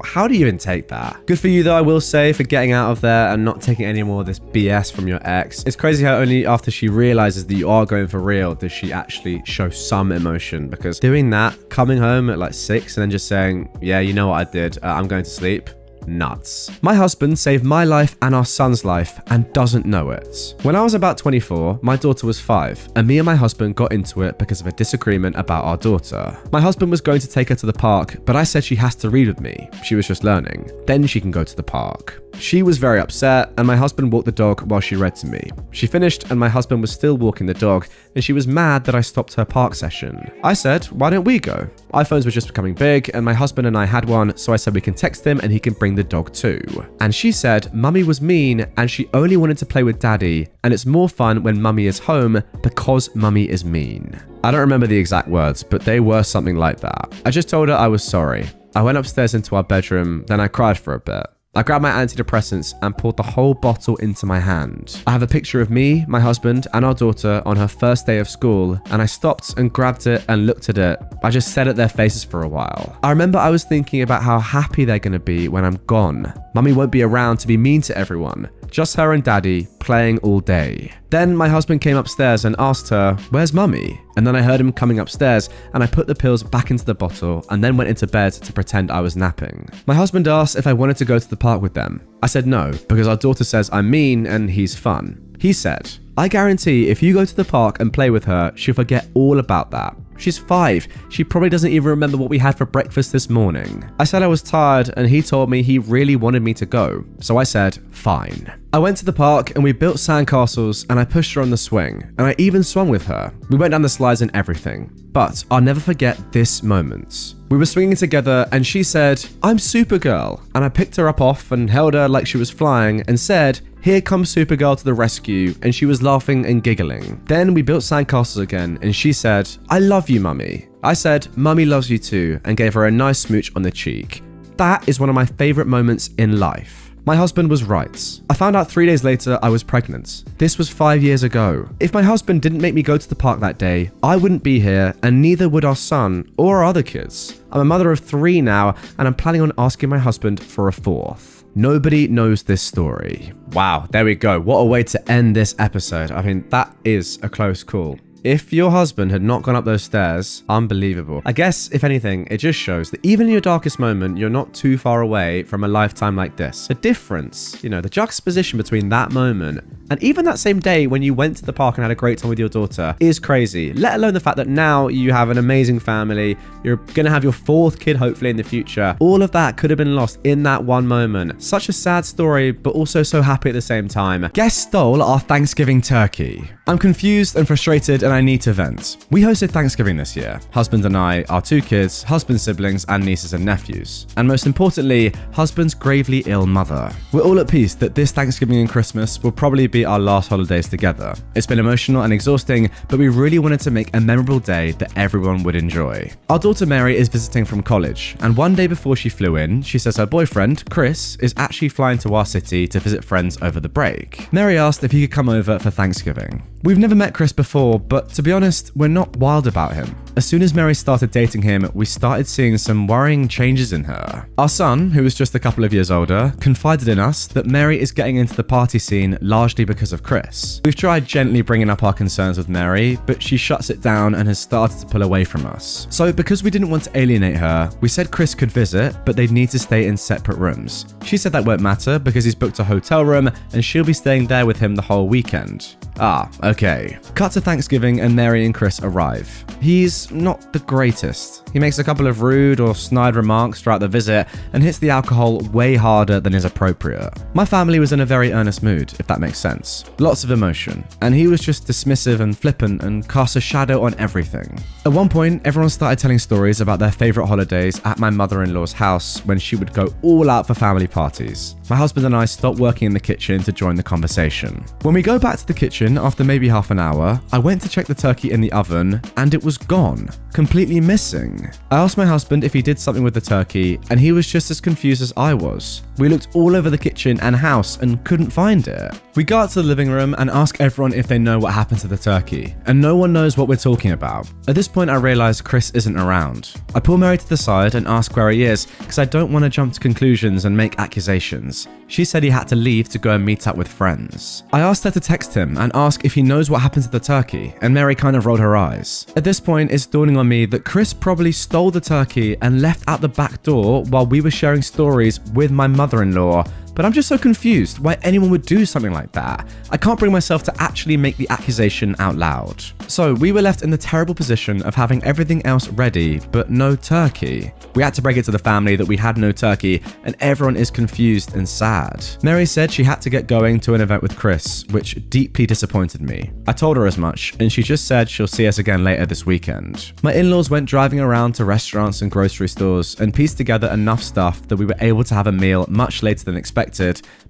How do you even take that? Good for you though, I will say, for getting out of there and not taking any more of this BS from your ex. It's crazy how only after she realizes that you are going for real does she actually show some emotion, because doing that, coming home at like 6 and then just saying, yeah, you know what I did, I'm going to sleep. Nuts. My husband saved my life and our son's life and doesn't know it. When I was about 24, my daughter was 5, and me and my husband got into it because of a disagreement about our daughter. My husband was going to take her to the park, but I said she has to read with me. She was just learning. Then she can go to the park. She was very upset, and my husband walked the dog while she read to me. She finished, and my husband was still walking the dog, and she was mad that I stopped her park session. I said, why don't we go? iPhones were just becoming big, and my husband and I had one, so I said we can text him and he can bring the dog too. And she said, Mummy was mean, and she only wanted to play with Daddy, and it's more fun when Mummy is home because Mummy is mean. I don't remember the exact words, but they were something like that. I just told her I was sorry. I went upstairs into our bedroom, then I cried for a bit. I grabbed my antidepressants and poured the whole bottle into my hand. I have a picture of me, my husband, and our daughter on her first day of school, and I stopped and grabbed it and looked at it. I just stared at their faces for a while. I remember I was thinking about how happy they're gonna be when I'm gone. Mummy won't be around to be mean to everyone. Just her and Daddy playing all day. Then my husband came upstairs and asked her, where's Mummy? And then I heard him coming upstairs, and I put the pills back into the bottle and then went into bed to pretend I was napping. My husband asked if I wanted to go to the park with them. I said no, because our daughter says I'm mean and he's fun. He said, I guarantee if you go to the park and play with her, she'll forget all about that. She's 5. She probably doesn't even remember what we had for breakfast this morning. I said I was tired, and he told me he really wanted me to go. So I said, fine. I went to the park and we built sandcastles, and I pushed her on the swing, and I even swung with her. We went down the slides and everything. But I'll never forget this moment. We were swinging together and she said, I'm Supergirl. And I picked her up off and held her like she was flying and said, here comes Supergirl to the rescue, and she was laughing and giggling. Then we built sandcastles again, and she said, I love you, Mummy. I said, Mummy loves you too, and gave her a nice smooch on the cheek. that is one of my favorite moments in life. My husband was right. I found out 3 days later I was pregnant. This was 5 years ago. If my husband didn't make me go to the park that day, I wouldn't be here, and neither would our son or our other kids. I'm a mother of 3 now, and I'm planning on asking my husband for a 4th. Nobody knows this story. Wow, there we go. What a way to end this episode. I mean, that is a close call. If your husband had not gone up those stairs, unbelievable. I guess, if anything, it just shows that even in your darkest moment, you're not too far away from a lifetime like this. The difference, the juxtaposition between that moment and even that same day when you went to the park and had a great time with your daughter is crazy. Let alone the fact that now you have an amazing family, you're gonna have your 4th kid hopefully in the future. All of that could have been lost in that one moment. Such a sad story, but also so happy at the same time. Guests stole our Thanksgiving turkey. I'm confused and frustrated and I need to vent. We hosted Thanksgiving this year. Husband and I, our 2 kids, husband's siblings, and nieces and nephews. And most importantly, husband's gravely ill mother. We're all at peace that this Thanksgiving and Christmas will probably be our last holidays together. It's been emotional and exhausting, but we really wanted to make a memorable day that everyone would enjoy. Our daughter Mary is visiting from college, and one day before she flew in, she says her boyfriend, Chris, is actually flying to our city to visit friends over the break. Mary asked if he could come over for Thanksgiving. We've never met Chris before, but to be honest, we're not wild about him. As soon as Mary started dating him, we started seeing some worrying changes in her. Our son, who was just a couple of years older, confided in us that Mary is getting into the party scene largely because of Chris. We've tried gently bringing up our concerns with Mary, but she shuts it down and has started to pull away from us. So because we didn't want to alienate her, we said Chris could visit, but they'd need to stay in separate rooms. She said that won't matter because he's booked a hotel room and she'll be staying there with him the whole weekend. Ah, okay. Cut to Thanksgiving and Mary and Chris arrive. He's not the greatest. He makes a couple of rude or snide remarks throughout the visit and hits the alcohol way harder than is appropriate. My family was in a very earnest mood, if that makes sense. Lots of emotion. And he was just dismissive and flippant and cast a shadow on everything. At one point, everyone started telling stories about their favorite holidays at my mother-in-law's house when she would go all out for family parties. My husband and I stopped working in the kitchen to join the conversation. When we go back to the kitchen after maybe half an hour, I went to check the turkey in the oven and it was gone. Completely missing. I asked my husband if he did something with the turkey and he was just as confused as I was. We looked all over the kitchen and house and couldn't find it. We go out to the living room and ask everyone if they know what happened to the turkey, and no one knows what we're talking about. At this point, I realize Chris isn't around. I pull Mary to the side and ask where he is because I don't want to jump to conclusions and make accusations. She said he had to leave to go and meet up with friends. I asked her to text him and ask if he knows what happened to the turkey, and Mary kind of rolled her eyes. At this point, it's dawning on me that Chris probably stole the turkey and left out the back door while we were sharing stories with my mother-in-law. But I'm just so confused why anyone would do something like that. I can't bring myself to actually make the accusation out loud. So we were left in the terrible position of having everything else ready, but no turkey. We had to break it to the family that we had no turkey, and everyone is confused and sad. Mary said she had to get going to an event with Chris, which deeply disappointed me. I told her as much, and she just said she'll see us again later this weekend. My in-laws went driving around to restaurants and grocery stores and pieced together enough stuff that we were able to have a meal much later than expected,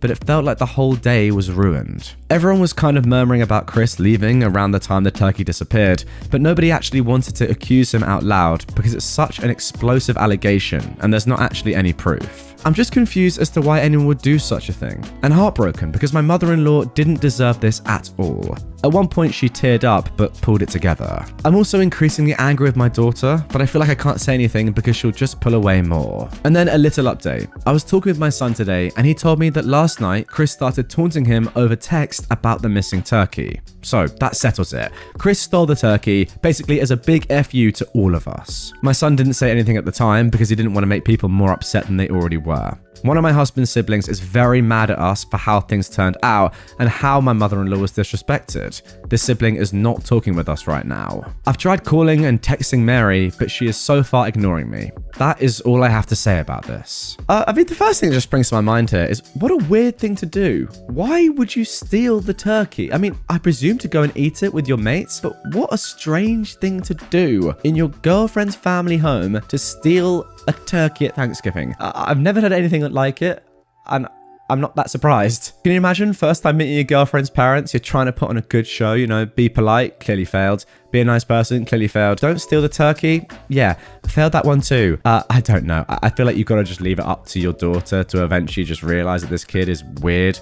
but it felt like the whole day was ruined. Everyone was kind of murmuring about Chris leaving around the time the turkey disappeared, but nobody actually wanted to accuse him out loud because it's such an explosive allegation and there's not actually any proof. I'm just confused as to why anyone would do such a thing, and heartbroken because my mother-in-law didn't deserve this at all. At one point she teared up but pulled it together. I'm also increasingly angry with my daughter, but I feel like I can't say anything because she'll just pull away more. And then a little update. I was talking with my son today and he told me that last night Chris started taunting him over text about the missing turkey. So that settles it. Chris stole the turkey, basically as a big FU to all of us. My son didn't say anything at the time because he didn't want to make people more upset than they already were. One of my husband's siblings is very mad at us for how things turned out and how my mother-in-law was disrespected. This sibling is not talking with us right now. I've tried calling and texting Mary, but she is so far ignoring me. That is all I have to say about this. I mean, the first thing that just springs to my mind here is what a weird thing to do. Why would you steal the turkey? I mean, I presume to go and eat it with your mates, but what a strange thing to do in your girlfriend's family home to steal a turkey at Thanksgiving. I've never had anything like it, and I'm not that surprised. Can you imagine first time meeting your girlfriend's parents, you're trying to put on a good show, be polite, clearly failed. Be a nice person, clearly failed. Don't steal the turkey. Yeah, failed that one too. I don't know. I feel like you've got to just leave it up to your daughter to eventually just realize that this kid is weird.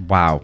Wow.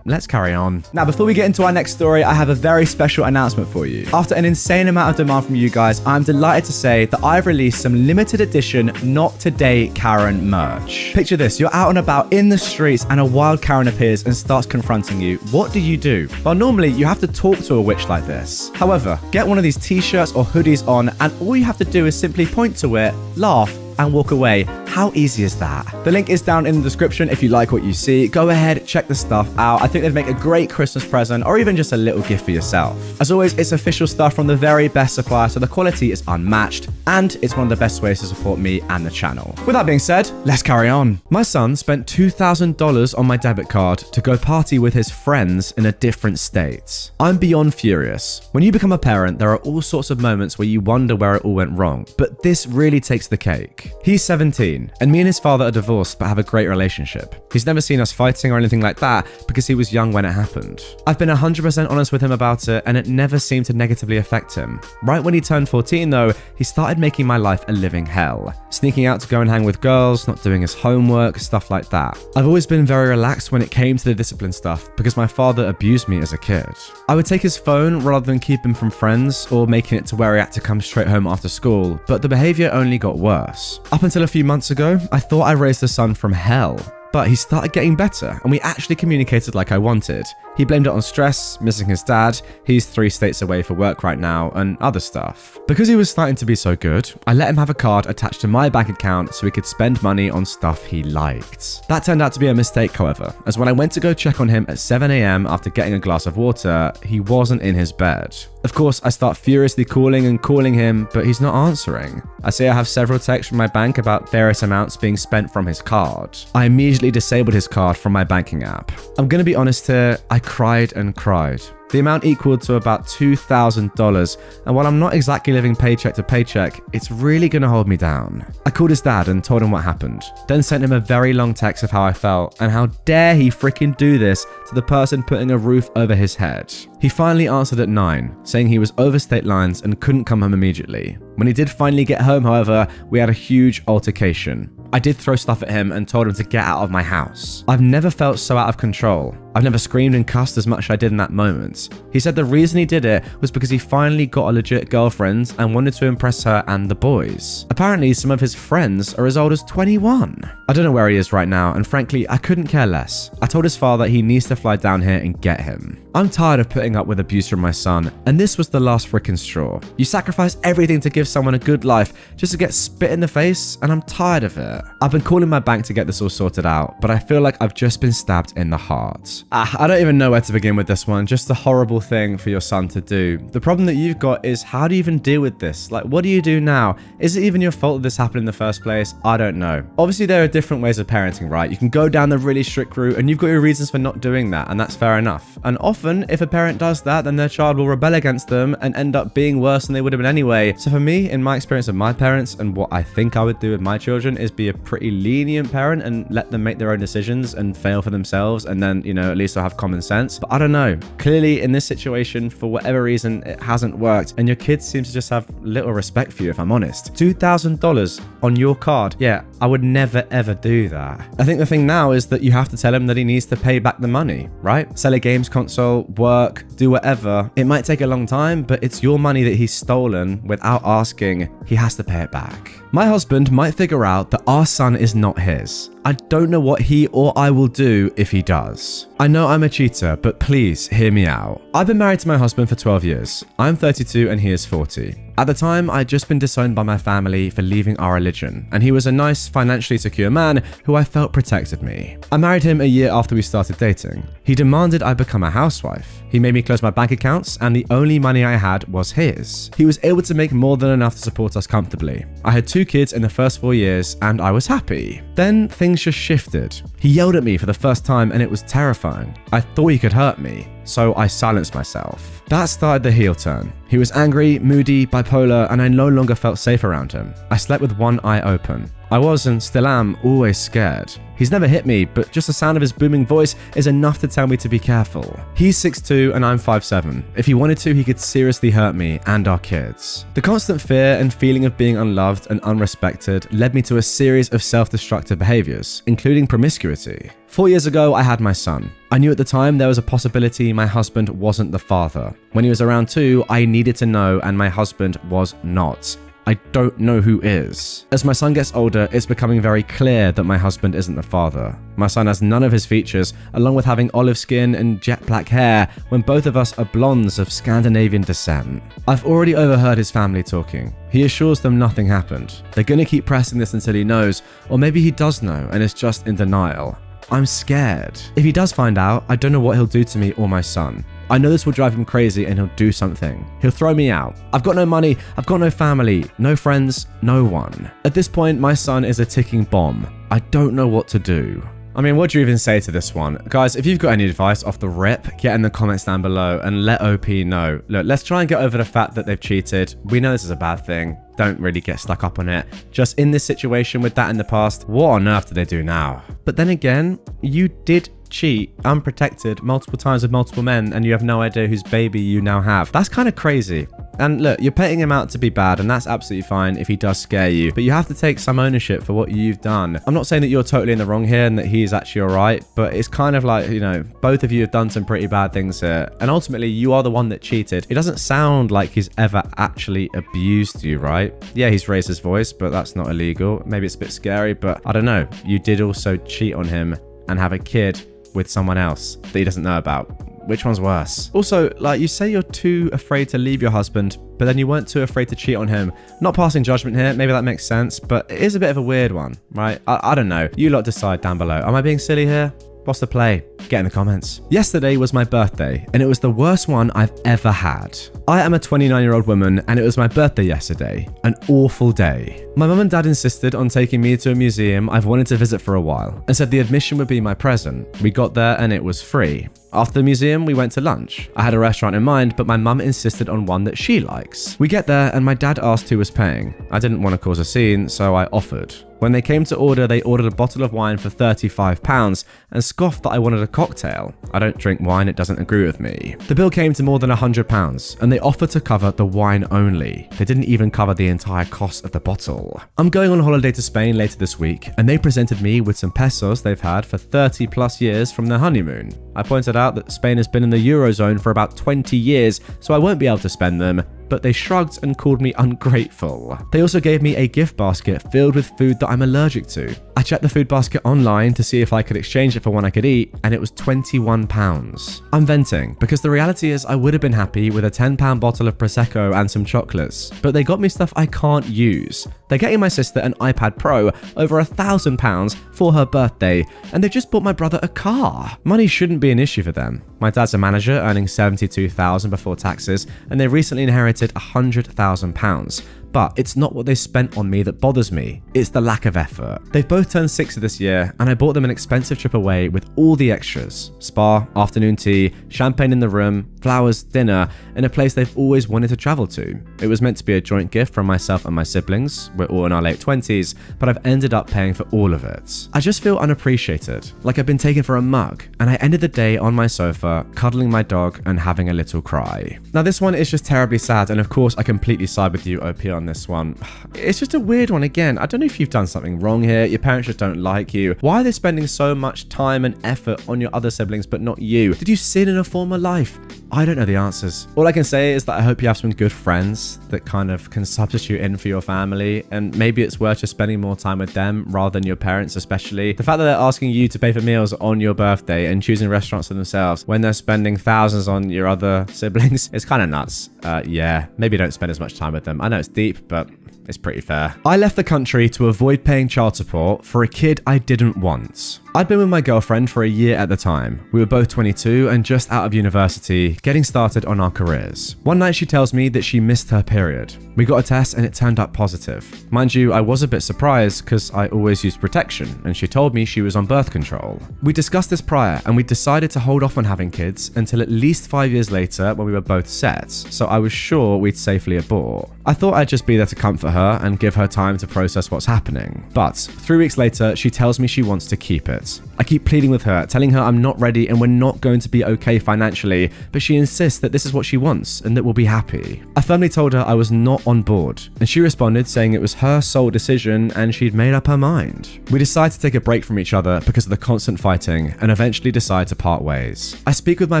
Let's carry on. Now, before we get into our next story, I have a very special announcement for you. After an insane amount of demand from you guys, I'm delighted to say that I've released some limited edition Not Today Karen merch. Picture this, you're out and about in the streets and a wild Karen appears and starts confronting you. What do? Well, normally you have to talk to a witch like this. However, get one of these t-shirts or hoodies on and all you have to do is simply point to it, laugh, and walk away. How easy is that? The link is down in the description if you like what you see. Go ahead, check the stuff out. I think they'd make a great Christmas present or even just a little gift for yourself. As always, it's official stuff from the very best supplier, so the quality is unmatched and it's one of the best ways to support me and the channel. With that being said, let's carry on. My son spent $2,000 on my debit card to go party with his friends in a different state. I'm beyond furious. When you become a parent, there are all sorts of moments where you wonder where it all went wrong, but this really takes the cake. He's 17, and me and his father are divorced but have a great relationship. He's never seen us fighting or anything like that because he was young when it happened. I've been 100% honest with him about it, and it never seemed to negatively affect him. Right when he turned 14 though, he started making my life a living hell. Sneaking out to go and hang with girls, not doing his homework, stuff like that. I've always been very relaxed when it came to the discipline stuff because my father abused me as a kid. I would take his phone rather than keep him from friends or making it to where he had to come straight home after school, but the behavior only got worse. Up until a few months ago, I thought I raised a son from hell, but he started getting better and we actually communicated like I wanted. He blamed it on stress, missing his dad, he's 3 states away for work right now, and other stuff. Because he was starting to be so good, I let him have a card attached to my bank account so he could spend money on stuff he liked. That turned out to be a mistake, however, as when I went to go check on him at 7 a.m. after getting a glass of water, he wasn't in his bed. Of course, I start furiously calling him, but he's not answering. I say I have several texts from my bank about various amounts being spent from his card. I immediately disabled his card from my banking app. I'm gonna be honest here, I cried and cried. The amount equaled to about $2,000, and while I'm not exactly living paycheck to paycheck, it's really gonna hold me down. I called his dad and told him what happened, then sent him a very long text of how I felt and how dare he freaking do this to the person putting a roof over his head. He finally answered at 9, saying he was over state lines and couldn't come home immediately. When he did finally get home, however, we had a huge altercation. I did throw stuff at him and told him to get out of my house. I've never felt so out of control. I've never screamed and cussed as much as I did in that moment. He said the reason he did it was because he finally got a legit girlfriend and wanted to impress her and the boys. Apparently, some of his friends are as old as 21. I don't know where he is right now, and frankly, I couldn't care less. I told his father he needs to fly down here and get him. I'm tired of putting up with abuse from my son, and this was the last freaking straw. You sacrifice everything to give someone a good life just to get spit in the face, and I'm tired of it. I've been calling my bank to get this all sorted out, but I feel like I've just been stabbed in the heart. I don't even know where to begin with this one. Just a horrible thing for your son to do. The problem that you've got is, how do you even deal with this? Like, what do you do now? Is it even your fault that this happened in the first place? I don't know. Obviously, there are different ways of parenting, right? You can go down the really strict route and you've got your reasons for not doing that, and that's fair enough. And often, if a parent does that, then their child will rebel against them and end up being worse than they would have been anyway. So for me, in my experience of my parents and what I think I would do with my children, is be a pretty lenient parent and let them make their own decisions and fail for themselves, and then, you know, at least they'll have common sense. But I don't know. Clearly, in this situation, for whatever reason, it hasn't worked, and your kids seem to just have little respect for you, if I'm honest. $2,000 on your card. Yeah, I would never ever do that. I think the thing now is that you have to tell him that he needs to pay back the money, right? Sell a games console, work, do whatever. It might take a long time, but it's your money that he's stolen without asking. He has to pay it back. My husband might figure out that our son is not his. I don't know what he or I will do if he does. I know I'm a cheater, but please hear me out. I've been married to my husband for 12 years. I'm 32 and he is 40. At the time, I'd just been disowned by my family for leaving our religion, and he was a nice, financially secure man who I felt protected me. I married him a year after we started dating. He demanded I become a housewife. He made me close my bank accounts, and the only money I had was his. He was able to make more than enough to support us comfortably. I had 2 kids in the first 4 years, and I was happy. Then things just shifted. He yelled at me for the first time, and it was terrifying. I thought he could hurt me, so I silenced myself. That started the heel turn. He was angry, moody, bipolar, and I no longer felt safe around him. I slept with one eye open. I was, and still am, always scared. He He's never hit me, but just the sound of his booming voice is enough to tell me to be careful. He's 6'2" and I'm 5'7". If he wanted to, he could seriously hurt me and our kids. The constant fear and feeling of being unloved and unrespected led me to a series of self-destructive behaviors, including promiscuity. 4 years ago, I had my son. I knew at the time there was a possibility my husband wasn't the father. When he was around 2, I needed to know, and my husband was not. I don't know who is. As my son gets older, it's becoming very clear that my husband isn't the father. My son has none of his features, along with having olive skin and jet black hair, when both of us are blondes of Scandinavian descent. I've already overheard his family talking. He assures them nothing happened. They're gonna keep pressing this until he knows, or maybe he does know and is just in denial. I'm scared. If he does find out, I don't know what he'll do to me or my son. I know this will drive him crazy and he'll do something. He'll throw me out. I've got no money, I've got no family, no friends, no one. At this point, my son is a ticking bomb. I don't know what to do. I mean, what do you even say to this one? Guys, if you've got any advice off the rip, get in the comments down below and let OP know. Look, let's try and get over the fact that they've cheated. We know this is a bad thing. Don't really get stuck up on it. Just in this situation with that in the past, what on earth do they do now? But then again, you did cheat unprotected multiple times with multiple men and you have no idea whose baby you now have. That's kind of crazy. And look, you're painting him out to be bad, and that's absolutely fine if he does scare you, but you have to take some ownership for what you've done. I'm not saying that you're totally in the wrong here and that he's actually alright, but it's kind of like, you know, both of you have done some pretty bad things here, and ultimately you are the one that cheated. It doesn't sound like he's ever actually abused you, right? Yeah, he's raised his voice, but that's not illegal. Maybe it's a bit scary, but I don't know. You did also cheat on him and have a kid with someone else that he doesn't know about. Which one's worse? Also, like, you say you're too afraid to leave your husband, but then you weren't too afraid to cheat on him. Not passing judgment here, maybe that makes sense, but it is a bit of a weird one, right? I don't know. You lot decide down below. Am I being silly here? What's the play? Get in the comments. Yesterday was my birthday, and it was the worst one I've ever had. I am a 29-year-old woman, and it was my birthday yesterday. An awful day. My mum and dad insisted on taking me to a museum I've wanted to visit for a while, and said the admission would be my present. We got there and it was free. After the museum, we went to lunch. I had a restaurant in mind, but my mum insisted on one that she likes. We get there and my dad asked who was paying. I didn't want to cause a scene, so I offered. When they came to order, they ordered a bottle of wine for £35 and scoffed that I wanted a cocktail. I don't drink wine, it doesn't agree with me. The bill came to more than £100 and they offered to cover the wine only. They didn't even cover the entire cost of the bottle. I'm going on holiday to Spain later this week and they presented me with some pesos they've had for 30 plus years from their honeymoon. I pointed out that Spain has been in the Eurozone for about 20 years, so I won't be able to spend them, but they shrugged and called me ungrateful. They also gave me a gift basket filled with food that I'm allergic to. I checked the food basket online to see if I could exchange it for one I could eat, and it was £21. I'm venting, because the reality is I would have been happy with a £10 bottle of Prosecco and some chocolates, but they got me stuff I can't use. They're getting my sister an iPad Pro, over £1,000 for her birthday, and they just bought my brother a car. Money shouldn't be an issue for them. My dad's a manager earning $72,000 before taxes, and they recently inherited £100,000. But it's not what they spent on me that bothers me, it's the lack of effort. They've both turned 60 this year, and I bought them an expensive trip away with all the extras. Spa, afternoon tea, champagne in the room, flowers, dinner, in a place they've always wanted to travel to. It was meant to be a joint gift from myself and my siblings, we're all in our late 20s, but I've ended up paying for all of it. I just feel unappreciated, like I've been taken for a mug, and I ended the day on my sofa, cuddling my dog and having a little cry. Now this one is just terribly sad, and of course I completely side with you, OP, on this one. It's just a weird one again. I don't know if you've done something wrong here, your parents just don't like you. Why are they spending so much time and effort on your other siblings but not you? Did you sin in a former life? I don't know the answers. All I can say is that I hope you have some good friends that kind of can substitute in for your family, and maybe it's worth just spending more time with them rather than your parents, especially. The fact that they're asking you to pay for meals on your birthday and choosing restaurants for themselves when they're spending thousands on your other siblings is kind of nuts. Yeah, maybe don't spend as much time with them. I know it's deep, but it's pretty fair. I left the country to avoid paying child support for a kid I didn't want. I'd been with my girlfriend for a year at the time. We were both 22 and just out of university, getting started on our careers. One night she tells me that she missed her period. We got a test and it turned up positive. Mind you, I was a bit surprised because I always used protection, and she told me she was on birth control. We discussed this prior and we decided to hold off on having kids until at least 5 years later when we were both set, so I was sure we'd safely abort. I thought I'd just be there to comfort her and give her time to process what's happening. But 3 weeks later, she tells me she wants to keep it. I keep pleading with her, telling her I'm not ready and we're not going to be okay financially, but she insists that this is what she wants and that we'll be happy. I firmly told her I was not on board, and she responded saying it was her sole decision and she'd made up her mind. We decide to take a break from each other because of the constant fighting and eventually decide to part ways. I speak with my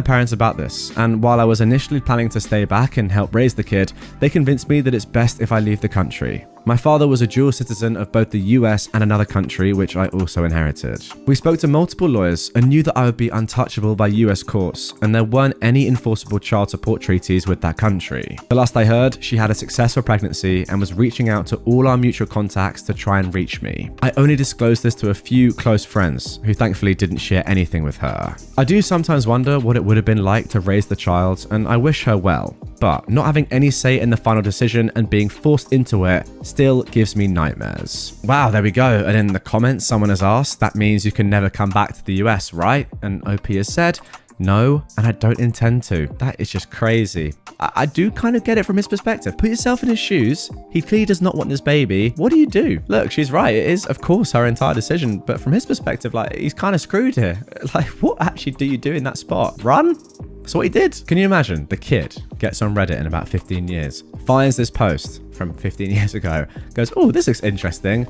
parents about this, and while I was initially planning to stay back and help raise the kid, they convinced me that it's best if I leave the country. My father was a dual citizen of both the US and another country, which I also inherited. We spoke to multiple lawyers and knew that I would be untouchable by US courts, and there weren't any enforceable child support treaties with that country. The last I heard, she had a successful pregnancy and was reaching out to all our mutual contacts to try and reach me. I only disclosed this to a few close friends, who thankfully didn't share anything with her. I do sometimes wonder what it would have been like to raise the child, and I wish her well. But not having any say in the final decision and being forced into it still gives me nightmares. Wow, there we go. And in the comments, someone has asked, that means you can never come back to the US, right? And OP has said, no, and I don't intend to. That is just crazy. I do kind of get it from his perspective. Put yourself in his shoes. He clearly does not want this baby. What do you do? Look, she's right. It is, of course, her entire decision. But from his perspective, like, he's kind of screwed here. Like, what actually do you do in that spot? Run? That's what he did. Can you imagine? The kid gets on Reddit in about 15 years, finds this post from 15 years ago, goes, oh, this looks interesting.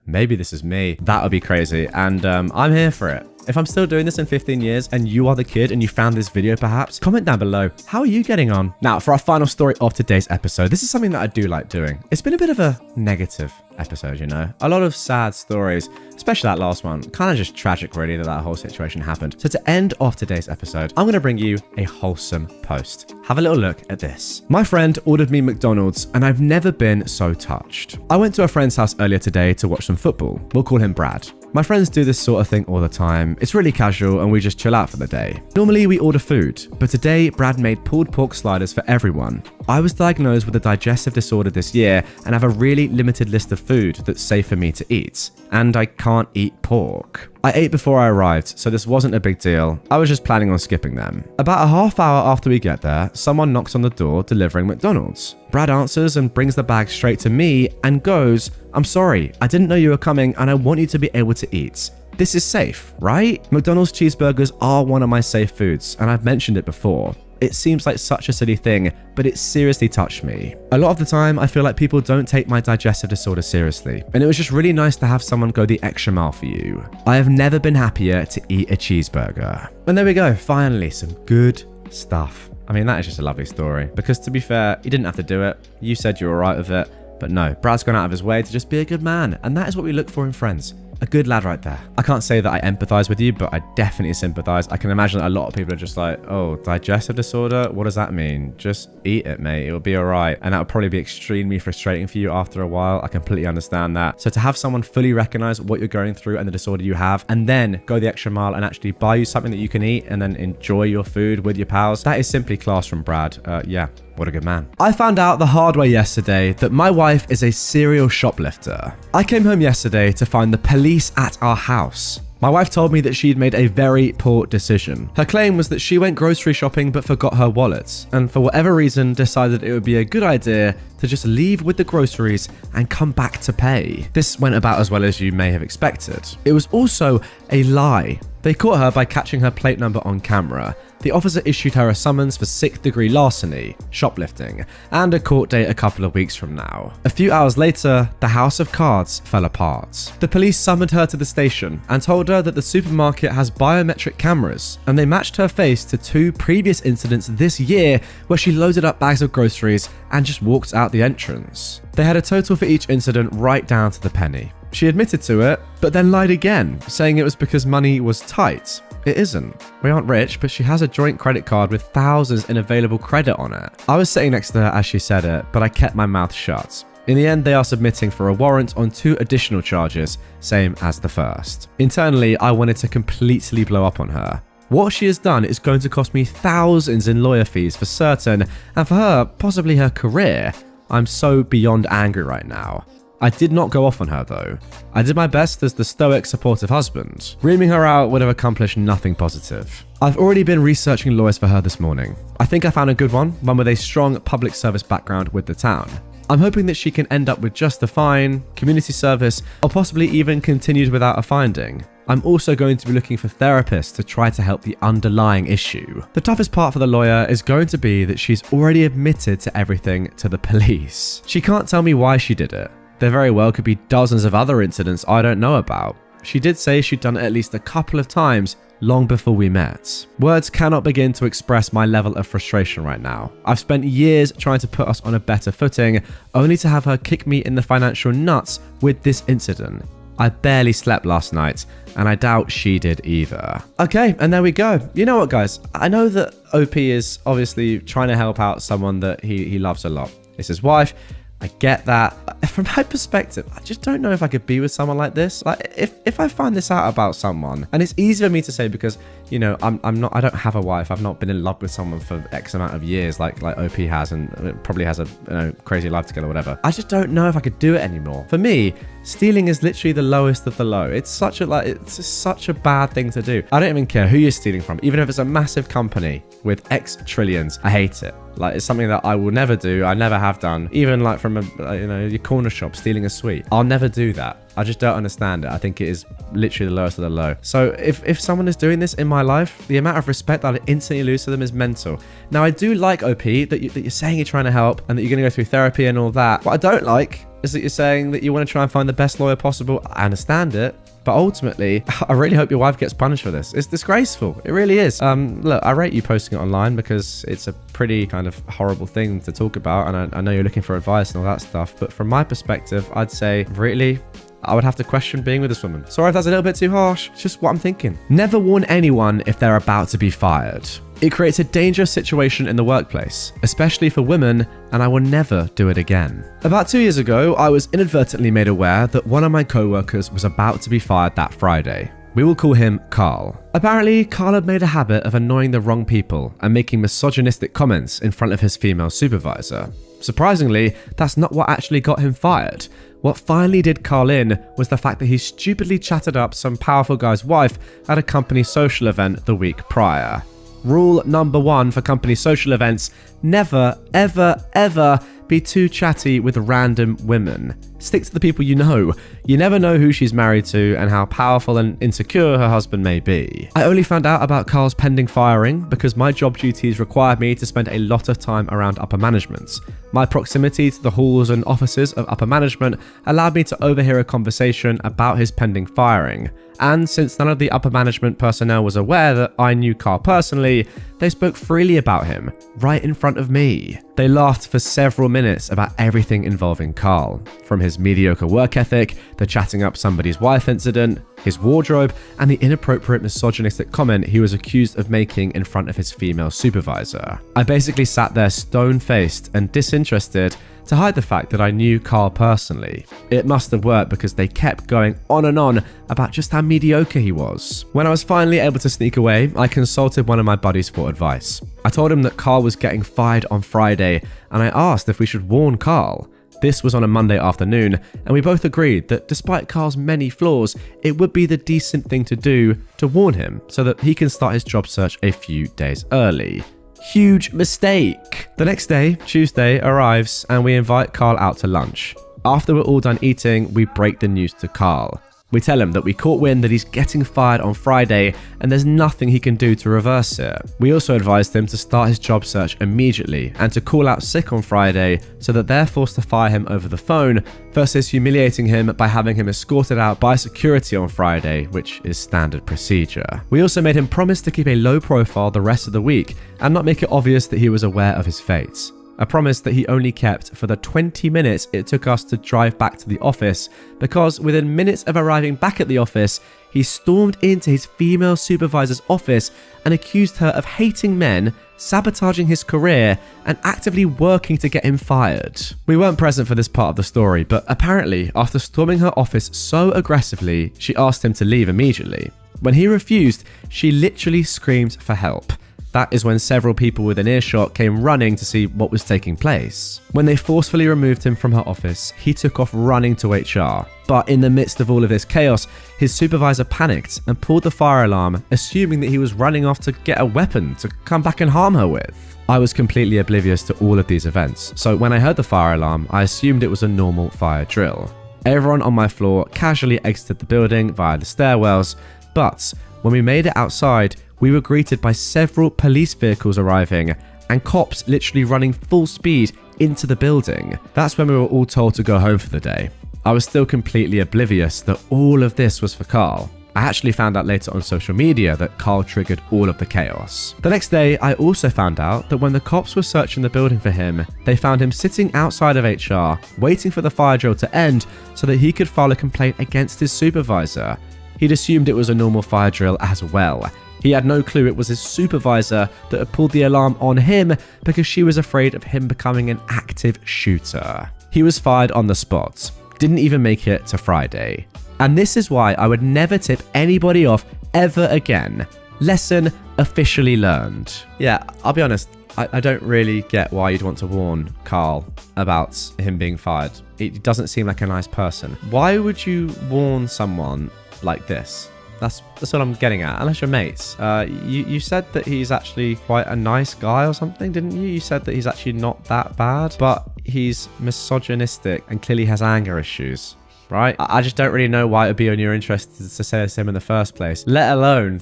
Maybe this is me. That would be crazy. And I'm here for it. If I'm still doing this in 15 years and you are the kid and you found this video perhaps, comment down below. How are you getting on? Now, for our final story of today's episode, this is something that I do like doing. It's been a bit of a negative episode, you know? A lot of sad stories, especially that last one. Kind of just tragic, really, that whole situation happened. So to end off today's episode, I'm going to bring you a wholesome post. Have a little look at this. My friend ordered me McDonald's and I've never been so touched. I went to a friend's house earlier today to watch some football. We'll call him Brad. My friends do this sort of thing all the time. It's really casual and we just chill out for the day. Normally we order food, but today Brad made pulled pork sliders for everyone. I was diagnosed with a digestive disorder this year and have a really limited list of food that's safe for me to eat. And I can't eat pork. I ate before I arrived, so this wasn't a big deal. I was just planning on skipping them. About a half hour after we get there, someone knocks on the door delivering McDonald's. Brad answers and brings the bag straight to me and goes, I'm sorry, I didn't know you were coming and I want you to be able to eat. This is safe, right? McDonald's cheeseburgers are one of my safe foods, and I've mentioned it before. It seems like such a silly thing, but it seriously touched me. A lot of the time, I feel like people don't take my digestive disorder seriously, and it was just really nice to have someone go the extra mile for you. I have never been happier to eat a cheeseburger. And there we go, finally, some good stuff. I mean, that is just a lovely story, because to be fair, you didn't have to do it. You said you were alright with it, but no, Brad's gone out of his way to just be a good man, and that is what we look for in friends. A good lad right there. I can't say that I empathize with you, but I definitely sympathize. I can imagine that a lot of people are just like, oh, digestive disorder? What does that mean? Just eat it, mate. It'll be all right. And that would probably be extremely frustrating for you after a while. I completely understand that. So to have someone fully recognize what you're going through and the disorder you have, and then go the extra mile and actually buy you something that you can eat and then enjoy your food with your pals, that is simply class from Brad. Yeah. What a good man. I found out the hard way yesterday that my wife is a serial shoplifter. I came home yesterday to find the police at our house. My wife told me that she'd made a very poor decision. Her claim was that she went grocery shopping but forgot her wallet, and for whatever reason decided it would be a good idea to just leave with the groceries and come back to pay. This went about as well as you may have expected. It was also a lie. They caught her by catching her plate number on camera. The officer issued her a summons for 6th degree larceny, shoplifting, and a court date a couple of weeks from now. A few hours later, the house of cards fell apart. The police summoned her to the station and told her that the supermarket has biometric cameras, and they matched her face to 2 previous incidents this year where she loaded up bags of groceries and just walked out the entrance. They had a total for each incident right down to the penny. She admitted to it, but then lied again, saying it was because money was tight. It isn't. We aren't rich, but she has a joint credit card with thousands in available credit on it. I was sitting next to her as she said it, but I kept my mouth shut. In the end, they are submitting for a warrant on 2 additional charges, same as the first. Internally, I wanted to completely blow up on her. What she has done is going to cost me thousands in lawyer fees for certain, and for her, possibly her career. I'm so beyond angry right now. I did not go off on her though. I did my best as the stoic, supportive husband. Reaming her out would have accomplished nothing positive. I've already been researching lawyers for her this morning. I think I found a good one with a strong public service background with the town. I'm hoping that she can end up with just a fine, community service, or possibly even continued without a finding. I'm also going to be looking for therapists to try to help the underlying issue. The toughest part for the lawyer is going to be that she's already admitted to everything to the police. She can't tell me why she did it. There very well could be dozens of other incidents I don't know about. She did say she'd done it at least a couple of times long before we met. Words cannot begin to express my level of frustration right now. I've spent years trying to put us on a better footing, only to have her kick me in the financial nuts with this incident. I barely slept last night, and I doubt she did either. Okay, and there we go. You know what, guys? I know that OP is obviously trying to help out someone that he loves a lot. It's his wife. I get that. From my perspective, I just don't know if I could be with someone like this. Like, if I find this out about someone, and it's easy for me to say because, you know, I don't have a wife. I've not been in love with someone for X amount of years, like OP has, and probably has a crazy life together, whatever. I just don't know if I could do it anymore. For me, stealing is literally the lowest of the low. It's such a bad thing to do. I don't even care who you're stealing from, even if it's a massive company with X trillions. I hate it. Like, it's something that I will never do. I never have done. Even like from your corner shop stealing a sweet. I'll never do that. I just don't understand it. I think it is literally the lowest of the low. So if someone is doing this in my life, the amount of respect that I instantly lose to them is mental. Now, I do like OP that you're saying you're trying to help and that you're going to go through therapy and all that. What I don't like is that you're saying that you want to try and find the best lawyer possible. I understand it. But ultimately, I really hope your wife gets punished for this. It's disgraceful. It really is. Look, I rate you posting it online because it's a pretty kind of horrible thing to talk about. And I know you're looking for advice and all that stuff. But from my perspective, I'd say, really, I would have to question being with this woman. Sorry if that's a little bit too harsh. It's just what I'm thinking. Never warn anyone if they're about to be fired. It creates a dangerous situation in the workplace, especially for women, and I will never do it again. About 2 years ago, I was inadvertently made aware that one of my co-workers was about to be fired that Friday. We will call him Carl. Apparently, Carl had made a habit of annoying the wrong people and making misogynistic comments in front of his female supervisor. Surprisingly, that's not what actually got him fired. What finally did Carl in was the fact that he stupidly chatted up some powerful guy's wife at a company social event the week prior. Rule number 1 for company social events: never, ever, ever be too chatty with random women. Stick to the people you know. You never know who she's married to and how powerful and insecure her husband may be. I only found out about Carl's pending firing because my job duties required me to spend a lot of time around upper management. My proximity to the halls and offices of upper management allowed me to overhear a conversation about his pending firing. And since none of the upper management personnel was aware that I knew Carl personally, they spoke freely about him, right in front of me. They laughed for several minutes about everything involving Carl, from his mediocre work ethic, the chatting up somebody's wife incident, his wardrobe, and the inappropriate misogynistic comment he was accused of making in front of his female supervisor. I basically sat there stone-faced and disinterested to hide the fact that I knew Carl personally. It must have worked because they kept going on and on about just how mediocre he was. When I was finally able to sneak away, I consulted one of my buddies for advice. I told him that Carl was getting fired on Friday, and I asked if we should warn Carl. This was on a Monday afternoon, and we both agreed that despite Carl's many flaws, it would be the decent thing to do to warn him so that he can start his job search a few days early. Huge mistake. The next day, Tuesday, arrives and we invite Carl out to lunch. After we're all done eating, we break the news to Carl. We tell him that we caught wind that he's getting fired on Friday and there's nothing he can do to reverse it. We also advised him to start his job search immediately and to call out sick on Friday so that they're forced to fire him over the phone versus humiliating him by having him escorted out by security on Friday, which is standard procedure. We also made him promise to keep a low profile the rest of the week and not make it obvious that he was aware of his fate. A promise that he only kept for the 20 minutes it took us to drive back to the office, because within minutes of arriving back at the office, he stormed into his female supervisor's office and accused her of hating men sabotaging his career and actively working to get him fired. We weren't present for this part of the story, but apparently, after storming her office so aggressively, she asked him to leave immediately. When he refused, she literally screamed for help. That is when several people within earshot came running to see what was taking place. When they forcefully removed him from her office, he took off running to HR. But in the midst of all of this chaos, his supervisor panicked and pulled the fire alarm, assuming that he was running off to get a weapon to come back and harm her with. I was completely oblivious to all of these events, so when I heard the fire alarm, I assumed it was a normal fire drill. Everyone on my floor casually exited the building via the stairwells, but when we made it outside, we were greeted by several police vehicles arriving and cops literally running full speed into the building. That's when we were all told to go home for the day. I was still completely oblivious that all of this was for Carl. I actually found out later on social media that Carl triggered all of the chaos. The next day, I also found out that when the cops were searching the building for him, they found him sitting outside of HR, waiting for the fire drill to end so that he could file a complaint against his supervisor. He'd assumed it was a normal fire drill as well. He had no clue it was his supervisor that had pulled the alarm on him because she was afraid of him becoming an active shooter. He was fired on the spot, didn't even make it to Friday. And this is why I would never tip anybody off ever again. Lesson officially learned. Yeah, I'll be honest, I don't really get why you'd want to warn Carl about him being fired. He doesn't seem like a nice person. Why would you warn someone like this? That's what I'm getting at, unless you're mates. You said that he's actually quite a nice guy or something, didn't you? You said that he's actually not that bad, but he's misogynistic and clearly has anger issues, right? I just don't really know why it would be in your interest to say this to him in the first place, let alone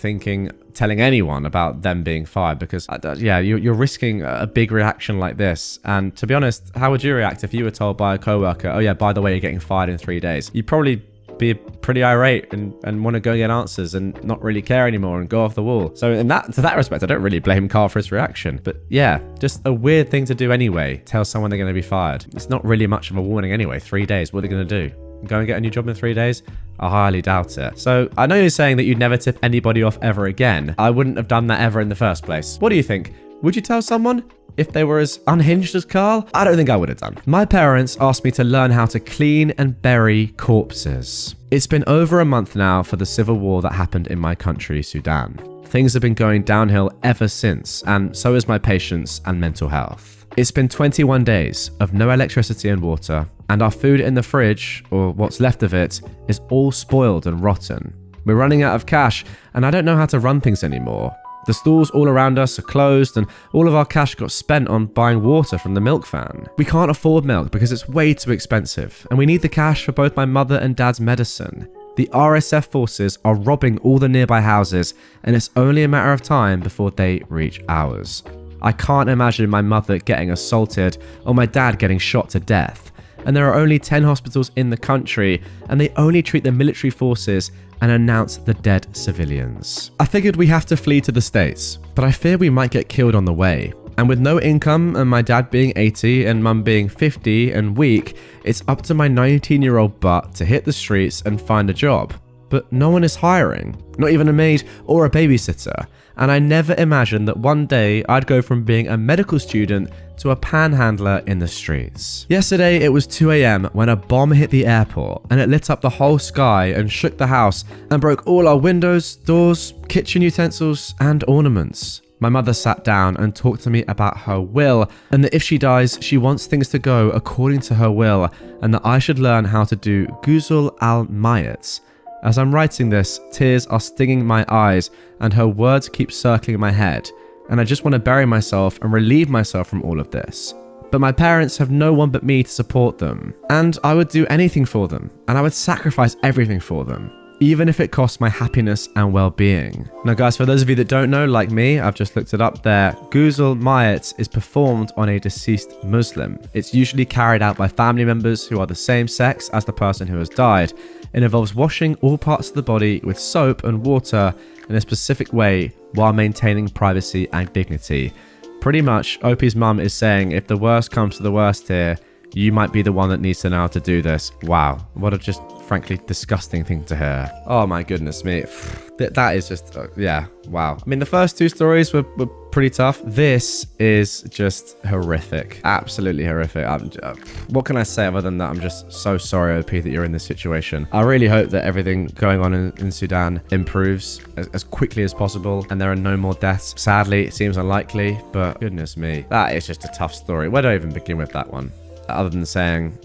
telling anyone about them being fired, because yeah, you're risking a big reaction like this. And to be honest, how would you react if you were told by a coworker, oh yeah, by the way, you're getting fired in 3 days? You'd probably be pretty irate and want to go get answers and not really care anymore and go off the wall. So to that respect, I don't really blame Carl for his reaction. But yeah, just a weird thing to do anyway. Tell someone they're going to be fired. It's not really much of a warning anyway. 3 days, what are they going to do? Go and get a new job in 3 days? I highly doubt it. So I know you're saying that you'd never tip anybody off ever again. I wouldn't have done that ever in the first place. What do you think? Would you tell someone if they were as unhinged as Carl? I don't think I would have done. My parents asked me to learn how to clean and bury corpses. It's been over a month now for the civil war that happened in my country, Sudan. Things have been going downhill ever since, and so is my patience and mental health. It's been 21 days of no electricity and water, and our food in the fridge, or what's left of it, is all spoiled and rotten. We're running out of cash, and I don't know how to run things anymore. The stores all around us are closed and all of our cash got spent on buying water from the milk van. We can't afford milk because it's way too expensive, and we need the cash for both my mother and dad's medicine. The RSF forces are robbing all the nearby houses, and it's only a matter of time before they reach ours. I can't imagine my mother getting assaulted or my dad getting shot to death. And there are only 10 hospitals in the country, and they only treat the military forces and announce the dead civilians. I figured we have to flee to the States, but I fear we might get killed on the way. And with no income and my dad being 80 and mum being 50 and weak, it's up to my 19-year-old butt to hit the streets and find a job. But no one is hiring, not even a maid or a babysitter. And I never imagined that one day I'd go from being a medical student to a panhandler in the streets. Yesterday it was 2 a.m. when a bomb hit the airport and it lit up the whole sky and shook the house and broke all our windows, doors, kitchen utensils and ornaments. My mother sat down and talked to me about her will and that if she dies, she wants things to go according to her will and that I should learn how to do Ghusl al-Mayat. As I'm writing this, tears are stinging my eyes and her words keep circling in my head, and I just want to bury myself and relieve myself from all of this. But my parents have no one but me to support them, and I would do anything for them, and I would sacrifice everything for them, even if it costs my happiness and well-being. Now guys, for those of you that don't know, like me, I've just looked it up there. Ghusl al-Mayat is performed on a deceased Muslim. It's usually carried out by family members who are the same sex as the person who has died. It involves washing all parts of the body with soap and water in a specific way while maintaining privacy and dignity. Pretty much, Opie's mum is saying if the worst comes to the worst here, You might be the one that needs to know how to do this. Wow. What a just frankly disgusting thing to hear. Oh my goodness me. That is just, yeah, wow. I mean, the first two stories were pretty tough. This is just horrific. Absolutely horrific. What can I say other than that? I'm just so sorry, OP, that you're in this situation. I really hope that everything going on in Sudan improves as quickly as possible and there are no more deaths. Sadly, it seems unlikely, but goodness me, that is just a tough story. Where do I even begin with that one? Other than saying,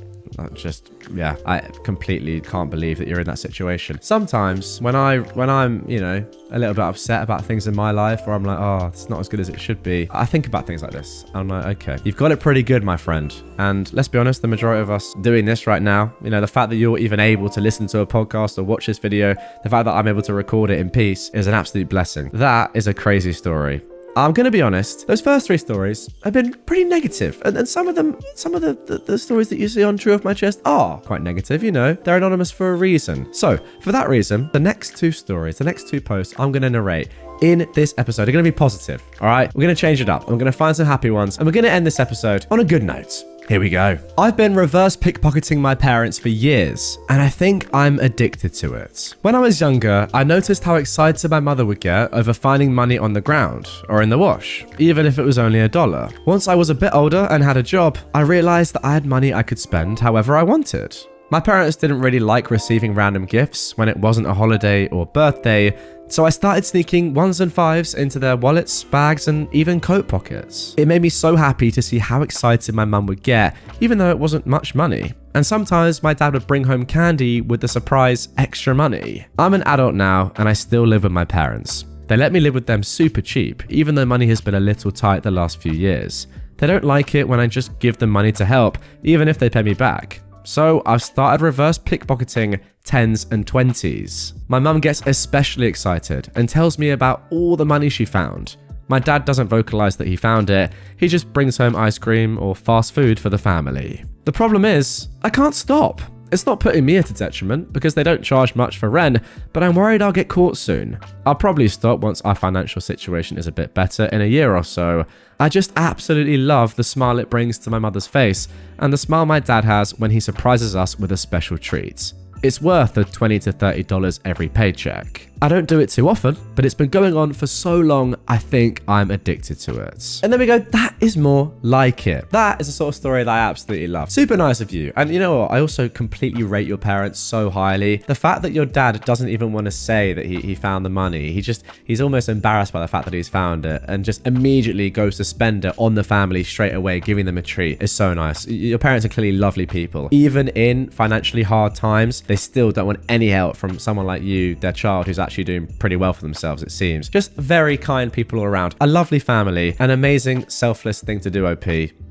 yeah, I completely can't believe that you're in that situation. Sometimes when I'm, you know, a little bit upset about things in my life, or I'm like, oh, it's not as good as it should be, I think about things like this. I'm like, okay, you've got it pretty good, my friend. And let's be honest, the majority of us doing this right now, you know, the fact that you're even able to listen to a podcast or watch this video, the fact that I'm able to record it in peace is an absolute blessing. That is a crazy story. I'm going to be honest, those first three stories have been pretty negative. And some of the stories that you see on True Off My Chest are quite negative, you know. They're anonymous for a reason. So, for that reason, the next two stories, the next two posts I'm going to narrate in this episode are going to be positive, all right? We're going to change it up. I'm going to find some happy ones, and we're going to end this episode on a good note. Here we go. I've been reverse pickpocketing my parents for years, and I think I'm addicted to it. When I was younger, I noticed how excited my mother would get over finding money on the ground or in the wash, even if it was only $1. Once I was a bit older and had a job, I realized that I had money I could spend however I wanted. My parents didn't really like receiving random gifts when it wasn't a holiday or birthday, so I started sneaking 1s and 5s into their wallets, bags, and even coat pockets. It made me so happy to see how excited my mum would get, even though it wasn't much money. And sometimes my dad would bring home candy with the surprise extra money. I'm an adult now, and I still live with my parents. They let me live with them super cheap, even though money has been a little tight the last few years. They don't like it when I just give them money to help, even if they pay me back. So I've started reverse pickpocketing 10s and 20s. My mum gets especially excited and tells me about all the money she found. My dad doesn't vocalize that he found it, he just brings home ice cream or fast food for the family. The problem is, I can't stop. It's not putting me at a detriment because they don't charge much for rent, but I'm worried I'll get caught soon. I'll probably stop once our financial situation is a bit better in a year or so. I just absolutely love the smile it brings to my mother's face and the smile my dad has when he surprises us with a special treat. It's worth the $20 to $30 every paycheck. I don't do it too often, but it's been going on for so long, I think I'm addicted to it. And there we go, that is more like it. That is the sort of story that I absolutely love. Super nice of you. And you know what? I also completely rate your parents so highly. The fact that your dad doesn't even want to say that he found the money. He's almost embarrassed by the fact that he's found it and just immediately goes to spend it on the family straight away, giving them a treat is so nice. Your parents are clearly lovely people. Even in financially hard times, they still don't want any help from someone like you, their child, who's actually doing pretty well for themselves, it seems. Just very kind people all around. A lovely family. An amazing, selfless thing to do, OP.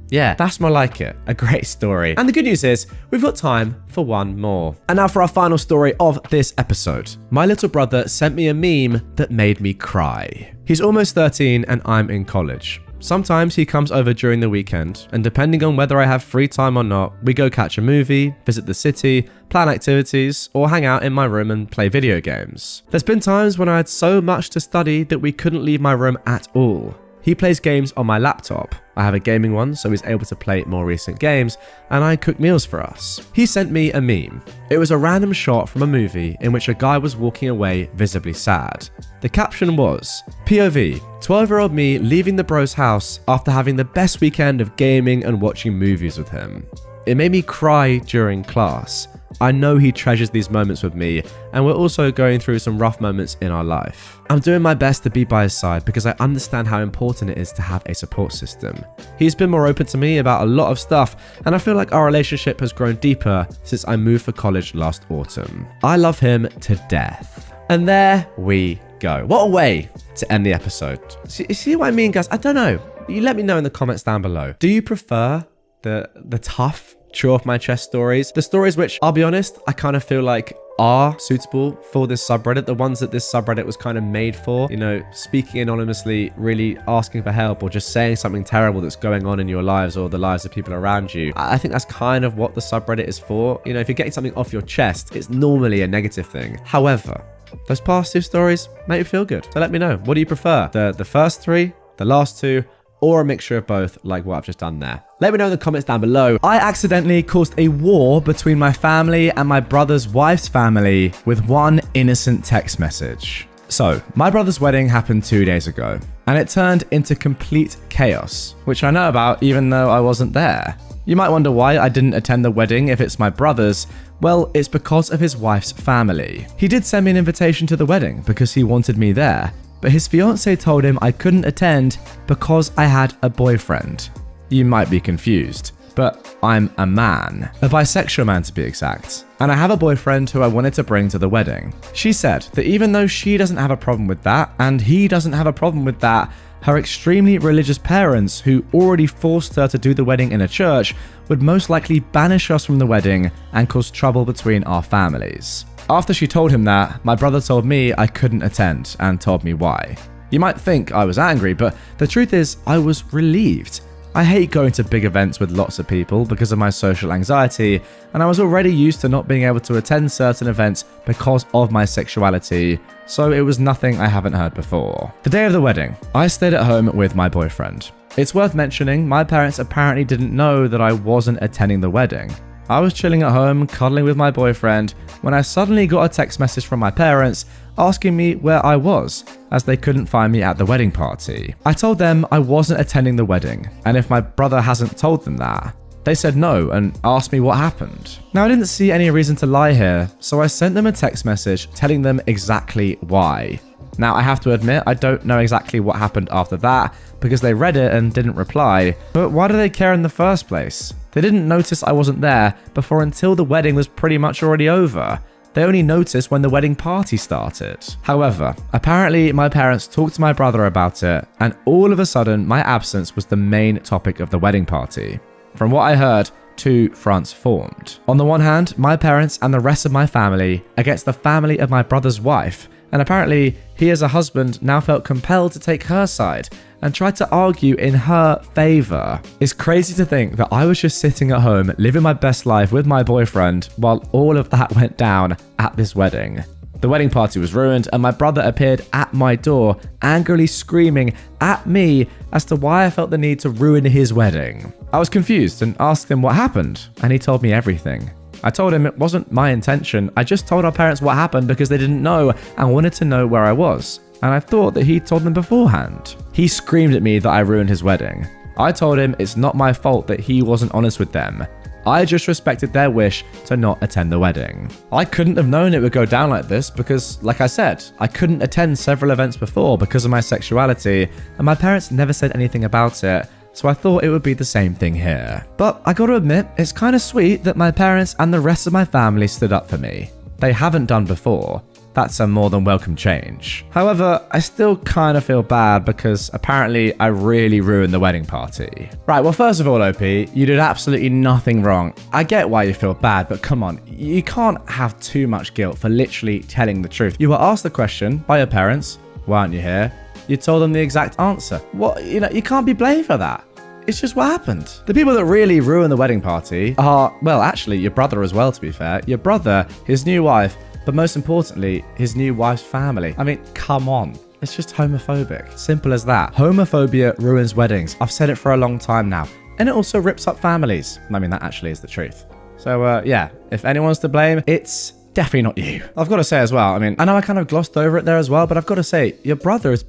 Yeah, that's more like it. A great story. And the good news is, we've got time for one more. And now for our final story of this episode. My little brother sent me a meme that made me cry. He's almost 13 and I'm in college. Sometimes he comes over during the weekend, and depending on whether I have free time or not, we go catch a movie, visit the city, plan activities, or hang out in my room and play video games. There's been times when I had so much to study that we couldn't leave my room at all. He plays games on my laptop. I have a gaming one, so he's able to play more recent games, and I cook meals for us. He sent me a meme. It was a random shot from a movie in which a guy was walking away visibly sad. The caption was, POV, 12-year-old me leaving the bro's house after having the best weekend of gaming and watching movies with him. It made me cry during class. I know he treasures these moments with me, and we're also going through some rough moments in our life. I'm doing my best to be by his side because I understand how important it is to have a support system. He's been more open to me about a lot of stuff, and I feel like our relationship has grown deeper since I moved for college last autumn. I love him to death. And there we go. What a way to end the episode. See what I mean, guys? I don't know. You let me know in the comments down below. Do you prefer the tough, true off my chest stories? The stories which, I'll be honest, I kind of feel like are suitable for this subreddit, the ones that this subreddit was kind of made for, you know, speaking anonymously, really asking for help, or just saying something terrible that's going on in your lives or the lives of people around you. I think that's kind of what the subreddit is for. You know, if you're getting something off your chest, it's normally a negative thing. However, those past two stories make me feel good. So let me know. What do you prefer? The first three, the last two, or a mixture of both, like what I've just done there? Let me know in the comments down below. I accidentally caused a war between my family and my brother's wife's family with one innocent text message. So, my brother's wedding happened 2 days ago, and it turned into complete chaos, which I know about even though I wasn't there. You might wonder why I didn't attend the wedding if it's my brother's. Well, it's because of his wife's family. He did send me an invitation to the wedding because he wanted me there, but his fiancée told him I couldn't attend because I had a boyfriend. You might be confused, but I'm a man, a bisexual man to be exact, and I have a boyfriend who I wanted to bring to the wedding. She said that even though she doesn't have a problem with that, and he doesn't have a problem with that, her extremely religious parents, who already forced her to do the wedding in a church, would most likely banish us from the wedding and cause trouble between our families. After she told him that, my brother told me I couldn't attend and told me why. You might think I was angry, but the truth is I was relieved. I hate going to big events with lots of people because of my social anxiety, and I was already used to not being able to attend certain events because of my sexuality, so it was nothing I haven't heard before. The day of the wedding, I stayed at home with my boyfriend. It's worth mentioning, my parents apparently didn't know that I wasn't attending the wedding. I was chilling at home, cuddling with my boyfriend, when I suddenly got a text message from my parents asking me where I was, as they couldn't find me at the wedding party. I told them I wasn't attending the wedding, and if my brother hasn't told them that. They said no and asked me what happened. Now, I didn't see any reason to lie here, so I sent them a text message telling them exactly why. Now, I have to admit, I don't know exactly what happened after that, because they read it and didn't reply, but why do they care in the first place? They didn't notice I wasn't there before until the wedding was pretty much already over. They only noticed when the wedding party started. However, apparently my parents talked to my brother about it, and all of a sudden my absence was the main topic of the wedding party. From what I heard, two fronts formed. On the one hand, my parents and the rest of my family against the family of my brother's wife, and apparently he as a husband now felt compelled to take her side and tried to argue in her favor. It's crazy to think that I was just sitting at home living my best life with my boyfriend while all of that went down at this wedding. The wedding party was ruined and my brother appeared at my door, angrily screaming at me as to why I felt the need to ruin his wedding. I was confused and asked him what happened, and he told me everything. I told him it wasn't my intention, I just told our parents what happened because they didn't know and wanted to know where I was, and I thought that he told them beforehand. He screamed at me that I ruined his wedding. I told him it's not my fault that he wasn't honest with them. I just respected their wish to not attend the wedding. I couldn't have known it would go down like this because, like I said, I couldn't attend several events before because of my sexuality, and my parents never said anything about it, so I thought it would be the same thing here. But I gotta admit, it's kind of sweet that my parents and the rest of my family stood up for me. They haven't done before. That's a more than welcome change. However, I still kind of feel bad because apparently I really ruined the wedding party. Right, well, first of all, OP, you did absolutely nothing wrong. I get why you feel bad, but come on, you can't have too much guilt for literally telling the truth. You were asked the question by your parents, why aren't you here? You told them the exact answer. What, you can't be blamed for that. It's just what happened. The people that really ruined the wedding party are, well, actually your brother as well, to be fair. Your brother, his new wife, but most importantly, his new wife's family. I mean, come on. It's just homophobic. Simple as that. Homophobia ruins weddings. I've said it for a long time now. And it also rips up families. I mean, that actually is the truth. So, yeah, if anyone's to blame, it's definitely not you. I've got to say as well, I mean, I know I kind of glossed over it there as well, but I've got to say, your brother has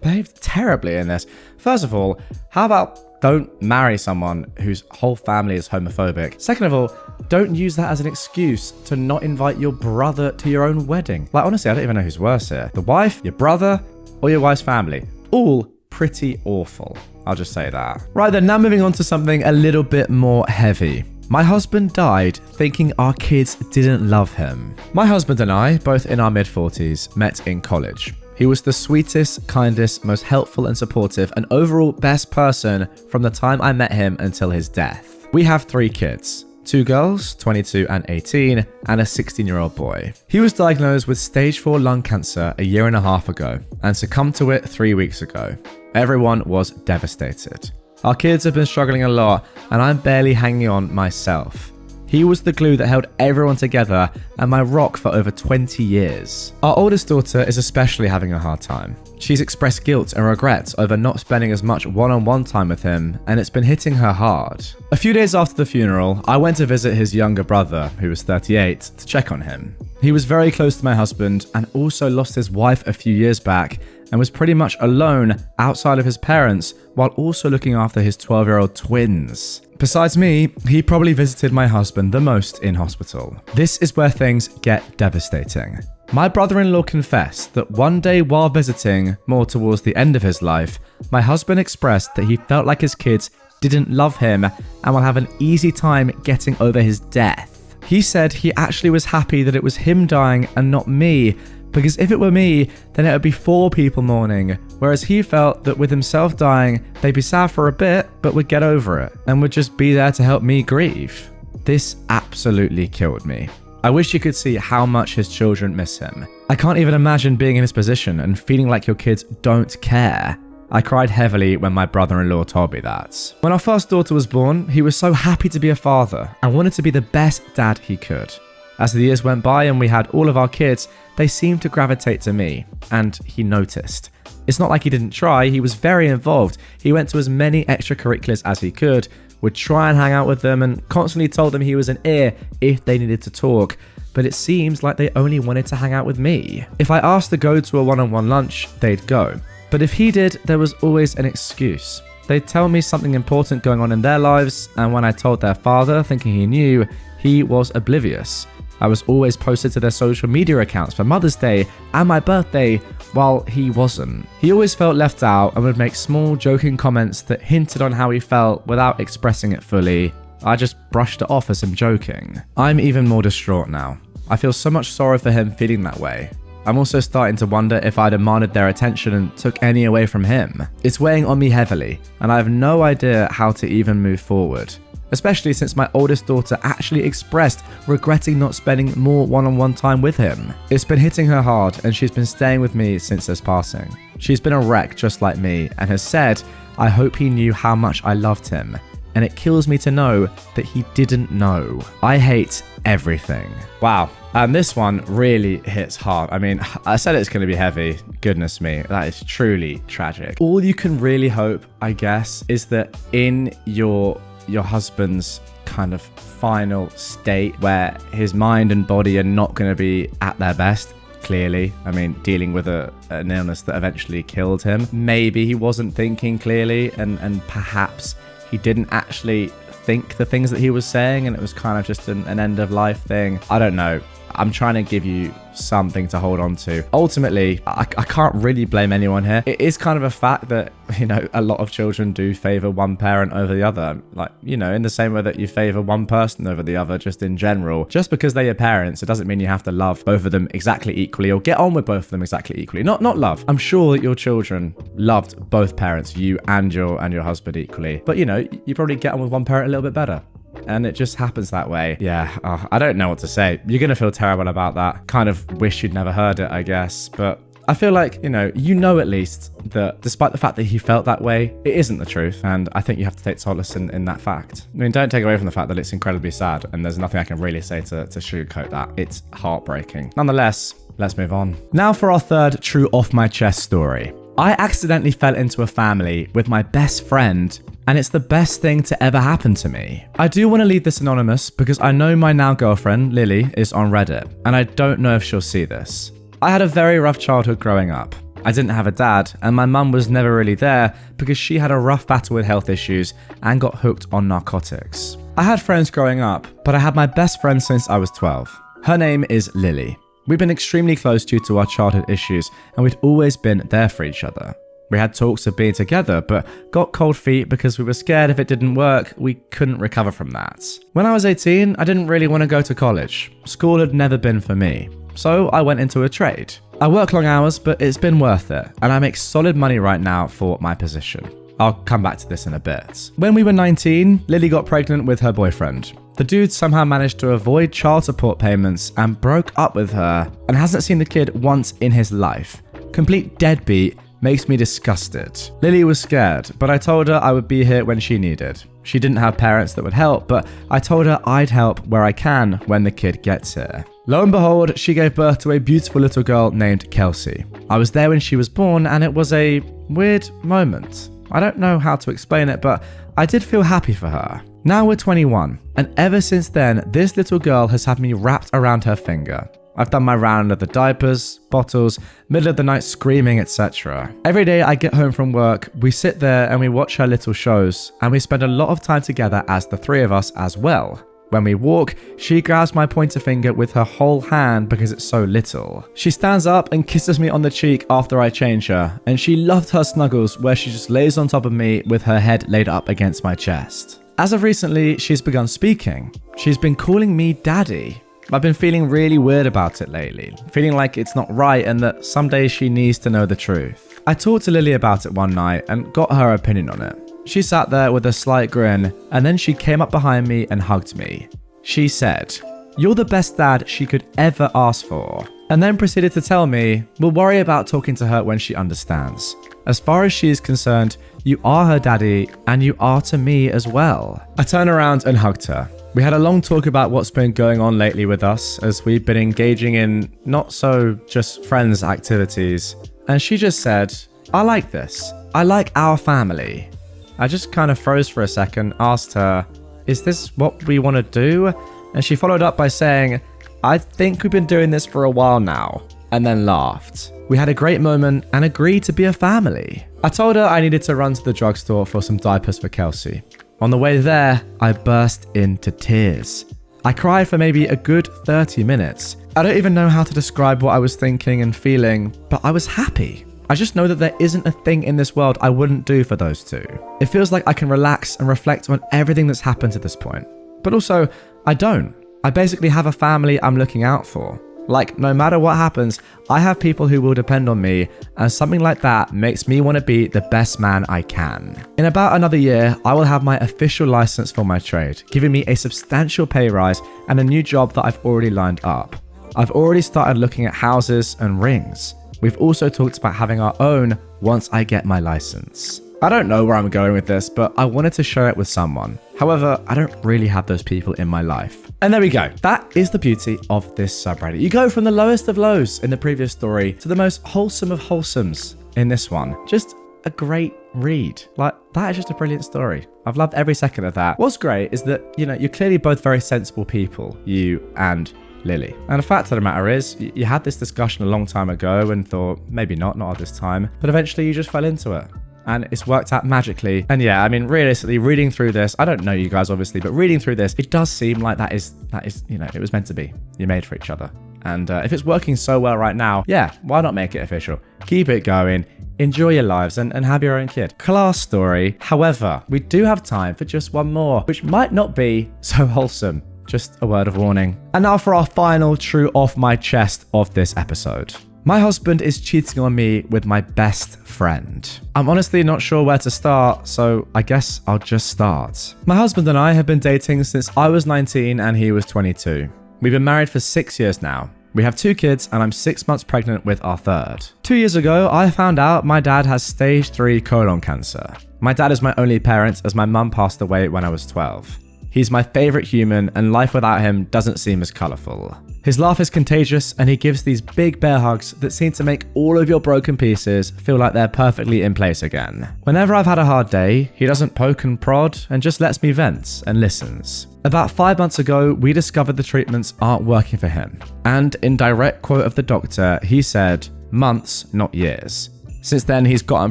behaved terribly in this. First of all, how about don't marry someone whose whole family is homophobic? Second of all, don't use that as an excuse to not invite your brother to your own wedding. Like, honestly, I don't even know who's worse here. The wife, your brother, or your wife's family. All pretty awful. I'll just say that. Right then, now moving on to something a little bit more heavy. My husband died thinking our kids didn't love him. My husband and I, both in our mid-40s, met in college. He was the sweetest, kindest, most helpful and supportive and overall best person from the time I met him until his death. We have 3 kids. 2 girls, 22 and 18, and a 16-year-old boy. He was diagnosed with stage 4 lung cancer a year and a half ago and succumbed to it 3 weeks ago. Everyone was devastated. Our kids have been struggling a lot and I'm barely hanging on myself. He He was the glue that held everyone together and my rock for over 20 years. Our oldest daughter is especially having a hard time. She's expressed guilt and regret over not spending as much one-on-one time with him, and it's been hitting her hard. A few days after the funeral, I went to visit his younger brother, who was 38, to check on him. He was very close to my husband and also lost his wife a few years back and was pretty much alone outside of his parents while also looking after his 12-year-old twins. Besides me, he probably visited my husband the most in hospital. This is where things get devastating. My brother-in-law confessed that one day while visiting, more towards the end of his life, my husband expressed that he felt like his kids didn't love him and will have an easy time getting over his death. He said he actually was happy that it was him dying and not me, because if it were me, then it would be 4 people mourning, whereas he felt that with himself dying, they'd be sad for a bit, but would get over it, and would just be there to help me grieve. This absolutely killed me. I wish you could see how much his children miss him. I can't even imagine being in his position and feeling like your kids don't care. I cried heavily when my brother-in-law told me that. When our first daughter was born, he was so happy to be a father and wanted to be the best dad he could. As the years went by and we had all of our kids, they seemed to gravitate to me, and he noticed. It's not like he didn't try, he was very involved. He went to as many extracurriculars as he could, would try and hang out with them, and constantly told them he was an ear if they needed to talk, but it seems like they only wanted to hang out with me. If I asked to go to a one-on-one lunch, they'd go. But if he did, there was always an excuse. They'd tell me something important going on in their lives, and when I told their father, thinking he knew, he was oblivious. I was always posted to their social media accounts for Mother's Day and my birthday, while he wasn't. He always felt left out and would make small joking comments that hinted on how he felt without expressing it fully. I just brushed it off as him joking. I'm even more distraught now. I feel so much sorrow for him feeling that way. I'm also starting to wonder if I demanded their attention and took any away from him. It's weighing on me heavily, and I have no idea how to even move forward. Especially since my oldest daughter actually expressed regretting not spending more one-on-one time with him. It's been hitting her hard, and she's been staying with me since his passing. She's been a wreck just like me and has said, I hope he knew how much I loved him, and it kills me to know that he didn't know. I hate everything. Wow. And this one really hits hard. I mean, I said it's going to be heavy. Goodness me, that is truly tragic. All you can really hope, I guess, is that in your husband's kind of final state where his mind and body are not going to be at their best, clearly. I mean, dealing with an illness that eventually killed him. Maybe he wasn't thinking clearly and perhaps he didn't actually think the things that he was saying and it was kind of just an end of life thing. I don't know. I'm trying to give you something to hold on to. Ultimately, I can't really blame anyone here. It is kind of a fact that, you know, a lot of children do favor one parent over the other. Like, you know, in the same way that you favor one person over the other, just in general. Just because they're your parents, it doesn't mean you have to love both of them exactly equally or get on with both of them exactly equally. Not love. I'm sure that your children loved both parents, you and your husband equally. But, you know, you probably get on with one parent a little bit better. And it just happens that way. Yeah, I don't know what to say. You're going to feel terrible about that. Kind of wish you'd never heard it, I guess. But I feel like, you know at least that despite the fact that he felt that way, it isn't the truth. And I think you have to take solace in that fact. I mean, don't take away from the fact that it's incredibly sad. And there's nothing I can really say to sugarcoat that. It's heartbreaking. Nonetheless, let's move on. Now for our third true off my chest story. I accidentally fell into a family with my best friend, and it's the best thing to ever happen to me. I do want to leave this anonymous because I know my now girlfriend, Lily, is on Reddit, and I don't know if she'll see this. I had a very rough childhood growing up. I didn't have a dad, and my mum was never really there because she had a rough battle with health issues and got hooked on narcotics. I had friends growing up, but I had my best friend since I was 12. Her name is Lily. We've been extremely close due to our childhood issues, and we'd always been there for each other. We had talks of being together, but got cold feet because we were scared if it didn't work, we couldn't recover from that. When I was 18, I didn't really want to go to college. School had never been for me, so I went into a trade. I work long hours, but it's been worth it, and I make solid money right now for my position. I'll come back to this in a bit. When we were 19, Lily got pregnant with her boyfriend. The dude somehow managed to avoid child support payments and broke up with her and hasn't seen the kid once in his life. Complete deadbeat makes me disgusted. Lily was scared, but I told her I would be here when she needed. She didn't have parents that would help, but I told her I'd help where I can when the kid gets here. Lo and behold, she gave birth to a beautiful little girl named Kelsey. I was there when she was born, and it was a weird moment. I don't know how to explain it, but I did feel happy for her. Now we're 21, and ever since then, this little girl has had me wrapped around her finger. I've done my round of the diapers, bottles, middle of the night screaming, etc. Every day I get home from work, we sit there and we watch her little shows, and we spend a lot of time together as the three of us as well. When we walk, she grabs my pointer finger with her whole hand because it's so little. She stands up and kisses me on the cheek after I change her, and she loved her snuggles where she just lays on top of me with her head laid up against my chest. As of recently, she's begun speaking. She's been calling me daddy. I've been feeling really weird about it lately, feeling like it's not right and that some days she needs to know the truth. I talked to Lily about it one night and got her opinion on it. She sat there with a slight grin, and then she came up behind me and hugged me. She said, "You're the best dad she could ever ask for," and then proceeded to tell me, "We'll worry about talking to her when she understands. As far as she is concerned, you are her daddy and you are to me as well." I turned around and hugged her. We had a long talk about what's been going on lately with us, as we've been engaging in not so just friends activities. And she just said, "I like this. I like our family." I just kind of froze for a second, asked her, "Is this what we want to do?" And she followed up by saying, "I think we've been doing this for a while now," and then laughed. We had a great moment and agreed to be a family. I told her I needed to run to the drugstore for some diapers for Kelsey. On the way there, I burst into tears. I cried for maybe a good 30 minutes. I don't even know how to describe what I was thinking and feeling, but I was happy. I just know that there isn't a thing in this world I wouldn't do for those two. It feels like I can relax and reflect on everything that's happened to this point. But also, I don't. I basically have a family I'm looking out for. Like, no matter what happens, I have people who will depend on me, and something like that makes me want to be the best man I can. In about another year, I will have my official license for my trade, giving me a substantial pay rise and a new job that I've already lined up. I've already started looking at houses and rings. We've also talked about having our own once I get my license. I don't know where I'm going with this, but I wanted to share it with someone. However, I don't really have those people in my life. And there we go. That is the beauty of this subreddit. You go from the lowest of lows in the previous story to the most wholesome of wholesomes in this one. Just a great read. Like, that is just a brilliant story. I've loved every second of that. What's great is that, you're clearly both very sensible people, you and Lily. And the fact of the matter is, you had this discussion a long time ago and thought, maybe not at this time, but eventually you just fell into it. And it's worked out magically. And yeah, I mean, realistically, reading through this, I don't know you guys obviously, but reading through this, it does seem like that is, it was meant to be. You're made for each other. And if it's working so well right now, yeah, why not make it official? Keep it going, enjoy your lives, and have your own kid. Class story. However, we do have time for just one more, which might not be so wholesome. Just a word of warning. And now for our final true off my chest of this episode. My husband is cheating on me with my best friend. I'm honestly not sure where to start, so I guess I'll just start. My husband and I have been dating since I was 19 and he was 22. We've been married for 6 years now. We have 2 kids and I'm 6 months pregnant with our third. 2 years ago, I found out my dad has stage 3 colon cancer. My dad is my only parent as my mum passed away when I was 12. He's my favorite human and life without him doesn't seem as colorful. His laugh is contagious and he gives these big bear hugs that seem to make all of your broken pieces feel like they're perfectly in place again. Whenever I've had a hard day, he doesn't poke and prod and just lets me vent and listens. About 5 months ago, we discovered the treatments aren't working for him. And in direct quote of the doctor, he said, "Months, not years." Since then, he's gotten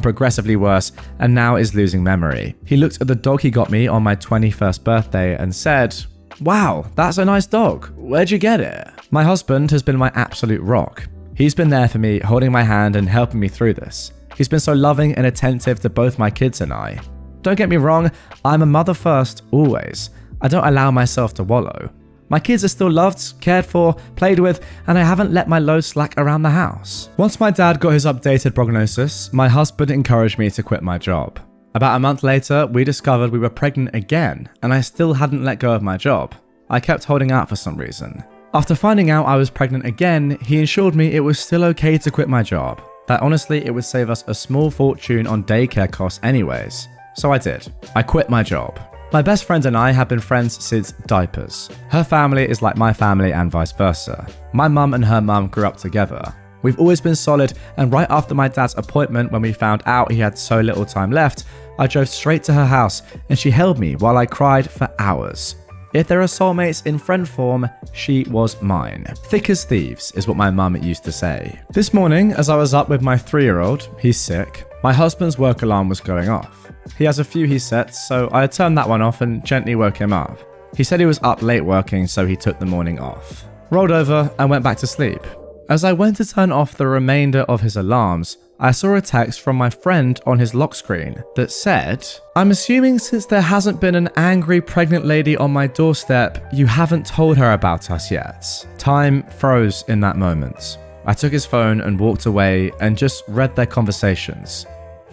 progressively worse and now is losing memory. He looked at the dog he got me on my 21st birthday and said, "Wow, that's a nice dog. Where'd you get it?" My husband has been my absolute rock. He's been there for me, holding my hand and helping me through this. He's been so loving and attentive to both my kids and I. Don't get me wrong, I'm a mother first, always. I don't allow myself to wallow. My kids are still loved, cared for, played with, and I haven't let my load slack around the house. Once my dad got his updated prognosis, my husband encouraged me to quit my job. About a month later, we discovered we were pregnant again, and I still hadn't let go of my job. I kept holding out for some reason. After finding out I was pregnant again, he assured me it was still okay to quit my job. That honestly, it would save us a small fortune on daycare costs anyways. So I did. I quit my job. My best friend and I have been friends since diapers. Her family is like my family and vice versa. My mum and her mum grew up together. We've always been solid, and right after my dad's appointment, when we found out he had so little time left, I drove straight to her house and she held me while I cried for hours. If there are soulmates in friend form, she was mine. Thick as thieves is what my mum used to say. This morning, as I was up with my 3-year-old, he's sick, my husband's work alarm was going off. He has a few he sets, so I turned that one off and gently woke him up. He said he was up late working, so he took the morning off. Rolled over and went back to sleep. As I went to turn off the remainder of his alarms, I saw a text from my friend on his lock screen that said, "I'm assuming since there hasn't been an angry pregnant lady on my doorstep, you haven't told her about us yet." Time froze in that moment. I took his phone and walked away and just read their conversations.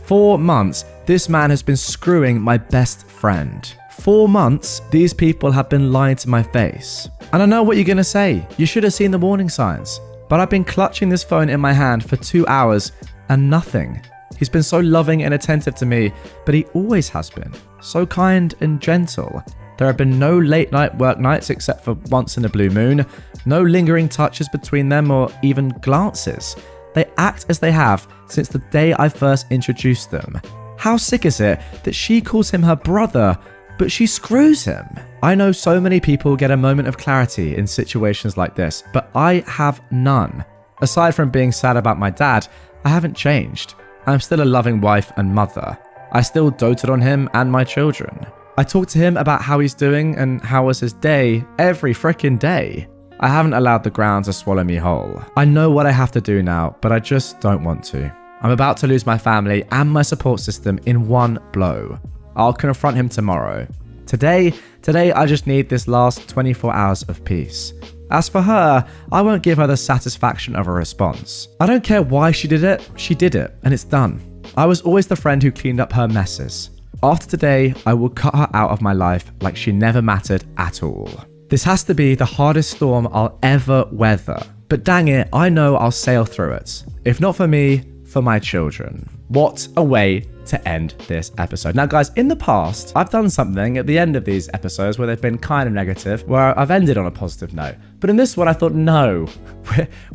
4 months, this man has been screwing my best friend. 4 months, these people have been lying to my face. And I know what you're gonna say. You should have seen the warning signs. But I've been clutching this phone in my hand for 2 hours and nothing. He's been so loving and attentive to me, but he always has been. So kind and gentle. There have been no late night work nights except for once in a blue moon, no lingering touches between them or even glances. They act as they have since the day I first introduced them. How sick is it that she calls him her brother, but she screws him? I know so many people get a moment of clarity in situations like this, but I have none. Aside from being sad about my dad, I haven't changed. I'm still a loving wife and mother. I still doted on him and my children. I talk to him about how he's doing and how was his day every frickin' day. I haven't allowed the ground to swallow me whole. I know what I have to do now, but I just don't want to. I'm about to lose my family and my support system in one blow. I'll confront him tomorrow. Today, I just need this last 24 hours of peace. As for her, I won't give her the satisfaction of a response. I don't care why she did it, and it's done. I was always the friend who cleaned up her messes. After today, I will cut her out of my life like she never mattered at all. This has to be the hardest storm I'll ever weather, but dang it, I know I'll sail through it. If not for me, for my children. What a way to end this episode. Now guys, in the past, I've done something at the end of these episodes where they've been kind of negative, where I've ended on a positive note. But in this one, I thought, no,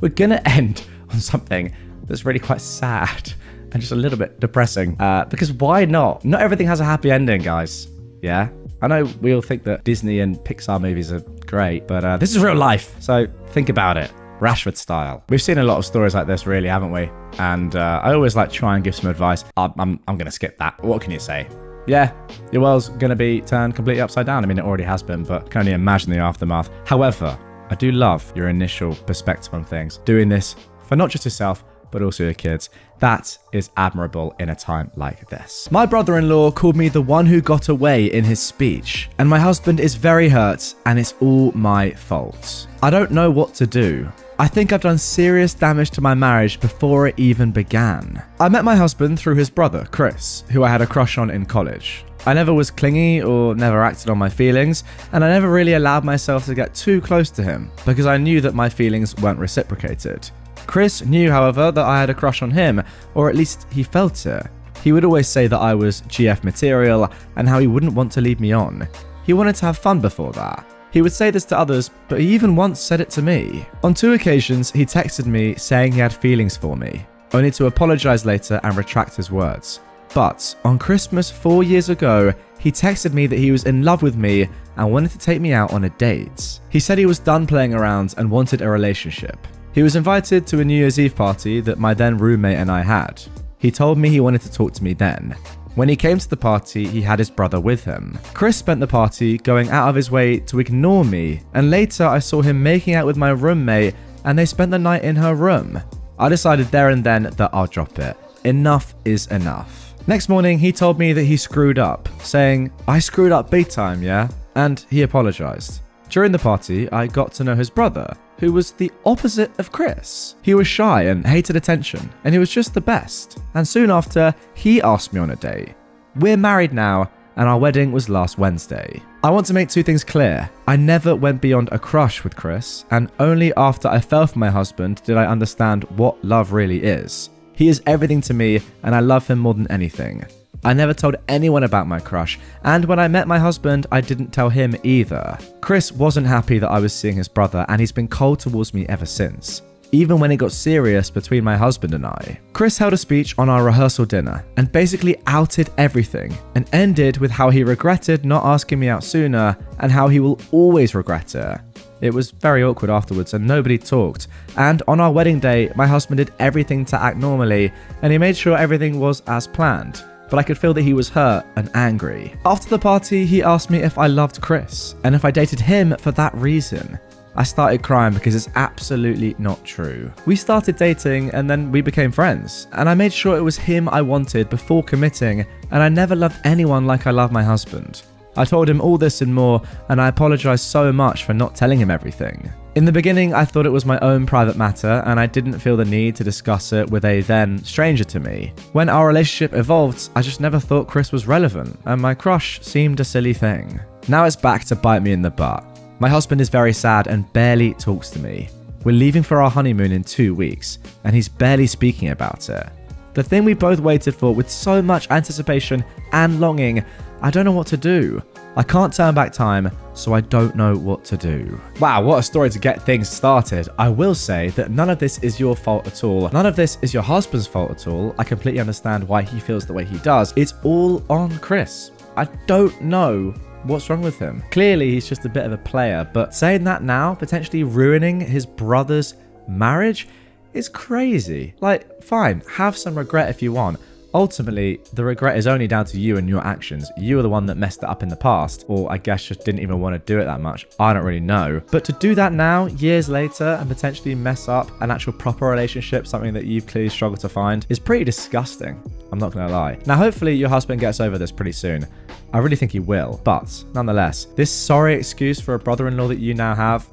we're gonna end on something that's really quite sad and just a little bit depressing. Because why not? Not everything has a happy ending, guys. Yeah? I know we all think that Disney and Pixar movies are great, but this is real life. So think about it. Rashford style. We've seen a lot of stories like this, really, haven't we? And I always like try and give some advice. I'm gonna skip that. What can you say? Yeah, your world's gonna be turned completely upside down. I mean, it already has been, but can only imagine the aftermath. However, I do love your initial perspective on things. Doing this for not just yourself, but also your kids. That is admirable in a time like this. My brother-in-law called me the one who got away in his speech, and my husband is very hurt, and it's all my fault. I don't know what to do. I think I've done serious damage to my marriage before it even began. I met my husband through his brother, Chris, who I had a crush on in college. I never was clingy or never acted on my feelings, and I never really allowed myself to get too close to him because I knew that my feelings weren't reciprocated. Chris knew, however, that I had a crush on him, or at least he felt it. He would always say that I was GF material and how he wouldn't want to lead me on. He wanted to have fun before that. He would say this to others, but he even once said it to me. On 2 occasions, he texted me saying he had feelings for me, only to apologize later and retract his words. But on Christmas 4 years ago, he texted me that he was in love with me and wanted to take me out on a date. He said he was done playing around and wanted a relationship. He was invited to a New Year's Eve party that my then roommate and I had. He told me he wanted to talk to me then. When he came to the party, he had his brother with him. Chris spent the party going out of his way to ignore me, and later I saw him making out with my roommate and they spent the night in her room. I decided there and then that I'll drop it. Enough is enough. Next morning, he told me that he screwed up, saying, "I screwed up big time, yeah?" And he apologized. During the party, I got to know his brother, who was the opposite of Chris. He was shy and hated attention, and he was just the best. And soon after, he asked me on a date. We're married now, and our wedding was last Wednesday. I want to make 2 things clear. I never went beyond a crush with Chris, and only after I fell for my husband did I understand what love really is. He is everything to me, and I love him more than anything. I never told anyone about my crush, and when I met my husband, I didn't tell him either. Chris wasn't happy that I was seeing his brother, and he's been cold towards me ever since, even when it got serious between my husband and I. Chris held a speech on our rehearsal dinner and basically outed everything, and ended with how he regretted not asking me out sooner and how he will always regret it. It was very awkward afterwards and nobody talked, and on our wedding day, my husband did everything to act normally and he made sure everything was as planned, but I could feel that he was hurt and angry. After the party, he asked me if I loved Chris and if I dated him for that reason. I started crying because it's absolutely not true. We started dating and then we became friends, and I made sure it was him I wanted before committing, and I never loved anyone like I love my husband. I told him all this and more, and I apologized so much for not telling him everything. In the beginning, I thought it was my own private matter, and I didn't feel the need to discuss it with a then stranger to me. When our relationship evolved, I just never thought Chris was relevant, and my crush seemed a silly thing. Now it's back to bite me in the butt. My husband is very sad and barely talks to me. We're leaving for our honeymoon in 2 weeks, and he's barely speaking about it. The thing we both waited for with so much anticipation and longing, I don't know what to do. I can't turn back time, so I don't know what to do. Wow, what a story to get things started. I will say that none of this is your fault at all. None of this is your husband's fault at all. I completely understand why he feels the way he does. It's all on Chris. I don't know what's wrong with him. Clearly, he's just a bit of a player, but saying that now, potentially ruining his brother's marriage, is crazy. Like, fine, have some regret if you want. Ultimately, the regret is only down to you and your actions. You are the one that messed it up in the past, or I guess just didn't even want to do it that much. I don't really know. But to do that now, years later, and potentially mess up an actual proper relationship, something that you've clearly struggled to find, is pretty disgusting. I'm not going to lie. Now, hopefully your husband gets over this pretty soon. I really think he will. But nonetheless, this sorry excuse for a brother-in-law that you now have,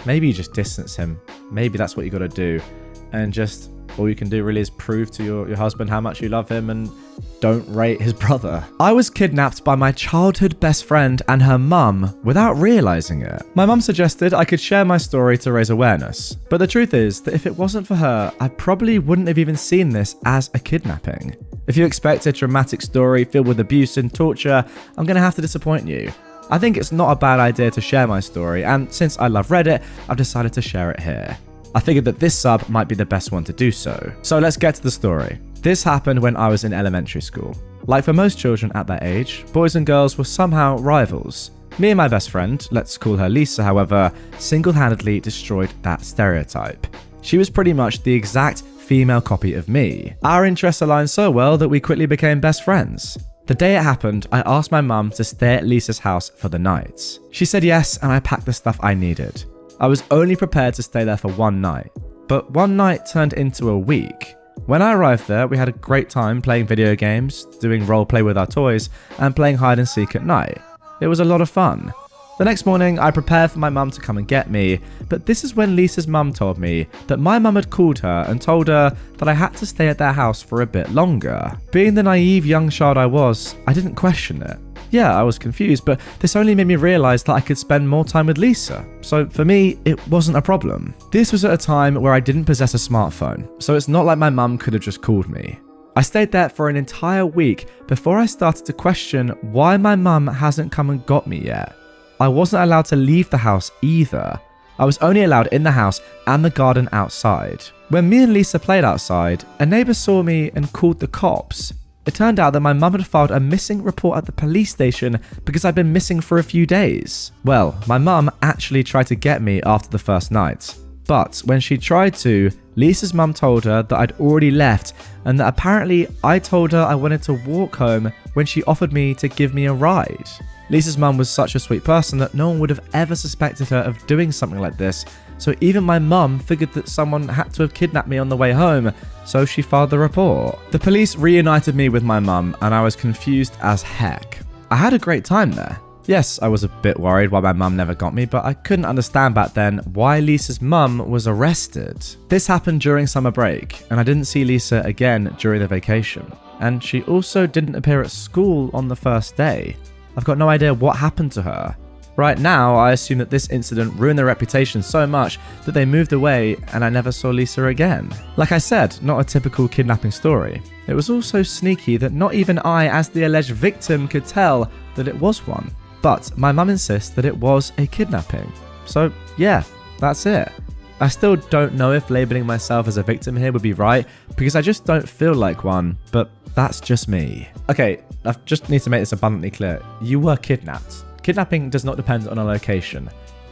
maybe you just distance him. Maybe that's what you got to do. And just all you can do really is prove to your husband how much you love him and don't rate his brother. I was kidnapped by my childhood best friend and her mum without realizing it. My mum suggested I could share my story to raise awareness, but the truth is that if it wasn't for her, I probably wouldn't have even seen this as a kidnapping. If you expect a dramatic story filled with abuse and torture, I'm gonna have to disappoint you. I think it's not a bad idea to share my story, and since I love Reddit, I've decided to share it here. I figured that this sub might be the best one to do so. So let's get to the story. This happened when I was in elementary school. Like for most children at that age, boys and girls were somehow rivals. Me and my best friend, let's call her Lisa, however, single-handedly destroyed that stereotype. She was pretty much the exact female copy of me. Our interests aligned so well that we quickly became best friends. The day it happened, I asked my mum to stay at Lisa's house for the night. She said yes, and I packed the stuff I needed. I was only prepared to stay there for one night, but one night turned into a week. When I arrived there, we had a great time playing video games, doing roleplay with our toys, and playing hide and seek at night. It was a lot of fun. The next morning, I prepared for my mum to come and get me, but this is when Lisa's mum told me that my mum had called her and told her that I had to stay at their house for a bit longer. Being the naive young child I was, I didn't question it. Yeah, I was confused, but this only made me realize that I could spend more time with Lisa. So for me, it wasn't a problem. This was at a time where I didn't possess a smartphone, so it's not like my mum could have just called me. I stayed there for an entire week before I started to question why my mum hasn't come and got me yet. I wasn't allowed to leave the house either. I was only allowed in the house and the garden outside. When me and Lisa played outside, a neighbour saw me and called the cops. It turned out that my mum had filed a missing report at the police station because I'd been missing for a few days. Well, my mum actually tried to get me after the first night. But when she tried to, Lisa's mum told her that I'd already left and that apparently I told her I wanted to walk home when she offered me to give me a ride. Lisa's mum was such a sweet person that no one would have ever suspected her of doing something like this, so even my mum figured that someone had to have kidnapped me on the way home, so she filed the report. The police reunited me with my mum and I was confused as heck. I had a great time there. Yes, I was a bit worried why my mum never got me, but I couldn't understand back then why Lisa's mum was arrested. This happened during summer break, and I didn't see Lisa again during the vacation. And she also didn't appear at school on the first day. I've got no idea what happened to her. Right now, I assume that this incident ruined their reputation so much that they moved away and I never saw Lisa again. Like I said, not a typical kidnapping story. It was also sneaky that not even I, as the alleged victim, could tell that it was one. But my mum insists that it was a kidnapping. So yeah, that's it. I still don't know if labeling myself as a victim here would be right, because I just don't feel like one, but that's just me. Okay, I just need to make this abundantly clear. You were kidnapped. Kidnapping does not depend on a location,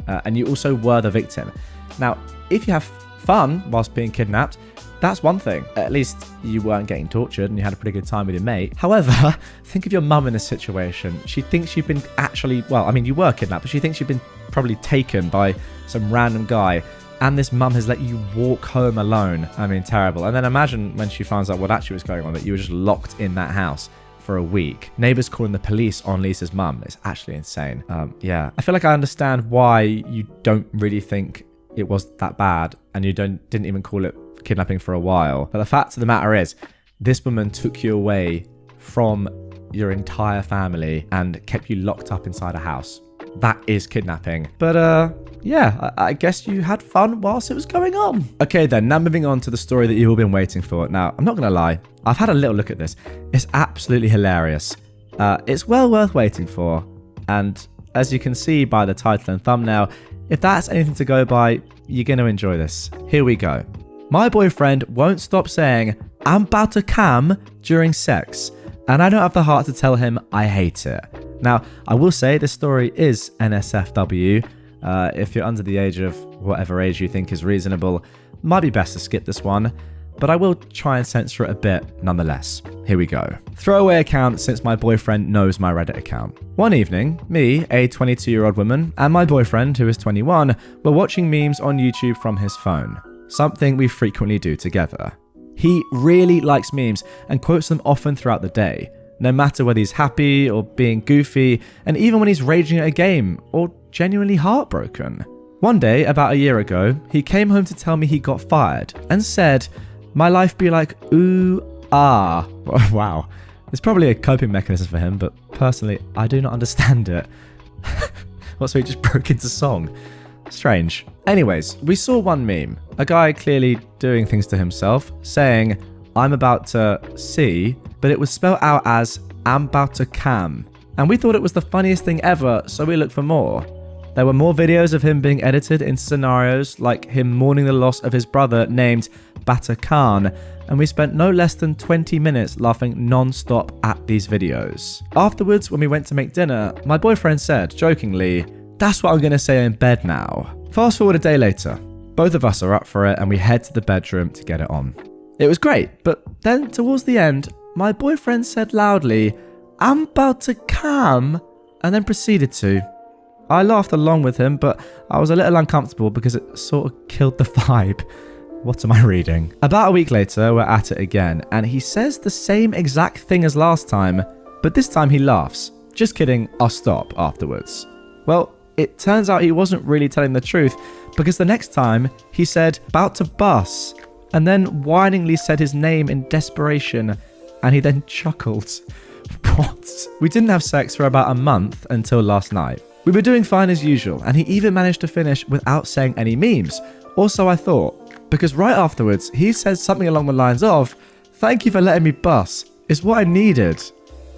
and you also were the victim. Now, if you have fun whilst being kidnapped, that's one thing. At least you weren't getting tortured and you had a pretty good time with your mate. However, think of your mum in this situation. She thinks you've been you were kidnapped, but she thinks you've been probably taken by some random guy, and this mum has let you walk home alone. I mean, terrible. And then imagine when she finds out what actually was going on, that you were just locked in that house for a week. Neighbors calling the police on Lisa's mum. It's actually insane. Yeah. I feel like I understand why you don't really think it was that bad, and you didn't even call it kidnapping for a while. But the fact of the matter is, this woman took you away from your entire family and kept you locked up inside a house. That is kidnapping. But yeah, I guess you had fun whilst it was going on. Okay then, now moving on to the story that you've all been waiting for. Now, I'm not gonna lie, I've had a little look at this. It's absolutely hilarious. It's well worth waiting for. And as you can see by the title and thumbnail, if that's anything to go by, you're gonna enjoy this. Here we go. My boyfriend won't stop saying, "I'm about to come" during sex, and I don't have the heart to tell him I hate it. Now, I will say this story is NSFW. If you're under the age of whatever age you think is reasonable, might be best to skip this one, but I will try and censor it a bit nonetheless. Here we go. Throwaway account since my boyfriend knows my Reddit account. One evening, me, a 22-year-old woman, and my boyfriend, who is 21, were watching memes on YouTube from his phone. Something we frequently do together. He really likes memes and quotes them often throughout the day, no matter whether he's happy or being goofy, and even when he's raging at a game or genuinely heartbroken. One day, about a year ago, he came home to tell me he got fired and said, "My life be like, ooh, ah." Wow. It's probably a coping mechanism for him, but personally, I do not understand it. What, so he just broke into song? Strange. Anyways, we saw one meme. A guy clearly doing things to himself, saying, "I'm about to see," but it was spelled out as "I'm about to cam." And we thought it was the funniest thing ever, so we looked for more. There were more videos of him being edited into scenarios like him mourning the loss of his brother named Bata Khan, and we spent no less than 20 minutes laughing non-stop at these videos. Afterwards, when we went to make dinner, my boyfriend said, jokingly, "That's what I'm gonna say in bed now." Fast forward a day later. Both of us are up for it and we head to the bedroom to get it on. It was great, but then towards the end, my boyfriend said loudly, "I'm about to come," and then proceeded to. I laughed along with him, but I was a little uncomfortable because it sort of killed the vibe. What am I reading? About a week later, we're at it again, and he says the same exact thing as last time, but this time he laughs. Just kidding, I'll stop afterwards. Well, it turns out he wasn't really telling the truth, because the next time he said, "About to bus," and then whiningly said his name in desperation, and he then chuckled. What? We didn't have sex for about a month until last night. We were doing fine as usual, and he even managed to finish without saying any memes, or so I thought, because right afterwards, he says something along the lines of, "Thank you for letting me bus. It's what I needed."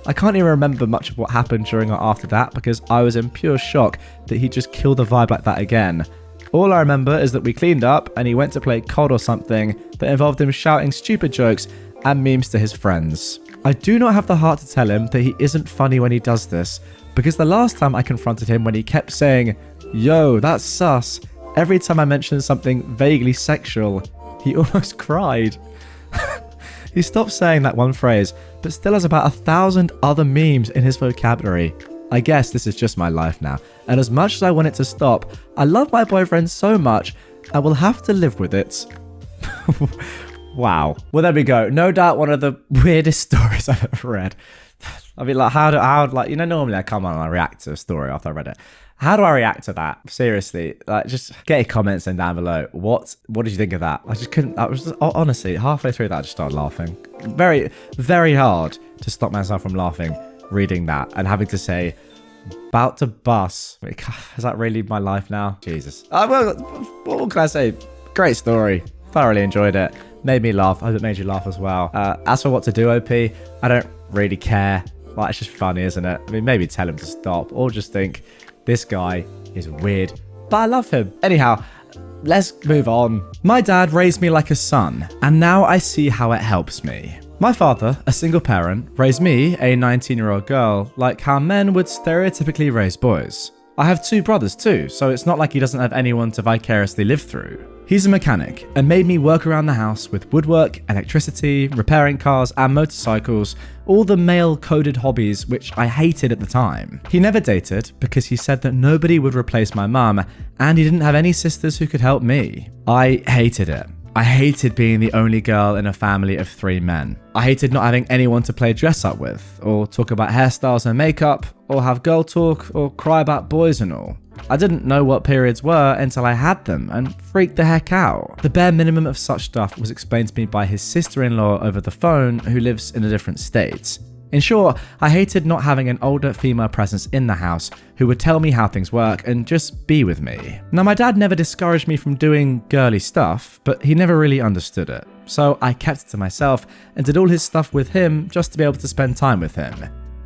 I can't even remember much of what happened during or after that because I was in pure shock that he just killed the vibe like that again. All I remember is that we cleaned up and he went to play COD or something that involved him shouting stupid jokes and memes to his friends. I do not have the heart to tell him that he isn't funny when he does this, because the last time I confronted him when he kept saying, "Yo, that's sus," every time I mentioned something vaguely sexual, he almost cried. He stopped saying that one phrase, but still has about 1,000 other memes in his vocabulary. I guess this is just my life now, and as much as I want it to stop, I love my boyfriend so much, I will have to live with it. Wow. Well, there we go. No doubt one of the weirdest stories I've ever read. I mean, like, normally I come on and I react to a story after I read it. How do I react to that? Seriously, like, just get your comments in down below. What did you think of that? I just couldn't. I was just, honestly, halfway through that, I just started laughing. Very, very hard to stop myself from laughing reading that and having to say, About to bust. Is that really my life now? Jesus. Well, what can I say? Great story. Thoroughly enjoyed it. Made me laugh. I hope it made you laugh as well. As for what to do, OP, I don't really care. Well, it's just funny, isn't it? I mean, maybe tell him to stop or just think, this guy is weird, but I love him. Anyhow, let's move on. My dad raised me like a son, and now I see how it helps me. My father, a single parent, raised me, a 19-year-old girl, like how men would stereotypically raise boys. I have 2 brothers too, so it's not like he doesn't have anyone to vicariously live through. He's a mechanic and made me work around the house with woodwork, electricity, repairing cars and motorcycles, all the male-coded hobbies which I hated at the time. He never dated because he said that nobody would replace my mum and he didn't have any sisters who could help me. I hated it. I hated being the only girl in a family of 3 men. I hated not having anyone to play dress up with, or talk about hairstyles and makeup, or have girl talk, or cry about boys and all. I didn't know what periods were until I had them and freaked the heck out. The bare minimum of such stuff was explained to me by his sister-in-law over the phone who lives in a different state. In short, I hated not having an older female presence in the house who would tell me how things work and just be with me. Now, my dad never discouraged me from doing girly stuff, but he never really understood it. So I kept it to myself and did all his stuff with him just to be able to spend time with him.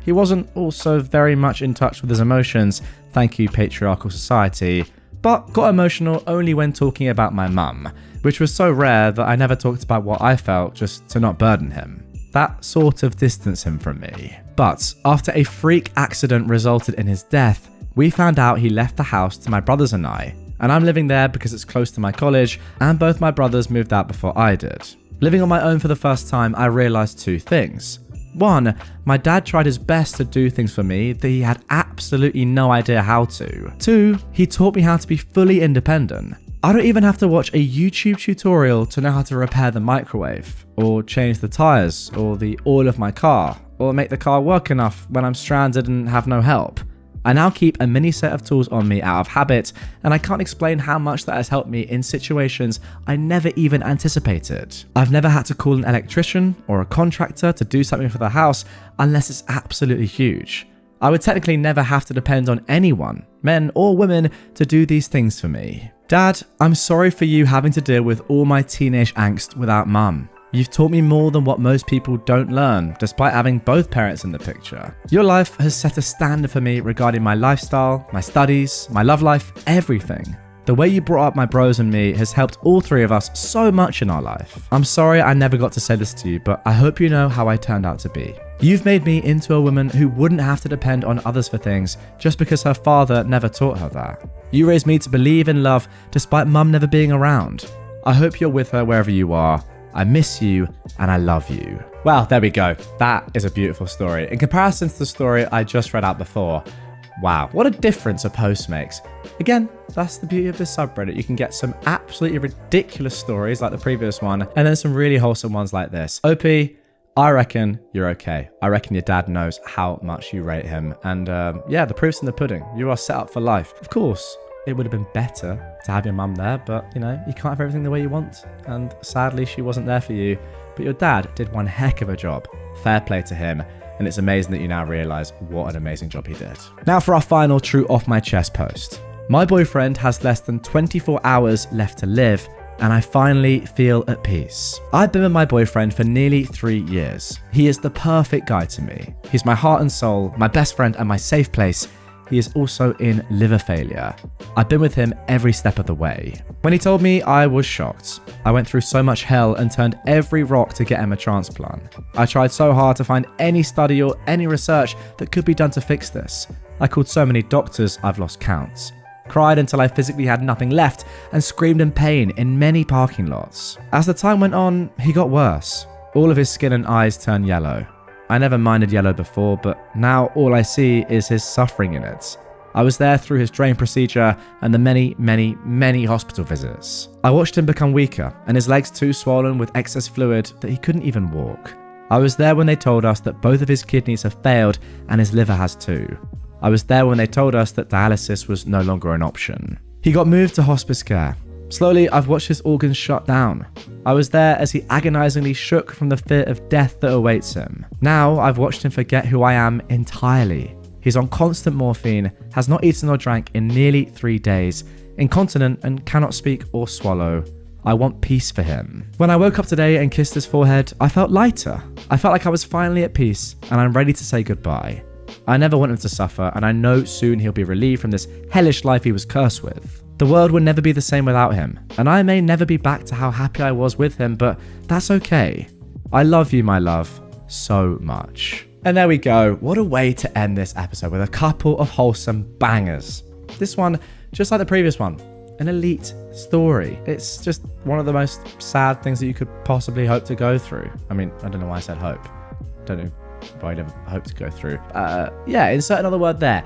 He wasn't also very much in touch with his emotions, thank you patriarchal society, but got emotional only when talking about my mum, which was so rare that I never talked about what I felt just to not burden him. That sort of distanced him from me. But after a freak accident resulted in his death, we found out he left the house to my brothers and I'm living there because it's close to my college and both my brothers moved out before I did. Living on my own for the first time, I realised 2 things. 1, my dad tried his best to do things for me that he had absolutely no idea how to. 2, he taught me how to be fully independent. I don't even have to watch a YouTube tutorial to know how to repair the microwave, or change the tyres, or the oil of my car, or make the car work enough when I'm stranded and have no help. I now keep a mini set of tools on me out of habit, and I can't explain how much that has helped me in situations I never even anticipated. I've never had to call an electrician or a contractor to do something for the house unless it's absolutely huge. I would technically never have to depend on anyone, men or women, to do these things for me. Dad, I'm sorry for you having to deal with all my teenage angst without mum. You've taught me more than what most people don't learn, despite having both parents in the picture. Your life has set a standard for me regarding my lifestyle, my studies, my love life, everything. The way you brought up my bros and me has helped all 3 of us so much in our life. I'm sorry I never got to say this to you, but I hope you know how I turned out to be. You've made me into a woman who wouldn't have to depend on others for things just because her father never taught her that. You raised me to believe in love despite mum never being around. I hope you're with her wherever you are. I miss you and I love you. Well, there we go. That is a beautiful story. In comparison to the story I just read out before, wow, what a difference a post makes. Again, that's the beauty of this subreddit. You can get some absolutely ridiculous stories like the previous one, and then some really wholesome ones like this. OP, I reckon you're okay. I reckon your dad knows how much you rate him. And yeah, the proof's in the pudding. You are set up for life. Of course, it would have been better to have your mum there, but you know, you can't have everything the way you want. And sadly, she wasn't there for you. But your dad did one heck of a job. Fair play to him. And it's amazing that you now realise what an amazing job he did. Now for our final true off my chest post. My boyfriend has less than 24 hours left to live, and I finally feel at peace. I've been with my boyfriend for nearly 3 years. He is the perfect guy to me. He's my heart and soul, my best friend and my safe place. He is also in liver failure. I've been with him every step of the way. When he told me, I was shocked. I went through so much hell and turned every rock to get him a transplant. I tried so hard to find any study or any research that could be done to fix this. I called so many doctors, I've lost count. Cried until I physically had nothing left and screamed in pain in many parking lots. As the time went on, he got worse. All of his skin and eyes turned yellow. I never minded yellow before, but now all I see is his suffering in it. I was there through his drain procedure and the many hospital visits. I watched him become weaker and his legs too swollen with excess fluid that he couldn't even walk. I was there when they told us that both of his kidneys have failed and his liver has too. I was there when they told us that dialysis was no longer an option. He got moved to hospice care. Slowly, I've watched his organs shut down. I was there as he agonizingly shook from the fear of death that awaits him. Now, I've watched him forget who I am entirely. He's on constant morphine, has not eaten or drank in nearly 3 days, incontinent and cannot speak or swallow. I want peace for him. When I woke up today and kissed his forehead, I felt lighter. I felt like I was finally at peace and I'm ready to say goodbye. I never want him to suffer, and I know soon he'll be relieved from this hellish life he was cursed with. The world will never be the same without him, and I may never be back to how happy I was with him, but that's okay. I love you, my love, so much. And there we go. What a way to end this episode with a couple of wholesome bangers. This one, just like the previous one, an elite story. It's just one of the most sad things that you could possibly hope to go through. I mean, I don't know why I said hope. Don't know why I never hope to go through. Yeah, insert another word there.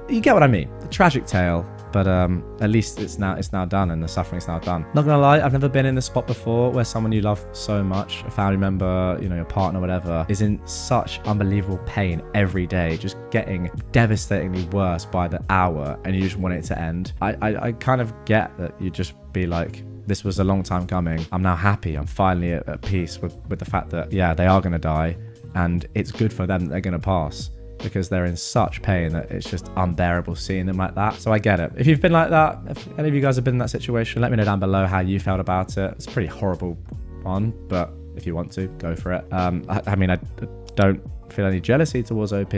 You get what I mean. A tragic tale, but at least it's now done and the suffering's now done. Not gonna lie, I've never been in this spot before where someone you love so much, a family member, you know, your partner, whatever, is in such unbelievable pain every day, just getting devastatingly worse by the hour, and you just want it to end. I kind of get that you just be like, this was a long time coming. I'm now happy. I'm finally at peace with the fact that, yeah, they are gonna die, and it's good for them that they're gonna pass, because they're in such pain that it's just unbearable seeing them like that. So I get it. If you've been like that, if any of you guys have been in that situation, let me know down below how you felt about it. It's a pretty horrible one, but if you want to, go for it. I mean, I don't feel any jealousy towards OP,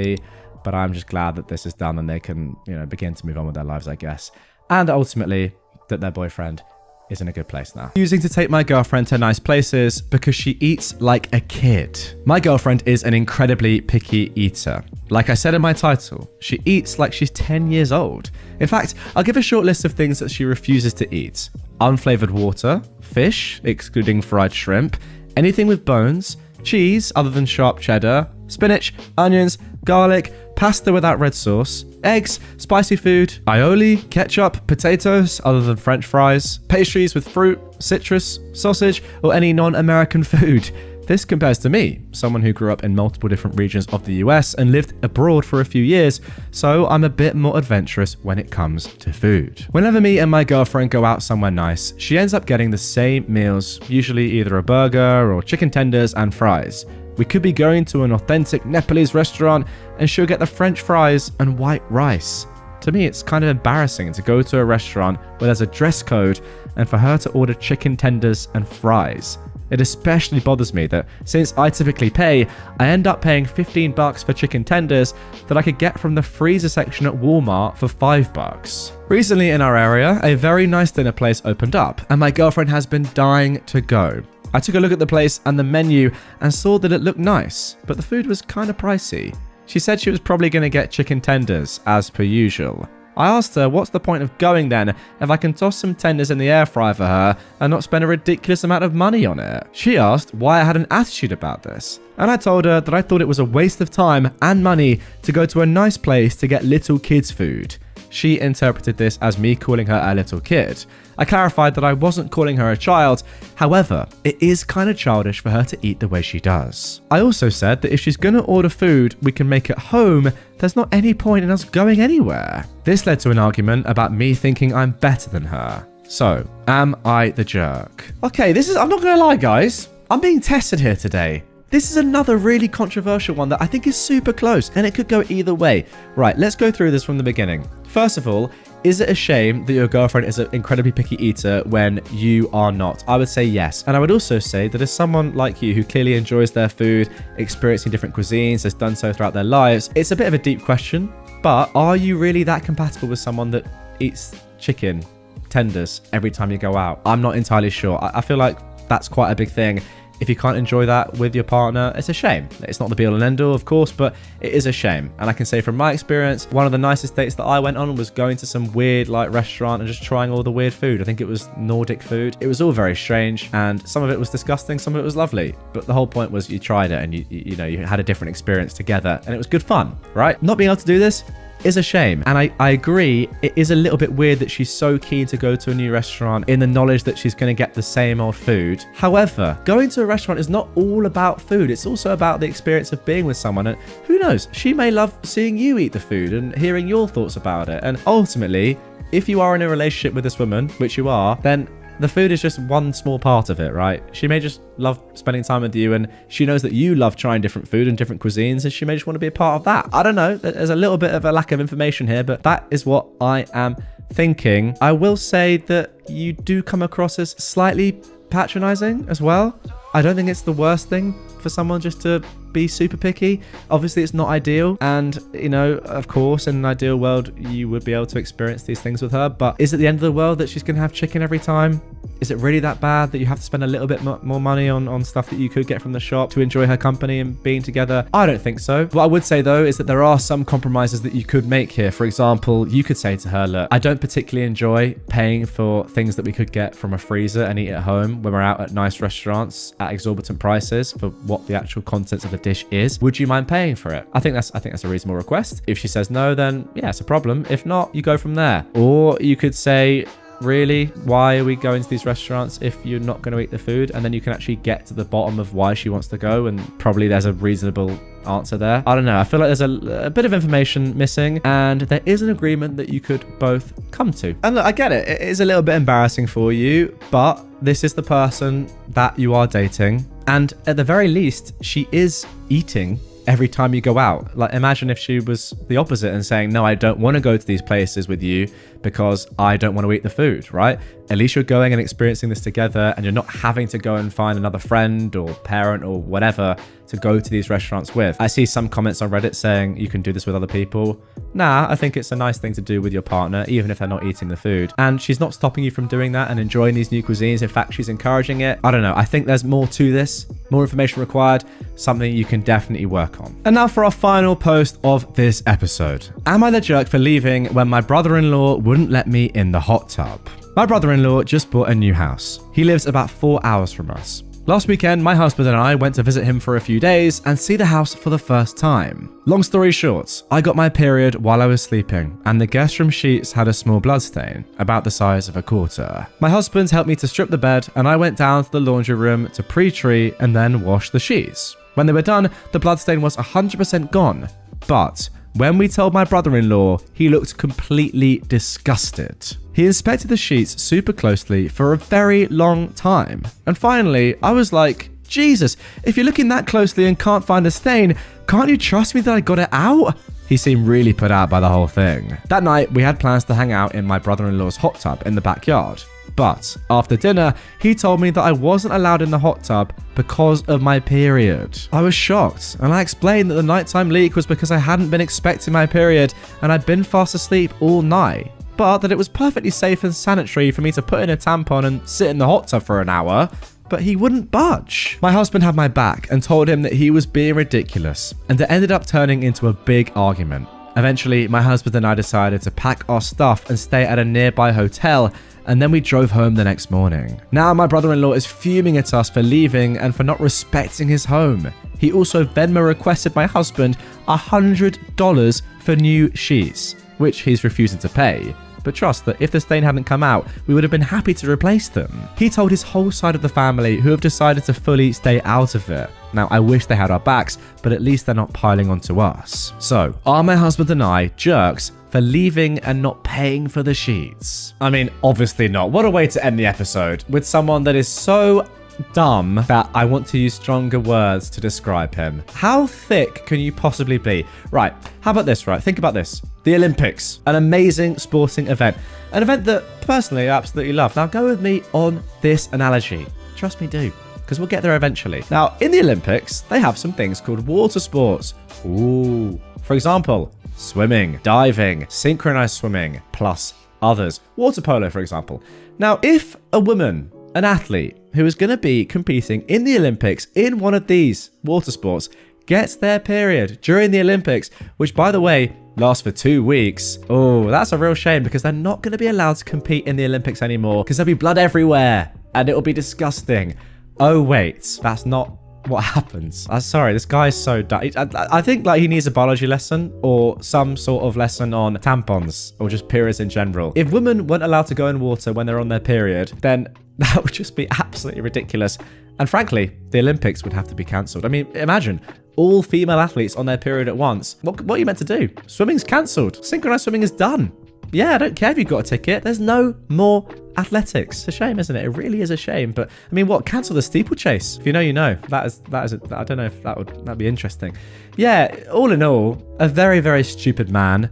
but I'm just glad that this is done and they can, you know, begin to move on with their lives, I guess. And ultimately, that their boyfriend is in a good place now. Using to take my girlfriend to nice places because she eats like a kid. My girlfriend is an incredibly picky eater. Like I said in my title, she eats like she's 10 years old. In fact, I'll give a short list of things that she refuses to eat. Unflavored water, fish, excluding fried shrimp, anything with bones, cheese other than sharp cheddar, spinach, onions, garlic, pasta without red sauce, eggs, spicy food, aioli, ketchup, potatoes other than french fries, pastries with fruit, citrus, sausage, or any non-American food. This compares to me, someone who grew up in multiple different regions of the US and lived abroad for a few years, so I'm a bit more adventurous when it comes to food. Whenever me and my girlfriend go out somewhere nice, she ends up getting the same meals, usually either a burger or chicken tenders and fries. We could be going to an authentic Nepalese restaurant and she'll get the French fries and white rice. To me, it's kind of embarrassing to go to a restaurant where there's a dress code and for her to order chicken tenders and fries. It especially bothers me that since I typically pay, I end up paying $15 for chicken tenders that I could get from the freezer section at Walmart for $5. Recently in our area, a very nice dinner place opened up and my girlfriend has been dying to go. I took a look at the place and the menu and saw that it looked nice, but the food was kind of pricey. She said she was probably going to get chicken tenders, as per usual. I asked her what's the point of going then if I can toss some tenders in the air fryer for her and not spend a ridiculous amount of money on it. She asked why I had an attitude about this, and I told her that I thought it was a waste of time and money to go to a nice place to get little kids food. She interpreted this as me calling her a little kid. I clarified that I wasn't calling her a child, however, it is kind of childish for her to eat the way she does. I also said that if she's gonna order food we can make at home, there's not any point in us going anywhere. This led to an argument about me thinking I'm better than her. So, am I the jerk? Okay, I'm not gonna lie guys, I'm being tested here today. This is another really controversial one that I think is super close and it could go either way. Right, let's go through this from the beginning. First of all, is it a shame that your girlfriend is an incredibly picky eater when you are not? I would say yes. And I would also say that as someone like you who clearly enjoys their food, experiencing different cuisines, has done so throughout their lives, it's a bit of a deep question, but are you really that compatible with someone that eats chicken tenders every time you go out? I'm not entirely sure. I feel like that's quite a big thing. If you can't enjoy that with your partner, it's a shame. It's not the be all and end all, of course, but it is a shame. And I can say from my experience, one of the nicest dates that I went on was going to some weird restaurant and just trying all the weird food. I think it was Nordic food. It was all very strange and some of it was disgusting, some of it was lovely. But the whole point was you tried it and you had a different experience together and it was good fun, right? Not being able to do this is a shame. And I agree, it is a little bit weird that she's so keen to go to a new restaurant in the knowledge that she's going to get the same old food. However, going to a restaurant is not all about food. It's also about the experience of being with someone. And who knows, she may love seeing you eat the food and hearing your thoughts about it. And ultimately, if you are in a relationship with this woman, which you are, then the food is just one small part of it, right? She may just love spending time with you, and she knows that you love trying different food and different cuisines, and she may just want to be a part of that. I don't know. There's a little bit of a lack of information here, but that is what I am thinking. I will say that you do come across as slightly patronizing as well. I don't think it's the worst thing for someone just to be super picky. Obviously, it's not ideal. And, you know, of course, in an ideal world, you would be able to experience these things with her. But is it the end of the world that she's going to have chicken every time? Is it really that bad that you have to spend a little bit more money on stuff that you could get from the shop to enjoy her company and being together? I don't think so. What I would say, though, is that there are some compromises that you could make here. For example, you could say to her, look, I don't particularly enjoy paying for things that we could get from a freezer and eat at home when we're out at nice restaurants at exorbitant prices for what the actual contents of the dish is. Would you mind paying for it? I think that's a reasonable request. If she says no, then yeah, it's a problem. If not, you go from there. Or you could say, really, why are we going to these restaurants if you're not going to eat the food? And then you can actually get to the bottom of why she wants to go, and probably there's a reasonable answer there. I don't know. I feel like there's a bit of information missing, and there is an agreement that you could both come to. And look, I get it. It is a little bit embarrassing for you, but this is the person that you are dating. And at the very least, she is eating every time you go out. Like, imagine if she was the opposite and saying, no, I don't want to go to these places with you because I don't want to eat the food, right? At least you're going and experiencing this together, and you're not having to go and find another friend or parent or whatever to go to these restaurants with. I see some comments on Reddit saying you can do this with other people. Nah, I think it's a nice thing to do with your partner, even if they're not eating the food. And she's not stopping you from doing that and enjoying these new cuisines. In fact, she's encouraging it. I don't know. I think there's more to this, more information required, something you can definitely work on. And now for our final post of this episode. Am I the jerk for leaving when my brother-in-law wouldn't let me in the hot tub? My brother-in-law just bought a new house. He lives about 4 hours from us. Last weekend, my husband and I went to visit him for a few days and see the house for the first time. Long story short, I got my period while I was sleeping, and the guest room sheets had a small bloodstain, about the size of a quarter. My husband helped me to strip the bed, and I went down to the laundry room to pre-tree and then wash the sheets. When they were done, the bloodstain was 100% gone, but when we told my brother-in-law, he looked completely disgusted. He inspected the sheets super closely for a very long time. And finally, I was like, Jesus, if you're looking that closely and can't find the stain, can't you trust me that I got it out? He seemed really put out by the whole thing. That night, we had plans to hang out in my brother-in-law's hot tub in the backyard. But after dinner, he told me that I wasn't allowed in the hot tub because of my period. I was shocked, and I explained that the nighttime leak was because I hadn't been expecting my period and I'd been fast asleep all night, but that it was perfectly safe and sanitary for me to put in a tampon and sit in the hot tub for an hour. But he wouldn't budge. My husband had my back and told him that he was being ridiculous, and it ended up turning into a big argument. Eventually, my husband and I decided to pack our stuff and stay at a nearby hotel, and then we drove home the next morning. Now my brother-in-law is fuming at us for leaving and for not respecting his home. He also Venmo requested my husband $100 for new sheets, which he's refusing to pay. But trust that if the stain hadn't come out, we would have been happy to replace them. He told his whole side of the family, who have decided to fully stay out of it. Now, I wish they had our backs, but at least they're not piling onto us. So, are my husband and I jerks for leaving and not paying for the sheets? I mean, obviously not. What a way to end the episode, with someone that is so dumb that I want to use stronger words to describe him. How thick can you possibly be? Right, how about this, right? Think about this. The Olympics, an amazing sporting event. An event that, personally, I absolutely love. Now, go with me on this analogy. Trust me, do. Because we'll get there eventually. Now, in the Olympics, they have some things called water sports. Ooh. For example, swimming, diving, synchronized swimming, plus others. Water polo, for example. Now, if a woman, an athlete, who is going to be competing in the Olympics in one of these water sports, gets their period during the Olympics, which, by the way, lasts for 2 weeks. Oh, that's a real shame, because they're not going to be allowed to compete in the Olympics anymore, because there'll be blood everywhere, and it'll be disgusting. Oh, wait, that's not what happens. I'm sorry, this guy is so dumb. I think like he needs a biology lesson or some sort of lesson on tampons or just periods in general. If women weren't allowed to go in water when they're on their period, then that would just be absolutely ridiculous. And frankly, the Olympics would have to be cancelled. I mean, imagine all female athletes on their period at once. What are you meant to do? Swimming's cancelled. Synchronized swimming is done. yeah, I don't care if you've got a ticket. There's no more athletics. It's a shame, isn't it? It really is a shame. But I mean, what? Cancel the steeplechase. If you know, you know. That is. I don't know if that'd be interesting. Yeah. All in all, a very, very stupid man.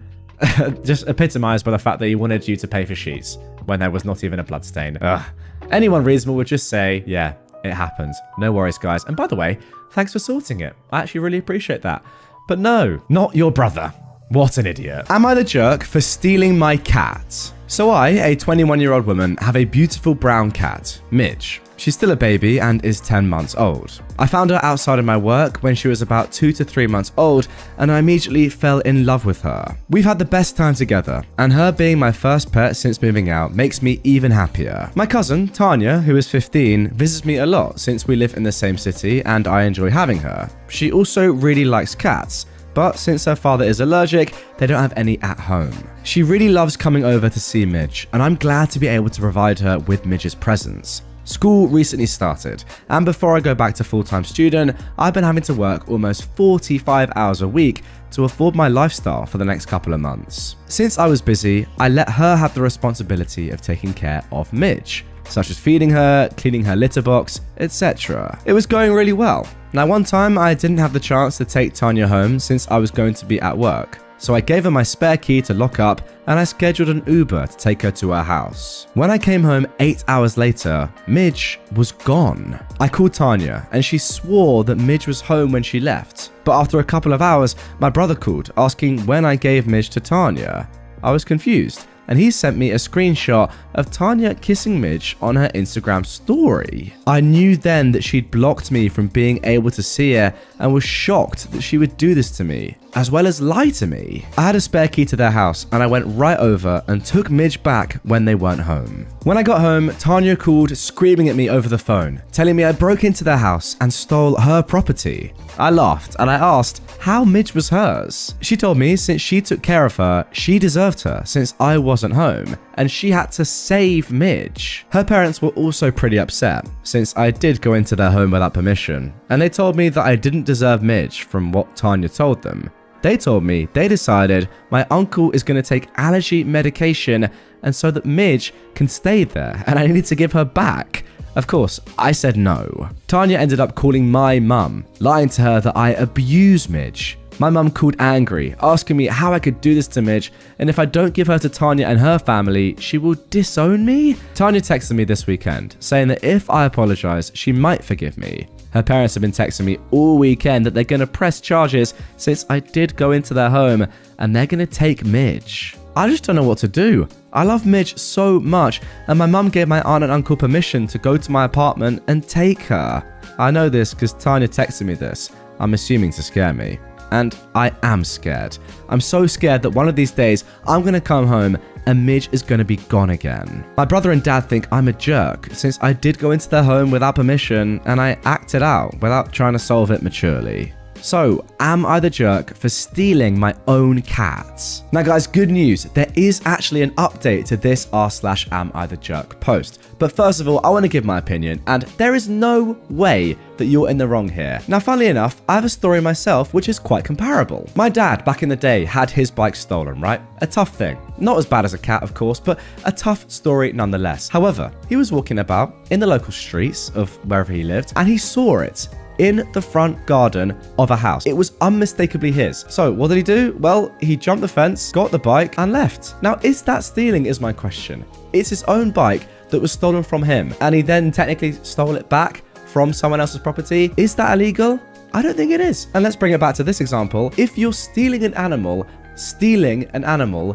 Just epitomized by the fact that he wanted you to pay for sheets when there was not even a bloodstain. Ugh. Anyone reasonable would just say, yeah, it happens. No worries, guys. And by the way, thanks for sorting it. I actually really appreciate that. But no, not your brother. What an idiot. Am I the jerk for stealing my cat? So I, a 21-year-old woman, have a beautiful brown cat, Midge. She's still a baby and is 10 months old. I found her outside of my work when she was about 2 to 3 months old, and I immediately fell in love with her. We've had the best time together, and her being my first pet since moving out makes me even happier. My cousin, Tanya, who is 15, visits me a lot since we live in the same city and I enjoy having her. She also really likes cats, but since her father is allergic, they don't have any at home. She really loves coming over to see Midge, and I'm glad to be able to provide her with Midge's presence. School recently started, and before I go back to full-time student, I've been having to work almost 45 hours a week to afford my lifestyle for the next couple of months. Since I was busy, I let her have the responsibility of taking care of Midge, such as feeding her, cleaning her litter box, etc. It was going really well. Now, one time I didn't have the chance to take Tanya home since I was going to be at work, so I gave her my spare key to lock up and I scheduled an Uber to take her to her house. When I came home 8 hours later, Midge was gone. I called Tanya and she swore that Midge was home when she left, but after a couple of hours, my brother called asking when I gave Midge to Tanya. I was confused, and he sent me a screenshot of Tanya kissing Midge on her Instagram story. I knew then that she'd blocked me from being able to see her and was shocked that she would do this to me, as well as lie to me. I had a spare key to their house and I went right over and took Midge back when they weren't home. When I got home, Tanya called screaming at me over the phone, telling me I broke into their house and stole her property. I laughed and I asked how Midge was hers. She told me since she took care of her, she deserved her since I wasn't home, and she had to save Midge. Her parents were also pretty upset since I did go into their home without permission, and they told me that I didn't deserve Midge from what Tanya told them. They told me they decided my uncle is going to take allergy medication and so that Midge can stay there and I needed to give her back. Of course, I said no. Tanya ended up calling my mum, lying to her that I abuse Midge. My mum called angry, asking me how I could do this to Midge, and if I don't give her to Tanya and her family, she will disown me? Tanya texted me this weekend, saying that if I apologize, she might forgive me. Her parents have been texting me all weekend that they're going to press charges since I did go into their home, and they're going to take Midge. I just don't know what to do. I love Midge so much, and my mum gave my aunt and uncle permission to go to my apartment and take her. I know this because Tanya texted me this. I'm assuming to scare me. And I am scared. I'm so scared that one of these days I'm going to come home and Midge is going to be gone again. My brother and dad think I'm a jerk since I did go into their home without permission and I acted out without trying to solve it maturely. So, am I the jerk for stealing my own cats? Now guys, good news. There is actually an update to this r/am_I_the_jerk post. But first of all, I want to give my opinion, and there is no way that you're in the wrong here. Now, funnily enough, I have a story myself which is quite comparable. My dad, back in the day, had his bike stolen, right? A tough thing. Not as bad as a cat, of course, but a tough story nonetheless. However, he was walking about in the local streets of wherever he lived, and he saw it in the front garden of a house. It was unmistakably his. So what did he do? Well, he jumped the fence, got the bike, and left. Now, is that stealing is my question. It's his own bike that was stolen from him, and he then technically stole it back from someone else's property. Is that illegal? I don't think it is. And let's bring it back to this example. If you're stealing an animal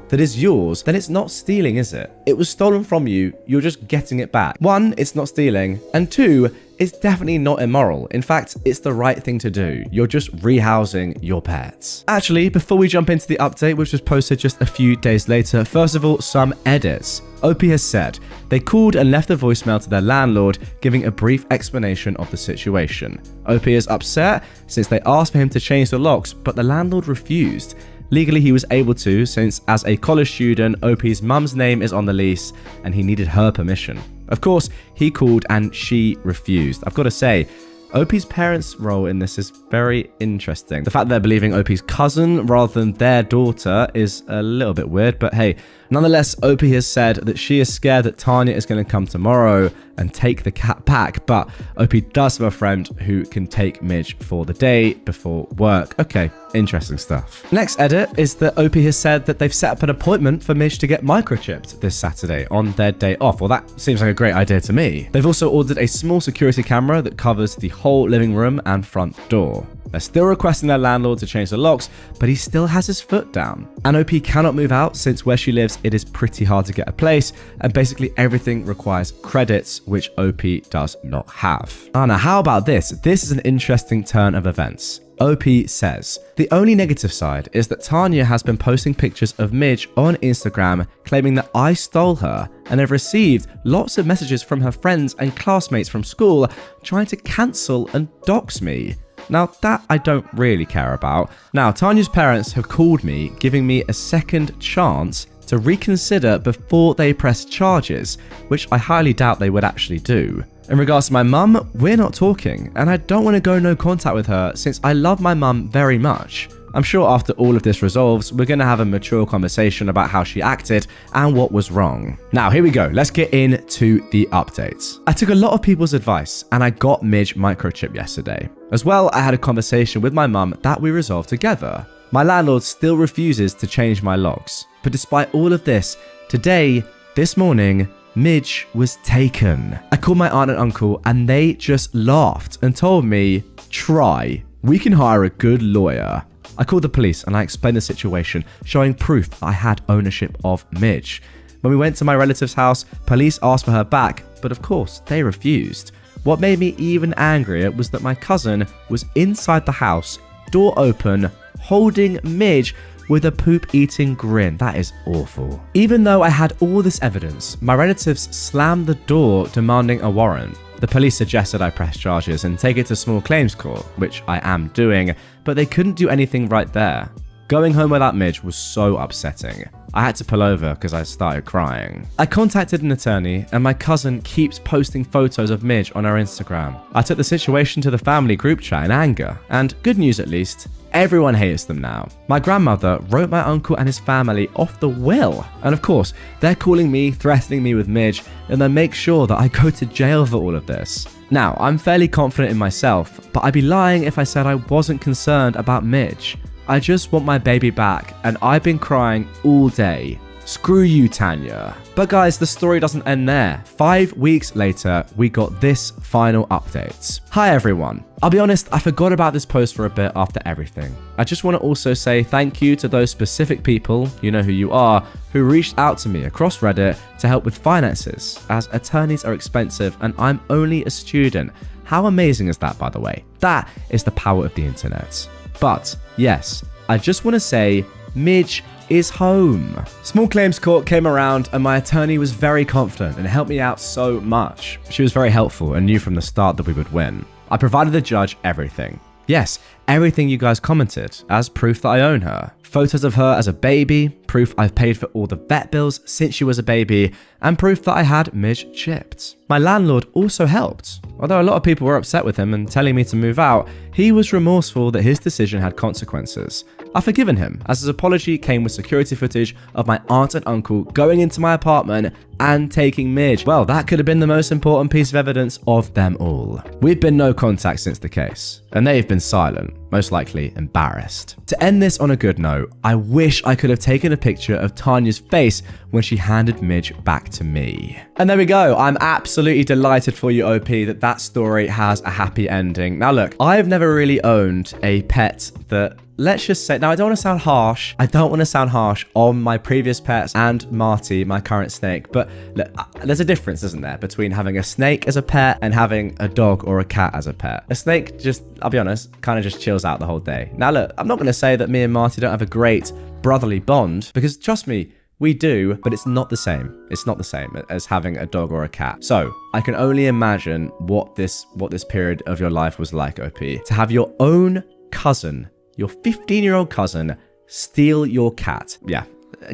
that is yours, then it's not stealing, is it? It was stolen from you, you're just getting it back. One, it's not stealing, and two, it's definitely not immoral. In fact, it's the right thing to do. You're just rehousing your pets. Actually, before we jump into the update, which was posted just a few days later, first of all, some edits. OP has said, they called and left a voicemail to their landlord, giving a brief explanation of the situation. OP is upset since they asked for him to change the locks, but the landlord refused. Legally, he was able to, since as a college student, OP's mum's name is on the lease and he needed her permission. Of course, he called and she refused. I've got to say, OP's parents' role in this is very interesting. The fact that they're believing OP's cousin rather than their daughter is a little bit weird, but hey, Nonetheless, OP has said that she is scared that Tanya is going to come tomorrow and take the cat back, but OP does have a friend who can take Midge for the day before work. Okay, interesting stuff. Next edit is that OP has said that they've set up an appointment for Midge to get microchipped this Saturday on their day off. Well, that seems like a great idea to me. They've also ordered a small security camera that covers the whole living room and front door. They're still requesting their landlord to change the locks, but he still has his foot down. And OP cannot move out since where she lives, it is pretty hard to get a place, and basically everything requires credits, which OP does not have. Now, how about this? This is an interesting turn of events. OP says, the only negative side is that Tanya has been posting pictures of Midge on Instagram claiming that I stole her, and have received lots of messages from her friends and classmates from school trying to cancel and dox me. Now, that I don't really care about. Now, Tanya's parents have called me, giving me a second chance to reconsider before they press charges, which I highly doubt they would actually do. In regards to my mum, we're not talking, and I don't want to go no contact with her since I love my mum very much. I'm sure after all of this resolves, we're going to have a mature conversation about how she acted and what was wrong. Now, here we go. Let's get into the updates. I took a lot of people's advice and I got Midge microchip yesterday. As well, I had a conversation with my mum that we resolved together. My landlord still refuses to change my locks. But despite all of this, today, this morning, Midge was taken. I called my aunt and uncle and they just laughed and told me, try. We can hire a good lawyer. I called the police and I explained the situation, showing proof I had ownership of Midge. When we went to my relative's house, police asked for her back, but of course, they refused. What made me even angrier was that my cousin was inside the house, door open, holding Midge with a poop-eating grin. That is awful. Even though I had all this evidence, my relatives slammed the door demanding a warrant. The police suggested I press charges and take it to small claims court, which I am doing, but they couldn't do anything right there. Going home without Midge was so upsetting. I had to pull over because I started crying. I contacted an attorney and my cousin keeps posting photos of Midge on her Instagram. I took the situation to the family group chat in anger, and good news at least, everyone hates them now. My grandmother wrote my uncle and his family off the will. And of course, they're calling me, threatening me with Midge, and they make sure that I go to jail for all of this. Now, I'm fairly confident in myself, but I'd be lying if I said I wasn't concerned about Midge. I just want my baby back, and I've been crying all day. Screw you, Tanya. But guys, the story doesn't end there. 5 weeks later, we got this final update. Hi everyone. I'll be honest, I forgot about this post for a bit after everything. I just want to also say thank you to those specific people, you know who you are, who reached out to me across Reddit to help with finances, as attorneys are expensive and I'm only a student. How amazing is that, by the way? That is the power of the internet. But yes, I just want to say, Midge is home. Small claims court came around and my attorney was very confident and helped me out so much. She was very helpful and knew from the start that we would win. I provided the judge everything. Yes, everything you guys commented as proof that I own her. Photos of her as a baby, proof I've paid for all the vet bills since she was a baby, and proof that I had Midge chipped. My landlord also helped. Although a lot of people were upset with him and telling me to move out, he was remorseful that his decision had consequences. I've forgiven him, as his apology came with security footage of my aunt and uncle going into my apartment and taking Midge. Well, that could have been the most important piece of evidence of them all. We've been no contact since the case, and they've been silent, most likely embarrassed. To end this on a good note, I wish I could have taken a picture of Tanya's face when she handed Midge back to me. And there we go. I'm absolutely delighted for you, OP, that story has a happy ending. Now look, I've never really owned a pet that, let's just say, now I don't want to sound harsh. I don't want to sound harsh on my previous pets and Marty, my current snake. But look, there's a difference, isn't there, between having a snake as a pet and having a dog or a cat as a pet. A snake just, I'll be honest, kind of just chills out the whole day. Now look, I'm not going to say that me and Marty don't have a great brotherly bond, because trust me, we do, but it's not the same. It's not the same as having a dog or a cat. So I can only imagine what this period of your life was like, OP. To have your own cousin, your 15-year-old cousin, steal your cat. Yeah.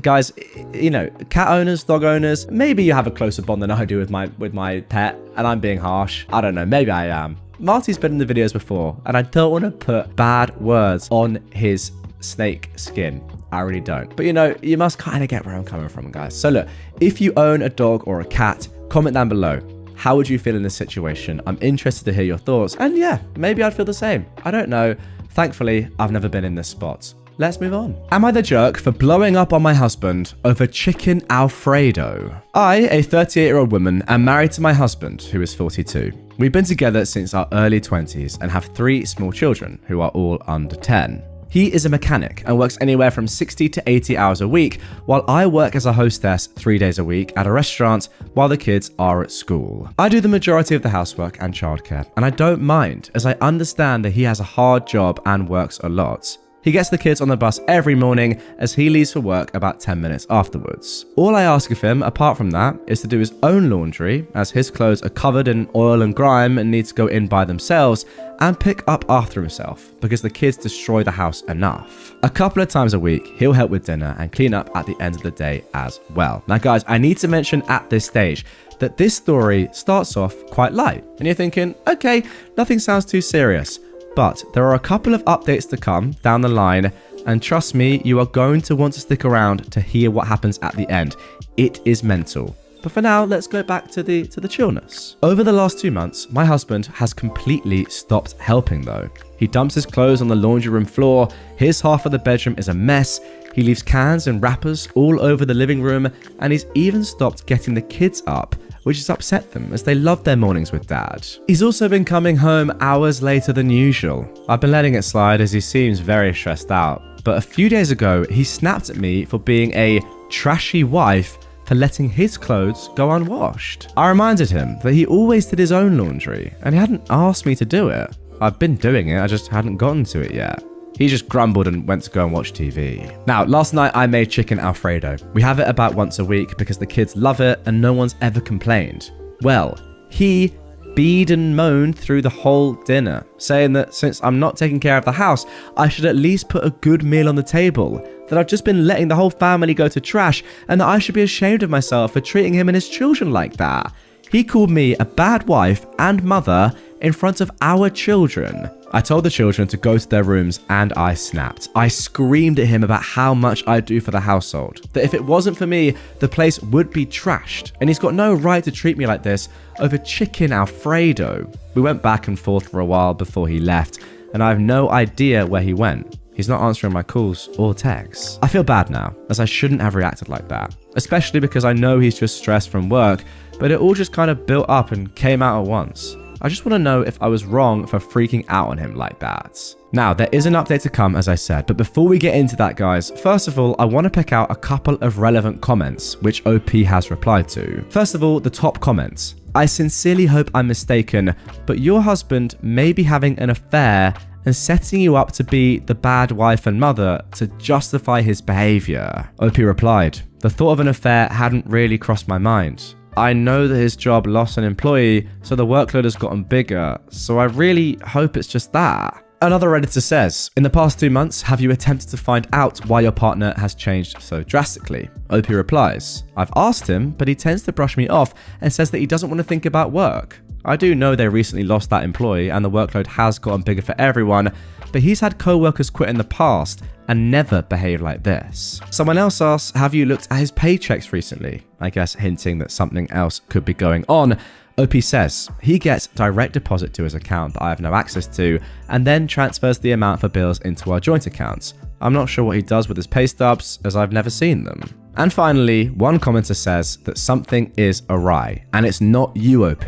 Guys, you know, cat owners, dog owners, maybe you have a closer bond than I do with my pet, and I'm being harsh. I don't know, maybe I am. Marty's been in the videos before, and I don't want to put bad words on his snake skin. I really don't. But you must kind of get where I'm coming from, guys. So look, if you own a dog or a cat, comment down below. How would you feel in this situation? I'm interested to hear your thoughts. And yeah, maybe I'd feel the same. I don't know. Thankfully, I've never been in this spot. Let's move on. Am I the jerk for blowing up on my husband over chicken Alfredo? I, a 38-year-old woman, am married to my husband, who is 42. We've been together since our early 20s and have 3 small children, who are all under 10. He is a mechanic and works anywhere from 60 to 80 hours a week, while I work as a hostess 3 days a week at a restaurant while the kids are at school. I do the majority of the housework and childcare, and I don't mind, as I understand that he has a hard job and works a lot. He gets the kids on the bus every morning as he leaves for work about 10 minutes afterwards. All I ask of him, apart from that, is to do his own laundry, as his clothes are covered in oil and grime and need to go in by themselves, and pick up after himself, because the kids destroy the house enough. A couple of times a week, he'll help with dinner and clean up at the end of the day as well. Now guys, I need to mention at this stage that this story starts off quite light, and you're thinking, okay, nothing sounds too serious. But there are a couple of updates to come down the line, and trust me, you are going to want to stick around to hear what happens at the end. It is mental. But for now, let's go back to the chillness. Over the last 2 months, my husband has completely stopped helping though. He dumps his clothes on the laundry room floor, his half of the bedroom is a mess, he leaves cans and wrappers all over the living room, and he's even stopped getting the kids up, which has upset them as they love their mornings with dad. He's also been coming home hours later than usual. I've been letting it slide as he seems very stressed out, but a few days ago he snapped at me for being a trashy wife for letting his clothes go unwashed. I reminded him that he always did his own laundry and he hadn't asked me to do it. I've been doing it, I just hadn't gotten to it yet. He just grumbled and went to go and watch TV. Now, last night I made chicken Alfredo. We have it about once a week because the kids love it and no one's ever complained. Well, he beed and moaned through the whole dinner, saying that since I'm not taking care of the house, I should at least put a good meal on the table, that I've just been letting the whole family go to trash, and that I should be ashamed of myself for treating him and his children like that. He called me a bad wife and mother in front of our children. I told the children to go to their rooms and I snapped. I screamed at him about how much I do for the household, that if it wasn't for me, the place would be trashed, and he's got no right to treat me like this over chicken Alfredo. We went back and forth for a while before he left, and I have no idea where he went. He's not answering my calls or texts. I feel bad now, as I shouldn't have reacted like that, especially because I know he's just stressed from work, but it all just kind of built up and came out at once. I just want to know if I was wrong for freaking out on him like that. Now, there is an update to come, as I said, but before we get into that, guys, first of all, I want to pick out a couple of relevant comments, which OP has replied to. First of all, the top comments. I sincerely hope I'm mistaken, but your husband may be having an affair and setting you up to be the bad wife and mother to justify his behavior. OP replied, the thought of an affair hadn't really crossed my mind. I know that his job lost an employee, so the workload has gotten bigger, so I really hope it's just that. Another Redditor says, in the past 2 months, have you attempted to find out why your partner has changed so drastically? OP replies, I've asked him, but he tends to brush me off and says that he doesn't want to think about work. I do know they recently lost that employee and the workload has gotten bigger for everyone, but he's had co-workers quit in the past and never behaved like this. Someone else asks, have you looked at his paychecks recently? I guess hinting that something else could be going on. OP says, he gets direct deposit to his account that I have no access to and then transfers the amount for bills into our joint accounts. I'm not sure what he does with his pay stubs as I've never seen them. And finally, one commenter says that something is awry and it's not you, OP.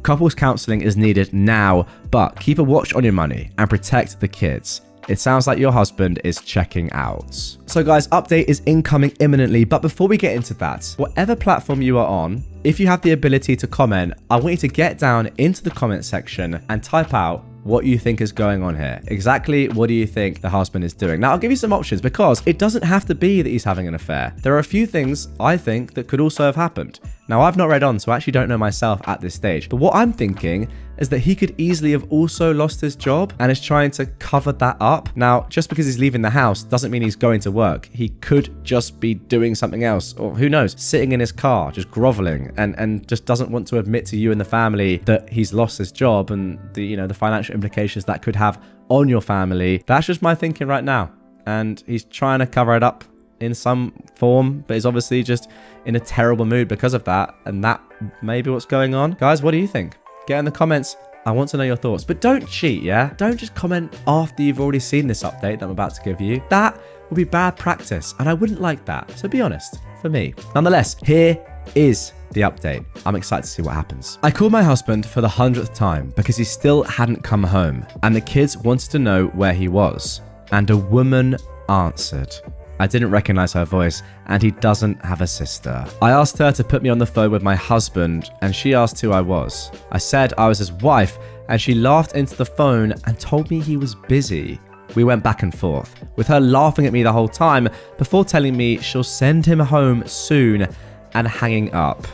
Couples counseling is needed now, but keep a watch on your money and protect the kids. It sounds like your husband is checking out. So guys, update is incoming imminently, but before we get into that, whatever platform you are on, if you have the ability to comment, I want you to get down into the comment section and type out what you think is going on here. Exactly what do you think the husband is doing? Now, I'll give you some options because it doesn't have to be that he's having an affair. There are a few things I think that could also have happened. Now, I've not read on, so I actually don't know myself at this stage. But what I'm thinking is that he could easily have also lost his job and is trying to cover that up. Now, just because he's leaving the house doesn't mean he's going to work. He could just be doing something else, or who knows, sitting in his car, just groveling and just doesn't want to admit to you and the family that he's lost his job and the financial implications that could have on your family. That's just my thinking right now. and he's trying to cover it up in some form, but he's obviously just in a terrible mood because of that, and that may be what's going on. Guys, what do you think? Get in the comments. I want to know your thoughts. But don't cheat, yeah? Don't just comment after you've already seen this update that I'm about to give you. That would be bad practice, and I wouldn't like that. So be honest, for me. Nonetheless, here is the update. I'm excited to see what happens. I called my husband for the 100th time because he still hadn't come home, and the kids wanted to know where he was. And a woman answered. I didn't recognize her voice, and he doesn't have a sister. I asked her to put me on the phone with my husband, and she asked who I was. I said I was his wife, and she laughed into the phone and told me he was busy. We went back and forth, with her laughing at me the whole time before telling me she'll send him home soon and hanging up.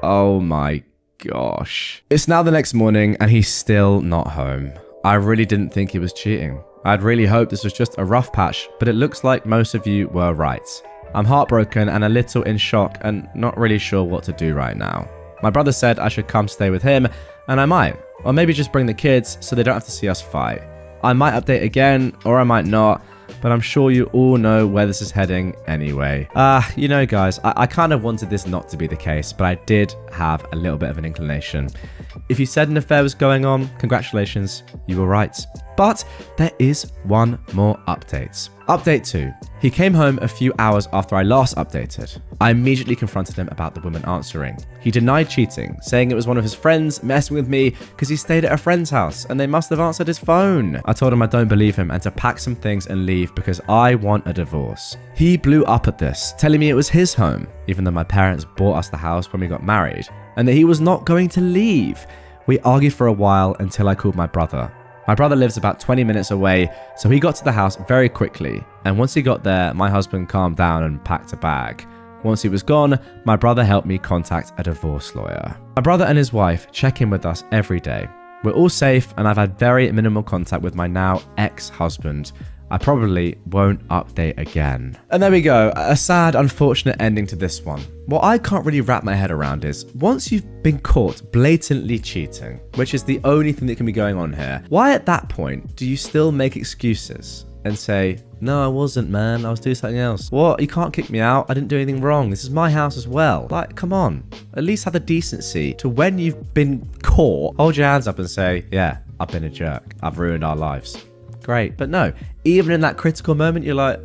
Oh my gosh. It's now the next morning, and he's still not home. I really didn't think he was cheating. I'd really hoped this was just a rough patch, but it looks like most of you were right. I'm heartbroken and a little in shock and not really sure what to do right now. My brother said I should come stay with him, and I might. Or maybe just bring the kids so they don't have to see us fight. I might update again, or I might not, but I'm sure you all know where this is heading anyway. You know guys, I kind of wanted this not to be the case, but I did have a little bit of an inclination. If you said an affair was going on, congratulations, you were right. But there is one more update. Update 2. He came home a few hours after I last updated. I immediately confronted him about the woman answering. He denied cheating, saying it was one of his friends messing with me because he stayed at a friend's house and they must have answered his phone. I told him I don't believe him and to pack some things and leave because I want a divorce. He blew up at this, telling me it was his home, even though my parents bought us the house when we got married, and that he was not going to leave. We argued for a while until I called my brother. My brother lives about 20 minutes away, so he got to the house very quickly, and once he got there, my husband calmed down and packed a bag. Once he was gone, my brother helped me contact a divorce lawyer. My brother and his wife check in with us every day. We're all safe, and I've had very minimal contact with my now ex-husband. I probably won't update again. And there we go, a sad, unfortunate ending to this one. What I can't really wrap my head around is, once you've been caught blatantly cheating, which is the only thing that can be going on here, why at that point do you still make excuses and say, no, I wasn't, man, I was doing something else? What? You can't kick me out. I didn't do anything wrong. This is my house as well. Like, come on. At least have the decency to, when you've been caught, hold your hands up and say, yeah, I've been a jerk. I've ruined our lives. Great. But no, even in that critical moment, you're like,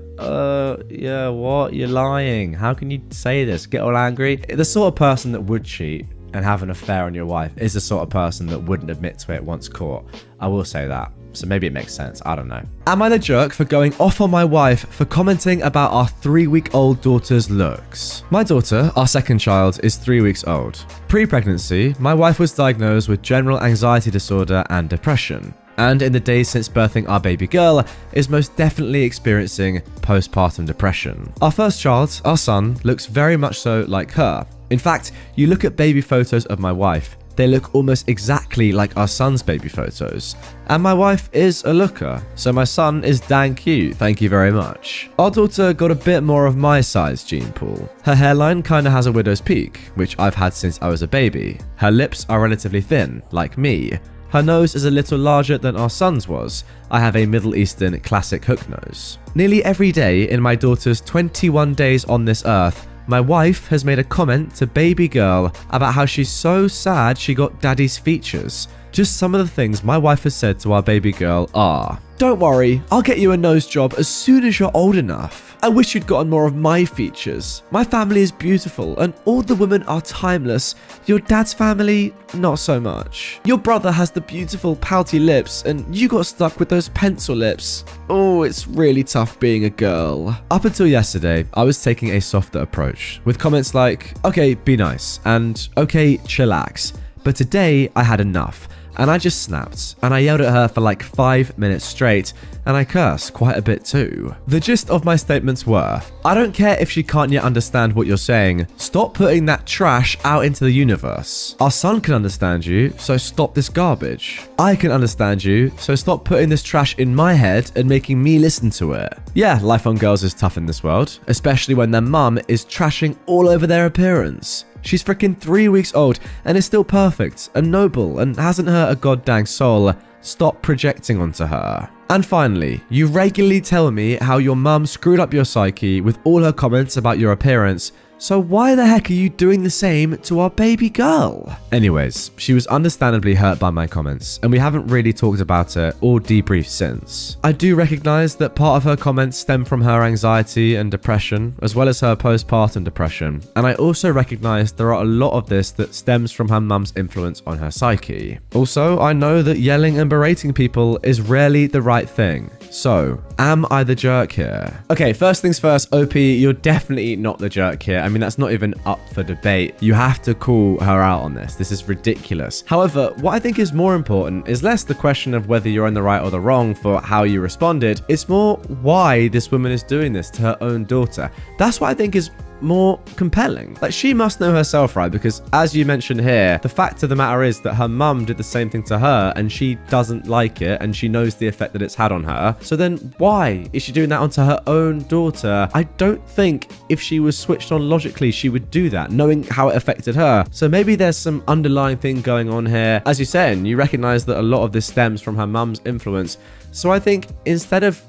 yeah, what? You're lying. How can you say this? Get all angry. The sort of person that would cheat and have an affair on your wife is the sort of person that wouldn't admit to it once caught. I will say that. So maybe it makes sense. I don't know. Am I the jerk for going off on my wife for commenting about our 3-week-old daughter's looks? My daughter, our second child, is 3 weeks old. Pre-pregnancy, my wife was diagnosed with general anxiety disorder and depression, and in the days since birthing our baby girl, is most definitely experiencing postpartum depression. Our first child, our son, looks very much so like her. In fact, you look at baby photos of my wife, they look almost exactly like our son's baby photos. And my wife is a looker, so my son is dang cute, thank you very much. Our daughter got a bit more of my size gene pool. Her hairline kinda has a widow's peak, which I've had since I was a baby. Her lips are relatively thin, like me. Her nose is a little larger than our son's was. I have a Middle Eastern classic hook nose. Nearly every day in my daughter's 21 days on this earth, my wife has made a comment to baby girl about how she's so sad she got daddy's features. Just some of the things my wife has said to our baby girl are, don't worry, I'll get you a nose job as soon as you're old enough. I wish you'd gotten more of my features. My family is beautiful and all the women are timeless. Your dad's family, not so much. Your brother has the beautiful pouty lips and you got stuck with those pencil lips. Oh, it's really tough being a girl. Up until yesterday, I was taking a softer approach with comments like, okay, be nice and okay, chillax. But today I had enough. And I just snapped, and I yelled at her for like 5 minutes straight, and I cursed quite a bit too. The gist of my statements were, I don't care if she can't yet understand what you're saying, stop putting that trash out into the universe. Our son can understand you, so stop this garbage. I can understand you, so stop putting this trash in my head and making me listen to it. Yeah, life on girls is tough in this world, especially when their mum is trashing all over their appearance. She's freaking 3 weeks old and is still perfect and noble and hasn't hurt a goddamn soul. Stop projecting onto her. And finally, you regularly tell me how your mum screwed up your psyche with all her comments about your appearance. So why the heck are you doing the same to our baby girl? Anyways, she was understandably hurt by my comments, and we haven't really talked about it or debriefed since. I do recognize that part of her comments stem from her anxiety and depression, as well as her postpartum depression, and I also recognize there are a lot of this that stems from her mum's influence on her psyche. Also, I know that yelling and berating people is rarely the right thing. So, am I the jerk here? Okay, first things first, OP, you're definitely not the jerk here. I mean, that's not even up for debate. You have to call her out on this. This is ridiculous. However, what I think is more important is less the question of whether you're in the right or the wrong for how you responded. It's more why this woman is doing this to her own daughter. That's what I think is more compelling. Like, she must know herself, right? Because as you mentioned here, the fact of the matter is that her mum did the same thing to her and she doesn't like it and she knows the effect that it's had on her. So then why is she doing that onto her own daughter? I don't think if she was switched on logically, she would do that, knowing how it affected her. So maybe there's some underlying thing going on here. As you said, and you recognize that a lot of this stems from her mum's influence. So I think instead of,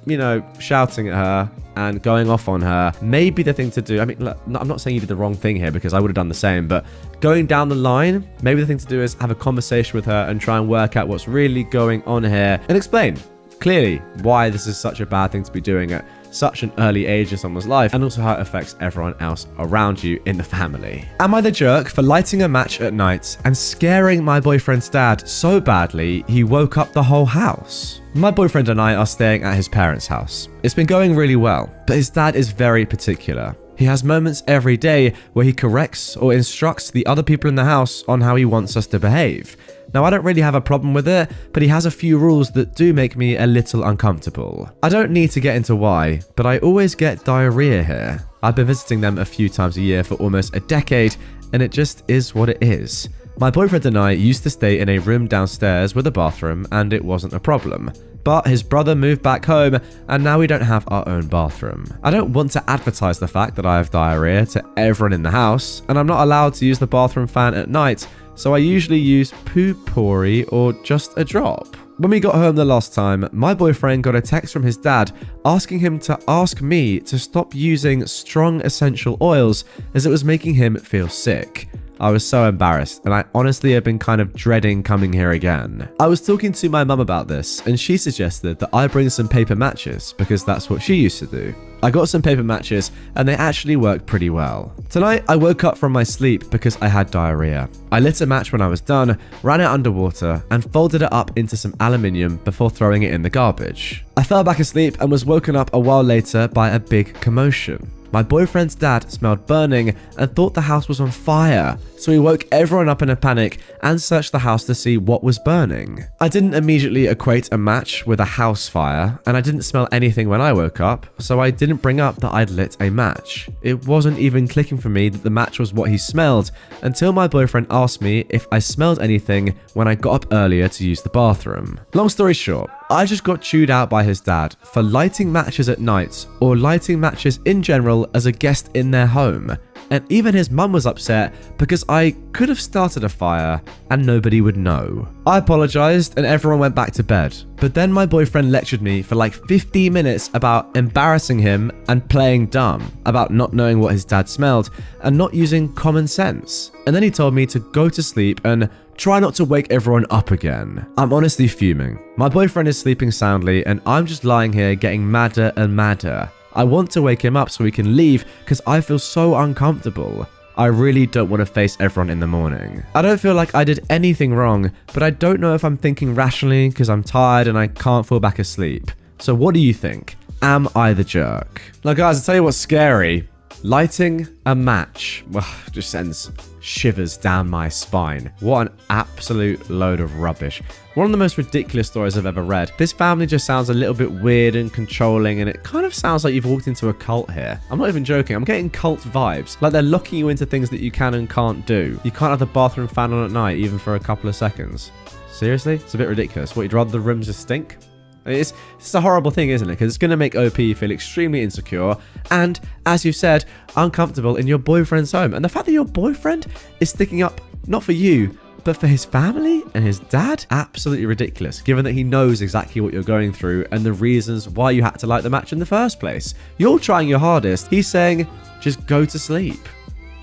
shouting at her and going off on her, maybe the thing to do, I mean, look, I'm not saying you did the wrong thing here because I would have done the same, but going down the line, maybe the thing to do is have a conversation with her and try and work out what's really going on here and explain clearly why this is such a bad thing to be doing at such an early age in someone's life, and also how it affects everyone else around you in the family. Am I the jerk for lighting a match at night and scaring my boyfriend's dad so badly he woke up the whole house? My boyfriend and I are staying at his parents' house. It's been going really well, but his dad is very particular. He has moments every day where he corrects or instructs the other people in the house on how he wants us to behave. Now, I don't really have a problem with it, but he has a few rules that do make me a little uncomfortable. I don't need to get into why, but I always get diarrhea here. I've been visiting them a few times a year for almost a decade, and it just is what it is. My boyfriend and I used to stay in a room downstairs with a bathroom, and it wasn't a problem. But his brother moved back home, and now we don't have our own bathroom. I don't want to advertise the fact that I have diarrhea to everyone in the house, and I'm not allowed to use the bathroom fan at night, so I usually use poo-pourri or just a drop. When we got home the last time, my boyfriend got a text from his dad asking him to ask me to stop using strong essential oils as it was making him feel sick. I was so embarrassed, and I honestly have been kind of dreading coming here again. I was talking to my mum about this, and she suggested that I bring some paper matches because that's what she used to do. I got some paper matches, and they actually worked pretty well. Tonight, I woke up from my sleep because I had diarrhea. I lit a match when I was done, ran it underwater, and folded it up into some aluminium before throwing it in the garbage. I fell back asleep and was woken up a while later by a big commotion. My boyfriend's dad smelled burning and thought the house was on fire, so he woke everyone up in a panic and searched the house to see what was burning. I didn't immediately equate a match with a house fire, and I didn't smell anything when I woke up, so I didn't bring up that I'd lit a match. It wasn't even clicking for me that the match was what he smelled until my boyfriend asked me if I smelled anything when I got up earlier to use the bathroom. Long story short, I just got chewed out by his dad for lighting matches at night or lighting matches in general as a guest in their home. And even his mum was upset because I could have started a fire and nobody would know. I apologized and everyone went back to bed. But then my boyfriend lectured me for like 15 minutes about embarrassing him and playing dumb, about not knowing what his dad smelled and not using common sense. And then he told me to go to sleep and try not to wake everyone up again. I'm honestly fuming. My boyfriend is sleeping soundly and I'm just lying here getting madder and madder. I want to wake him up so we can leave because I feel so uncomfortable. I really don't want to face everyone in the morning. I don't feel like I did anything wrong, but I don't know if I'm thinking rationally because I'm tired and I can't fall back asleep. So what do you think? Am I the jerk? Now guys, I'll tell you what's scary. Lighting a match just sends shivers down my spine. What an absolute load of rubbish. One of the most ridiculous stories I've ever read. This family just sounds a little bit weird and controlling, and it kind of sounds like you've walked into a cult here. I'm not even joking. I'm getting cult vibes. Like they're locking you into things that you can and can't do. You can't have the bathroom fan on at night, even for a couple of seconds. Seriously? It's a bit ridiculous. What, you'd rather the rooms just stink? It's a horrible thing, isn't it? Because it's going to make OP feel extremely insecure and, as you said, uncomfortable in your boyfriend's home. And the fact that your boyfriend is sticking up, not for you, But for his family and his dad, absolutely ridiculous, given that he knows exactly what you're going through and the reasons why you had to like the match in the first place. You're trying your hardest. He's saying, just go to sleep.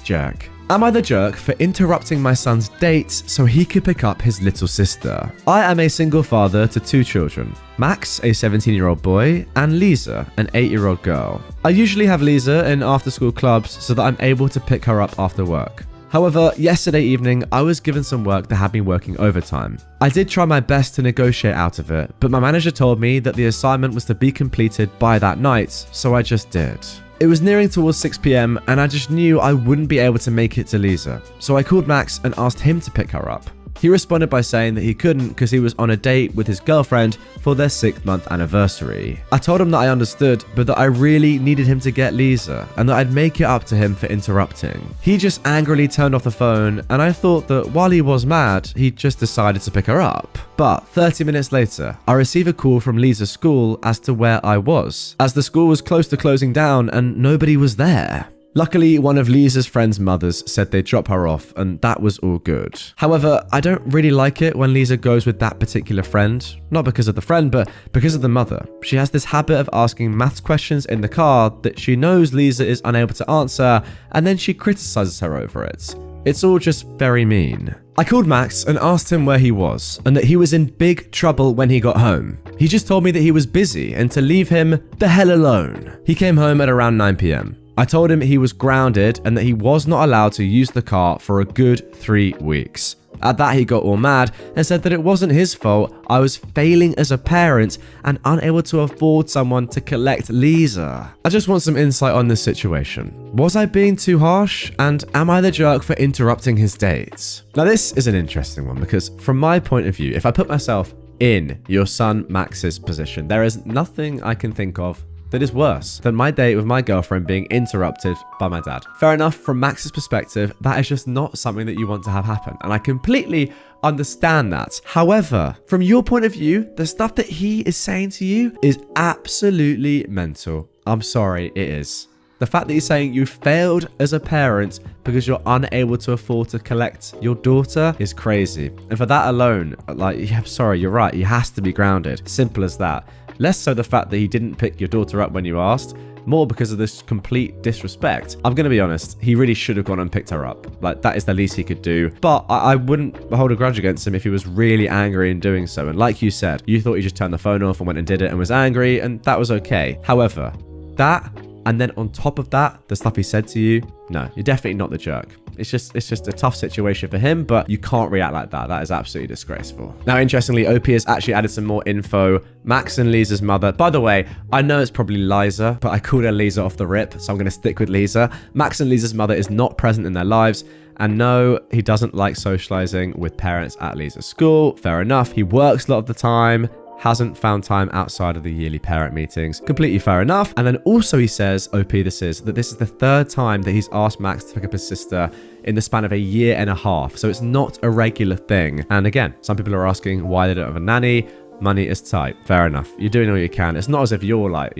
Jerk. Am I the jerk for interrupting my son's dates so he could pick up his little sister? I am a single father to 2 children. Max, a 17-year-old boy, and Lisa, an 8-year-old girl. I usually have Lisa in after-school clubs so that I'm able to pick her up after work. However, yesterday evening, I was given some work that had me working overtime. I did try my best to negotiate out of it, but my manager told me that the assignment was to be completed by that night, so I just did. It was nearing towards 6 p.m. and I just knew I wouldn't be able to make it to Lisa, so I called Max and asked him to pick her up. He responded by saying that he couldn't because he was on a date with his girlfriend for their 6th-month anniversary. I told him that I understood, but that I really needed him to get Lisa and that I'd make it up to him for interrupting. He just angrily turned off the phone, and I thought that while he was mad, he just decided to pick her up. But 30 minutes later, I receive a call from Lisa's school as to where I was, as the school was close to closing down and nobody was there. Luckily, one of Lisa's friend's mothers said they'd drop her off, and that was all good. However, I don't really like it when Lisa goes with that particular friend. Not because of the friend, but because of the mother. She has this habit of asking maths questions in the car that she knows Lisa is unable to answer, and then she criticizes her over it. It's all just very mean. I called Max and asked him where he was, and that he was in big trouble when he got home. He just told me that he was busy and to leave him the hell alone. He came home at around 9 p.m. I told him he was grounded and that he was not allowed to use the car for a good 3 weeks. At that, he got all mad and said that it wasn't his fault. I was failing as a parent and unable to afford someone to collect Lisa. I just want some insight on this situation. Was I being too harsh? And am I the jerk for interrupting his dates? Now, this is an interesting one because from my point of view, if I put myself in your son Max's position, there is nothing I can think of that is worse than my date with my girlfriend being interrupted by my dad. Fair enough, from Max's perspective, that is just not something that you want to have happen, and I completely understand that. However, from your point of view, the stuff that he is saying to you is absolutely mental. I'm sorry, it is. The fact that he's saying you failed as a parent because you're unable to afford to collect your daughter is crazy. And for that alone, like, I'm sorry, you're right, he has to be grounded. Simple as that. Less so the fact that he didn't pick your daughter up when you asked, more because of this complete disrespect. I'm going to be honest, he really should have gone and picked her up. Like, that is the least he could do. But I wouldn't hold a grudge against him if he was really angry in doing so. And like you said, you thought he just turned the phone off and went and did it and was angry, and that was okay. However, that, and then on top of that, the stuff he said to you, no, you're definitely not the jerk. It's just a tough situation for him, but you can't react like that. That is absolutely disgraceful. Now, interestingly, OP has actually added some more info. Max and Lisa's mother. By the way, I know it's probably Liza, but I called her Lisa off the rip, so I'm going to stick with Lisa. Max and Lisa's mother is not present in their lives. And no, he doesn't like socializing with parents at Lisa's school. Fair enough. He works a lot of the time. Hasn't found time outside of the yearly parent meetings. Completely fair enough. And then also he says, OP this is the 3rd time that he's asked Max to pick up his sister in the span of a year and a half. So it's not a regular thing. And again, some people are asking why they don't have a nanny. Money is tight. Fair enough. You're doing all you can. It's not as if you're like,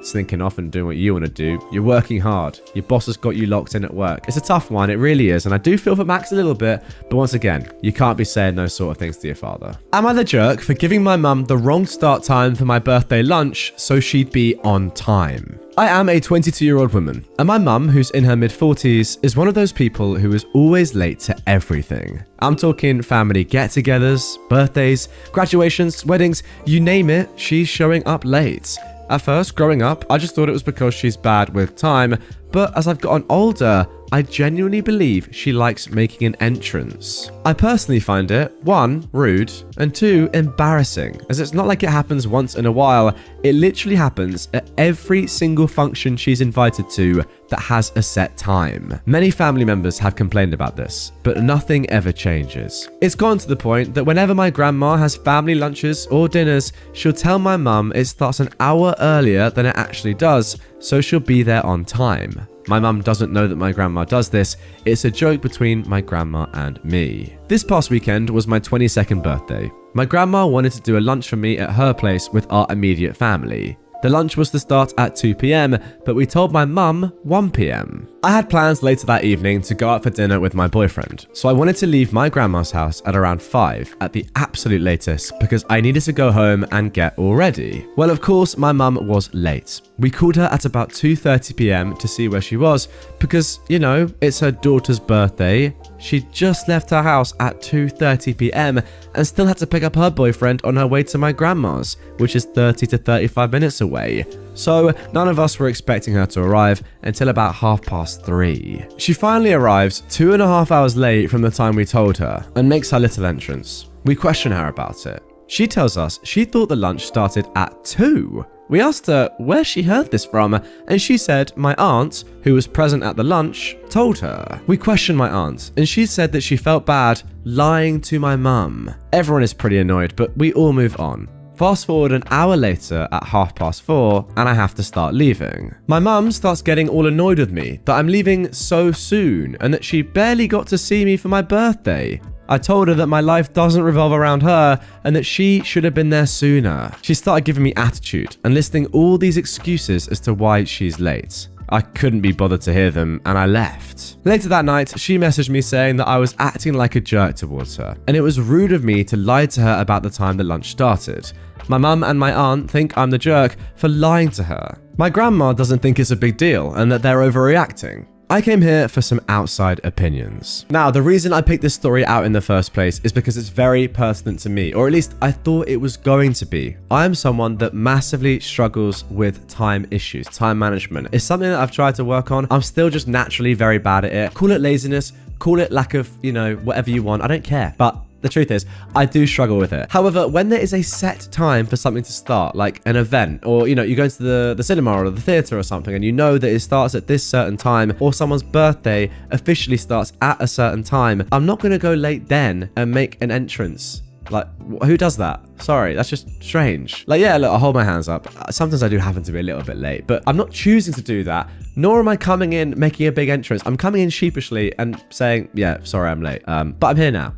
slinking off and doing what you want to do. You're working hard. Your boss has got you locked in at work. It's a tough one. It really is. And I do feel for Max a little bit. But once again, you can't be saying those sort of things to your father. Am I the jerk for giving my mum the wrong start time for my birthday lunch so she'd be on time? I am a 22-year-old woman, and my mum, who's in her mid-40s, is one of those people who is always late to everything. I'm talking family get-togethers, birthdays, graduations, weddings, you name it, she's showing up late. At first, growing up, I just thought it was because she's bad with time, but as I've gotten older, I genuinely believe she likes making an entrance. I personally find it, 1, rude, and 2, embarrassing, as it's not like it happens once in a while, it literally happens at every single function she's invited to that has a set time. Many family members have complained about this, but nothing ever changes. It's gone to the point that whenever my grandma has family lunches or dinners, she'll tell my mum it starts an hour earlier than it actually does, so she'll be there on time. My mum doesn't know that my grandma does this. It's a joke between my grandma and me. This past weekend was my 22nd birthday. My grandma wanted to do a lunch for me at her place with our immediate family. The lunch was to start at 2 p.m, but we told my mum 1 p.m. I had plans later that evening to go out for dinner with my boyfriend, so I wanted to leave my grandma's house at around 5 at the absolute latest because I needed to go home and get all ready. Well, of course, my mum was late. We called her at about 2:30 p.m. to see where she was because, you know, it's her daughter's birthday. She just left her house at 2:30 p.m. and still had to pick up her boyfriend on her way to my grandma's, which is 30 to 35 minutes away. So none of us were expecting her to arrive until about 3:30. She finally arrives 2.5 hours late from the time we told her and makes her little entrance. We question her about it. She tells us she thought the lunch started at 2. We asked her where she heard this from, and she said my aunt, who was present at the lunch, told her. We questioned my aunt, and she said that she felt bad lying to my mum. Everyone is pretty annoyed, but we all move on. Fast forward an hour later at 4:30, and I have to start leaving. My mum starts getting all annoyed with me that I'm leaving so soon and that she barely got to see me for my birthday. I told her that my life doesn't revolve around her and that she should have been there sooner. She started giving me attitude and listing all these excuses as to why she's late. I couldn't be bothered to hear them and I left. Later that night, she messaged me saying that I was acting like a jerk towards her and it was rude of me to lie to her about the time the lunch started. My mum and my aunt think I'm the jerk for lying to her. My grandma doesn't think it's a big deal and that they're overreacting. I came here for some outside opinions. Now, the reason I picked this story out in the first place is because it's very pertinent to me, or at least I thought it was going to be. I am someone that massively struggles with time issues. Time management is something that I've tried to work on. I'm still just naturally very bad at it. Call it laziness, call it lack of, whatever you want. I don't care. But the truth is, I do struggle with it. However, when there is a set time for something to start, like an event, or you go to the cinema or the theater or something, and you know that it starts at this certain time, or someone's birthday officially starts at a certain time, I'm not going to go late then and make an entrance. Like, who does that? Sorry, that's just strange. Like, yeah, look, I'll hold my hands up. Sometimes I do happen to be a little bit late, but I'm not choosing to do that, nor am I coming in making a big entrance. I'm coming in sheepishly and saying, yeah, sorry, I'm late. But I'm here now.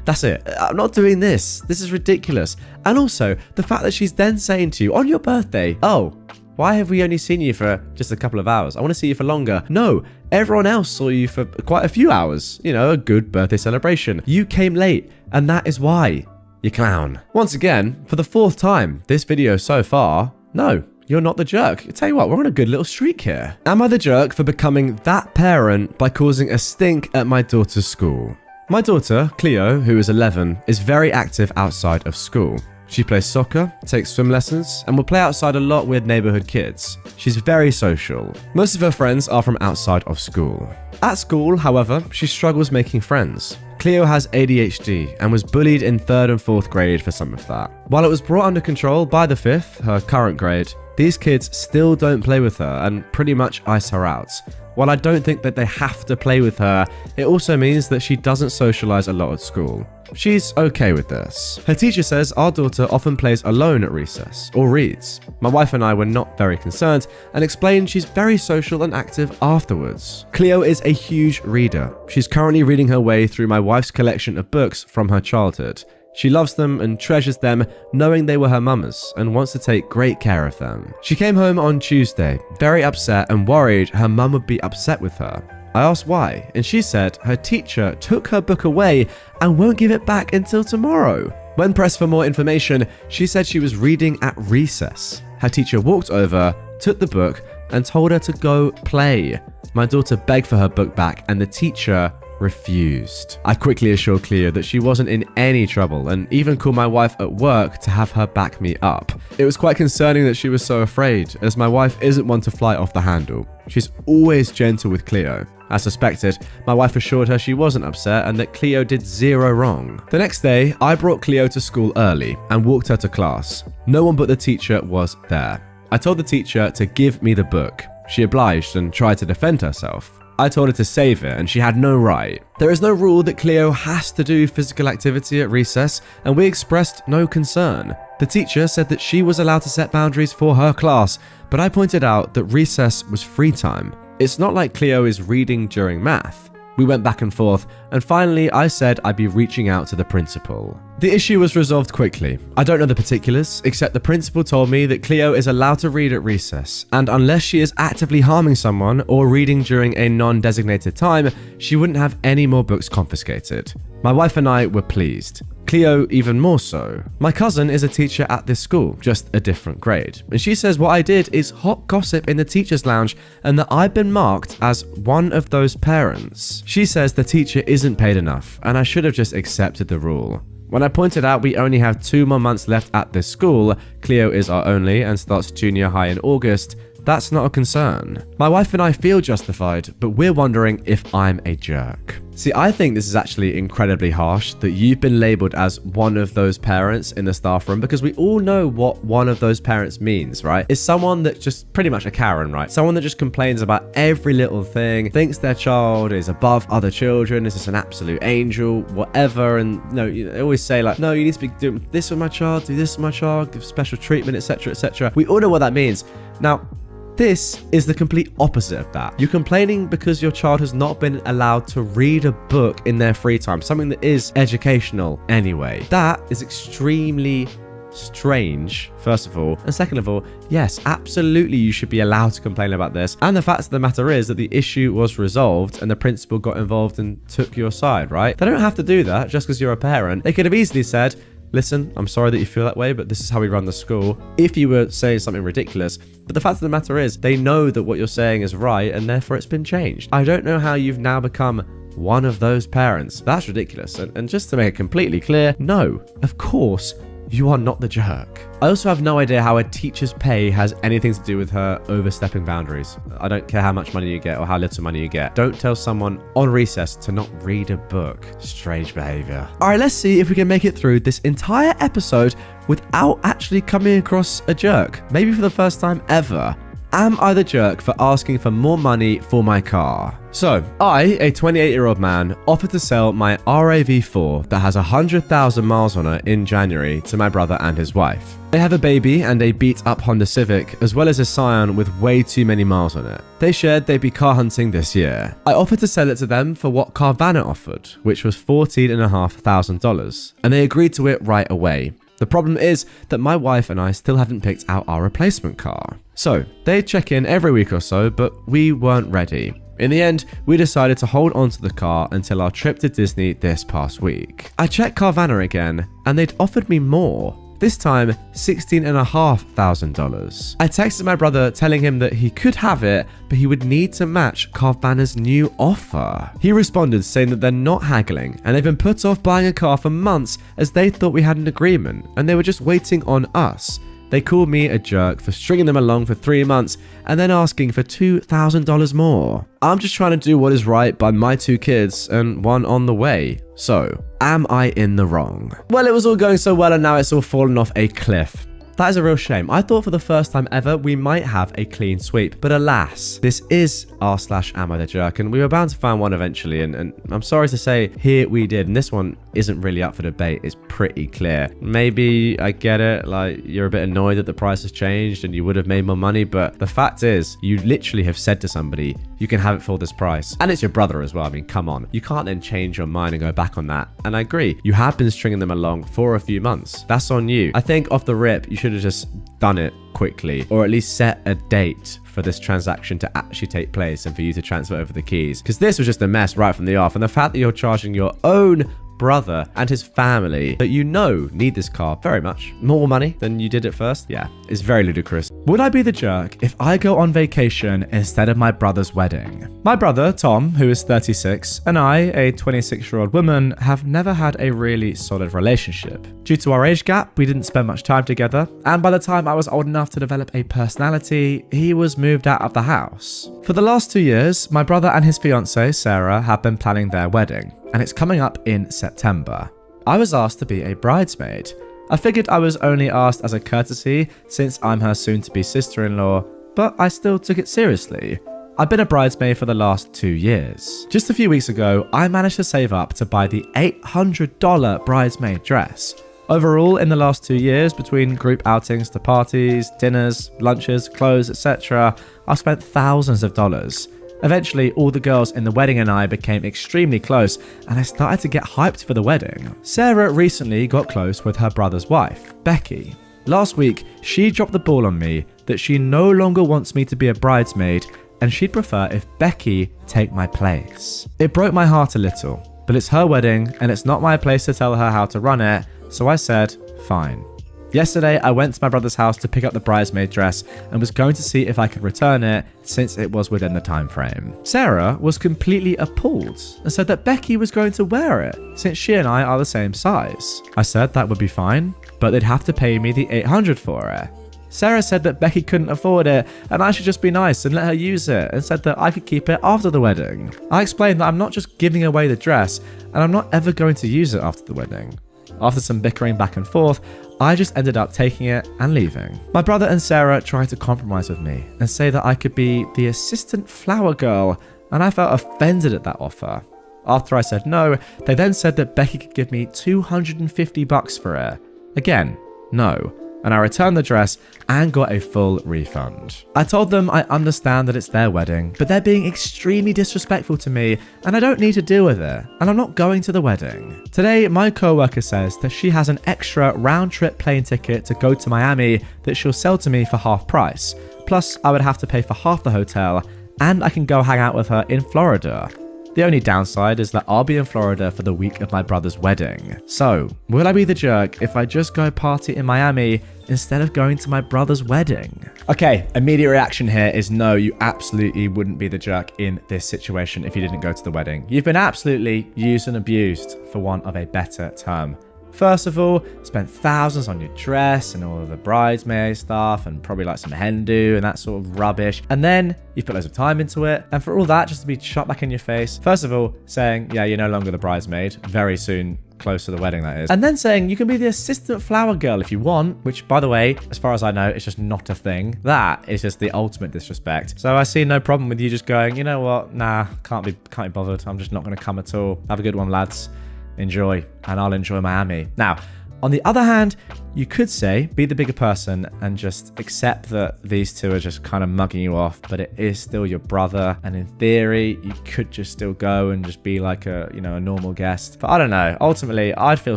That's it. I'm not doing this. This is ridiculous. And also, the fact that she's then saying to you on your birthday, oh, why have we only seen you for just a couple of hours? I want to see you for longer. No, everyone else saw you for quite a few hours. A good birthday celebration. You came late, and that is why. You clown. Once again, for the 4th time this video so far, no, you're not the jerk. I tell you what, we're on a good little streak here. Am I the jerk for becoming that parent by causing a stink at my daughter's school? My daughter, Cleo, who is 11, is very active outside of school. She plays soccer, takes swim lessons, and will play outside a lot with neighborhood kids. She's very social. Most of her friends are from outside of school. At school, however, she struggles making friends. Cleo has ADHD and was bullied in 3rd and 4th grade for some of that. While it was brought under control by the 5th, her current grade, these kids still don't play with her and pretty much ice her out. While I don't think that they have to play with her, it also means that she doesn't socialize a lot at school. She's okay with this. Her teacher says our daughter often plays alone at recess or reads. My wife and I were not very concerned and explained she's very social and active afterwards. Cleo is a huge reader. She's currently reading her way through my wife's collection of books from her childhood. She loves them and treasures them, knowing they were her mama's, and wants to take great care of them. She came home on Tuesday, very upset and worried her mum would be upset with her. I asked why, and she said her teacher took her book away and won't give it back until tomorrow. When pressed for more information, she said she was reading at recess. Her teacher walked over, took the book, and told her to go play. My daughter begged for her book back, and the teacher refused. I quickly assured Cleo that she wasn't in any trouble and even called my wife at work to have her back me up. It was quite concerning that she was so afraid, as my wife isn't one to fly off the handle. She's always gentle with Cleo. As suspected, my wife assured her she wasn't upset and that Cleo did zero wrong. The next day, I brought Cleo to school early and walked her to class. No one but the teacher was there. I told the teacher to give me the book. She obliged and tried to defend herself. I told her to save it and she had no right. There is no rule that Cleo has to do physical activity at recess, and we expressed no concern. The teacher said that she was allowed to set boundaries for her class, but I pointed out that recess was free time. It's not like Cleo is reading during math. We went back and forth, and finally I said I'd be reaching out to the principal. The issue was resolved quickly. I don't know the particulars, except the principal told me that Cleo is allowed to read at recess, and unless she is actively harming someone or reading during a non-designated time, she wouldn't have any more books confiscated. My wife and I were pleased. Cleo even more so. My cousin is a teacher at this school, just a different grade. And she says what I did is hot gossip in the teacher's lounge and that I've been marked as one of those parents. She says the teacher isn't paid enough and I should have just accepted the rule. When I pointed out we only have 2 more months left at this school, Cleo is our only and starts junior high in August, that's not a concern. My wife and I feel justified, but we're wondering if I'm a jerk. See, I think this is actually incredibly harsh that you've been labeled as one of those parents in the staff room, because we all know what one of those parents means, right? It's someone that's just pretty much a Karen, right? Someone that just complains about every little thing, thinks their child is above other children, is just an absolute angel, whatever. And they always say like, no, you need to be doing this with my child, do this with my child, give special treatment, etc., etc. We all know what that means. Now, this is the complete opposite of that. You're complaining because your child has not been allowed to read a book in their free time, something that is educational anyway. That is extremely strange, first of all. And second of all, yes, absolutely you should be allowed to complain about this. And the fact of the matter is that the issue was resolved and the principal got involved and took your side, right? They don't have to do that just because you're a parent. They could have easily said, listen, I'm sorry that you feel that way, but this is how we run the school, if you were saying something ridiculous. But the fact of the matter is, they know that what you're saying is right, and therefore it's been changed. I don't know how you've now become one of those parents. That's ridiculous. And just to make it completely clear, no, of course, you are not the jerk. I also have no idea how a teacher's pay has anything to do with her overstepping boundaries. I don't care how much money you get or how little money you get. Don't tell someone on recess to not read a book. Strange behavior. All right, let's see if we can make it through this entire episode without actually coming across a jerk. Maybe for the first time ever. Am I the jerk for asking for more money for my car? So, I, a 28-year-old man, offered to sell my RAV4 that has 100,000 miles on it in January to my brother and his wife. They have a baby and a beat-up Honda Civic, as well as a Scion with way too many miles on it. They shared they'd be car hunting this year. I offered to sell it to them for what Carvana offered, which was $14,500, and they agreed to it right away. The problem is that my wife and I still haven't picked out our replacement car. So, they check in every week or so, but we weren't ready. In the end, we decided to hold on to the car until our trip to Disney this past week. I checked Carvana again, and they'd offered me more. This time, $16,500. I texted my brother telling him that he could have it, but he would need to match Carvana's new offer. He responded saying that they're not haggling, and they've been put off buying a car for months as they thought we had an agreement, and they were just waiting on us. They called me a jerk for stringing them along for 3 months and then asking for $2,000 more. I'm just trying to do what is right by my 2 kids and one on the way. So, am I in the wrong? Well, it was all going so well and now it's all fallen off a cliff. That is a real shame. I thought for the first time ever we might have a clean sweep, but alas, this is r/AmITheJerk, and we were bound to find one eventually, and I'm sorry to say, here we did, and this one isn't really up for debate. It's pretty clear. Maybe I get it, like you're a bit annoyed that the price has changed and you would have made more money, but the fact is, you literally have said to somebody, you can have it for this price, and it's your brother as well. I mean, come on, you can't then change your mind and go back on that. And I agree, you have been stringing them along for a few months. That's on you. I think off the rip, you should have just done it quickly, or at least set a date for this transaction to actually take place and for you to transfer over the keys, because this was just a mess right from the off. And the fact that you're charging your own brother and his family that you know need this car very much more money than you did at first, yeah, it's very ludicrous. Would I be the jerk if I go on vacation instead of my brother's wedding? My brother, Tom, who is 36, and I, a 26-year-old woman, have never had a really solid relationship. Due to our age gap, we didn't spend much time together, and by the time I was old enough to develop a personality, he was moved out of the house. For the last 2 years, my brother and his fiancée, Sarah, have been planning their wedding, and it's coming up in September. I was asked to be a bridesmaid. I figured I was only asked as a courtesy since I'm her soon-to-be sister-in-law, but I still took it seriously. I've been a bridesmaid for the last 2 years. Just a few weeks ago, I managed to save up to buy the $800 bridesmaid dress. Overall, in the last 2 years, between group outings to parties, dinners, lunches, clothes, etc., I've spent thousands of dollars. Eventually, all the girls in the wedding and I became extremely close, and I started to get hyped for the wedding. Sarah recently got close with her brother's wife, Becky. Last week, she dropped the ball on me that she no longer wants me to be a bridesmaid, and she'd prefer if Becky take my place. It broke my heart a little, but it's her wedding, and it's not my place to tell her how to run it, so I said, fine. Yesterday, I went to my brother's house to pick up the bridesmaid dress and was going to see if I could return it since it was within the time frame. Sarah was completely appalled and said that Becky was going to wear it since she and I are the same size. I said that would be fine, but they'd have to pay me the $800 for it. Sarah said that Becky couldn't afford it and I should just be nice and let her use it, and said that I could keep it after the wedding. I explained that I'm not just giving away the dress and I'm not ever going to use it after the wedding. After some bickering back and forth, I just ended up taking it and leaving. My brother and Sarah tried to compromise with me and say that I could be the assistant flower girl, and I felt offended at that offer. After I said no, they then said that Becky could give me $250 for it. Again, no. And I returned the dress and got a full refund. I told them I understand that it's their wedding, but they're being extremely disrespectful to me and I don't need to deal with it, and I'm not going to the wedding. Today, my co-worker says that she has an extra round-trip plane ticket to go to Miami that she'll sell to me for half price. Plus, I would have to pay for half the hotel, and I can go hang out with her in Florida. The only downside is that I'll be in Florida for the week of my brother's wedding. So, will I be the jerk if I just go party in Miami instead of going to my brother's wedding? Okay, immediate reaction here is no, you absolutely wouldn't be the jerk in this situation if you didn't go to the wedding. You've been absolutely used and abused, for want of a better term. First of all, spent thousands on your dress and all of the bridesmaid stuff and probably like some hen do and that sort of rubbish. And then you've put loads of time into it. And for all that just to be shot back in your face. First of all, saying, yeah, you're no longer the bridesmaid. Very soon, close to the wedding that is. And then saying you can be the assistant flower girl if you want, which by the way, as far as I know, it's just not a thing. That is just the ultimate disrespect. So I see no problem with you just going, you know what? Nah, can't be bothered. I'm just not going to come at all. Have a good one, lads. Enjoy, and I'll enjoy Miami. Now, on the other hand, you could say, be the bigger person and just accept that these two are just kind of mugging you off, but it is still your brother. And in theory, you could just still go and just be like a normal guest. But I don't know. Ultimately, I'd feel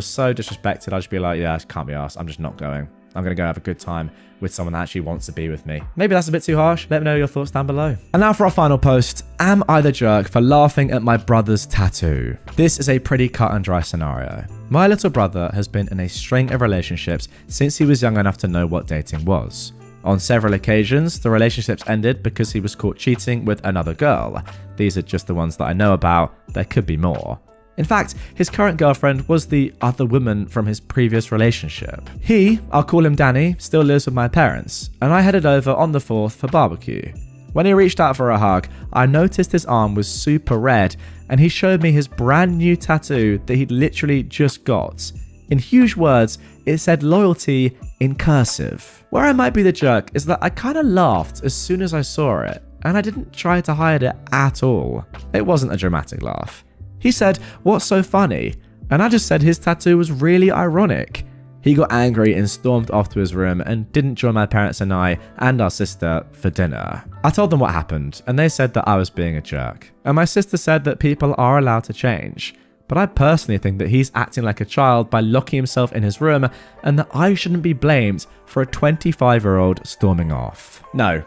so disrespected. I'd just be like, yeah, I can't be arsed. I'm just not going. I'm going to go have a good time with someone that actually wants to be with me. Maybe that's a bit too harsh. Let me know your thoughts down below. And now for our final post. Am I the jerk for laughing at my brother's tattoo? This is a pretty cut and dry scenario. My little brother has been in a string of relationships since he was young enough to know what dating was. On several occasions, the relationships ended because he was caught cheating with another girl. These are just the ones that I know about. There could be more. In fact, his current girlfriend was the other woman from his previous relationship. He, I'll call him Danny, still lives with my parents, and I headed over on the 4th for barbecue. When he reached out for a hug, I noticed his arm was super red, and he showed me his brand new tattoo that he'd literally just got. In huge words, it said loyalty in cursive. Where I might be the jerk is that I kind of laughed as soon as I saw it, and I didn't try to hide it at all. It wasn't a dramatic laugh. He said, "What's so funny?" And I just said his tattoo was really ironic. He got angry and stormed off to his room and didn't join my parents and I and our sister for dinner. I told them what happened and they said that I was being a jerk. And my sister said that people are allowed to change. But I personally think that he's acting like a child by locking himself in his room and that I shouldn't be blamed for a 25-year-old storming off. No.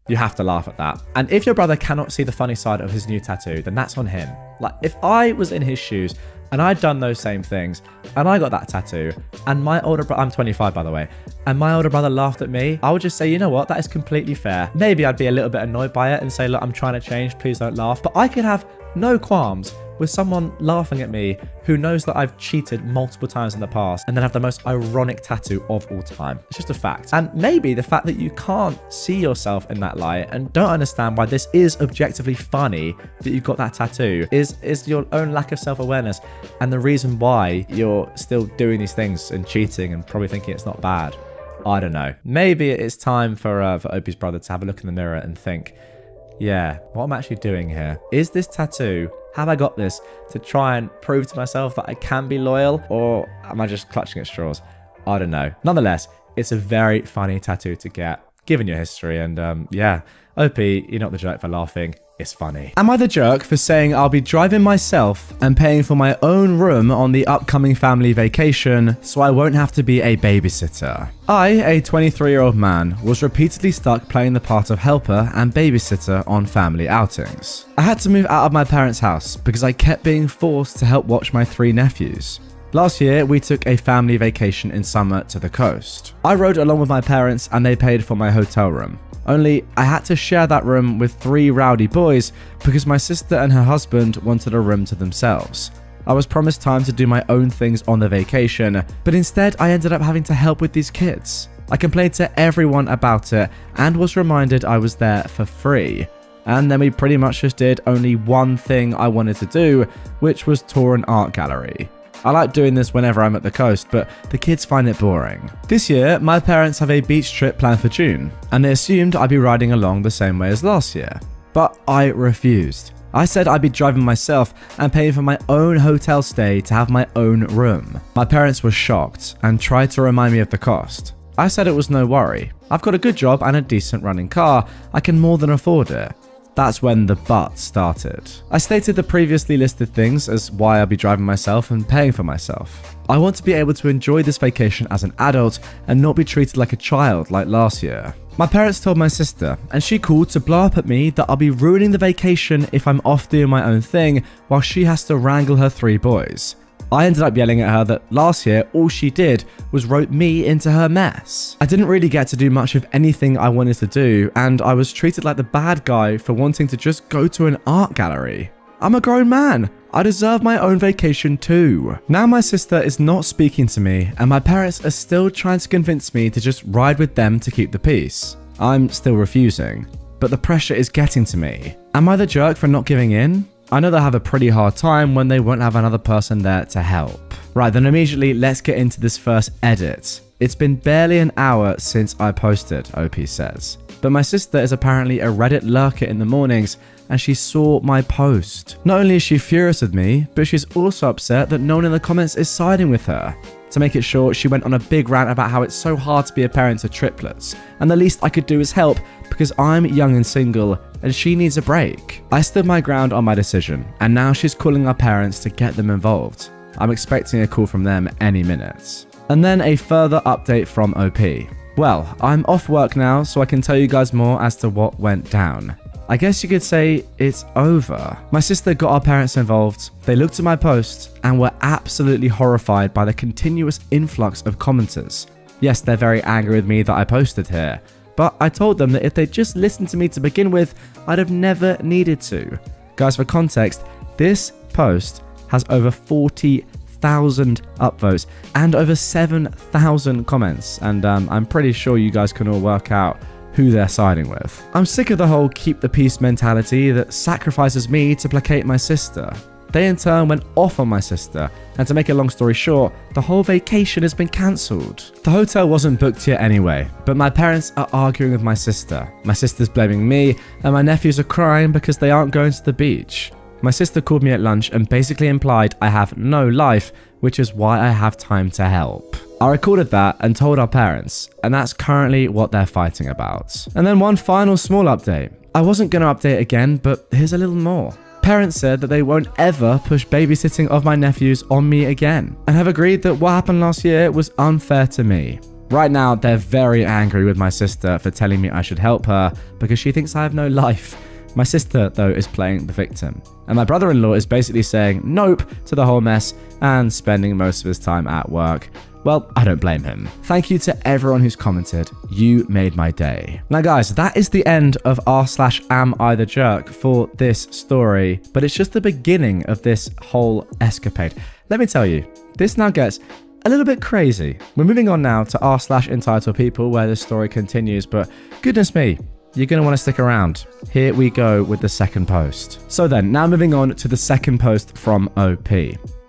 You have to laugh at that. And if your brother cannot see the funny side of his new tattoo, then that's on him. Like, if I was in his shoes and I'd done those same things and I got that tattoo and my older brother, I'm 25 by the way, and my older brother laughed at me, I would just say, you know what, that is completely fair. Maybe I'd be a little bit annoyed by it and say, look, I'm trying to change, please don't laugh. But I could have no qualms with someone laughing at me who knows that I've cheated multiple times in the past and then have the most ironic tattoo of all time. It's just a fact. And maybe the fact that you can't see yourself in that light and don't understand why this is objectively funny that you've got that tattoo is your own lack of self-awareness and the reason why you're still doing these things and cheating and probably thinking it's not bad. I don't know. Maybe it's time for Opie's brother to have a look in the mirror and think, yeah, what am I actually doing here? Is this tattoo, have I got this to try and prove to myself that I can be loyal, or am I just clutching at straws? I don't know. Nonetheless, it's a very funny tattoo to get. given your history. And yeah, OP, you're not the jerk for laughing. It's funny. Am I the jerk for saying I'll be driving myself and paying for my own room on the upcoming family vacation so I won't have to be a babysitter? I, a 23-year-old man, was repeatedly stuck playing the part of helper and babysitter on family outings. I had to move out of my parents' house because I kept being forced to help watch my 3 nephews. Last year, we took a family vacation in summer to the coast. I rode along with my parents and they paid for my hotel room. Only, I had to share that room with 3 rowdy boys because my sister and her husband wanted a room to themselves. I was promised time to do my own things on the vacation, but instead I ended up having to help with these kids. I complained to everyone about it and was reminded I was there for free. And then we pretty much just did only one thing I wanted to do, which was tour an art gallery. I like doing this whenever I'm at the coast, but the kids find it boring. This year, my parents have a beach trip planned for June, and they assumed I'd be riding along the same way as last year. But I refused. I said I'd be driving myself and paying for my own hotel stay to have my own room. My parents were shocked and tried to remind me of the cost. I said it was no worry. I've got a good job and a decent running car. I can more than afford it. That's when the but started. I stated the previously listed things as why I'll be driving myself and paying for myself. I want to be able to enjoy this vacation as an adult and not be treated like a child like last year. My parents told my sister, and she called to blow up at me that I'll be ruining the vacation if I'm off doing my own thing while she has to wrangle her 3 boys. I ended up yelling at her that last year all she did was rope me into her mess. I didn't really get to do much of anything I wanted to do, and I was treated like the bad guy for wanting to just go to an art gallery. I'm a grown man. I deserve my own vacation too. Now my sister is not speaking to me, and my parents are still trying to convince me to just ride with them to keep the peace. I'm still refusing, but the pressure is getting to me. Am I the jerk for not giving in? I know they'll have a pretty hard time when they won't have another person there to help. Right, then immediately let's get into this first edit. It's been barely an hour since I posted, OP says. But my sister is apparently a Reddit lurker in the mornings and she saw my post. Not only is she furious with me, but she's also upset that no one in the comments is siding with her. To make it short, she went on a big rant about how it's so hard to be a parent to triplets, and the least I could do is help because I'm young and single and she needs a break. I stood my ground on my decision, and now she's calling our parents to get them involved. I'm expecting a call from them any minute. And then a further update from OP. Well, I'm off work now, so I can tell you guys more as to what went down. I guess you could say it's over. My sister got our parents involved, they looked at my post, and were absolutely horrified by the continuous influx of commenters. Yes, they're very angry with me that I posted here, but I told them that if they'd just listened to me to begin with, I'd have never needed to. Guys, for context, this post has over 40,000 upvotes and over 7,000 comments, and I'm pretty sure you guys can all work out who they're siding with. I'm sick of the whole keep the peace mentality that sacrifices me to placate my sister. They in turn went off on my sister, and to make a long story short, the whole vacation has been cancelled. The hotel wasn't booked yet anyway, but my parents are arguing with my sister. My sister's blaming me, and my nephews are crying because they aren't going to the beach. My sister called me at lunch and basically implied I have no life, which is why I have time to help. I recorded that and told our parents, and that's currently what they're fighting about. And then one final small update. I wasn't going to update again, but here's a little more. Parents said that they won't ever push babysitting of my nephews on me again, and have agreed that what happened last year was unfair to me. Right now, they're very angry with my sister for telling me I should help her because she thinks I have no life. My sister, though, is playing the victim. And my brother-in-law is basically saying nope to the whole mess and spending most of his time at work. Well, I don't blame him. Thank you to everyone who's commented. You made my day. Now guys, that is the end of r/AmITheJerk for this story, but it's just the beginning of this whole escapade. Let me tell you, this now gets a little bit crazy. We're moving on now to r/entitledpeople where this story continues, but goodness me, you're going to want to stick around. Here we go with the second post. So then, now moving on to the second post from OP.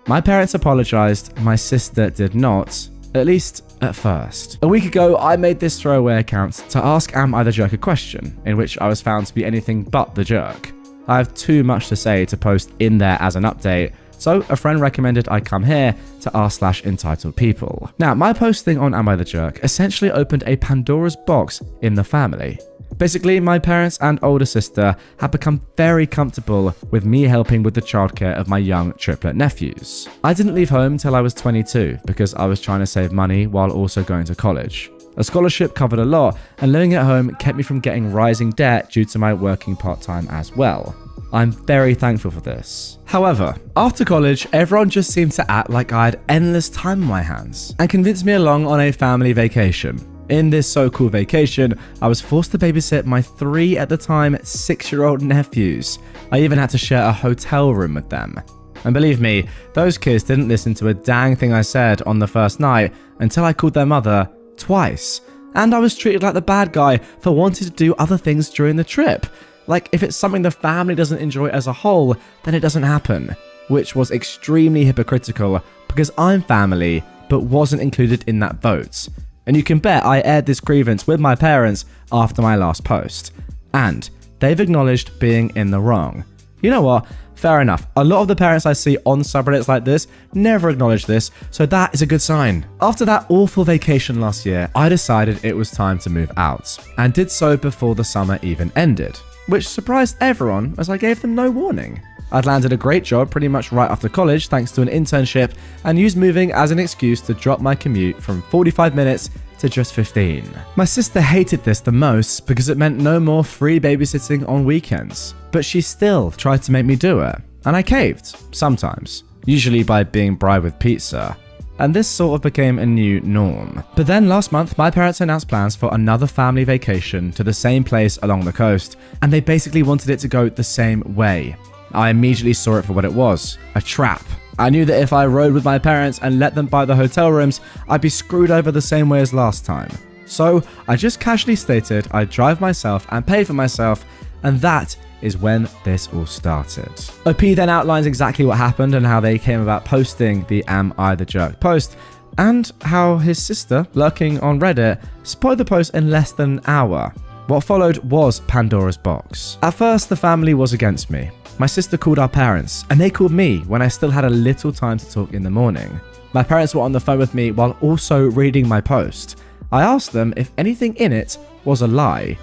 My parents apologized, my sister did not, at least at first. A week ago, I made this throwaway account to ask AmITheJerk a question, in which I was found to be anything but the jerk. I have too much to say to post in there as an update, So a friend recommended I come here to r/entitled people. Now, my posting on AmITheJerk essentially opened a Pandora's box in the family. Basically, my parents and older sister had become very comfortable with me helping with the childcare of my young triplet nephews. I didn't leave home till I was 22 because I was trying to save money while also going to college. A scholarship covered a lot, and living at home kept me from getting rising debt due to my working part-time as well. I'm very thankful for this. However, after college, everyone just seemed to act like I had endless time on my hands and convinced me along on a family vacation. In this so-called vacation, I was forced to babysit my 3 at the time 6-year-old nephews. I even had to share a hotel room with them. And believe me, those kids didn't listen to a dang thing I said on the first night until I called their mother twice. And I was treated like the bad guy for wanting to do other things during the trip. Like, if it's something the family doesn't enjoy as a whole, then it doesn't happen. Which was extremely hypocritical because I'm family, but wasn't included in that vote. And you can bet I aired this grievance with my parents after my last post. And they've acknowledged being in the wrong. You know what? Fair enough. A lot of the parents I see on subreddits like this never acknowledge this, so that is a good sign. After that awful vacation last year, I decided it was time to move out, and did so before the summer even ended, which surprised everyone as I gave them no warning. I'd landed a great job pretty much right after college thanks to an internship, and used moving as an excuse to drop my commute from 45 minutes to just 15. My sister hated this the most because it meant no more free babysitting on weekends, but she still tried to make me do it, and I caved, sometimes, usually by being bribed with pizza. And this sort of became a new norm. But then last month, my parents announced plans for another family vacation to the same place along the coast, and they basically wanted it to go the same way. I immediately saw it for what it was, a trap. I knew that if I rode with my parents and let them buy the hotel rooms, I'd be screwed over the same way as last time. So I just casually stated I'd drive myself and pay for myself, and that is when this all started. OP then outlines exactly what happened and how they came about posting the AmITheJerk post, and how his sister, lurking on Reddit, spoiled the post in less than an hour. What followed was Pandora's box. At first, the family was against me. My sister called our parents, and they called me when I still had a little time to talk in the morning. My parents were on the phone with me while also reading my post. I asked them if anything in it was a lie.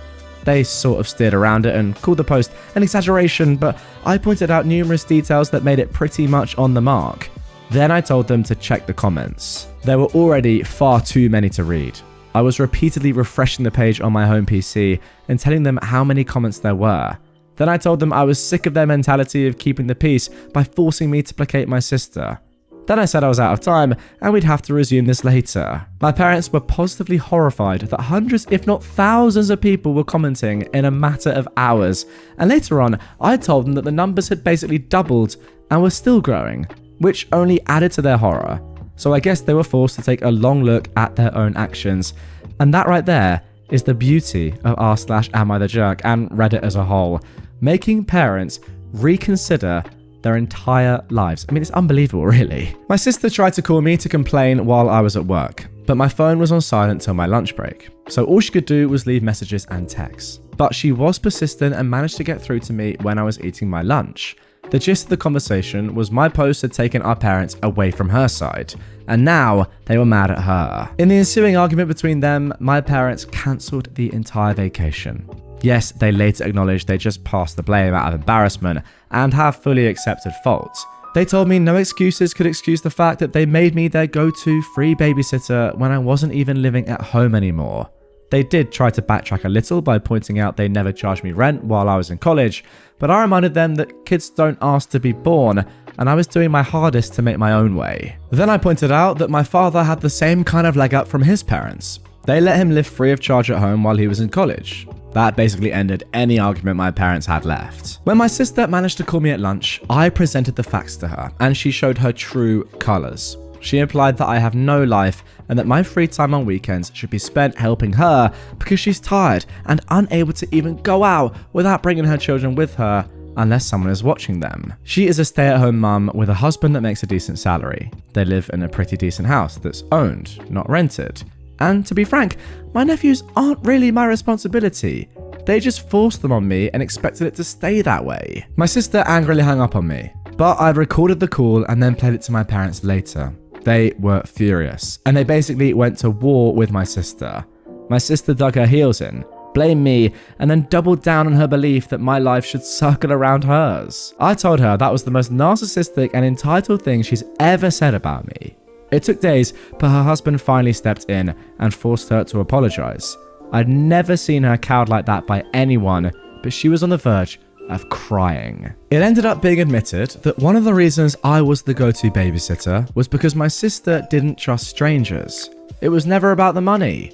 They sort of steered around it and called the post an exaggeration, but I pointed out numerous details that made it pretty much on the mark. Then I told them to check the comments. There were already far too many to read. I was repeatedly refreshing the page on my home PC and telling them how many comments there were. Then I told them I was sick of their mentality of keeping the peace by forcing me to placate my sister. Then I said I was out of time and we'd have to resume this later. My parents were positively horrified that hundreds if not thousands of people were commenting in a matter of hours, and later on I told them that the numbers had basically doubled and were still growing, which only added to their horror. So I guess they were forced to take a long look at their own actions, and that right there is the beauty of r/AmITheJerk and Reddit as a whole, making parents reconsider their entire lives. I mean, it's unbelievable, really. My sister tried to call me to complain while I was at work, but my phone was on silent till my lunch break, so all she could do was leave messages and texts. But she was persistent and managed to get through to me when I was eating my lunch. The gist of the conversation was my post had taken our parents away from her side, and now they were mad at her. In the ensuing argument between them, my parents cancelled the entire vacation. Yes, they later acknowledged they just passed the blame out of embarrassment and have fully accepted fault. They told me no excuses could excuse the fact that they made me their go-to free babysitter when I wasn't even living at home anymore. They did try to backtrack a little by pointing out they never charged me rent while I was in college, but I reminded them that kids don't ask to be born, and I was doing my hardest to make my own way. Then I pointed out that my father had the same kind of leg up from his parents. They let him live free of charge at home while he was in college. That basically ended any argument my parents had left. When my sister managed to call me at lunch, I presented the facts to her, and she showed her true colours. She implied that I have no life and that my free time on weekends should be spent helping her because she's tired and unable to even go out without bringing her children with her unless someone is watching them. She is a stay-at-home mum with a husband that makes a decent salary. They live in a pretty decent house that's owned, not rented. And to be frank, my nephews aren't really my responsibility. They just forced them on me and expected it to stay that way. My sister angrily hung up on me. But I'd recorded the call and then played it to my parents later. They were furious, and they basically went to war with my sister. My sister dug her heels in, blamed me, and then doubled down on her belief that my life should circle around hers. I told her that was the most narcissistic and entitled thing she's ever said about me. It took days, but her husband finally stepped in and forced her to apologize. I'd never seen her cowed like that by anyone, but she was on the verge of crying. It ended up being admitted that one of the reasons I was the go-to babysitter was because my sister didn't trust strangers. It was never about the money.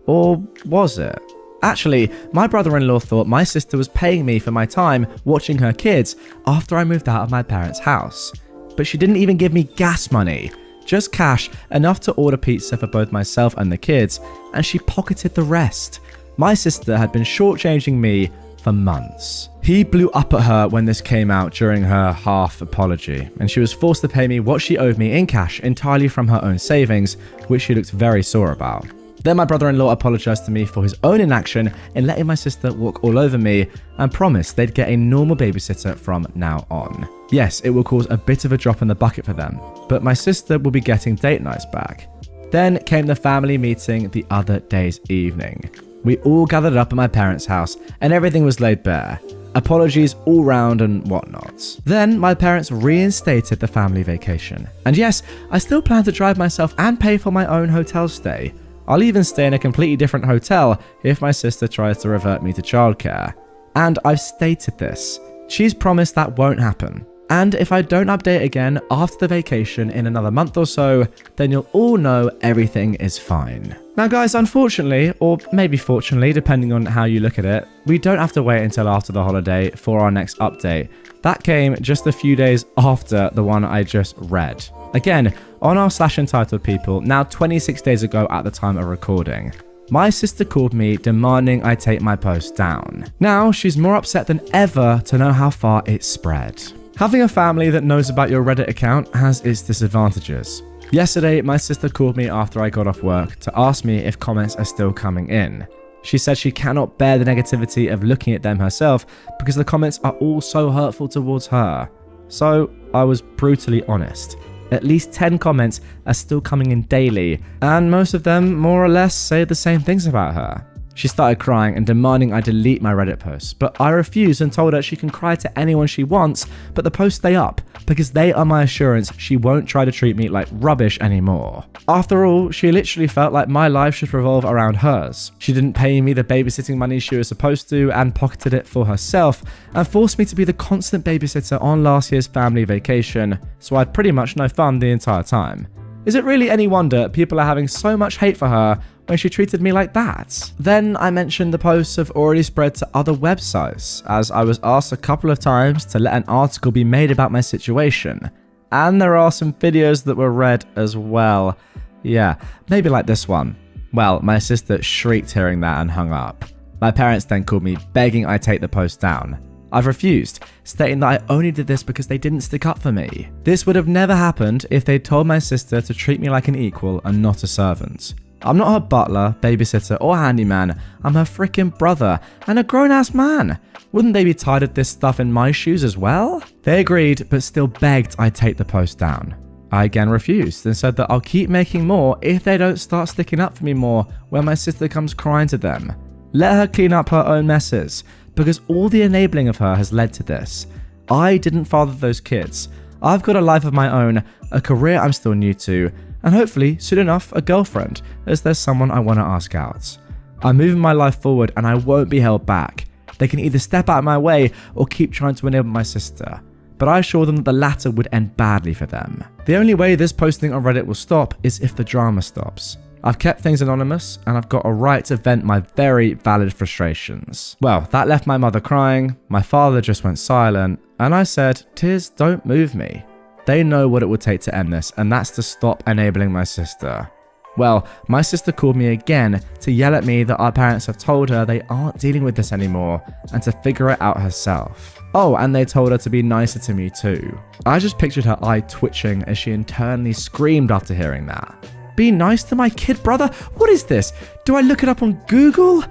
Or was it? Actually, my brother-in-law thought my sister was paying me for my time watching her kids after I moved out of my parents' house. But she didn't even give me gas money, just cash enough to order pizza for both myself and the kids, and she pocketed the rest. My sister had been shortchanging me for months. He blew up at her when this came out during her half apology, and she was forced to pay me what she owed me in cash entirely from her own savings, which she looked very sore about. Then my brother-in-law apologized to me for his own inaction in letting my sister walk all over me and promised they'd get a normal babysitter from now on. Yes, it will cause a bit of a drop in the bucket for them, but my sister will be getting date nights back. Then came the family meeting the other day's evening. We all gathered up at my parents' house and everything was laid bare. Apologies all round and whatnot. Then my parents reinstated the family vacation. And yes, I still plan to drive myself and pay for my own hotel stay. I'll even stay in a completely different hotel if my sister tries to revert me to childcare. And I've stated this. She's promised that won't happen. And if I don't update again after the vacation in another month or so, then you'll all know everything is fine. Now guys, unfortunately, or maybe fortunately, depending on how you look at it, we don't have to wait until after the holiday for our next update. That came just a few days after the one I just read. Again, on our /entitledpeople, now 26 days ago at the time of recording. My sister called me demanding I take my post down. Now she's more upset than ever to know how far it's spread. Having a family that knows about your Reddit account has its disadvantages. Yesterday, my sister called me after I got off work to ask me if comments are still coming in. She said she cannot bear the negativity of looking at them herself because the comments are all so hurtful towards her. So I was brutally honest. At least 10 comments are still coming in daily, and most of them more or less say the same things about her. She started crying and demanding I delete my Reddit posts, but I refused and told her she can cry to anyone she wants, but the posts stay up because they are my assurance she won't try to treat me like rubbish anymore. After all, she literally felt like my life should revolve around hers. She didn't pay me the babysitting money she was supposed to and pocketed it for herself and forced me to be the constant babysitter on last year's family vacation, so I had pretty much no fun the entire time. Is it really any wonder people are having so much hate for her when she treated me like that? Then I mentioned the posts have already spread to other websites, as I was asked a couple of times to let an article be made about my situation. And there are some videos that were read as well. Yeah, maybe like this one. Well, my sister shrieked hearing that and hung up. My parents then called me begging I take the post down. I've refused, stating that I only did this because they didn't stick up for me. This would have never happened if they'd told my sister to treat me like an equal and not a servant. I'm not her butler, babysitter, or handyman. I'm her freaking brother and a grown-ass man. Wouldn't they be tired of this stuff in my shoes as well? They agreed, but still begged I take the post down. I again refused and said that I'll keep making more if they don't start sticking up for me more when my sister comes crying to them. Let her clean up her own messes, because all the enabling of her has led to this. I didn't father those kids. I've got a life of my own, a career I'm still new to, and hopefully, soon enough, a girlfriend, as there's someone I want to ask out. I'm moving my life forward and I won't be held back. They can either step out of my way or keep trying to enable my sister. But I assured them that the latter would end badly for them. The only way this posting on Reddit will stop is if the drama stops. I've kept things anonymous and I've got a right to vent my very valid frustrations. Well, that left my mother crying, my father just went silent, and I said, tears don't move me. They know what it would take to end this, and that's to stop enabling my sister. Well, my sister called me again to yell at me that our parents have told her they aren't dealing with this anymore and to figure it out herself. Oh, and they told her to be nicer to me too. I just pictured her eye twitching as she internally screamed after hearing that. Be nice to my kid brother? What is this? Do I look it up on Google?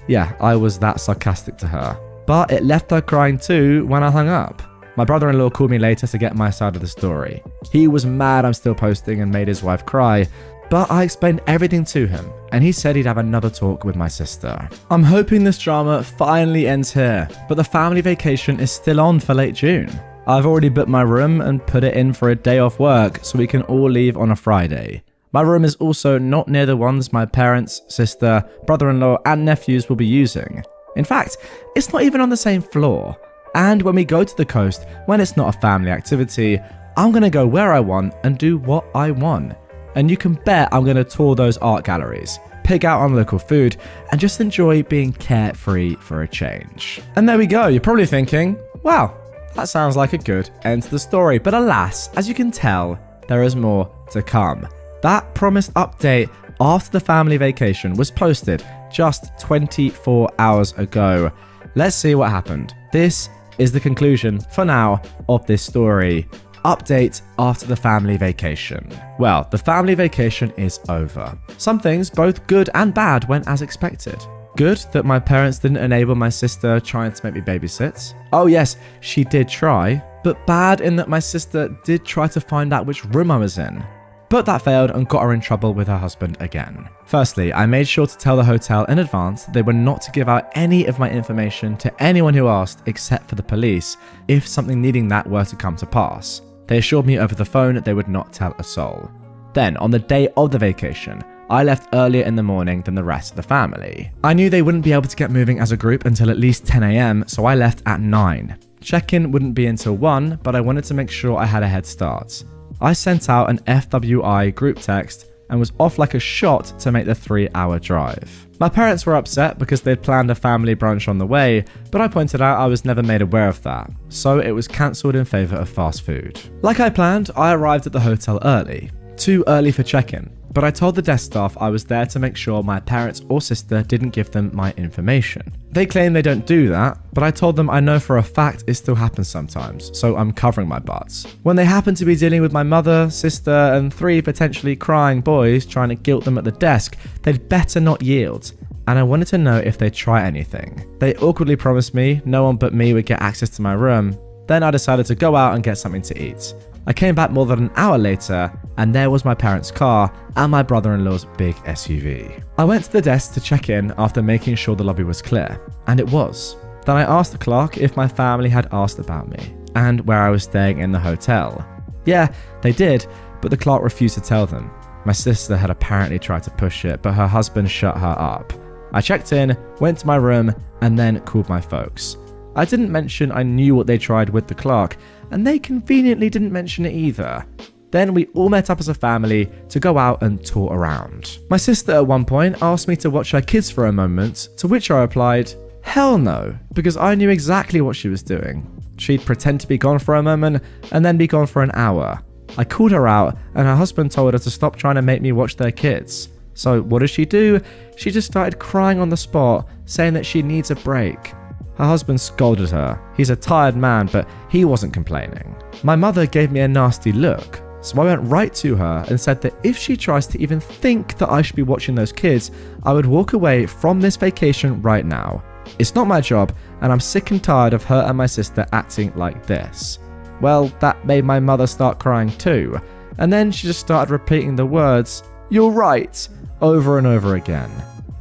Yeah, I was that sarcastic to her. But it left her crying too when I hung up. My brother-in-law called me later to get my side of the story. He was mad I'm still posting and made his wife cry, but I explained everything to him, and he said he'd have another talk with my sister. I'm hoping this drama finally ends here, but the family vacation is still on for late June. I've already booked my room and put it in for a day off work so we can all leave on a Friday. My room is also not near the ones my parents, sister, brother-in-law and nephews will be using. In fact, it's not even on the same floor. And when we go to the coast, when it's not a family activity, I'm going to go where I want and do what I want. And you can bet I'm going to tour those art galleries, pig out on local food, and just enjoy being carefree for a change. And there we go. You're probably thinking, wow, that sounds like a good end to the story. But alas, as you can tell, there is more to come. That promised update after the family vacation was posted just 24 hours ago. Let's see what happened. This is the conclusion, for now, of this story. Update after the family vacation. Well, the family vacation is over. Some things, both good and bad, went as expected. Good that my parents didn't enable my sister trying to make me babysit. Oh yes, she did try. But bad in that my sister did try to find out which room I was in. But that failed and got her in trouble with her husband again. Firstly, I made sure to tell the hotel in advance that they were not to give out any of my information to anyone who asked except for the police if something needing that were to come to pass. They assured me over the phone that they would not tell a soul. Then, on the day of the vacation, I left earlier in the morning than the rest of the family. I knew they wouldn't be able to get moving as a group until at least 10 AM, so I left at 9. Check-in wouldn't be until 1, but I wanted to make sure I had a head start. I sent out an FWI group text and was off like a shot to make the 3-hour drive. My parents were upset because they'd planned a family brunch on the way, but I pointed out I was never made aware of that, so it was cancelled in favour of fast food. Like I planned, I arrived at the hotel early. Too early for check-in, but I told the desk staff I was there to make sure my parents or sister didn't give them my information. They claim they don't do that, but I told them I know for a fact it still happens sometimes, so I'm covering my butts. When they happen to be dealing with my mother, sister, and 3 potentially crying boys trying to guilt them at the desk, they'd better not yield. And I wanted to know if they'd try anything. They awkwardly promised me no one but me would get access to my room. Then I decided to go out and get something to eat. I came back more than an hour later, and there was my parents' car and my brother-in-law's big SUV. I went to the desk to check in after making sure the lobby was clear, and it was. Then I asked the clerk if my family had asked about me, and where I was staying in the hotel. Yeah, they did, but the clerk refused to tell them. My sister had apparently tried to push it, but her husband shut her up. I checked in, went to my room, and then called my folks. I didn't mention I knew what they tried with the clerk, and they conveniently didn't mention it either. Then we all met up as a family to go out and tour around. My sister at one point asked me to watch her kids for a moment, to which I replied, hell no, because I knew exactly what she was doing. She'd pretend to be gone for a moment and then be gone for an hour. I called her out and her husband told her to stop trying to make me watch their kids. So what does she do? She just started crying on the spot, saying that she needs a break. Her husband scolded her. He's a tired man, but he wasn't complaining. My mother gave me a nasty look, so I went right to her and said that if she tries to even think that I should be watching those kids, I would walk away from this vacation right now. It's not my job, and I'm sick and tired of her and my sister acting like this. Well, that made my mother start crying too, and then she just started repeating the words, "You're right," over and over again.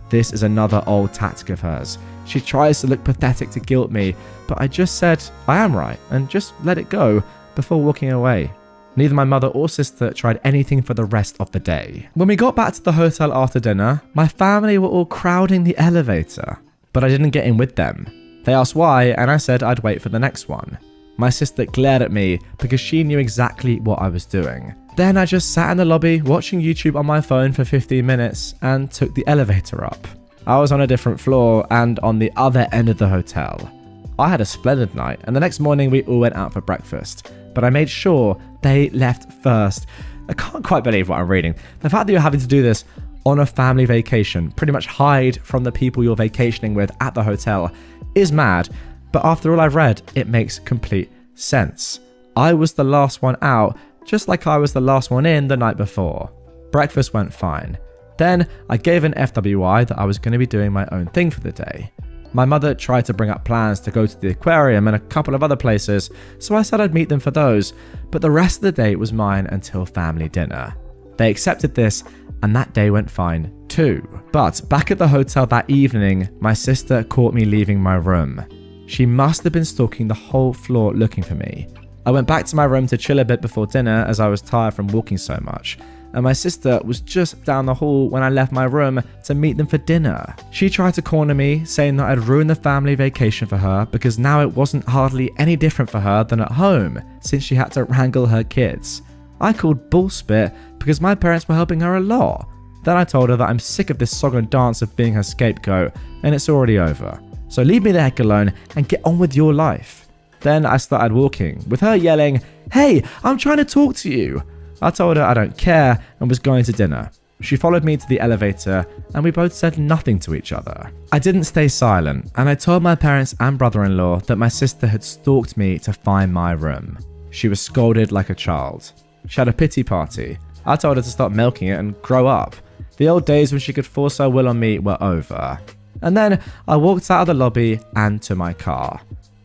This is another old tactic of hers. She tries to look pathetic to guilt me, but I just said I am right and just let it go before walking away. Neither my mother or sister tried anything for the rest of the day. When we got back to the hotel after dinner, my family were all crowding the elevator, but I didn't get in with them. They asked why, and I said I'd wait for the next one. My sister glared at me because she knew exactly what I was doing. Then I just sat in the lobby watching YouTube on my phone for 15 minutes and took the elevator up. I was on a different floor and on the other end of the hotel. I had a splendid night, and the next morning we all went out for breakfast, but I made sure they left first. I can't quite believe what I'm reading. The fact that you're having to do this on a family vacation, pretty much hide from the people you're vacationing with at the hotel, is mad, but after all I've read, it makes complete sense. I was the last one out, just like I was the last one in the night before. Breakfast went fine. Then I gave an FWI that I was going to be doing my own thing for the day. My mother tried to bring up plans to go to the aquarium and a couple of other places, so I said I'd meet them for those, but the rest of the day was mine until family dinner. They accepted this, and that day went fine too. But back at the hotel that evening, my sister caught me leaving my room. She must have been stalking the whole floor looking for me. I went back to my room to chill a bit before dinner as I was tired from walking so much, and my sister was just down the hall when I left my room to meet them for dinner. She tried to corner me, saying that I'd ruined the family vacation for her because now it wasn't hardly any different for her than at home, since she had to wrangle her kids. I called bullspit because my parents were helping her a lot. Then I told her that I'm sick of this song and dance of being her scapegoat, and it's already over. So leave me the heck alone and get on with your life. Then I started walking, with her yelling, "Hey, I'm trying to talk to you." I told her I don't care and was going to dinner. She followed me to the elevator and we both said nothing to each other. I didn't stay silent and I told my parents and brother-in-law that my sister had stalked me to find my room. She was scolded like a child. She had a pity party. I told her to stop milking it and grow up. The old days when she could force her will on me were over. And then I walked out of the lobby and to my car.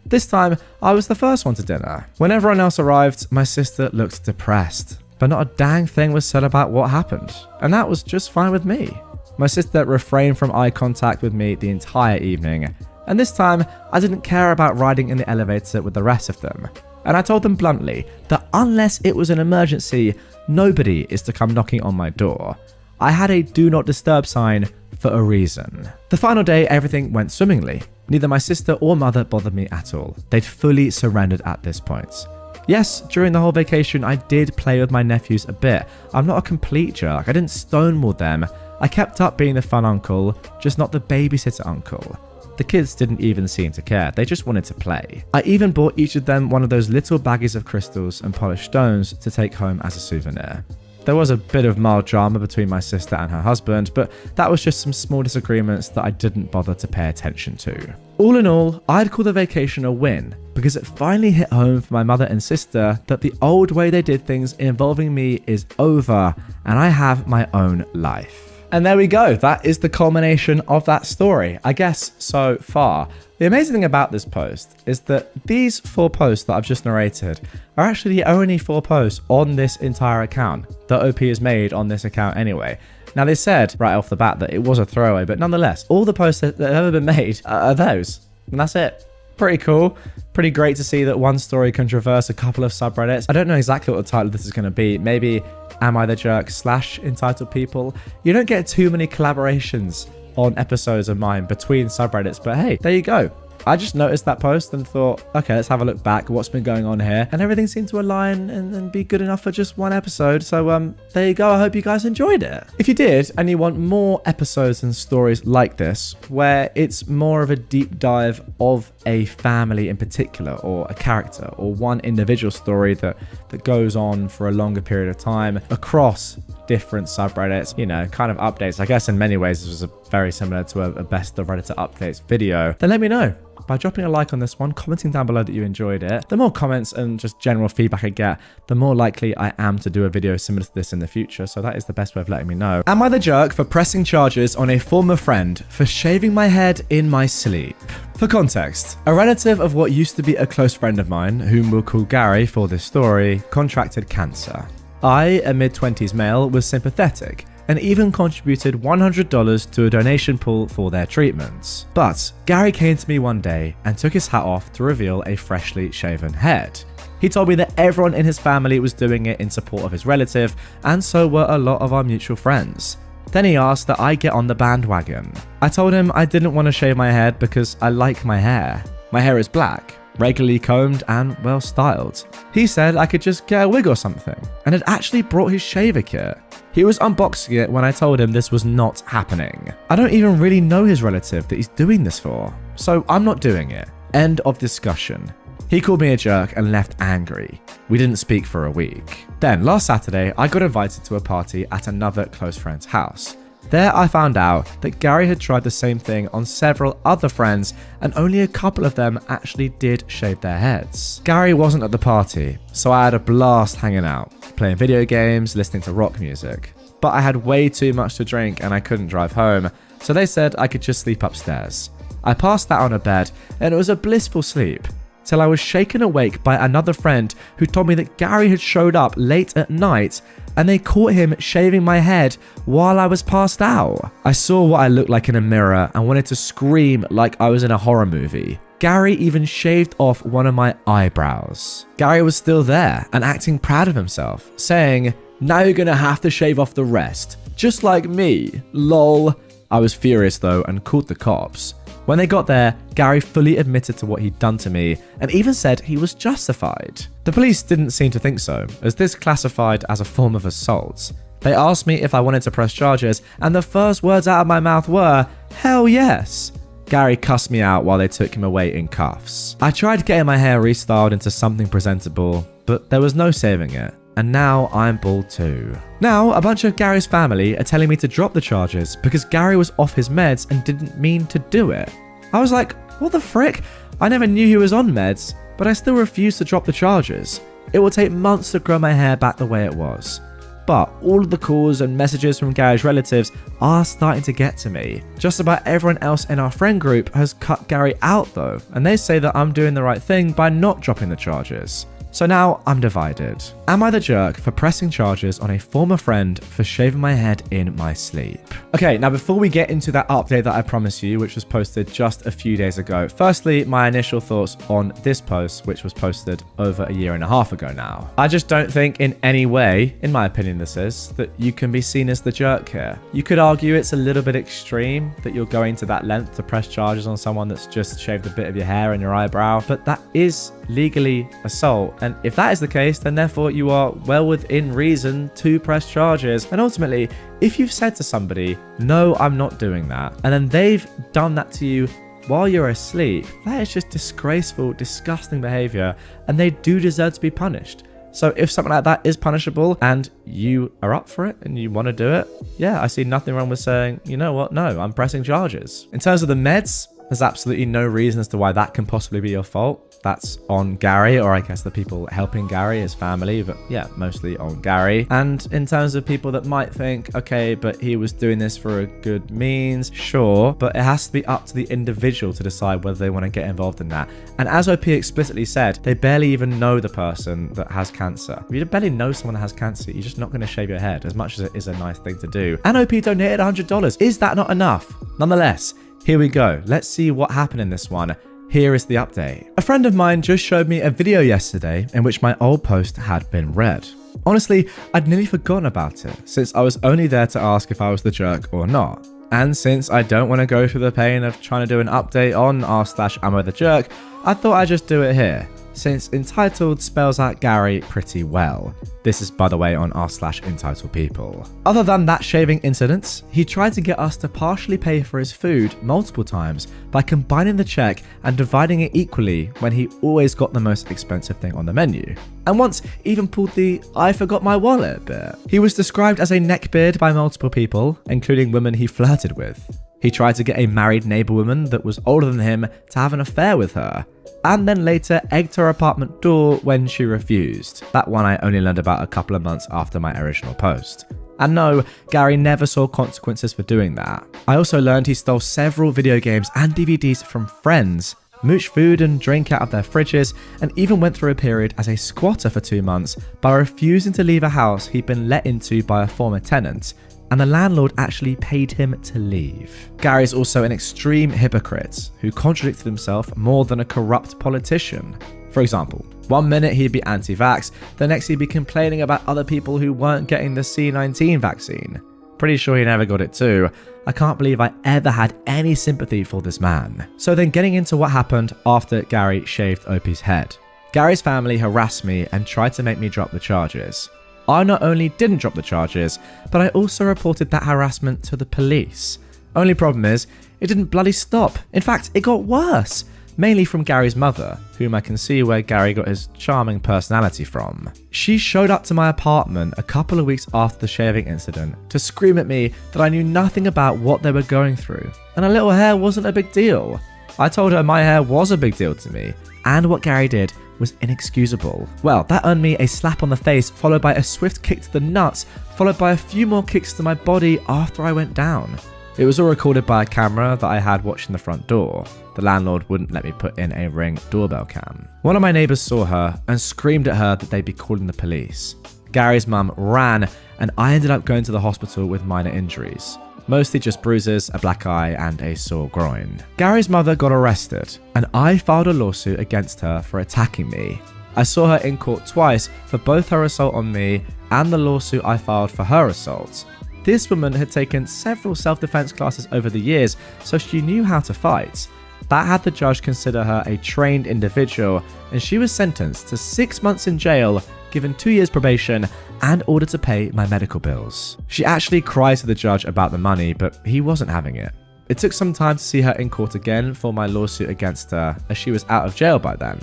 This time, I was the first one to dinner. When everyone else arrived, my sister looked depressed, but not a dang thing was said about what happened, and that was just fine with me. My sister refrained from eye contact with me the entire evening, and this time, I didn't care about riding in the elevator with the rest of them. And I told them bluntly that unless it was an emergency, nobody is to come knocking on my door. I had a do not disturb sign for a reason. The final day, everything went swimmingly. Neither my sister or mother bothered me at all. They'd fully surrendered at this point. Yes, during the whole vacation, I did play with my nephews a bit. I'm not a complete jerk. I didn't stonewall them. I kept up being the fun uncle, just not the babysitter uncle. The kids didn't even seem to care. They just wanted to play. I even bought each of them one of those little baggies of crystals and polished stones to take home as a souvenir. There was a bit of mild drama between my sister and her husband, but that was just some small disagreements that I didn't bother to pay attention to. All in all, I'd call the vacation a win, because it finally hit home for my mother and sister that the old way they did things involving me is over, and I have my own life. And there we go. That is the culmination of that story, I guess, so far. The amazing thing about this post is that these 4 posts that I've just narrated are actually the only 4 posts on this entire account that OP has made on this account anyway. Now, they said right off the bat that it was a throwaway, but nonetheless, all the posts that have ever been made are those. And that's it. Pretty cool. Pretty great to see that one story can traverse a couple of subreddits. I don't know exactly what the title of this is going to be. Maybe AmIThejerk / Entitled People. You don't get too many collaborations on episodes of mine between subreddits, but hey, there you go. I just noticed that post and thought, okay, let's have a look back at what's been going on here. And everything seemed to align and be good enough for just one episode. So there you go. I hope you guys enjoyed it. If you did, and you want more episodes and stories like this, where it's more of a deep dive of a family in particular, or a character, or one individual story that goes on for a longer period of time across different subreddits, you know, kind of updates. I guess in many ways this was very similar to a best of Redditor updates video. Then let me know by dropping a like on this one, commenting down below that you enjoyed it. The more comments and just general feedback I get, the more likely I am to do a video similar to this in the future, so that is the best way of letting me know. Am I the jerk for pressing charges on a former friend for shaving my head in my sleep? For context, a relative of what used to be a close friend of mine, whom we'll call Gary for this story, contracted cancer. I, a mid-20s male, was sympathetic and even contributed $100 to a donation pool for their treatments. But Gary came to me one day and took his hat off to reveal a freshly shaven head. He told me that everyone in his family was doing it in support of his relative, and so were a lot of our mutual friends. Then he asked that I get on the bandwagon. I told him I didn't want to shave my head because I like my hair. My hair is black, regularly combed and well styled. He said I could just get a wig or something, and had actually brought his shaver kit. He was unboxing it when I told him this was not happening. I don't even really know his relative that he's doing this for, so I'm not doing it. End of discussion. He called me a jerk and left angry. We didn't speak for a week. Then last Saturday, I got invited to a party at another close friend's house. There I found out that Gary had tried the same thing on several other friends, and only a couple of them actually did shave their heads. Gary wasn't at the party, so I had a blast hanging out, playing video games, listening to rock music. But I had way too much to drink and I couldn't drive home, so they said I could just sleep upstairs. I passed out on a bed, and it was a blissful sleep, till I was shaken awake by another friend who told me that Gary had showed up late at night and they caught him shaving my head while I was passed out. I saw what I looked like in a mirror and wanted to scream like I was in a horror movie. Gary even shaved off one of my eyebrows. Gary was still there and acting proud of himself, saying, "Now you're gonna have to shave off the rest, just like me, lol." I was furious though and called the cops. When they got there, Gary fully admitted to what he'd done to me and even said he was justified. The police didn't seem to think so, as this classified as a form of assault. They asked me if I wanted to press charges, and the first words out of my mouth were, "Hell yes." Gary cussed me out while they took him away in cuffs. I tried getting my hair restyled into something presentable, but there was no saving it. And now I'm bald too. Now, a bunch of Gary's family are telling me to drop the charges because Gary was off his meds and didn't mean to do it. I was like, what the frick? I never knew he was on meds, but I still refuse to drop the charges. It will take months to grow my hair back the way it was. But all of the calls and messages from Gary's relatives are starting to get to me. Just about everyone else in our friend group has cut Gary out though, and they say that I'm doing the right thing by not dropping the charges. So now I'm divided. Am I the jerk for pressing charges on a former friend for shaving my head in my sleep? Okay, now before we get into that update that I promised you, which was posted just a few days ago, firstly, my initial thoughts on this post, which was posted over a year and a half ago now. I just don't think in any way, in my opinion this is, that you can be seen as the jerk here. You could argue it's a little bit extreme that you're going to that length to press charges on someone that's just shaved a bit of your hair and your eyebrow, but that is legally assault. And if that is the case, then therefore you are well within reason to press charges. And ultimately, if you've said to somebody, "No, I'm not doing that," and then they've done that to you while you're asleep, that is just disgraceful, disgusting behavior, and they do deserve to be punished. So if something like that is punishable and you are up for it and you want to do it, yeah, I see nothing wrong with saying, you know what, no, I'm pressing charges. In terms of the meds, there's absolutely no reason as to why that can possibly be your fault. That's on Gary, or I guess the people helping Gary, his family, but yeah, mostly on Gary. And in terms of people that might think, okay, but he was doing this for a good means, sure, but it has to be up to the individual to decide whether they want to get involved in that. And as OP explicitly said, they barely even know the person that has cancer. If you barely know someone that has cancer, you're just not going to shave your head, as much as it is a nice thing to do. And OP donated $100. Is that not enough? Nonetheless, here we go. Let's see what happened in this one. Here is the update. A friend of mine just showed me a video yesterday in which my old post had been read. Honestly, I'd nearly forgotten about it since I was only there to ask if I was the jerk or not. And since I don't want to go through the pain of trying to do an update on r/AmITheJerk, I thought I'd just do it here, since entitled spells out Gary pretty well. This is, by the way, on r/entitledpeople. Other than that shaving incident, he tried to get us to partially pay for his food multiple times by combining the check and dividing it equally when he always got the most expensive thing on the menu. And once even pulled the "I forgot my wallet" bit. He was described as a neckbeard by multiple people, including women he flirted with. He tried to get a married neighbor woman that was older than him to have an affair with her, and then later egged her apartment door when she refused. That one I only learned about a couple of months after my original post. And no, Gary never saw consequences for doing that. I also learned he stole several video games and DVDs from friends, mooched food and drink out of their fridges, and even went through a period as a squatter for 2 months by refusing to leave a house he'd been let into by a former tenant, and the landlord actually paid him to leave. Gary's also an extreme hypocrite who contradicted himself more than a corrupt politician. For example, one minute he'd be anti-vax, the next he'd be complaining about other people who weren't getting the C19 vaccine. Pretty sure he never got it too. I can't believe I ever had any sympathy for this man. So then getting into what happened after Gary shaved OP's head. Gary's family harassed me and tried to make me drop the charges. I not only didn't drop the charges, but I also reported that harassment to the police. Only problem is, it didn't bloody stop. In fact, it got worse. Mainly from Gary's mother, whom I can see where Gary got his charming personality from. She showed up to my apartment a couple of weeks after the shaving incident to scream at me that I knew nothing about what they were going through, and a little hair wasn't a big deal. I told her my hair was a big deal to me, and what Gary did was inexcusable. Well, that earned me a slap on the face, followed by a swift kick to the nuts, followed by a few more kicks to my body after I went down. It was all recorded by a camera that I had watching the front door. The landlord wouldn't let me put in a Ring doorbell cam. One of my neighbours saw her and screamed at her that they'd be calling the police. Gary's mum ran, and I ended up going to the hospital with minor injuries. Mostly just bruises, a black eye, and a sore groin. Gary's mother got arrested, and I filed a lawsuit against her for attacking me. I saw her in court twice for both her assault on me and the lawsuit I filed for her assault. This woman had taken several self-defense classes over the years, so she knew how to fight. That had the judge consider her a trained individual, and she was sentenced to 6 months in jail, given 2 years probation, and ordered to pay my medical bills. She actually cried to the judge about the money, but he wasn't having it. It took some time to see her in court again for my lawsuit against her, as she was out of jail by then.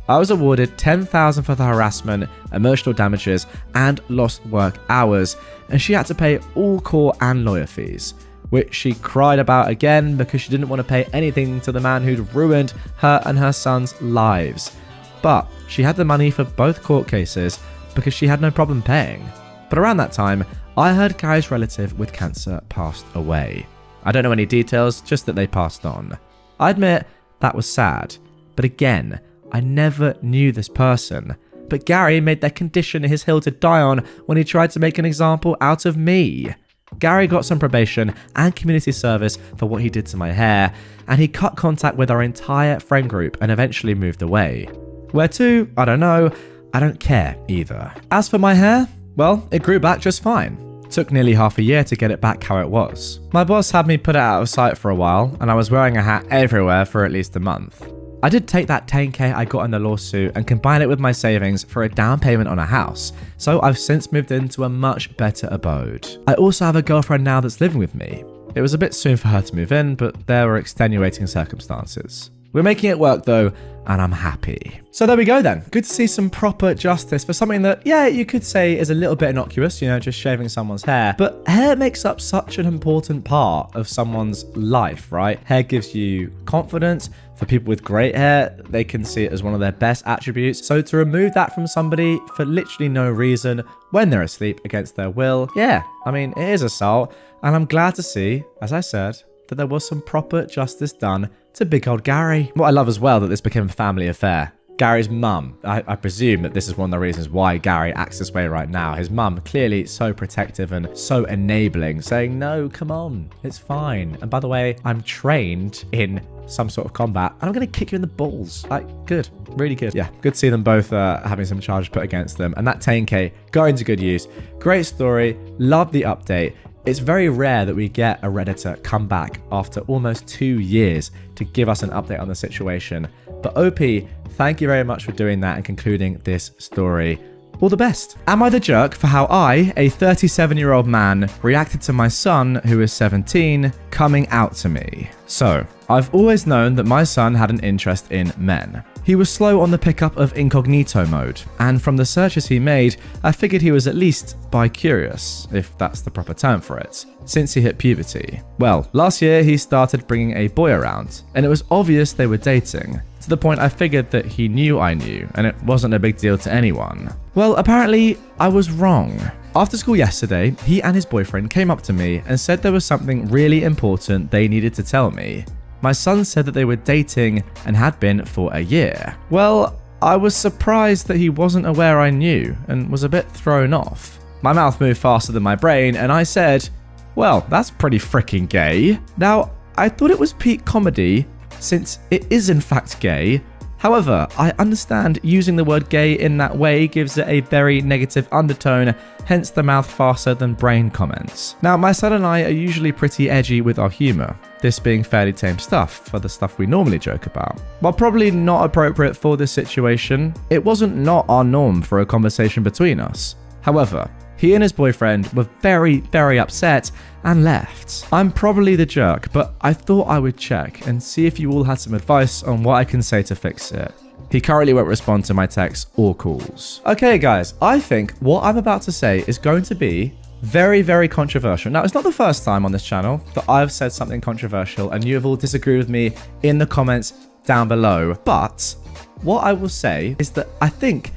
I was awarded $10,000 for the harassment, emotional damages, and lost work hours, and she had to pay all court and lawyer fees, which she cried about again because she didn't want to pay anything to the man who'd ruined her and her son's lives. But she had the money for both court cases because she had no problem paying. But around that time, I heard Gary's relative with cancer passed away. I don't know any details, just that they passed on. I admit that was sad, but again, I never knew this person. But Gary made their condition his hill to die on when he tried to make an example out of me. Gary got some probation and community service for what he did to my hair, and he cut contact with our entire friend group and eventually moved away. Where to? I don't know. I don't care either. As for my hair, well, it grew back just fine. Took nearly half a year to get it back how it was. My boss had me put it out of sight for a while, and I was wearing a hat everywhere for at least a month. I did take that $10,000 I got in the lawsuit and combine it with my savings for a down payment on a house, so I've since moved into a much better abode. I also have a girlfriend now that's living with me. It was a bit soon for her to move in, but there were extenuating circumstances. We're making it work though, and I'm happy. So there we go then. Good to see some proper justice for something that, yeah, you could say is a little bit innocuous, you know, just shaving someone's hair. But hair makes up such an important part of someone's life, right? Hair gives you confidence. For people with great hair, they can see it as one of their best attributes. So to remove that from somebody for literally no reason when they're asleep against their will, yeah, I mean, it is assault. And I'm glad to see, as I said, that there was some proper justice done to big old Gary. What I love as well, that this became a family affair. Gary's mum, I presume that this is one of the reasons why Gary acts this way right now. His mum, clearly so protective and so enabling, saying, no, come on, it's fine. And by the way, I'm trained in some sort of combat, and I'm going to kick you in the balls. Like, good. Really good. Yeah, good to see them both having some charges put against them. And that $10,000 going to good use. Great story. Love the update. It's very rare that we get a Redditor come back after almost 2 years to give us an update on the situation. But OP, thank you very much for doing that and concluding this story. All the best. Am I the jerk for how I, a 37-year-old man, reacted to my son, who is 17, coming out to me? So, I've always known that my son had an interest in men. He was slow on the pickup of incognito mode, and from the searches he made, I figured he was at least bi-curious, if that's the proper term for it, since he hit puberty. Well, last year he started bringing a boy around, and it was obvious they were dating, to the point I figured that he knew I knew, and it wasn't a big deal to anyone. Well, apparently, I was wrong. After school yesterday, he and his boyfriend came up to me and said there was something really important they needed to tell me. My son said that they were dating and had been for a year. Well, I was surprised that he wasn't aware I knew and was a bit thrown off. My mouth moved faster than my brain and I said, well, that's pretty freaking gay. Now, I thought it was peak comedy since it is in fact gay. However, I understand using the word gay in that way gives it a very negative undertone, hence the mouth faster than brain comments. Now, my son and I are usually pretty edgy with our humour, this being fairly tame stuff for the stuff we normally joke about. While probably not appropriate for this situation, it wasn't not our norm for a conversation between us. However, he and his boyfriend were very, very upset and left. I'm probably the jerk, but I thought I would check and see if you all had some advice on what I can say to fix it. He currently won't respond to my texts or calls. Okay guys, I think what I'm about to say is going to be very, very controversial. Now, it's not the first time on this channel that I've said something controversial and you have all disagreed with me in the comments down below. But what I will say is that I think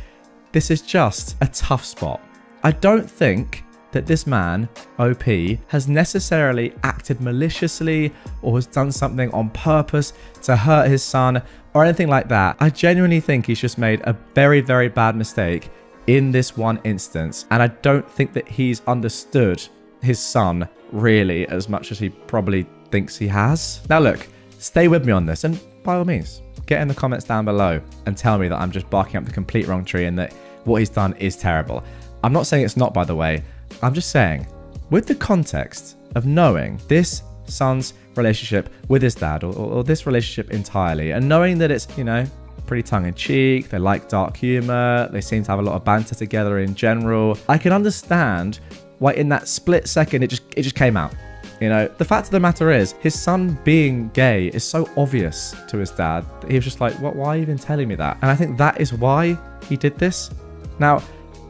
this is just a tough spot. I don't think that this man, OP, has necessarily acted maliciously or has done something on purpose to hurt his son or anything like that. I genuinely think he's just made a very, very bad mistake in this one instance. And I don't think that he's understood his son really as much as he probably thinks he has. Now look, stay with me on this, and by all means, get in the comments down below and tell me that I'm just barking up the complete wrong tree and that what he's done is terrible. I'm not saying it's not, by the way. I'm just saying, with the context of knowing this son's relationship with his dad, or this relationship entirely, and knowing that it's, you know, pretty tongue-in-cheek, they like dark humor, they seem to have a lot of banter together in general, I can understand why in that split second it just came out. You know, the fact of the matter is, his son being gay is so obvious to his dad that he was just like, what, why are you even telling me that? And I think that is why he did this. Now,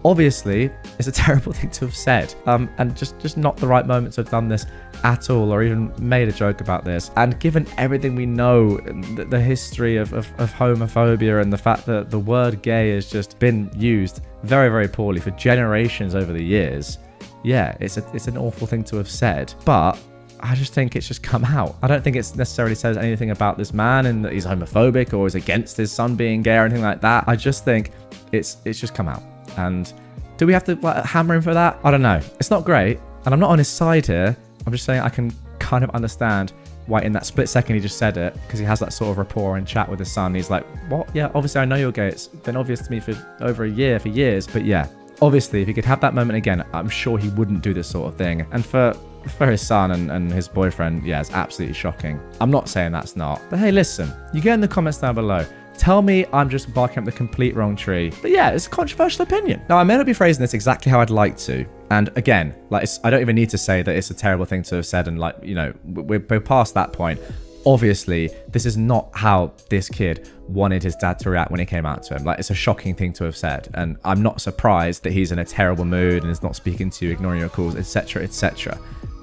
obviously, it's a terrible thing to have said, and just not the right moment to have done this at all, or even made a joke about this. And given everything we know, the history of homophobia and the fact that the word gay has just been used very, very poorly for generations over the years, yeah, it's an awful thing to have said, but I just think it's just come out. I don't think it necessarily says anything about this man and that he's homophobic or is against his son being gay or anything like that. I just think it's just come out. And do we have to hammer him for that? I don't know. It's not great, and I'm not on his side here. I'm just saying I can kind of understand why in that split second he just said it, because he has that sort of rapport and chat with his son. He's like, what? Yeah, obviously I know you're gay. It's been obvious to me for over a year, for years. But yeah, obviously, if he could have that moment again, I'm sure he wouldn't do this sort of thing. And for his son and his boyfriend, yeah, it's absolutely shocking. I'm not saying that's not. But hey, listen, you get in the comments down below. Tell me I'm just barking up the complete wrong tree. But yeah, it's a controversial opinion. Now, I may not be phrasing this exactly how I'd like to. And again, like, I don't even need to say that it's a terrible thing to have said. And like, you know, we're past that point. Obviously, this is not how this kid wanted his dad to react when he came out to him. Like, it's a shocking thing to have said. And I'm not surprised that he's in a terrible mood and is not speaking to you, ignoring your calls, etc., etc.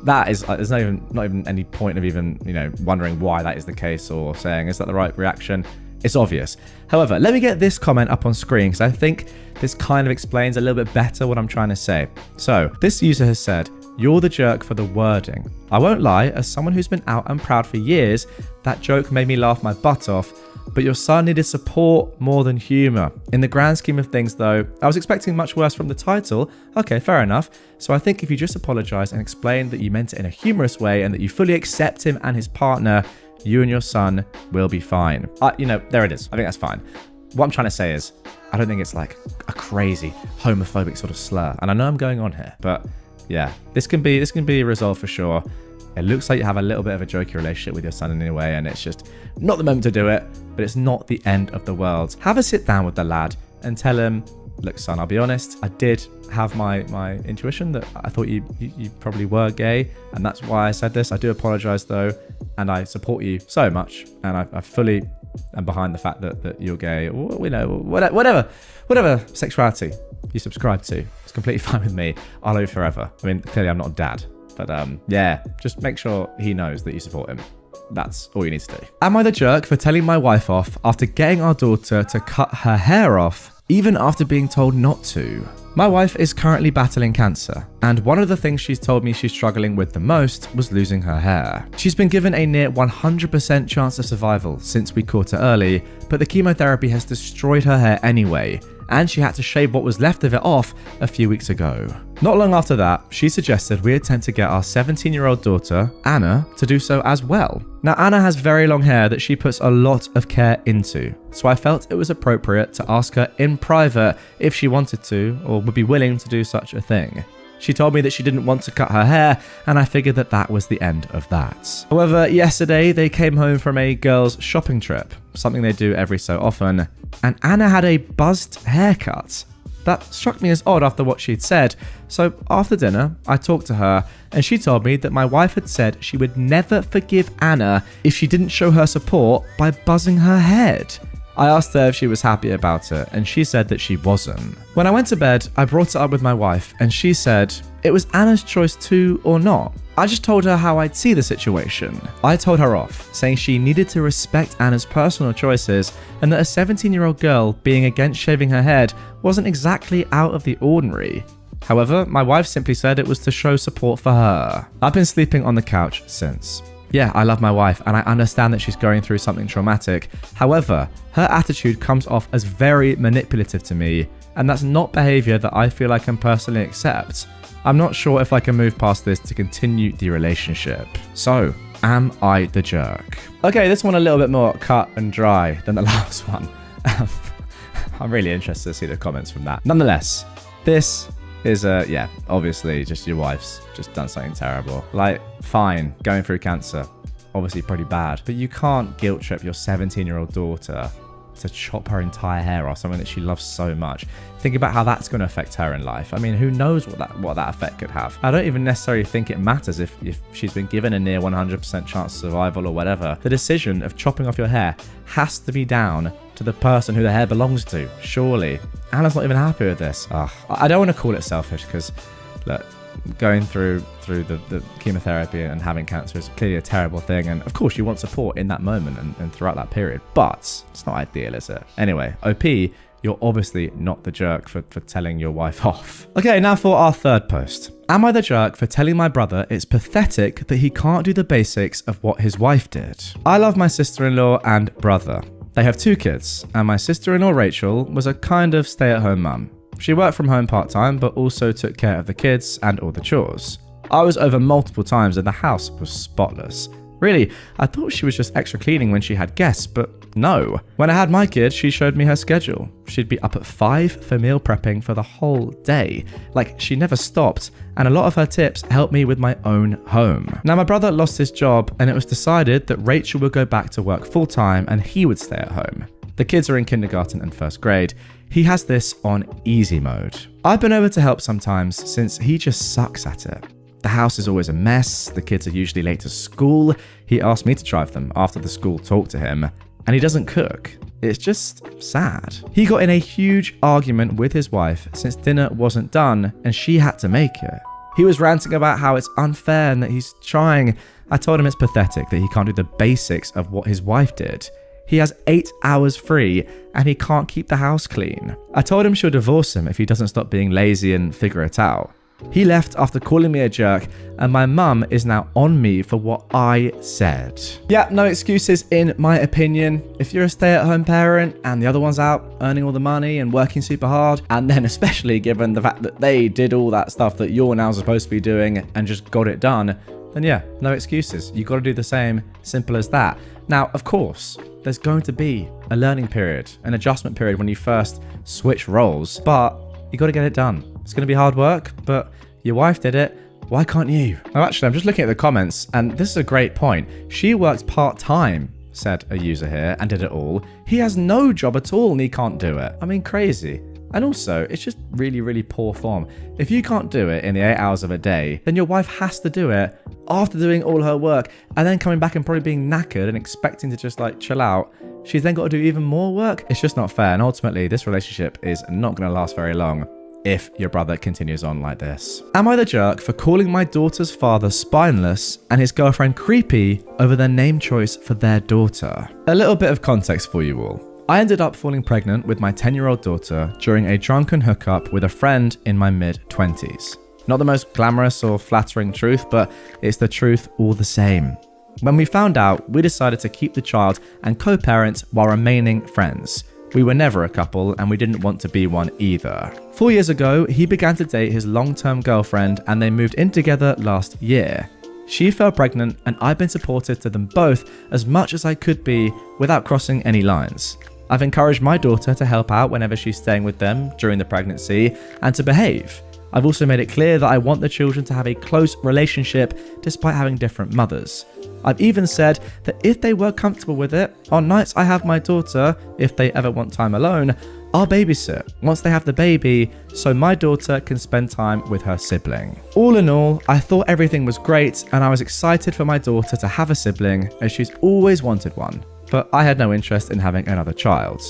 That is, there's not even any point of even, you know, wondering why that is the case or saying, is that the right reaction? It's obvious. However, let me get this comment up on screen because I think this kind of explains a little bit better what I'm trying to say. So this user has said, "You're the jerk for the wording. I won't lie, as someone who's been out and proud for years, that joke made me laugh my butt off, but your son needed support more than humor. In the grand scheme of things though, I was expecting much worse from the title. Okay, fair enough. So I think if you just apologize and explain that you meant it in a humorous way and that you fully accept him and his partner, you and your son will be fine." You know, there it is. I think that's fine. What I'm trying to say is, I don't think it's like a crazy homophobic sort of slur. And I know I'm going on here, but yeah, this can be resolved for sure. It looks like you have a little bit of a jokey relationship with your son in any way, and it's just not the moment to do it, but it's not the end of the world. Have a sit down with the lad and tell him, look, son, I'll be honest, I did have my intuition that I thought you probably were gay, and that's why I said this. I do apologize though, and I support you so much, and I fully am behind the fact that you're gay, or, you know, whatever sexuality you subscribe to. It's completely fine with me. I'll love you forever. I mean, clearly I'm not a dad, but yeah, just make sure he knows that you support him. That's all you need to do. Am I the jerk for telling my wife off after getting our daughter to cut her hair off, even after being told not to? My wife is currently battling cancer, and one of the things she's told me she's struggling with the most was losing her hair. She's been given a near 100% chance of survival since we caught her early, but the chemotherapy has destroyed her hair anyway, and she had to shave what was left of it off a few weeks ago. Not long after that, she suggested we attempt to get our 17-year-old daughter, Anna, to do so as well. Now, Anna has very long hair that she puts a lot of care into, so I felt it was appropriate to ask her in private if she wanted to or would be willing to do such a thing. She told me that she didn't want to cut her hair, and I figured that was the end of that. However, yesterday they came home from a girls' shopping trip, something they do every so often, and Anna had a buzzed haircut. That struck me as odd after what she'd said, so after dinner, I talked to her, and she told me that my wife had said she would never forgive Anna if she didn't show her support by buzzing her head. I asked her if she was happy about it, and she said that she wasn't. When I went to bed, I brought it up with my wife, and she said it was Anna's choice to or not. I just told her how I'd see the situation. I told her off, saying she needed to respect Anna's personal choices, and that a 17-year-old girl being against shaving her head wasn't exactly out of the ordinary. However, my wife simply said it was to show support for her. I've been sleeping on the couch since. Yeah, I love my wife and I understand that she's going through something traumatic. However, her attitude comes off as very manipulative to me, and that's not behavior that I feel I can personally accept. I'm not sure if I can move past this to continue the relationship. So, am I the jerk? Okay, this one a little bit more cut and dry than the last one. I'm really interested to see the comments from that. Nonetheless, this is yeah, obviously just your wife's just done something terrible. Like, fine, going through cancer, obviously pretty bad, but you can't guilt trip your 17-year-old daughter to chop her entire hair off, something that she loves so much. Think about how that's going to affect her in life. I mean, who knows what that effect could have. I don't even necessarily think it matters if she's been given a near 100% chance of survival or whatever. The decision of chopping off your hair has to be down to the person who the hair belongs to, surely. Anna's not even happy with this. I don't want to call it selfish because, look, going through the chemotherapy and having cancer is clearly a terrible thing, and of course you want support in that moment and throughout that period, but it's not ideal, is it? Anyway, OP, you're obviously not the jerk for telling your wife off. Okay, now for our third post. Am I the jerk for telling my brother it's pathetic that he can't do the basics of what his wife did? I love my sister-in-law and brother. They have 2 kids, and my sister-in-law Rachel was a kind of stay-at-home mum. She worked from home part-time, but also took care of the kids and all the chores. I was over multiple times and the house was spotless. Really, I thought she was just extra cleaning when she had guests, but no. When I had my kid, she showed me her schedule. She'd be up at 5 for meal prepping for the whole day. Like, she never stopped, and a lot of her tips helped me with my own home. Now, my brother lost his job, and it was decided that Rachel would go back to work full-time and he would stay at home. The kids are in kindergarten and 1st grade. He has this on easy mode. I've been over to help sometimes since he just sucks at it. The house is always a mess, the kids are usually late to school, he asked me to drive them after the school talked to him, and he doesn't cook. It's just sad. He got in a huge argument with his wife since dinner wasn't done and she had to make it. He was ranting about how it's unfair and that he's trying. I told him it's pathetic that he can't do the basics of what his wife did. He has 8 hours free and he can't keep the house clean. I told him she'll divorce him if he doesn't stop being lazy and figure it out. He left after calling me a jerk, and my mum is now on me for what I said. Yeah, no excuses in my opinion. If you're a stay-at-home parent and the other one's out earning all the money and working super hard, and then especially given the fact that they did all that stuff that you're now supposed to be doing and just got it done, then yeah, no excuses. You got to do the same, simple as that. Now, of course, there's going to be a learning period, an adjustment period when you first switch roles, but you got to get it done. It's going to be hard work, but your wife did it. Why can't you? Oh, actually, I'm just looking at the comments, and this is a great point. She worked part-time, said a user here, and did it all. He has no job at all, and he can't do it. I mean, crazy. And also, it's just really, really poor form. If you can't do it in the 8 hours of a day, then your wife has to do it after doing all her work, and then coming back and probably being knackered and expecting to just like chill out. She's then got to do even more work. It's just not fair, and ultimately, this relationship is not going to last very long if your brother continues on like this. Am I the jerk for calling my daughter's father spineless and his girlfriend creepy over their name choice for their daughter? A little bit of context for you all. I ended up falling pregnant with my 10-year-old daughter during a drunken hookup with a friend in my mid-20s. Not the most glamorous or flattering truth, but it's the truth all the same. When we found out, we decided to keep the child and co-parent while remaining friends. We were never a couple, and we didn't want to be one either. 4 years ago, he began to date his long-term girlfriend, and they moved in together last year. She fell pregnant, and I've been supportive to them both as much as I could be without crossing any lines. I've encouraged my daughter to help out whenever she's staying with them during the pregnancy and to behave. I've also made it clear that I want the children to have a close relationship despite having different mothers. I've even said that if they were comfortable with it, on nights I have my daughter, if they ever want time alone, I'll babysit once they have the baby so my daughter can spend time with her sibling. All in all, I thought everything was great and I was excited for my daughter to have a sibling as she's always wanted one, but I had no interest in having another child.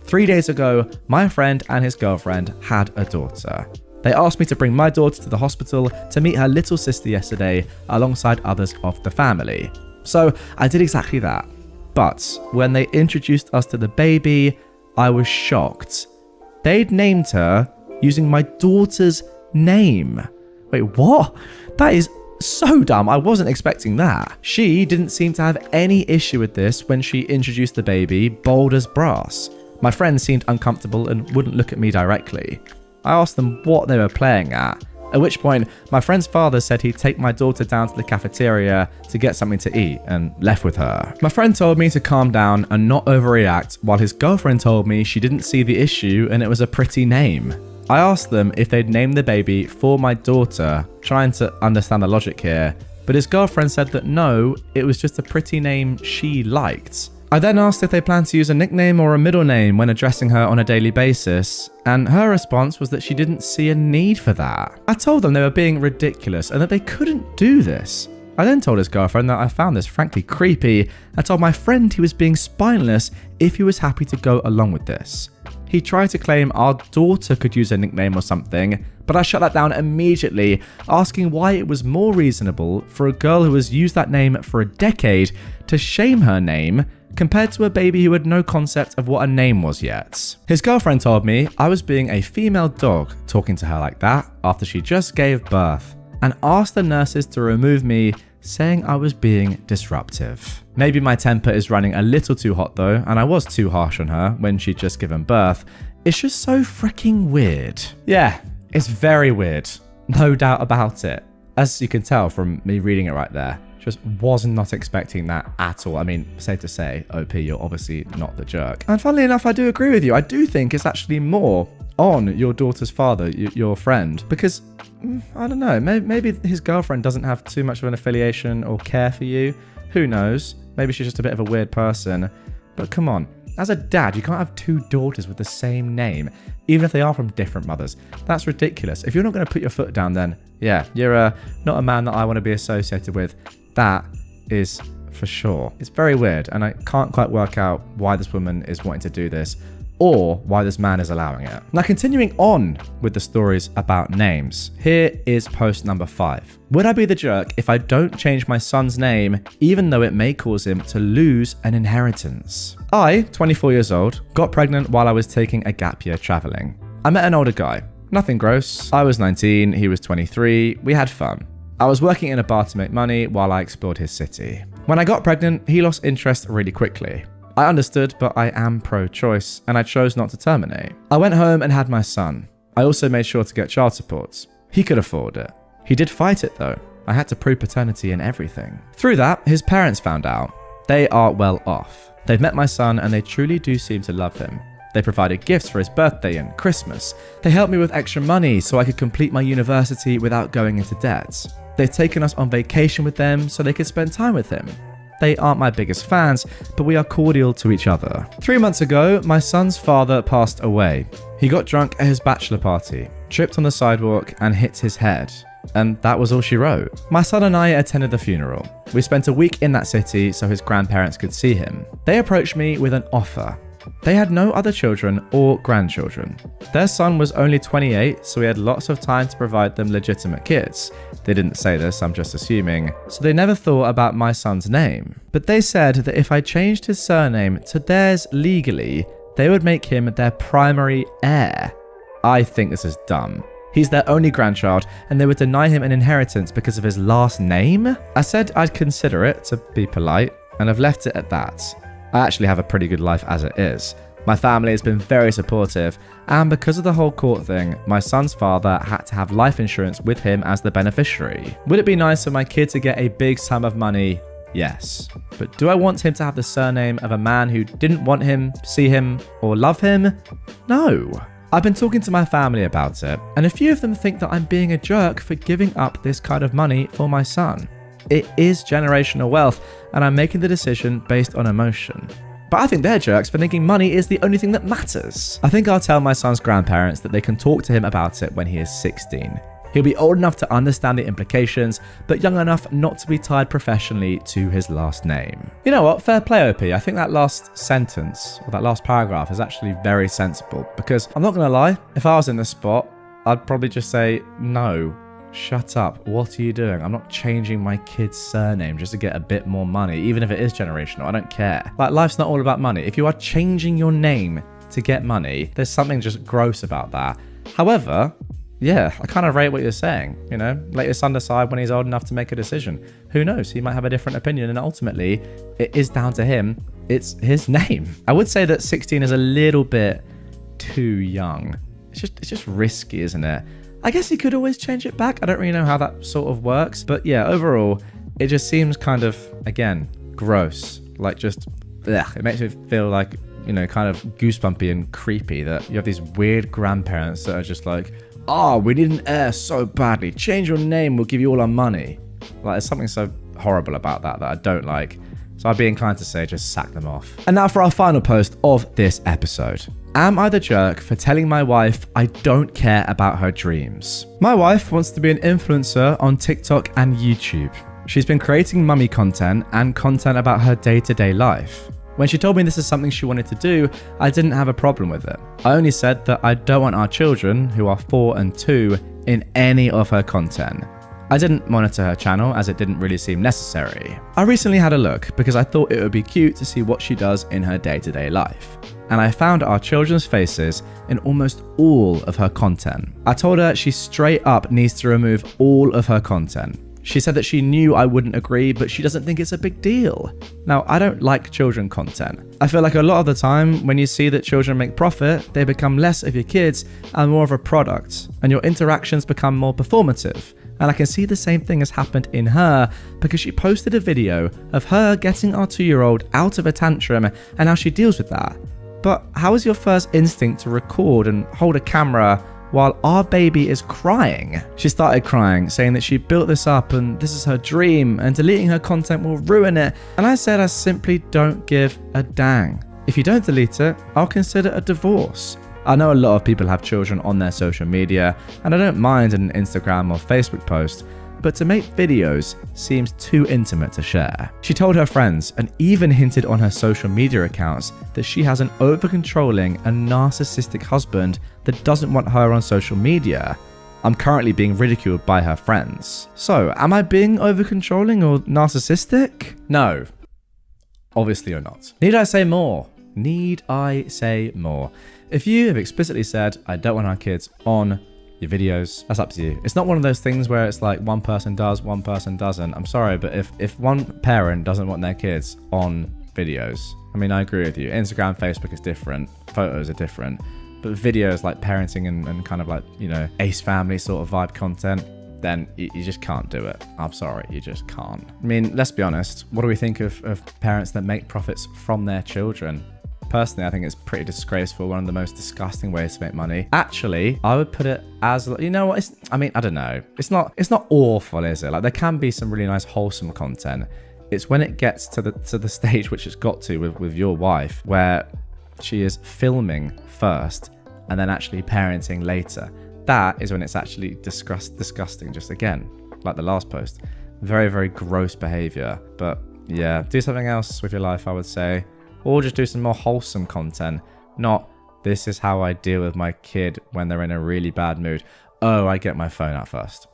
3 days ago, my friend and his girlfriend had a daughter. They asked me to bring my daughter to the hospital to meet her little sister yesterday alongside others of the family. So I did exactly that. But when they introduced us to the baby, I was shocked. They'd named her using my daughter's name. Wait, what? That is so dumb. I wasn't expecting that. She didn't seem to have any issue with this when she introduced the baby bold as brass. My friend seemed uncomfortable and wouldn't look at me directly. I asked them what they were playing at which point my friend's father said he'd take my daughter down to the cafeteria to get something to eat and left with her. My friend told me to calm down and not overreact, while his girlfriend told me she didn't see the issue and it was a pretty name. I asked them if they'd named the baby for my daughter, trying to understand the logic here, but his girlfriend said that no, it was just a pretty name she liked. I then asked if they planned to use a nickname or a middle name when addressing her on a daily basis, and her response was that she didn't see a need for that. I told them they were being ridiculous and that they couldn't do this. I then told his girlfriend that I found this frankly creepy and told my friend he was being spineless if he was happy to go along with this. He tried to claim our daughter could use a nickname or something, but I shut that down immediately, asking why it was more reasonable for a girl who has used that name for a decade to shame her name compared to a baby who had no concept of what a name was yet. His girlfriend told me I was being a female dog talking to her like that after she just gave birth, and asked the nurses to remove me, saying I was being disruptive. Maybe my temper is running a little too hot though, and I was too harsh on her when she'd just given birth. It's just so freaking weird. Yeah, it's very weird. No doubt about it. As you can tell from me reading it right there, just was not expecting that at all. I mean, safe to say, OP, you're obviously not the jerk. And funnily enough, I do agree with you. I do think it's actually more on your daughter's father, your friend, because I don't know, maybe his girlfriend doesn't have too much of an affiliation or care for you. Who knows? Maybe she's just a bit of a weird person. But come on, as a dad, you can't have two daughters with the same name, even if they are from different mothers. That's ridiculous. If you're not going to put your foot down, then yeah, you're not a man that I want to be associated with. That is for sure. It's very weird, and I can't quite work out why this woman is wanting to do this, or why this man is allowing it. Now, continuing on with the stories about names, here is post number 5. Would I be the jerk if I don't change my son's name, even though it may cause him to lose an inheritance? I, 24 years old, got pregnant while I was taking a gap year traveling. I met an older guy. Nothing gross. I was 19, he was 23. We had fun. I was working in a bar to make money while I explored his city. When I got pregnant, he lost interest really quickly. I understood, but I am pro-choice, and I chose not to terminate. I went home and had my son. I also made sure to get child support. He could afford it. He did fight it though. I had to prove paternity and everything. Through that, his parents found out. They are well off. They've met my son and they truly do seem to love him. They provided gifts for his birthday and Christmas. They helped me with extra money so I could complete my university without going into debt. They've taken us on vacation with them so they could spend time with him. They aren't my biggest fans, but we are cordial to each other. 3 months ago, my son's father passed away. He got drunk at his bachelor party, tripped on the sidewalk and hit his head. And that was all she wrote. My son and I attended the funeral. We spent a week in that city so his grandparents could see him. They approached me with an offer. They had no other children or grandchildren. Their son was only 28, so we had lots of time to provide them legitimate kids. They didn't say this, I'm just assuming, so they never thought about my son's name. But they said that if I changed his surname to theirs legally, they would make him their primary heir. I think this is dumb. He's their only grandchild, and they would deny him an inheritance because of his last name? I said I'd consider it, to be polite, and I've left it at that. I actually have a pretty good life as it is. My family has been very supportive, and because of the whole court thing, my son's father had to have life insurance with him as the beneficiary. Would it be nice for my kid to get a big sum of money? Yes. But do I want him to have the surname of a man who didn't want him, see him, or love him? No. I've been talking to my family about it, and a few of them think that I'm being a jerk for giving up this kind of money for my son. It is generational wealth, and I'm making the decision based on emotion. But I think they're jerks for thinking money is the only thing that matters. I think I'll tell my son's grandparents that they can talk to him about it when he is 16. He'll be old enough to understand the implications, but young enough not to be tied professionally to his last name. You know what? Fair play, OP. I think that last sentence, or that last paragraph, is actually very sensible, because I'm not going to lie, if I was in this spot, I'd probably just say, no. Shut up. What are you doing? I'm not changing my kid's surname just to get a bit more money, even if it is generational. I don't care. Like, life's not all about money. If you are changing your name to get money, there's something just gross about that. However, yeah, I kind of rate what you're saying. You know, let your son decide when he's old enough to make a decision. Who knows? He might have a different opinion, and ultimately, it is down to him. It's his name. I would say that 16 is a little bit too young. It's just risky, isn't it? I guess he could always change it back. I don't really know how that sort of works, but yeah, overall, it just seems kind of, again, gross. Like just, ugh, it makes me feel like, you know, kind of goosebumpy and creepy that you have these weird grandparents that are just like, oh, we need an heir so badly. Change your name, we'll give you all our money. Like, there's something so horrible about that I don't like. So I'd be inclined to say just sack them off. And now for our final post of this episode. Am I the jerk for telling my wife I don't care about her dreams? My wife wants to be an influencer on TikTok and YouTube. She's been creating mummy content and content about her day-to-day life. When she told me this is something she wanted to do, I didn't have a problem with it. I only said that I don't want our children, who are 4 and 2, in any of her content. I didn't monitor her channel as it didn't really seem necessary. I recently had a look because I thought it would be cute to see what she does in her day-to-day life. And I found our children's faces in almost all of her content. I told her she straight up needs to remove all of her content. She said that she knew I wouldn't agree, but she doesn't think it's a big deal. Now, I don't like children content. I feel like a lot of the time, when you see that children make profit, they become less of your kids and more of a product, and your interactions become more performative. And I can see the same thing has happened in her because she posted a video of her getting our 2-year-old out of a tantrum and how she deals with that. But how is your first instinct to record and hold a camera while our baby is crying? She started crying, saying that she built this up and this is her dream and deleting her content will ruin it. And I said I simply don't give a dang. If you don't delete it, I'll consider a divorce. I know a lot of people have children on their social media, and I don't mind an Instagram or Facebook post, but to make videos seems too intimate to share. She told her friends and even hinted on her social media accounts that she has an over-controlling and narcissistic husband that doesn't want her on social media. I'm currently being ridiculed by her friends. So, am I being over-controlling or narcissistic? No. Obviously you're not. Need I say more? Need I say more? If you have explicitly said, I don't want our kids on your videos, that's up to you. It's not one of those things where it's like one person does, one person doesn't. I'm sorry, but if one parent doesn't want their kids on videos, I mean, I agree with you. Instagram, Facebook is different. Photos are different. But videos like parenting and kind of like, you know, Ace Family sort of vibe content, then you just can't do it. I'm sorry, you just can't. I mean, let's be honest. What do we think of parents that make profits from their children? Personally, I think it's pretty disgraceful. One of the most disgusting ways to make money. Actually, I would put it as, you know what? I don't know. It's not awful, is it? Like, there can be some really nice, wholesome content. It's when it gets to the stage which it's got to with your wife, where she is filming first and then actually parenting later. That is when it's actually disgusting. Just again, like the last post, very, very gross behavior. But yeah, do something else with your life, I would say. Or just do some more wholesome content. Not, this is how I deal with my kid when they're in a really bad mood. Oh, I get my phone out first.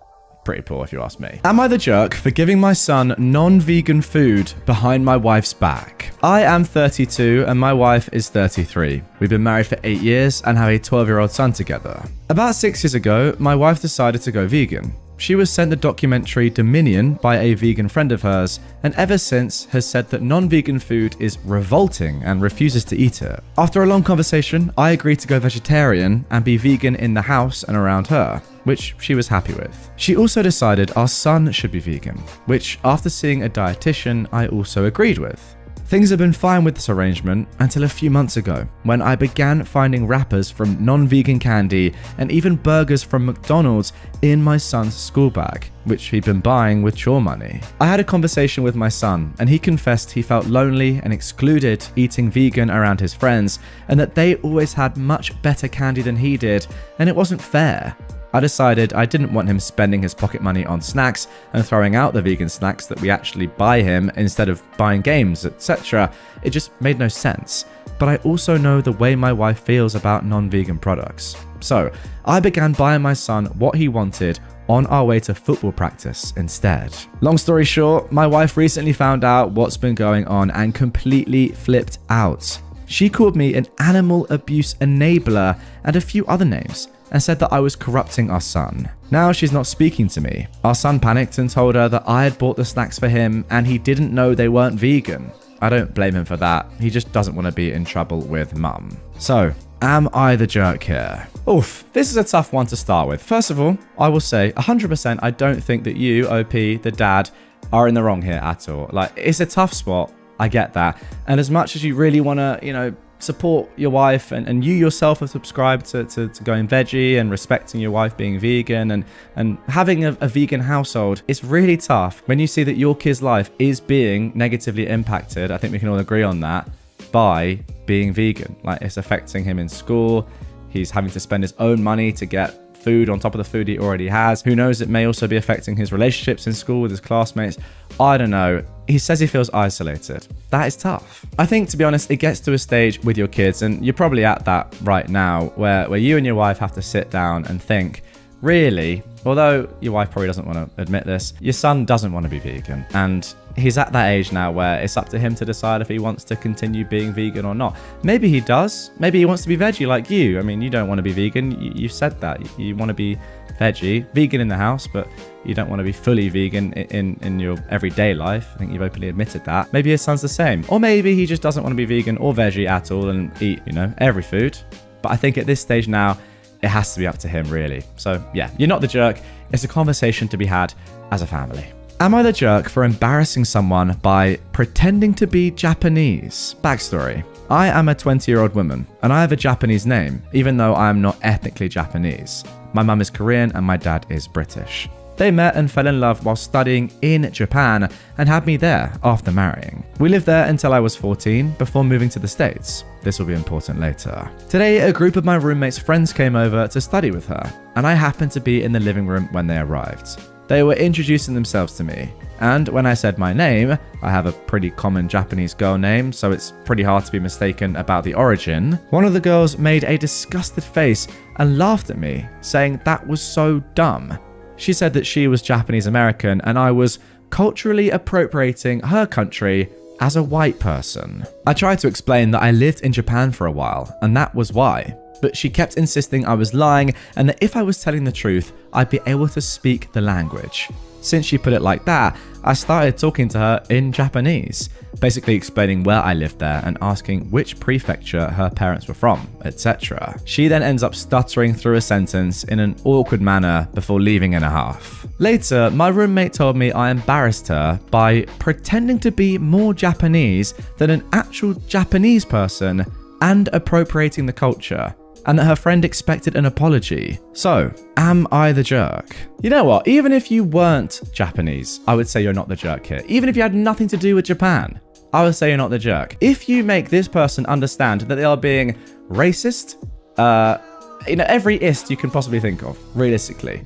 Pretty poor if you ask me. Am I the jerk for giving my son non-vegan food behind my wife's back? I am 32 and my wife is 33. We've been married for 8 years and have a 12-year-old son together. About 6 years ago, my wife decided to go vegan. She was sent the documentary Dominion by a vegan friend of hers, and ever since has said that non-vegan food is revolting and refuses to eat it. After a long conversation, I agreed to go vegetarian and be vegan in the house and around her, which she was happy with. She also decided our son should be vegan, which after seeing a dietitian, I also agreed with. Things have been fine with this arrangement until a few months ago, when I began finding wrappers from non-vegan candy and even burgers from McDonald's in my son's school bag, which he'd been buying with chore money. I had a conversation with my son, and he confessed he felt lonely and excluded eating vegan around his friends, and that they always had much better candy than he did, and it wasn't fair. I decided I didn't want him spending his pocket money on snacks and throwing out the vegan snacks that we actually buy him instead of buying games, etc. It just made no sense. But I also know the way my wife feels about non-vegan products. So I began buying my son what he wanted on our way to football practice instead. Long story short, my wife recently found out what's been going on and completely flipped out. She called me an animal abuse enabler and a few other names, and said that I was corrupting our son. Now she's not speaking to me. Our son panicked and told her that I had bought the snacks for him and he didn't know they weren't vegan. I don't blame him for that. He just doesn't want to be in trouble with mum. So, am I the jerk here? Oof, this is a tough one to start with. First of all, I will say 100% I don't think that you, OP, the dad, are in the wrong here at all. Like, it's a tough spot. I get that. And as much as you really want to, support your wife and you yourself have subscribed to going veggie and respecting your wife being vegan and having a vegan household, it's really tough when you see that your kid's life is being negatively impacted. I think we can all agree on that, by being vegan. Like, it's affecting him in school. He's having to spend his own money to get food on top of the food he already has. Who knows, it may also be affecting his relationships in school with his classmates. I don't know. He says he feels isolated. That is tough. I think, to be honest, it gets to a stage with your kids, and you're probably at that right now, where you and your wife have to sit down and think, really, although your wife probably doesn't want to admit this, your son doesn't want to be vegan. And he's at that age now where it's up to him to decide if he wants to continue being vegan or not. Maybe he does. Maybe he wants to be veggie like you. I mean, you don't want to be vegan. You said that. You want to be veggie, vegan in the house, but you don't want to be fully vegan in your everyday life. I think you've openly admitted that. Maybe his son's the same. Or maybe he just doesn't want to be vegan or veggie at all and eat, every food. But I think at this stage now, it has to be up to him, really. So yeah, you're not the jerk. It's a conversation to be had as a family. Am I the jerk for embarrassing someone by pretending to be Japanese? Backstory. I am a 20-year-old woman, and I have a Japanese name, even though I am not ethnically Japanese. My mum is Korean and my dad is British. They met and fell in love while studying in Japan and had me there after marrying. We lived there until I was 14 before moving to the States. This will be important later. Today, a group of my roommate's friends came over to study with her, and I happened to be in the living room when they arrived. They were introducing themselves to me, and when I said my name, I have a pretty common Japanese girl name, so it's pretty hard to be mistaken about the origin. One of the girls made a disgusted face and laughed at me, saying that was so dumb. She said that she was Japanese American and I was culturally appropriating her country as a white person. I tried to explain that I lived in Japan for a while and that was why, but she kept insisting I was lying and that if I was telling the truth, I'd be able to speak the language. Since she put it like that, I started talking to her in Japanese, basically explaining where I lived there and asking which prefecture her parents were from, etc. She then ends up stuttering through a sentence in an awkward manner before leaving in a half. Later, my roommate told me I embarrassed her by pretending to be more Japanese than an actual Japanese person and appropriating the culture, and that her friend expected an apology. So, am I the jerk? You know what? Even if you weren't Japanese, I would say you're not the jerk here. Even if you had nothing to do with Japan, I would say you're not the jerk. If you make this person understand that they are being racist, every ist you can possibly think of, realistically.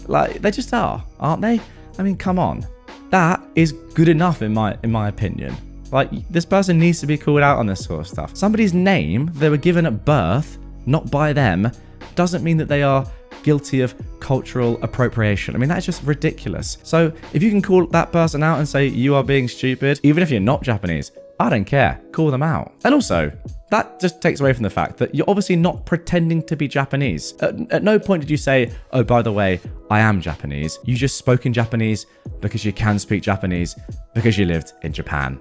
Like, they just are, aren't they? I mean, come on. That is good enough in my opinion. Like, this person needs to be called out on this sort of stuff. Somebody's name they were given at birth, not by them, doesn't mean that they are guilty of cultural appropriation. I mean, that's just ridiculous. So if you can call that person out and say you are being stupid, even if you're not Japanese, I don't care. Call them out. And also, that just takes away from the fact that you're obviously not pretending to be Japanese. At no point did you say, oh, by the way, I am Japanese. You just spoke in Japanese because you can speak Japanese because you lived in Japan.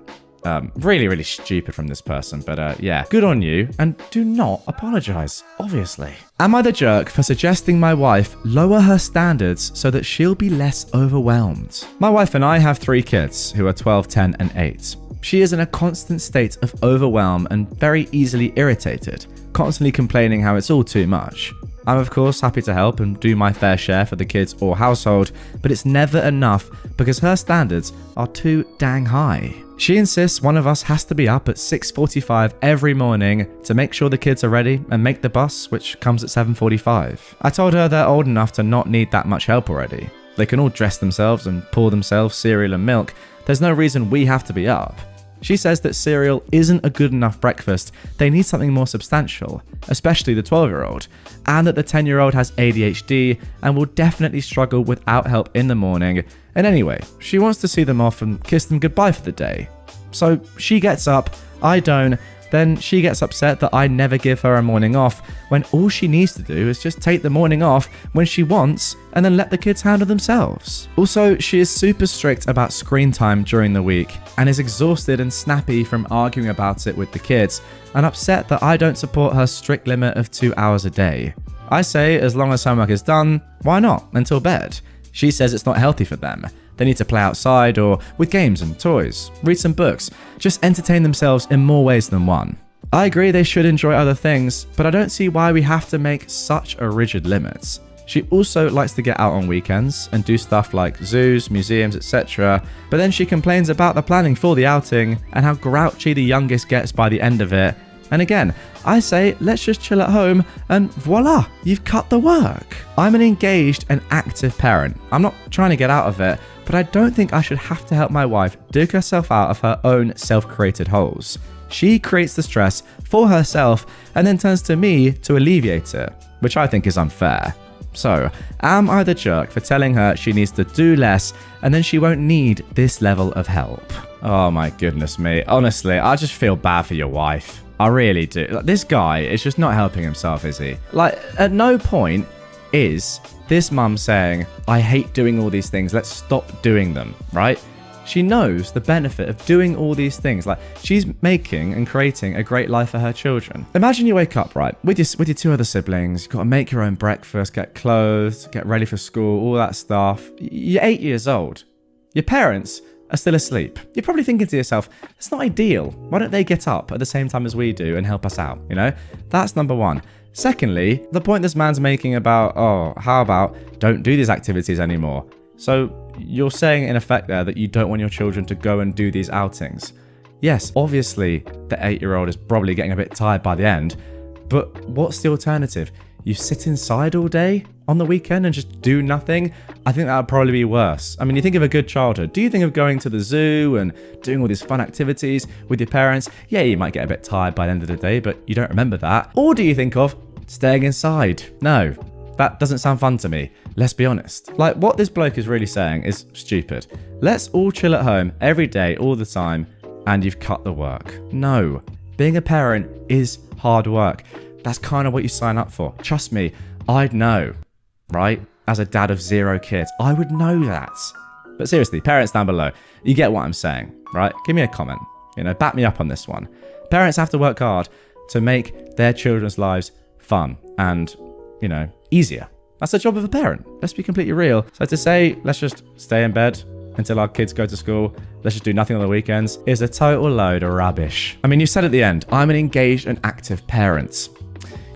Really, really stupid from this person, but yeah, good on you, and do not apologize, obviously. Am I the jerk for suggesting my wife lower her standards so that she'll be less overwhelmed? My wife and I have 3 kids who are 12, 10, and 8. She is in a constant state of overwhelm and very easily irritated, constantly complaining how it's all too much. I'm of course happy to help and do my fair share for the kids or household, but it's never enough because her standards are too dang high. She insists one of us has to be up at 6:45 every morning to make sure the kids are ready and make the bus, which comes at 7:45. I told her they're old enough to not need that much help already. They can all dress themselves and pour themselves cereal and milk. There's no reason we have to be up. She says that cereal isn't a good enough breakfast, they need something more substantial, especially the 12-year-old, and that the 10-year-old has ADHD and will definitely struggle without help in the morning. And anyway, she wants to see them off and kiss them goodbye for the day. So she gets up, I don't, then she gets upset that I never give her a morning off, when all she needs to do is just take the morning off when she wants and then let the kids handle themselves. Also, she is super strict about screen time during the week and is exhausted and snappy from arguing about it with the kids and upset that I don't support her strict limit of 2 hours a day. I say as long as homework is done, why not, until bed? She says it's not healthy for them. They need to play outside or with games and toys, read some books, just entertain themselves in more ways than one. I agree they should enjoy other things, but I don't see why we have to make such a rigid limit. She also likes to get out on weekends and do stuff like zoos, museums, etc. But then she complains about the planning for the outing and how grouchy the youngest gets by the end of it. And again, I say let's just chill at home and voila, you've cut the work. I'm an engaged and active parent. I'm not trying to get out of it, but I don't think I should have to help my wife dig herself out of her own self-created holes. She creates the stress for herself and then turns to me to alleviate it, which I think is unfair. So, am I the jerk for telling her she needs to do less and then she won't need this level of help? Oh my goodness me. Honestly, I just feel bad for your wife. I really do. Like, this guy is just not helping himself, is he? Like, at no point is this mum saying, I hate doing all these things, let's stop doing them, right? She knows the benefit of doing all these things. Like, she's making and creating a great life for her children. Imagine you wake up, right, with your two other siblings, you've got to make your own breakfast, get clothed, get ready for school, all that stuff. You're 8 years old. Your parents are still asleep. You're probably thinking to yourself, it's not ideal. Why don't they get up at the same time as we do and help us out, you know? That's number one. Secondly, the point this man's making about, oh, how about don't do these activities anymore? So you're saying in effect there that you don't want your children to go and do these outings. Yes, obviously the 8-year-old is probably getting a bit tired by the end, but what's the alternative? You sit inside all day on the weekend and just do nothing? I think that would probably be worse. I mean, you think of a good childhood. Do you think of going to the zoo and doing all these fun activities with your parents? Yeah, you might get a bit tired by the end of the day, but you don't remember that. Or do you think of staying inside? No, that doesn't sound fun to me. Let's be honest. Like, what this bloke is really saying is stupid. Let's all chill at home every day, all the time, and you've cut the work. No, being a parent is hard work. That's kind of what you sign up for. Trust me, I'd know, right? As a dad of 0 kids, I would know that. But seriously, parents down below, you get what I'm saying, right? Give me a comment, back me up on this one. Parents have to work hard to make their children's lives fun and, easier. That's the job of a parent. Let's be completely real. So to say, let's just stay in bed until our kids go to school, let's just do nothing on the weekends, is a total load of rubbish. I mean, you said at the end, I'm an engaged and active parent.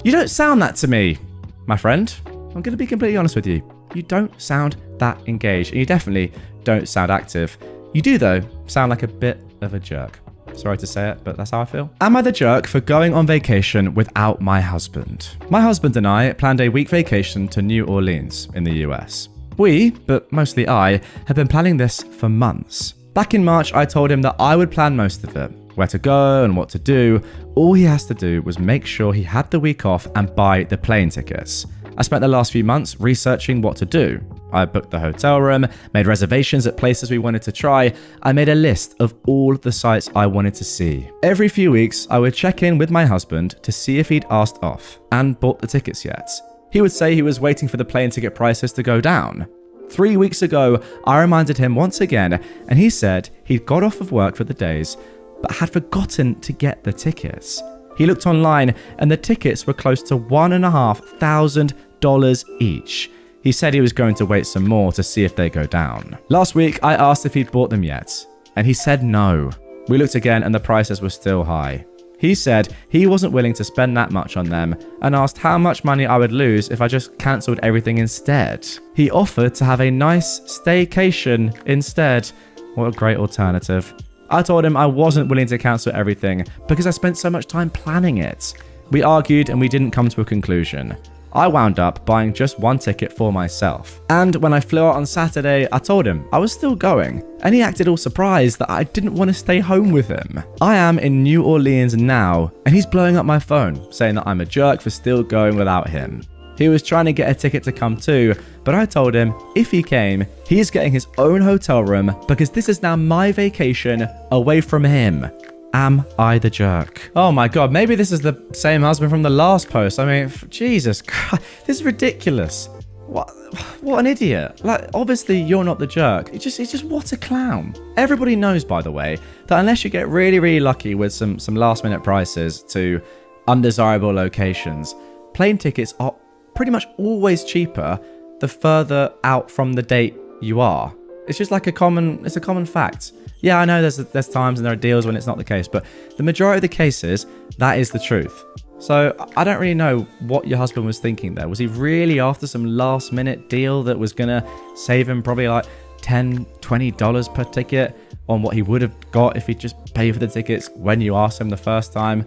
You don't sound that to me, my friend. I'm going to be completely honest with you. You don't sound that engaged, and you definitely don't sound active. You do, though, sound like a bit of a jerk. Sorry to say it, but that's how I feel. Am I the jerk for going on vacation without my husband? My husband and I planned a week vacation to New Orleans in the US. We, but mostly I, have been planning this for months. Back in March, I told him that I would plan most of it. Where to go and what to do. All he has to do was make sure he had the week off and buy the plane tickets. I spent the last few months researching what to do. I booked the hotel room, made reservations at places we wanted to try. I made a list of all the sites I wanted to see. Every few weeks, I would check in with my husband to see if he'd asked off and bought the tickets yet. He would say he was waiting for the plane ticket prices to go down. 3 weeks ago, I reminded him once again, and he said he'd got off of work for the days, but had forgotten to get the tickets. He looked online and the tickets were close to $1,500 each. He said he was going to wait some more to see if they go down. Last week, I asked if he'd bought them yet, and he said no. We looked again and the prices were still high. He said he wasn't willing to spend that much on them and asked how much money I would lose if I just cancelled everything instead. He offered to have a nice staycation instead. What a great alternative. I told him I wasn't willing to cancel everything because I spent so much time planning it. We argued and we didn't come to a conclusion. I wound up buying just one ticket for myself. And when I flew out on Saturday, I told him I was still going. And he acted all surprised that I didn't want to stay home with him. I am in New Orleans now, and he's blowing up my phone, saying that I'm a jerk for still going without him. He was trying to get a ticket to come too, but I told him if he came, he is getting his own hotel room because this is now my vacation away from him. Am I the jerk? Oh my God, maybe this is the same husband from the last post. I mean, Jesus Christ, this is ridiculous. What an idiot. Like, obviously you're not the jerk. It's just what a clown. Everybody knows, by the way, that unless you get really, really lucky with some last minute prices to undesirable locations, plane tickets are pretty much always cheaper the further out from the date you are. It's just like a common fact. Yeah, I know there's times and there are deals when it's not the case, but the majority of the cases, that is the truth. So I don't really know what your husband was thinking there. Was he really after some last minute deal that was going to save him probably like $10, $20 per ticket on what he would have got if he just paid for the tickets when you asked him the first time?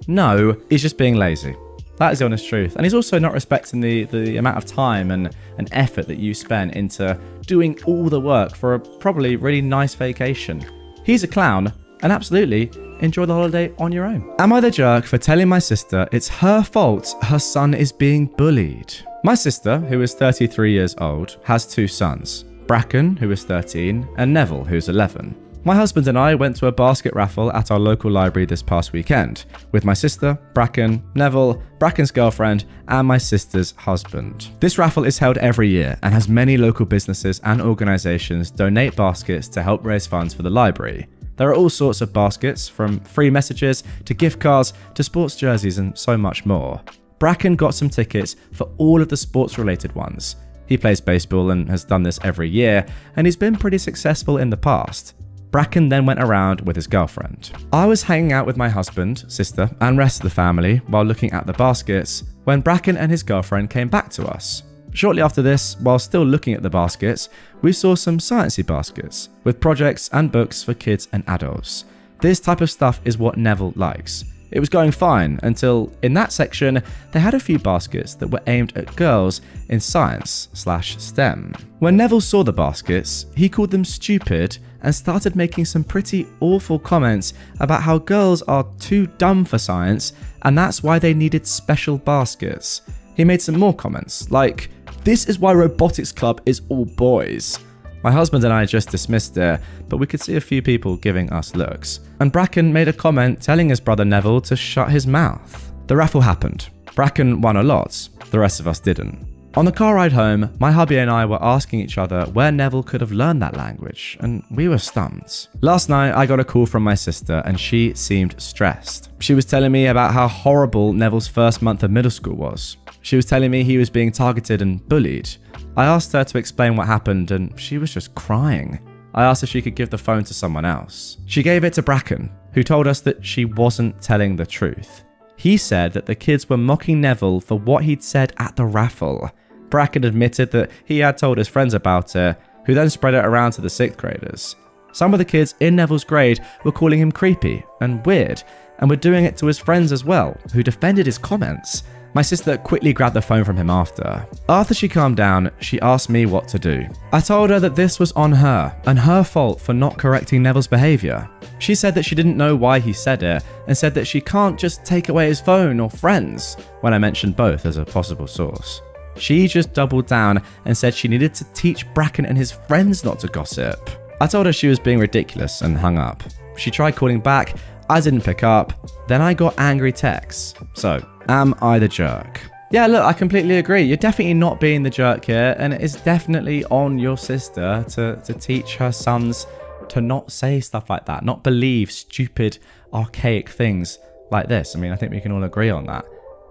No, he's just being lazy. That is the honest truth. And he's also not respecting the amount of time and effort that you spent into doing all the work for a probably really nice vacation. He's a clown, and absolutely enjoy the holiday on your own. Am I the jerk for telling my sister it's her fault her son is being bullied? My sister, who is 33 years old, has two sons, Bracken, who is 13, and Neville, who's 11. My husband and I went to a basket raffle at our local library this past weekend with my sister, Bracken, Neville, Bracken's girlfriend, and my sister's husband. This raffle is held every year and has many local businesses and organisations donate baskets to help raise funds for the library. There are all sorts of baskets, from free messages to gift cards to sports jerseys and so much more. Bracken got some tickets for all of the sports-related ones. He plays baseball and has done this every year, and he's been pretty successful in the past. Bracken then went around with his girlfriend. I was hanging out with my husband, sister, and rest of the family while looking at the baskets when Bracken and his girlfriend came back to us. Shortly after this, while still looking at the baskets, we saw some sciencey baskets with projects and books for kids and adults. This type of stuff is what Neville likes. It was going fine until, in that section, they had a few baskets that were aimed at girls in science/STEM. When Neville saw the baskets, he called them stupid and started making some pretty awful comments about how girls are too dumb for science and that's why they needed special baskets. He made some more comments, like, "This is why robotics club is all boys." My husband and I just dismissed it, but we could see a few people giving us looks. And Bracken made a comment telling his brother Neville to shut his mouth. The raffle happened. Bracken won a lot, the rest of us didn't. On the car ride home, my hubby and I were asking each other where Neville could have learned that language, and we were stumped. Last night, I got a call from my sister, and she seemed stressed. She was telling me about how horrible Neville's first month of middle school was. She was telling me he was being targeted and bullied. I asked her to explain what happened, and she was just crying. I asked if she could give the phone to someone else. She gave it to Bracken, who told us that she wasn't telling the truth. He said that the kids were mocking Neville for what he'd said at the raffle. Bracken admitted that he had told his friends about it, who then spread it around to the 6th graders. Some of the kids in Neville's grade were calling him creepy and weird, and were doing it to his friends as well, who defended his comments. My sister quickly grabbed the phone from him after. After she calmed down, she asked me what to do. I told her that this was on her, and her fault for not correcting Neville's behaviour. She said that she didn't know why he said it, and said that she can't just take away his phone or friends, when I mentioned both as a possible source. She just doubled down and said she needed to teach Bracken and his friends not to gossip. I told her she was being ridiculous and hung up. She tried calling back, I didn't pick up, then I got angry texts. So, am I the jerk? Yeah, look, I completely agree. You're definitely not being the jerk here, and it is definitely on your sister to teach her sons to not say stuff like that, not believe stupid, archaic things like this. I mean, I think we can all agree on that.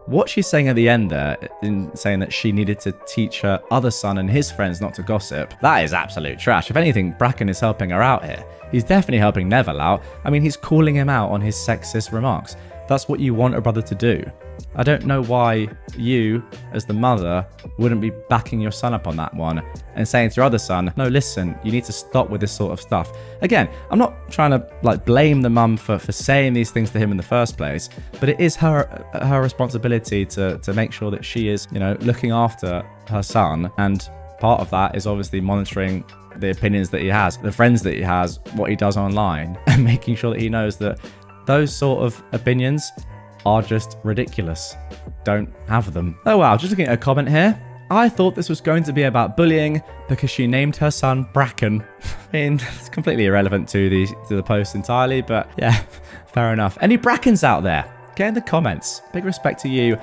What she's saying at the end there, in saying that she needed to teach her other son and his friends not to gossip, that is absolute trash. If anything, Bracken is helping her out here. He's definitely helping Neville out. I mean, he's calling him out on his sexist remarks. That's what you want a brother to do. I don't know why you, as the mother, wouldn't be backing your son up on that one and saying to your other son, no, listen, you need to stop with this sort of stuff. Again, I'm not trying to blame the mum for saying these things to him in the first place, but it is her responsibility to make sure that she is, looking after her son. And part of that is obviously monitoring the opinions that he has, the friends that he has, what he does online, and making sure that he knows that those sort of opinions are just ridiculous. Don't have them. Oh wow, just looking at a comment here. I thought this was going to be about bullying because she named her son Bracken. I mean, it's completely irrelevant to the post entirely, but yeah, fair enough. Any Brackens out there? Get in the comments. Big respect to you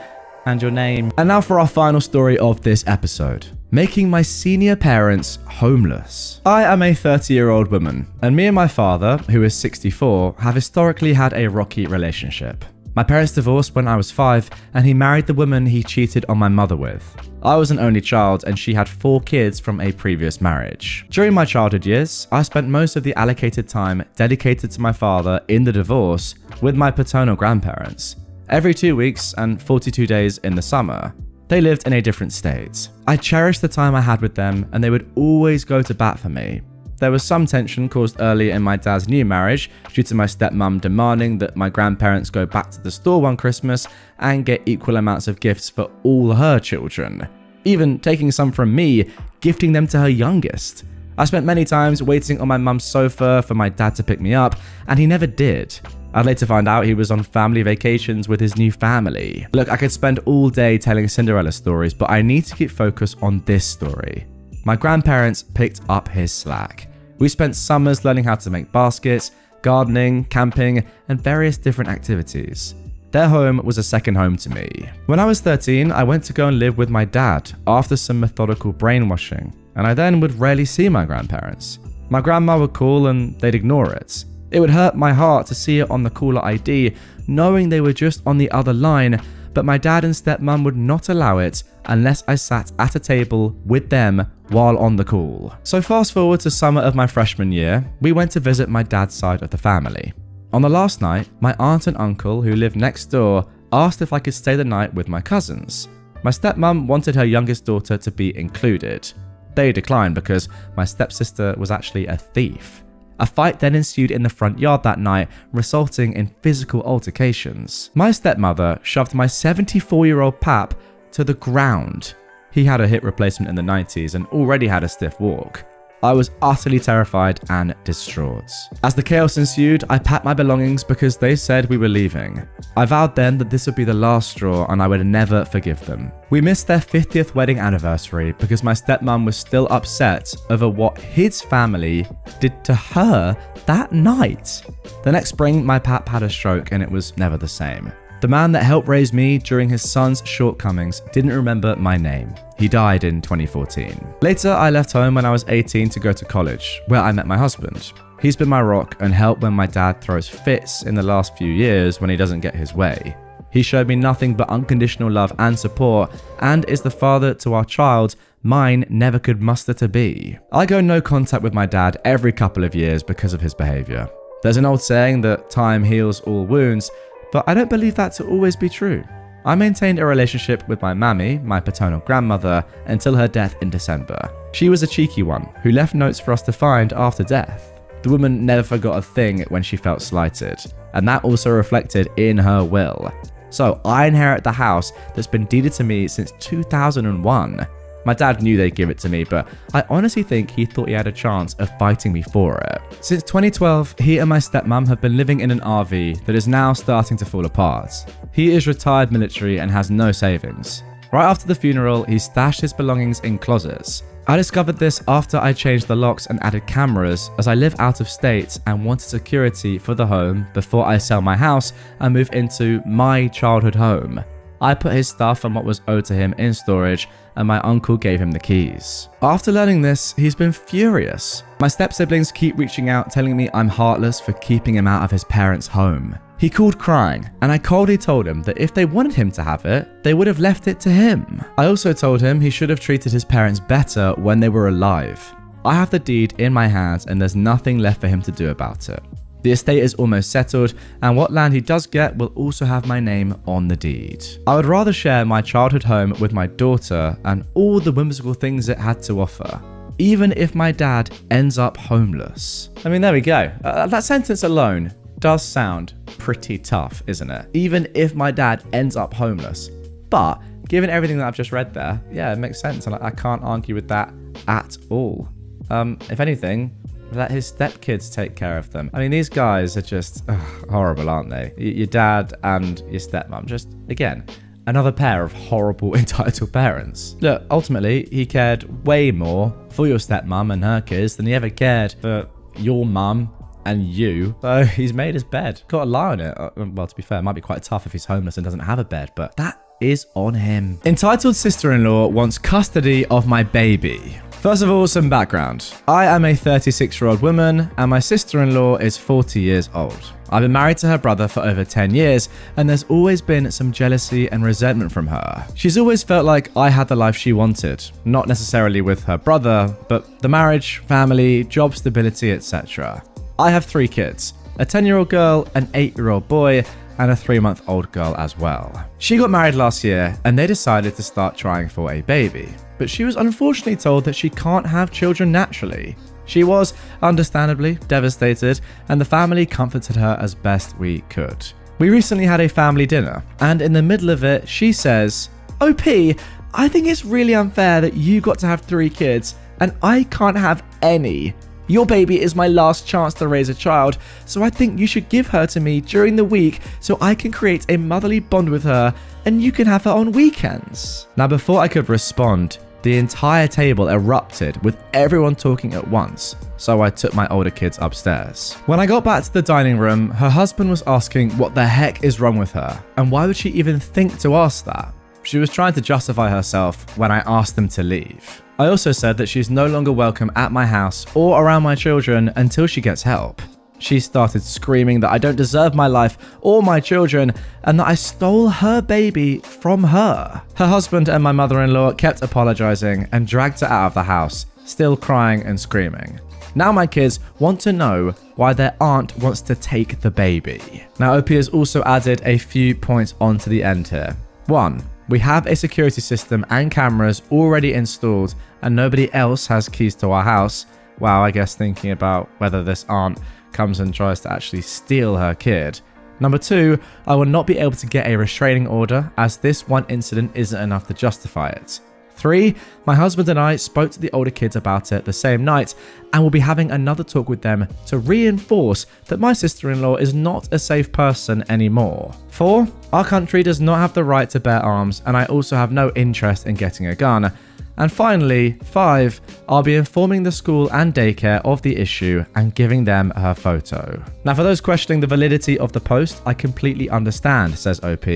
and your name. And now for our final story of this episode. Making my senior parents homeless. I am a 30-year-old woman, and me and my father, who is 64, have historically had a rocky relationship. My parents divorced when I was 5, and he married the woman he cheated on my mother with. I was an only child, and she had 4 kids from a previous marriage. During my childhood years, I spent most of the allocated time dedicated to my father in the divorce with my paternal grandparents. Every 2 weeks and 42 days in the summer, they lived in a different state. I cherished the time I had with them, and they would always go to bat for me. There was some tension caused early in my dad's new marriage due to my stepmom demanding that my grandparents go back to the store one Christmas and get equal amounts of gifts for all her children, even taking some from me, gifting them to her youngest. I spent many times waiting on my mum's sofa for my dad to pick me up, and he never did. I'd later find out he was on family vacations with his new family. Look, I could spend all day telling Cinderella stories, but I need to keep focus on this story. My grandparents picked up his slack. We spent summers learning how to make baskets, gardening, camping, and various different activities. Their home was a second home to me. When I was 13, I went to go and live with my dad after some methodical brainwashing, and I then would rarely see my grandparents. My grandma would call and they'd ignore it. It would hurt my heart to see it on the caller ID, knowing they were just on the other line, but my dad and stepmom would not allow it unless I sat at a table with them while on the call. So fast forward to summer of my freshman year, we went to visit my dad's side of the family. On the last night, my aunt and uncle, who lived next door, asked if I could stay the night with my cousins. My stepmom wanted her youngest daughter to be included. They declined because my stepsister was actually a thief. A fight then ensued in the front yard that night, resulting in physical altercations. My stepmother shoved my 74-year-old pap to the ground. He had a hip replacement in the 90s and already had a stiff walk. I was utterly terrified and distraught. As the chaos ensued, I packed my belongings because they said we were leaving. I vowed then that this would be the last straw and I would never forgive them. We missed their 50th wedding anniversary because my stepmom was still upset over what his family did to her that night. The next spring, my pap had a stroke and it was never the same. The man that helped raise me during his son's shortcomings didn't remember my name. He died in 2014. Later, I left home when I was 18 to go to college, where I met my husband. He's been my rock and helped when my dad throws fits in the last few years when he doesn't get his way. He showed me nothing but unconditional love and support, and is the father to our child mine never could muster to be. I go no contact with my dad every couple of years because of his behavior. There's an old saying that time heals all wounds, but I don't believe that to always be true. I maintained a relationship with my mammy, my paternal grandmother, until her death in December. She was a cheeky one who left notes for us to find after death. The woman never forgot a thing when she felt slighted, and that also reflected in her will. So I inherit the house that's been deeded to me since 2001. My dad knew they'd give it to me, but I honestly think he thought he had a chance of fighting me for it. Since 2012, he and my stepmom have been living in an RV that is now starting to fall apart. He is retired military and has no savings. Right after the funeral, he stashed his belongings in closets. I discovered this after I changed the locks and added cameras, as I live out of state and wanted security for the home before I sell my house and move into my childhood home. I put his stuff and what was owed to him in storage, and my uncle gave him the keys. After learning this, he's been furious. My step-siblings keep reaching out telling me I'm heartless for keeping him out of his parents' home. He called crying, and I coldly told him that if they wanted him to have it, they would have left it to him. I also told him he should have treated his parents better when they were alive. I have the deed in my hands and there's nothing left for him to do about it. The estate is almost settled, and what land he does get will also have my name on the deed. I would rather share my childhood home with my daughter and all the whimsical things it had to offer, even if my dad ends up homeless. I mean, there we go. That sentence alone does sound pretty tough, isn't it? Even if my dad ends up homeless. But given everything that I've just read there, yeah, it makes sense, and I can't argue with that at all. If anything, let his stepkids take care of them. I mean, these guys are just horrible, aren't they? Your dad and your stepmom. Just, again, another pair of horrible entitled parents. Look, ultimately, he cared way more for your stepmom and her kids than he ever cared for your mum and you. So he's made his bed. Got to lie on it. Well, to be fair, it might be quite tough if he's homeless and doesn't have a bed, but that is on him. Entitled sister-in-law wants custody of my baby. First of all, some background. I am a 36-year-old woman and my sister-in-law is 40 years old. I've been married to her brother for over 10 years and there's always been some jealousy and resentment from her. She's always felt like I had the life she wanted, not necessarily with her brother, but the marriage, family, job stability, etc. I have 3 kids, a 10-year-old girl, an 8-year-old boy, and a 3-month-old girl as well. She got married last year and they decided to start trying for a baby, but she was unfortunately told that she can't have children naturally. She was, understandably, devastated, and the family comforted her as best we could. We recently had a family dinner, and in the middle of it, she says, "OP, I think it's really unfair that you got to have 3 kids, and I can't have any. Your baby is my last chance to raise a child, so I think you should give her to me during the week so I can create a motherly bond with her, and you can have her on weekends." Now, before I could respond, the entire table erupted with everyone talking at once, so I took my older kids upstairs. When I got back to the dining room, her husband was asking what the heck is wrong with her, and why would she even think to ask that? She was trying to justify herself when I asked them to leave. I also said that she's no longer welcome at my house or around my children until she gets help. She started screaming that I don't deserve my life or my children and that I stole her baby from her. Her husband and my mother-in-law kept apologizing and dragged her out of the house, still crying and screaming. Now my kids want to know why their aunt wants to take the baby. Now OP has also added a few points onto the end here. 1. We have a security system and cameras already installed and nobody else has keys to our house. Wow, I guess thinking about whether this aunt comes and tries to actually steal her kid. Number 2, I will not be able to get a restraining order as this one incident isn't enough to justify it. 3, my husband and I spoke to the older kids about it the same night and will be having another talk with them to reinforce that my sister-in-law is not a safe person anymore. 4, our country does not have the right to bear arms and I also have no interest in getting a gun. And finally, 5, I'll be informing the school and daycare of the issue and giving them her photo. Now, for those questioning the validity of the post, I completely understand, says OP.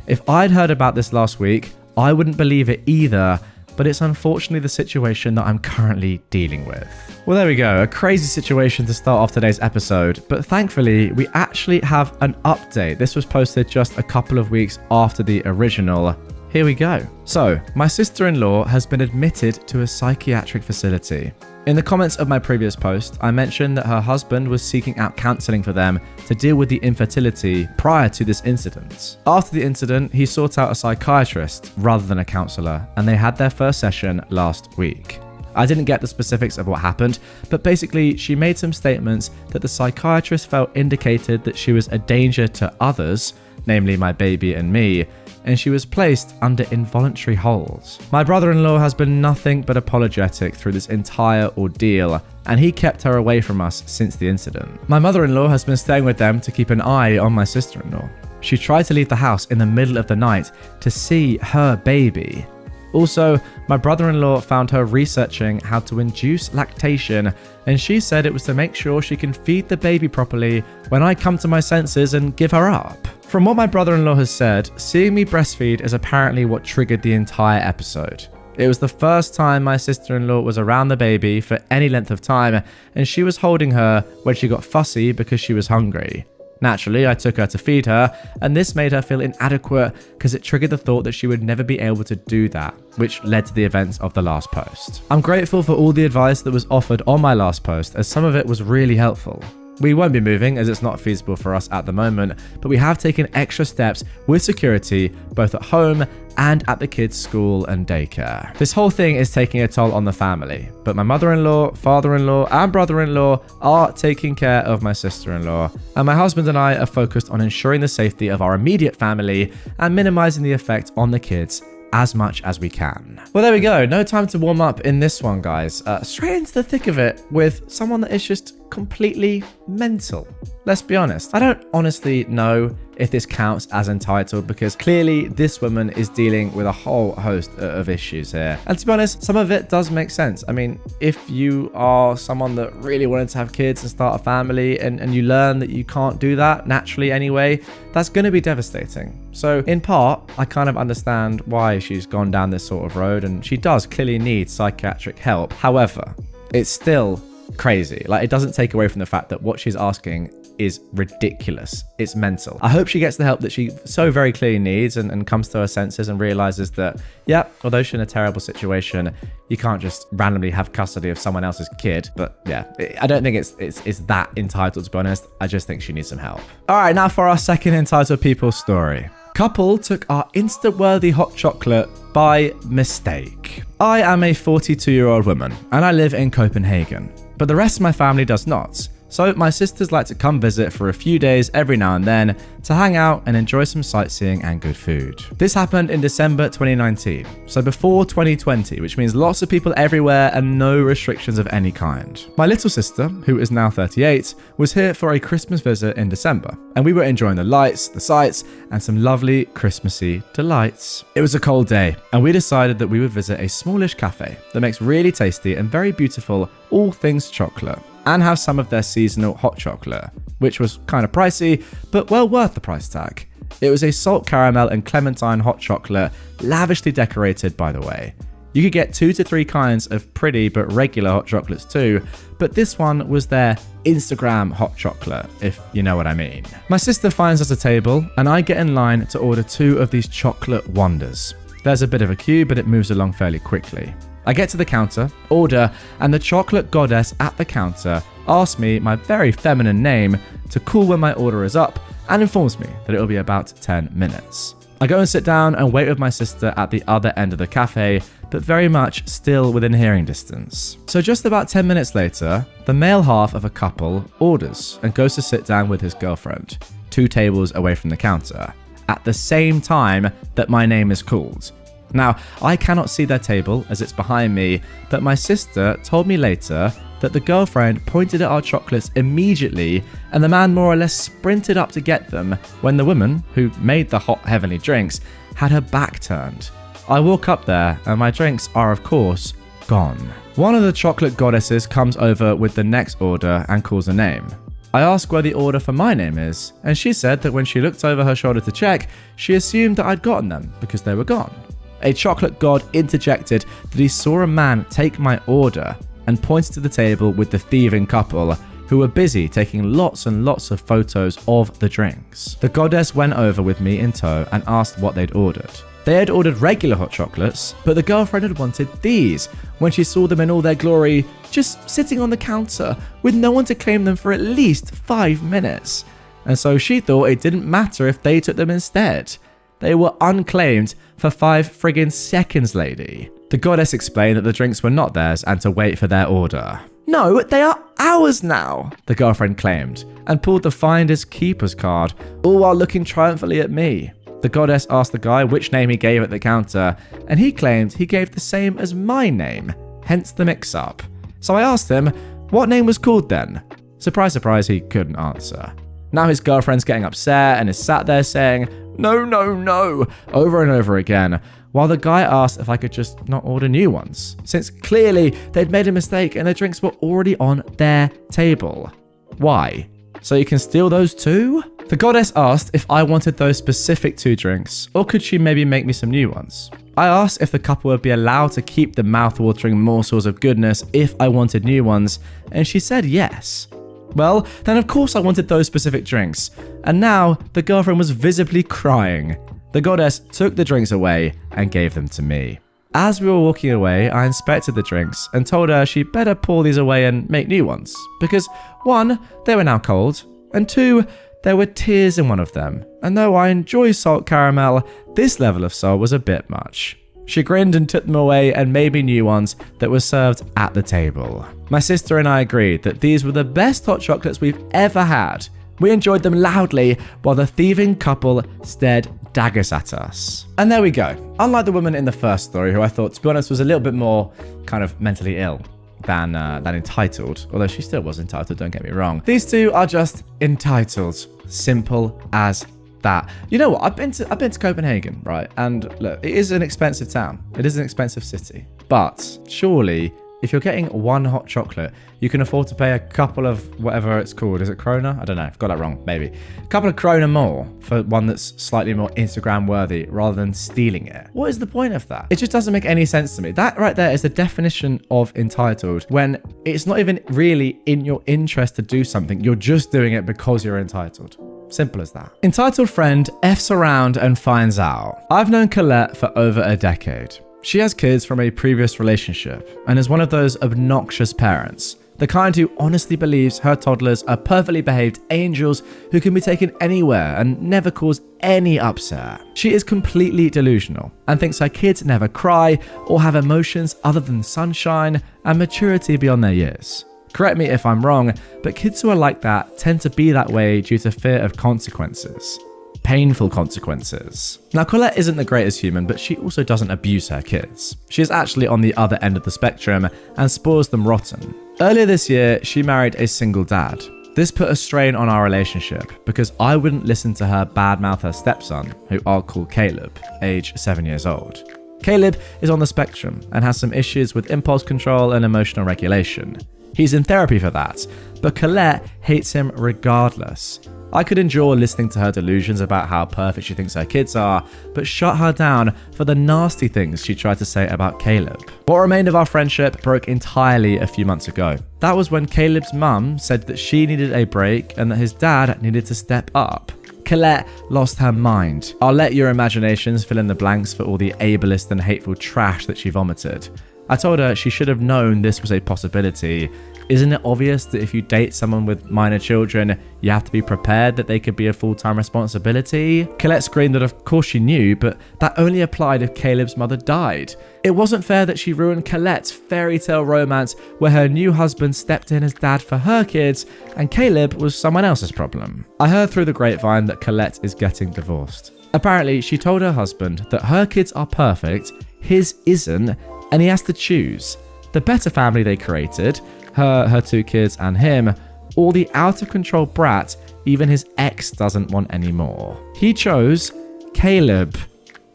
If I'd heard about this last week, I wouldn't believe it either, but it's unfortunately the situation that I'm currently dealing with. Well, there we go, a crazy situation to start off today's episode, but thankfully we actually have an update. This was posted just a couple of weeks after the original. Here we go. So, my sister-in-law has been admitted to a psychiatric facility. In the comments of my previous post, I mentioned that her husband was seeking out counselling for them to deal with the infertility prior to this incident. After the incident, he sought out a psychiatrist rather than a counsellor, and they had their first session last week. I didn't get the specifics of what happened, but basically she made some statements that the psychiatrist felt indicated that she was a danger to others, namely my baby and me, and she was placed under involuntary hold. My brother-in-law has been nothing but apologetic through this entire ordeal, and he kept her away from us since the incident. My mother-in-law has been staying with them to keep an eye on my sister-in-law. She tried to leave the house in the middle of the night to see her baby. Also, my brother-in-law found her researching how to induce lactation, and she said it was to make sure she can feed the baby properly when I come to my senses and give her up. From what my brother-in-law has said, seeing me breastfeed is apparently what triggered the entire episode. It was the first time my sister-in-law was around the baby for any length of time, and she was holding her when she got fussy because she was hungry. Naturally, I took her to feed her, and this made her feel inadequate because it triggered the thought that she would never be able to do that, which led to the events of the last post. I'm grateful for all the advice that was offered on my last post, as some of it was really helpful. We won't be moving as it's not feasible for us at the moment, but we have taken extra steps with security both at home and at the kids' school and daycare. This whole thing is taking a toll on the family, but my mother-in-law, father-in-law and brother-in-law are taking care of my sister-in-law, and my husband and I are focused on ensuring the safety of our immediate family and minimizing the effect on the kids as much as we can. Well, there we go. No time to warm up in this one, guys. Straight into the thick of it with someone that is just completely mental. Let's be honest. I don't honestly know if this counts as entitled, because clearly this woman is dealing with a whole host of issues here. And to be honest, some of it does make sense. I mean, if you are someone that really wanted to have kids and start a family and you learn that you can't do that naturally anyway, that's going to be devastating. So in part, I kind of understand why she's gone down this sort of road, and she does clearly need psychiatric help. However, it's still crazy. Like, it doesn't take away from the fact that what she's asking is ridiculous. It's mental. I hope she gets the help that she so very clearly needs and comes to her senses and realizes that, yeah, although she's in a terrible situation, you can't just randomly have custody of someone else's kid. But yeah, I don't think it's that entitled, to be honest. I just think she needs some help. All right, now for our second entitled people story. Couple took our Insta-worthy hot chocolate by mistake. I am a 42-year-old woman and I live in Copenhagen, but the rest of my family does not. So my sisters like to come visit for a few days every now and then to hang out and enjoy some sightseeing and good food. This happened in December 2019, so before 2020, which means lots of people everywhere and no restrictions of any kind. My little sister, who is now 38, was here for a Christmas visit in December, and we were enjoying the lights, the sights, and some lovely Christmassy delights. It was a cold day, and we decided that we would visit a smallish cafe that makes really tasty and very beautiful all things chocolate, and have some of their seasonal hot chocolate, which was kind of pricey, but well worth the price tag. It was a salt caramel and clementine hot chocolate, lavishly decorated, by the way. You could get 2 to 3 kinds of pretty but regular hot chocolates too, but this one was their Instagram hot chocolate, if you know what I mean. My sister finds us a table, and I get in line to order 2 of these chocolate wonders. There's a bit of a queue, but it moves along fairly quickly. I get to the counter, order, and the chocolate goddess at the counter asks me my very feminine name to call when my order is up and informs me that it will be about 10 minutes. I go and sit down and wait with my sister at the other end of the cafe, but very much still within hearing distance. So just about 10 minutes later, the male half of a couple orders and goes to sit down with his girlfriend, 2 tables away from the counter, at the same time that my name is called. Now, I cannot see their table as it's behind me, but my sister told me later that the girlfriend pointed at our chocolates immediately and the man more or less sprinted up to get them when the woman, who made the hot heavenly drinks, had her back turned. I walk up there and my drinks are of course gone. One of the chocolate goddesses comes over with the next order and calls a name. I ask where the order for my name is, and she said that when she looked over her shoulder to check, she assumed that I'd gotten them because they were gone. A chocolate god interjected that he saw a man take my order and pointed to the table with the thieving couple, who were busy taking lots and lots of photos of the drinks. The goddess went over with me in tow and asked what they'd ordered. They had ordered regular hot chocolates, but the girlfriend had wanted these when she saw them in all their glory, just sitting on the counter with no one to claim them for at least 5 minutes. And so she thought it didn't matter if they took them instead. They were unclaimed for 5 friggin' seconds, lady. The goddess explained that the drinks were not theirs and to wait for their order. No, they are ours now, the girlfriend claimed, and pulled the finder's keeper's card, all while looking triumphantly at me. The goddess asked the guy which name he gave at the counter, and he claimed he gave the same as my name, hence the mix-up. So I asked him, what name was called then? Surprise, surprise, he couldn't answer. Now his girlfriend's getting upset and is sat there saying, no, no, no, over and over again, while the guy asked if I could just not order new ones, since clearly they'd made a mistake and the drinks were already on their table. Why? So you can steal those too? The goddess asked if I wanted those specific 2 drinks, or could she maybe make me some new ones? I asked if the couple would be allowed to keep the mouth-watering morsels of goodness if I wanted new ones, and she said yes. Well, then of course I wanted those specific drinks, and now the girlfriend was visibly crying. The goddess took the drinks away and gave them to me. As we were walking away, I inspected the drinks and told her she'd better pour these away and make new ones, because 1, they were now cold, and 2, there were tears in one of them, and though I enjoy salt caramel, this level of salt was a bit much. She grinned and took them away and made me new ones that were served at the table. My sister and I agreed that these were the best hot chocolates we've ever had. We enjoyed them loudly while the thieving couple stared daggers at us. And there we go. Unlike the woman in the first story, who I thought, to be honest, was a little bit more kind of mentally ill than entitled, although she still was entitled, don't get me wrong. These 2 are just entitled. Simple as that. You know what? I've been to Copenhagen, right? And look, it is an expensive town. It is an expensive city. But surely, if you're getting one hot chocolate, you can afford to pay a couple of whatever it's called. Is it krona? I don't know. I've got that wrong. Maybe. A couple of krona more for one that's slightly more Instagram worthy rather than stealing it. What is the point of that? It just doesn't make any sense to me. That right there is the definition of entitled, when it's not even really in your interest to do something. You're just doing it because you're entitled. Simple as that. Entitled friend F's around and finds out. I've known Colette for over a decade. She has kids from a previous relationship and is one of those obnoxious parents. The kind who honestly believes her toddlers are perfectly behaved angels who can be taken anywhere and never cause any upset. She is completely delusional and thinks her kids never cry or have emotions other than sunshine and maturity beyond their years. Correct me if I'm wrong, but kids who are like that tend to be that way due to fear of consequences. Painful consequences. Now, Colette isn't the greatest human, but she also doesn't abuse her kids. She is actually on the other end of the spectrum and spoils them rotten. Earlier this year, she married a single dad. This put a strain on our relationship because I wouldn't listen to her badmouth her stepson, who I'll call Caleb, age 7 years old. Caleb is on the spectrum and has some issues with impulse control and emotional regulation. He's in therapy for that, but Colette hates him regardless. I could endure listening to her delusions about how perfect she thinks her kids are, but shut her down for the nasty things she tried to say about Caleb. What remained of our friendship broke entirely a few months ago. That was when Caleb's mum said that she needed a break and that his dad needed to step up. Colette lost her mind. I'll let your imaginations fill in the blanks for all the ableist and hateful trash that she vomited. I told her she should have known this was a possibility. Isn't it obvious that if you date someone with minor children, you have to be prepared that they could be a full-time responsibility? Colette screamed that of course she knew, but that only applied if Caleb's mother died. It wasn't fair that she ruined Colette's fairy tale romance where her new husband stepped in as dad for her kids and Caleb was someone else's problem. I heard through the grapevine that Colette is getting divorced. Apparently, she told her husband that her kids are perfect, his isn't, and he has to choose. The better family they created, her 2 kids and him, or the out-of-control brat even his ex doesn't want anymore. He chose Caleb.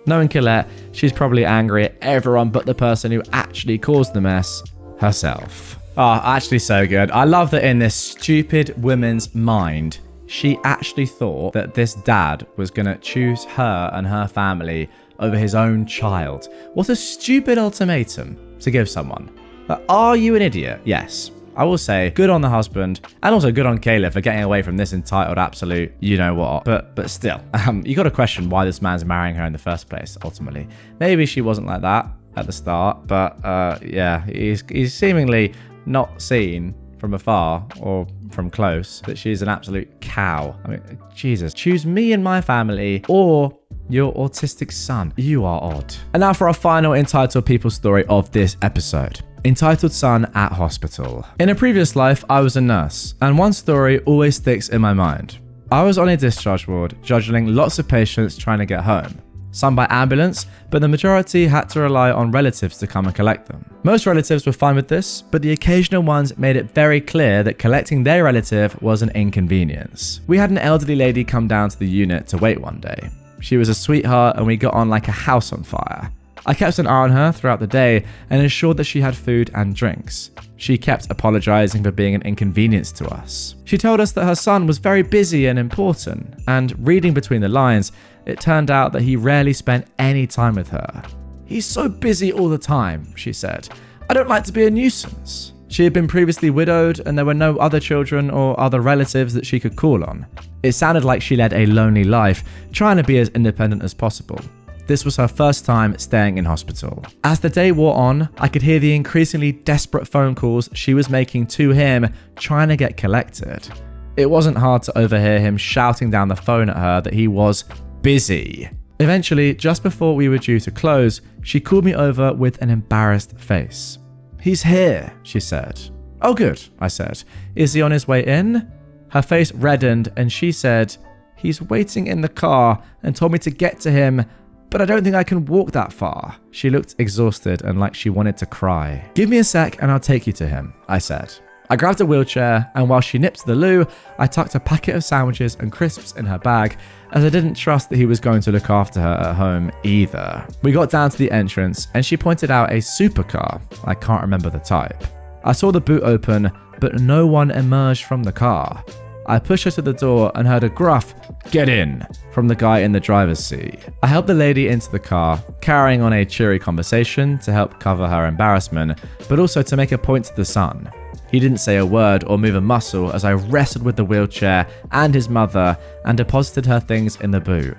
Knowing Colette, she's probably angry at everyone but the person who actually caused the mess, herself. Oh, actually so good. I love that in this stupid woman's mind, she actually thought that this dad was going to choose her and her family over his own child. What a stupid ultimatum to give someone. But are you an idiot? Yes. I will say good on the husband and also good on Caleb for getting away from this entitled absolute you know what. But still, you got to question why this man's marrying her in the first place, ultimately. Maybe she wasn't like that at the start, but yeah, he's seemingly not seen from afar or from close that she's an absolute cow. I mean, Jesus, choose me and my family or your autistic son. You are odd. And now for our final entitled people story of this episode. Entitled son at hospital. In a previous life, I was a nurse, and one story always sticks in my mind. I was on a discharge ward, juggling lots of patients trying to get home. Some by ambulance, but the majority had to rely on relatives to come and collect them. Most relatives were fine with this, but the occasional ones made it very clear that collecting their relative was an inconvenience. We had an elderly lady come down to the unit to wait one day. She was a sweetheart and we got on like a house on fire. I kept an eye on her throughout the day and ensured that she had food and drinks. She kept apologizing for being an inconvenience to us. She told us that her son was very busy and important, and reading between the lines, it turned out that he rarely spent any time with her. He's so busy all the time, she said. I don't like to be a nuisance. She had been previously widowed and there were no other children or other relatives that she could call on. It sounded like she led a lonely life, trying to be as independent as possible. This was her first time staying in hospital. As the day wore on, I could hear the increasingly desperate phone calls she was making to him, trying to get collected. It wasn't hard to overhear him shouting down the phone at her that he was busy. Eventually, just before we were due to close, she called me over with an embarrassed face. He's here, she said. Oh good, I said. Is he on his way in? Her face reddened and she said, he's waiting in the car and told me to get to him, but I don't think I can walk that far. She looked exhausted and like she wanted to cry. Give me a sec and I'll take you to him, I said. I grabbed a wheelchair, and while she nipped to the loo, I tucked a packet of sandwiches and crisps in her bag, as I didn't trust that he was going to look after her at home either. We got down to the entrance, and she pointed out a supercar. I can't remember the type. I saw the boot open, but no one emerged from the car. I pushed her to the door and heard a gruff, "Get in," from the guy in the driver's seat. I helped the lady into the car, carrying on a cheery conversation to help cover her embarrassment, but also to make a point to the son. He didn't say a word or move a muscle as I wrestled with the wheelchair and his mother and deposited her things in the boot.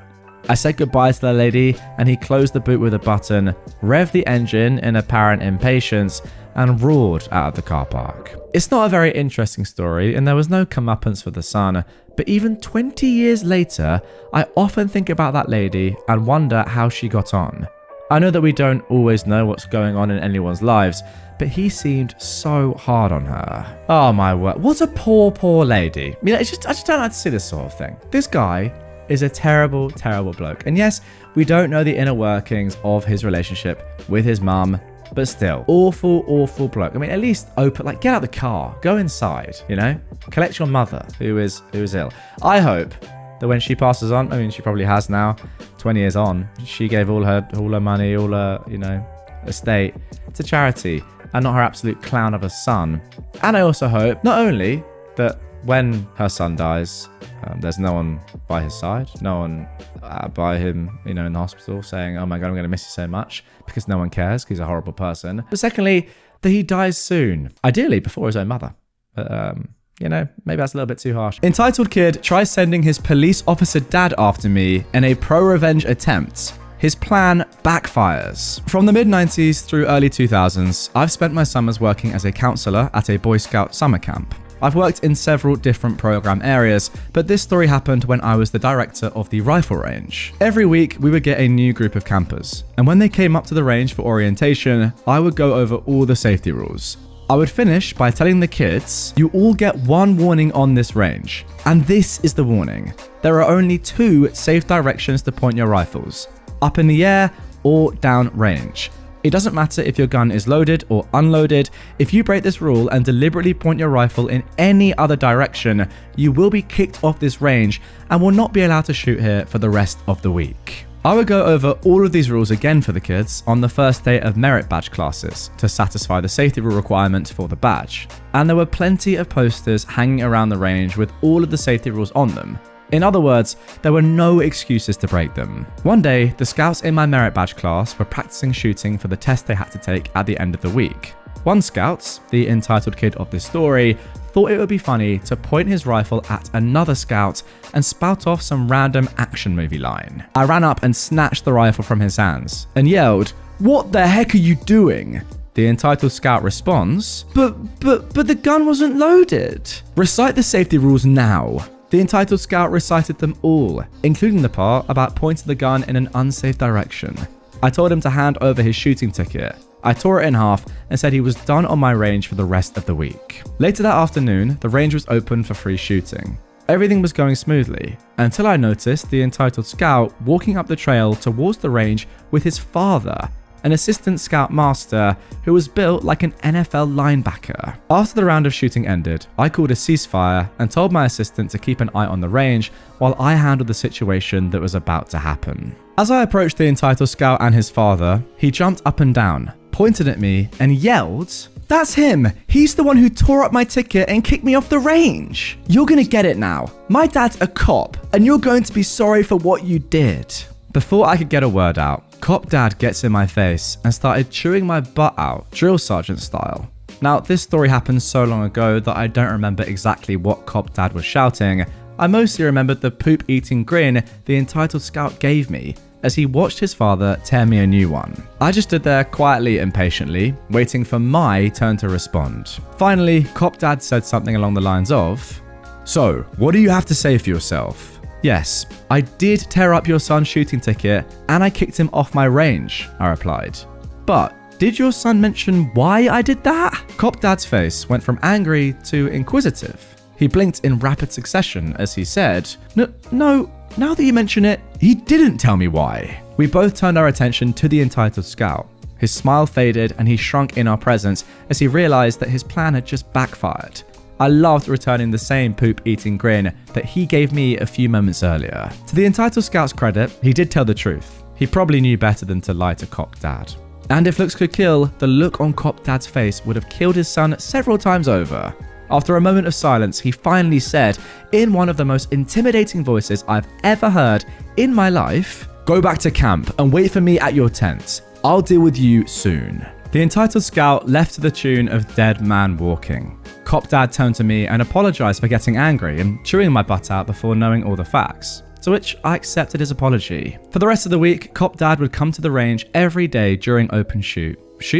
I said goodbye to the lady, and he closed the boot with a button, revved the engine in apparent impatience, and roared out of the car park. It's not a very interesting story, and there was no comeuppance for the son, but even 20 years later, I often think about that lady and wonder how she got on. I know that we don't always know what's going on in anyone's lives, but he seemed so hard on her. Oh my word, what a poor lady. I mean, I just don't like to see this sort of thing. This guy is a terrible, terrible bloke. And yes, we don't know the inner workings of his relationship with his mum, but still, awful bloke. I mean, at least open, like, get out the car, go inside, you know, collect your mother who is ill. I hope that when she passes on, I mean, she probably has now, 20 years on, she gave all her money, all her, you know, estate to charity and not her absolute clown of a son. And I also hope not only that when her son dies, there's no one by his side, no one by him, you know, in the hospital saying, "Oh my God, I'm going to miss you so much," because no one cares because he's a horrible person. But secondly, that he dies soon, ideally before his own mother. But, you know, maybe that's a little bit too harsh. Entitled kid tries sending his police officer dad after me in a pro-revenge attempt. His plan backfires. From the mid-90s through early 2000s, I've spent my summers working as a counselor at a Boy Scout summer camp. I've worked in several different program areas, but this story happened when I was the director of the rifle range. Every week, we would get a new group of campers, and when they came up to the range for orientation, I would go over all the safety rules. I would finish by telling the kids, "You all get one warning on this range, and this is the warning. There are only 2 safe directions to point your rifles: up in the air or down range. It doesn't matter if your gun is loaded or unloaded. If you break this rule and deliberately point your rifle in any other direction, you will be kicked off this range and will not be allowed to shoot here for the rest of the week." I would go over all of these rules again for the kids on the first day of merit badge classes to satisfy the safety rule requirement for the badge. And there were plenty of posters hanging around the range with all of the safety rules on them. In other words, there were no excuses to break them. One day, the scouts in my merit badge class were practicing shooting for the test they had to take at the end of the week. One scout, the entitled kid of this story, thought it would be funny to point his rifle at another scout and spout off some random action movie line. I ran up and snatched the rifle from his hands and yelled, "What the heck are you doing?" The entitled scout responds, But the gun wasn't loaded." "Recite the safety rules now." The entitled scout recited them all, including the part about pointing the gun in an unsafe direction. I told him to hand over his shooting ticket. I tore it in half and said he was done on my range for the rest of the week. Later that afternoon, the range was open for free shooting. Everything was going smoothly, until I noticed the entitled scout walking up the trail towards the range with his father, an assistant scout master who was built like an NFL linebacker. After the round of shooting ended, I called a ceasefire and told my assistant to keep an eye on the range while I handled the situation that was about to happen. As I approached the entitled scout and his father, he jumped up and down, pointed at me, and yelled, "That's him! He's the one who tore up my ticket and kicked me off the range! You're gonna get it now. My dad's a cop, and you're going to be sorry for what you did." Before I could get a word out, Cop Dad gets in my face and started chewing my butt out, drill sergeant style. Now, this story happened so long ago that I don't remember exactly what Cop Dad was shouting. I mostly remembered the poop-eating grin the entitled scout gave me as he watched his father tear me a new one. I just stood there quietly and patiently, waiting for my turn to respond. Finally, Cop Dad said something along the lines of, "So, what do you have to say for yourself?" "Yes, I did tear up your son's shooting ticket and I kicked him off my range," I replied. "But did your son mention why I did that?" Cop Dad's face went from angry to inquisitive. He blinked in rapid succession as he said, No, now that you mention it, he didn't tell me why." We both turned our attention to the entitled scout. His smile faded and he shrunk in our presence as he realized that his plan had just backfired. I loved returning the same poop-eating grin that he gave me a few moments earlier. To the entitled scout's credit, he did tell the truth. He probably knew better than to lie to Cop Dad. And if looks could kill, the look on Cop Dad's face would have killed his son several times over. After a moment of silence, he finally said, in one of the most intimidating voices I've ever heard in my life, "Go back to camp and wait for me at your tent. I'll deal with you soon." The entitled scout left to the tune of Dead Man Walking. Cop Dad turned to me and apologized for getting angry and chewing my butt out before knowing all the facts, to which I accepted his apology. For the rest of the week, Cop Dad would come to the range every day during open shoot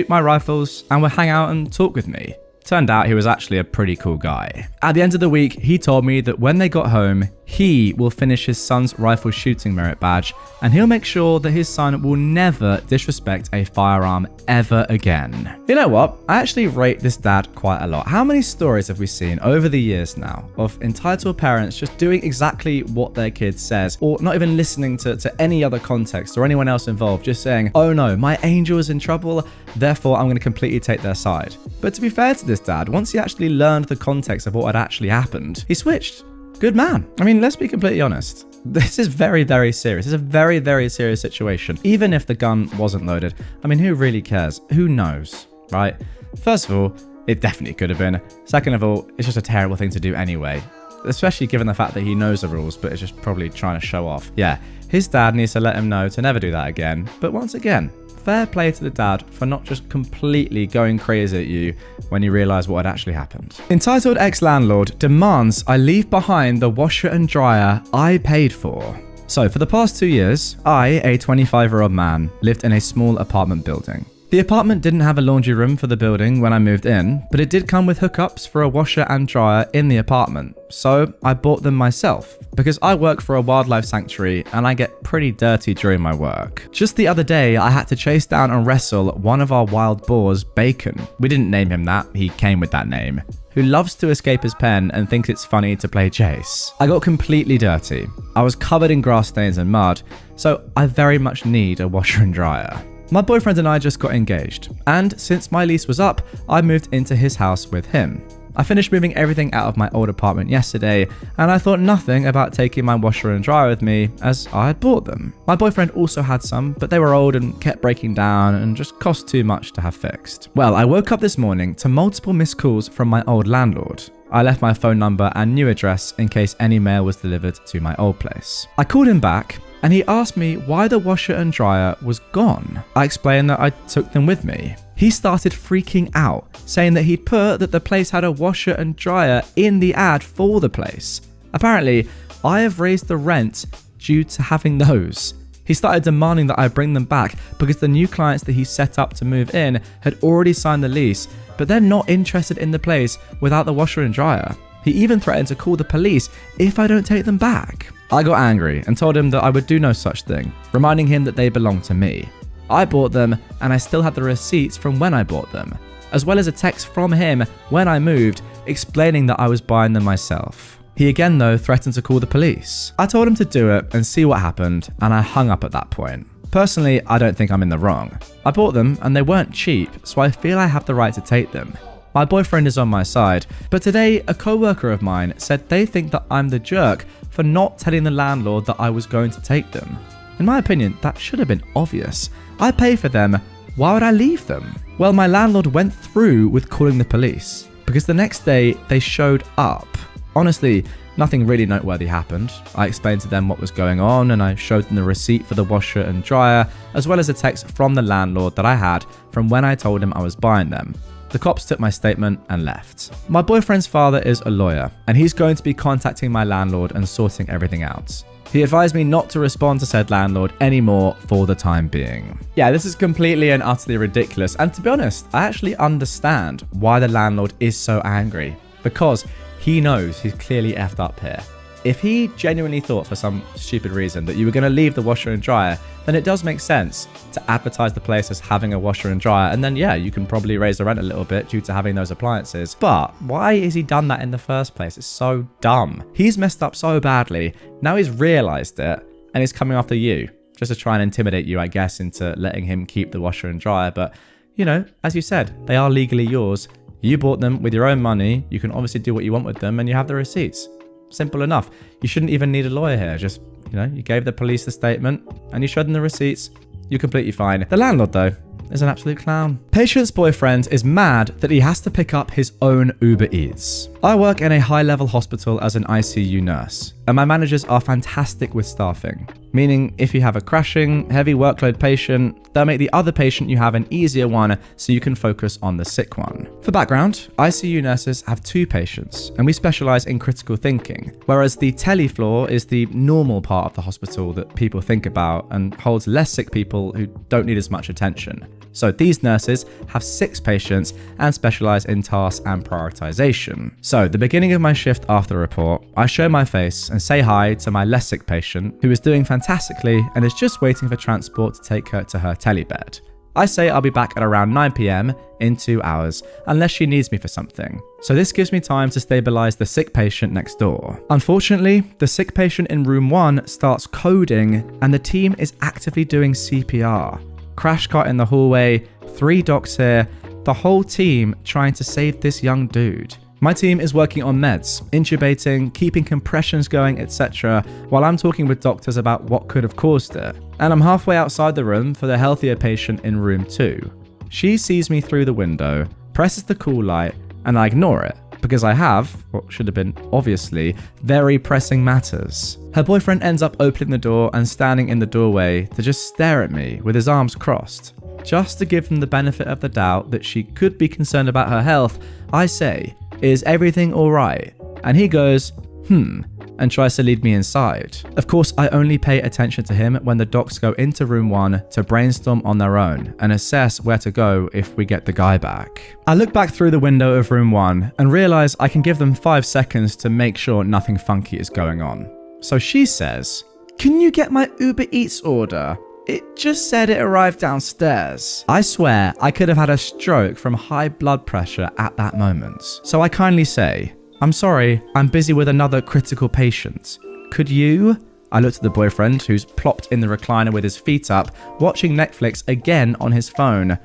my rifles, and would hang out and talk with me. Turned out he was actually a pretty cool guy. At the end of the week, he told me that when they got home, he will finish his son's rifle shooting merit badge, and he'll make sure that his son will never disrespect a firearm ever again. You know what? I actually rate this dad quite a lot. How many stories have we seen over the years now of entitled parents just doing exactly what their kid says, or not even listening to any other context or anyone else involved, just saying, "Oh no, my angel is in trouble, therefore I'm going to completely take their side." But to be fair to this dad, once he actually learned the context of what had actually happened, he switched. Good man. I mean, let's be completely honest. This is very, very serious. It's a very, very serious situation. Even if the gun wasn't loaded, I mean, who really cares? Who knows, right? First of all, it definitely could have been. Second of all, it's just a terrible thing to do anyway, especially given the fact that he knows the rules, but is just probably trying to show off. Yeah, his dad needs to let him know to never do that again. But once again, fair play to the dad for not just completely going crazy at you when you realise what had actually happened. Entitled ex-landlord demands I leave behind the washer and dryer I paid for. So for the past 2 years, I, a 25-year-old man, lived in a small apartment building. The apartment didn't have a laundry room for the building when I moved in, but it did come with hookups for a washer and dryer in the apartment, so I bought them myself, because I work for a wildlife sanctuary and I get pretty dirty during my work. Just the other day, I had to chase down and wrestle one of our wild boars, Bacon. We didn't name him that, he came with that name, who loves to escape his pen and thinks it's funny to play chase. I got completely dirty. I was covered in grass stains and mud, so I very much need a washer and dryer. My boyfriend and I just got engaged, and since my lease was up, I moved into his house with him. I finished moving everything out of my old apartment yesterday, and I thought nothing about taking my washer and dryer with me as I had bought them. My boyfriend also had some, but they were old and kept breaking down and just cost too much to have fixed. Well, I woke up this morning to multiple missed calls from my old landlord. I left my phone number and new address in case any mail was delivered to my old place. I called him back, and he asked me why the washer and dryer was gone. I explained that I took them with me. He started freaking out, saying that he'd put that the place had a washer and dryer in the ad for the place. Apparently, I have raised the rent due to having those. He started demanding that I bring them back because the new clients that he set up to move in had already signed the lease, but they're not interested in the place without the washer and dryer. He even threatened to call the police if I don't take them back. I got angry and told him that I would do no such thing, reminding him that they belong to me. I bought them and I still had the receipts from when I bought them, as well as a text from him when I moved explaining that I was buying them myself. He again though threatened to call the police. I told him to do it and see what happened, and I hung up at that point. Personally, I don't think I'm in the wrong. I bought them and they weren't cheap, so I feel I have the right to take them. My boyfriend is on my side, but today a co-worker of mine said they think that I'm the jerk for not telling the landlord that I was going to take them. In my opinion, that should have been obvious. I pay for them, why would I leave them? Well, my landlord went through with calling the police, because the next day they showed up. Honestly, nothing really noteworthy happened. I explained to them what was going on and I showed them the receipt for the washer and dryer, as well as a text from the landlord that I had from when I told him I was buying them. The cops took my statement and left. My boyfriend's father is a lawyer, and he's going to be contacting my landlord and sorting everything out. He advised me not to respond to said landlord anymore for the time being. Yeah, this is completely and utterly ridiculous, and to be honest, I actually understand why the landlord is so angry, because he knows he's clearly effed up here. If he genuinely thought for some stupid reason that you were going to leave the washer and dryer, then it does make sense to advertise the place as having a washer and dryer, and then yeah, you can probably raise the rent a little bit due to having those appliances. But why has he done that in the first place? It's so dumb. He's messed up so badly, now he's realised it, and he's coming after you. just to try and intimidate you, I guess, into letting him keep the washer and dryer. But, you know, as you said, they are legally yours. You bought them with your own money. You can obviously do what you want with them, and you have the receipts. Simple enough. You shouldn't even need a lawyer here. Just, you know, you gave the police the statement and you showed them the receipts. You're completely fine. The landlord, though, is an absolute clown. Patient's boyfriend is mad that he has to pick up his own Uber Eats. I work in a high-level hospital as an ICU nurse, and my managers are fantastic with staffing. Meaning, if you have a crashing, heavy workload patient, they'll make the other patient you have an easier one so you can focus on the sick one. For background, ICU nurses have 2 patients, and we specialize in critical thinking, whereas the tele floor is the normal part of the hospital that people think about and holds less sick people who don't need as much attention. So these nurses have 6 patients and specialize in tasks and prioritization. So the beginning of my shift after the report, I show my face and say hi to my less sick patient who is doing fantastically and is just waiting for transport to take her to her telebed. I say I'll be back at around 9 PM in 2 hours, unless she needs me for something. So this gives me time to stabilize the sick patient next door. Unfortunately, the sick patient in room 1 starts coding and the team is actively doing CPR. Crash cart in the hallway, 3 docs here, the whole team trying to save this young dude. My team is working on meds, intubating, keeping compressions going, etc., while I'm talking with doctors about what could have caused it. And I'm halfway outside the room for the healthier patient in room 2. She sees me through the window, presses the call light, and I ignore it, because I have, what should have been obviously, very pressing matters. Her boyfriend ends up opening the door and standing in the doorway to just stare at me with his arms crossed. Just to give them the benefit of the doubt that she could be concerned about her health, I say, "Is everything alright?" And he goes, and tries to lead me inside. Of course, I only pay attention to him when the docs go into room 1 to brainstorm on their own and assess where to go if we get the guy back. I look back through the window of room 1 and realize I can give them 5 seconds to make sure nothing funky is going on. So she says, "Can you get my Uber Eats order? It just said it arrived downstairs." I swear I could have had a stroke from high blood pressure at that moment. So I kindly say, "I'm sorry, I'm busy with another critical patient. Could you?" I looked at the boyfriend who's plopped in the recliner with his feet up, watching Netflix again on his phone.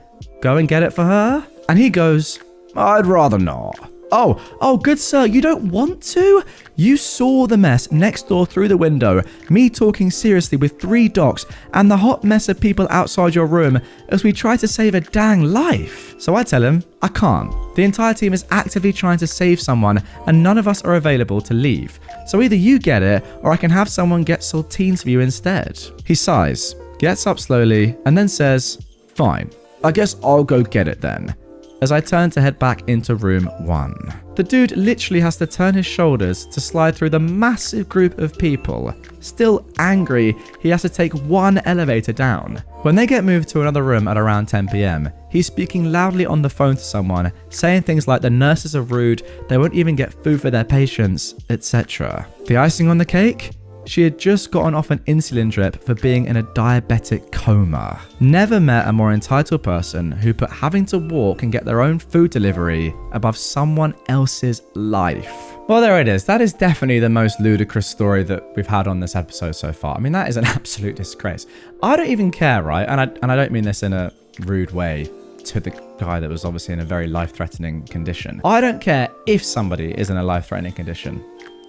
"Go and get it for her?" And he goes, "I'd rather not." Oh, good sir, you don't want to? You saw the mess next door through the window, me talking seriously with 3 docs, and the hot mess of people outside your room as we try to save a dang life. So I tell him, I can't. The entire team is actively trying to save someone, and none of us are available to leave. So either you get it, or I can have someone get saltines for you instead. He sighs, gets up slowly, and then says, "Fine, I guess I'll go get it then," as I turn to head back into room 1. The dude literally has to turn his shoulders to slide through the massive group of people. Still angry, he has to take 1 elevator down. When they get moved to another room at around 10 PM, he's speaking loudly on the phone to someone, saying things like the nurses are rude, they won't even get food for their patients, etc. The icing on the cake? She had just gotten off an insulin drip for being in a diabetic coma. Never met a more entitled person who put having to walk and get their own food delivery above someone else's life. Well, there it is. That is definitely the most ludicrous story that we've had on this episode so far. I mean, that is an absolute disgrace. I don't even care, right? And I don't mean this in a rude way to the guy that was obviously in a very life-threatening condition. I don't care if somebody is in a life-threatening condition.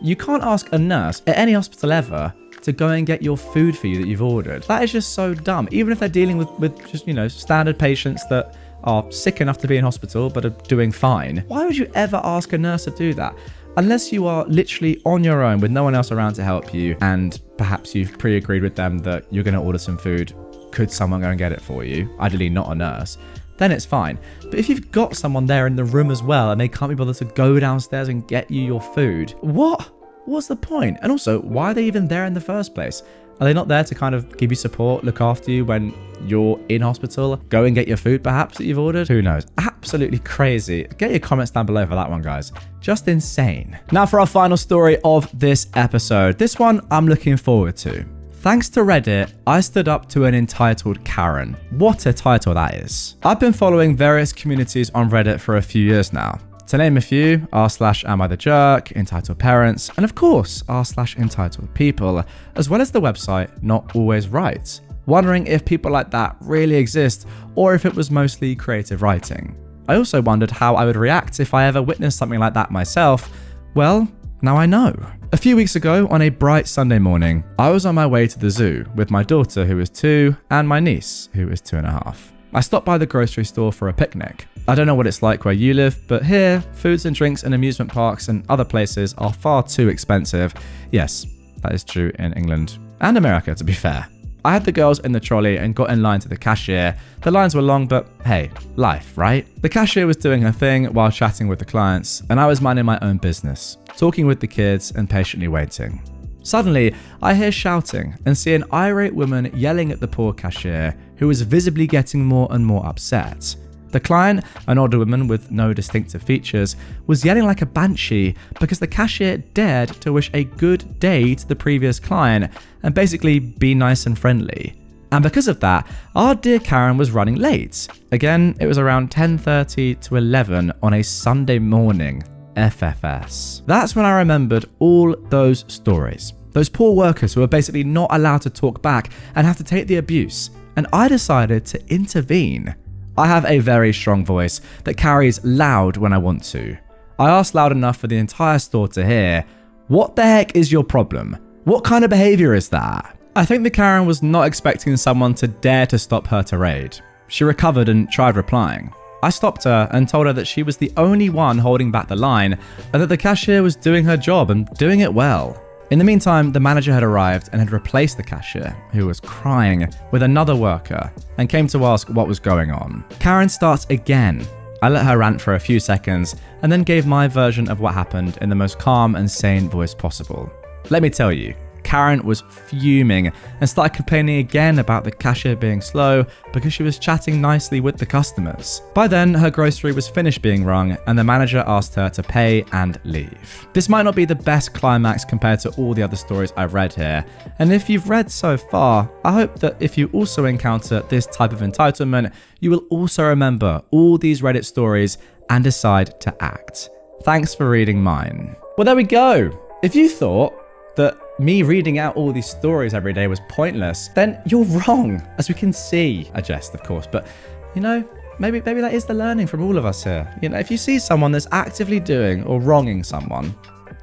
You can't ask a nurse at any hospital ever to go and get your food for you that you've ordered. That is just so dumb. Even if they're dealing with just, you know, standard patients that are sick enough to be in hospital but are doing fine. Why would you ever ask a nurse to do that? Unless you are literally on your own with no one else around to help you, and perhaps you've pre-agreed with them that you're going to order some food. Could someone go and get it for you? Ideally not a nurse. Then it's fine. But if you've got someone there in the room as well and they can't be bothered to go downstairs and get you your food, what's the point? And also, why are they even there in the first place? Are they not there to kind of give you support, look after you when you're in hospital? Go and get your food perhaps that you've ordered? Who knows? Absolutely crazy. Get your comments down below for that one, guys. Just insane. Now for our final story of this episode. This one I'm looking forward to. Thanks to Reddit, I stood up to an entitled Karen. What a title that is. I've been following various communities on Reddit for a few years now. To name a few, r/AmITheJerk, entitledparents, and of course, r/entitledpeople, as well as the website Not Always Right. wondering if people like that really exist or if it was mostly creative writing. I also wondered how I would react if I ever witnessed something like that myself. Well, now I know. A few weeks ago, on a bright Sunday morning, I was on my way to the zoo with my daughter, who is 2, and my niece, who is 2.5. I stopped by the grocery store for a picnic. I don't know what it's like where you live, but here, foods and drinks in amusement parks and other places are far too expensive. Yes, that is true in England and America, to be fair. I had the girls in the trolley and got in line to the cashier. The lines were long, but hey, life, right? The cashier was doing her thing while chatting with the clients, and I was minding my own business, talking with the kids and patiently waiting. Suddenly, I hear shouting and see an irate woman yelling at the poor cashier, who was visibly getting more and more upset. The client, an older woman with no distinctive features, was yelling like a banshee because the cashier dared to wish a good day to the previous client and basically be nice and friendly. And because of that, our dear Karen was running late. Again, it was around 10:30 to 11 on a Sunday morning. FFS. That's when I remembered all those stories. Those poor workers who were basically not allowed to talk back and have to take the abuse. And I decided to intervene. I have a very strong voice that carries loud when I want to. I asked loud enough for the entire store to hear, "What the heck is your problem? What kind of behavior is that?" I think the Karen was not expecting someone to dare to stop her tirade. She recovered and tried replying. I stopped her and told her that she was the only one holding back the line and that the cashier was doing her job and doing it well. In the meantime, the manager had arrived and had replaced the cashier, who was crying, with another worker and came to ask what was going on. Karen starts again. I let her rant for a few seconds and then gave my version of what happened in the most calm and sane voice possible. Let me tell you, Karen was fuming and started complaining again about the cashier being slow because she was chatting nicely with the customers. By then, her grocery was finished being rung and the manager asked her to pay and leave. This might not be the best climax compared to all the other stories I've read here, and if you've read so far, I hope that if you also encounter this type of entitlement, you will also remember all these Reddit stories and decide to act. Thanks for reading mine. Well, there we go. If you thought that me reading out all these stories every day was pointless, then you're wrong, as we can see. I jest, of course, but you know, maybe that is the learning from all of us here. You know, if you see someone that's actively doing or wronging someone,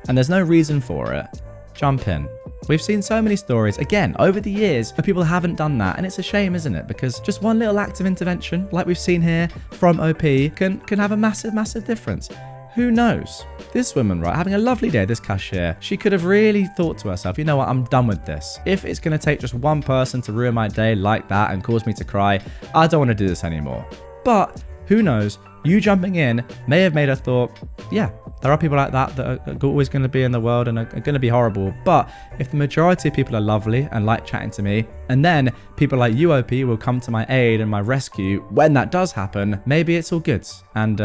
and there's no reason for it, jump in. We've seen so many stories, again, over the years, where people haven't done that, and it's a shame, isn't it? Because just one little act of intervention, like we've seen here from OP, can have a massive difference. Who knows? This woman, right, having a lovely day, this cashier, she could have really thought to herself, you know what, I'm done with this. If it's going to take just one person to ruin my day like that and cause me to cry, I don't want to do this anymore. But who knows? You jumping in may have made her thought, yeah, there are people like that that are always going to be in the world and are going to be horrible. But if the majority of people are lovely and like chatting to me, and then people like you, OP, will come to my aid and my rescue when that does happen, maybe it's all good. And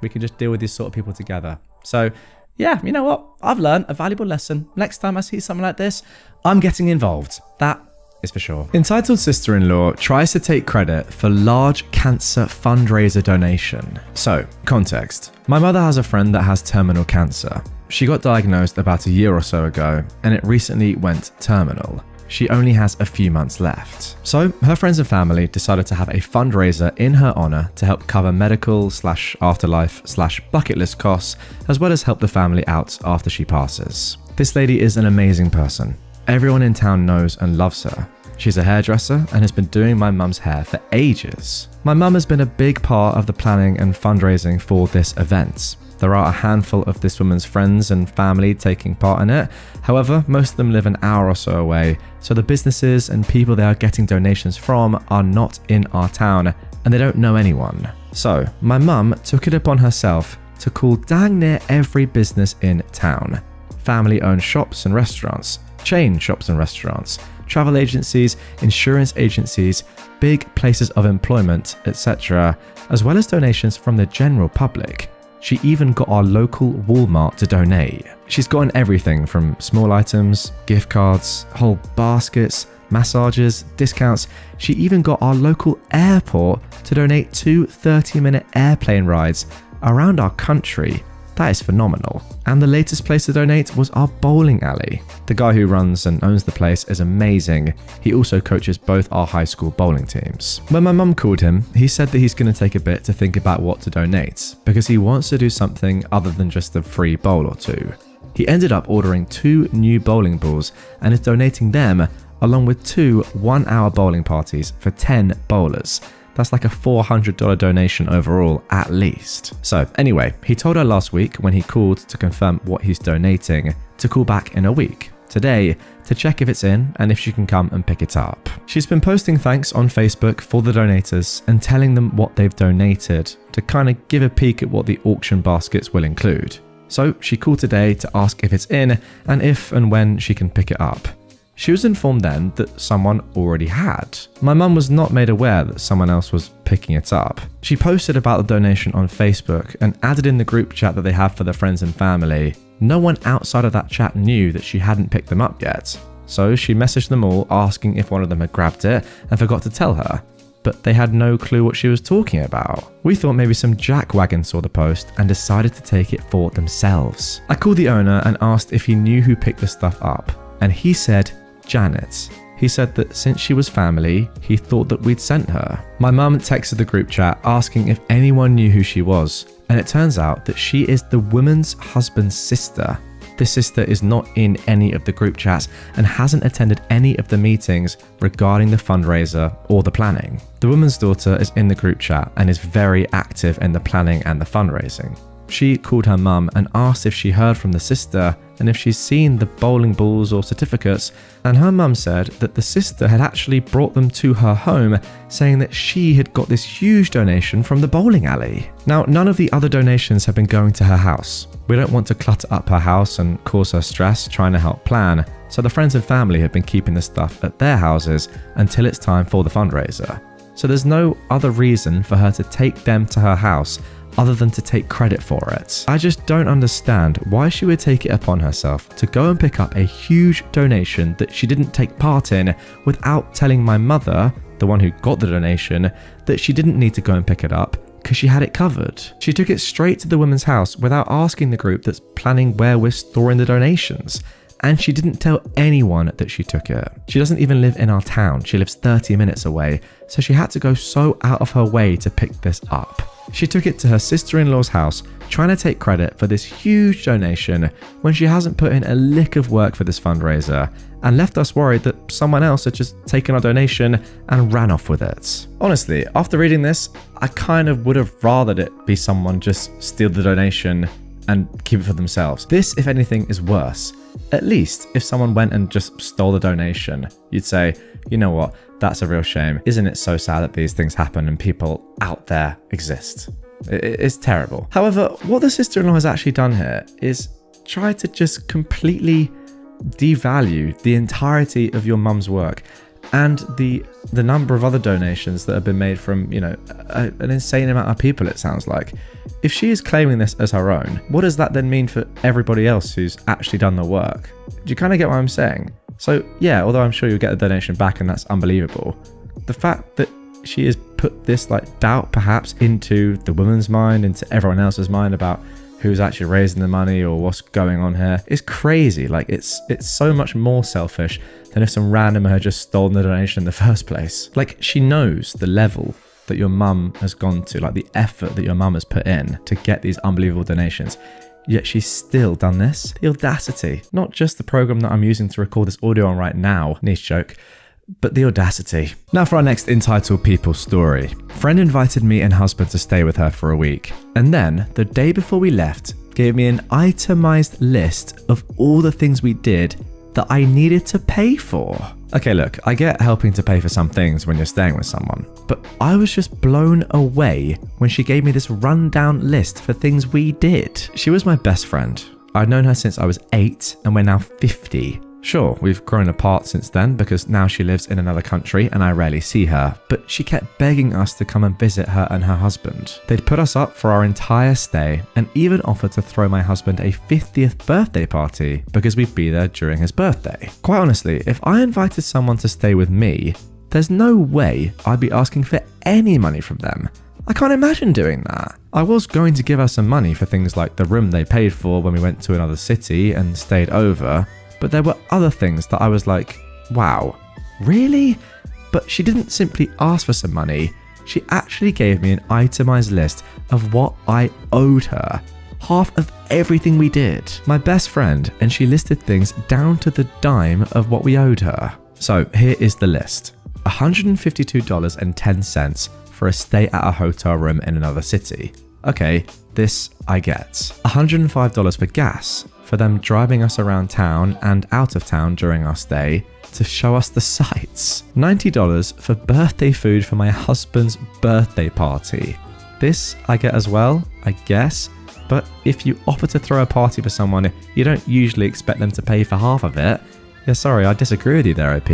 we can just deal with these sort of people together. So yeah, you know what? I've learned a valuable lesson. Next time I see something like this, I'm getting involved. That is for sure. Entitled sister-in-law tries to take credit for large cancer fundraiser donation. So, context. My mother has a friend that has terminal cancer. She got diagnosed about a year or so ago, and it recently went terminal. She only has a few months left. So, her friends and family decided to have a fundraiser in her honor to help cover medical / afterlife / bucket list costs, as well as help the family out after she passes. This lady is an amazing person. Everyone in town knows and loves her. She's a hairdresser and has been doing my mum's hair for ages. My mum has been a big part of the planning and fundraising for this event. There are a handful of this woman's friends and family taking part in it. However, most of them live an hour or so away, so the businesses and people they are getting donations from are not in our town and they don't know anyone. So, my mum took it upon herself to call dang near every business in town. Family-owned shops and restaurants, chain shops and restaurants, travel agencies, insurance agencies, big places of employment, etc., as well as donations from the general public. She even got our local Walmart to donate. She's gotten everything from small items, gift cards, whole baskets, massages, discounts. She even got our local airport to donate 2 30-minute airplane rides around our country. That is phenomenal. And the latest place to donate was our bowling alley. The guy who runs and owns the place is amazing. He also coaches both our high school bowling teams. When my mum called him, he said that he's going to take a bit to think about what to donate because he wants to do something other than just a free bowl or two. He ended up ordering 2 new bowling balls and is donating them along with 2 one-hour bowling parties for 10 bowlers. That's like a $400 donation overall, at least. So anyway, he told her last week when he called to confirm what he's donating to call back in a week, today, to check if it's in and if she can come and pick it up. She's been posting thanks on Facebook for the donators and telling them what they've donated to kind of give a peek at what the auction baskets will include. So she called today to ask if it's in and if and when she can pick it up. She was informed then that someone already had. My mum was not made aware that someone else was picking it up. She posted about the donation on Facebook and added in the group chat that they have for their friends and family. No one outside of that chat knew that she hadn't picked them up yet. So she messaged them all asking if one of them had grabbed it and forgot to tell her. But they had no clue what she was talking about. We thought maybe some jackwagon saw the post and decided to take it for themselves. I called the owner and asked if he knew who picked the stuff up, and he said Janet. He said that since she was family, he thought that we'd sent her. My mum texted the group chat asking if anyone knew who she was, and it turns out that she is the woman's husband's sister. This sister is not in any of the group chats and hasn't attended any of the meetings regarding the fundraiser or the planning. The woman's daughter is in the group chat and is very active in the planning and the fundraising. She called her mum and asked if she heard from the sister and if she's seen the bowling balls or certificates, and her mum said that the sister had actually brought them to her home, saying that she had got this huge donation from the bowling alley. Now, none of the other donations have been going to her house. We don't want to clutter up her house and cause her stress trying to help plan, so the friends and family have been keeping the stuff at their houses until it's time for the fundraiser. So there's no other reason for her to take them to her house other than to take credit for it. I just don't understand why she would take it upon herself to go and pick up a huge donation that she didn't take part in without telling my mother, the one who got the donation, that she didn't need to go and pick it up because she had it covered. She took it straight to the women's house without asking the group that's planning where we're storing the donations. And she didn't tell anyone that she took it. She doesn't even live in our town. She lives 30 minutes away, so she had to go so out of her way to pick this up. She took it to her sister-in-law's house, trying to take credit for this huge donation when she hasn't put in a lick of work for this fundraiser, and left us worried that someone else had just taken our donation and ran off with it. Honestly, after reading this, I kind of would have rathered it be someone just steal the donation and keep it for themselves. This, if anything, is worse. At least if someone went and just stole the donation, you'd say, you know what, that's a real shame. Isn't it so sad that these things happen and people out there exist? It's terrible. However, what the sister-in-law has actually done here is try to just completely devalue the entirety of your mum's work and the number of other donations that have been made from, an insane amount of people, it sounds like. If she is claiming this as her own, what does that then mean for everybody else who's actually done the work? Do you kind of get what I'm saying? So yeah, although I'm sure you'll get the donation back and that's unbelievable, the fact that she has put this doubt perhaps into the woman's mind, into everyone else's mind about who's actually raising the money or what's going on here is crazy. It's so much more selfish than if some randomer had just stolen the donation in the first place. She knows the level that your mum has gone to, the effort that your mum has put in to get these unbelievable donations. Yet she's still done this. The audacity. Not just the program that I'm using to record this audio on right now, niche joke, but the audacity. Now for our next Entitled People story. Friend invited me and husband to stay with her for a week, and then, the day before we left, gave me an itemized list of all the things we did that I needed to pay for. Okay, look, I get helping to pay for some things when you're staying with someone, but I was just blown away when she gave me this rundown list for things we did. She was my best friend. I'd known her since I was 8 and we're now 50. Sure, we've grown apart since then because now she lives in another country and I rarely see her, but she kept begging us to come and visit her and her husband. They'd put us up for our entire stay and even offered to throw my husband a 50th birthday party because we'd be there during his birthday. Quite honestly, if I invited someone to stay with me, there's no way I'd be asking for any money from them. I can't imagine doing that. I was going to give her some money for things like the room they paid for when we went to another city and stayed over, but there were other things that I was like, wow, really? But she didn't simply ask for some money, she actually gave me an itemized list of what I owed her. Half of everything we did. My best friend, and she listed things down to the dime of what we owed her. So here is the list. $152.10 for a stay at a hotel room in another city. Okay, this I get. $105 for gas, for them driving us around town and out of town during our stay to show us the sights. $90 for birthday food for my husband's birthday party. This I get as well, I guess. But if you offer to throw a party for someone, you don't usually expect them to pay for half of it. Yeah, sorry, I disagree with you there, OP.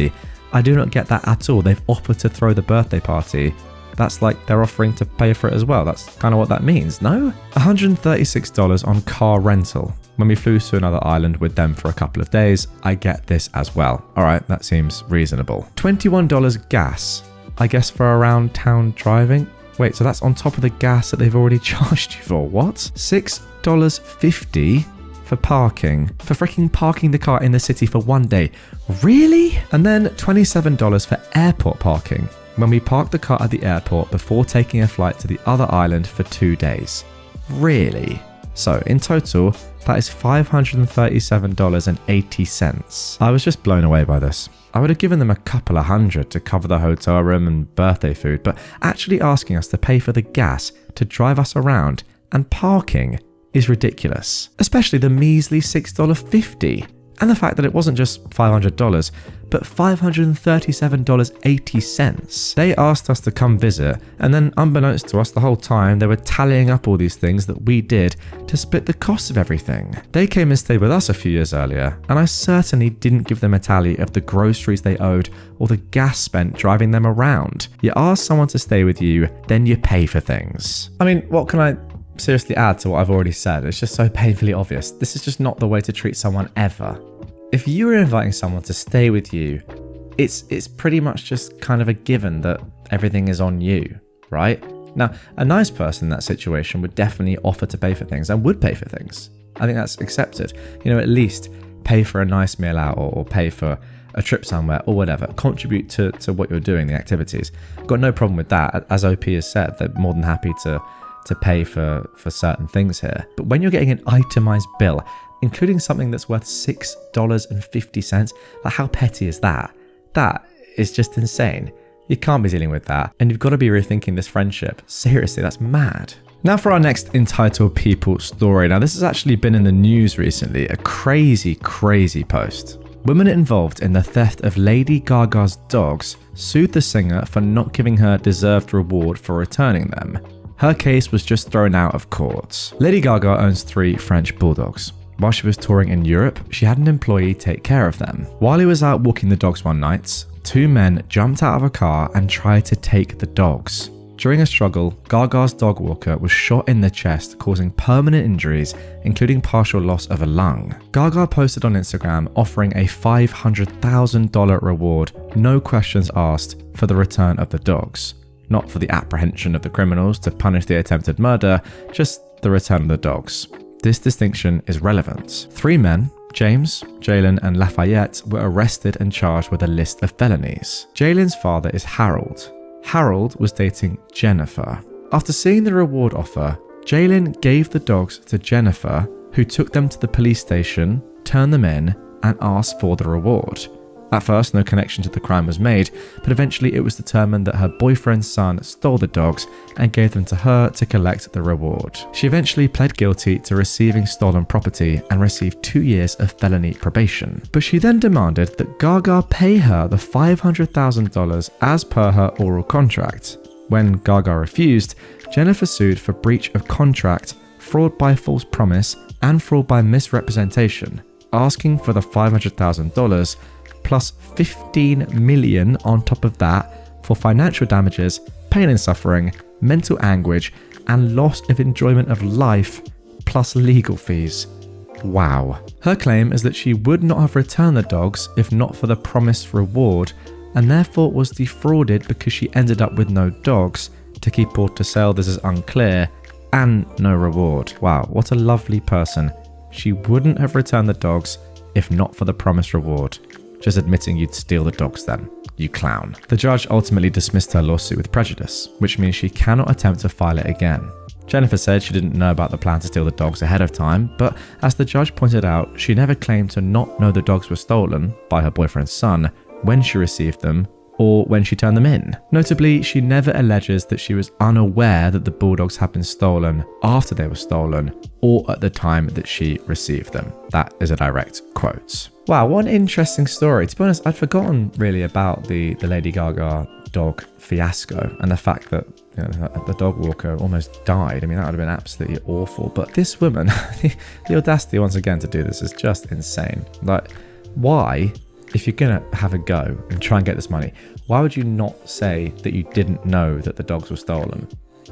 I do not get that at all. They've offered to throw the birthday party. That's like they're offering to pay for it as well. That's kind of what that means, no? $136 on car rental. When we flew to another island with them for a couple of days, I get this as well. All right, that seems reasonable. $21 gas, I guess for around town driving. Wait, so that's on top of the gas that they've already charged you for, what? $6.50 for parking. For freaking parking the car in the city for one day. Really? And then $27 for airport parking, when we parked the car at the airport before taking a flight to the other island for 2 days. Really? So in total, that is $537.80. I was just blown away by this. I would have given them a couple of hundred to cover the hotel room and birthday food, but actually asking us to pay for the gas to drive us around and parking is ridiculous. Especially the measly $6.50. And the fact that it wasn't just $500, but $537.80. They asked us to come visit, and then unbeknownst to us the whole time, they were tallying up all these things that we did to split the cost of everything. They came and stayed with us a few years earlier, and I certainly didn't give them a tally of the groceries they owed or the gas spent driving them around. You ask someone to stay with you, then you pay for things. I mean, what can I seriously add to what I've already said? It's just so painfully obvious. This is just not the way to treat someone ever. If you were inviting someone to stay with you, it's pretty much just kind of a given that everything is on you, right? Now, a nice person in that situation would definitely offer to pay for things and would pay for things. I think that's accepted. You know, at least pay for a nice meal out or pay for a trip somewhere or whatever. Contribute to what you're doing, the activities. Got no problem with that. As OP has said, they're more than happy to pay for certain things here. But when you're getting an itemized bill, including something that's worth $6.50, like how petty is that? That is just insane. You can't be dealing with that, and you've got to be rethinking this friendship. Seriously, that's mad. Now for our next entitled people story. Now this has actually been in the news recently, a crazy post. Women involved in the theft of Lady Gaga's dogs sued the singer for not giving her deserved reward for returning them. Her case was just thrown out of court. Lady Gaga owns 3 French bulldogs. While she was touring in Europe, she had an employee take care of them. While he was out walking the dogs one night, 2 men jumped out of a car and tried to take the dogs. During a struggle, Gaga's dog walker was shot in the chest, causing permanent injuries, including partial loss of a lung. Gaga posted on Instagram offering a $500,000 reward, no questions asked, for the return of the dogs. Not for the apprehension of the criminals to punish the attempted murder, just the return of the dogs. This distinction is relevant. 3 men, James, Jalen, and Lafayette, were arrested and charged with a list of felonies. Jalen's father is Harold. Harold was dating Jennifer. After seeing the reward offer, Jalen gave the dogs to Jennifer, who took them to the police station, turned them in, and asked for the reward. At first, no connection to the crime was made, but eventually it was determined that her boyfriend's son stole the dogs and gave them to her to collect the reward. She eventually pled guilty to receiving stolen property and received 2 years of felony probation. But she then demanded that Gaga pay her the $500,000 as per her oral contract. When Gaga refused, Jennifer sued for breach of contract, fraud by false promise, and fraud by misrepresentation, asking for the $500,000 plus $15 million on top of that for financial damages, pain and suffering, mental anguish, and loss of enjoyment of life, plus legal fees. Wow. Her claim is that she would not have returned the dogs if not for the promised reward, and therefore was defrauded because she ended up with no dogs. To keep or to sell, this is unclear, and no reward. Wow, what a lovely person. She wouldn't have returned the dogs if not for the promised reward. Just admitting you'd steal the dogs then, you clown. The judge ultimately dismissed her lawsuit with prejudice, which means she cannot attempt to file it again. Jennifer said she didn't know about the plan to steal the dogs ahead of time, but as the judge pointed out, she never claimed to not know the dogs were stolen by her boyfriend's son when she received them or when she turned them in. Notably, she never alleges that she was unaware that the bulldogs had been stolen after they were stolen or at the time that she received them. That is a direct quote. Wow, what an interesting story. To be honest, I'd forgotten really about the Lady Gaga dog fiasco and the fact that the dog walker almost died. I mean, that would have been absolutely awful. But this woman, the audacity once again to do this is just insane. Like, why, if you're going to have a go and try and get this money, why would you not say that you didn't know that the dogs were stolen?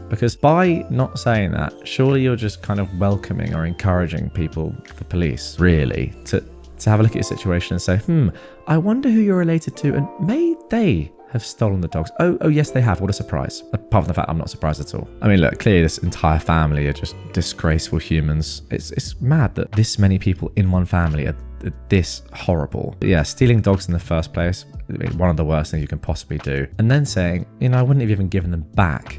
Because by not saying that, surely you're just kind of welcoming or encouraging people, the police, really, to have a look at your situation and say, I wonder who you're related to and may they have stolen the dogs. Oh yes, they have. What a surprise. Apart from the fact I'm not surprised at all. I mean, look, clearly this entire family are just disgraceful humans. It's mad that this many people in one family are this horrible. But yeah, stealing dogs in the first place, one of the worst things you can possibly do. And then saying, I wouldn't have even given them back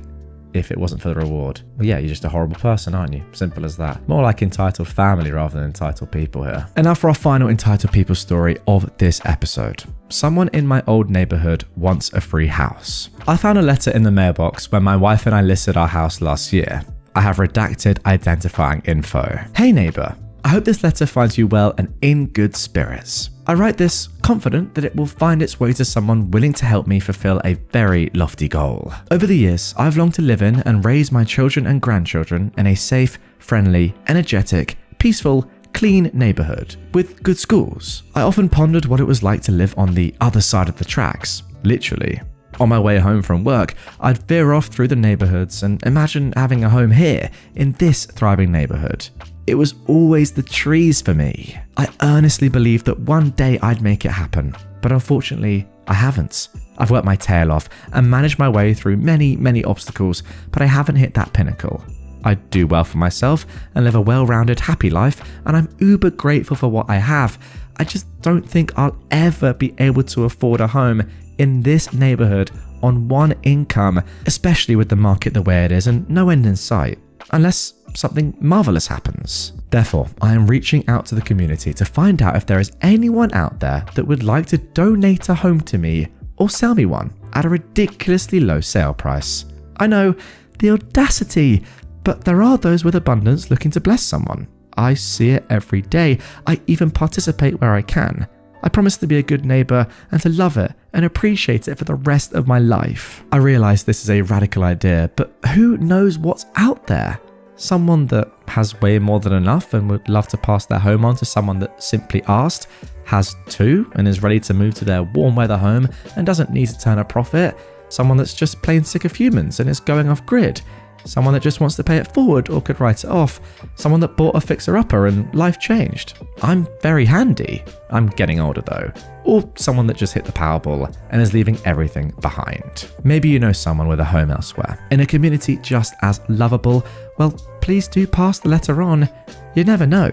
if it wasn't for the reward. Well, yeah, you're just a horrible person, aren't you? Simple as that. More like entitled family rather than entitled people here. And now for our final entitled people story of this episode. Someone in my old neighborhood wants a free house. I found a letter in the mailbox when my wife and I listed our house last year. I have redacted identifying info. Hey neighbor, I hope this letter finds you well and in good spirits. I write this confident that it will find its way to someone willing to help me fulfill a very lofty goal. Over the years, I've longed to live in and raise my children and grandchildren in a safe, friendly, energetic, peaceful, clean neighborhood with good schools. I often pondered what it was like to live on the other side of the tracks, literally. On my way home from work, I'd veer off through the neighborhoods and imagine having a home here in this thriving neighborhood. It was always the trees for me. I earnestly believed that one day I'd make it happen, but unfortunately, I haven't. I've worked my tail off and managed my way through many, many obstacles, but I haven't hit that pinnacle. I do well for myself and live a well-rounded, happy life, and I'm uber grateful for what I have. I just don't think I'll ever be able to afford a home in this neighborhood on one income, especially with the market the way it is and no end in sight, unless something marvelous happens. Therefore, I am reaching out to the community to find out if there is anyone out there that would like to donate a home to me or sell me one at a ridiculously low sale price. I know, the audacity, but there are those with abundance looking to bless someone. I see it every day. I even participate where I can. I promise to be a good neighbor and to love it and appreciate it for the rest of my life. I realize this is a radical idea, but who knows what's out there? Someone that has way more than enough and would love to pass their home on to someone that simply asked, has two and is ready to move to their warm weather home and doesn't need to turn a profit. Someone that's just plain sick of humans and is going off grid. Someone that just wants to pay it forward or could write it off. Someone that bought a fixer-upper and life changed. I'm very handy. I'm getting older though. Or someone that just hit the Powerball and is leaving everything behind. Maybe you know someone with a home elsewhere, in a community just as lovable. Well, please do pass the letter on. You never know.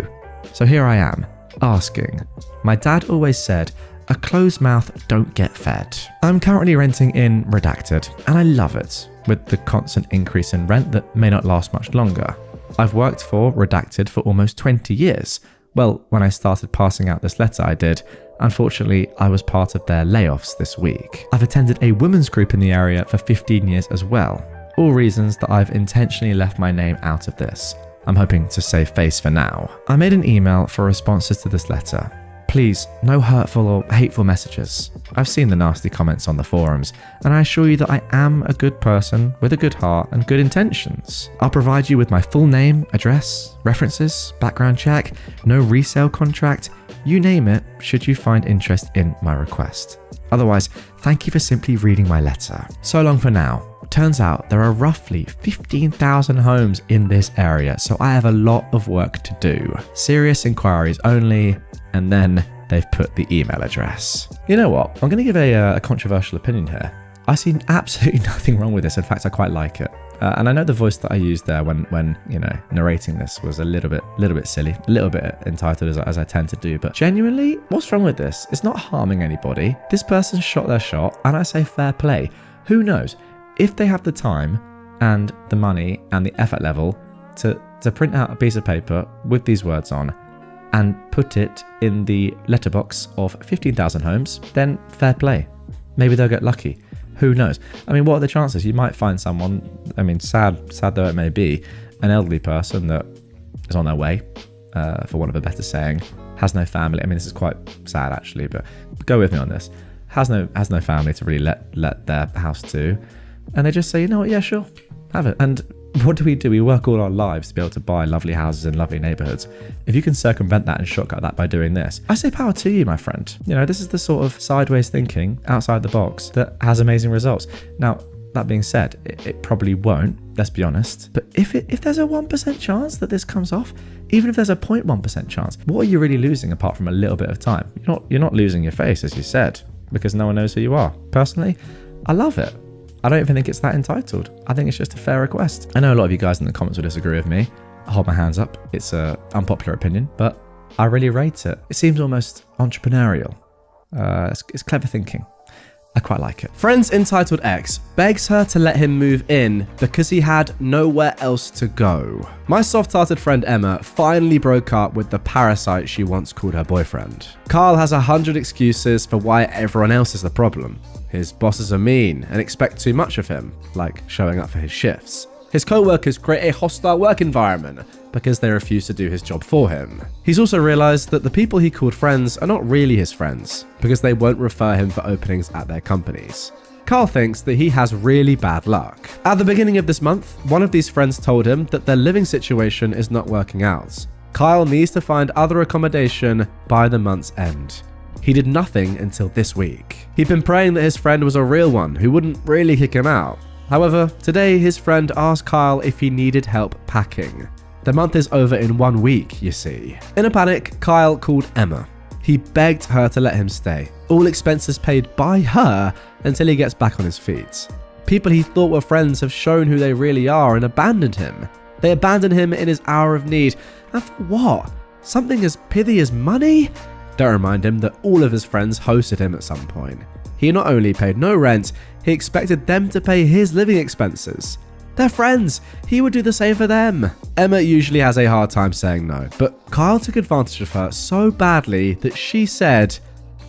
So here I am, asking. My dad always said, a closed mouth don't get fed. I'm currently renting in Redacted, and I love it, with the constant increase in rent that may not last much longer. I've worked for Redacted for almost 20 years. Well, when I started passing out this letter I did. Unfortunately, I was part of their layoffs this week. I've attended a women's group in the area for 15 years as well. All reasons that I've intentionally left my name out of this. I'm hoping to save face for now. I made an email for responses to this letter. Please, no hurtful or hateful messages. I've seen the nasty comments on the forums, and I assure you that I am a good person with a good heart and good intentions. I'll provide you with my full name, address, references, background check, no resale contract, you name it, should you find interest in my request. Otherwise, thank you for simply reading my letter. So long for now. Turns out there are roughly 15,000 homes in this area, so I have a lot of work to do. Serious inquiries only, and then they've put the email address. You know what? I'm going to give a controversial opinion here. I see absolutely nothing wrong with this. In fact, I quite like it. And I know the voice that I used there when narrating this was a little bit silly, a little bit entitled as I tend to do. But genuinely, what's wrong with this? It's not harming anybody. This person shot their shot, and I say fair play. Who knows? If they have the time and the money and the effort level to print out a piece of paper with these words on and put it in the letterbox of 15,000 homes, then fair play. Maybe they'll get lucky. Who knows? I mean, what are the chances? You might find someone, I mean, sad though it may be, an elderly person that is on their way, for want of a better saying, has no family. I mean, this is quite sad actually, but go with me on this. Has no family to really let their house to. And they just say, you know what, yeah, sure, have it. And what do? We work all our lives to be able to buy lovely houses in lovely neighborhoods. If you can circumvent that and shortcut that by doing this, I say power to you, my friend. You know, this is the sort of sideways thinking outside the box that has amazing results. Now, that being said, it probably won't, let's be honest. But if there's a 1% chance that this comes off, even if there's a 0.1% chance, what are you really losing apart from a little bit of time? You're not losing your face, as you said, because no one knows who you are. Personally, I love it. I don't even think it's that entitled. I think it's just a fair request. I know a lot of you guys in the comments will disagree with me. I hold my hands up. It's an unpopular opinion, but I really rate it. It seems almost entrepreneurial. It's clever thinking. I quite like it. Friend's entitled ex begs her to let him move in because he had nowhere else to go. My soft-hearted friend Emma finally broke up with the parasite she once called her boyfriend. Carl has 100 excuses for why everyone else is the problem. His bosses are mean and expect too much of him, like showing up for his shifts. His co-workers create a hostile work environment because they refuse to do his job for him. He's also realized that the people he called friends are not really his friends because they won't refer him for openings at their companies. Carl thinks that he has really bad luck. At the beginning of this month, one of these friends told him that their living situation is not working out. Kyle needs to find other accommodation by the month's end. He did nothing until this week. He'd been praying that his friend was a real one who wouldn't really kick him out. However, today his friend asked Kyle if he needed help packing. The month is over in 1 week, you see. In a panic, Kyle called Emma. He begged her to let him stay, all expenses paid by her until he gets back on his feet. People he thought were friends have shown who they really are and abandoned him. They abandoned him in his hour of need. And for what? Something as pithy as money? Don't remind him that all of his friends hosted him at some point. He not only paid no rent, he expected them to pay his living expenses. They're friends. He would do the same for them. Emma usually has a hard time saying no, but Kyle took advantage of her so badly that she said,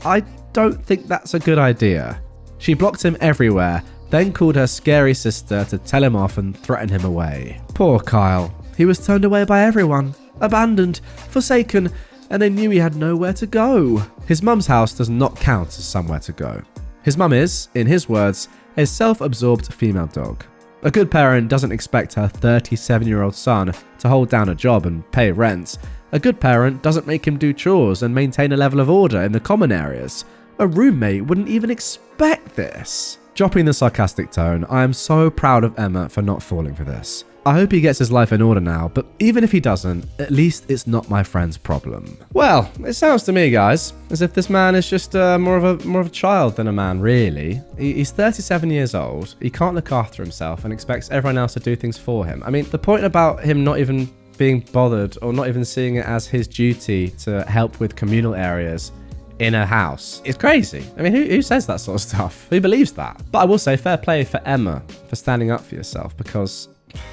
"I don't think that's a good idea." She blocked him everywhere, then called her scary sister to tell him off and threaten him away. Poor Kyle. He was turned away by everyone, abandoned, forsaken, and they knew he had nowhere to go. His mum's house does not count as somewhere to go. His mum is, in his words, a self-absorbed female dog. A good parent doesn't expect her 37-year-old son to hold down a job and pay rent. A good parent doesn't make him do chores and maintain a level of order in the common areas. A roommate wouldn't even expect this. Dropping the sarcastic tone, I am so proud of Emma for not falling for this. I hope he gets his life in order now, but even if he doesn't, at least it's not my friend's problem. Well, it sounds to me, guys, as if this man is just more of a child than a man, really. He's 37 years old, he can't look after himself and expects everyone else to do things for him. I mean, the point about him not even being bothered or not even seeing it as his duty to help with communal areas in a house is crazy. I mean, who says that sort of stuff? Who believes that? But I will say fair play for Emma for standing up for yourself, because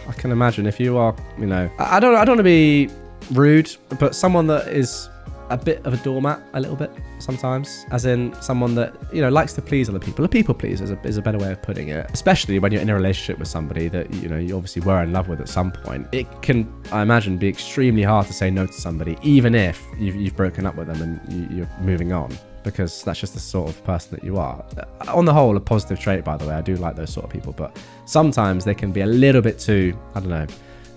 I can imagine if you are, I don't want to be rude, but someone that is a bit of a doormat a little bit sometimes, as in someone that, likes to please other people. A people pleaser is a better way of putting it, especially when you're in a relationship with somebody that, you obviously were in love with at some point. It can, I imagine, be extremely hard to say no to somebody, even if you've broken up with them and you're moving on, because that's just the sort of person that you are. On the whole, a positive trait, by the way. I do like those sort of people, but sometimes they can be a little bit too,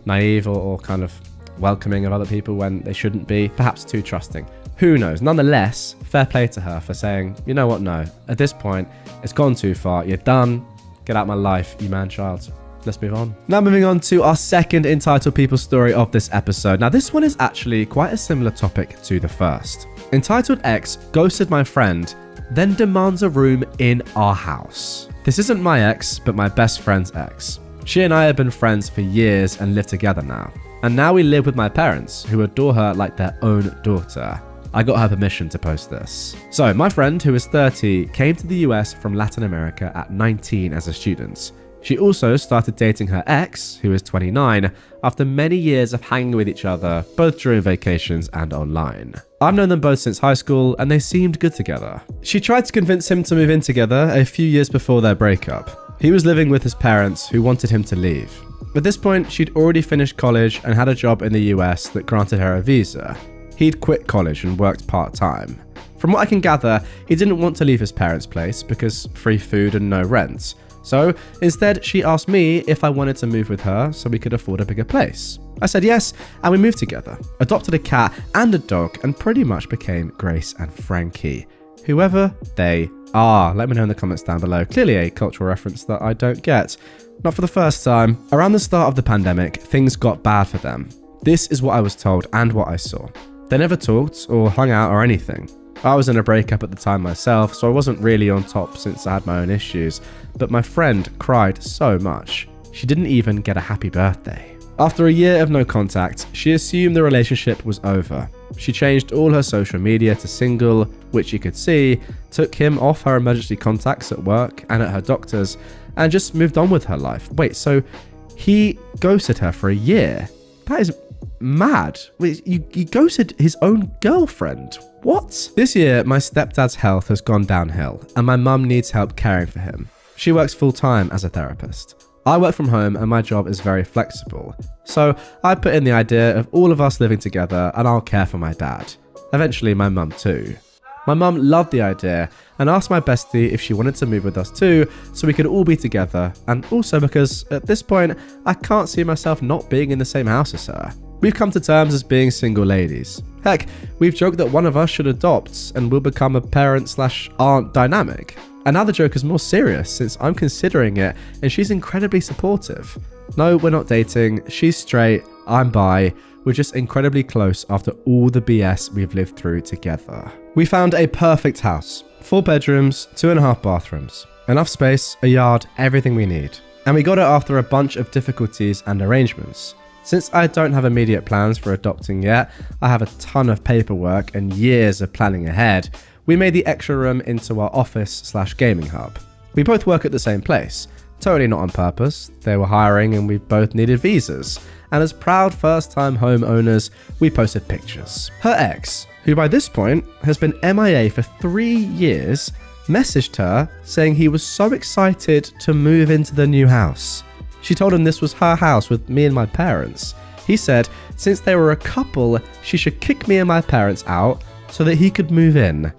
naive or kind of welcoming of other people when they shouldn't be, perhaps too trusting. Who knows? Nonetheless, fair play to her for saying, you know what, no, at this point, it's gone too far. You're done. Get out of my life, you man-child. Let's move on. Now moving on to our second Entitled People story of this episode. Now this one is actually quite a similar topic to the first. Entitled X ghosted my friend then demands a room in our house. This isn't my ex, but my best friend's ex. She and I have been friends for years and live together now. And now we live with my parents, who adore her like their own daughter. I got her permission to post this. So, my friend, who is 30, came to the US from Latin America at 19 as a student. She also started dating her ex, who is 29, after many years of hanging with each other, both during vacations and online. I've known them both since high school, and they seemed good together. She tried to convince him to move in together a few years before their breakup. He was living with his parents, who wanted him to leave. At this point, she'd already finished college and had a job in the US that granted her a visa. He'd quit college and worked part-time. From what I can gather, he didn't want to leave his parents' place because free food and no rent. So instead, she asked me if I wanted to move with her so we could afford a bigger place. I said yes, and we moved together, adopted a cat and a dog, and pretty much became Grace and Frankie, whoever they are. Let me know in the comments down below. Clearly a cultural reference that I don't get. Not for the first time. Around the start of the pandemic, things got bad for them. This is what I was told and what I saw. They never talked or hung out or anything. I was in a breakup at the time myself, so I wasn't really on top since I had my own issues, but my friend cried so much. She didn't even get a happy birthday. After a year of no contact, she assumed the relationship was over. She changed all her social media to single, which you could see, took him off her emergency contacts at work and at her doctor's, and just moved on with her life. Wait, so he ghosted her for a year? That is mad. You ghosted his own girlfriend. What? This year, my stepdad's health has gone downhill, and my mum needs help caring for him. She works full-time as a therapist. I work from home and my job is very flexible. So I put in the idea of all of us living together and I'll care for my dad. Eventually my mum too. My mum loved the idea and asked my bestie if she wanted to move with us too so we could all be together, and also because at this point I can't see myself not being in the same house as her. We've come to terms as being single ladies. Heck, we've joked that one of us should adopt and we'll become a parent/aunt dynamic. And now the joke is more serious since I'm considering it and she's incredibly supportive. No, we're not dating, she's straight, I'm bi, we're just incredibly close after all the BS we've lived through together. We found a perfect house. 4 bedrooms, 2.5 bathrooms. Enough space, a yard, everything we need. And we got it after a bunch of difficulties and arrangements. Since I don't have immediate plans for adopting yet, I have a ton of paperwork and years of planning ahead. We made the extra room into our office/gaming hub. We both work at the same place. Totally not on purpose. They were hiring and we both needed visas. And as proud first-time homeowners, we posted pictures. Her ex, who by this point has been MIA for 3 years, messaged her saying he was so excited to move into the new house. She told him this was her house with me and my parents. He said since they were a couple, she should kick me and my parents out so that he could move in.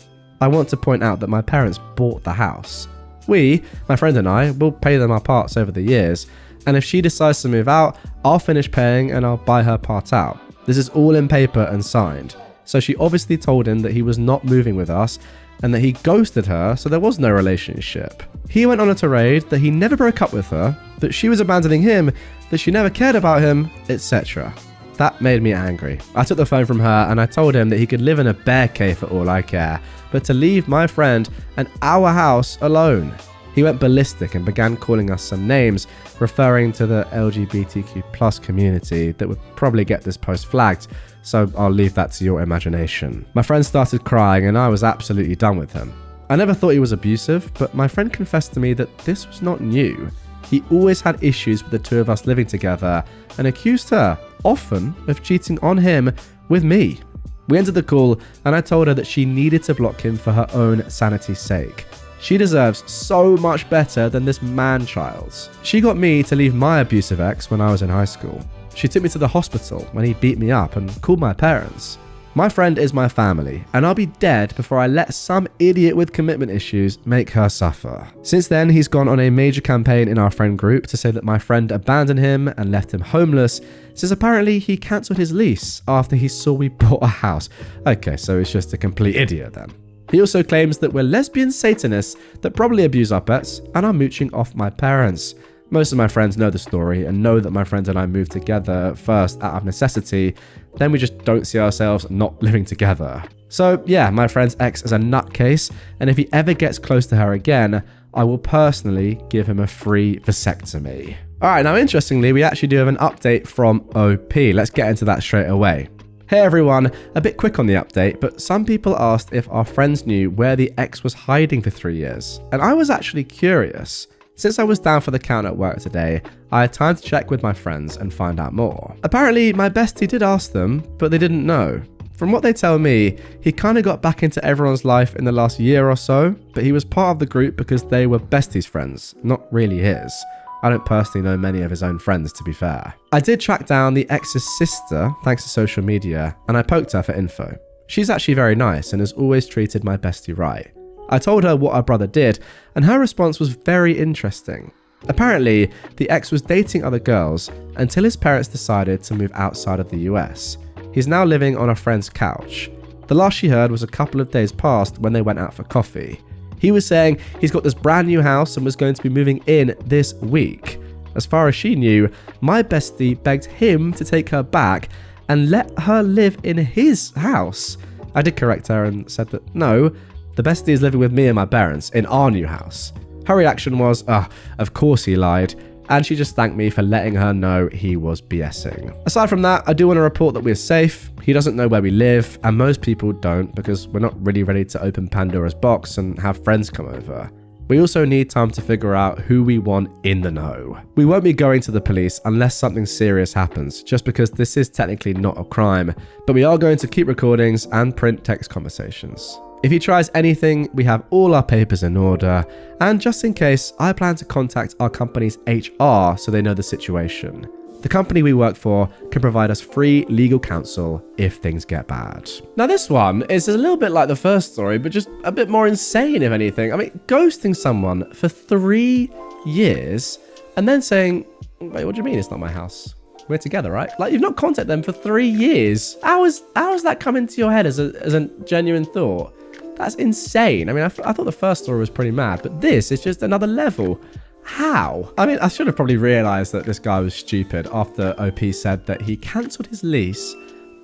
I want to point out that my parents bought the house. We, my friend and I, will pay them our parts over the years, and if she decides to move out, I'll finish paying and I'll buy her part out. This is all in paper and signed. So she obviously told him that he was not moving with us and that he ghosted her, so there was no relationship. He went on a tirade that he never broke up with her, that she was abandoning him, that she never cared about him, etc. That made me angry. I took the phone from her and I told him that he could live in a bear cave for all I care, but to leave my friend and our house alone. He went ballistic and began calling us some names, referring to the LGBTQ+ community that would probably get this post flagged, so I'll leave that to your imagination. My friend started crying and I was absolutely done with him. I never thought he was abusive, but my friend confessed to me that this was not new. He always had issues with the two of us living together and accused her, often, of cheating on him with me. We ended the call and I told her that she needed to block him for her own sanity's sake. She deserves so much better than this man-child. She got me to leave my abusive ex when I was in high school. She took me to the hospital when he beat me up and called my parents. My friend is my family, and I'll be dead before I let some idiot with commitment issues make her suffer. Since then, he's gone on a major campaign in our friend group to say that my friend abandoned him and left him homeless, since apparently he cancelled his lease after he saw we bought a house. Okay, so he's just a complete idiot then. He also claims that we're lesbian Satanists that probably abuse our pets and are mooching off my parents. Most of my friends know the story and know that my friend and I moved together first out of necessity, then we just don't see ourselves not living together. So yeah, my friend's ex is a nutcase, and if he ever gets close to her again, I will personally give him a free vasectomy. Alright, now interestingly, we actually do have an update from OP. Let's get into that straight away. Hey everyone, a bit quick on the update, but some people asked if our friends knew where the ex was hiding for 3 years, and I was actually curious. Since I was down for the count at work today, I had time to check with my friends and find out more. Apparently, my bestie did ask them, but they didn't know. From what they tell me, he kind of got back into everyone's life in the last year or so, but he was part of the group because they were besties' friends, not really his. I don't personally know many of his own friends, to be fair. I did track down the ex's sister thanks to social media, and I poked her for info. She's actually very nice and has always treated my bestie right. I told her what our brother did, and her response was very interesting. Apparently, the ex was dating other girls until his parents decided to move outside of the US. He's now living on a friend's couch. The last she heard was a couple of days past when they went out for coffee. He was saying he's got this brand new house and was going to be moving in this week. As far as she knew, my bestie begged him to take her back and let her live in his house. I did correct her and said that no, the bestie is living with me and my parents in our new house. Her reaction was, of course he lied, and she just thanked me for letting her know he was BSing. Aside from that, I do want to report that we're safe. He doesn't know where we live, and most people don't because we're not really ready to open Pandora's box and have friends come over. We also need time to figure out who we want in the know. We won't be going to the police unless something serious happens, just because this is technically not a crime, but we are going to keep recordings and print text conversations. If he tries anything, we have all our papers in order, and just in case, I plan to contact our company's HR so they know the situation. The company we work for can provide us free legal counsel if things get bad. Now this one is a little bit like the first story, but just a bit more insane if anything. I mean, ghosting someone for 3 years and then saying, wait, what do you mean it's not my house? We're together, right? Like, you've not contacted them for 3 years. How has that come into your head as a genuine thought? That's insane. I mean, I thought the first story was pretty mad, but this is just another level. How? I mean, I should have probably realized that this guy was stupid after OP said that he cancelled his lease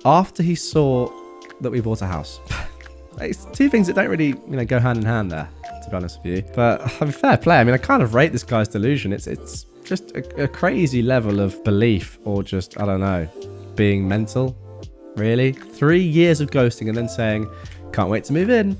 after he saw that we bought a house. It's two things that don't really, go hand in hand there, to be honest with you. But I mean, fair play. I mean, I kind of rate this guy's delusion. It's just a crazy level of belief, or just, I don't know, being mental. Really? 3 years of ghosting and then saying, can't wait to move in.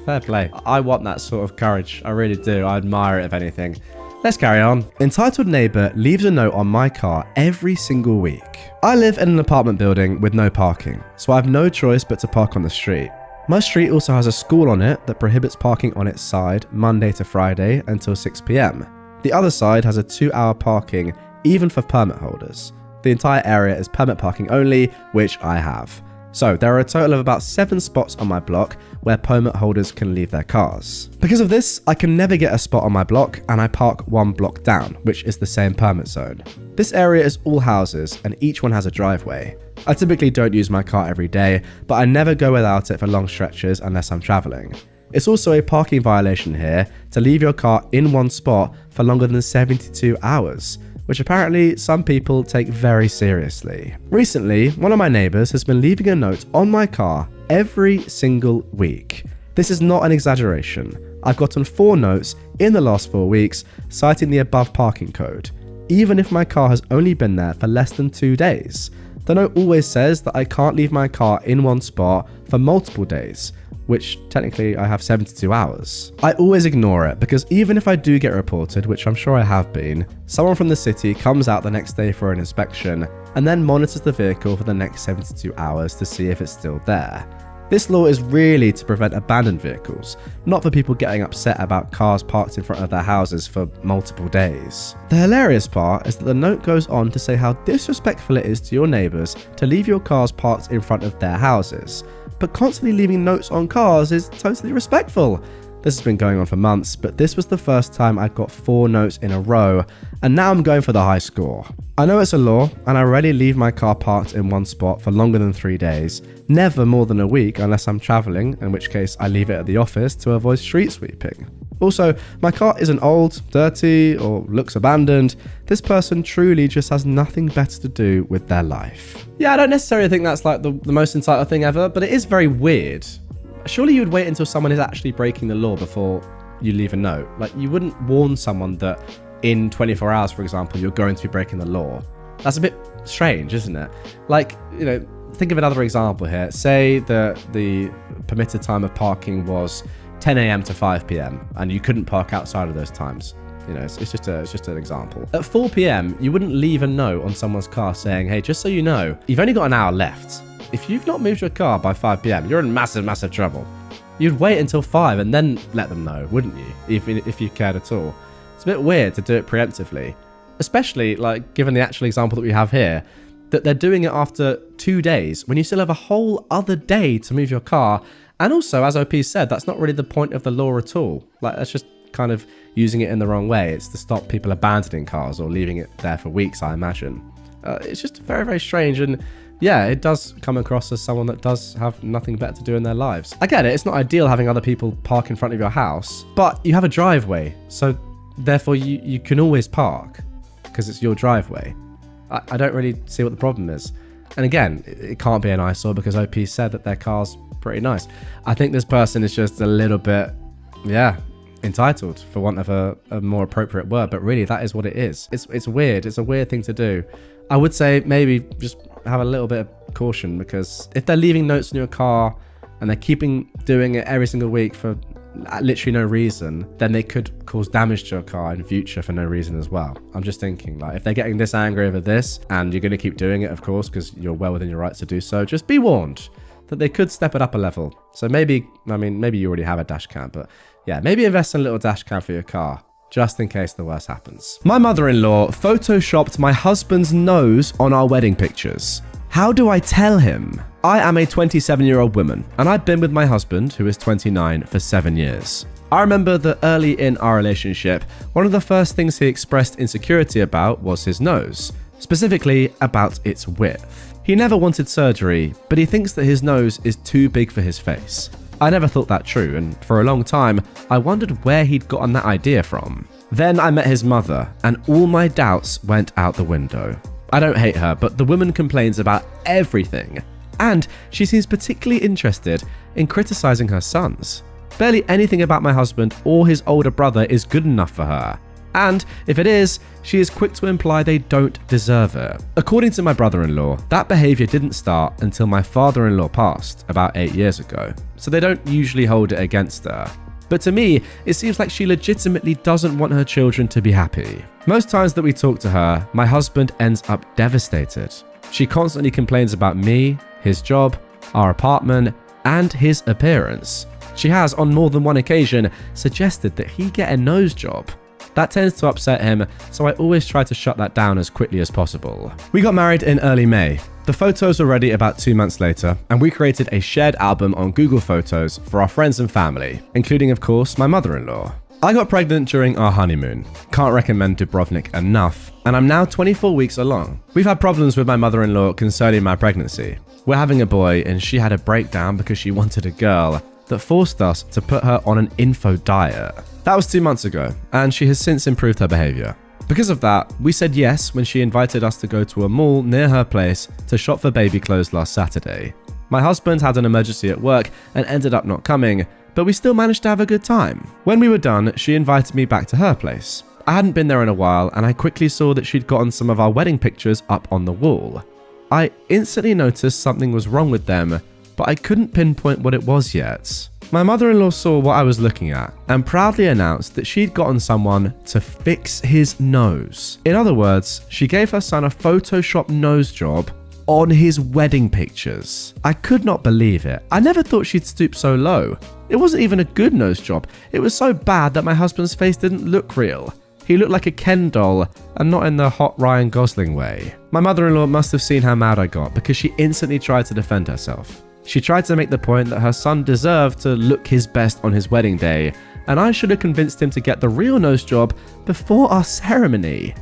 Fair play. I want that sort of courage. I really do. I admire it, if anything. Let's carry on. Entitled neighbor leaves a note on my car every single week. I live in an apartment building with no parking, so I have no choice but to park on the street. My street also has a school on it that prohibits parking on its side Monday to Friday until 6 p.m. The other side has a 2-hour parking even for permit holders. The entire area is permit parking only, which I have. So there are a total of about 7 spots on my block where permit holders can leave their cars. Because of this, I can never get a spot on my block, and I park 1 block down, which is the same permit zone. This area is all houses and each one has a driveway. I typically don't use my car every day, but I never go without it for long stretches unless I'm traveling. It's also a parking violation here to leave your car in one spot for longer than 72 hours. Which apparently some people take very seriously. Recently, one of my neighbors has been leaving a note on my car every single week. This is not an exaggeration. I've gotten 4 notes in the last 4 weeks citing the above parking code, even if my car has only been there for less than 2 days. The note always says that I can't leave my car in one spot for multiple days, which technically I have 72 hours. I always ignore it because even if I do get reported, which I'm sure I have been, someone from the city comes out the next day for an inspection and then monitors the vehicle for the next 72 hours to see if it's still there. This law is really to prevent abandoned vehicles, not for people getting upset about cars parked in front of their houses for multiple days. The hilarious part is that the note goes on to say how disrespectful it is to your neighbours to leave your cars parked in front of their houses. But constantly leaving notes on cars is totally respectful. This has been going on for months, but this was the first time I got 4 notes in a row, and now I'm going for the high score. I know it's a law, and I rarely leave my car parked in one spot for longer than 3 days, never more than a week unless I'm travelling, in which case I leave it at the office to avoid street sweeping. Also, my car isn't old, dirty, or looks abandoned. This person truly just has nothing better to do with their life. Yeah, I don't necessarily think that's like the most entitled thing ever, but it is very weird. Surely you would wait until someone is actually breaking the law before you leave a note. Like, you wouldn't warn someone that in 24 hours, for example, you're going to be breaking the law. That's a bit strange, isn't it? Like, you know, think of another example here. Say that the permitted time of parking was 10 a.m. to 5 p.m. and you couldn't park outside of those times. You know, it's just an example. At 4 p.m., you wouldn't leave a note on someone's car saying, hey, just so you know, you've only got an hour left. If you've not moved your car by 5 p.m., you're in massive trouble. You'd wait until 5 and then let them know, wouldn't you? If you cared at all. It's a bit weird to do it preemptively, especially like given the actual example that we have here, that they're doing it after 2 days when you still have a whole other day to move your car. And also, as OP said, that's not really the point of the law at all. Like, that's just kind of using it in the wrong way. It's to stop people abandoning cars or leaving it there for weeks, I imagine. It's just very strange, and yeah, it does come across as someone that does have nothing better to do in their lives. I get it, it's not ideal having other people park in front of your house, but you have a driveway, so therefore you can always park because it's your driveway. I don't really see what the problem is. And again, it can't be an eyesore because OP said that their car's pretty nice. I think this person is just a little bit, entitled, for want of a more appropriate word, but really that is what it is. It's weird. It's a weird thing to do. I would say maybe just have a little bit of caution, because if they're leaving notes in your car and they're doing it every single week for literally no reason, then they could cause damage to your car in future for no reason as well. I'm just thinking, like, if they're getting this angry over this and you're going to keep doing it, of course, because you're well within your rights to do so, just be warned that they could step it up a level. So maybe you already have a dash cam, but yeah, maybe invest in a little dash cam for your car, just in case the worst happens. My mother-in-law photoshopped my husband's nose on our wedding pictures. How do I tell him? I am a 27-year-old woman, and I've been with my husband, who is 29, for 7 years. I remember that early in our relationship, one of the first things he expressed insecurity about was his nose, specifically about its width. He never wanted surgery, but he thinks that his nose is too big for his face. I never thought that true, and for a long time, I wondered where he'd gotten that idea from. Then I met his mother, and all my doubts went out the window. I don't hate her, but the woman complains about everything, and she seems particularly interested in criticizing her sons. Barely anything about my husband or his older brother is good enough for her. And if it is, she is quick to imply they don't deserve it. According to my brother-in-law, that behavior didn't start until my father-in-law passed about 8 years ago, so they don't usually hold it against her. But to me, it seems like she legitimately doesn't want her children to be happy. Most times that we talk to her, my husband ends up devastated. She constantly complains about me, his job, our apartment, and his appearance. She has, on more than one occasion, suggested that he get a nose job. That tends to upset him, so I always try to shut that down as quickly as possible. We got married in early May. The photos were ready about 2 months later, and we created a shared album on Google Photos for our friends and family, including, of course, my mother-in-law. I got pregnant during our honeymoon. Can't recommend Dubrovnik enough, and I'm now 24 weeks along. We've had problems with my mother-in-law concerning my pregnancy. We're having a boy, and she had a breakdown because she wanted a girl that forced us to put her on an info diet. That was 2 months ago, and she has since improved her behavior. Because of that, we said yes when she invited us to go to a mall near her place to shop for baby clothes last Saturday. My husband had an emergency at work and ended up not coming, but we still managed to have a good time. When we were done, she invited me back to her place. I hadn't been there in a while, and I quickly saw that she'd gotten some of our wedding pictures up on the wall. I instantly noticed something was wrong with them, but I couldn't pinpoint what it was yet. My mother-in-law saw what I was looking at and proudly announced that she'd gotten someone to fix his nose. In other words, she gave her son a Photoshop nose job on his wedding pictures. I could not believe it. I never thought she'd stoop so low. It wasn't even a good nose job. It was so bad that my husband's face didn't look real. He looked like a Ken doll, and not in the hot Ryan Gosling way. My mother-in-law must have seen how mad I got, because she instantly tried to defend herself. She tried to make the point that her son deserved to look his best on his wedding day, and I should have convinced him to get the real nose job before our ceremony.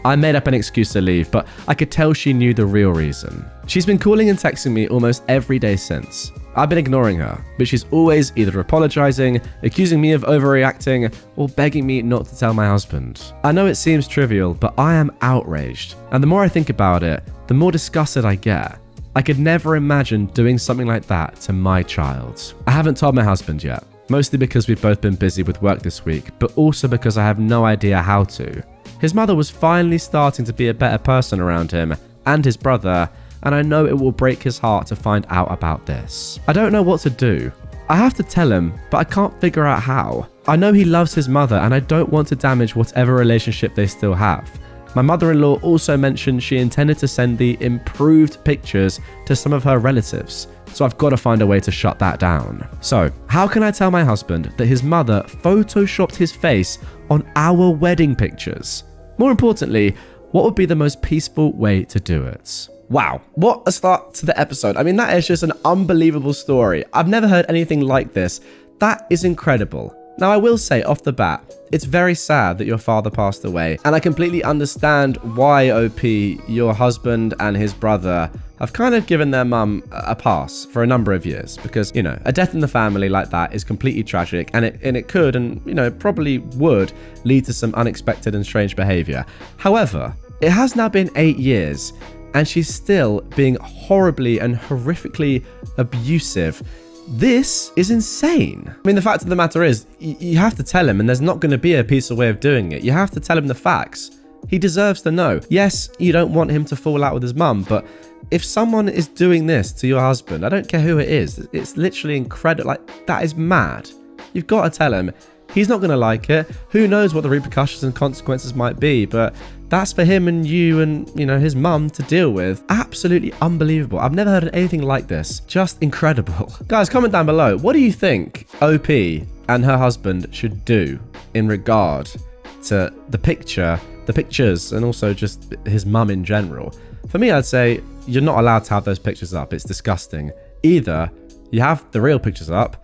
I made up an excuse to leave, but I could tell she knew the real reason. She's been calling and texting me almost every day since. I've been ignoring her, but she's always either apologizing, accusing me of overreacting, or begging me not to tell my husband. I know it seems trivial, but I am outraged. And the more I think about it, the more disgusted I get. I could never imagine doing something like that to my child. I haven't told my husband yet, mostly because we've both been busy with work this week, but also because I have no idea how to. His mother was finally starting to be a better person around him and his brother, and I know it will break his heart to find out about this. I don't know what to do. I have to tell him, but I can't figure out how. I know he loves his mother and I don't want to damage whatever relationship they still have. My mother-in-law also mentioned she intended to send the improved pictures to some of her relatives, so I've got to find a way to shut that down. So, how can I tell my husband that his mother photoshopped his face on our wedding pictures? More importantly, what would be the most peaceful way to do it? Wow, what a start to the episode. I mean, that is just an unbelievable story. I've never heard anything like this. That is incredible. Now, I will say off the bat, it's very sad that your father passed away, and I completely understand why, OP, your husband and his brother have kind of given their mum a pass for a number of years, because, you know, a death in the family like that is completely tragic, and it could, and, you know, probably would lead to some unexpected and strange behavior. However, it has now been 8 years, and she's still being horribly and horrifically abusive. This is insane. I mean, the fact of the matter is, you have to tell him, and there's not going to be a peaceful way of doing it. You have to tell him the facts. He deserves to know. Yes, you don't want him to fall out with his mum, but if someone is doing this to your husband, I don't care who it is, it's literally incredible. Like, that is mad. You've got to tell him. He's not going to like it. Who knows what the repercussions and consequences might be, but that's for him and you and, you know, his mum to deal with. Absolutely unbelievable. I've never heard of anything like this. Just incredible. Guys, comment down below. What do you think OP and her husband should do in regard to the pictures, and also just his mum in general? For me, I'd say you're not allowed to have those pictures up. It's disgusting. Either you have the real pictures up,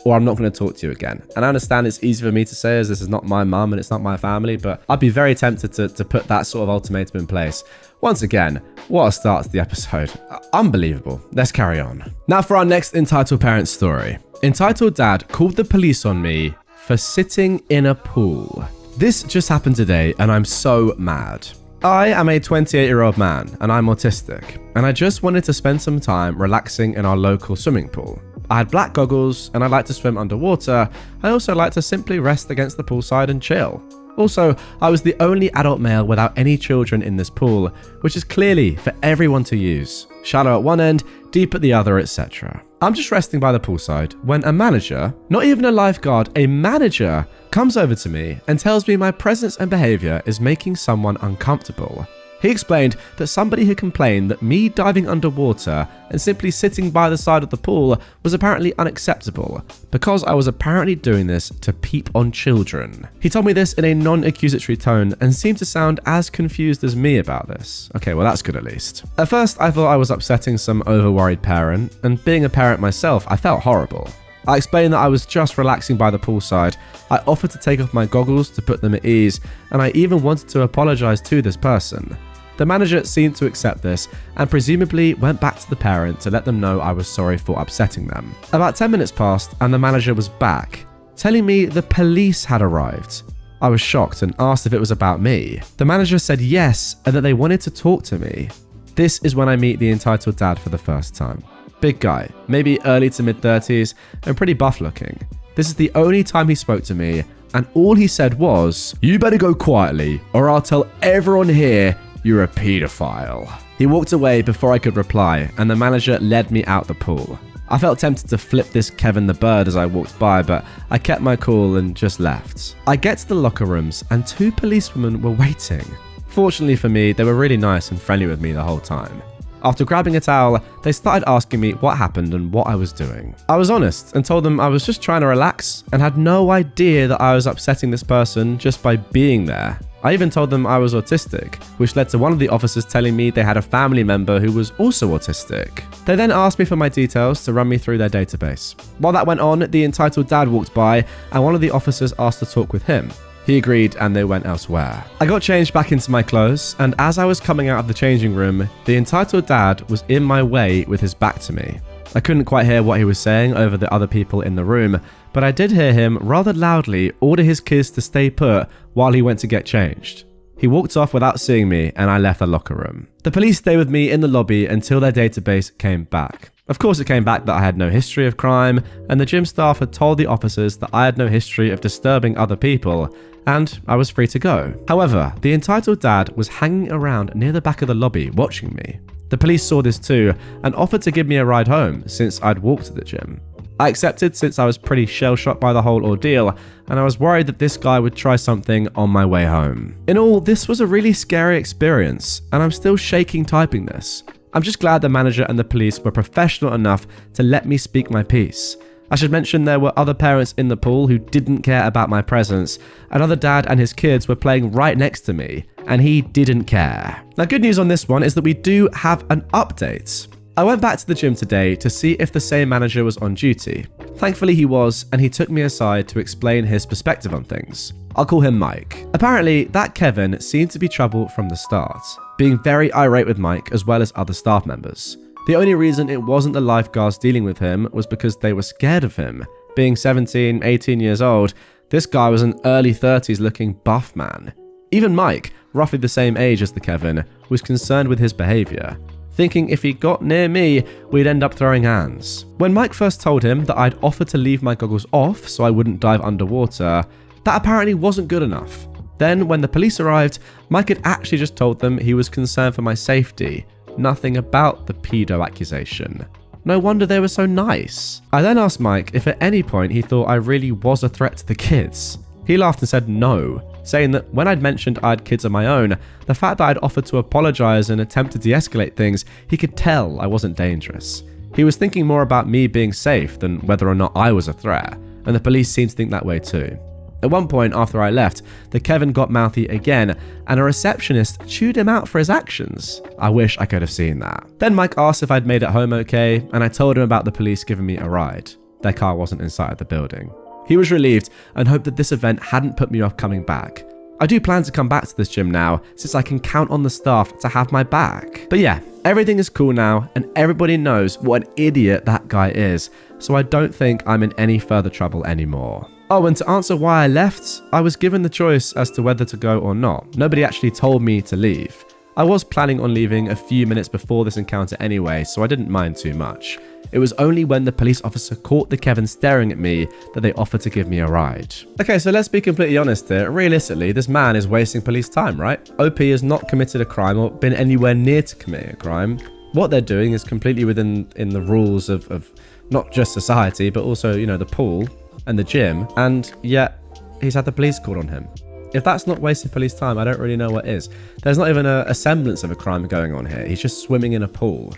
or I'm not going to talk to you again. And I understand it's easy for me to say, as this is not my mum and it's not my family, but I'd be very tempted to put that sort of ultimatum in place. Once again, what a start to the episode. Unbelievable. Let's carry on. Now for our next entitled parent story. Entitled Dad called the police on me for sitting in a pool. This just happened today and I'm so mad. I am a 28-year-old man and I'm autistic, and I just wanted to spend some time relaxing in our local swimming pool. I had black goggles and I like to swim underwater. I also like to simply rest against the poolside and chill. Also, I was the only adult male without any children in this pool, which is clearly for everyone to use. Shallow at one end, deep at the other, etc. I'm just resting by the poolside when a manager, not even a lifeguard, a manager, comes over to me and tells me my presence and behavior is making someone uncomfortable. He explained that somebody had complained that me diving underwater and simply sitting by the side of the pool was apparently unacceptable, because I was apparently doing this to peep on children. He told me this in a non-accusatory tone and seemed to sound as confused as me about this. Okay, well that's good at least. At first I thought I was upsetting some over-worried parent, and being a parent myself, I felt horrible. I explained that I was just relaxing by the poolside. I offered to take off my goggles to put them at ease, and I even wanted to apologize to this person. The manager seemed to accept this and presumably went back to the parent to let them know I was sorry for upsetting them. About 10 minutes passed and the manager was back, telling me the police had arrived. I was shocked and asked if it was about me. The manager said yes, and that they wanted to talk to me. This is when I meet the entitled dad for the first time. Big guy, maybe early to mid 30s, and pretty buff looking. This is the only time he spoke to me, and all he said was, "You better go quietly or I'll tell everyone here you're a pedophile." He walked away before I could reply, and the manager led me out the pool. I felt tempted to flip this Kevin the Bird as I walked by, but I kept my cool and just left. I get to the locker rooms and 2 policewomen were waiting. Fortunately for me, they were really nice and friendly with me the whole time. After grabbing a towel, they started asking me what happened and what I was doing. I was honest and told them I was just trying to relax and had no idea that I was upsetting this person just by being there. I even told them I was autistic, which led to one of the officers telling me they had a family member who was also autistic. They then asked me for my details to run me through their database. While that went on, the entitled dad walked by and one of the officers asked to talk with him. He agreed and they went elsewhere. I got changed back into my clothes, and as I was coming out of the changing room, the entitled dad was in my way with his back to me. I couldn't quite hear what he was saying over the other people in the room, but I did hear him rather loudly order his kids to stay put while he went to get changed. He walked off without seeing me and I left the locker room. The police stayed with me in the lobby until their database came back. Of course it came back that I had no history of crime, and the gym staff had told the officers that I had no history of disturbing other people, and I was free to go. However, the entitled dad was hanging around near the back of the lobby watching me. The police saw this too and offered to give me a ride home since I'd walked to the gym. I accepted since I was pretty shell-shocked by the whole ordeal, and I was worried that this guy would try something on my way home. In all, this was a really scary experience, and I'm still shaking typing this. I'm just glad the manager and the police were professional enough to let me speak my piece. I should mention there were other parents in the pool who didn't care about my presence. Another dad and his kids were playing right next to me, and he didn't care. Now, good news on this one is that we do have an update. I went back to the gym today to see if the same manager was on duty. Thankfully he was, and he took me aside to explain his perspective on things. I'll call him Mike. Apparently, that Kevin seemed to be trouble from the start, being very irate with Mike as well as other staff members. The only reason it wasn't the lifeguards dealing with him was because they were scared of him. Being 17, 18 years old, this guy was an early 30s looking buff man. Even Mike, roughly the same age as the Kevin, was concerned with his behaviour, thinking if he got near me, we'd end up throwing hands. When Mike first told him that I'd offered to leave my goggles off so I wouldn't dive underwater, that apparently wasn't good enough. Then when the police arrived, Mike had actually just told them he was concerned for my safety, nothing about the pedo accusation. No wonder they were so nice. I then asked Mike if at any point he thought I really was a threat to the kids. He laughed and said no, saying that when I'd mentioned I had kids of my own, the fact that I'd offered to apologise and attempt to de-escalate things, he could tell I wasn't dangerous. He was thinking more about me being safe than whether or not I was a threat, and the police seemed to think that way too. At one point after I left, the Kevin got mouthy again, and a receptionist chewed him out for his actions. I wish I could have seen that. Then Mike asked if I'd made it home okay, and I told him about the police giving me a ride. Their car wasn't inside the building. He was relieved and hoped that this event hadn't put me off coming back. I do plan to come back to this gym now, since I can count on the staff to have my back. But yeah, everything is cool now, and everybody knows what an idiot that guy is, so I don't think I'm in any further trouble anymore. Oh, and to answer why I left, I was given the choice as to whether to go or not. Nobody actually told me to leave. I was planning on leaving a few minutes before this encounter anyway, so I didn't mind too much. It was only when the police officer caught the Kevin staring at me that they offered to give me a ride. Okay, so let's be completely honest here. Realistically, this man is wasting police time, right? OP has not committed a crime or been anywhere near to committing a crime. What they're doing is completely within the rules of not just society, but also, you know, the pool and the gym, and yet he's had the police called on him. If that's not wasting police time, I don't really know what is. There's not even a semblance of a crime going on here. He's just swimming in a pool.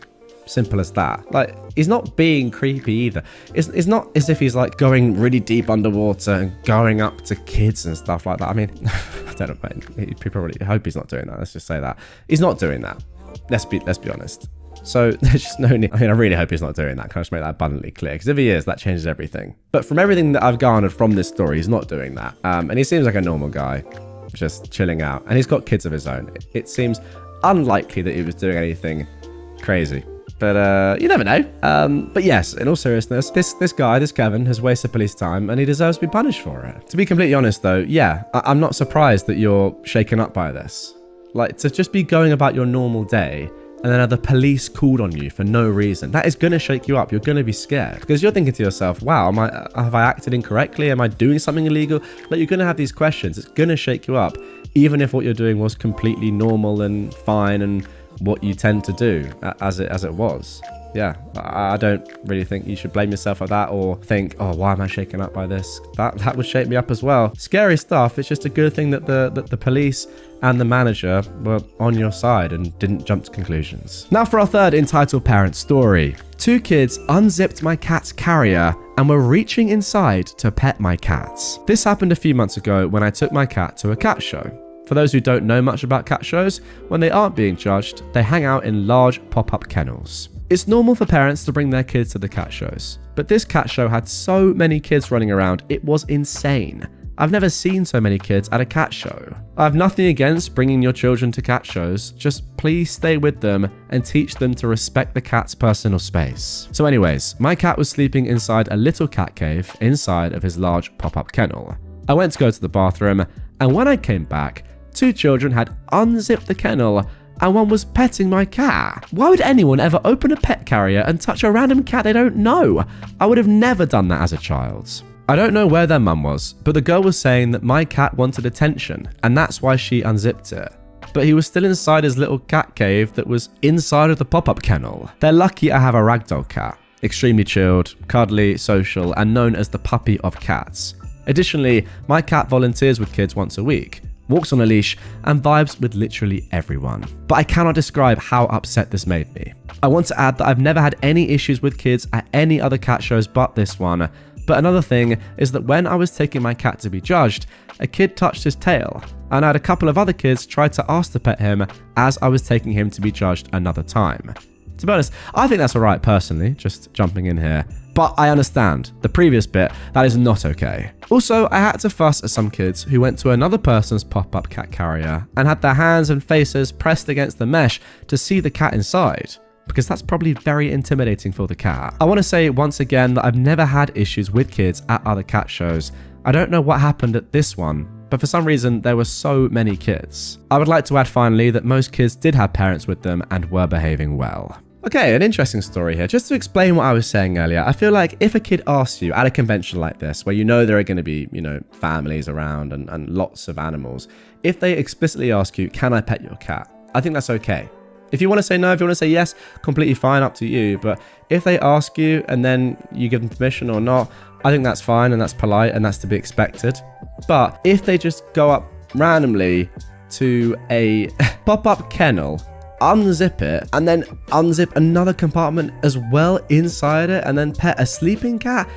Simple as that. Like, he's not being creepy either. It's not as if he's like going really deep underwater and going up to kids and stuff like that. I mean, I don't know, man. People really hope he's not doing that. Let's just say that. He's not doing that. Let's be honest. So there's just no need. I mean, I really hope he's not doing that. Can I just make that abundantly clear? Because if he is, that changes everything. But from everything that I've garnered from this story, he's not doing that. And he seems like a normal guy, just chilling out. And he's got kids of his own. It seems unlikely that he was doing anything crazy. But you never know. But yes, in all seriousness, this guy, this Kevin, has wasted police time and he deserves to be punished for it. To be completely honest though, yeah, I'm not surprised that you're shaken up by this. Like, to just be going about your normal day and then have the police called on you for no reason, that is going to shake you up. You're going to be scared because you're thinking to yourself, wow, have I acted incorrectly? Am I doing something illegal? Like, you're going to have these questions. It's going to shake you up, even if what you're doing was completely normal and fine and what you tend to do as it was. Yeah, I don't really think you should blame yourself for that or think, oh, why am I shaken up by this? That would shake me up as well. Scary stuff. It's just a good thing that the police and the manager were on your side and didn't jump to conclusions. Now for our third entitled parent story. Two kids unzipped my cat's carrier and were reaching inside to pet my cats. This happened a few months ago when I took my cat to a cat show. For those who don't know much about cat shows, when they aren't being judged, they hang out in large pop-up kennels. It's normal for parents to bring their kids to the cat shows, but this cat show had so many kids running around, it was insane. I've never seen so many kids at a cat show. I have nothing against bringing your children to cat shows, just please stay with them and teach them to respect the cat's personal space. So anyways, my cat was sleeping inside a little cat cave inside of his large pop-up kennel. I went to go to the bathroom, and when I came back, 2 children had unzipped the kennel and one was petting my cat. Why would anyone ever open a pet carrier and touch a random cat they don't know? I would have never done that as a child. I don't know where their mum was, but the girl was saying that my cat wanted attention and that's why she unzipped it. But he was still inside his little cat cave that was inside of the pop-up kennel. They're lucky I have a ragdoll cat. Extremely chilled, cuddly, social, and known as the puppy of cats. Additionally, my cat volunteers with kids once a week, walks on a leash, and vibes with literally everyone. But I cannot describe how upset this made me. I want to add that I've never had any issues with kids at any other cat shows but this one. But another thing is that when I was taking my cat to be judged, a kid touched his tail, and I had a couple of other kids try to ask to pet him as I was taking him to be judged another time. To be honest, I think that's alright personally, just jumping in here. But I understand, the previous bit, that is not okay. Also, I had to fuss at some kids who went to another person's pop-up cat carrier and had their hands and faces pressed against the mesh to see the cat inside, because that's probably very intimidating for the cat. I want to say once again that I've never had issues with kids at other cat shows. I don't know what happened at this one, but for some reason there were so many kids. I would like to add finally that most kids did have parents with them and were behaving well. Okay, an interesting story here. Just to explain what I was saying earlier, I feel like if a kid asks you at a convention like this, where you know there are going to be, families around and lots of animals, if they explicitly ask you, can I pet your cat? I think that's okay. If you want to say no, if you want to say yes, completely fine, up to you. But if they ask you and then you give them permission or not, I think that's fine and that's polite and that's to be expected. But if they just go up randomly to a pop-up kennel, unzip it, and then unzip another compartment as well inside it, and then pet a sleeping cat,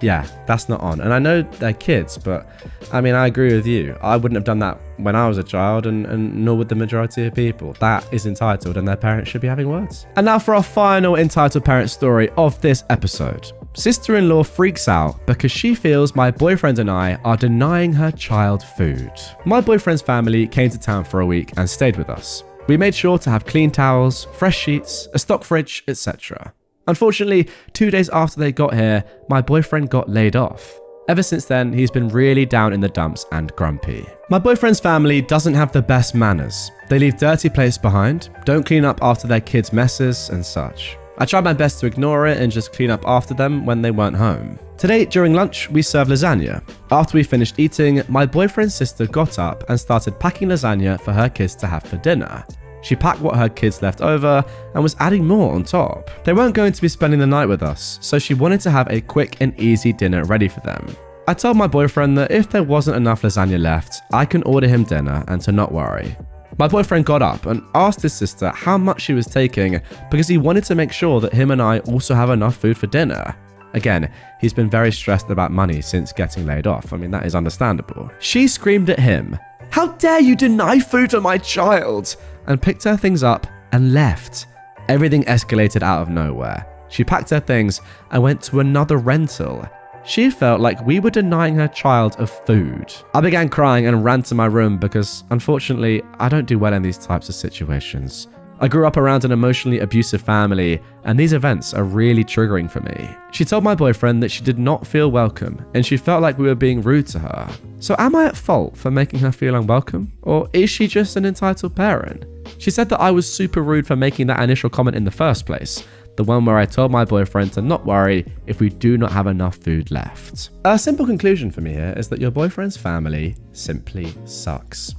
yeah, that's not on. And I know they're kids, but I mean, I agree with you. I wouldn't have done that when I was a child, and nor would the majority of people. That is entitled, and their parents should be having words. And now for our final entitled parent story of this episode. Sister-in-law freaks out because she feels my boyfriend and I are denying her child food. My boyfriend's family came to town for a week and stayed with us. We made sure to have clean towels, fresh sheets, a stock fridge, etc. Unfortunately, 2 days after they got here, my boyfriend got laid off. Ever since then, he's been really down in the dumps and grumpy. My boyfriend's family doesn't have the best manners. They leave dirty plates behind, don't clean up after their kids' messes and such. I tried my best to ignore it and just clean up after them when they weren't home. Today, during lunch, we served lasagna. After we finished eating, my boyfriend's sister got up and started packing lasagna for her kids to have for dinner. She packed what her kids left over and was adding more on top. They weren't going to be spending the night with us, so she wanted to have a quick and easy dinner ready for them. I told my boyfriend that if there wasn't enough lasagna left, I can order him dinner and to not worry. My boyfriend got up and asked his sister how much she was taking because he wanted to make sure that him and I also have enough food for dinner. Again, he's been very stressed about money since getting laid off. I mean, that is understandable. She screamed at him, "How dare you deny food to my child?" and picked her things up and left. Everything escalated out of nowhere. She packed her things and went to another rental. She felt like we were denying her child of food. I began crying and ran to my room because, unfortunately, I don't do well in these types of situations. I grew up around an emotionally abusive family, and these events are really triggering for me. She told my boyfriend that she did not feel welcome, and she felt like we were being rude to her. So am I at fault for making her feel unwelcome? Or is she just an entitled parent? She said that I was super rude for making that initial comment in the first place. The one where I told my boyfriend to not worry if we do not have enough food left. A simple conclusion for me here is that your boyfriend's family simply sucks.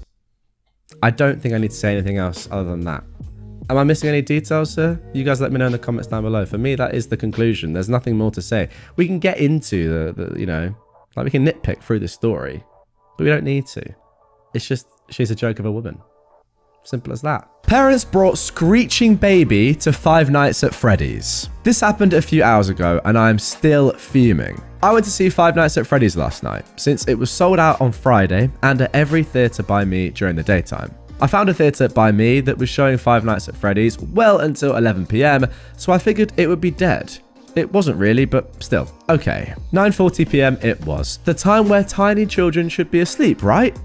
I don't think I need to say anything else other than that. Am I missing any details here? You guys let me know in the comments down below. For me, that is the conclusion. There's nothing more to say. We can get into we can nitpick through the story, but we don't need to. It's just, she's a joke of a woman. Simple as that. Parents brought screeching baby to Five Nights at Freddy's. This happened a few hours ago and I am still fuming. I went to see Five Nights at Freddy's last night since it was sold out on Friday and at every theatre by me during the daytime. I found a theatre by me that was showing Five Nights at Freddy's well until 11 PM, so I figured it would be dead. It wasn't really, but still. Okay, 9:40 p.m. it was. The time where tiny children should be asleep, right?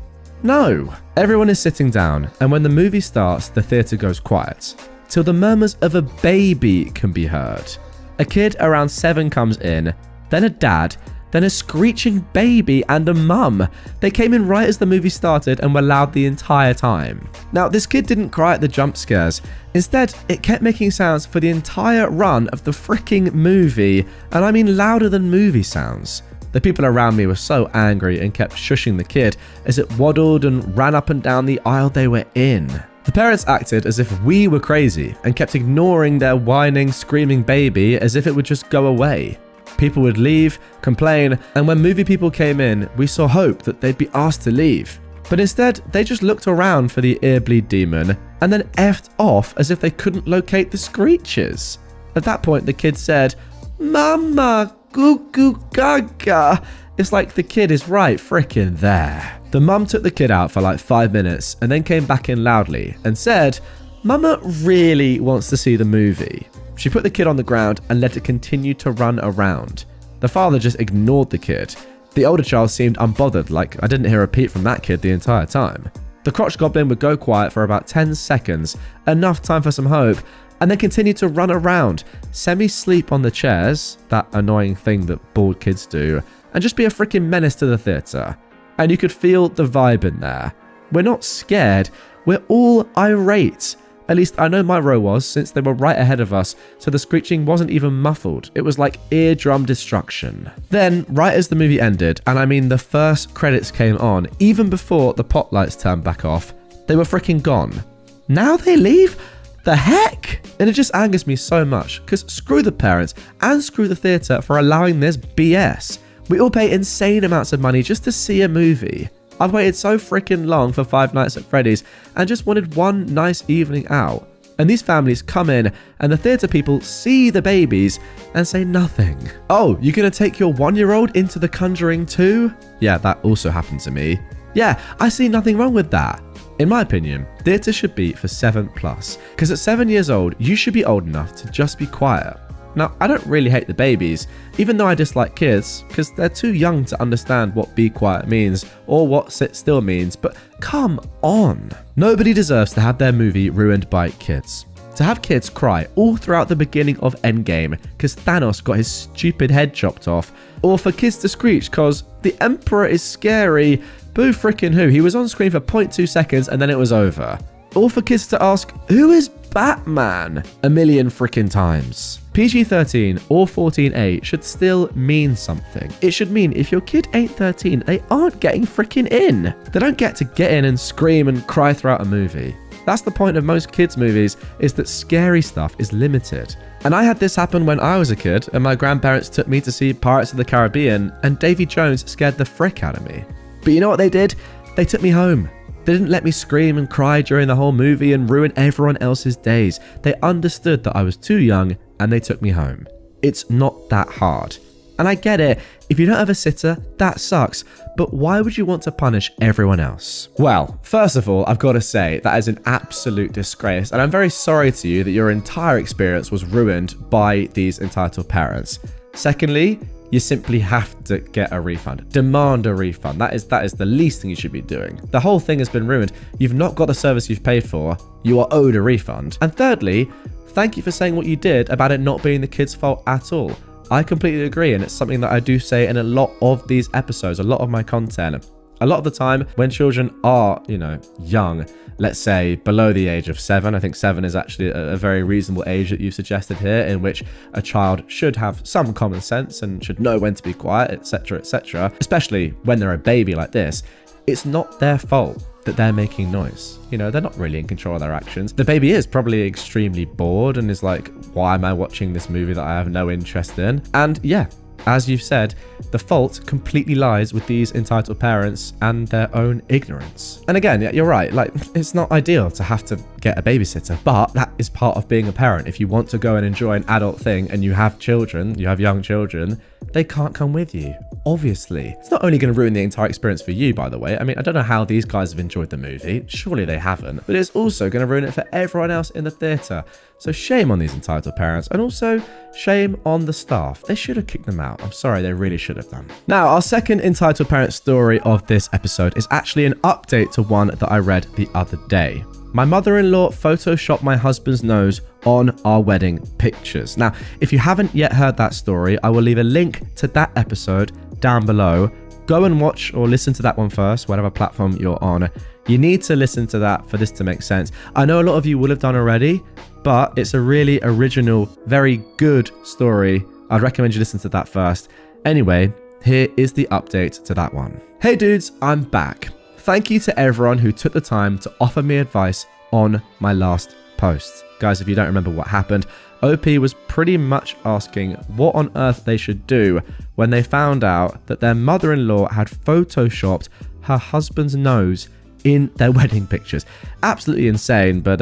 No. Everyone is sitting down, and when the movie starts, the theatre goes quiet, till the murmurs of a baby can be heard. A kid around 7 comes in, then a dad, then a screeching baby and a mum. They came in right as the movie started and were loud the entire time. Now, this kid didn't cry at the jump scares. Instead, it kept making sounds for the entire run of the freaking movie, and I mean louder than movie sounds. The people around me were so angry and kept shushing the kid as it waddled and ran up and down the aisle they were in. The parents acted as if we were crazy and kept ignoring their whining, screaming baby as if it would just go away. People would leave, complain, and when movie people came in, we saw hope that they'd be asked to leave. But instead, they just looked around for the earbleed demon and then effed off as if they couldn't locate the screeches. At that point, the kid said, "Mama, goo goo gaga." It's like the kid is right frickin' there. The mum took the kid out for like 5 minutes and then came back in loudly and said, "Mama really wants to see the movie." She put the kid on the ground and let it continue to run around. The father just ignored the kid. The older child seemed unbothered, like I didn't hear a peep from that kid the entire time. The crotch goblin would go quiet for about 10 seconds, enough time for some hope, and then continue to run around, semi-sleep on the chairs, that annoying thing that bald kids do, and just be a freaking menace to the theatre. And you could feel the vibe in there. We're not scared, we're all irate. At least I know my row was, since they were right ahead of us, so the screeching wasn't even muffled. It was like eardrum destruction. Then, right as the movie ended, and I mean the first credits came on, even before the pop lights turned back off, they were freaking gone. Now they leave? The heck? And it just angers me so much, because screw the parents and screw the theatre for allowing this BS. We all pay insane amounts of money just to see a movie. I've waited so freaking long for Five Nights at Freddy's and just wanted one nice evening out. And these families come in and the theatre people see the babies and say nothing. "Oh, you're gonna take your 1-year-old into The Conjuring too?" Yeah, that also happened to me. Yeah, I see nothing wrong with that. In my opinion, theatre should be for 7+, because at 7 years old, you should be old enough to just be quiet. Now, I don't really hate the babies, even though I dislike kids, because they're too young to understand what be quiet means or what sit still means, but come on. Nobody deserves to have their movie ruined by kids. To have kids cry all throughout the beginning of Endgame because Thanos got his stupid head chopped off, or for kids to screech because the Emperor is scary, boo frickin' who, he was on screen for 0.2 seconds and then it was over. Or for kids to ask, "Who is Batman?" a million frickin' times. PG-13 or 14A should still mean something. It should mean if your kid ain't 13, they aren't getting frickin' in. They don't get to get in and scream and cry throughout a movie. That's the point of most kids' movies, is that scary stuff is limited. And I had this happen when I was a kid and my grandparents took me to see Pirates of the Caribbean and Davy Jones scared the frick out of me. But you know what they did? They took me home. They didn't let me scream and cry during the whole movie and ruin everyone else's days. They understood that I was too young and they took me home. It's not that hard. And I get it, if you don't have a sitter, that sucks, but why would you want to punish everyone else? Well, first of all, I've got to say that is an absolute disgrace, and I'm very sorry to you that your entire experience was ruined by these entitled parents. Secondly, you simply have to get a refund. Demand a refund. That is the least thing you should be doing. The whole thing has been ruined. You've not got the service you've paid for. You are owed a refund. And thirdly, thank you for saying what you did about it not being the kid's fault at all. I completely agree, and it's something that I do say in a lot of these episodes, a lot of my content. A lot of the time when children are, young, let's say below the age of 7, I think 7 is actually a very reasonable age that you've suggested here, in which a child should have some common sense and should know when to be quiet, etc., etc. Especially when they're a baby like this, it's not their fault that they're making noise. They're not really in control of their actions. The baby is probably extremely bored and is like, why am I watching this movie that I have no interest in? And yeah, as you've said, the fault completely lies with these entitled parents and their own ignorance. And again, you're right, it's not ideal to have to get a babysitter, but that is part of being a parent. If you want to go and enjoy an adult thing and you have children, you have young children, they can't come with you. Obviously. It's not only going to ruin the entire experience for you, by the way. I mean, I don't know how these guys have enjoyed the movie. Surely they haven't. But it's also going to ruin it for everyone else in the theatre. So shame on these entitled parents, and also shame on the staff. They should have kicked them out. I'm sorry, they really should have done. Now, our second entitled parent story of this episode is actually an update to one that I read the other day. My mother-in-law photoshopped my husband's nose on our wedding pictures. Now, if you haven't yet heard that story, I will leave a link to that episode down below. Go and watch or listen to that one first, whatever platform you're on. You need to listen to that for this to make sense. I know a lot of you will have done already, but it's a really original, very good story. I'd recommend you listen to that first. Anyway, here is the update to that one. Hey dudes, I'm back. Thank you to everyone who took the time to offer me advice on my last post. Guys, if you don't remember what happened, OP was pretty much asking what on earth they should do when they found out that their mother-in-law had photoshopped her husband's nose in their wedding pictures. Absolutely insane, but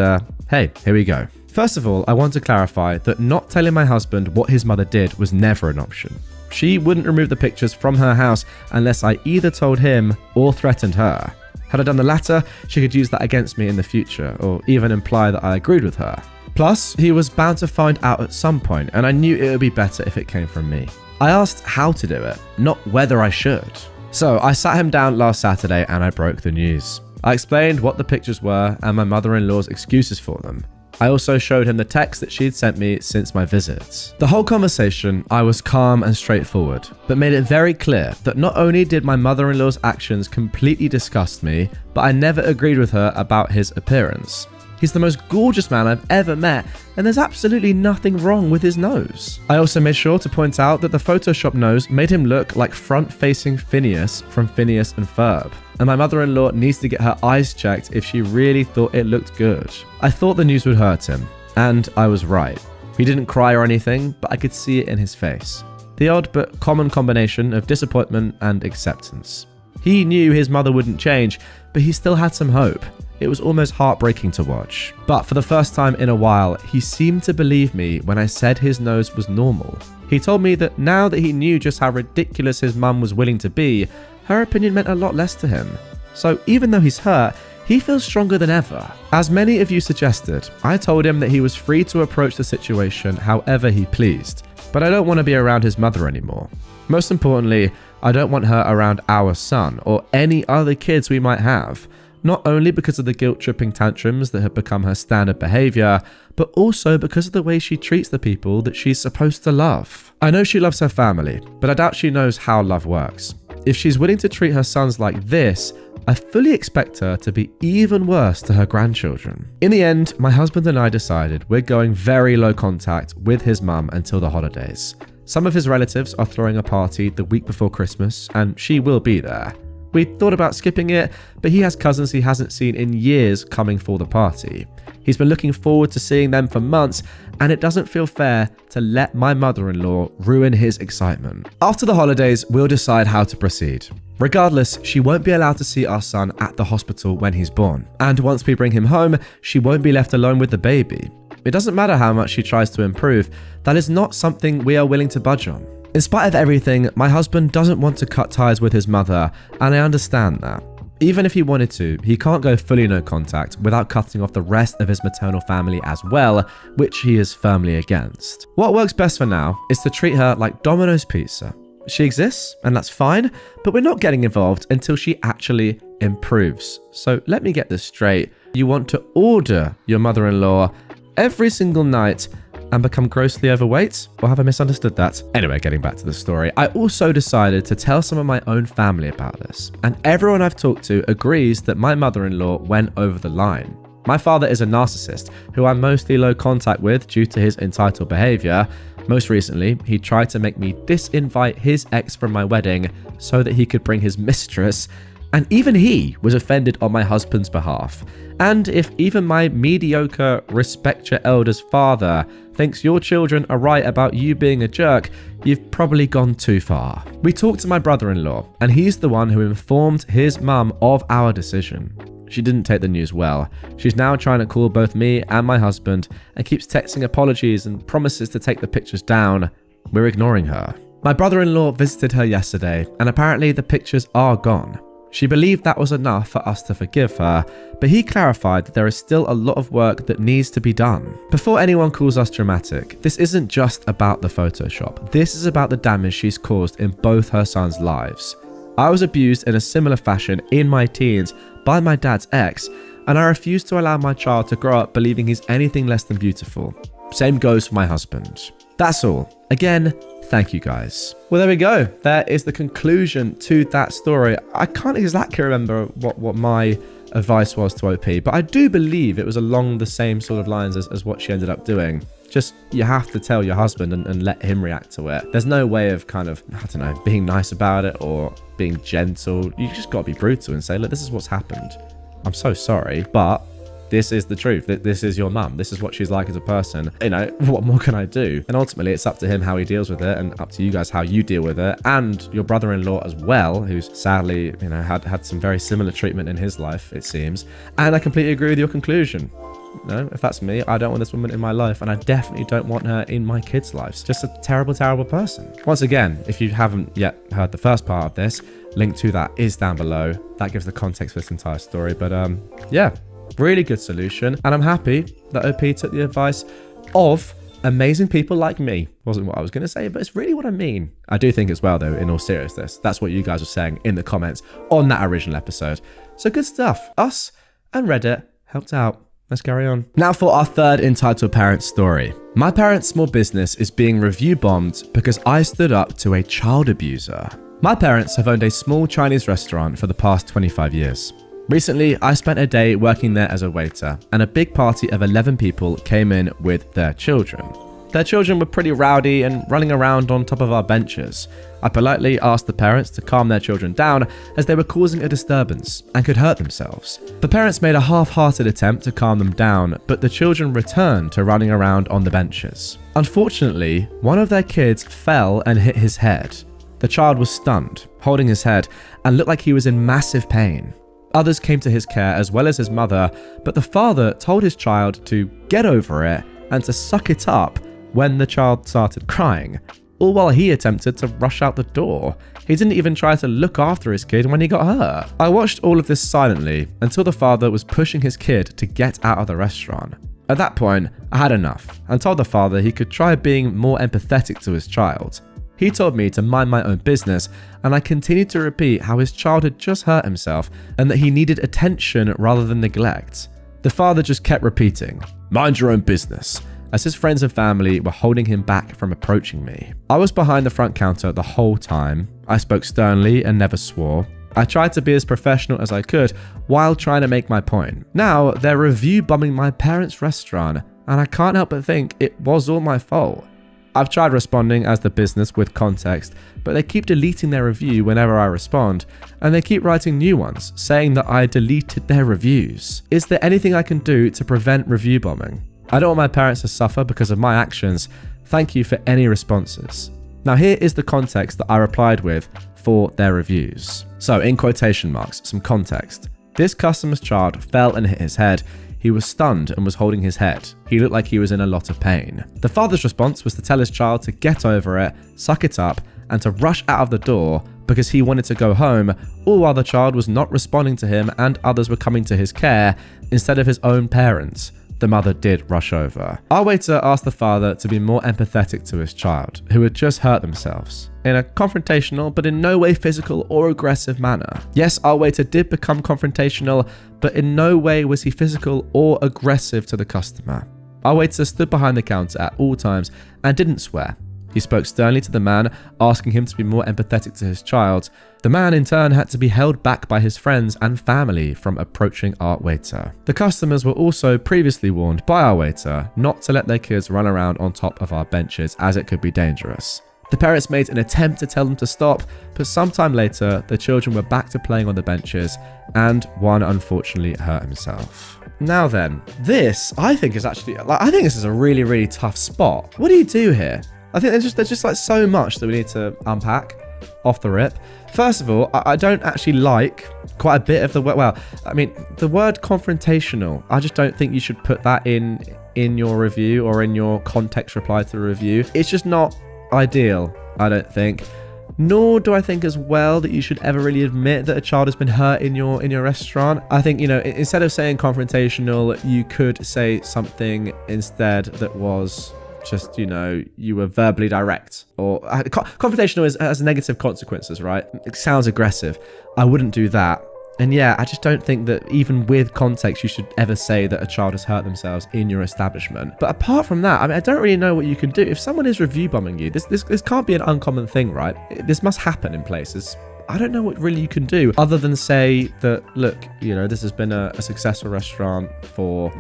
hey, here we go. First of all, I want to clarify that not telling my husband what his mother did was never an option. She wouldn't remove the pictures from her house unless I either told him or threatened her. Had I done the latter, she could use that against me in the future, or even imply that I agreed with her. Plus, he was bound to find out at some point, and I knew it would be better if it came from me. I asked how to do it, not whether I should. So I sat him down last Saturday and I broke the news. I explained what the pictures were and my mother-in-law's excuses for them. I also showed him the text that she'd sent me since my visits. The whole conversation, I was calm and straightforward, but made it very clear that not only did my mother-in-law's actions completely disgust me, but I never agreed with her about his appearance. He's the most gorgeous man I've ever met, and there's absolutely nothing wrong with his nose. I also made sure to point out that the Photoshop nose made him look like front-facing Phineas from Phineas and Ferb. And my mother-in-law needs to get her eyes checked if she really thought it looked good. I thought the news would hurt him, and I was right. He didn't cry or anything, but I could see it in his face. The odd but common combination of disappointment and acceptance. He knew his mother wouldn't change, but he still had some hope. It was almost heartbreaking to watch. But for the first time in a while, he seemed to believe me when I said his nose was normal. He told me that now that he knew just how ridiculous his mum was willing to be, her opinion meant a lot less to him. So even though he's hurt, he feels stronger than ever. As many of you suggested, I told him that he was free to approach the situation however he pleased, but I don't want to be around his mother anymore. Most importantly, I don't want her around our son or any other kids we might have. Not only because of the guilt-tripping tantrums that have become her standard behavior, but also because of the way she treats the people that she's supposed to love. I know she loves her family, but I doubt she knows how love works. If she's willing to treat her sons like this, I fully expect her to be even worse to her grandchildren. In the end, my husband and I decided we're going very low contact with his mum until the holidays. Some of his relatives are throwing a party the week before Christmas, and she will be there. We thought about skipping it, but he has cousins he hasn't seen in years coming for the party. He's been looking forward to seeing them for months, and it doesn't feel fair to let my mother-in-law ruin his excitement. After the holidays, we'll decide how to proceed. Regardless, she won't be allowed to see our son at the hospital when he's born. And once we bring him home, she won't be left alone with the baby. It doesn't matter how much she tries to improve, that is not something we are willing to budge on. In spite of everything, my husband doesn't want to cut ties with his mother, and I understand that. Even if he wanted to, he can't go fully no contact without cutting off the rest of his maternal family as well, which he is firmly against. What works best for now is to treat her like Domino's Pizza. She exists, and that's fine, but we're not getting involved until she actually improves. So let me get this straight. You want to order your mother-in-law every single night and become grossly overweight? Or have I misunderstood that? Anyway, getting back to the story, I also decided to tell some of my own family about this, and everyone I've talked to agrees that my mother-in-law went over the line. My father is a narcissist who I'm mostly low contact with due to his entitled behavior. Most recently, he tried to make me disinvite his ex from my wedding so that he could bring his mistress, and even he was offended on my husband's behalf. And if even my mediocre respect your elders father thinks your children are right about you being a jerk, you've probably gone too far. We talked to my brother-in-law, and he's the one who informed his mum of our decision. She didn't take the news well. She's now trying to call both me and my husband and keeps texting apologies and promises to take the pictures down. We're ignoring her. My brother-in-law visited her yesterday, and apparently the pictures are gone. She believed that was enough for us to forgive her, but he clarified that there is still a lot of work that needs to be done. Before anyone calls us dramatic, this isn't just about the Photoshop. This is about the damage she's caused in both her sons' lives. I was abused in a similar fashion in my teens by my dad's ex, and I refuse to allow my child to grow up believing he's anything less than beautiful. Same goes for my husband. That's all. Again, thank you guys. Well, there we go. There is the conclusion to that story. I can't exactly remember what my advice was to OP, but I do believe it was along the same sort of lines as what she ended up doing. Just, you have to tell your husband and let him react to it. There's no way of kind of, I don't know, being nice about it or being gentle. You just got to be brutal and say, look, this is what's happened. I'm so sorry, but this is the truth. This is your mum. This is what she's like as a person. You know, what more can I do? And ultimately, it's up to him how he deals with it, and up to you guys how you deal with it, and your brother-in-law as well, who's sadly, you know, had some very similar treatment in his life, it seems. And I completely agree with your conclusion. No, if that's me, I don't want this woman in my life, and I definitely don't want her in my kids' lives. Just a terrible, terrible person. Once again, if you haven't yet heard the first part of this, link to that is down below. That gives the context for this entire story. But yeah, really good solution, and I'm happy that OP took the advice of amazing people like me. Wasn't what I was going to say, but it's really what I mean. I do think as well, though, in all seriousness, that's what you guys were saying in the comments on that original episode. So good stuff. Us and Reddit helped out. Let's carry on. Now for our third entitled parent story. My parents' small business is being review bombed because I stood up to a child abuser. My parents have owned a small Chinese restaurant for the past 25 years. Recently, I spent a day working there as a waiter, and a big party of 11 people came in with their children. Their children were pretty rowdy and running around on top of our benches. I politely asked the parents to calm their children down as they were causing a disturbance and could hurt themselves. The parents made a half-hearted attempt to calm them down, but the children returned to running around on the benches. Unfortunately, one of their kids fell and hit his head. The child was stunned, holding his head, and looked like he was in massive pain. Others came to his care as well as his mother, but the father told his child to get over it and to suck it up when the child started crying, all while he attempted to rush out the door. He didn't even try to look after his kid when he got hurt. I watched all of this silently until the father was pushing his kid to get out of the restaurant. At that point, I had enough and told the father he could try being more empathetic to his child. He told me to mind my own business, and I continued to repeat how his child had just hurt himself and that he needed attention rather than neglect. The father just kept repeating, "Mind your own business," as his friends and family were holding him back from approaching me. I was behind the front counter the whole time. I spoke sternly and never swore. I tried to be as professional as I could while trying to make my point. Now they're review bombing my parents' restaurant, and I can't help but think it was all my fault. I've tried responding as the business with context, but they keep deleting their review whenever I respond, and they keep writing new ones, saying that I deleted their reviews. Is there anything I can do to prevent review bombing? I don't want my parents to suffer because of my actions. Thank you for any responses. Now here is the context that I replied with for their reviews. So in quotation marks, some context. This customer's child fell and hit his head. He was stunned and was holding his head. He looked like he was in a lot of pain. The father's response was to tell his child to get over it, suck it up, and to rush out of the door because he wanted to go home, all while the child was not responding to him and others were coming to his care instead of his own parents. The mother did rush over. Our waiter asked the father to be more empathetic to his child, who had just hurt themselves, in a confrontational but in no way physical or aggressive manner. Yes, our waiter did become confrontational, but in no way was he physical or aggressive to the customer. Our waiter stood behind the counter at all times and didn't swear. He spoke sternly to the man, asking him to be more empathetic to his child. The man in turn had to be held back by his friends and family from approaching our waiter. The customers were also previously warned by our waiter not to let their kids run around on top of our benches as it could be dangerous. The parents made an attempt to tell them to stop, but sometime later, the children were back to playing on the benches, and one unfortunately hurt himself. Now then, this I think is actually, I think this is a really, really tough spot. What do you do here? I think there's just like so much that we need to unpack off the rip. First of all, I don't actually like quite a bit of the word. Well, I mean, the word confrontational, I just don't think you should put that in your review or in your context reply to the review. It's just not ideal, I don't think. Nor do I think as well that you should ever really admit that a child has been hurt in your restaurant. I think, instead of saying confrontational, you could say something instead that was just, you were verbally direct. Or confrontational has negative consequences, right? It sounds aggressive. I wouldn't do that. And yeah, I just don't think that even with context, you should ever say that a child has hurt themselves in your establishment. But apart from that, I don't really know what you can do. If someone is review bombing you, this can't be an uncommon thing, right? This must happen in places. I don't know what really you can do other than say that, look, this has been a successful restaurant for,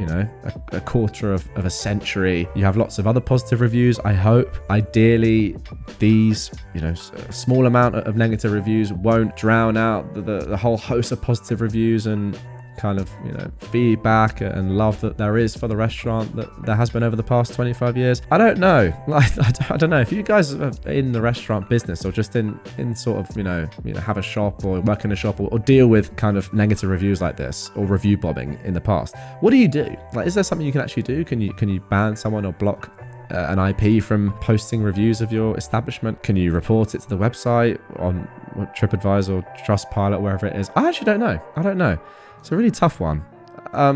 a quarter of a century. You have lots of other positive reviews, I hope. Ideally, these, a small amount of negative reviews won't drown out the whole host of positive reviews and kind of, feedback and love that there is for the restaurant that there has been over the past 25 years. I don't know. I don't know. If you guys are in the restaurant business or just in sort of, have a shop or work in a shop or deal with kind of negative reviews like this or review bombing in the past, what do you do? Like, is there something you can actually do? Can you ban someone or block an IP from posting reviews of your establishment? Can you report it to the website on TripAdvisor or Trustpilot, wherever it is? I actually don't know. I don't know. It's a really tough one. I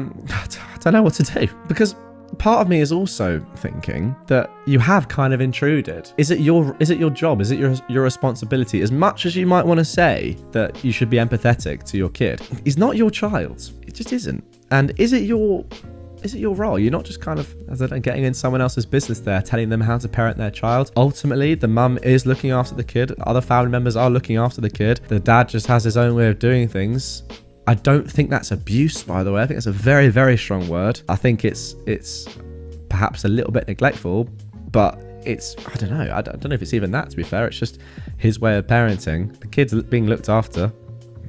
don't know what to do, because part of me is also thinking that you have kind of intruded. Is it your job? Is it your responsibility? As much as you might want to say that you should be empathetic to your kid, he's not your child. It just isn't. And is it your role? You're not just kind of getting in someone else's business there, telling them how to parent their child. Ultimately, the mum is looking after the kid. Other family members are looking after the kid. The dad just has his own way of doing things. I don't think that's abuse, by the way. I think it's a very, very strong word. I think it's perhaps a little bit neglectful, but I don't know. I don't know if it's even that, to be fair. It's just his way of parenting. The kid's being looked after,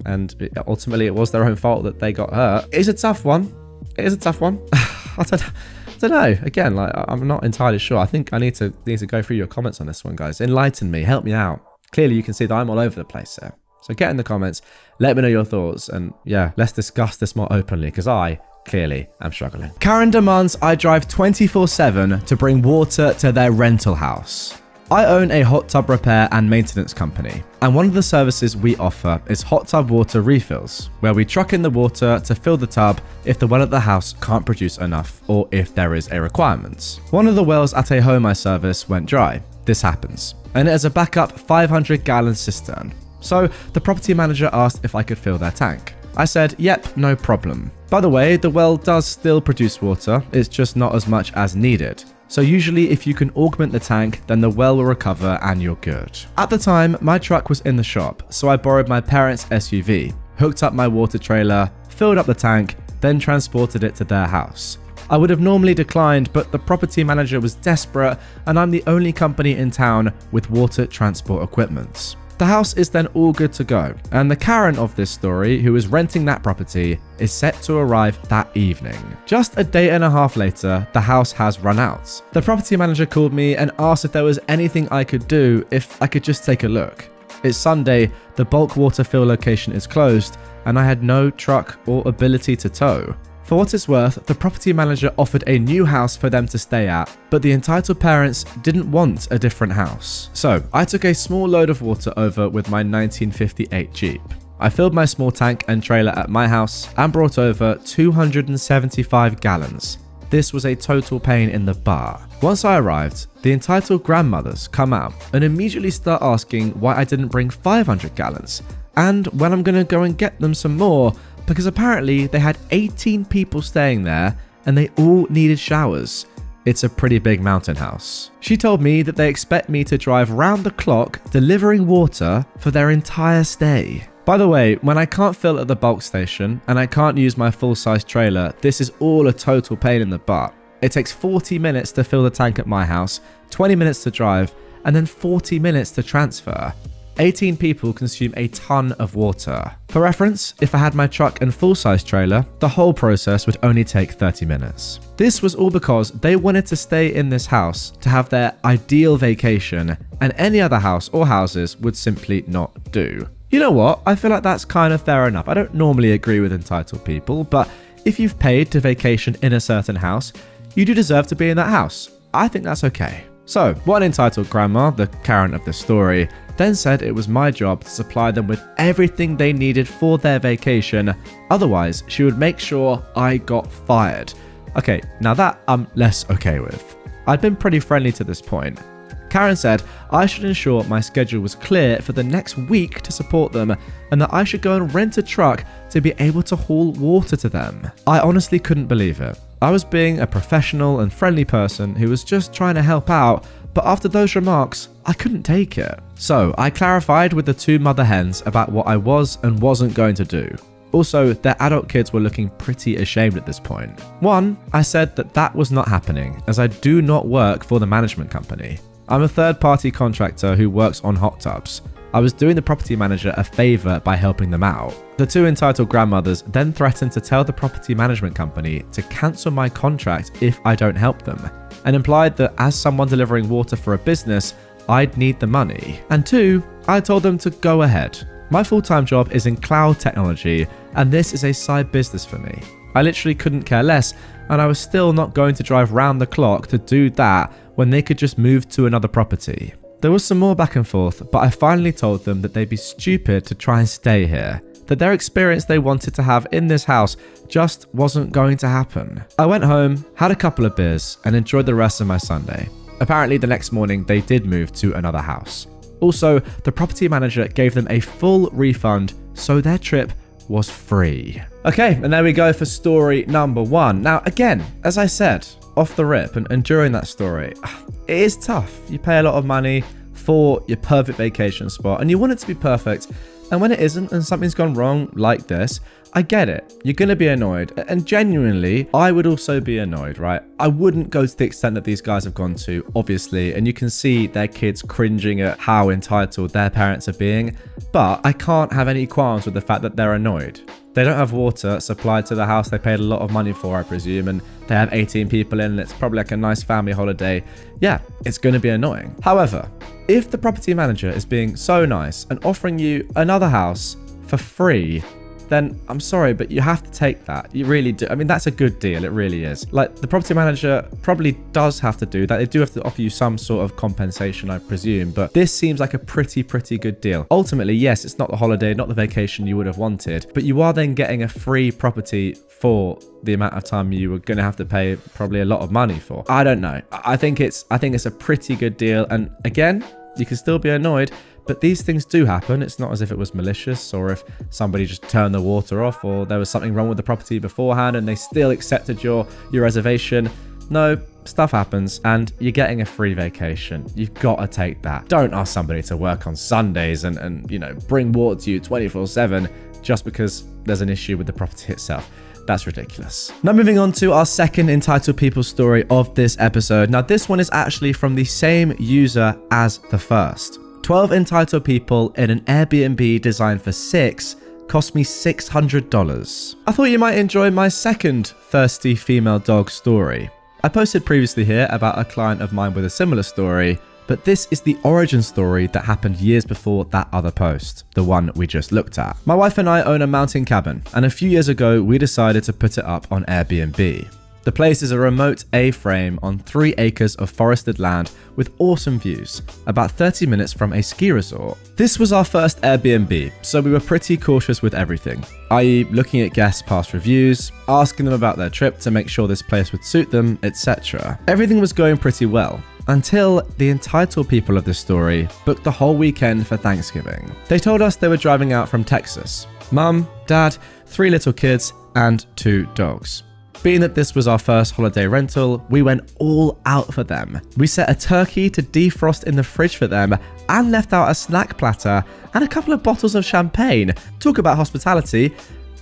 and ultimately it was their own fault that they got hurt. It's a tough one. It is a tough one. I don't know. Again, I'm not entirely sure. I think I need to go through your comments on this one, guys. Enlighten me. Help me out. Clearly, you can see that I'm all over the place there. So get in the comments, let me know your thoughts, and yeah, let's discuss this more openly, because I clearly am struggling. Karen demands I drive 24/7 to bring water to their rental house. I own a hot tub repair and maintenance company, and one of the services we offer is hot tub water refills, where we truck in the water to fill the tub if the well at the house can't produce enough or if there is a requirement. One of the wells at a home I service went dry. This happens, and it is a backup 500-gallon cistern. So the property manager asked if I could fill their tank. I said, yep, no problem. By the way, the well does still produce water, it's just not as much as needed. So usually if you can augment the tank, then the well will recover and you're good. At the time, my truck was in the shop, so I borrowed my parents' SUV, hooked up my water trailer, filled up the tank, then transported it to their house. I would have normally declined, but the property manager was desperate and I'm the only company in town with water transport equipment. The house is then all good to go, and the Karen of this story, who is renting that property, is set to arrive that evening. Just a day and a half later, the house has run out. The property manager called me and asked if there was anything I could do, if I could just take a look. It's Sunday, the bulk water fill location is closed, and I had no truck or ability to tow. For what it's worth, the property manager offered a new house for them to stay at, but the entitled parents didn't want a different house. So I took a small load of water over with my 1958 Jeep. I filled my small tank and trailer at my house and brought over 275 gallons. This was a total pain in the butt. Once I arrived, the entitled grandmothers come out and immediately start asking why I didn't bring 500 gallons and when I'm gonna go and get them some more, because apparently they had 18 people staying there and they all needed showers. It's a pretty big mountain house. She told me that they expect me to drive round the clock delivering water for their entire stay. By the way, when I can't fill at the bulk station and I can't use my full-size trailer, this is all a total pain in the butt. It takes 40 minutes to fill the tank at my house, 20 minutes to drive, and then 40 minutes to transfer. 18 people consume a ton of water. For reference, if I had my truck and full-size trailer, the whole process would only take 30 minutes. This was all because they wanted to stay in this house to have their ideal vacation, and any other house or houses would simply not do. You know what? I feel like that's kind of fair enough. I don't normally agree with entitled people, but if you've paid to vacation in a certain house, you do deserve to be in that house. I think that's okay. So, one entitled grandma, the Karen of the story, then said it was my job to supply them with everything they needed for their vacation, otherwise she would make sure I got fired. Okay, now that I'm less okay with. I'd been pretty friendly to this point. Karen said I should ensure my schedule was clear for the next week to support them, and that I should go and rent a truck to be able to haul water to them. I honestly couldn't believe it. I was being a professional and friendly person who was just trying to help out, but after those remarks, I couldn't take it. So I clarified with the two mother hens about what I was and wasn't going to do. Also, their adult kids were looking pretty ashamed at this point. One, I said that was not happening, as I do not work for the management company. I'm a third-party contractor who works on hot tubs. I was doing the property manager a favor by helping them out. The two entitled grandmothers then threatened to tell the property management company to cancel my contract if I don't help them, and implied that as someone delivering water for a business, I'd need the money. And two, I told them to go ahead. My full-time job is in cloud technology, and this is a side business for me. I literally couldn't care less, and I was still not going to drive round the clock to do that when they could just move to another property. There was some more back and forth, but I finally told them that they'd be stupid to try and stay here, that their experience they wanted to have in this house just wasn't going to happen. I went home, had a couple of beers, and enjoyed the rest of my Sunday. Apparently the next morning they did move to another house. Also, the property manager gave them a full refund, so their trip was free. Okay, and there we go for story number 1. Now, again, as I said, off the rip and during that story, it is tough. You pay a lot of money for your perfect vacation spot and you want it to be perfect. And when it isn't and something's gone wrong like this, I get it. You're going to be annoyed. And genuinely, I would also be annoyed, right? I wouldn't go to the extent that these guys have gone to, obviously. And you can see their kids cringing at how entitled their parents are being. But I can't have any qualms with the fact that they're annoyed. They don't have water supplied to the house they paid a lot of money for, I presume, and they have 18 people in and it's probably like a nice family holiday. Yeah, it's going to be annoying. However, if the property manager is being so nice and offering you another house for free, then I'm sorry, but you have to take that. You really do. I mean, that's a good deal. It really is. Like, the property manager probably does have to do that. They do have to offer you some sort of compensation, I presume, but this seems like a pretty good deal. Ultimately, yes, it's not the holiday, not the vacation you would have wanted, but you are then getting a free property for the amount of time you were going to have to pay probably a lot of money for. I don't know. I think it's a pretty good deal. And again, you can still be annoyed, but these things do happen. It's not as if it was malicious or if somebody just turned the water off or there was something wrong with the property beforehand and they still accepted your reservation. No, stuff happens and you're getting a free vacation. You've got to take that. Don't ask somebody to work on Sundays and you know, bring water to you 24/7 just because there's an issue with the property itself. That's ridiculous. Now moving on to our second entitled people story of this episode. Now this one is actually from the same user as the first. 12 entitled people in an Airbnb designed for 6 cost me $600. I thought you might enjoy my second thirsty female dog story. I posted previously here about a client of mine with a similar story, but this is the origin story that happened years before that other post, the one we just looked at. My wife and I own a mountain cabin, and a few years ago we decided to put it up on Airbnb. The place is a remote A-frame on 3 acres of forested land with awesome views, about 30 minutes from a ski resort. This was our first Airbnb, so we were pretty cautious with everything, i.e. looking at guests' past reviews, asking them about their trip to make sure this place would suit them, etc. Everything was going pretty well, until the entitled people of this story booked the whole weekend for Thanksgiving. They told us they were driving out from Texas. Mum, Dad, 3 little kids, and 2 dogs. Being that this was our first holiday rental, we went all out for them. We set a turkey to defrost in the fridge for them and left out a snack platter and a couple of bottles of champagne. Talk about hospitality.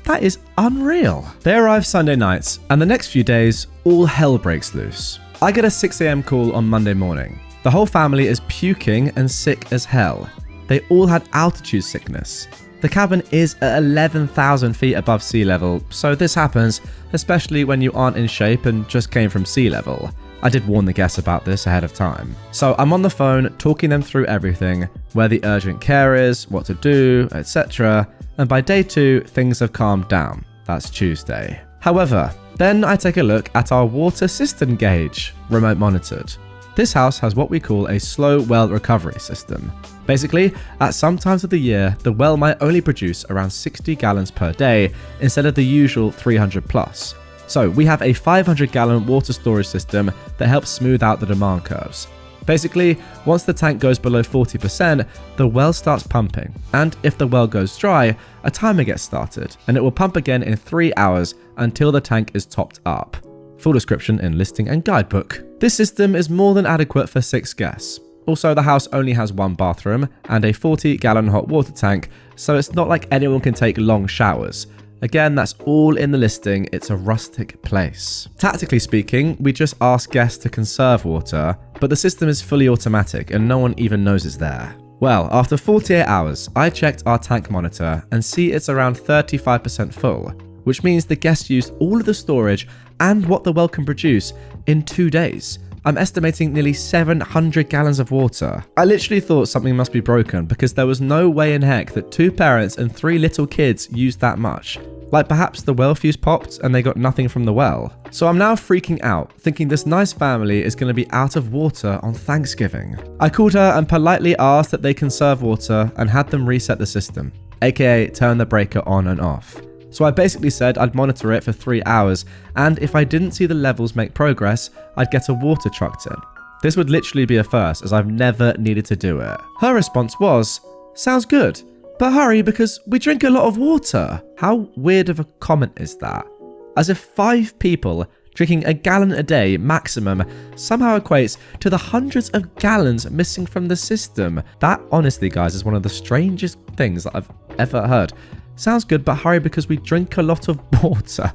That is unreal. They arrive Sunday nights, and the next few days, all hell breaks loose. I get a 6 a.m. call on Monday morning. The whole family is puking and sick as hell. They all had altitude sickness. The cabin is at 11,000 feet above sea level, so this happens, especially when you aren't in shape and just came from sea level. I did warn the guests about this ahead of time. So I'm on the phone talking them through everything, where the urgent care is, what to do, etc. And by day 2, things have calmed down. That's Tuesday. However, then I take a look at our water cistern gauge, remote monitored. This house has what we call a slow well recovery system. Basically, at some times of the year, the well might only produce around 60 gallons per day instead of the usual 300 plus. So we have a 500-gallon water storage system that helps smooth out the demand curves. Basically, once the tank goes below 40%, the well starts pumping, and if the well goes dry, a timer gets started, and it will pump again in 3 hours until the tank is topped up. Full description in listing and guidebook. This system is more than adequate for 6 guests. Also, the house only has 1 bathroom and a 40-gallon hot water tank, so it's not like anyone can take long showers. Again, that's all in the listing, it's a rustic place. Tactically speaking, we just ask guests to conserve water, but the system is fully automatic and no one even knows it's there. Well, after 48 hours, I checked our tank monitor and see it's around 35% full, which means the guests used all of the storage and what the well can produce in 2 days. I'm estimating nearly 700 gallons of water. I literally thought something must be broken because there was no way in heck that 2 parents and 3 little kids used that much. Like perhaps the well fuse popped and they got nothing from the well. So I'm now freaking out, thinking this nice family is going to be out of water on Thanksgiving. I called her and politely asked that they conserve water and had them reset the system, aka turn the breaker on and off. So I basically said I'd monitor it for 3 hours, and if I didn't see the levels make progress, I'd get a water truck in. This would literally be a first, as I've never needed to do it. Her response was, "Sounds good, but hurry because we drink a lot of water." How weird of a comment is that? As if 5 people drinking a gallon a day maximum somehow equates to the hundreds of gallons missing from the system. That honestly, guys, is one of the strangest things that I've ever heard. Sounds good, but hurry because we drink a lot of water.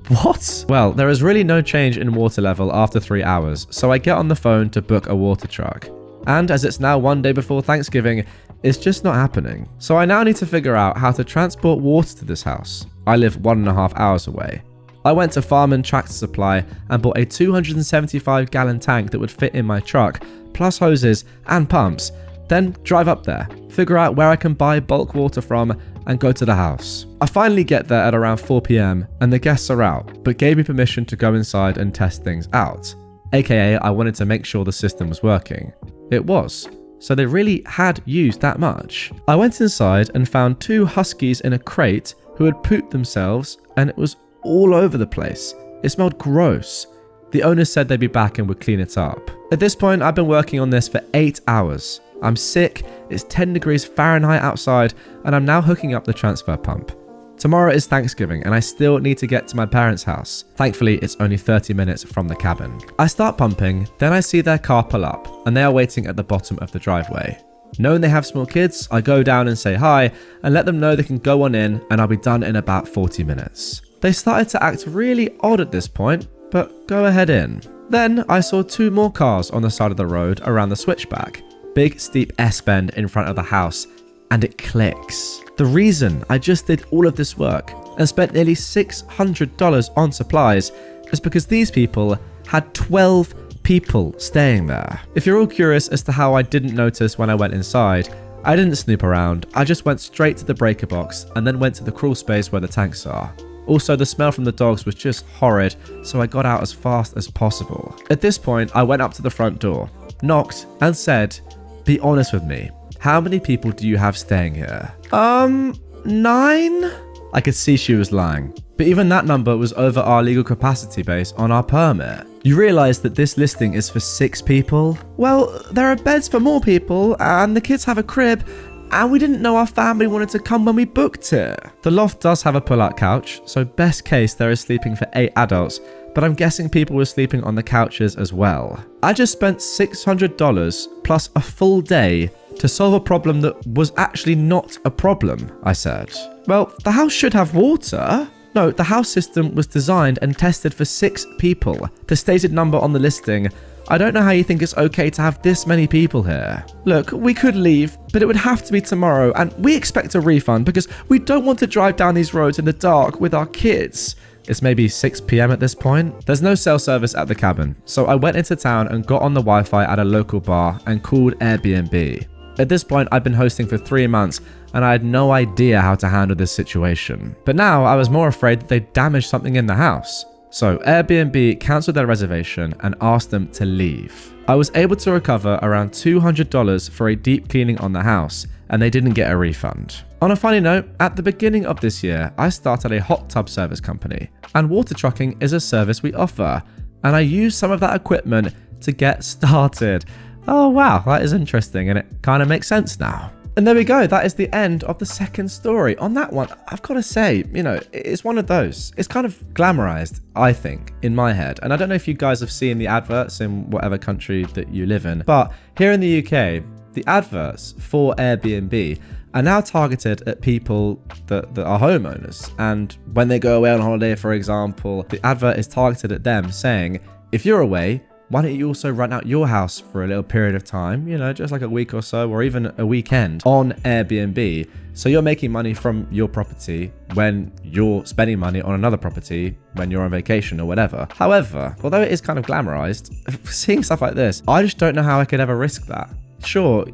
What? Well, there is really no change in water level after 3 hours, so I get on the phone to book a water truck. And as it's now 1 day before Thanksgiving, it's just not happening. So I now need to figure out how to transport water to this house. I live 1.5 hours away. I went to Farm and Tractor Supply and bought a 275-gallon tank that would fit in my truck, plus hoses and pumps. Then drive up there, figure out where I can buy bulk water from, and go to the house. I finally get there at around 4 PM and the guests are out, but gave me permission to go inside and test things out. AKA, I wanted to make sure the system was working. It was. So they really had used that much. I went inside and found 2 huskies in a crate who had pooped themselves, and it was all over the place. It smelled gross. The owners said they'd be back and would clean it up. At this point, I've been working on this for 8 hours. I'm sick, it's 10 degrees Fahrenheit outside, and I'm now hooking up the transfer pump. Tomorrow is Thanksgiving and I still need to get to my parents' house. Thankfully, it's only 30 minutes from the cabin. I start pumping, then I see their car pull up, and they are waiting at the bottom of the driveway. Knowing they have small kids, I go down and say hi, and let them know they can go on in, and I'll be done in about 40 minutes. They started to act really odd at this point, but go ahead in. Then I saw 2 more cars on the side of the road around the switchback. Big steep S-bend in front of the house, and it clicks. The reason I just did all of this work and spent nearly $600 on supplies is because these people had 12 people staying there. If you're all curious as to how I didn't notice when I went inside, I didn't snoop around, I just went straight to the breaker box and then went to the crawl space where the tanks are. Also, the smell from the dogs was just horrid, so I got out as fast as possible. At this point, I went up to the front door, knocked, and said, "Be honest with me. How many people do you have staying here?" 9? I could see she was lying. But even that number was over our legal capacity base on our permit. You realise that this listing is for 6 people? Well, there are beds for more people, and the kids have a crib, and we didn't know our family wanted to come when we booked it. The loft does have a pull-out couch, so best case there is sleeping for 8 adults, but I'm guessing people were sleeping on the couches as well. I just spent $600 plus a full day to solve a problem that was actually not a problem, I said. Well, the house should have water. No, the house system was designed and tested for 6 people. The stated number on the listing. I don't know how you think it's okay to have this many people here. Look, we could leave, but it would have to be tomorrow, and we expect a refund because we don't want to drive down these roads in the dark with our kids. It's maybe 6 PM at this point. There's no cell service at the cabin, so I went into town and got on the Wi-Fi at a local bar and called Airbnb. At this point, I'd been hosting for 3 months and I had no idea how to handle this situation. But now I was more afraid that they'd damaged something in the house. So Airbnb cancelled their reservation and asked them to leave. I was able to recover around $200 for a deep cleaning on the house, and they didn't get a refund. On a funny note, at the beginning of this year, I started a hot tub service company, and water trucking is a service we offer, and I used some of that equipment to get started. Oh wow, that is interesting, and it kind of makes sense now. And there we go, that is the end of the second story. On that one, I've got to say, it's one of those. It's kind of glamorized, I think, in my head. And I don't know if you guys have seen the adverts in whatever country that you live in, but here in the UK, the adverts for Airbnb are now targeted at people that are homeowners. And when they go away on holiday, for example, the advert is targeted at them saying, if you're away, why don't you also rent out your house for a little period of time, just like a week or so, or even a weekend on Airbnb. So you're making money from your property when you're spending money on another property when you're on vacation or whatever. However, although it is kind of glamorized, seeing stuff like this, I just don't know how I could ever risk that. Sure,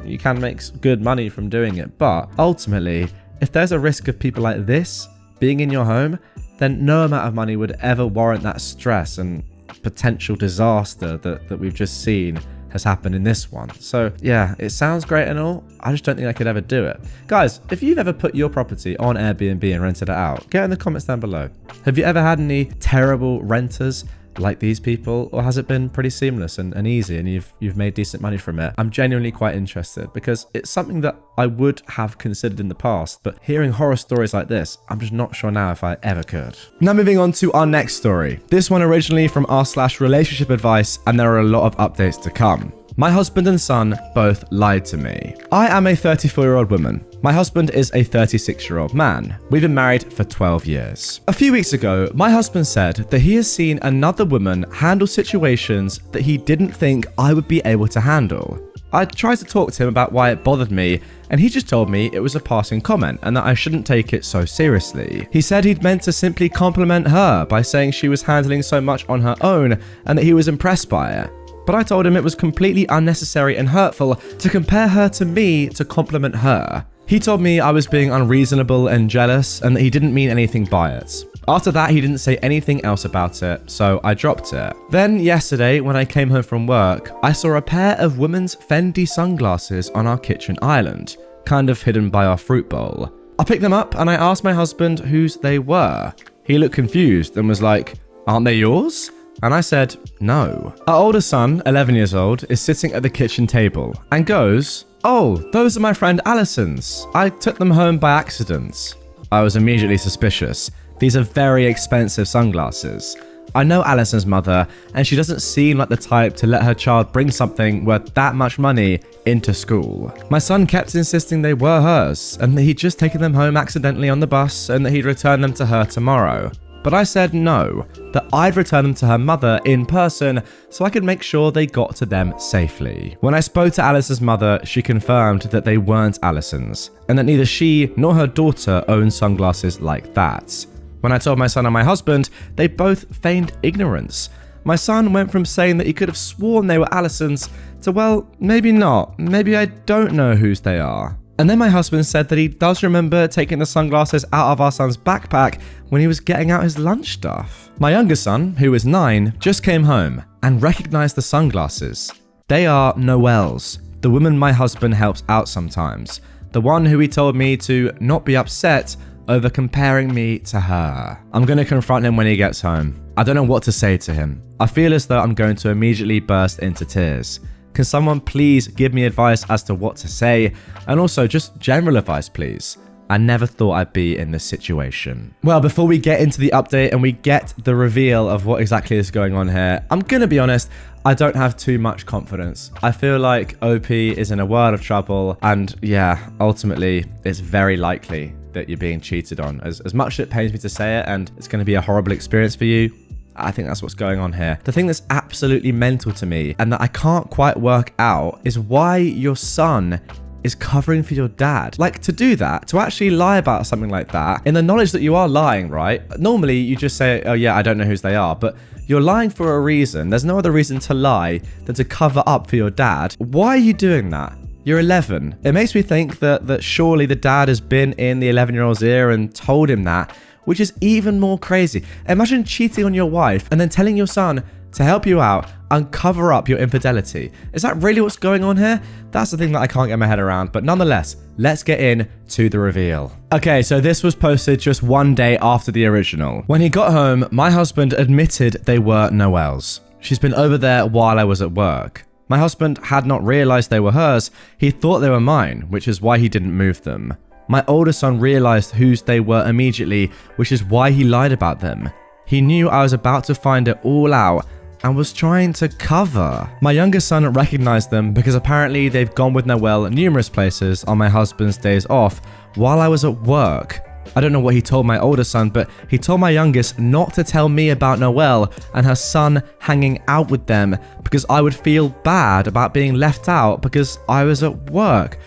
you can make good money from doing it, but ultimately, if there's a risk of people like this being in your home, then no amount of money would ever warrant that stress and potential disaster that we've just seen has happened in this one. So yeah, it sounds great and all, I just don't think I could ever do it. Guys, if you've ever put your property on Airbnb and rented it out, get in the comments down below. Have you ever had any terrible renters like these people, or has it been pretty seamless and easy and you've made decent money from it? I'm genuinely quite interested because it's something that I would have considered in the past, but hearing horror stories like this, I'm just not sure now if I ever could. Now moving on to our next story. This one originally from r/relationship advice, and there are a lot of updates to come. My husband and son both lied to me. I am a 34-year-old woman. My husband is a 36-year-old man. We've been married for 12 years. A few weeks ago, my husband said that he has seen another woman handle situations that he didn't think I would be able to handle. I tried to talk to him about why it bothered me, and he just told me it was a passing comment and that I shouldn't take it so seriously. He said he'd meant to simply compliment her by saying she was handling so much on her own and that he was impressed by it. But I told him it was completely unnecessary and hurtful to compare her to me to compliment her. He told me I was being unreasonable and jealous and that he didn't mean anything by it. After that, he didn't say anything else about it, so I dropped it. Then yesterday, when I came home from work, I saw a pair of women's Fendi sunglasses on our kitchen island, kind of hidden by our fruit bowl. I picked them up and I asked my husband whose they were. He looked confused and was like, "Aren't they yours?" And I said, no. Our older son, 11 years old, is sitting at the kitchen table and goes, "Oh, those are my friend Alison's. I took them home by accident." I was immediately suspicious. These are very expensive sunglasses. I know Alison's mother, and she doesn't seem like the type to let her child bring something worth that much money into school. My son kept insisting they were hers, and that he'd just taken them home accidentally on the bus, and that he'd return them to her tomorrow. But I said no, that I'd return them to her mother in person so I could make sure they got to them safely. When I spoke to Alison's mother, she confirmed that they weren't Alison's, and that neither she nor her daughter owned sunglasses like that. When I told my son and my husband, they both feigned ignorance. My son went from saying that he could have sworn they were Alison's to, well, maybe not, maybe I don't know whose they are. And then my husband said that he does remember taking the sunglasses out of our son's backpack when he was getting out his lunch stuff. My younger son, who is 9, just came home and recognized the sunglasses. They are Noelle's, the woman my husband helps out sometimes, the one who he told me to not be upset over comparing me to her. I'm going to confront him when he gets home. I don't know what to say to him. I feel as though I'm going to immediately burst into tears. Can someone please give me advice as to what to say? And also just general advice, please. I never thought I'd be in this situation. Well, before we get into the update and we get the reveal of what exactly is going on here, I'm gonna be honest, I don't have too much confidence. I feel like OP is in a world of trouble, and yeah, ultimately, it's very likely that you're being cheated on. As much as it pains me to say it, and it's gonna be a horrible experience for you, I think that's what's going on here. The thing that's absolutely mental to me and that I can't quite work out is why your son is covering for your dad. Like, to do that, to actually lie about something like that, in the knowledge that you are lying, right? Normally, you just say, oh yeah, I don't know whose they are, but you're lying for a reason. There's no other reason to lie than to cover up for your dad. Why are you doing that? You're 11. It makes me think that surely the dad has been in the 11-year-old's ear and told him that which is even more crazy. Imagine cheating on your wife and then telling your son to help you out and cover up your infidelity. Is that really what's going on here? That's the thing that I can't get my head around, but nonetheless, let's get into the reveal. Okay, so this was posted just one day after the original. When he got home, my husband admitted they were Noelle's. She's been over there while I was at work. My husband had not realized they were hers. He thought they were mine, which is why he didn't move them. My older son realized whose they were immediately, which is why he lied about them. He knew I was about to find it all out and was trying to cover. My younger son recognized them because apparently they've gone with Noelle numerous places on my husband's days off while I was at work. I don't know what he told my older son, but he told my youngest not to tell me about Noelle and her son hanging out with them because I would feel bad about being left out because I was at work.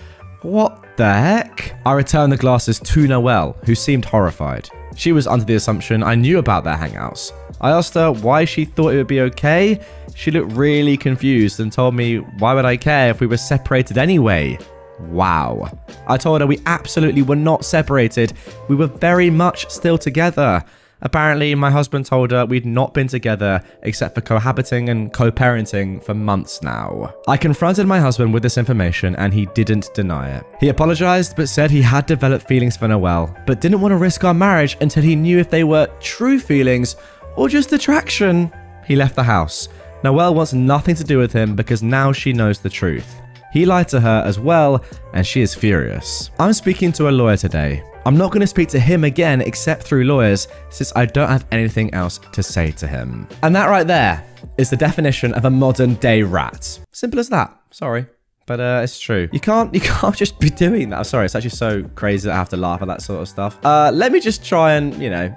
What the heck? I returned the glasses to Noelle, who seemed horrified. She was under the assumption I knew about their hangouts. I asked her why she thought it would be okay. She looked really confused and told me why would I care if we were separated anyway. Wow. I told her we absolutely were not separated. We were very much still together. Apparently, my husband told her we'd not been together except for cohabiting and co-parenting for months now. I confronted my husband with this information and he didn't deny it. He apologized but said he had developed feelings for Noelle, but didn't want to risk our marriage until he knew if they were true feelings or just attraction. He left the house. Noelle wants nothing to do with him because now she knows the truth. He lied to her as well, and she is furious. I'm speaking to a lawyer today. I'm not going to speak to him again except through lawyers since I don't have anything else to say to him. And that right there is the definition of a modern day rat. Simple as that. Sorry. But it's true. You can't just be doing that. I'm sorry, it's actually so crazy that I have to laugh at that sort of stuff. Let me just try and,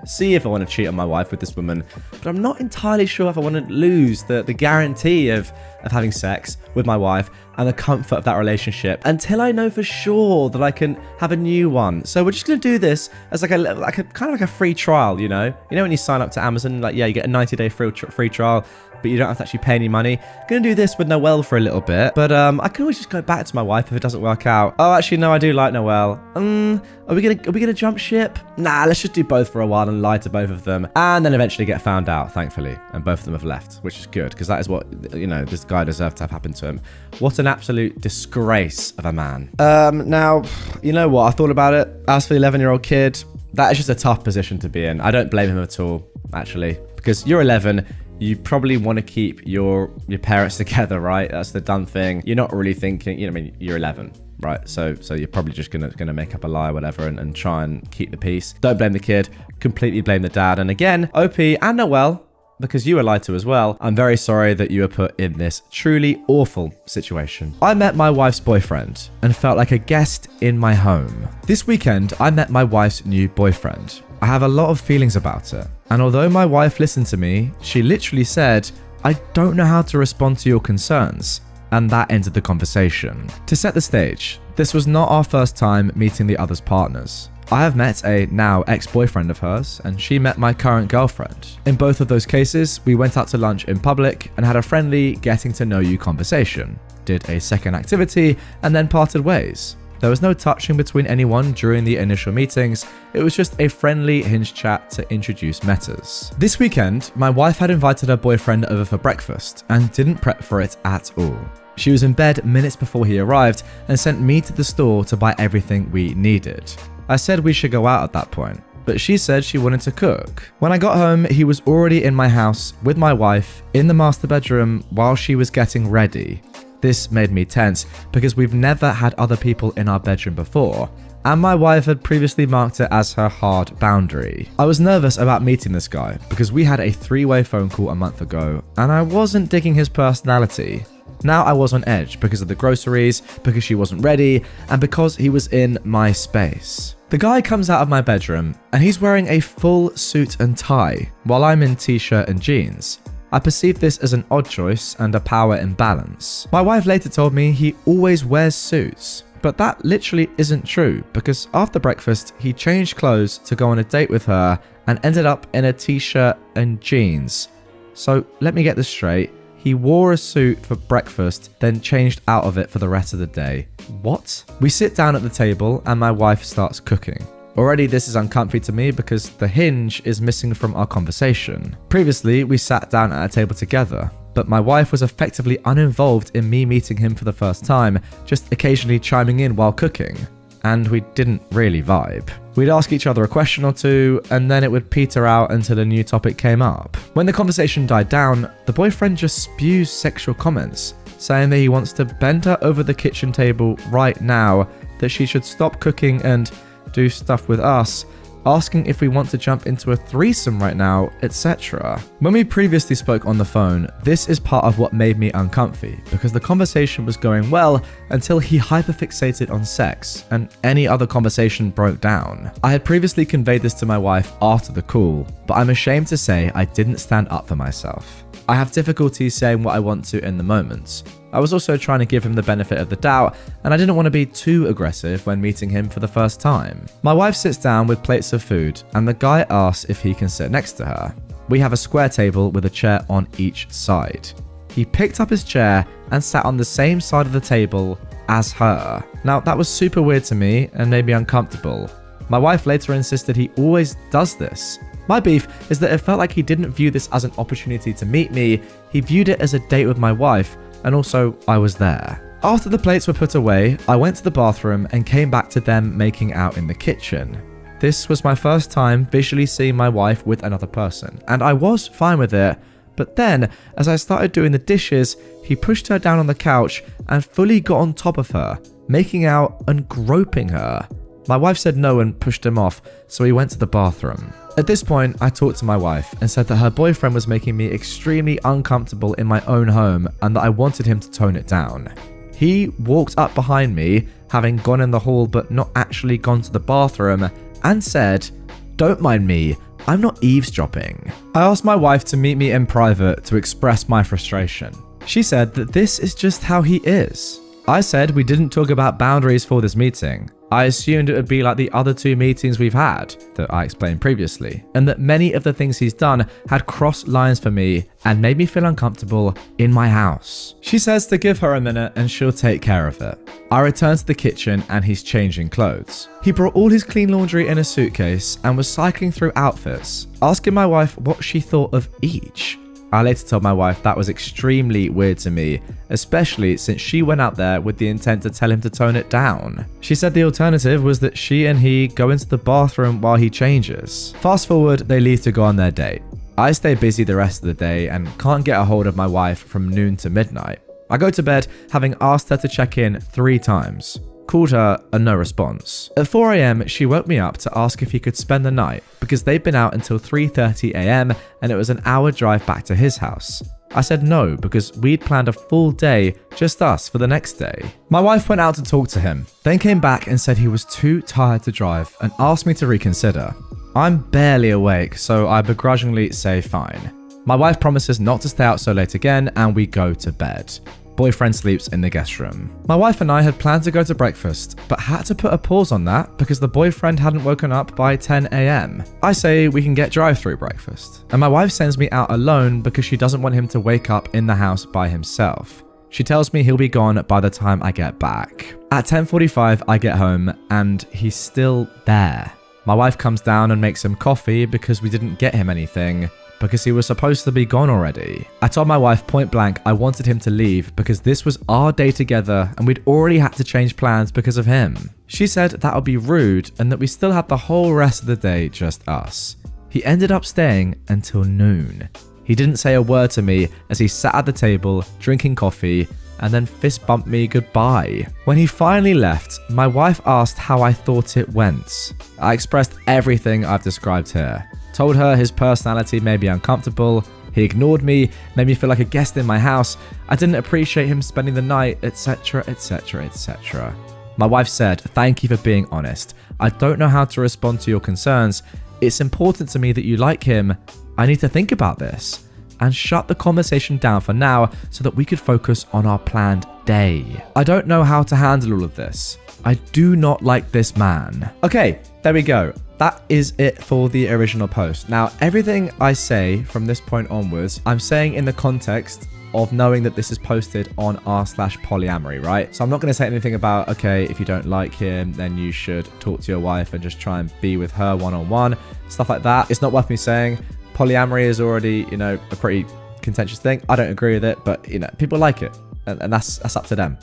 see if I want to cheat on my wife with this woman. But I'm not entirely sure if I want to lose the guarantee of having sex with my wife and the comfort of that relationship until I know for sure that I can have a new one. So we're just going to do this as like a kind of like a free trial, You know when you sign up to Amazon, you get a 90-day free trial, but you don't have to actually pay any money. Gonna do this with Noelle for a little bit, but I can always just go back to my wife if it doesn't work out. Oh, actually, no, I do like Noelle. Are we gonna jump ship? Nah, let's just do both for a while and lie to both of them, and then eventually get found out, thankfully, and both of them have left, which is good because that is what this guy deserved to have happen to him. What an absolute disgrace of a man. Now, you know what? I thought about it. As for the 11-year-old kid, that is just a tough position to be in. I don't blame him at all, actually, because you're 11. You probably want to keep your parents together, right? That's the done thing. You're not really thinking, you're 11, right? So you're probably just gonna make up a lie or whatever and try and keep the peace. Don't blame the kid, completely blame the dad. And again, OP and Noelle, because you were lied to as well, I'm very sorry that you were put in this truly awful situation. I met my wife's boyfriend and felt like a guest in my home. This weekend, I met my wife's new boyfriend. I have a lot of feelings about it. And although my wife listened to me, she literally said, I don't know how to respond to your concerns. And that ended the conversation. To set the stage, this was not our first time meeting the other's partners. I have met a now ex-boyfriend of hers, and she met my current girlfriend. In both of those cases, we went out to lunch in public and had a friendly getting to know you conversation, did a second activity, and then parted ways. There was no touching between anyone during the initial meetings, it was just a friendly Hinge chat to introduce matters. This weekend, my wife had invited her boyfriend over for breakfast and didn't prep for it at all. She was in bed minutes before he arrived and sent me to the store to buy everything we needed. I said we should go out at that point, but she said she wanted to cook. When I got home, he was already in my house with my wife in the master bedroom while she was getting ready. This made me tense because we've never had other people in our bedroom before, and my wife had previously marked it as her hard boundary. I was nervous about meeting this guy because we had a 3-way phone call a month ago, and I wasn't digging his personality. Now I was on edge because of the groceries, because she wasn't ready, and because he was in my space. The guy comes out of my bedroom, and he's wearing a full suit and tie, while I'm in t-shirt and jeans. I perceived this as an odd choice and a power imbalance. My wife later told me he always wears suits, but that literally isn't true because after breakfast, he changed clothes to go on a date with her and ended up in a t-shirt and jeans. So let me get this straight. He wore a suit for breakfast, then changed out of it for the rest of the day. What? We sit down at the table and my wife starts cooking. Already this is uncomfy to me because the hinge is missing from our conversation. Previously, we sat down at a table together, but my wife was effectively uninvolved in me meeting him for the first time, just occasionally chiming in while cooking. And we didn't really vibe. We'd ask each other a question or two, and then it would peter out until a new topic came up. When the conversation died down, the boyfriend just spews sexual comments, saying that he wants to bend her over the kitchen table right now, that she should stop cooking and do stuff with us, asking if we want to jump into a threesome right now, etc. When we previously spoke on the phone, this is part of what made me uncomfy, because the conversation was going well until he hyperfixated on sex, and any other conversation broke down. I had previously conveyed this to my wife after the call, but I'm ashamed to say I didn't stand up for myself. I have difficulty saying what I want to in the moment. I was also trying to give him the benefit of the doubt, and I didn't want to be too aggressive when meeting him for the first time. My wife sits down with plates of food, and the guy asks if he can sit next to her. We have a square table with a chair on each side. He picked up his chair and sat on the same side of the table as her. Now, that was super weird to me and made me uncomfortable. My wife later insisted he always does this. My beef is that it felt like he didn't view this as an opportunity to meet me, he viewed it as a date with my wife, and also I was there. After the plates were put away, I went to the bathroom and came back to them making out in the kitchen. This was my first time visually seeing my wife with another person, and I was fine with it, but then, as I started doing the dishes, he pushed her down on the couch and fully got on top of her, making out and groping her. My wife said no and pushed him off, so he went to the bathroom. At this point, I talked to my wife and said that her boyfriend was making me extremely uncomfortable in my own home and that I wanted him to tone it down. He walked up behind me, having gone in the hall but not actually gone to the bathroom, and said, "Don't mind me, I'm not eavesdropping." I asked my wife to meet me in private to express my frustration. She said that this is just how he is. I said we didn't talk about boundaries for this meeting. I assumed it would be like the other 2 meetings we've had, that I explained previously, and that many of the things he's done had crossed lines for me and made me feel uncomfortable in my house. She says to give her a minute and she'll take care of it. I return to the kitchen and he's changing clothes. He brought all his clean laundry in a suitcase and was cycling through outfits, asking my wife what she thought of each. I later told my wife that was extremely weird to me, especially since she went out there with the intent to tell him to tone it down. She said the alternative was that she and he go into the bathroom while he changes. Fast forward, they leave to go on their date. I stay busy the rest of the day and can't get a hold of my wife from noon to midnight. I go to bed having asked her to check in 3 times. Called her and no response. At 4 a.m, she woke me up to ask if he could spend the night because they'd been out until 3:30 a.m. and it was an hour drive back to his house. I said no because we'd planned a full day, just us, for the next day. My wife went out to talk to him, then came back and said he was too tired to drive and asked me to reconsider. I'm barely awake, so I begrudgingly say fine. My wife promises not to stay out so late again and we go to bed. Boyfriend sleeps in the guest room. My wife and I had planned to go to breakfast, but had to put a pause on that because the boyfriend hadn't woken up by 10 a.m. I say we can get drive-through breakfast, and my wife sends me out alone because she doesn't want him to wake up in the house by himself. She tells me he'll be gone by the time I get back. At 10:45, I get home, and he's still there. My wife comes down and makes him coffee because we didn't get him anything, because he was supposed to be gone already. I told my wife point blank I wanted him to leave because this was our day together and we'd already had to change plans because of him. She said that would be rude and that we still had the whole rest of the day just us. He ended up staying until noon. He didn't say a word to me as he sat at the table drinking coffee and then fist bumped me goodbye. When he finally left, my wife asked how I thought it went. I expressed everything I've described here. Told her his personality made me uncomfortable, he ignored me, made me feel like a guest in my house, I didn't appreciate him spending the night, etc, etc, etc. My wife said, "Thank you for being honest. I don't know how to respond to your concerns. It's important to me that you like him. I need to think about this." And shut the conversation down for now so that we could focus on our planned day. I don't know how to handle all of this. I do not like this man. Okay, there we go. That is it for the original post. Now, everything I say from this point onwards, I'm saying in the context of knowing that this is posted on r/polyamory, right? So I'm not going to say anything about, okay, if you don't like him, then you should talk to your wife and just try and be with her one-on-one, stuff like that. It's not worth me saying. Polyamory is already, a pretty contentious thing. I don't agree with it, but, people like it, and that's up to them.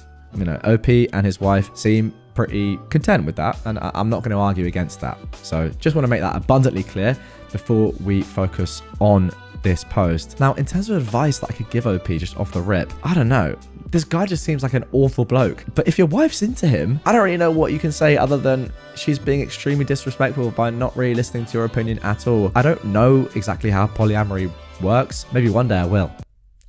OP and his wife seem pretty content with that, and I'm not going to argue against that. So just want to make that abundantly clear before we focus on this post. Now, in terms of advice that I could give OP just off the rip, I don't know. This guy just seems like an awful bloke. But if your wife's into him, I don't really know what you can say other than she's being extremely disrespectful by not really listening to your opinion at all. I don't know exactly how polyamory works. Maybe one day I will.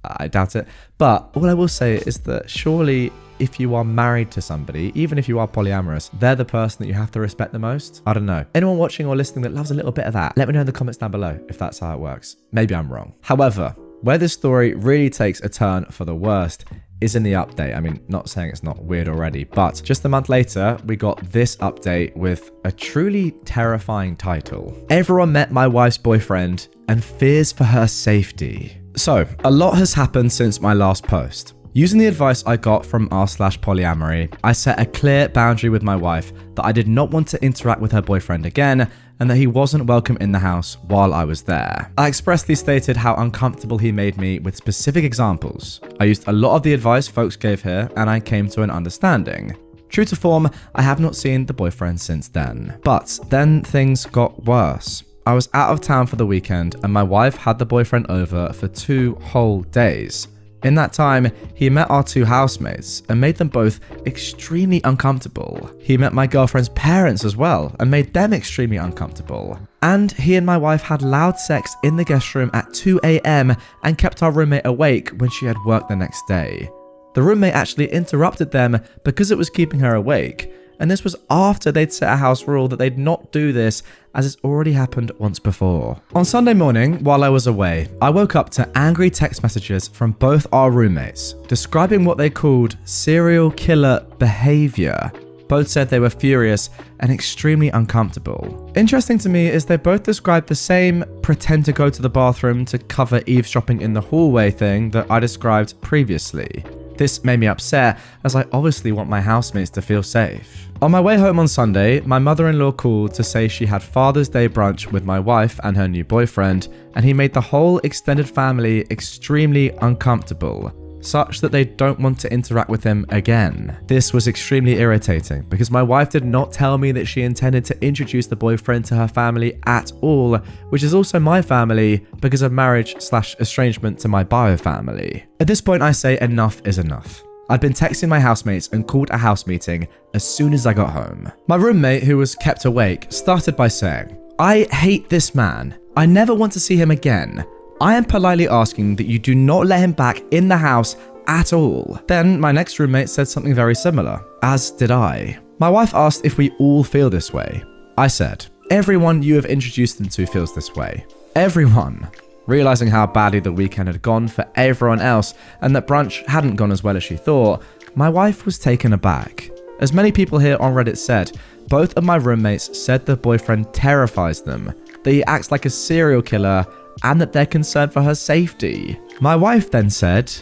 I doubt it. But all I will say is that surely if you are married to somebody, even if you are polyamorous, they're the person that you have to respect the most. I don't know. Anyone watching or listening that loves a little bit of that, let me know in the comments down below if that's how it works. Maybe I'm wrong. However, where this story really takes a turn for the worst is in the update. I mean, not saying it's not weird already, but just a month later, we got this update with a truly terrifying title. Everyone met my wife's boyfriend and fears for her safety. So, a lot has happened since my last post. Using the advice I got from r/polyamory, I set a clear boundary with my wife that I did not want to interact with her boyfriend again and that he wasn't welcome in the house while I was there. I expressly stated how uncomfortable he made me with specific examples. I used a lot of the advice folks gave here and I came to an understanding. True to form, I have not seen the boyfriend since then. But then things got worse. I was out of town for the weekend and my wife had the boyfriend over for 2 whole days. In that time, he met our 2 housemates and made them both extremely uncomfortable. He met my girlfriend's parents as well and made them extremely uncomfortable. And he and my wife had loud sex in the guest room at 2 a.m. and kept our roommate awake when she had work the next day. The roommate actually interrupted them because it was keeping her awake. And this was after they'd set a house rule that they'd not do this, as it's already happened once before. On Sunday morning, while I was away, I woke up to angry text messages from both our roommates, describing what they called serial killer behavior. Both said they were furious and extremely uncomfortable. Interesting to me is they both described the same pretend to go to the bathroom to cover eavesdropping in the hallway thing that I described previously. This made me upset, as I obviously want my housemates to feel safe. On my way home on Sunday, my mother-in-law called to say she had Father's Day brunch with my wife and her new boyfriend, and he made the whole extended family extremely uncomfortable, such that they don't want to interact with him again. This was extremely irritating because my wife did not tell me that she intended to introduce the boyfriend to her family at all, which is also my family because of marriage/estrangement to my bio family. At this point, I say enough is enough. I'd been texting my housemates and called a house meeting as soon as I got home. My roommate, who was kept awake, started by saying, "I hate this man. I never want to see him again. I am politely asking that you do not let him back in the house at all." Then my next roommate said something very similar, as did I. My wife asked if we all feel this way. I said, "Everyone you have introduced them to feels this way. Everyone." Realizing how badly the weekend had gone for everyone else and that brunch hadn't gone as well as she thought, my wife was taken aback. As many people here on Reddit said, both of my roommates said the boyfriend terrifies them, that he acts like a serial killer, and that they're concerned for her safety. My wife then said,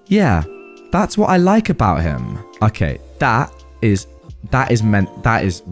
"Yeah, that's what I like about him." Okay, that is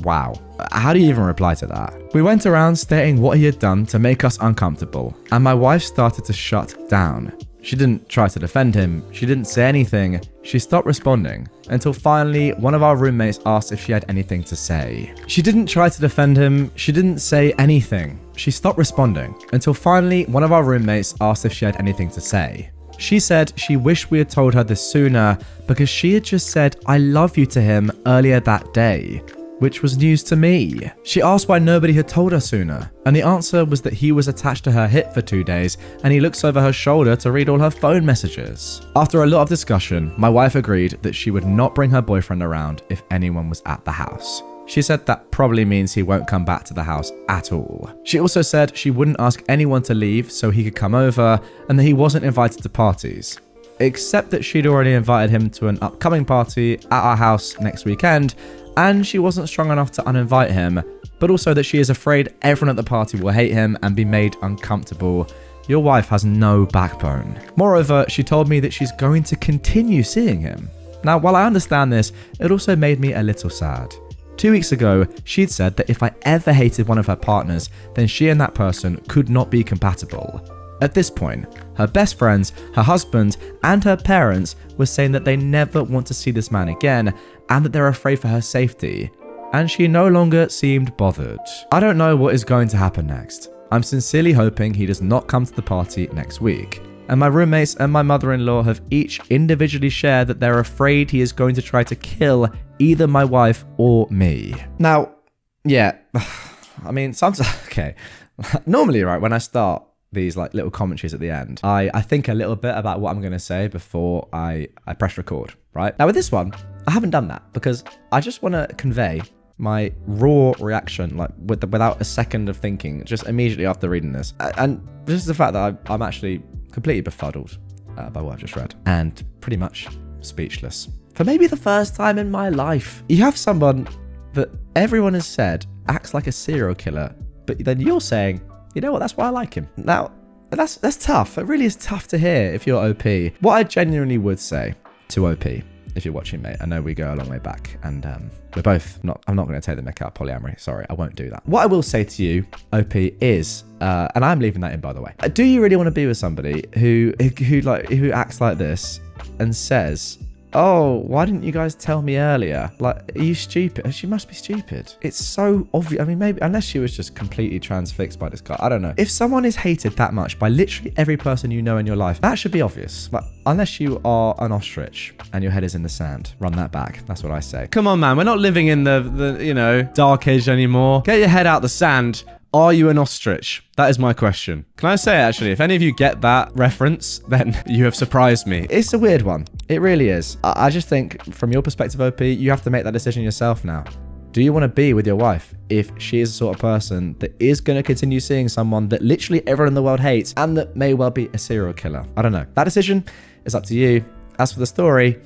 wow. How do you even reply to that? We went around stating what he had done to make us uncomfortable, and my wife started to shut down. She didn't try to defend him, she didn't say anything, she stopped responding, until finally one of our roommates asked if she had anything to say. She didn't try to defend him, she didn't say anything. She stopped responding, until finally one of our roommates asked if she had anything to say. She said she wished we had told her this sooner because she had just said "I love you" to him earlier that day, which was news to me. She asked why nobody had told her sooner, and the answer was that he was attached to her hip for 2 days and he looks over her shoulder to read all her phone messages. After a lot of discussion, my wife agreed that she would not bring her boyfriend around if anyone was at the house. She said that probably means he won't come back to the house at all. She also said she wouldn't ask anyone to leave so he could come over and that he wasn't invited to parties, except that she'd already invited him to an upcoming party at our house next weekend, and she wasn't strong enough to uninvite him, but also that she is afraid everyone at the party will hate him and be made uncomfortable your wife has no backbone. Moreover, she told me that she's going to continue seeing him. Now, while I understand this, it also made me a little sad. 2 weeks ago, she'd said that if I ever hated one of her partners, then she and that person could not be compatible. At this point, her best friends, her husband, and her parents were saying that they never want to see this man again and that they're afraid for her safety. And she no longer seemed bothered. I don't know what is going to happen next. I'm sincerely hoping he does not come to the party next week. And my roommates and my mother-in-law have each individually shared that they're afraid he is going to try to kill either my wife or me. Now, yeah, I mean, sometimes, okay. Normally, right, when I start these like little commentaries at the end, I think a little bit about what I'm going to say before I press record, right? Now with this one, I haven't done that because I just want to convey my raw reaction, like without a second of thinking, just immediately after reading this. And just the fact that I'm actually completely befuddled by what I've just read and pretty much speechless. For maybe the first time in my life, you have someone that everyone has said acts like a serial killer, but then you're saying, you know what, that's why I like him. Now, that's tough. It really is tough to hear if you're OP. What I genuinely would say to OP, if you're watching, mate, I know we go a long way back and we're both I'm not going to take the mick out of polyamory. Sorry, I won't do that. What I will say to you, OP, is, and I'm leaving that in, by the way. Do you really want to be with somebody who acts like this and says, oh, why didn't you guys tell me earlier? Like, are you stupid? She must be stupid. It's so obvious. I mean, maybe, unless she was just completely transfixed by this guy. I don't know. If someone is hated that much by literally every person you know in your life, that should be obvious. Like, unless you are an ostrich and your head is in the sand, run that back. That's what I say. Come on, man. We're not living in the dark age anymore. Get your head out the sand. Are you an ostrich? That is my question. Can I say, actually, if any of you get that reference, then you have surprised me. It's a weird one. It really is. I just think, from your perspective, OP, you have to make that decision yourself now. Do you want to be with your wife if she is the sort of person that is going to continue seeing someone that literally everyone in the world hates and that may well be a serial killer? I don't know. That decision is up to you. As for the story,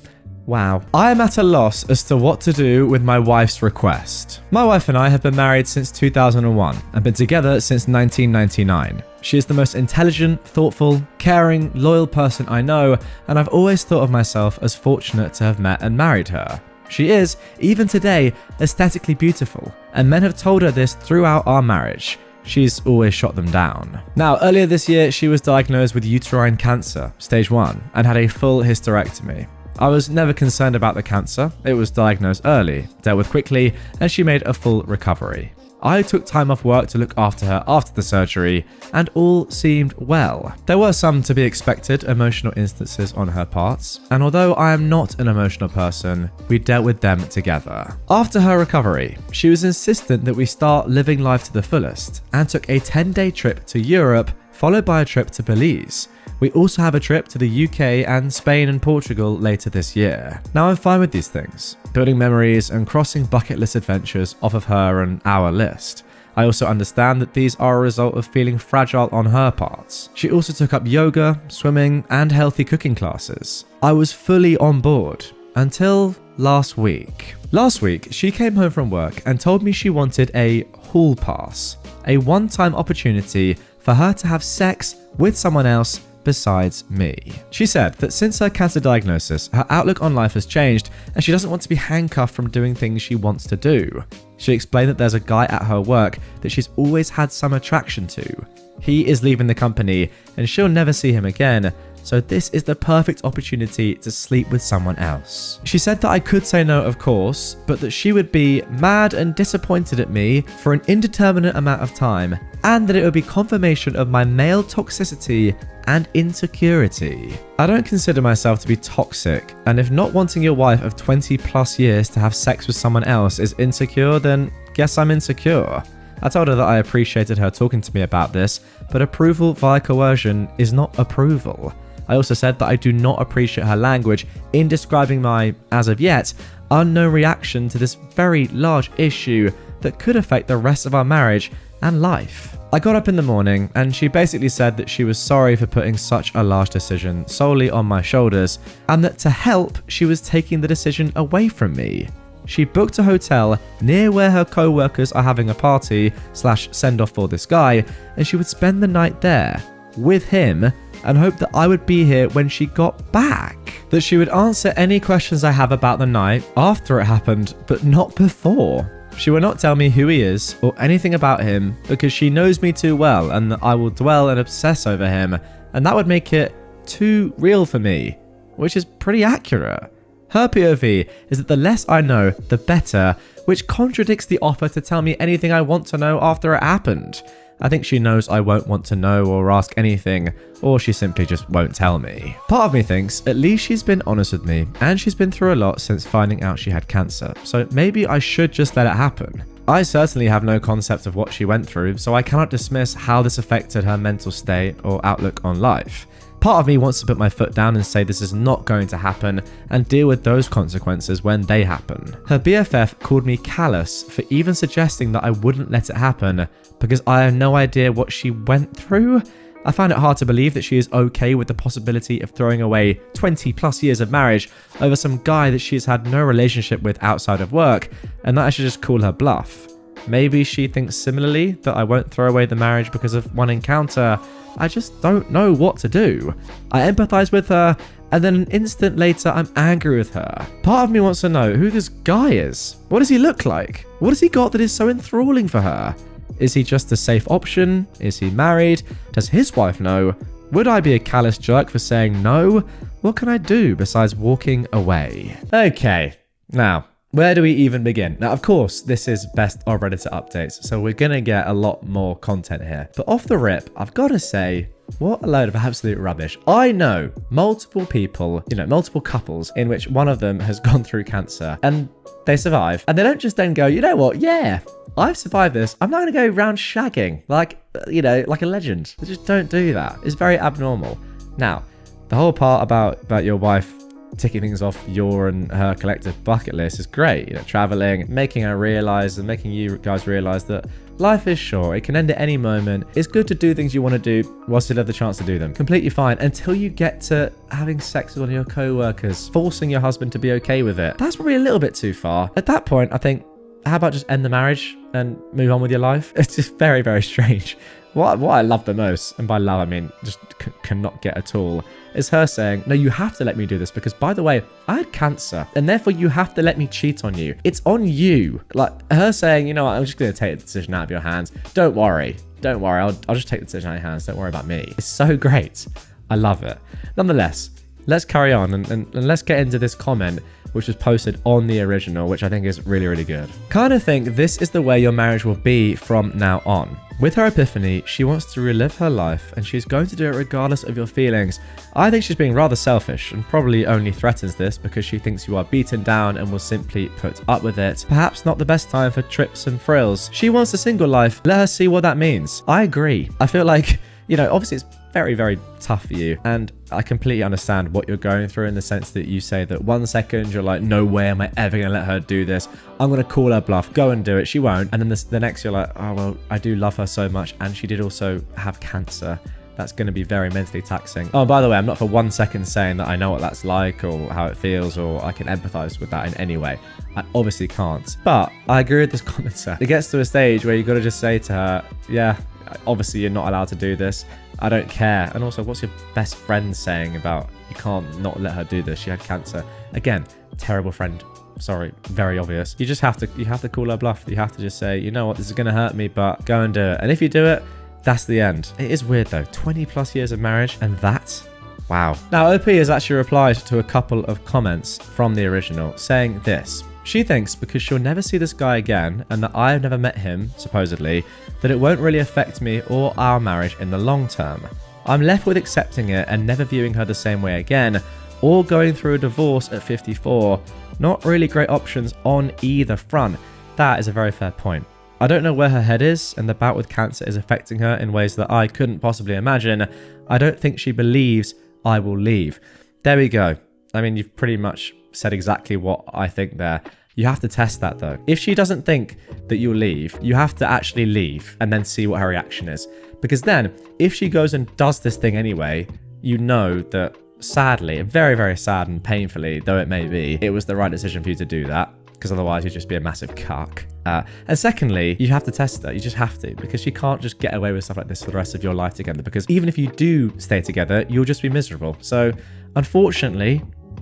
wow. I am at a loss as to what to do with my wife's request. My wife and I have been married since 2001 and been together since 1999. She is the most intelligent, thoughtful, caring, loyal person I know, and I've always thought of myself as fortunate to have met and married her. She is, even today, aesthetically beautiful, and men have told her this throughout our marriage. She's always shot them down. Now, earlier this year, she was diagnosed with uterine cancer, stage 1, and had a full hysterectomy. I was never concerned about the cancer. It was diagnosed early, dealt with quickly, and she made a full recovery. I took time off work to look after her after the surgery, and all seemed well. There were some to be expected emotional instances on her parts, and although I am not an emotional person, we dealt with them together. After her recovery, she was insistent that we start living life to the fullest, and took a 10-day trip to Europe, followed by a trip to Belize. We also have a trip to the UK and Spain and Portugal later this year. Now I'm fine with these things, building memories and crossing bucket list adventures off of her and our list. I also understand that these are a result of feeling fragile on her part. She also took up yoga, swimming, and healthy cooking classes. I was fully on board until last week. Last week, she came home from work and told me she wanted a hall pass, a one-time opportunity for her to have sex with someone else besides me. She said that since her cancer diagnosis, her outlook on life has changed and she doesn't want to be handcuffed from doing things she wants to do. She explained that there's a guy at her work that she's always had some attraction to. He is leaving the company and she'll never see him again, so this is the perfect opportunity to sleep with someone else. She said that I could say no, of course, but that she would be mad and disappointed at me for an indeterminate amount of time, and that it would be confirmation of my male toxicity and insecurity. I don't consider myself to be toxic, and if not wanting your wife of 20 plus years to have sex with someone else is insecure, then guess I'm insecure. I told her that I appreciated her talking to me about this, but approval via coercion is not approval. I also said that I do not appreciate her language in describing my, as of yet, unknown reaction to this very large issue that could affect the rest of our marriage and life. I got up in the morning and she basically said that she was sorry for putting such a large decision solely on my shoulders, and that to help, she was taking the decision away from me. She booked a hotel near where her co-workers are having a party / send off for this guy, and she would spend the night there. with him and hoped that I would be here when she got back. That she would answer any questions I have about the night after it happened, but not before. She will not tell me who he is or anything about him because she knows me too well and that I will dwell and obsess over him, and that would make it too real for me, which is pretty accurate. Her POV is that the less I know, the better, which contradicts the offer to tell me anything I want to know after it happened. I think she knows I won't want to know or ask anything, or she simply just won't tell me. Part of me thinks at least she's been honest with me, and she's been through a lot since finding out she had cancer, so maybe I should just let it happen. I certainly have no concept of what she went through, so I cannot dismiss how this affected her mental state or outlook on life. Part of me wants to put my foot down and say this is not going to happen and deal with those consequences when they happen. Her BFF called me callous for even suggesting that I wouldn't let it happen because I have no idea what she went through. I find it hard to believe that she is okay with the possibility of throwing away 20 plus years of marriage over some guy that she has had no relationship with outside of work, and that I should just call her bluff. Maybe she thinks similarly, that I won't throw away the marriage because of one encounter. I just don't know what to do. I empathize with her, and then an instant later I'm angry with her. Part of me wants to know who this guy is. What does he look like? What has he got that is so enthralling for her? Is he just a safe option? Is he married? Does his wife know? Would I be a callous jerk for saying no? What can I do besides walking away? Okay, now, where do we even begin? Now, of course, this is best of Redditor updates, so we're going to get a lot more content here. But off the rip, I've got to say, what a load of absolute rubbish. I know multiple people, multiple couples in which one of them has gone through cancer and they survive. And they don't just then go, you know what? Yeah, I've survived this. I'm not going to go around shagging like a legend. They just don't do that. It's very abnormal. Now, the whole part about your wife ticking things off your and her collective bucket list is great. Traveling, making her realize and making you guys realize that life is short. It can end at any moment. It's good to do things you want to do whilst you have the chance to do them. Completely fine until you get to having sex with one of your co-workers, forcing your husband to be okay with it. That's probably a little bit too far. At that point, I think, how about just end the marriage and move on with your life? It's just very, very strange. What I love the most, and by love I mean just cannot get at all, is her saying, no, you have to let me do this because, by the way, I had cancer and therefore you have to let me cheat on you. It's on you. Like her saying, you know what, I'm just going to take the decision out of your hands. Don't worry. I'll just take the decision out of your hands. Don't worry about me. It's so great. I love it. Nonetheless, let's carry on and let's get into this comment which was posted on the original, which I think is really, really good. Kind of think this is the way your marriage will be from now on. With her epiphany, she wants to relive her life and she's going to do it regardless of your feelings. I think she's being rather selfish and probably only threatens this because she thinks you are beaten down and will simply put up with it. Perhaps not the best time for trips and frills. She wants a single life. Let her see what that means. I agree. I feel like, obviously it's very, very tough for you. And I completely understand what you're going through in the sense that you say that 1 second you're like, no way am I ever going to let her do this. I'm going to call her bluff, go and do it. She won't. And then the next you're like, oh, well, I do love her so much. And she did also have cancer. That's going to be very mentally taxing. Oh, by the way, I'm not for 1 second saying that I know what that's like or how it feels or I can empathize with that in any way. I obviously can't. But I agree with this commenter. It gets to a stage where you got to just say to her, yeah, obviously you're not allowed to do this. I don't care. And also, what's your best friend saying about you can't not let her do this? She had cancer. Again, terrible friend. Sorry, very obvious. You just have to call her bluff. You have to just say, you know what, this is going to hurt me, but go and do it. And if you do it, that's the end. It is weird though. 20 plus years of marriage and that? Wow. Now, OP has actually replied to a couple of comments from the original saying this. She thinks because she'll never see this guy again and that I have never met him, supposedly, that it won't really affect me or our marriage in the long term. I'm left with accepting it and never viewing her the same way again, or going through a divorce at 54. Not really great options on either front. That is a very fair point. I don't know where her head is, and the bout with cancer is affecting her in ways that I couldn't possibly imagine. I don't think she believes I will leave. There we go. I mean, you've pretty much said exactly what I think there. You have to test that though. If she doesn't think that you'll leave, you have to actually leave and then see what her reaction is. Because then, if she goes and does this thing anyway, you know that sadly, very, very sad and painfully, though it may be, it was the right decision for you to do that. because otherwise you'd just be a massive cuck. And secondly, you have to test her. You just have to, because she can't just get away with stuff like this for the rest of your life together, because even if you do stay together, you'll just be miserable. So unfortunately,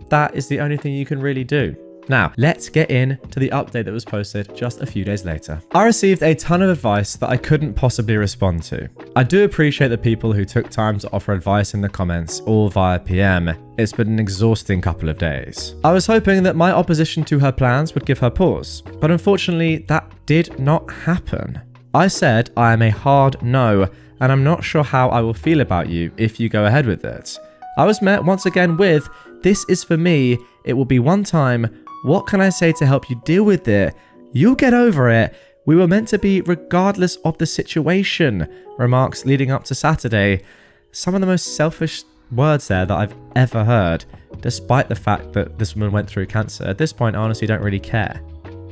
that is the only thing you can really do. Now, let's get into the update that was posted just a few days later. I received a ton of advice that I couldn't possibly respond to. I do appreciate the people who took time to offer advice in the comments or via PM. It's been an exhausting couple of days. I was hoping that my opposition to her plans would give her pause, but unfortunately that did not happen. I said I am a hard no, and I'm not sure how I will feel about you if you go ahead with it. I was met once again with, "This is for me, it will be one time. What can I say to help you deal with it? You'll get over it. We were meant to be regardless of the situation." Remarks leading up to Saturday. Some of the most selfish words there that I've ever heard, despite the fact that this woman went through cancer. At this point, I honestly don't really care.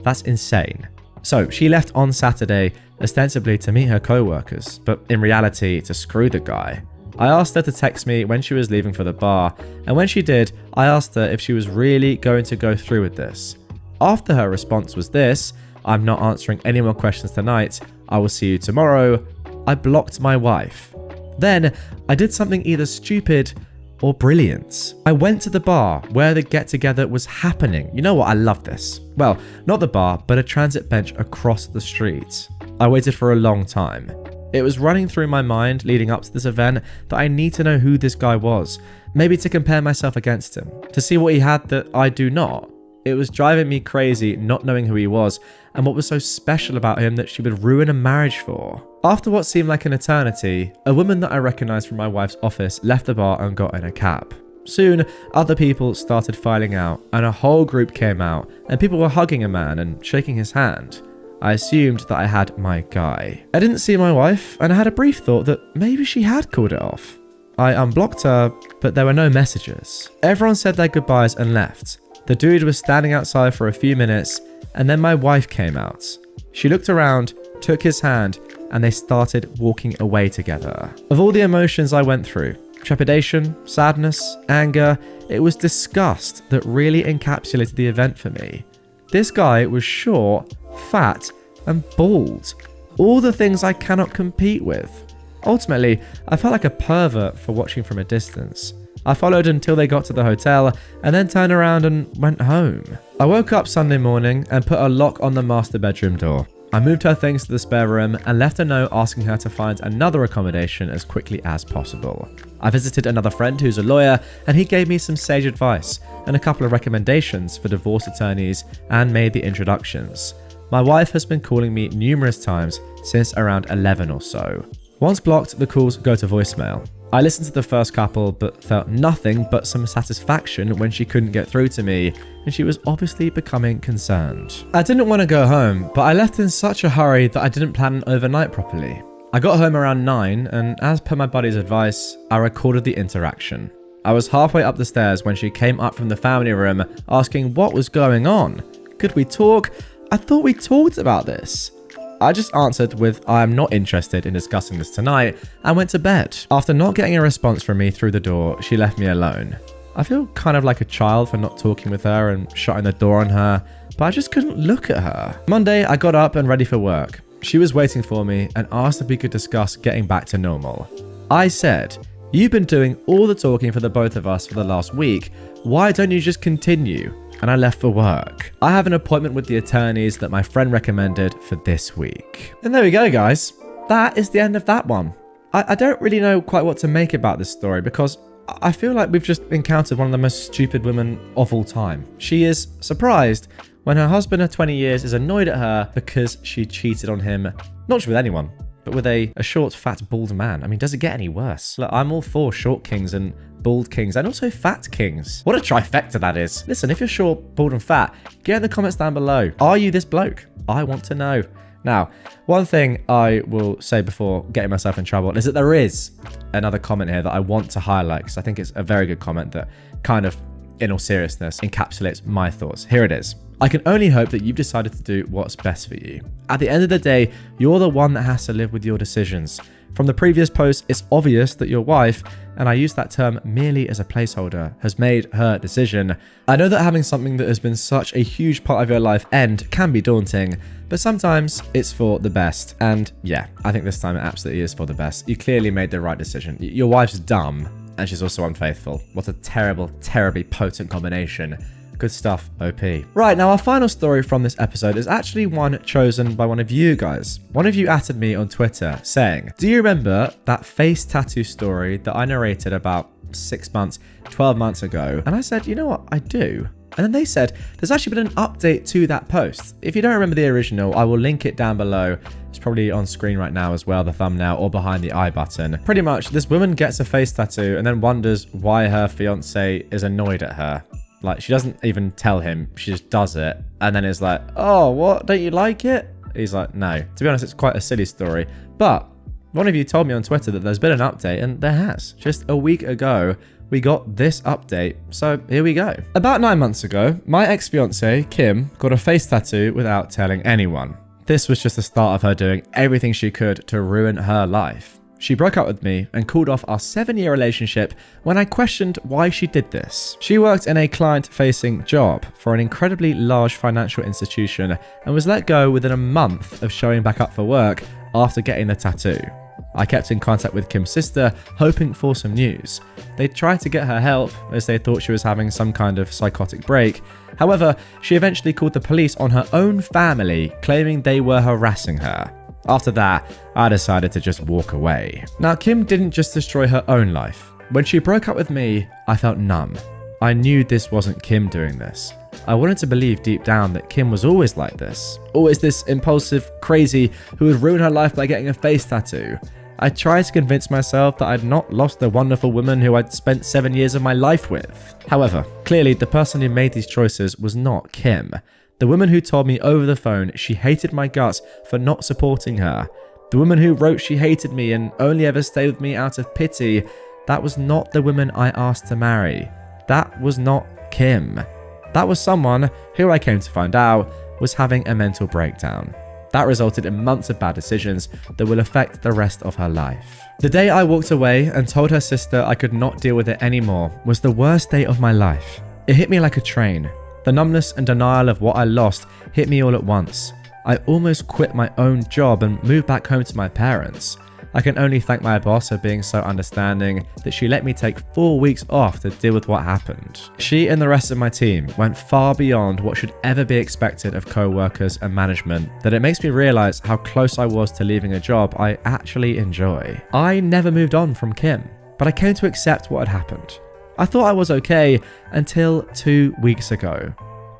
That's insane. So she left on Saturday, ostensibly to meet her co-workers, but in reality to screw the guy. I asked her to text me when she was leaving for the bar, and when she did, I asked her if she was really going to go through with this. After her response was this, "I'm not answering any more questions tonight, I will see you tomorrow," I blocked my wife. Then, I did something either stupid or brilliant. I went to the bar where the get-together was happening. You know what, I love this. Well, not the bar, but a transit bench across the street. I waited for a long time. It was running through my mind leading up to this event that I need to know who this guy was, maybe to compare myself against him, to see what he had that I do not. It was driving me crazy not knowing who he was and what was so special about him that she would ruin a marriage for. After what seemed like an eternity, a woman that I recognized from my wife's office left the bar and got in a cab. Soon, other people started filing out and a whole group came out and people were hugging a man and shaking his hand. I assumed that I had my guy. I didn't see my wife, and I had a brief thought that maybe she had called it off. I unblocked her, but there were no messages. Everyone said their goodbyes and left. The dude was standing outside for a few minutes, and then my wife came out. She looked around, took his hand, and they started walking away together. Of all the emotions I went through, trepidation, sadness, anger, it was disgust that really encapsulated the event for me. This guy was short, fat, and bald. All the things I cannot compete with. Ultimately, I felt like a pervert for watching from a distance. I followed until they got to the hotel and then turned around and went home. I woke up Sunday morning and put a lock on the master bedroom door. I moved her things to the spare room and left a note asking her to find another accommodation as quickly as possible. I visited another friend who's a lawyer and he gave me some sage advice and a couple of recommendations for divorce attorneys and made the introductions. My wife has been calling me numerous times since around 11 or so. Once blocked, the calls go to voicemail. I listened to the first couple but felt nothing but some satisfaction when she couldn't get through to me, and she was obviously becoming concerned. I didn't want to go home, but I left in such a hurry that I didn't plan an overnight properly. I got home around 9 and as per my buddy's advice, I recorded the interaction. I was halfway up the stairs when she came up from the family room asking what was going on. Could we talk? I thought we talked about this. I just answered with, "I am not interested in discussing this tonight," and went to bed. After not getting a response from me through the door, she left me alone. I feel kind of like a child for not talking with her and shutting the door on her, but I just couldn't look at her. Monday, I got up and ready for work. She was waiting for me and asked if we could discuss getting back to normal. I said, "You've been doing all the talking for the both of us for the last week. Why don't you just continue?" And I left for work. I have an appointment with the attorneys that my friend recommended for this week. And there we go, guys. That is the end of that one. I don't really know quite what to make about this story because I feel like we've just encountered one of the most stupid women of all time. She is surprised when her husband of 20 years is annoyed at her because she cheated on him, not just with anyone, but with a short, fat, bald man. I mean, does it get any worse? Look, I'm all for short kings and bald kings and also fat kings. What a trifecta that is. Listen, if you're short, bald and fat, get in the comments down below. Are you this bloke? I want to know. Now, one thing I will say before getting myself in trouble is that there is another comment here that I want to highlight because I think it's a very good comment that kind of, in all seriousness, encapsulates my thoughts. Here it is. I can only hope that you've decided to do what's best for you. At the end of the day, you're the one that has to live with your decisions. From the previous post, it's obvious that your wife, and I use that term merely as a placeholder, has made her decision. I know that having something that has been such a huge part of your life end can be daunting, but sometimes it's for the best. And yeah, I think this time it absolutely is for the best. You clearly made the right decision. Your wife's dumb, and she's also unfaithful. What a terrible, terribly potent combination. Good stuff, OP. Right, now our final story from this episode is actually one chosen by one of you guys. One of you added me on Twitter saying, do you remember that face tattoo story that I narrated about 6 months, 12 months ago? And I said, you know what, I do. And then they said, there's actually been an update to that post. If you don't remember the original, I will link it down below. It's probably on screen right now as well, the thumbnail, or behind the I button. Pretty much, this woman gets a face tattoo and then wonders why her fiance is annoyed at her. Like, she doesn't even tell him, she just does it, and then is like, oh, what, don't you like it? He's like, no. To be honest, it's quite a silly story, but one of you told me on Twitter that there's been an update, and there has. Just a week ago, we got this update, so here we go. About 9 months ago, my ex-fiance, Kim, got a face tattoo without telling anyone. This was just the start of her doing everything she could to ruin her life. She broke up with me and called off our 7-year relationship when I questioned why she did this. She worked in a client-facing job for an incredibly large financial institution and was let go within a month of showing back up for work after getting the tattoo. I kept in contact with Kim's sister, hoping for some news. They tried to get her help as they thought she was having some kind of psychotic break. However, she eventually called the police on her own family, claiming they were harassing her. After that, I decided to just walk away. Now, Kim didn't just destroy her own life. When she broke up with me, I felt numb. I knew this wasn't Kim doing this. I wanted to believe deep down that Kim was always like this. Always this impulsive, crazy, who would ruin her life by getting a face tattoo. I tried to convince myself that I'd not lost the wonderful woman who I'd spent 7 years of my life with. However, clearly the person who made these choices was not Kim. The woman who told me over the phone she hated my guts for not supporting her. The woman who wrote she hated me and only ever stayed with me out of pity. That was not the woman I asked to marry. That was not Kim. That was someone who I came to find out was having a mental breakdown. That resulted in months of bad decisions that will affect the rest of her life. The day I walked away and told her sister I could not deal with it anymore was the worst day of my life. It hit me like a train. The numbness and denial of what I lost hit me all at once. I almost quit my own job and moved back home to my parents. I can only thank my boss for being so understanding that she let me take 4 weeks off to deal with what happened. She and the rest of my team went far beyond what should ever be expected of co-workers and management, that it makes me realize how close I was to leaving a job I actually enjoy. I never moved on from Kim, but I came to accept what had happened. I thought I was okay until 2 weeks ago.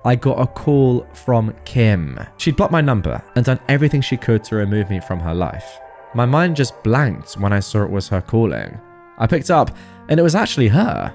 I got a call from Kim. She'd blocked my number and done everything she could to remove me from her life. My mind just blanked when I saw it was her calling. I picked up and it was actually her.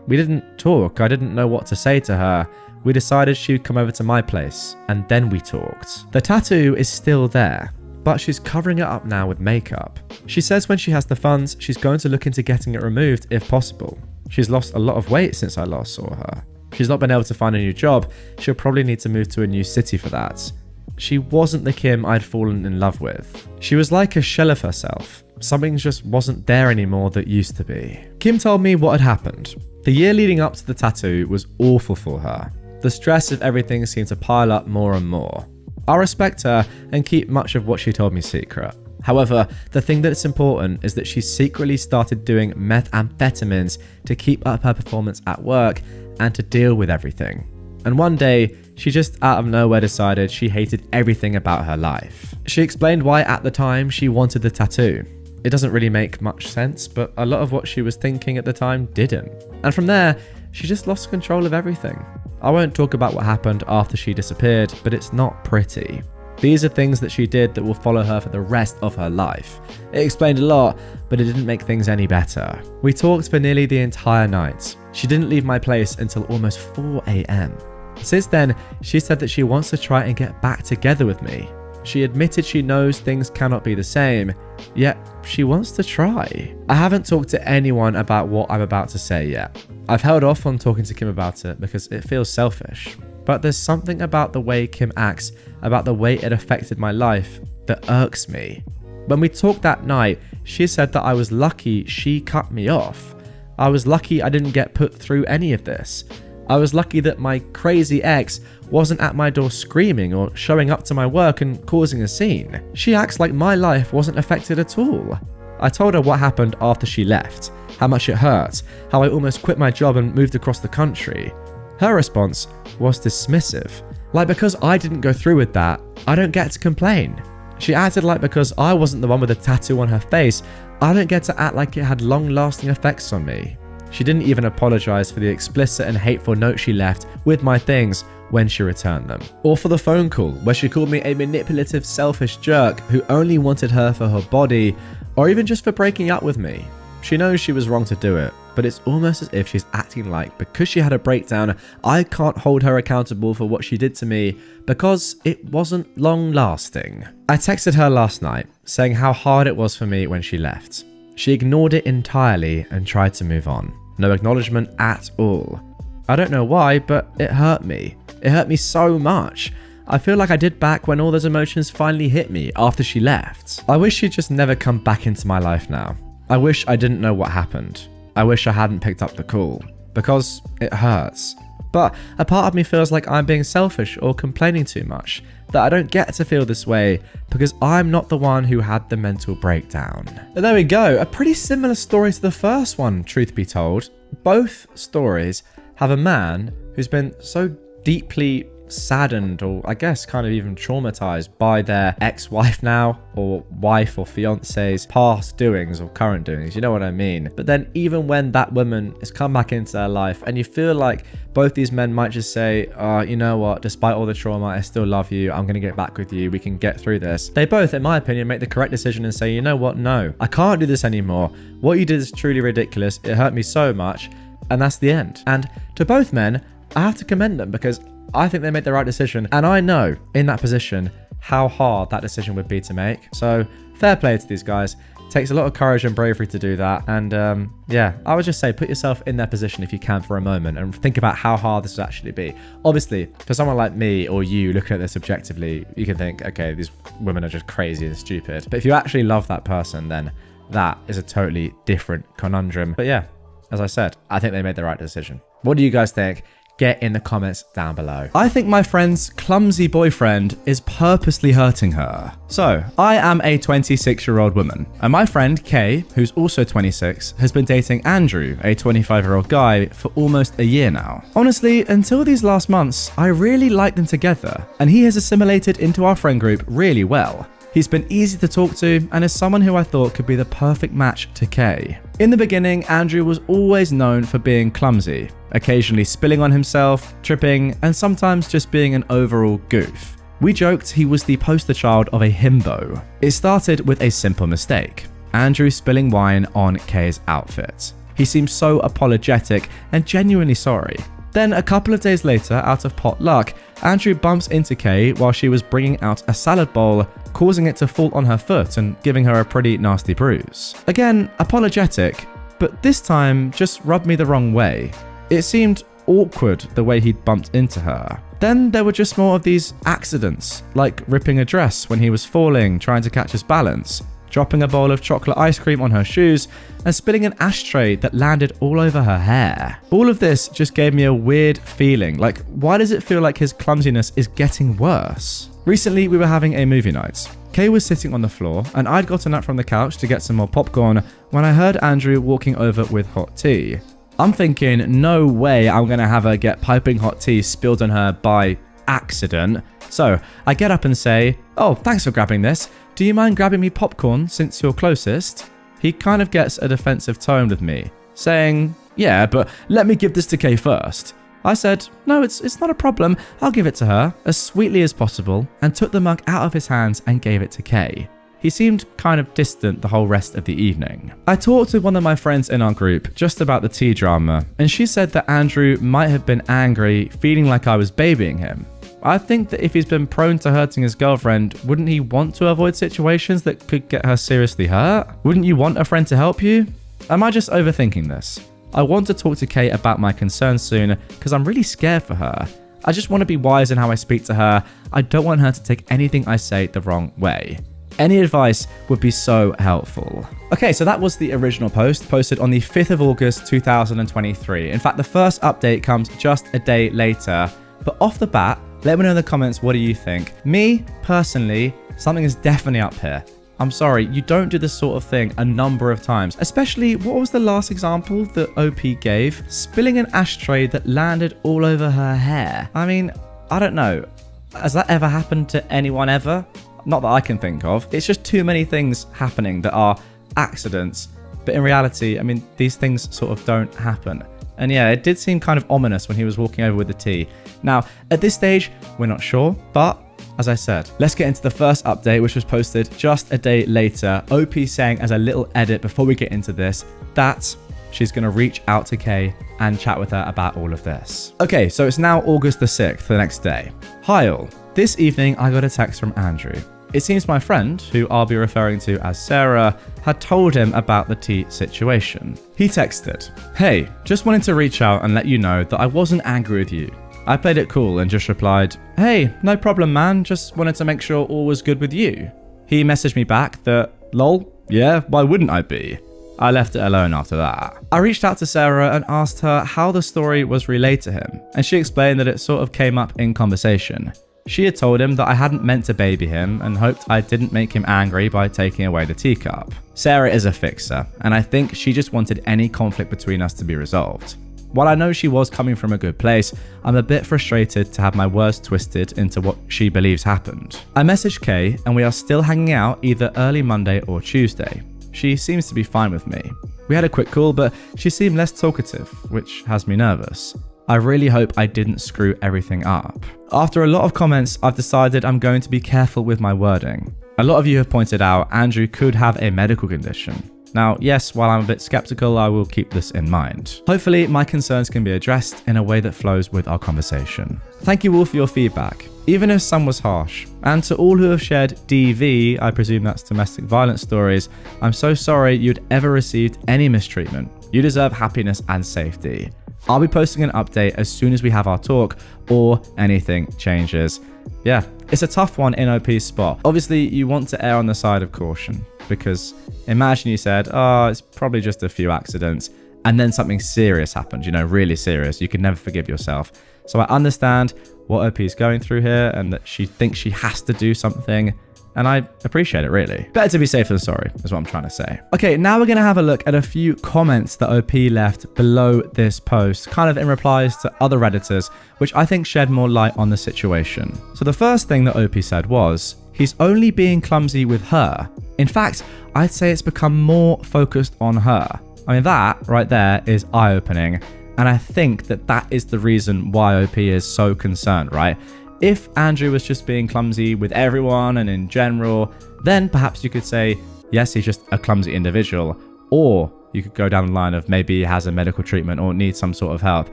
We didn't talk. I didn't know what to say to her. We decided she would come over to my place and then we talked. The tattoo is still there, but she's covering it up now with makeup. She says when she has the funds, she's going to look into getting it removed if possible. She's lost a lot of weight since I last saw her. She's not been able to find a new job. She'll probably need to move to a new city for that. She wasn't the Kim I'd fallen in love with. She was like a shell of herself. Something just wasn't there anymore that used to be. Kim told me what had happened. The year leading up to the tattoo was awful for her. The stress of everything seemed to pile up more and more. I respect her and keep much of what she told me secret. However, the thing that's important is that she secretly started doing methamphetamines to keep up her performance at work and to deal with everything. And one day, she just out of nowhere decided she hated everything about her life. She explained why at the time she wanted the tattoo. It doesn't really make much sense, but a lot of what she was thinking at the time didn't. And from there, she just lost control of everything. I won't talk about what happened after she disappeared, but it's not pretty. These are things that she did that will follow her for the rest of her life. It explained a lot, but it didn't make things any better. We talked for nearly the entire night. She didn't leave my place until almost 4 a.m. Since then, she said that she wants to try and get back together with me. She admitted she knows things cannot be the same, yet she wants to try. I haven't talked to anyone about what I'm about to say yet. I've held off on talking to Kim about it because it feels selfish. But there's something about the way Kim acts, about the way it affected my life, that irks me. When we talked that night, she said that I was lucky she cut me off. I was lucky I didn't get put through any of this. I was lucky that my crazy ex wasn't at my door screaming or showing up to my work and causing a scene. She acts like my life wasn't affected at all. I told her what happened after she left, how much it hurt, how I almost quit my job and moved across the country. Her response was dismissive. Like, because I didn't go through with that, I don't get to complain. She acted like because I wasn't the one with a tattoo on her face, I don't get to act like it had long-lasting effects on me. She didn't even apologize for the explicit and hateful note she left with my things when she returned them. Or for the phone call where she called me a manipulative, selfish jerk who only wanted her for her body, or even just for breaking up with me. She knows she was wrong to do it, but it's almost as if she's acting like because she had a breakdown, I can't hold her accountable for what she did to me because it wasn't long lasting. I texted her last night saying how hard it was for me when she left. She ignored it entirely and tried to move on. No acknowledgement at all. I don't know why, but it hurt me. It hurt me so much. I feel like I did back when all those emotions finally hit me after she left. I wish she'd just never come back into my life now. I wish I didn't know what happened. I wish I hadn't picked up the call, because it hurts. But a part of me feels like I'm being selfish or complaining too much, that I don't get to feel this way because I'm not the one who had the mental breakdown. But there we go, a pretty similar story to the first one, truth be told. Both stories have a man who's been so deeply saddened, or I guess kind of even traumatized by their ex-wife now, or wife or fiance's past doings or current doings, you know what I mean? But then even when that woman has come back into their life and you feel like both these men might just say, you know what, despite all the trauma, I still love you, I'm gonna get back with you, we can get through this. They both, in my opinion, make the correct decision and say, you know what, no, I can't do this anymore. What you did is truly ridiculous, it hurt me so much, and that's the end. And to both men, I have to commend them because I think they made the right decision, and I know in that position how hard that decision would be to make. So fair play to these guys. It takes a lot of courage and bravery to do that, and yeah, I would just say put yourself in their position if you can for a moment and think about how hard this would actually be. Obviously, for someone like me or you looking at this objectively, you can think, okay, these women are just crazy and stupid. But if you actually love that person, then that is a totally different conundrum. But yeah, as I said, I think they made the right decision. What do you guys think? Get in the comments down below. I think my friend's clumsy boyfriend is purposely hurting her. So, I am a 26-year-old woman, and my friend Kay, who's also 26, has been dating Andrew, a 25-year-old guy, for almost a year now. Honestly, until these last months, I really liked them together, and he has assimilated into our friend group really well. He's been easy to talk to and is someone who I thought could be the perfect match to Kay. In the beginning, Andrew was always known for being clumsy, occasionally spilling on himself, tripping, and sometimes just being an overall goof. We joked he was the poster child of a himbo. It started with a simple mistake: Andrew spilling wine on Kay's outfit. He seemed so apologetic and genuinely sorry. Then a couple of days later, out of pot luck, Andrew bumps into Kay while she was bringing out a salad bowl, causing it to fall on her foot and giving her a pretty nasty bruise. Again, apologetic, but this time just rubbed me the wrong way. It seemed awkward the way he'd bumped into her. Then there were just more of these accidents, like ripping a dress when he was falling, trying to catch his balance, dropping a bowl of chocolate ice cream on her shoes, and spilling an ashtray that landed all over her hair. All of this just gave me a weird feeling, like why does it feel like his clumsiness is getting worse? Recently we were having a movie night. Kay was sitting on the floor and I'd gotten up from the couch to get some more popcorn when I heard Andrew walking over with hot tea. I'm thinking, no way I'm gonna have her get piping hot tea spilled on her by accident. So I get up and say, "Oh, thanks for grabbing this. Do you mind grabbing me popcorn since you're closest?" He kind of gets a defensive tone with me, saying, "Yeah, but let me give this to Kay first." I said, "No, it's not a problem. I'll give it to her," as sweetly as possible, and took the mug out of his hands and gave it to Kay. He seemed kind of distant the whole rest of the evening. I talked with one of my friends in our group just about the tea drama, and she said that Andrew might have been angry, feeling like I was babying him. I think that if he's been prone to hurting his girlfriend, wouldn't he want to avoid situations that could get her seriously hurt? Wouldn't you want a friend to help you? Am I just overthinking this? I want to talk to Kay about my concerns soon because I'm really scared for her. I just want to be wise in how I speak to her. I don't want her to take anything I say the wrong way. Any advice would be so helpful. Okay, so that was the original post, posted on the 5th of August, 2023. In fact, the first update comes just a day later. But off the bat, let me know in the comments, what do you think? Me, personally, something is definitely up here. I'm sorry, you don't do this sort of thing a number of times. Especially, what was the last example that OP gave? Spilling an ashtray that landed all over her hair. I mean, I don't know. Has that ever happened to anyone ever? Not that I can think of. It's just too many things happening that are accidents. But in reality, I mean, these things sort of don't happen. And yeah, it did seem kind of ominous when he was walking over with the tea. Now, at this stage, we're not sure, but as I said, let's get into the first update, which was posted just a day later. OP saying as a little edit before we get into this, that she's going to reach out to Kay and chat with her about all of this. Okay, so it's now August the 6th, the next day. Hi all. This evening, I got a text from Andrew. It seems my friend, who I'll be referring to as Sarah, had told him about the tea situation. He texted, "Hey, just wanted to reach out and let you know that I wasn't angry with you. I played it cool and just replied, 'Hey, no problem man, just wanted to make sure all was good with you.' He messaged me back that, 'Lol, yeah, why wouldn't I be?' I left it alone after that. I reached out to Sarah and asked her how the story was relayed to him, and she explained that it sort of came up in conversation. She had told him that I hadn't meant to baby him and hoped I didn't make him angry by taking away the teacup. Sarah is a fixer, and I think she just wanted any conflict between us to be resolved. While I know she was coming from a good place, I'm a bit frustrated to have my words twisted into what she believes happened. I messaged Kay and we are still hanging out either early Monday or Tuesday. She seems to be fine with me. We had a quick call, but she seemed less talkative, which has me nervous. I really hope I didn't screw everything up. After a lot of comments, I've decided I'm going to be careful with my wording. A lot of you have pointed out Andrew could have a medical condition. Now, yes, while I'm a bit skeptical, I will keep this in mind. Hopefully, my concerns can be addressed in a way that flows with our conversation. Thank you all for your feedback, even if some was harsh. And to all who have shared DV, I presume that's domestic violence stories, I'm so sorry you'd ever received any mistreatment. You deserve happiness and safety. I'll be posting an update as soon as we have our talk or anything changes. Yeah, it's a tough one in OP's spot. Obviously, you want to err on the side of caution, because imagine you said, oh, it's probably just a few accidents, and then something serious happened, you know, really serious. You can never forgive yourself. So I understand what OP is going through here and that she thinks she has to do something, and I appreciate it, really. Better to be safe than sorry, is what I'm trying to say. Okay, now we're going to have a look at a few comments that OP left below this post, kind of in replies to other Redditors, which I think shed more light on the situation. So the first thing that OP said was, he's only being clumsy with her. In fact, I'd say it's become more focused on her. I mean, that right there is eye-opening, and I think that that is the reason why OP is so concerned, right? If Andrew was just being clumsy with everyone and in general, then perhaps you could say, yes, he's just a clumsy individual. Or you could go down the line of maybe he has a medical treatment or needs some sort of help.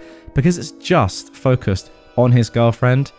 Because it's just focused on his girlfriend,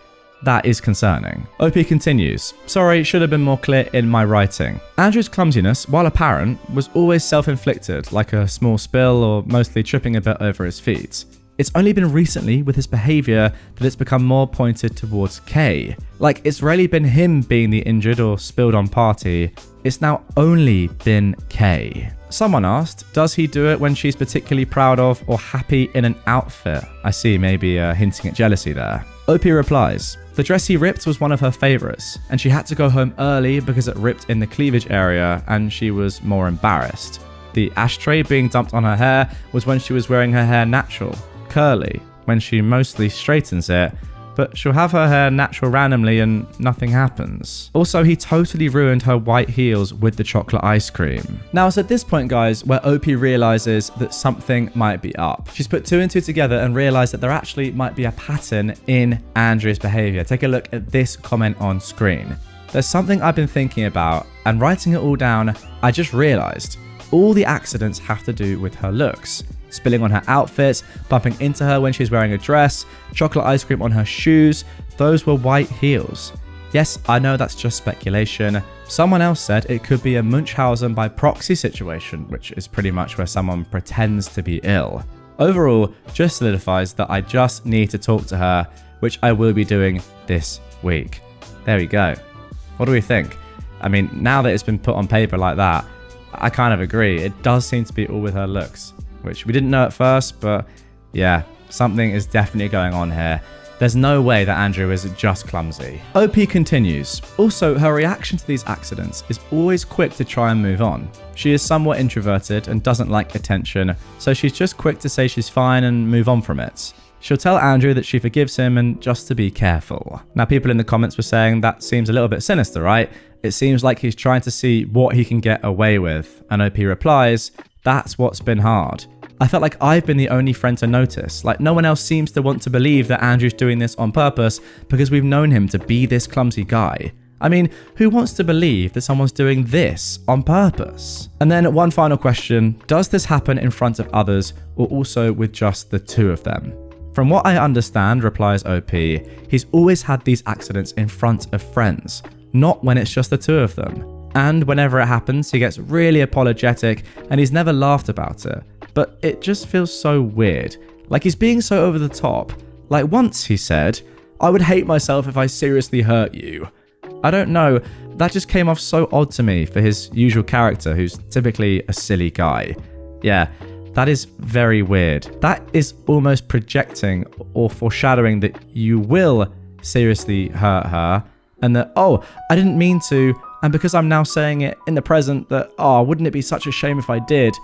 that is concerning. OP continues, sorry, should have been more clear in my writing. Andrew's clumsiness, while apparent, was always self-inflicted, like a small spill or mostly tripping a bit over his feet. It's only been recently with his behavior that it's become more pointed towards Kay. Like, it's rarely been him being the injured or spilled on party. It's now only been Kay. Someone asked, does he do it when she's particularly proud of or happy in an outfit? I see, maybe hinting at jealousy there. OP replies, the dress he ripped was one of her favorites, and she had to go home early because it ripped in the cleavage area and she was more embarrassed. The ashtray being dumped on her hair was when she was wearing her hair natural, curly, when she mostly straightens it, but she'll have her hair natural randomly and nothing happens. Also, he totally ruined her white heels with the chocolate ice cream. Now it's at this point, guys, where OP realizes that something might be up. She's put two and two together and realized that there actually might be a pattern in Andrew's behavior. Take a look at this comment on screen. There's something I've been thinking about, and writing it all down, I just realized all the accidents have to do with her looks. Spilling on her outfit, bumping into her when she's wearing a dress, chocolate ice cream on her shoes, those were white heels. Yes, I know that's just speculation. Someone else said it could be a Munchausen by proxy situation, which is pretty much where someone pretends to be ill. Overall, just solidifies that I just need to talk to her, which I will be doing this week. There we go. What do we think? I mean, now that it's been put on paper like that, I kind of agree. It does seem to be all with her looks, which we didn't know at first, but yeah, something is definitely going on here. There's no way that Andrew is just clumsy. OP continues. Also, her reaction to these accidents is always quick to try and move on. She is somewhat introverted and doesn't like attention, so she's just quick to say she's fine and move on from it. She'll tell Andrew that she forgives him and just to be careful. Now, people in the comments were saying that seems a little bit sinister, right? It seems like he's trying to see what he can get away with. And OP replies, that's what's been hard. I felt like I've been the only friend to notice. Like, no one else seems to want to believe that Andrew's doing this on purpose because we've known him to be this clumsy guy. I mean, who wants to believe that someone's doing this on purpose? And then one final question, does this happen in front of others or also with just the two of them? From what I understand, replies OP, he's always had these accidents in front of friends, not when it's just the two of them. And whenever it happens, he gets really apologetic and he's never laughed about it. But it just feels so weird. Like he's being so over the top. Like once he said, I would hate myself if I seriously hurt you. I don't know, that just came off so odd to me for his usual character who's typically a silly guy. Yeah, that is very weird. That is almost projecting or foreshadowing that you will seriously hurt her and that, oh, I didn't mean to, and because I'm now saying it in the present that, oh, wouldn't it be such a shame if I did,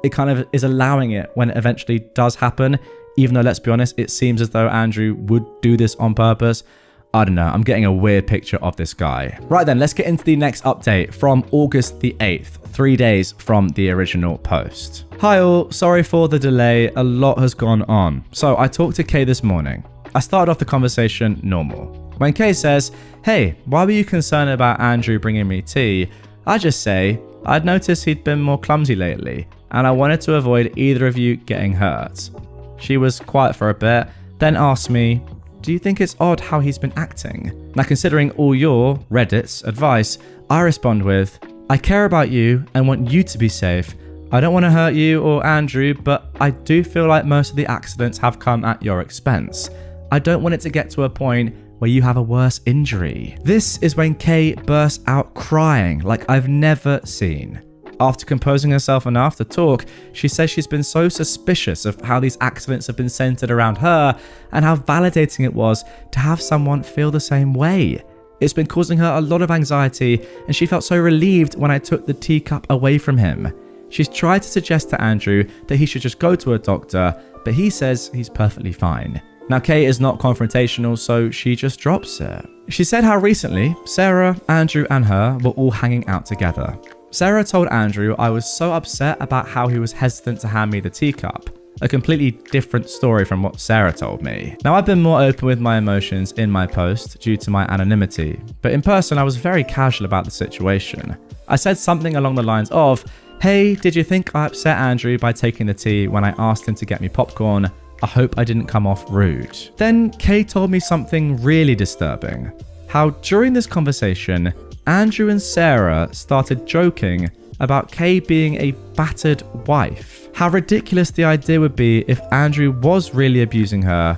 it kind of is allowing it when it eventually does happen, even though, let's be honest, it seems as though Andrew would do this on purpose. I don't know, I'm getting a weird picture of this guy. Right then, let's get into the next update from August the 8th, 3 days from the original post. Hi all, sorry for the delay, a lot has gone on. So I talked to Kay this morning. I started off the conversation normal. When Kay says, hey, why were you concerned about Andrew bringing me tea? I just say, I'd noticed he'd been more clumsy lately, and I wanted to avoid either of you getting hurt. She was quiet for a bit, then asked me, do you think it's odd how he's been acting? Now, considering all your, Reddit's, advice, I respond with, I care about you and want you to be safe. I don't want to hurt you or Andrew, but I do feel like most of the accidents have come at your expense. I don't want it to get to a point where you have a worse injury. This is when Kay bursts out crying like I've never seen. After composing herself enough to talk, she says she's been so suspicious of how these accidents have been centered around her and how validating it was to have someone feel the same way. It's been causing her a lot of anxiety and she felt so relieved when I took the teacup away from him. She's tried to suggest to Andrew that he should just go to a doctor, but he says he's perfectly fine. Now, Kay is not confrontational, so she just drops it. She said how recently Sarah, Andrew and her were all hanging out together. Sarah told Andrew I was so upset about how he was hesitant to hand me the teacup. A completely different story from what Sarah told me. Now, I've been more open with my emotions in my post due to my anonymity, but in person I was very casual about the situation. I said something along the lines of, hey, did you think I upset Andrew by taking the tea when I asked him to get me popcorn? I hope I didn't come off rude. Then Kay told me something really disturbing. How during this conversation, Andrew and Sarah started joking about Kay being a battered wife. How ridiculous the idea would be if Andrew was really abusing her,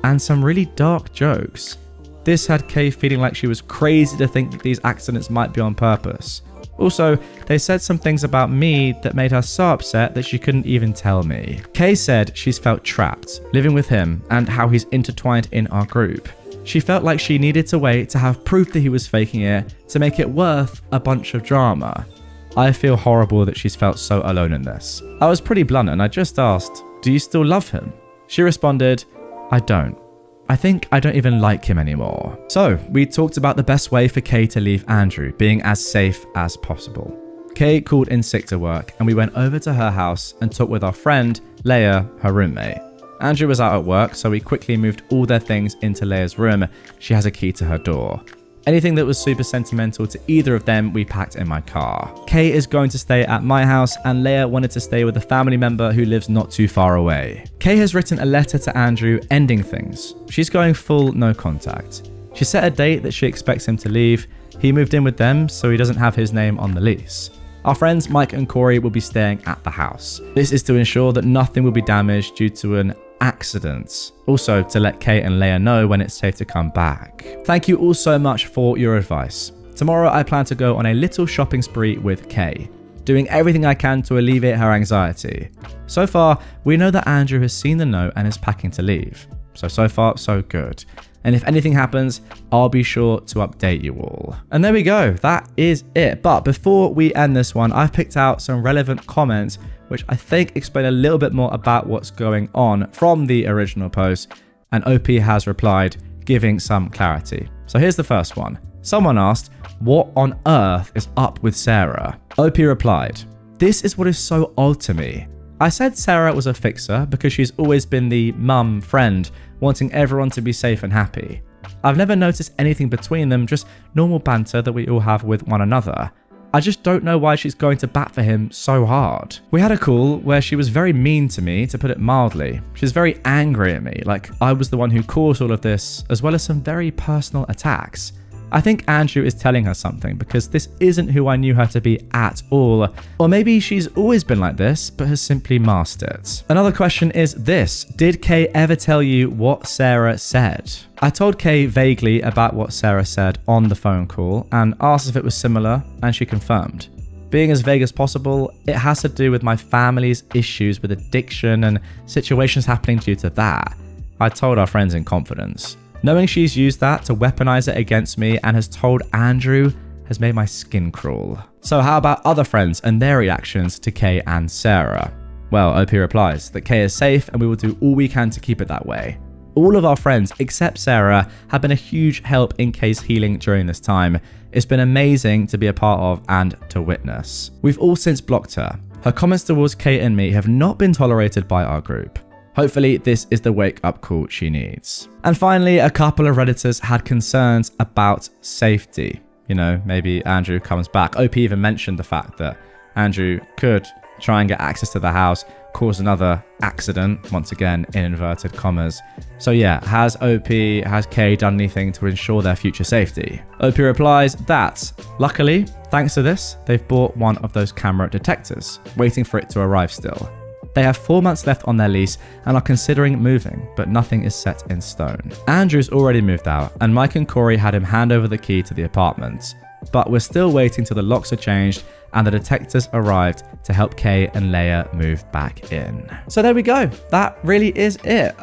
and some really dark jokes. This had Kay feeling like she was crazy to think that these accidents might be on purpose. Also, they said some things about me that made her so upset that she couldn't even tell me. Kay said she's felt trapped, living with him, and how he's intertwined in our group. She felt like she needed to wait to have proof that he was faking it to make it worth a bunch of drama. I feel horrible that she's felt so alone in this. I was pretty blunt and I just asked, do you still love him? She responded, I don't. I think I don't even like him anymore. So we talked about the best way for Kay to leave Andrew, being as safe as possible. Kay called in sick to work and we went over to her house and talked with our friend, Leah, her roommate. Andrew was out at work, so we quickly moved all their things into Leah's room. She has a key to her door. Anything that was super sentimental to either of them, we packed in my car. Kay is going to stay at my house and Leah wanted to stay with a family member who lives not too far away. Kay has written a letter to Andrew ending things. She's going full no contact. She set a date that she expects him to leave. He moved in with them, so he doesn't have his name on the lease. Our friends Mike and Corey will be staying at the house. This is to ensure that nothing will be damaged due to an accident. Also to let Kay and Leah know when it's safe to come back. Thank you all so much for your advice. Tomorrow I plan to go on a little shopping spree with Kay, doing everything I can to alleviate her anxiety. So far, we know that Andrew has seen the note and is packing to leave. So far, so good. And if anything happens, I'll be sure to update you all. And there we go, that is it. But before we end this one, I've picked out some relevant comments which I think explain a little bit more about what's going on from the original post, and OP has replied, giving some clarity. So here's the first one. Someone asked, what on earth is up with Sarah? OP replied, this is what is so odd to me. I said Sarah was a fixer because she's always been the mum friend, wanting everyone to be safe and happy. I've never noticed anything between them, just normal banter that we all have with one another. I just don't know why she's going to bat for him so hard. We had a call where she was very mean to me, to put it mildly. She's very angry at me, like I was the one who caused all of this, as well as some very personal attacks. I think Andrew is telling her something because this isn't who I knew her to be at all. Or maybe she's always been like this, but has simply masked it. Another question is this. Did Kay ever tell you what Sarah said? I told Kay vaguely about what Sarah said on the phone call and asked if it was similar, and she confirmed. Being as vague as possible, it has to do with my family's issues with addiction and situations happening due to that. I told our friends in confidence. Knowing she's used that to weaponize it against me and has told Andrew has made my skin crawl. So how about other friends and their reactions to Kay and Sarah? Well, OP replies that Kay is safe and we will do all we can to keep it that way. All of our friends, except Sarah, have been a huge help in Kay's healing during this time. It's been amazing to be a part of and to witness. We've all since blocked her. Her comments towards Kay and me have not been tolerated by our group. Hopefully this is the wake-up call she needs. And finally, a couple of Redditors had concerns about safety. You know, maybe Andrew comes back. OP even mentioned the fact that Andrew could try and get access to the house, cause another accident, once again in inverted commas. So yeah, has Kay done anything to ensure their future safety? OP replies that, luckily, thanks to this, they've bought one of those camera detectors, waiting for it to arrive still. They have 4 months left on their lease and are considering moving, but nothing is set in stone. Andrew's already moved out, and Mike and Corey had him hand over the key to the apartment. But we're still waiting till the locks are changed and the detectives arrived to help Kay and Leia move back in. So there we go. That really is it.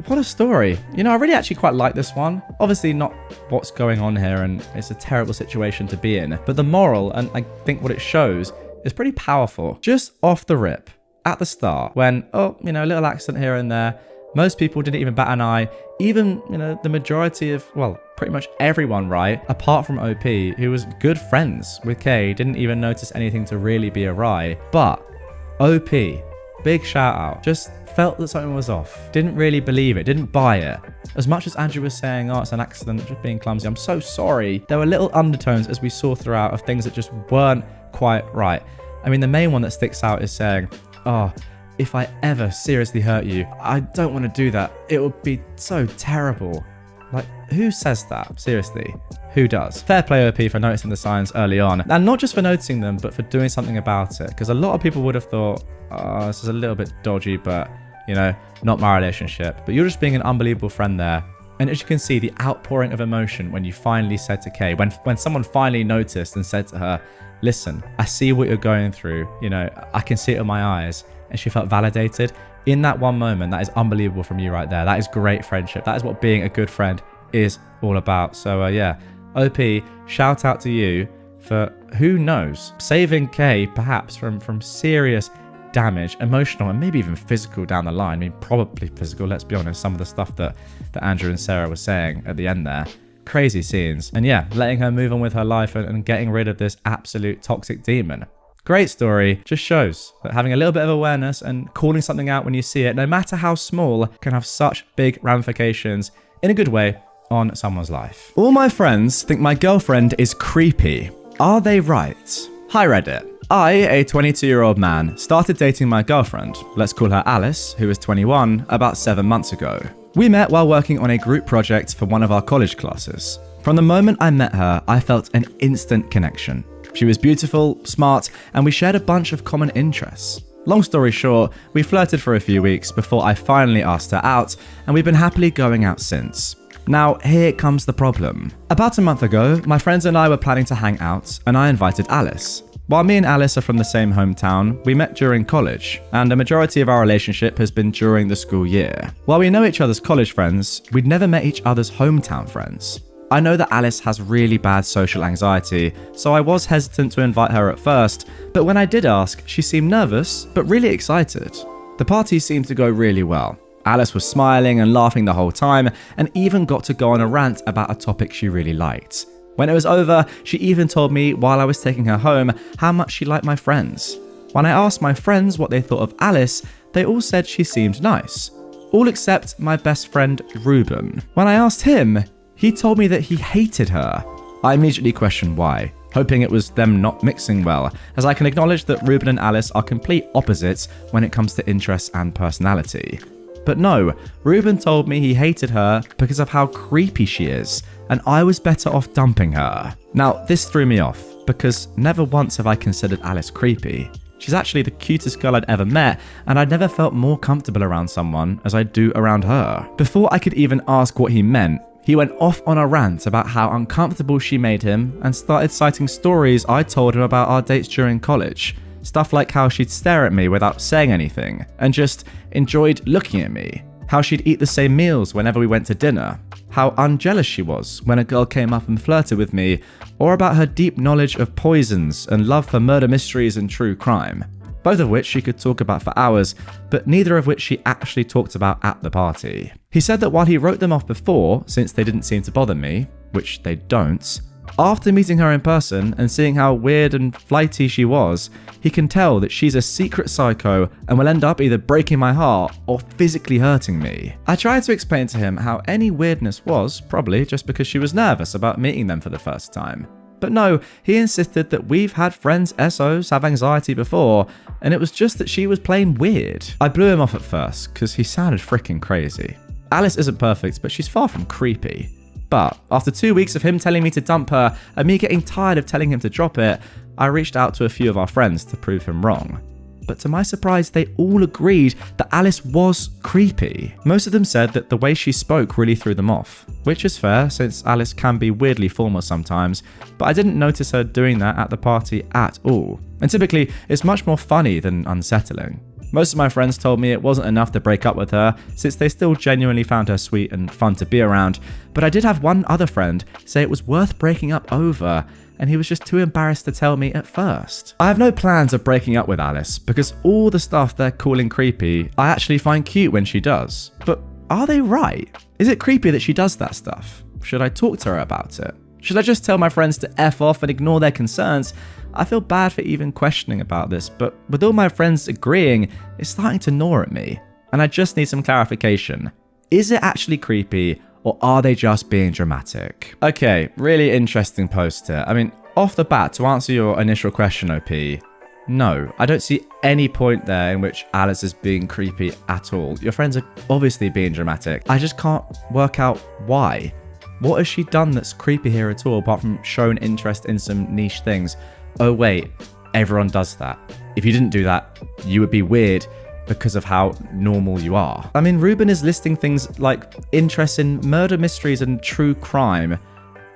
What a story. You know, I really actually quite like this one. Obviously not what's going on here, and it's a terrible situation to be in. But the moral, and I think what it shows, is pretty powerful. Just off the rip. At the start, when, a little accident here and there, most people didn't even bat an eye. Even, the majority of, pretty much everyone, right, apart from OP, who was good friends with Kay, didn't even notice anything to really be awry. But OP, big shout out, just felt that something was off. Didn't really believe it, didn't buy it. As much as Andrew was saying, it's an accident, just being clumsy, I'm so sorry. There were little undertones, as we saw throughout, of things that just weren't quite right. I mean, the main one that sticks out is saying, if I ever seriously hurt you, I don't want to do that. It would be so terrible. Like, who says that? Seriously, who does? Fair play OP for noticing the signs early on. And not just for noticing them, but for doing something about it. Because a lot of people would have thought, this is a little bit dodgy, but, not my relationship. But you're just being an unbelievable friend there. And as you can see, the outpouring of emotion when you finally said to Kay, when someone finally noticed and said to her, listen, I see what you're going through. I can see it in my eyes. And she felt validated. In that one moment, that is unbelievable from you right there. That is great friendship. That is what being a good friend is all about. So yeah, OP, shout out to you for, who knows, saving Kay perhaps from serious damage, emotional and maybe even physical down the line. I mean, probably physical, let's be honest. Some of the stuff that Andrew and Sarah were saying at the end there. Crazy scenes. And yeah, letting her move on with her life and getting rid of this absolute toxic demon. Great story. Just shows that having a little bit of awareness and calling something out when you see it, no matter how small, can have such big ramifications in a good way on someone's life. All my friends think my girlfriend is creepy. Are they right? Hi Reddit. I, a 22-year-old man, started dating my girlfriend, let's call her Alice, who is 21, about 7 months ago. We met while working on a group project for one of our college classes. From the moment I met her, I felt an instant connection. She was beautiful, smart, and we shared a bunch of common interests. Long story short, we flirted for a few weeks before I finally asked her out, and we've been happily going out since. Now, here comes the problem. About a month ago, my friends and I were planning to hang out, and I invited Alice. While me and Alice are from the same hometown, we met during college, and a majority of our relationship has been during the school year. While we know each other's college friends, we'd never met each other's hometown friends. I know that Alice has really bad social anxiety, so I was hesitant to invite her at first, but when I did ask, she seemed nervous, but really excited. The party seemed to go really well. Alice was smiling and laughing the whole time, and even got to go on a rant about a topic she really liked. When it was over, she even told me while I was taking her home how much she liked my friends. When I asked my friends what they thought of Alice, they all said she seemed nice. All except my best friend, Ruben. When I asked him, he told me that he hated her. I immediately questioned why, hoping it was them not mixing well, as I can acknowledge that Ruben and Alice are complete opposites when it comes to interests and personality. But no, Ruben told me he hated her because of how creepy she is, and I was better off dumping her. Now, this threw me off, because never once have I considered Alice creepy. She's actually the cutest girl I'd ever met, and I'd never felt more comfortable around someone as I do around her. Before I could even ask what he meant, he went off on a rant about how uncomfortable she made him and started citing stories I told him about our dates during college. Stuff like how she'd stare at me without saying anything and just enjoyed looking at me. How she'd eat the same meals whenever we went to dinner. How unjealous she was when a girl came up and flirted with me, or about her deep knowledge of poisons and love for murder mysteries and true crime. Both of which she could talk about for hours, but neither of which she actually talked about at the party. He said that while he wrote them off before, since they didn't seem to bother me, which they don't, after meeting her in person and seeing how weird and flighty she was, he can tell that she's a secret psycho and will end up either breaking my heart or physically hurting me. I tried to explain to him how any weirdness was probably just because she was nervous about meeting them for the first time. But no, he insisted that we've had friends SOs have anxiety before, and it was just that she was plain weird. I blew him off at first because he sounded freaking crazy. Alice isn't perfect, but she's far from creepy. But after 2 weeks of him telling me to dump her and me getting tired of telling him to drop it, I reached out to a few of our friends to prove him wrong. But to my surprise, they all agreed that Alice was creepy. Most of them said that the way she spoke really threw them off, which is fair since Alice can be weirdly formal sometimes, but I didn't notice her doing that at the party at all. And typically, it's much more funny than unsettling. Most of my friends told me it wasn't enough to break up with her, since they still genuinely found her sweet and fun to be around, but I did have one other friend say it was worth breaking up over, and he was just too embarrassed to tell me at first. I have no plans of breaking up with Alice, because all the stuff they're calling creepy, I actually find cute when she does. But are they right? Is it creepy that she does that stuff? Should I talk to her about it? Should I just tell my friends to F off and ignore their concerns? I feel bad for even questioning about this, but with all my friends agreeing, it's starting to gnaw at me. And I just need some clarification. Is it actually creepy, or are they just being dramatic? Okay, really interesting post here. I mean, off the bat, to answer your initial question, OP, no, I don't see any point there in which Alice is being creepy at all. Your friends are obviously being dramatic. I just can't work out why. What has she done that's creepy here at all, apart from showing interest in some niche things? Oh wait, everyone does that. If you didn't do that, you would be weird because of how normal you are. I mean, Ruben is listing things like interest in murder mysteries and true crime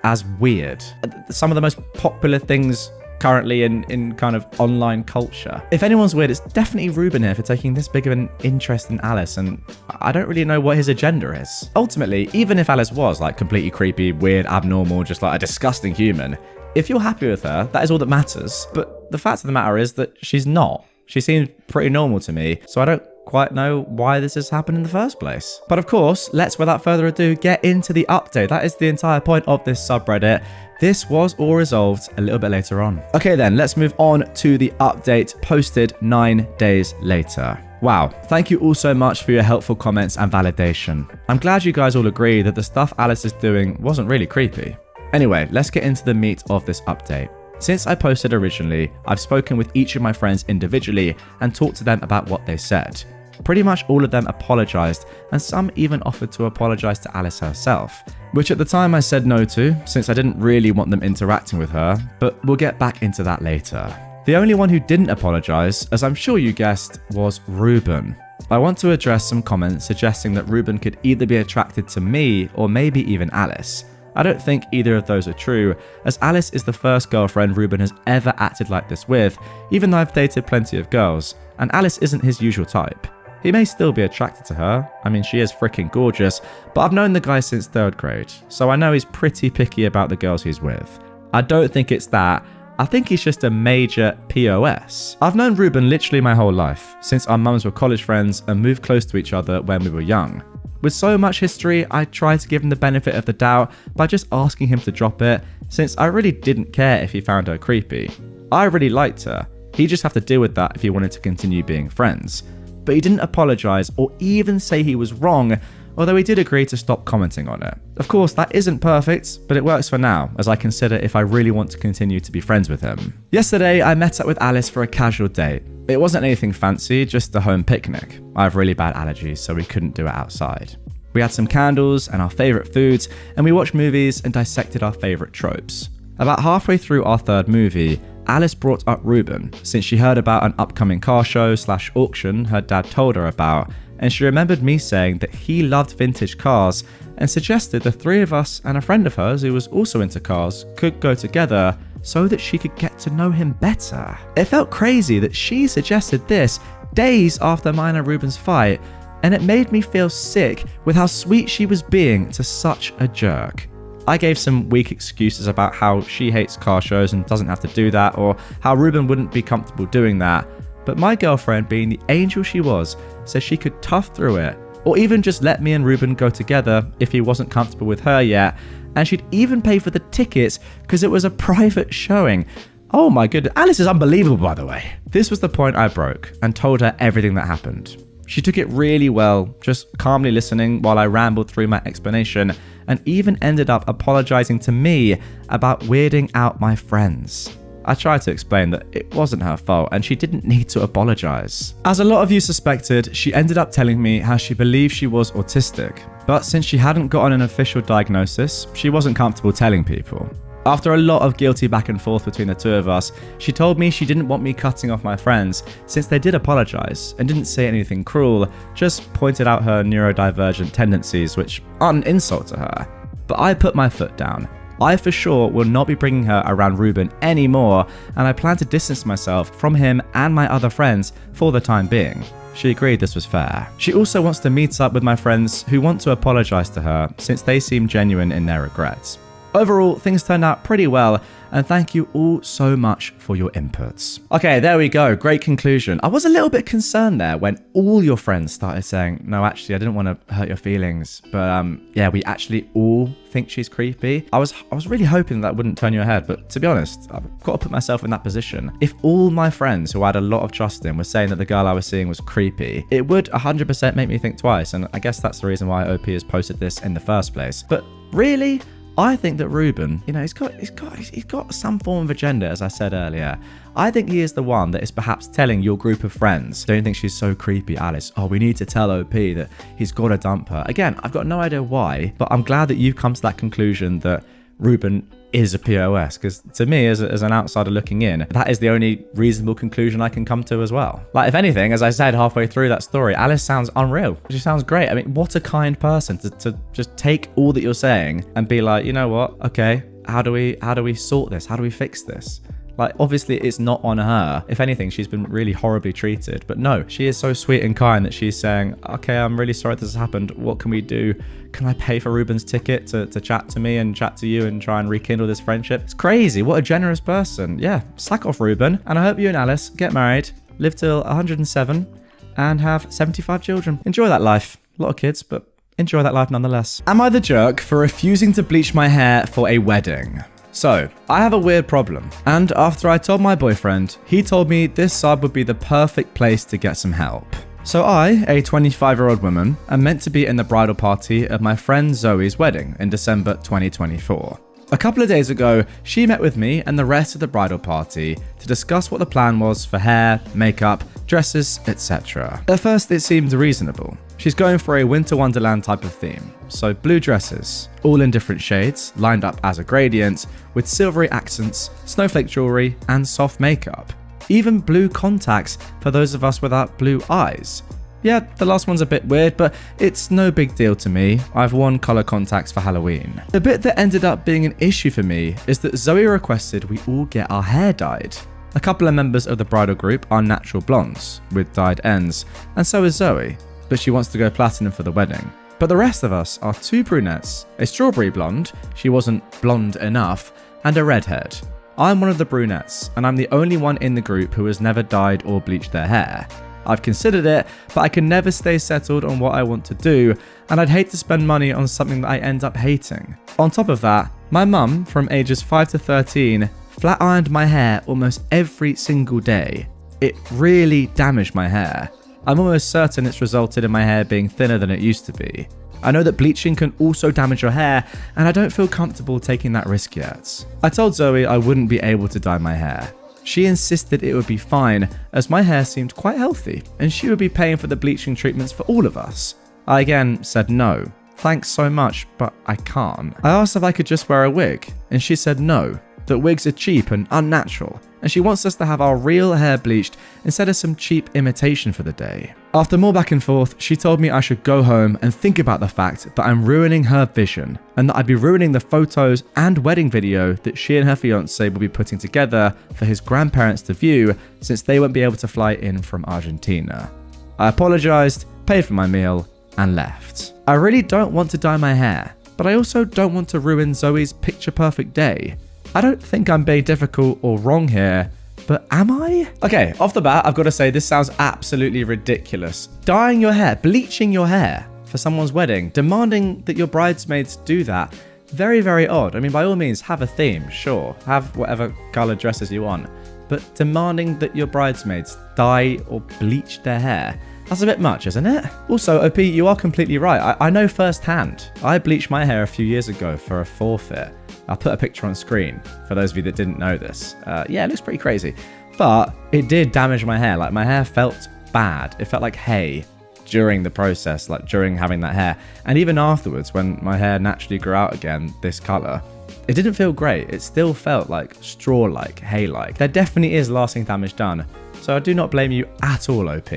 as weird. Some of the most popular things currently in kind of online culture. If anyone's weird, it's definitely Ruben here for taking this big of an interest in Alice, and I don't really know what his agenda is. Ultimately, even if Alice was like completely creepy, weird, abnormal, just like a disgusting human, if you're happy with her, that is all that matters. But the fact of the matter is that she's not. She seems pretty normal to me, so I don't quite know why this has happened in the first place. But of course, let's without further ado get into the update. That is the entire point of this subreddit. This was all resolved a little bit later on. Okay then, let's move on to the update posted 9 days later. Wow, thank you all so much for your helpful comments and validation. I'm glad you guys all agree that the stuff Alice is doing wasn't really creepy. Anyway, let's get into the meat of this update. Since I posted originally, I've spoken with each of my friends individually and talked to them about what they said. Pretty much all of them apologized, and some even offered to apologize to Alice herself, which at the time I said no to, since I didn't really want them interacting with her, but we'll get back into that later. The only one who didn't apologize, as I'm sure you guessed, was Ruben. I want to address some comments suggesting that Ruben could either be attracted to me or maybe even Alice. I don't think either of those are true, as Alice is the first girlfriend Ruben has ever acted like this with, even though I've dated plenty of girls, and Alice isn't his usual type. He may still be attracted to her, I mean she is freaking gorgeous, but I've known the guy since 3rd grade, so I know he's pretty picky about the girls he's with. I don't think it's that, I think he's just a major POS. I've known Ruben literally my whole life, since our mums were college friends and moved close to each other when we were young. With so much history, I tried to give him the benefit of the doubt by just asking him to drop it, since I really didn't care if he found her creepy. I really liked her, he'd just have to deal with that if he wanted to continue being friends. But he didn't apologise or even say he was wrong, although he did agree to stop commenting on it. Of course, that isn't perfect, but it works for now, as I consider if I really want to continue to be friends with him. Yesterday, I met up with Alice for a casual date. It wasn't anything fancy, just a home picnic. I have really bad allergies, so we couldn't do it outside. We had some candles and our favourite foods, and we watched movies and dissected our favourite tropes. About halfway through our 3rd movie, Alice brought up Ruben, since she heard about an upcoming car show / auction her dad told her about, and she remembered me saying that he loved vintage cars and suggested the 3 of us and a friend of hers who was also into cars could go together so that she could get to know him better. It felt crazy that she suggested this days after mine and Ruben's fight, and it made me feel sick with how sweet she was being to such a jerk. I gave some weak excuses about how she hates car shows and doesn't have to do that, or how Ruben wouldn't be comfortable doing that, but my girlfriend, being the angel she was, said she could tough through it, or even just let me and Ruben go together if he wasn't comfortable with her yet, and she'd even pay for the tickets because it was a private showing. Oh my goodness, Alice is unbelievable, by the way. This was the point I broke and told her everything that happened. She took it really well, just calmly listening while I rambled through my explanation, and even ended up apologizing to me about weirding out my friends. I tried to explain that it wasn't her fault and she didn't need to apologize. As a lot of you suspected, she ended up telling me how she believed she was autistic, but since she hadn't gotten an official diagnosis, she wasn't comfortable telling people. After a lot of guilty back and forth between the 2 of us, she told me she didn't want me cutting off my friends since they did apologize and didn't say anything cruel, just pointed out her neurodivergent tendencies, which aren't an insult to her. But I put my foot down. I for sure will not be bringing her around Ruben anymore, and I plan to distance myself from him and my other friends for the time being. She agreed this was fair. She also wants to meet up with my friends who want to apologize to her since they seem genuine in their regrets. Overall, things turned out pretty well, and thank you all so much for your inputs. Okay, there we go. Great conclusion. I was a little bit concerned there when all your friends started saying, no, actually, I didn't want to hurt your feelings, but yeah, we actually all think she's creepy. I was really hoping that wouldn't turn your head, but to be honest, I've got to put myself in that position. If all my friends who I had a lot of trust in were saying that the girl I was seeing was creepy, it would 100% make me think twice, and I guess that's the reason why OP has posted this in the first place. But really, I think that Ruben, he's got some form of agenda, as I said earlier. I think he is the one that is perhaps telling your group of friends, don't you think she's so creepy, Alice? Oh, we need to tell OP that he's got to dump her. Again, I've got no idea why, but I'm glad that you've come to that conclusion that Ruben is a POS, because to me, as an outsider looking in, that is the only reasonable conclusion I can come to as well. Like, if anything, as I said halfway through that story, Alice sounds unreal. She sounds great. I mean, what a kind person to just take all that you're saying and be like, you know what? Okay, how do we sort this? How do we fix this? Like, obviously, it's not on her. If anything, she's been really horribly treated. But no, she is so sweet and kind that she's saying, okay, I'm really sorry this has happened. What can we do? Can I pay for Ruben's ticket to chat to me and chat to you and try and rekindle this friendship? It's crazy. What a generous person. Yeah, sack off, Ruben. And I hope you and Alice get married, live till 107, and have 75 children. Enjoy that life. A lot of kids, but enjoy that life nonetheless. Am I the jerk for refusing to bleach my hair for a wedding? So, I have a weird problem, and after I told my boyfriend, he told me this sub would be the perfect place to get some help. So I, a 25-year-old woman, am meant to be in the bridal party of my friend Zoe's wedding in December 2024. A couple of days ago, she met with me and the rest of the bridal party to discuss what the plan was for hair, makeup, dresses, etc. At first, it seemed reasonable. She's going for a winter wonderland type of theme, so blue dresses, all in different shades, lined up as a gradient, with silvery accents, snowflake jewelry, and soft makeup. Even blue contacts for those of us without blue eyes. Yeah, the last one's a bit weird, but it's no big deal to me. I've worn colour contacts for Halloween. The bit that ended up being an issue for me is that Zoe requested we all get our hair dyed. A couple of members of the bridal group are natural blondes with dyed ends, and so is Zoe, but she wants to go platinum for the wedding. But the rest of us are two brunettes, a strawberry blonde, she wasn't blonde enough, and a redhead. I'm one of the brunettes, and I'm the only one in the group who has never dyed or bleached their hair. I've considered it, but I can never stay settled on what I want to do, and I'd hate to spend money on something that I end up hating. On top of that, my mum, from ages 5 to 13, flat ironed my hair almost every single day. It really damaged my hair. I'm almost certain it's resulted in my hair being thinner than it used to be. I know that bleaching can also damage your hair, and I don't feel comfortable taking that risk yet. I told Zoe I wouldn't be able to dye my hair. She insisted it would be fine, as my hair seemed quite healthy, and she would be paying for the bleaching treatments for all of us. I again said no. Thanks so much, but I can't. I asked if I could just wear a wig, and she said no, that wigs are cheap and unnatural, and she wants us to have our real hair bleached instead of some cheap imitation for the day. After more back and forth, she told me I should go home and think about the fact that I'm ruining her vision, and that I'd be ruining the photos and wedding video that she and her fiancé will be putting together for his grandparents to view, since they won't be able to fly in from Argentina. I apologised, paid for my meal, and left. I really don't want to dye my hair, but I also don't want to ruin Zoe's picture-perfect day. I don't think I'm being difficult or wrong here, but am I? Okay, off the bat, I've got to say this sounds absolutely ridiculous. Dyeing your hair, bleaching your hair for someone's wedding, demanding that your bridesmaids do that. Very, very odd. I mean, by all means, have a theme, sure. Have whatever colour dresses you want. But demanding that your bridesmaids dye or bleach their hair, that's a bit much, isn't it? Also, OP, you are completely right. I know firsthand. I bleached my hair a few years ago for a forfeit. I'll put a picture on screen for those of you that didn't know this. Yeah, it looks pretty crazy. But it did damage my hair. Like, my hair felt bad. It felt like hay during the process, like during having that hair. And even afterwards, when my hair naturally grew out again, this colour, it didn't feel great. It still felt like straw-like, hay-like. There definitely is lasting damage done. So I do not blame you at all, OP.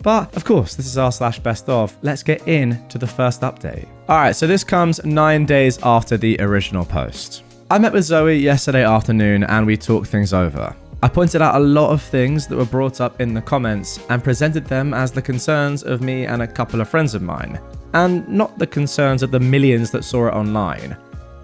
But, of course, this is r/best of. Let's get into the first update. Alright, so this comes 9 days after the original post. I met with Zoe yesterday afternoon and we talked things over. I pointed out a lot of things that were brought up in the comments and presented them as the concerns of me and a couple of friends of mine, and not the concerns of the millions that saw it online.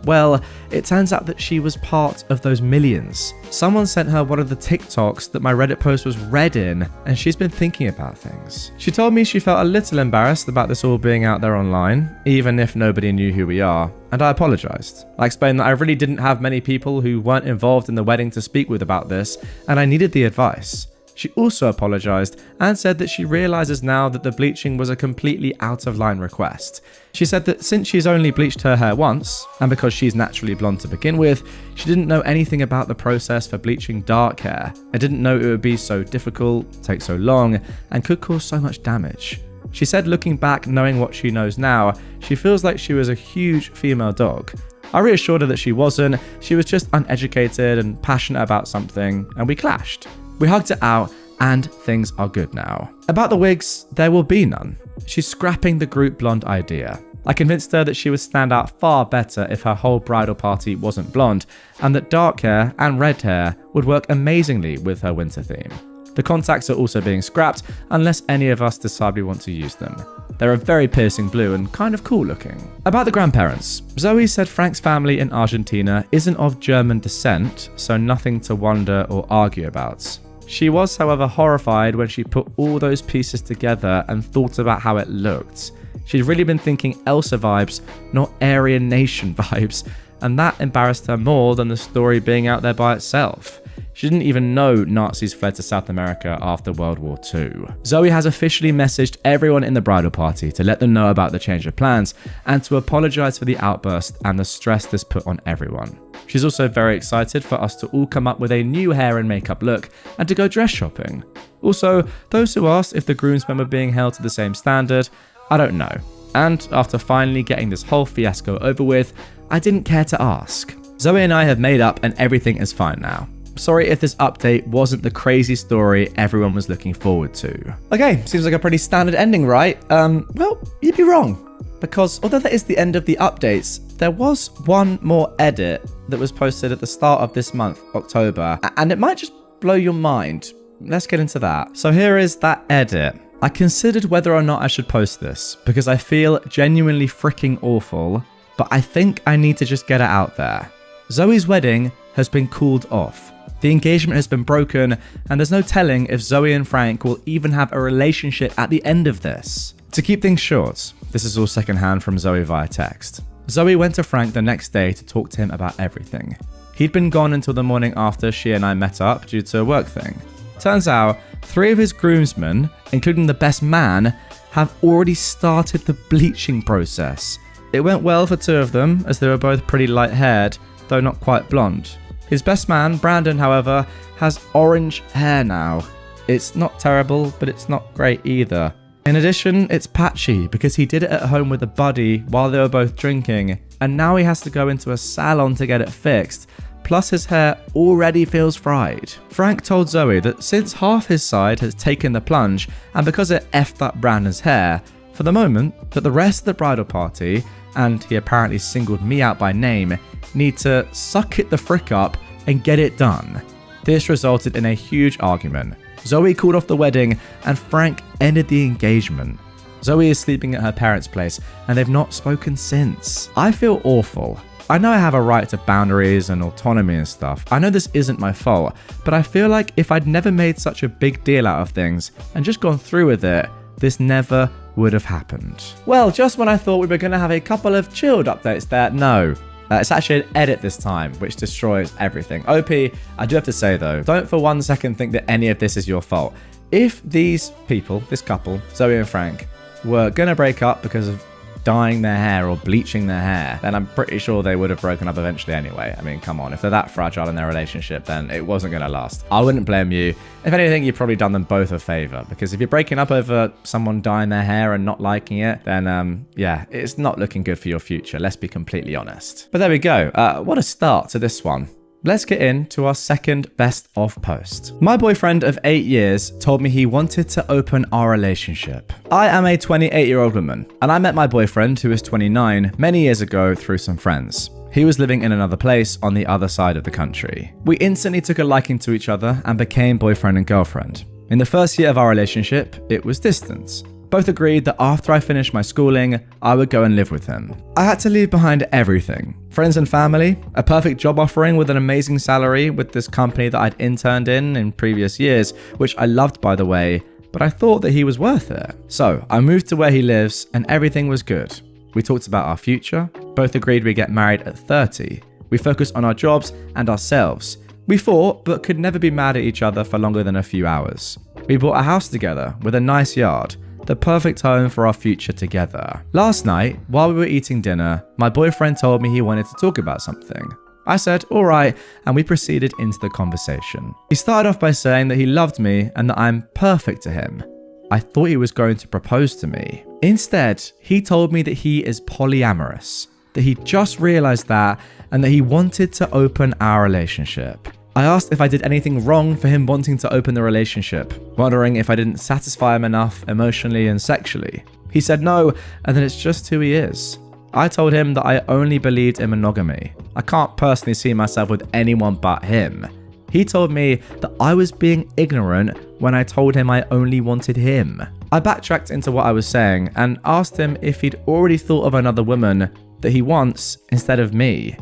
Well, it turns out that she was part of those millions. Someone sent her one of the TikToks that my Reddit post was read in, and she's been thinking about things. She told me she felt a little embarrassed about this all being out there online, even if nobody knew who we are, and I apologised. I explained that I really didn't have many people who weren't involved in the wedding to speak with about this, and I needed the advice. She also apologised and said that she realises now that the bleaching was a completely out of line request. She said that since she's only bleached her hair once, and because she's naturally blonde to begin with, she didn't know anything about the process for bleaching dark hair, and didn't know it would be so difficult, take so long, and could cause so much damage. She said looking back, knowing what she knows now, she feels like she was a huge female dog. I reassured her that she wasn't, she was just uneducated and passionate about something, and we clashed. We hugged it out, and things are good now. About the wigs, there will be none. She's scrapping the group blonde idea. I convinced her that she would stand out far better if her whole bridal party wasn't blonde, and that dark hair and red hair would work amazingly with her winter theme. The contacts are also being scrapped, unless any of us decide we want to use them. They're a very piercing blue and kind of cool looking. About the grandparents, Zoe said Frank's family in Argentina isn't of German descent, so nothing to wonder or argue about. She was, however, horrified when she put all those pieces together and thought about how it looked. She'd really been thinking Elsa vibes, not Aryan Nation vibes, and that embarrassed her more than the story being out there by itself. She didn't even know Nazis fled to South America after World War II. Zoe has officially messaged everyone in the bridal party to let them know about the change of plans and to apologise for the outburst and the stress this put on everyone. She's also very excited for us to all come up with a new hair and makeup look and to go dress shopping. Also, those who asked if the groomsmen were being held to the same standard, I don't know. And after finally getting this whole fiasco over with, I didn't care to ask. Zoe and I have made up and everything is fine now. sorry if this update wasn't the crazy story everyone was looking forward to. Okay, seems like a pretty standard ending, right? Well, you'd be wrong. Because although that is the end of the updates, there was one more edit that was posted at the start of this month, October, and it might just blow your mind. Let's get into that. So here is that edit. I considered whether or not I should post this because I feel genuinely freaking awful, but I think I need to just get it out there. Zoe's wedding has been called off. The engagement has been broken, and there's no telling if Zoe and Frank will even have a relationship at the end of this. To keep things short, this is all secondhand from Zoe via text. Zoe went to Frank the next day to talk to him about everything. He'd been gone until the morning after she and I met up due to a work thing. Turns out, 3 of his groomsmen, including the best man, have already started the bleaching process. It went well for 2 of them, as they were both pretty light-haired, though not quite blonde. His best man, Brandon, however, has orange hair now. It's not terrible, but it's not great either. In addition, it's patchy because he did it at home with a buddy while they were both drinking, and now he has to go into a salon to get it fixed, plus his hair already feels fried. Frank told Zoe that since half his side has taken the plunge, and because it effed up Brandon's hair, for the moment, that the rest of the bridal party, and he apparently singled me out by name, need to suck it the frick up and get it done. This resulted in a huge argument. Zoe called off the wedding and Frank ended the engagement. Zoe is sleeping at her parents' place and they've not spoken since. I feel awful. I know I have a right to boundaries and autonomy and stuff. I know this isn't my fault, but I feel like if I'd never made such a big deal out of things and just gone through with it, this never would have happened. Well, just when I thought we were going to have a couple of chilled updates there, no. It's actually an edit this time, which destroys everything. OP, I do have to say though, don't for one second think that any of this is your fault. If these people, this couple, Zoe and Frank, were gonna break up because of dyeing their hair or bleaching their hair, then I'm pretty sure they would have broken up eventually anyway. I mean, come on, if they're that fragile in their relationship, then it wasn't going to last. I wouldn't blame you. If anything, you've probably done them both a favor, because if you're breaking up over someone dyeing their hair and not liking it, then yeah, it's not looking good for your future. Let's be completely honest. But there we go. What a start to this one. Let's get into our second best of post. My boyfriend of 8 years told me he wanted to open our relationship. I am a 28-year-old woman, and I met my boyfriend, who is 29, many years ago through some friends. He was living in another place on the other side of the country. We instantly took a liking to each other and became boyfriend and girlfriend. In the first year of our relationship, it was distance. Both agreed that after I finished my schooling, I would go and live with him. I had to leave behind everything. Friends and family, a perfect job offering with an amazing salary with this company that I'd interned in previous years, which I loved by the way, but I thought that he was worth it. So I moved to where he lives and everything was good. We talked about our future, both agreed we'd get married at 30. We focused on our jobs and ourselves. We fought, but could never be mad at each other for longer than a few hours. We bought a house together with a nice yard. The perfect home for our future together. Last night, while we were eating dinner, my boyfriend told me he wanted to talk about something. I said, all right, and we proceeded into the conversation. He started off by saying that he loved me and that I'm perfect to him. I thought he was going to propose to me. Instead, he told me that he is polyamorous, that he just realized that, and that he wanted to open our relationship. I asked if I did anything wrong for him wanting to open the relationship, wondering if I didn't satisfy him enough emotionally and sexually. He said no, and that it's just who he is. I told him that I only believed in monogamy. I can't personally see myself with anyone but him. He told me that I was being ignorant when I told him I only wanted him. I backtracked into what I was saying and asked him if he'd already thought of another woman that he wants instead of me.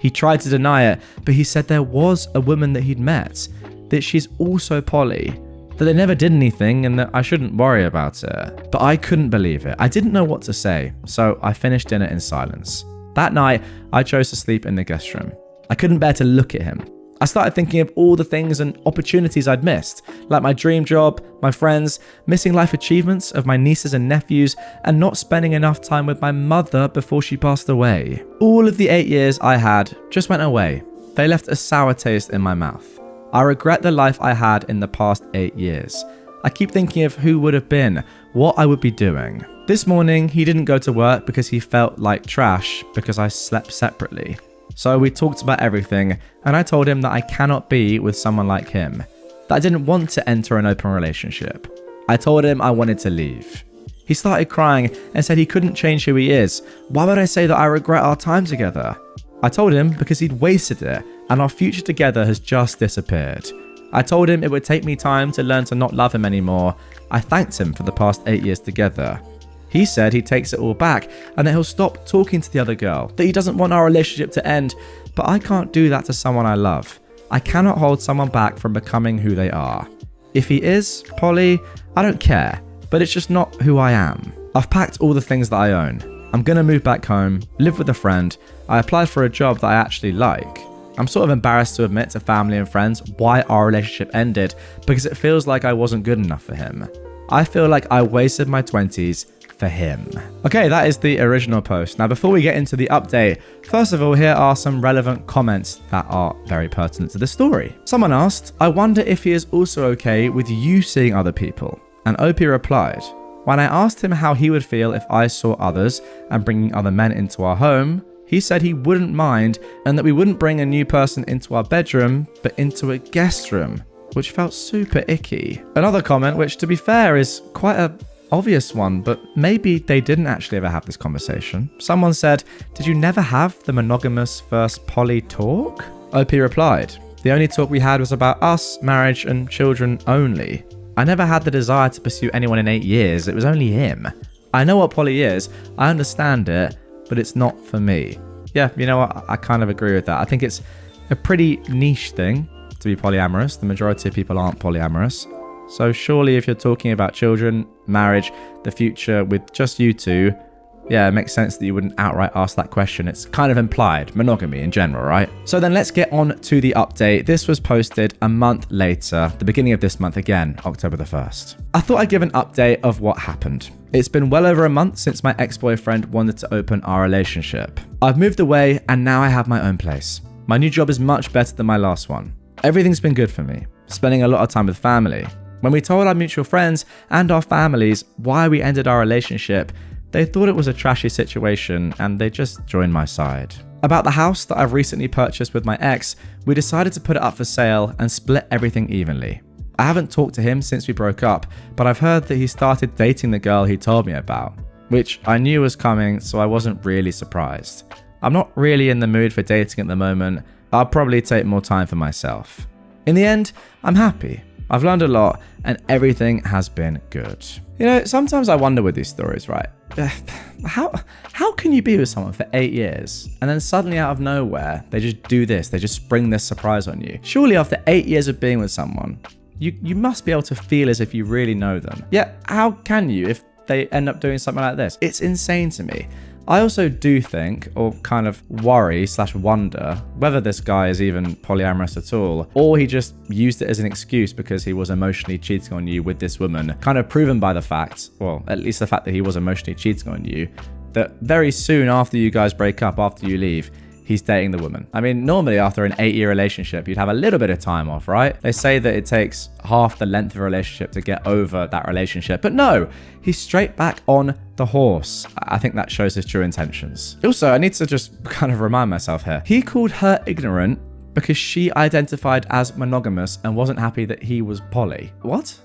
He tried to deny it, but he said there was a woman that he'd met, that she's also poly, that they never did anything and that I shouldn't worry about it. But I couldn't believe it. I didn't know what to say, so I finished dinner in silence. That night, I chose to sleep in the guest room. I couldn't bear to look at him. I started thinking of all the things and opportunities I'd missed, like my dream job, my friends, missing life achievements of my nieces and nephews, and not spending enough time with my mother before she passed away. All of the 8 years I had just went away. They left a sour taste in my mouth. I regret the life I had in the past 8 years. I keep thinking of who would have been, what I would be doing. This morning, he didn't go to work because he felt like trash because I slept separately. So we talked about everything, and I told him that I cannot be with someone like him, that I didn't want to enter an open relationship. I told him I wanted to leave. He started crying and said he couldn't change who he is. Why would I say that I regret our time together? I told him because he'd wasted it and our future together has just disappeared. I told him it would take me time to learn to not love him anymore. I thanked him for the past 8 years together. He said he takes it all back and that he'll stop talking to the other girl, that he doesn't want our relationship to end, but I can't do that to someone I love. I cannot hold someone back from becoming who they are. If he is poly, I don't care, but it's just not who I am. I've packed all the things that I own. I'm gonna move back home, live with a friend. I applied for a job that I actually like. I'm sort of embarrassed to admit to family and friends why our relationship ended because it feels like I wasn't good enough for him. I feel like I wasted my 20s for him. Okay, that is the original post. Now, before we get into the update, first of all, here are some relevant comments that are very pertinent to the story. Someone asked, I wonder if he is also okay with you seeing other people. And OP replied, when I asked him how he would feel if I saw others and bringing other men into our home, he said he wouldn't mind and that we wouldn't bring a new person into our bedroom, but into a guest room, which felt super icky. Another comment, which to be fair is quite a obvious one, but maybe they didn't actually ever have this conversation. Someone said, did you never have the monogamous first poly talk? OP replied, the only talk we had was about us, marriage and children only. I never had the desire to pursue anyone in 8 years. It was only him. I know what poly is. I understand it, but it's not for me. Yeah, you know what? I kind of agree with that. I think it's a pretty niche thing to be polyamorous. The majority of people aren't polyamorous. So surely if you're talking about children, marriage, the future with just you two, yeah, it makes sense that you wouldn't outright ask that question. It's kind of implied, monogamy in general, right? So then let's get on to the update. This was posted a month later, the beginning of this month again, October the 1st. I thought I'd give an update of what happened. It's been well over a month since my ex-boyfriend wanted to open our relationship. I've moved away and now I have my own place. My new job is much better than my last one. Everything's been good for me, spending a lot of time with family. When we told our mutual friends and our families why we ended our relationship, they thought it was a trashy situation and they just joined my side. About the house that I've recently purchased with my ex, we decided to put it up for sale and split everything evenly. I haven't talked to him since we broke up, but I've heard that he started dating the girl he told me about, which I knew was coming, so I wasn't really surprised. I'm not really in the mood for dating at the moment. I'll probably take more time for myself. In the end, I'm happy. I've learned a lot and everything has been good. You know, sometimes I wonder with these stories, right? How can you be with someone for 8 years and then suddenly out of nowhere, they just do this, they just spring this surprise on you? Surely after 8 years of being with someone, you must be able to feel as if you really know them. Yet, how can you if they end up doing something like this? It's insane to me. I also do think, or kind of worry/wonder, whether this guy is even polyamorous at all, or he just used it as an excuse because he was emotionally cheating on you with this woman, kind of proven by the fact, well, at least the fact that he was emotionally cheating on you, that very soon after you guys break up, after you leave, he's dating the woman. I mean, normally after an 8-year relationship, you'd have a little bit of time off, right? They say that it takes half the length of a relationship to get over that relationship, but no, he's straight back on the horse. I think that shows his true intentions. Also, I need to just kind of remind myself here. He called her ignorant because she identified as monogamous and wasn't happy that he was poly. What?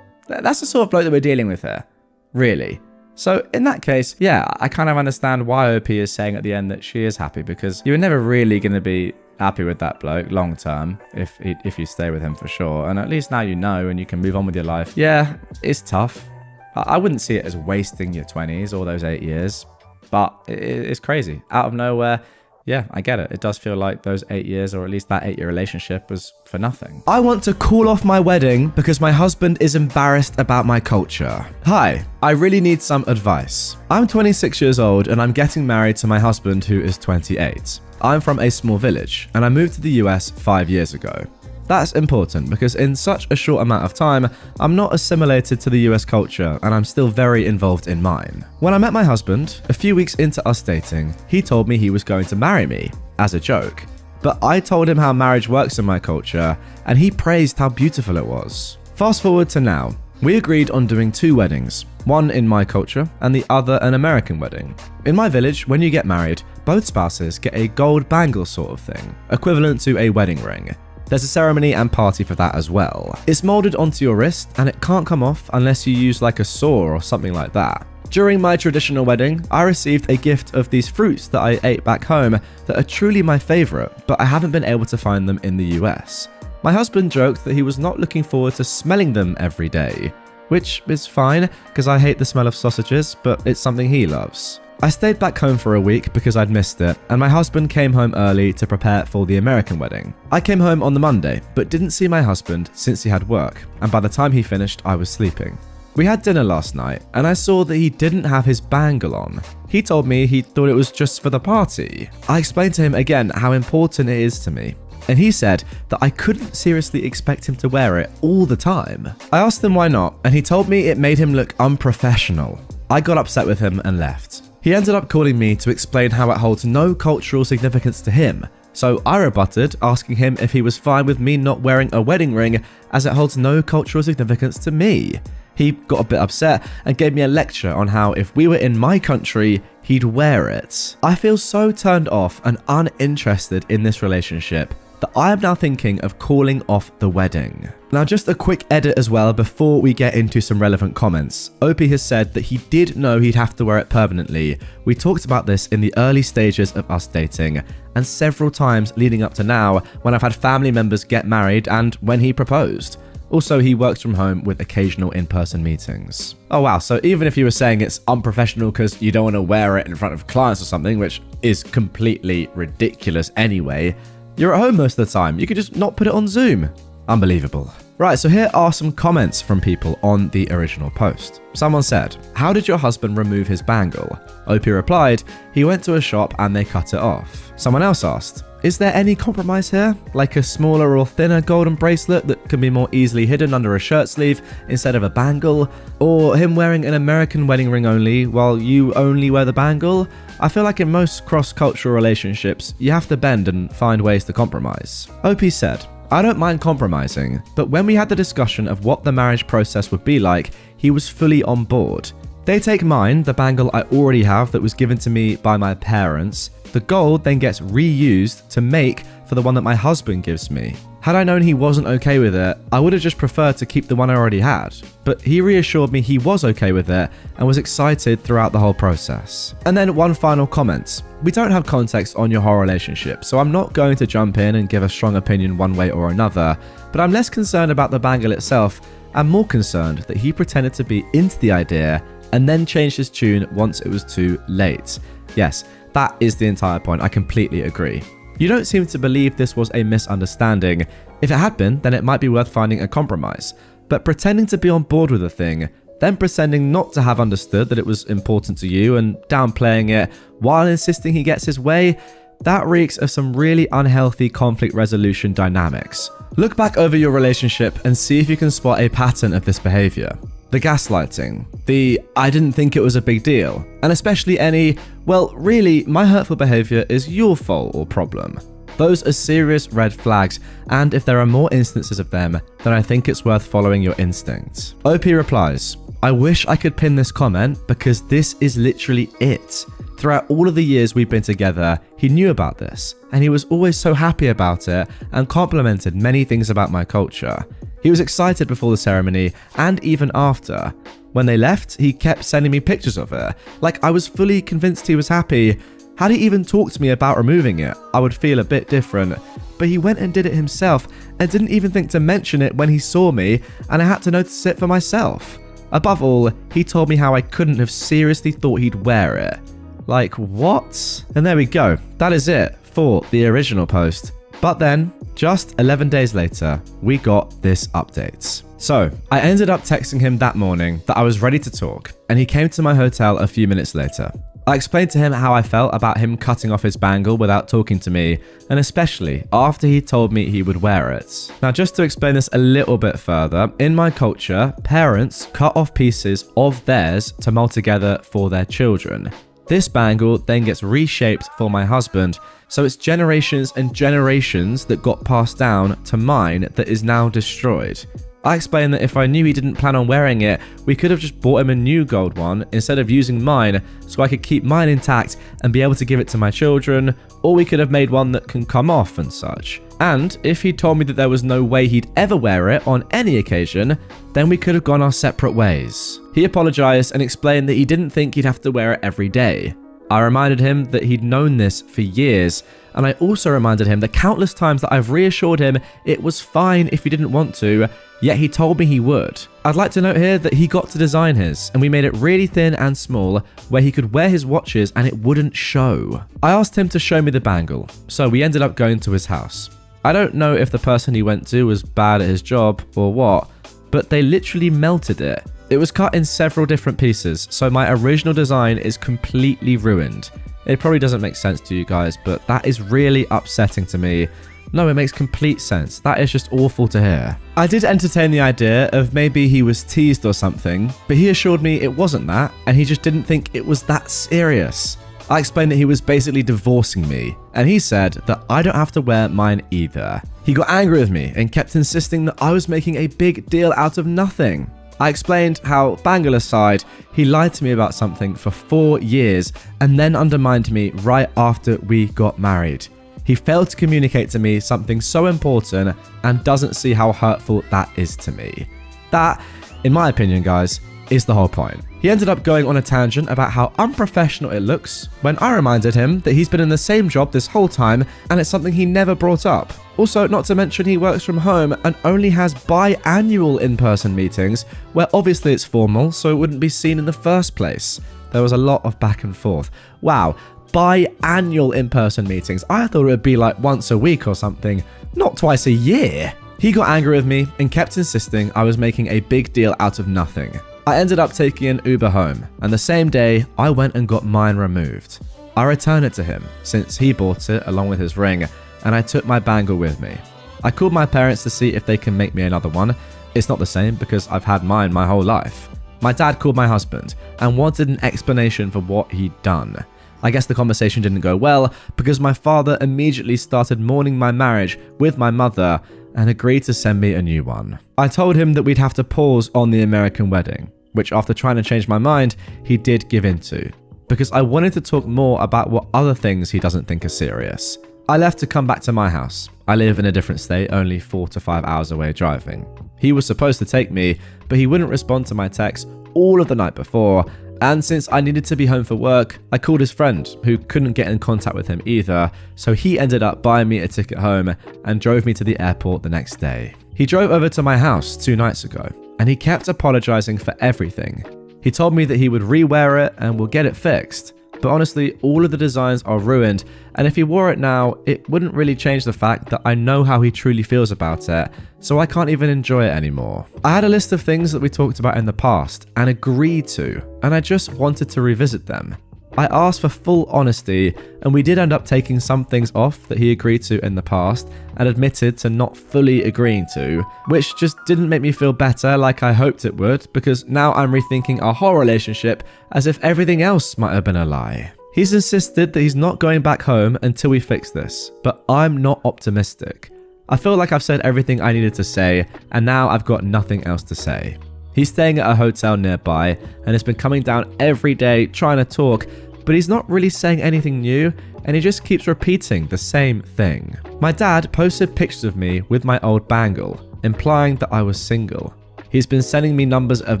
That's the sort of bloke that we're dealing with here. Really? So in that case, yeah, I kind of understand why OP is saying at the end that she is happy, because you're never really going to be happy with that bloke long term if you stay with him for sure. And at least now you know and you can move on with your life. Yeah, it's tough. I wouldn't see it as wasting your 20s or those 8 years, but it's crazy. Out of nowhere, yeah, I get it. It does feel like those 8 years, or at least that 8-year relationship, was for nothing. I want to call off my wedding because my husband is embarrassed about my culture. Hi, I really need some advice. I'm 26 years old and I'm getting married to my husband who is 28. I'm from a small village and I moved to the US 5 years ago. That's important because in such a short amount of time, I'm not assimilated to the US culture and I'm still very involved in mine. When I met my husband, a few weeks into us dating, he told me he was going to marry me, as a joke. But I told him how marriage works in my culture and he praised how beautiful it was. Fast forward to now. We agreed on doing 2 weddings, one in my culture and the other an American wedding. In my village, when you get married, both spouses get a gold bangle sort of thing, equivalent to a wedding ring. There's a ceremony and party for that as well. It's molded onto your wrist and it can't come off unless you use like a saw or something like that. During my traditional wedding, I received a gift of these fruits that I ate back home that are truly my favourite, but I haven't been able to find them in the US. My husband joked that he was not looking forward to smelling them every day, which is fine because I hate the smell of sausages, but it's something he loves. I stayed back home for a week because I'd missed it, and my husband came home early to prepare for the American wedding. I came home on the Monday, but didn't see my husband since he had work, and by the time he finished, I was sleeping. We had dinner last night, and I saw that he didn't have his bangle on. He told me he thought it was just for the party. I explained to him again how important it is to me, and he said that I couldn't seriously expect him to wear it all the time. I asked him why not, and he told me it made him look unprofessional. I got upset with him and left. He ended up calling me to explain how it holds no cultural significance to him, so I rebutted, asking him if he was fine with me not wearing a wedding ring as it holds no cultural significance to me. He got a bit upset and gave me a lecture on how if we were in my country, he'd wear it. I feel so turned off and uninterested in this relationship that I am now thinking of calling off the wedding. Now, just a quick edit as well before we get into some relevant comments. OP has said that he did know he'd have to wear it permanently. We talked about this in the early stages of us dating, and several times leading up to now when I've had family members get married and when he proposed. Also, he works from home with occasional in-person meetings. Oh wow, so even if you were saying it's unprofessional because you don't want to wear it in front of clients or something, which is completely ridiculous anyway, you're at home most of the time. You could just not put it on Zoom. Unbelievable. Right, so here are some comments from people on the original post. Someone said, "How did your husband remove his bangle?" OP replied, "He went to a shop and they cut it off." Someone else asked, "Is there any compromise here? Like a smaller or thinner golden bracelet that can be more easily hidden under a shirt sleeve instead of a bangle? Or him wearing an American wedding ring only while you only wear the bangle? I feel like in most cross-cultural relationships, you have to bend and find ways to compromise." OP said, "I don't mind compromising, but when we had the discussion of what the marriage process would be like, he was fully on board. They take mine, the bangle I already have that was given to me by my parents. The gold then gets reused to make for the one that my husband gives me. Had I known he wasn't okay with it, I would have just preferred to keep the one I already had. But he reassured me he was okay with it and was excited throughout the whole process." And then one final comment. "We don't have context on your whole relationship, so I'm not going to jump in and give a strong opinion one way or another, but I'm less concerned about the bangle itself and more concerned that he pretended to be into the idea and then changed his tune once it was too late." Yes, that is the entire point. I completely agree. You don't seem to believe this was a misunderstanding. If it had been, then it might be worth finding a compromise. But pretending to be on board with a thing, then pretending not to have understood that it was important to you and downplaying it while insisting he gets his way, that reeks of some really unhealthy conflict resolution dynamics. Look back over your relationship and see if you can spot a pattern of this behavior. The gaslighting, the "I didn't think it was a big deal," and especially any "well, really, my hurtful behavior is your fault or problem." Those are serious red flags, and if there are more instances of them, then I think it's worth following your instincts. OP replies, "I wish I could pin this comment because this is literally it. Throughout all of the years we've been together, he knew about this, and he was always so happy about it and complimented many things about my culture. He was excited before the ceremony and even after. When they left, he kept sending me pictures of it. Like I was fully convinced he was happy. Had he even talked to me about removing it, I would feel a bit different. But he went and did it himself and didn't even think to mention it when he saw me, and I had to notice it for myself. Above all, he told me how I couldn't have seriously thought he'd wear it." Like, what? And there we go. That is it for the original post. But then, just 11 days later, we got this update. So, I ended up texting him that morning that I was ready to talk, and he came to my hotel a few minutes later. I explained to him how I felt about him cutting off his bangle without talking to me, and especially after he told me he would wear it. Now, just to explain this a little bit further, in my culture, parents cut off pieces of theirs to mold together for their children. This bangle then gets reshaped for my husband, so it's generations and generations that got passed down to mine that is now destroyed. I explained that if I knew he didn't plan on wearing it, we could have just bought him a new gold one instead of using mine so I could keep mine intact and be able to give it to my children, or we could have made one that can come off and such. And if he told me that there was no way he'd ever wear it on any occasion, then we could have gone our separate ways. He apologized and explained that he didn't think he'd have to wear it every day. I reminded him that he'd known this for years, and I also reminded him the countless times that I've reassured him it was fine if he didn't want to, yet he told me he would. I'd like to note here that he got to design his, and we made it really thin and small where he could wear his watches and it wouldn't show. I asked him to show me the bangle, so we ended up going to his house. I don't know if the person he went to was bad at his job or what, but they literally melted it. It was cut in several different pieces, so my original design is completely ruined. It probably doesn't make sense to you guys, but that is really upsetting to me. No, it makes complete sense. That is just awful to hear. I did entertain the idea of maybe he was teased or something, but he assured me it wasn't that, and he just didn't think it was that serious. I explained that he was basically divorcing me, and he said that I don't have to wear mine either. He got angry with me and kept insisting that I was making a big deal out of nothing. I explained how, bangle aside, he lied to me about something for 4 years and then undermined me right after we got married. He failed to communicate to me something so important and doesn't see how hurtful that is to me. That, in my opinion, guys, is the whole point. He ended up going on a tangent about how unprofessional it looks when I reminded him that he's been in the same job this whole time and it's something he never brought up. Also, not to mention he works from home and only has biannual in-person meetings where obviously it's formal so it wouldn't be seen in the first place. There was a lot of back and forth. Wow, biannual in-person meetings. I thought it would be like once a week or something, not twice a year. He got angry with me and kept insisting I was making a big deal out of nothing. I ended up taking an Uber home, and the same day, I went and got mine removed. I returned it to him, since he bought it along with his ring, and I took my bangle with me. I called my parents to see if they can make me another one. It's not the same because I've had mine my whole life. My dad called my husband and wanted an explanation for what he'd done. I guess the conversation didn't go well because my father immediately started mourning my marriage with my mother and agreed to send me a new one. I told him that we'd have to pause on the American wedding, which after trying to change my mind, he did give into, because I wanted to talk more about what other things he doesn't think are serious. I left to come back to my house. I live in a different state, only 4 to 5 hours away driving. He was supposed to take me, but he wouldn't respond to my texts all of the night before, and since I needed to be home for work, I called his friend, who couldn't get in contact with him either, so he ended up buying me a ticket home and drove me to the airport the next day. He drove over to my house 2 nights ago, and he kept apologizing for everything. He told me that he would rewear it and will get it fixed, but honestly, all of the designs are ruined, and if he wore it now, it wouldn't really change the fact that I know how he truly feels about it, so I can't even enjoy it anymore. I had a list of things that we talked about in the past and agreed to, and I just wanted to revisit them. I asked for full honesty, and we did end up taking some things off that he agreed to in the past and admitted to not fully agreeing to, which just didn't make me feel better like I hoped it would, because now I'm rethinking our whole relationship as if everything else might have been a lie. He's insisted that he's not going back home until we fix this, but I'm not optimistic. I feel like I've said everything I needed to say, and now I've got nothing else to say. He's staying at a hotel nearby and has been coming down every day trying to talk, but he's not really saying anything new, and he just keeps repeating the same thing. My dad posted pictures of me with my old bangle, implying that I was single. He's been sending me numbers of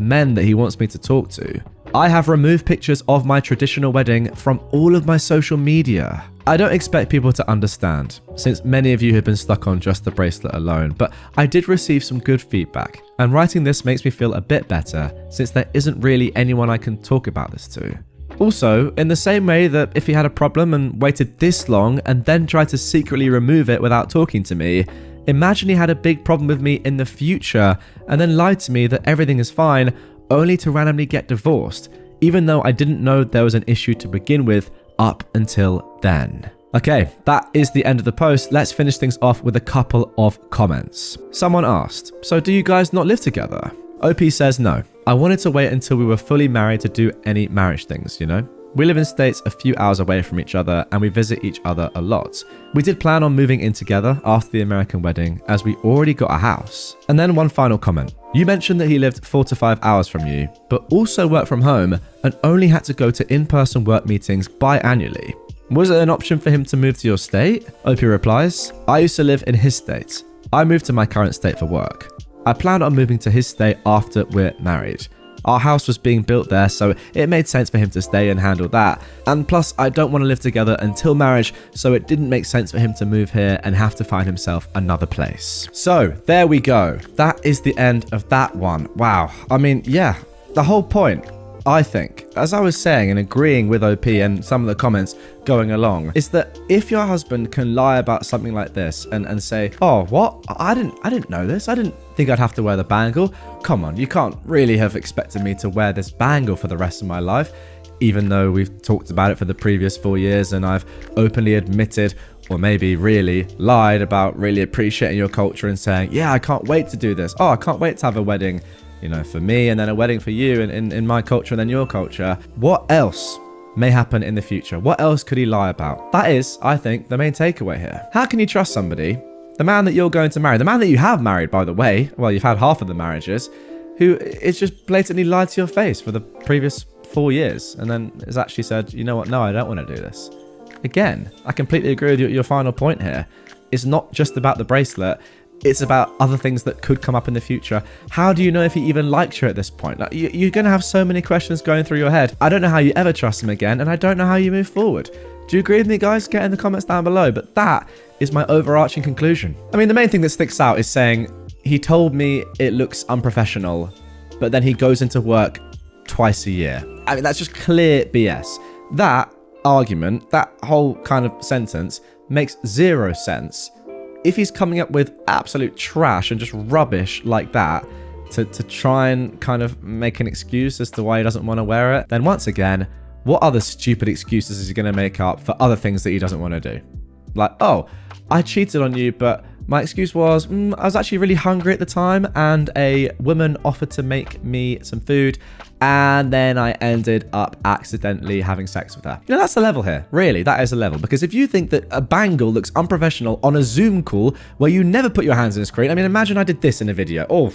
men that he wants me to talk to. I have removed pictures of my traditional wedding from all of my social media. I don't expect people to understand, since many of you have been stuck on just the bracelet alone, but I did receive some good feedback, and writing this makes me feel a bit better, since there isn't really anyone I can talk about this to. Also, in the same way that if he had a problem and waited this long and then tried to secretly remove it without talking to me, imagine he had a big problem with me in the future and then lied to me that everything is fine, only to randomly get divorced, even though I didn't know there was an issue to begin with up until then. Okay, that is the end of the post. Let's finish things off with a couple of comments. Someone asked, so do you guys not live together? OP says no. I wanted to wait until we were fully married to do any marriage things, you know? We live in states a few hours away from each other and we visit each other a lot. We did plan on moving in together after the American wedding as we already got a house. And then one final comment. You mentioned that he lived 4 to 5 hours from you, but also worked from home and only had to go to in-person work meetings biannually. Was it an option for him to move to your state? OP replies, I used to live in his state. I moved to my current state for work. I planned on moving to his state after we're married. Our house was being built there, so it made sense for him to stay and handle that. And plus, I don't want to live together until marriage, so it didn't make sense for him to move here and have to find himself another place. So, there we go. That is the end of that one. Wow. I mean, yeah, the whole point, I think, as I was saying and agreeing with OP and some of the comments going along, is that if your husband can lie about something like this and say, oh, what? I didn't know this. I didn't think I'd have to wear the bangle. Come on, you can't really have expected me to wear this bangle for the rest of my life, even though we've talked about it for the previous 4 years and I've openly admitted, or maybe really lied about really appreciating your culture and saying, yeah, I can't wait to do this. Oh, I can't wait to have a wedding, you know, for me and then a wedding for you in my culture and then your culture. What else may happen in the future? What else could he lie about? That is, I think, the main takeaway here. How can you trust somebody, the man that you're going to marry, the man that you have married, by the way, well, you've had half of the marriages, who is just blatantly lied to your face for the previous 4 years and then has actually said, you know what, no, I don't want to do this. Again, I completely agree with your final point here. It's not just about the bracelet. It's about other things that could come up in the future. How do you know if he even likes you at this point? Like, you're going to have so many questions going through your head. I don't know how you ever trust him again, and I don't know how you move forward. Do you agree with me, guys? Get in the comments down below. But that is my overarching conclusion. I mean, the main thing that sticks out is saying, he told me it looks unprofessional, but then he goes into work twice a year. I mean, that's just clear BS. That argument, that whole kind of sentence makes zero sense. If he's coming up with absolute trash and just rubbish like that to try and kind of make an excuse as to why he doesn't want to wear it, then once again, what other stupid excuses is he going to make up for other things that he doesn't want to do? Like, oh, I cheated on you, but my excuse was, I was actually really hungry at the time and a woman offered to make me some food and then I ended up accidentally having sex with her. You know, that's the level here. Really, that is a level. Because if you think that a bangle looks unprofessional on a Zoom call where you never put your hands in a screen, I mean, imagine I did this in a video. Oh,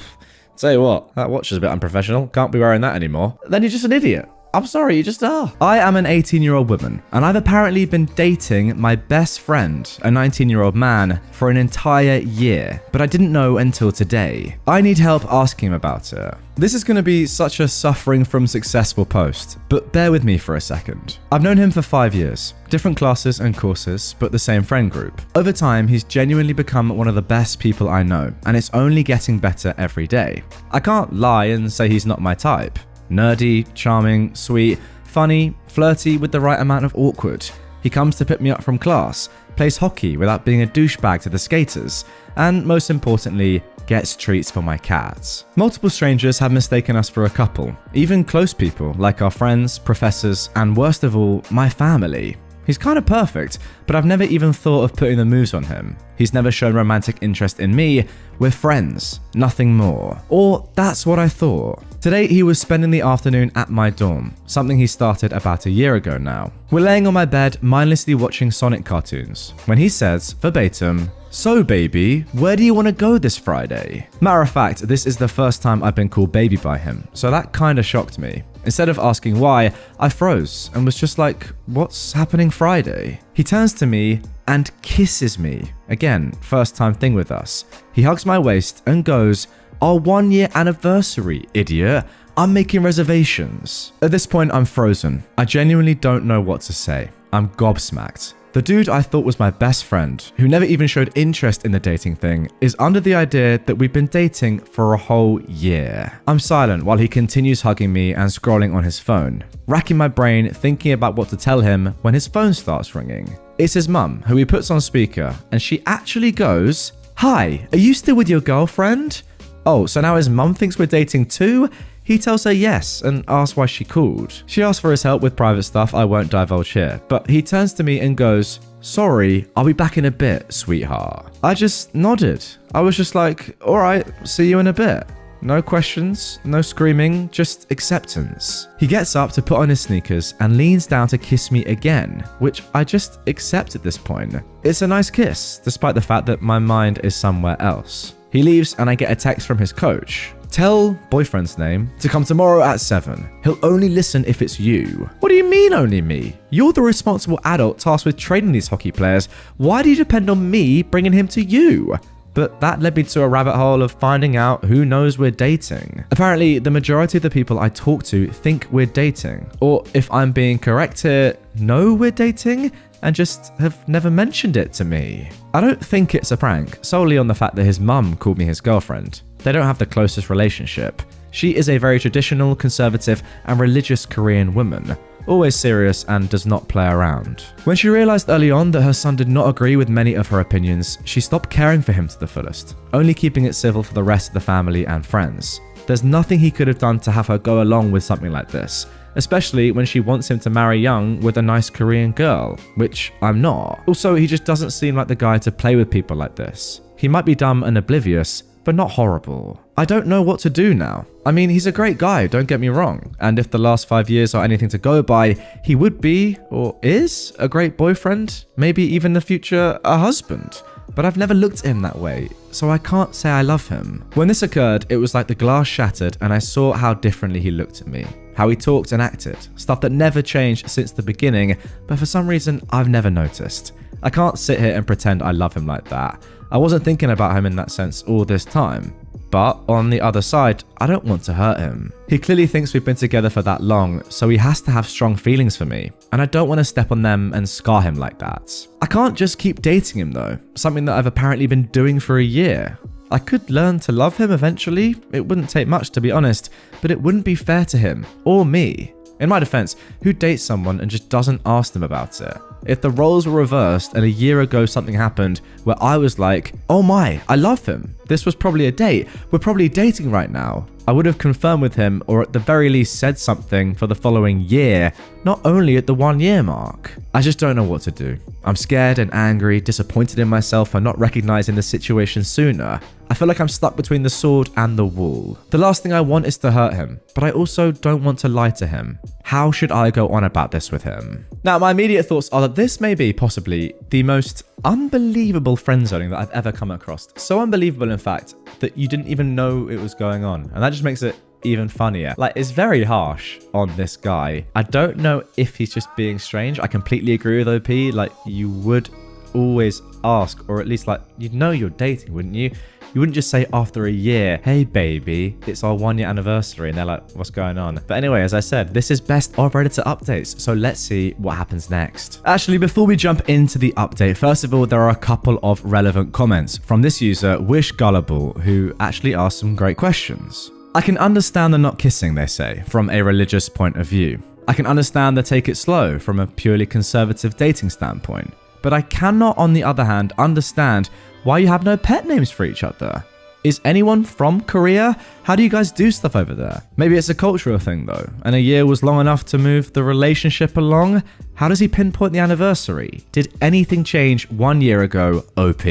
tell you what, that watch is a bit unprofessional. Can't be wearing that anymore. Then you're just an idiot. I'm sorry, you just are. I am an 18-year-old woman, and I've apparently been dating my best friend, a 19-year-old man, for an entire year, but I didn't know until today. I need help asking him about it. This is going to be such a suffering from successful post, but bear with me for a second. I've known him for 5 years, different classes and courses, but the same friend group. Over time, he's genuinely become one of the best people I know, and it's only getting better every day. I can't lie and say he's not my type. Nerdy, charming, sweet, funny, flirty with the right amount of awkward. He comes to pick me up from class, plays hockey without being a douchebag to the skaters, and most importantly, gets treats for my cats. Multiple strangers have mistaken us for a couple, even close people like our friends, professors, and worst of all, my family. He's kind of perfect, but I've never even thought of putting the moves on him. He's never shown romantic interest in me. We're friends, nothing more. Or that's what I thought. Today, he was spending the afternoon at my dorm, something he started about a year ago now. We're laying on my bed, mindlessly watching Sonic cartoons, when he says, verbatim, "So baby, where do you want to go this Friday?" Matter of fact, this is the first time I've been called baby by him, so that kinda shocked me. Instead of asking why, I froze and was just like, what's happening Friday? He turns to me and kisses me. Again, first time thing with us. He hugs my waist and goes, "Our 1 year anniversary, idiot. I'm making reservations." At this point, I'm frozen. I genuinely don't know what to say. I'm gobsmacked. The dude I thought was my best friend, who never even showed interest in the dating thing, is under the idea that we've been dating for a whole year. I'm silent while he continues hugging me and scrolling on his phone, racking my brain thinking about what to tell him when his phone starts ringing. It's his mum, who he puts on speaker, and she actually goes, "Hi, are you still with your girlfriend?" Oh, so now his mum thinks we're dating too? He tells her yes and asks why she called. She asks for his help with private stuff I won't divulge here, but he turns to me and goes, "Sorry, I'll be back in a bit, sweetheart." I just nodded. I was just like, alright, see you in a bit. No questions, no screaming, just acceptance. He gets up to put on his sneakers and leans down to kiss me again, which I just accept at this point. It's a nice kiss, despite the fact that my mind is somewhere else. He leaves and I get a text from his coach. Tell boyfriend's name to come tomorrow at 7. He'll only listen if it's you. What do you mean only me? You're the responsible adult tasked with training these hockey players. Why do you depend on me bringing him to you? But that led me to a rabbit hole of finding out who knows we're dating. Apparently, the majority of the people I talk to think we're dating. Or if I'm being correct here, know we're dating and just have never mentioned it to me. I don't think it's a prank, solely on the fact that his mum called me his girlfriend. They don't have the closest relationship. She is a very traditional, conservative, and religious Korean woman, always serious and does not play around. When she realized early on that her son did not agree with many of her opinions, she stopped caring for him to the fullest, only keeping it civil for the rest of the family and friends. There's nothing he could have done to have her go along with something like this, especially when she wants him to marry young with a nice Korean girl, which I'm not. Also, he just doesn't seem like the guy to play with people like this. He might be dumb and oblivious, but not horrible. I don't know what to do now. I mean, he's a great guy, don't get me wrong. And if the last 5 years are anything to go by, he would be, or is, a great boyfriend, maybe even in the future, a husband. But I've never looked at him that way, so I can't say I love him. When this occurred, it was like the glass shattered and I saw how differently he looked at me. How he talked and acted. Stuff that never changed since the beginning, but for some reason, I've never noticed. I can't sit here and pretend I love him like that. I wasn't thinking about him in that sense all this time. But on the other side, I don't want to hurt him. He clearly thinks we've been together for that long, so he has to have strong feelings for me. And I don't want to step on them and scar him like that. I can't just keep dating him though, something that I've apparently been doing for a year. I could learn to love him eventually. It wouldn't take much to be honest, but it wouldn't be fair to him or me. In my defense, who dates someone and just doesn't ask them about it? If the roles were reversed and a year ago something happened where I was like, oh my, I love him. This was probably a date. We're probably dating right now. I would have confirmed with him or at the very least said something for the following year, not only at the 1 year mark. I just don't know what to do. I'm scared and angry, disappointed in myself for not recognizing the situation sooner. I feel like I'm stuck between the sword and the wall. The last thing I want is to hurt him, but I also don't want to lie to him. How should I go on about this with him? Now, my immediate thoughts are that this may be possibly the most unbelievable friend zoning that I've ever come across. So unbelievable, in fact, that you didn't even know it was going on. And that just makes it even funnier. Like, it's very harsh on this guy. I don't know if he's just being strange. I completely agree with OP. Like, you would always ask, or at least like, you'd know you're dating, wouldn't you? You wouldn't just say after a year, hey baby, it's our 1 year anniversary, and they're like, what's going on? But anyway, as I said, this is best of Redditor updates, so let's see what happens next. Actually, before we jump into the update, first of all, there are a couple of relevant comments from this user, Wish Gullible, who actually asked some great questions. I can understand the not kissing, they say, from a religious point of view. I can understand the take it slow from a purely conservative dating standpoint. But I cannot, on the other hand, understand why you have no pet names for each other. Is anyone from Korea? How do you guys do stuff over there? Maybe it's a cultural thing though, and a year was long enough to move the relationship along? How does he pinpoint the anniversary? Did anything change 1 year ago, OP?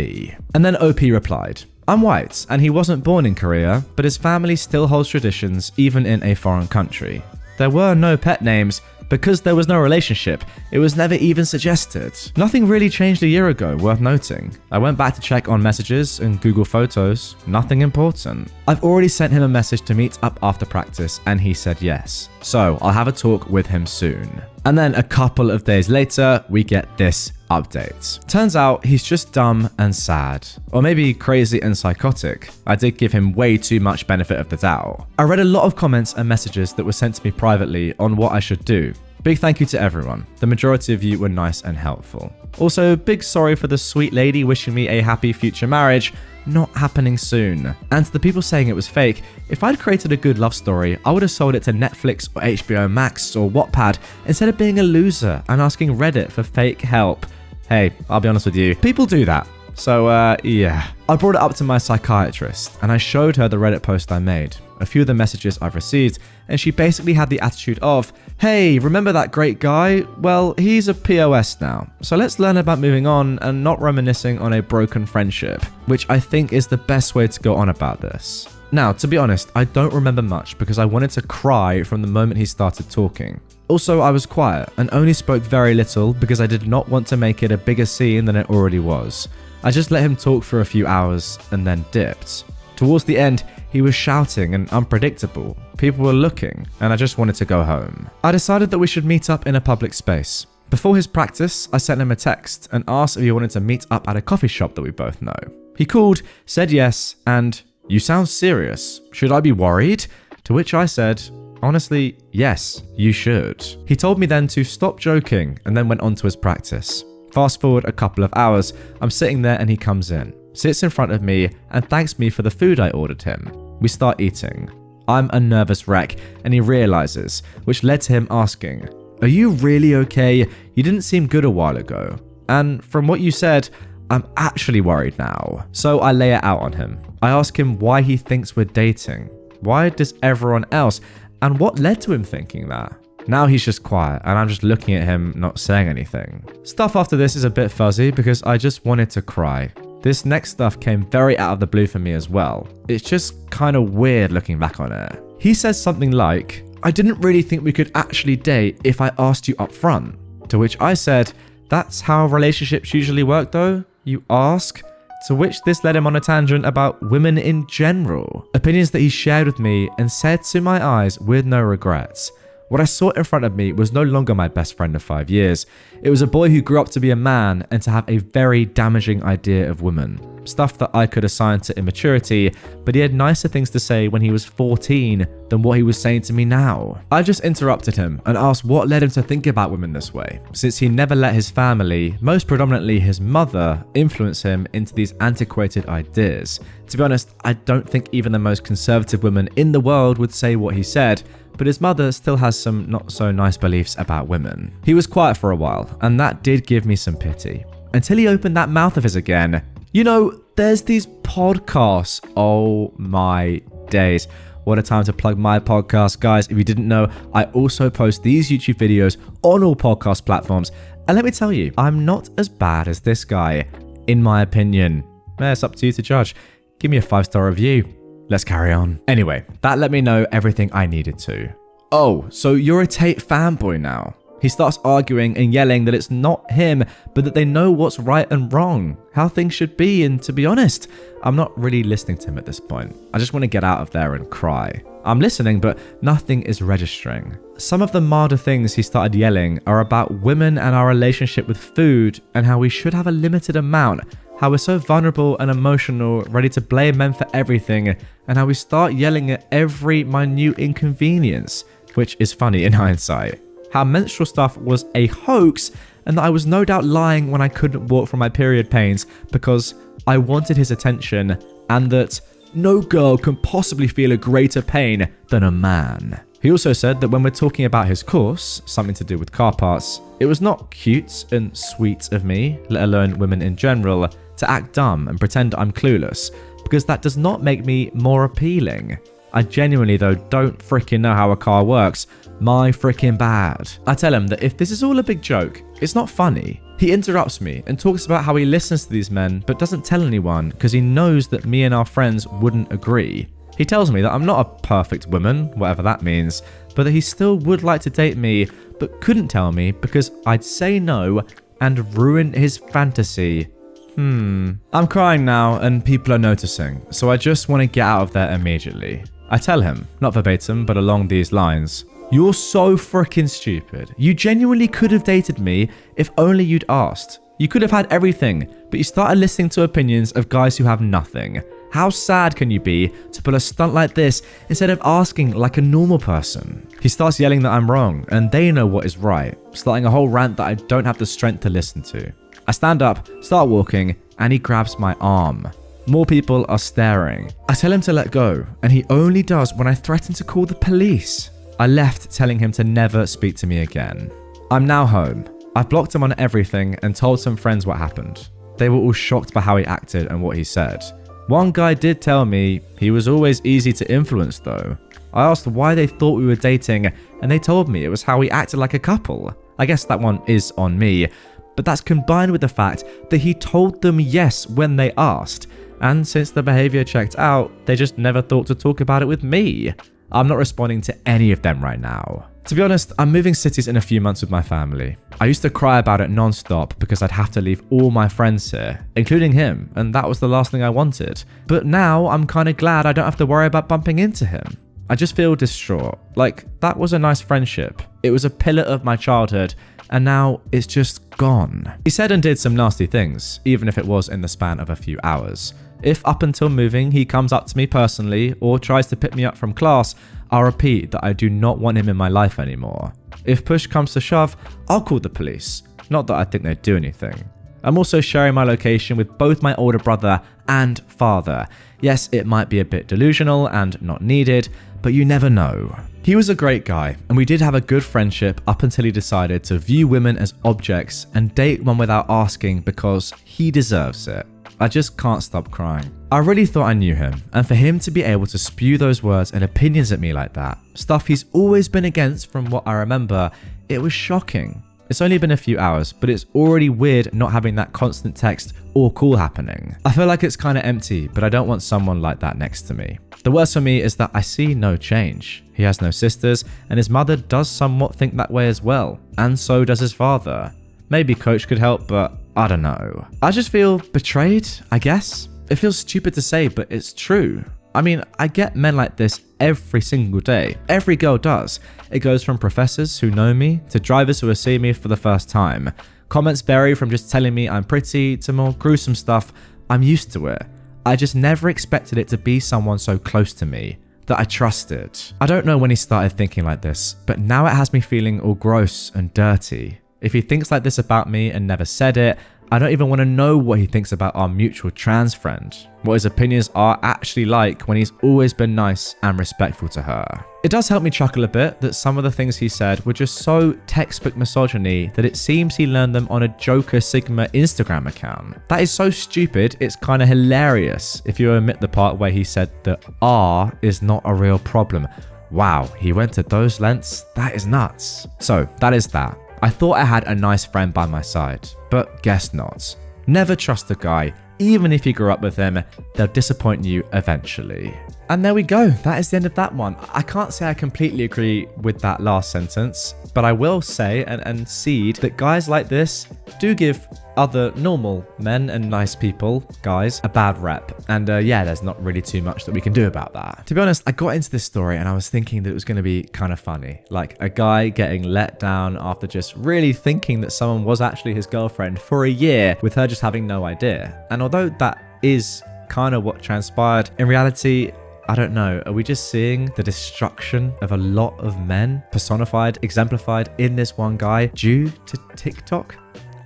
And then OP replied, I'm white, and he wasn't born in Korea, but his family still holds traditions even in a foreign country. There were no pet names, because there was no relationship, it was never even suggested. Nothing really changed a year ago, worth noting. I went back to check on messages and Google Photos, nothing important. I've already sent him a message to meet up after practice and he said yes. So I'll have a talk with him soon. And then a couple of days later, we get this update. Turns out he's just dumb and sad. Or maybe crazy and psychotic. I did give him way too much benefit of the doubt. I read a lot of comments and messages that were sent to me privately on what I should do. Big thank you to everyone. The majority of you were nice and helpful. Also, big sorry for the sweet lady wishing me a happy future marriage. Not happening soon. And to the people saying it was fake, if I'd created a good love story, I would have sold it to Netflix or HBO Max or Wattpad instead of being a loser and asking Reddit for fake help. Hey, I'll be honest with you, people do that. So, yeah. I brought it up to my psychiatrist and I showed her the Reddit post I made, a few of the messages I've received, and she basically had the attitude of, hey, remember that great guy? Well, he's a POS now. So let's learn about moving on and not reminiscing on a broken friendship, which I think is the best way to go on about this. Now, to be honest, I don't remember much because I wanted to cry from the moment he started talking. Also, I was quiet and only spoke very little because I did not want to make it a bigger scene than it already was. I just let him talk for a few hours and then dipped. Towards the end, he was shouting and unpredictable. People were looking, and I just wanted to go home. I decided that we should meet up in a public space. Before his practice, I sent him a text and asked if he wanted to meet up at a coffee shop that we both know. He called, said yes, and, "You sound serious. Should I be worried?" To which I said, "Honestly, yes, you should." He told me then to stop joking and then went on to his practice. Fast forward a couple of hours, I'm sitting there and he comes in, sits in front of me and thanks me for the food I ordered him. We start eating. I'm a nervous wreck and he realizes, which led to him asking, "Are you really okay? You didn't seem good a while ago. And from what you said, I'm actually worried now." So I lay it out on him. I ask him why he thinks we're dating. Why does everyone else? And what led to him thinking that? Now he's just quiet and I'm just looking at him, not saying anything. Stuff after this is a bit fuzzy because I just wanted to cry. This next stuff came very out of the blue for me as well. It's just kind of weird looking back on it. He says something like, "I didn't really think we could actually date if I asked you up front." To which I said, "That's how relationships usually work though? You ask?" To which this led him on a tangent about women in general. Opinions that he shared with me and said to my eyes with no regrets. What I saw in front of me was no longer my best friend of 5 years. It was a boy who grew up to be a man and to have a very damaging idea of women. Stuff that I could assign to immaturity, but he had nicer things to say when he was 14 than what he was saying to me now. I just interrupted him and asked what led him to think about women this way, since he never let his family, most predominantly his mother, influence him into these antiquated ideas. To be honest, I don't think even the most conservative women in the world would say what he said, but his mother still has some not so nice beliefs about women. He was quiet for a while, and that did give me some pity. Until he opened that mouth of his again. You know, there's these podcasts. Oh my days. What a time to plug my podcast, guys. If you didn't know, I also post these YouTube videos on all podcast platforms. And let me tell you, I'm not as bad as this guy, in my opinion. It's up to you to judge. Give me a 5-star review. Let's carry on. Anyway, that let me know everything I needed to. "Oh, so you're a Tate fanboy now?" He starts arguing and yelling that it's not him, but that they know what's right and wrong, how things should be, and to be honest, I'm not really listening to him at this point. I just want to get out of there and cry. I'm listening, but nothing is registering. Some of the milder things he started yelling are about women and our relationship with food and how we should have a limited amount, how we're so vulnerable and emotional, ready to blame men for everything, and how we start yelling at every minute inconvenience, which is funny in hindsight. How menstrual stuff was a hoax, and that I was no doubt lying when I couldn't walk from my period pains because I wanted his attention, and that no girl can possibly feel a greater pain than a man. He also said that when we're talking about his course, something to do with car parts, it was not cute and sweet of me, let alone women in general, to act dumb and pretend I'm clueless, because that does not make me more appealing. I genuinely though don't freaking know how a car works. My freaking bad. I tell him that if this is all a big joke, it's not funny. He interrupts me and talks about how he listens to these men but doesn't tell anyone because he knows that me and our friends wouldn't agree. He tells me that I'm not a perfect woman, whatever that means, but that he still would like to date me but couldn't tell me because I'd say no and ruin his fantasy. I'm crying now and people are noticing, so I just want to get out of there immediately. I tell him, not verbatim, but along these lines, "You're so freaking stupid. You genuinely could have dated me if only you'd asked. You could have had everything, but you started listening to opinions of guys who have nothing. How sad can you be to pull a stunt like this instead of asking like a normal person?" He starts yelling that I'm wrong and they know what is right, starting a whole rant that I don't have the strength to listen to. I stand up, start walking, and he grabs my arm. More people are staring. I tell him to let go, and he only does when I threaten to call the police. I left telling him to never speak to me again. I'm now home. I've blocked him on everything and told some friends what happened. They were all shocked by how he acted and what he said. One guy did tell me he was always easy to influence though. I asked why they thought we were dating, and they told me it was how we acted like a couple. I guess that one is on me, but that's combined with the fact that he told them yes when they asked. And since the behavior checked out, they just never thought to talk about it with me. I'm not responding to any of them right now. To be honest, I'm moving cities in a few months with my family. I used to cry about it non-stop because I'd have to leave all my friends here, including him, and that was the last thing I wanted. But now I'm kind of glad I don't have to worry about bumping into him. I just feel distraught. Like, that was a nice friendship. It was a pillar of my childhood, and now it's just gone. He said and did some nasty things, even if it was in the span of a few hours. If up until moving he comes up to me personally or tries to pick me up from class, I'll repeat that I do not want him in my life anymore. If push comes to shove, I'll call the police. Not that I think they'd do anything. I'm also sharing my location with both my older brother and father. Yes, it might be a bit delusional and not needed, but you never know. He was a great guy, and we did have a good friendship up until he decided to view women as objects and date one without asking because he deserves it. I just can't stop crying. I really thought I knew him, and for him to be able to spew those words and opinions at me like that, stuff he's always been against from what I remember, it was shocking. It's only been a few hours, but it's already weird not having that constant text or call happening. I feel like it's kind of empty, but I don't want someone like that next to me. The worst for me is that I see no change. He has no sisters, and his mother does somewhat think that way as well, and so does his father. Maybe Coach could help, but I don't know. I just feel betrayed, I guess. It feels stupid to say, but it's true. I mean, I get men like this every single day. Every girl does. It goes from professors who know me to drivers who are seeing me for the first time. Comments vary from just telling me I'm pretty to more gruesome stuff. I'm used to it. I just never expected it to be someone so close to me that I trusted. I don't know when he started thinking like this, but now it has me feeling all gross and dirty. If he thinks like this about me and never said it, I don't even want to know what he thinks about our mutual trans friend, what his opinions are actually like when he's always been nice and respectful to her. It does help me chuckle a bit that some of the things he said were just so textbook misogyny that it seems he learned them on a Joker Sigma Instagram account. That is so stupid, it's kind of hilarious if you omit the part where he said that R is not a real problem. Wow, he went to those lengths? That is nuts. So that is that. I thought I had a nice friend by my side, but guess not. Never trust a guy, even if you grew up with him, they'll disappoint you eventually. And there we go, that is the end of that one. I can't say I completely agree with that last sentence, but I will say and cede that guys like this do give other normal men and nice people, guys, a bad rep. And yeah, there's not really too much that we can do about that. To be honest, I got into this story and I was thinking that it was going to be kind of funny. Like a guy getting let down after just really thinking that someone was actually his girlfriend for a year with her just having no idea. And although that is kind of what transpired, in reality, I don't know, are we just seeing the destruction of a lot of men personified, exemplified in this one guy due to TikTok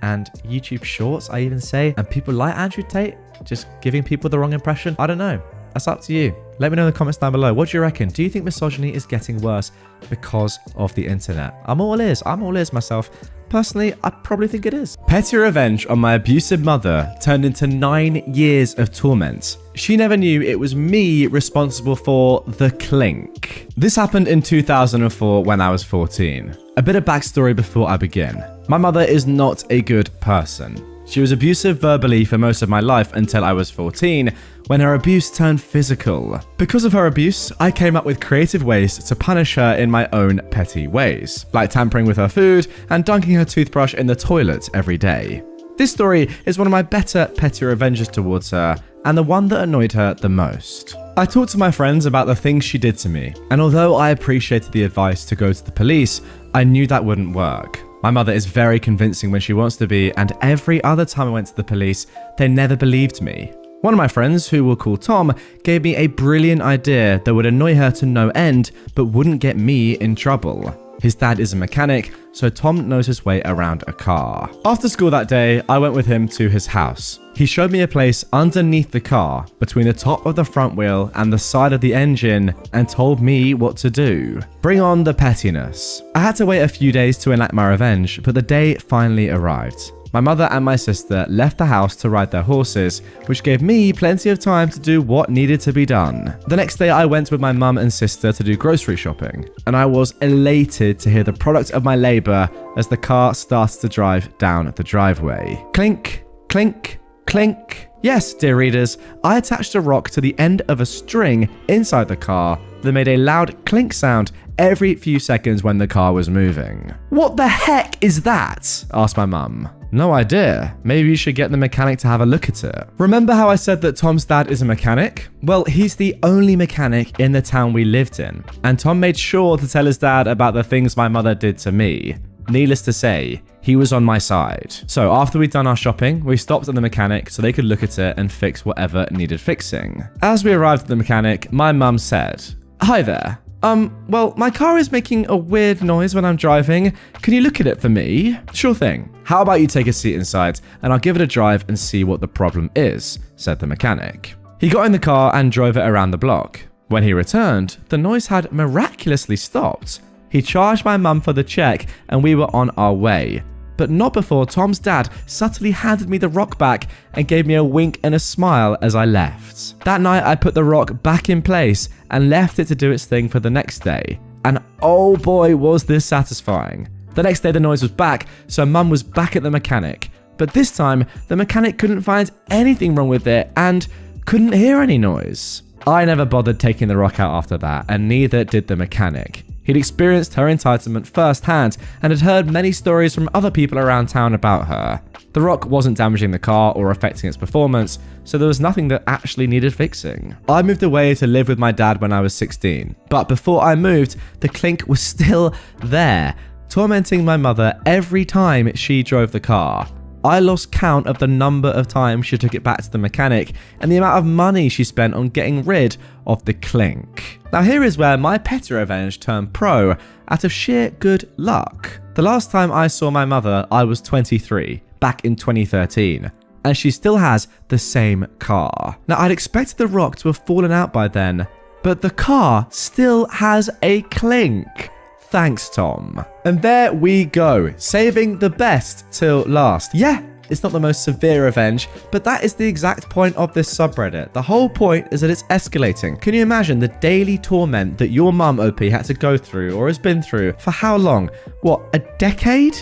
and YouTube Shorts, I even say, and people like Andrew Tate just giving people the wrong impression? I don't know. That's up to you. Let me know in the comments down below. What do you reckon? Do you think misogyny is getting worse because of the internet? I'm all ears. I'm all ears myself. Personally, I probably think it is. Petty revenge on my abusive mother turned into 9 years of torment. She never knew it was me responsible for the clink. This happened in 2004 when I was 14. A bit of backstory before I begin. My mother is not a good person. She was abusive verbally for most of my life until I was 14, when her abuse turned physical. Because of her abuse, I came up with creative ways to punish her in my own petty ways, like tampering with her food and dunking her toothbrush in the toilet every day. This story is one of my better petty revenges towards her, and the one that annoyed her the most. I talked to my friends about the things she did to me, and although I appreciated the advice to go to the police, I knew that wouldn't work. My mother is very convincing when she wants to be, and every other time I went to the police, they never believed me. One of my friends, who we'll call Tom, gave me a brilliant idea that would annoy her to no end, but wouldn't get me in trouble. His dad is a mechanic, so Tom knows his way around a car. After school that day, I went with him to his house. He showed me a place underneath the car, between the top of the front wheel and the side of the engine, and told me what to do. Bring on the pettiness. I had to wait a few days to enact my revenge, but the day finally arrived. My mother and my sister left the house to ride their horses, which gave me plenty of time to do what needed to be done. The next day I went with my mum and sister to do grocery shopping, and I was elated to hear the product of my labour as the car started to drive down the driveway. Clink, clink, Clink. Yes, dear readers, I attached a rock to the end of a string inside the car that made a loud clink sound every few seconds when the car was moving. What the heck is that? Asked my mum. No idea. Maybe you should get the mechanic to have a look at it. Remember how I said that Tom's dad is a mechanic? Well, he's the only mechanic in the town we lived in, and Tom made sure to tell his dad about the things my mother did to me. Needless to say, he was on my side. So after we'd done our shopping, we stopped at the mechanic so they could look at it and fix whatever needed fixing. As we arrived at the mechanic, my mum said, "Hi there. Well, my car is making a weird noise when I'm driving. Can you look at it for me?" "Sure thing. How about you take a seat inside and I'll give it a drive and see what the problem is," said the mechanic. He got in the car and drove it around the block. When he returned, the noise had miraculously stopped. He charged my mum for the check and we were on our way. But not before Tom's dad subtly handed me the rock back and gave me a wink and a smile as I left. That night I put the rock back in place and left it to do its thing for the next day. And oh boy was this satisfying. The next day the noise was back, so mum was back at the mechanic. But this time the mechanic couldn't find anything wrong with it and couldn't hear any noise. I never bothered taking the rock out after that, and neither did the mechanic. He'd experienced her entitlement firsthand and had heard many stories from other people around town about her. The rock wasn't damaging the car or affecting its performance, so there was nothing that actually needed fixing. I moved away to live with my dad when I was 16, but before I moved, the clink was still there, tormenting my mother every time she drove the car. I lost count of the number of times she took it back to the mechanic and the amount of money she spent on getting rid of the clink. Now here is where my petty revenge turned pro out of sheer good luck. The last time I saw my mother, I was 23, back in 2013, and she still has the same car. Now I'd expected the rock to have fallen out by then, but the car still has a clink. Thanks, Tom. And there we go, saving the best till last. Yeah, it's not the most severe revenge, but that is the exact point of this subreddit. The whole point is that it's escalating. Can you imagine the daily torment that your mum, OP, had to go through or has been through for how long? What, a decade?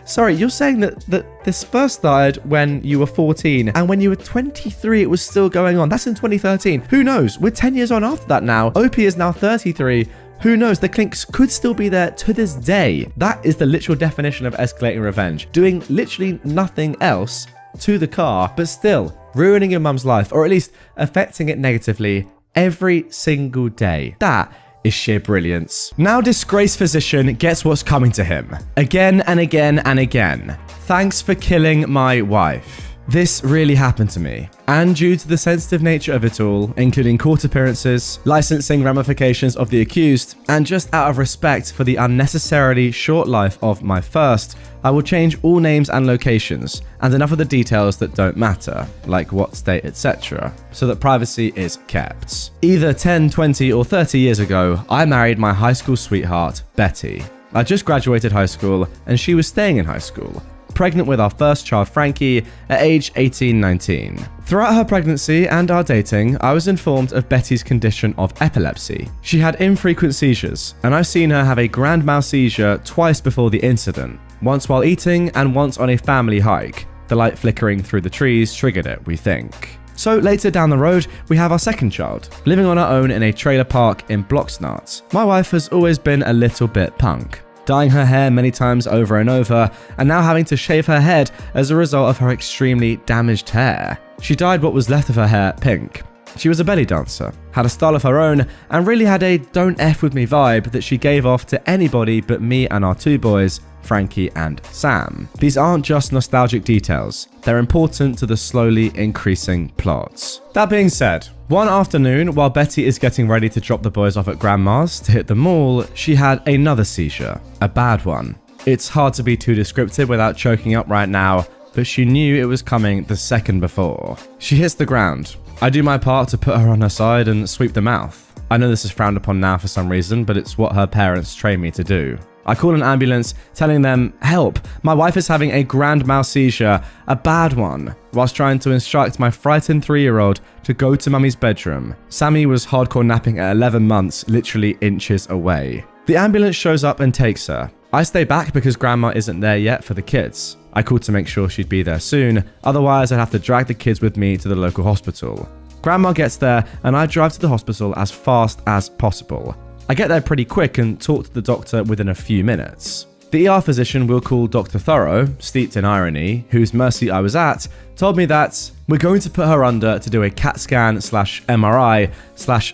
Sorry, you're saying that this first started when you were 14 and when you were 23 it was still going on. That's in 2013. Who knows? We're 10 years on after that now. OP is now 33. Who knows, the clinks could still be there to this day. That is the literal definition of escalating revenge. Doing literally nothing else to the car, but still ruining your mum's life, or at least affecting it negatively every single day. That is sheer brilliance. Now disgraced physician gets what's coming to him. Again and again and again. Thanks for killing my wife. This really happened to me, and due to the sensitive nature of it all, including court appearances, licensing ramifications of the accused, and just out of respect for the unnecessarily short life of my first, I will change all names and locations, and enough of the details that don't matter, like what state, etc., so that privacy is kept. Either 10, 20, or 30 years ago, I married my high school sweetheart, Betty. I just graduated high school, and she was staying in high school, pregnant with our first child, Frankie, at age 18-19. Throughout her pregnancy and our dating, I was informed of Betty's condition of epilepsy. She had infrequent seizures, and I've seen her have a grand mal seizure twice before the incident, once while eating and once on a family hike. The light flickering through the trees triggered it, we think. So later down the road, we have our second child, living on our own in a trailer park in Bloxnart. My wife has always been a little bit punk, dyeing her hair many times over and over, and now having to shave her head as a result of her extremely damaged hair. She dyed what was left of her hair pink. She was a belly dancer, had a style of her own, and really had a don't F with me vibe that she gave off to anybody but me and our two boys, Frankie and Sam. These aren't just nostalgic details, they're important to the slowly increasing plots. That being said, one afternoon, while Betty is getting ready to drop the boys off at Grandma's to hit the mall, she had another seizure, a bad one. It's hard to be too descriptive without choking up right now, but she knew it was coming the second before. She hits the ground. I do my part to put her on her side and sweep the mouth. I know this is frowned upon now for some reason, but it's what her parents trained me to do. I call an ambulance, telling them, "Help, my wife is having a grand mal seizure, a bad one," whilst trying to instruct my frightened 3-year-old to go to mummy's bedroom. Sammy was hardcore napping at 11 months, literally inches away. The ambulance shows up and takes her. I stay back because grandma isn't there yet for the kids. I called to make sure she'd be there soon, otherwise I'd have to drag the kids with me to the local hospital. Grandma gets there and I drive to the hospital as fast as possible. I get there pretty quick and talk to the doctor within a few minutes. The ER physician we'll call Dr. Thorough, steeped in irony, whose mercy I was at, told me that we're going to put her under to do a CAT scan / MRI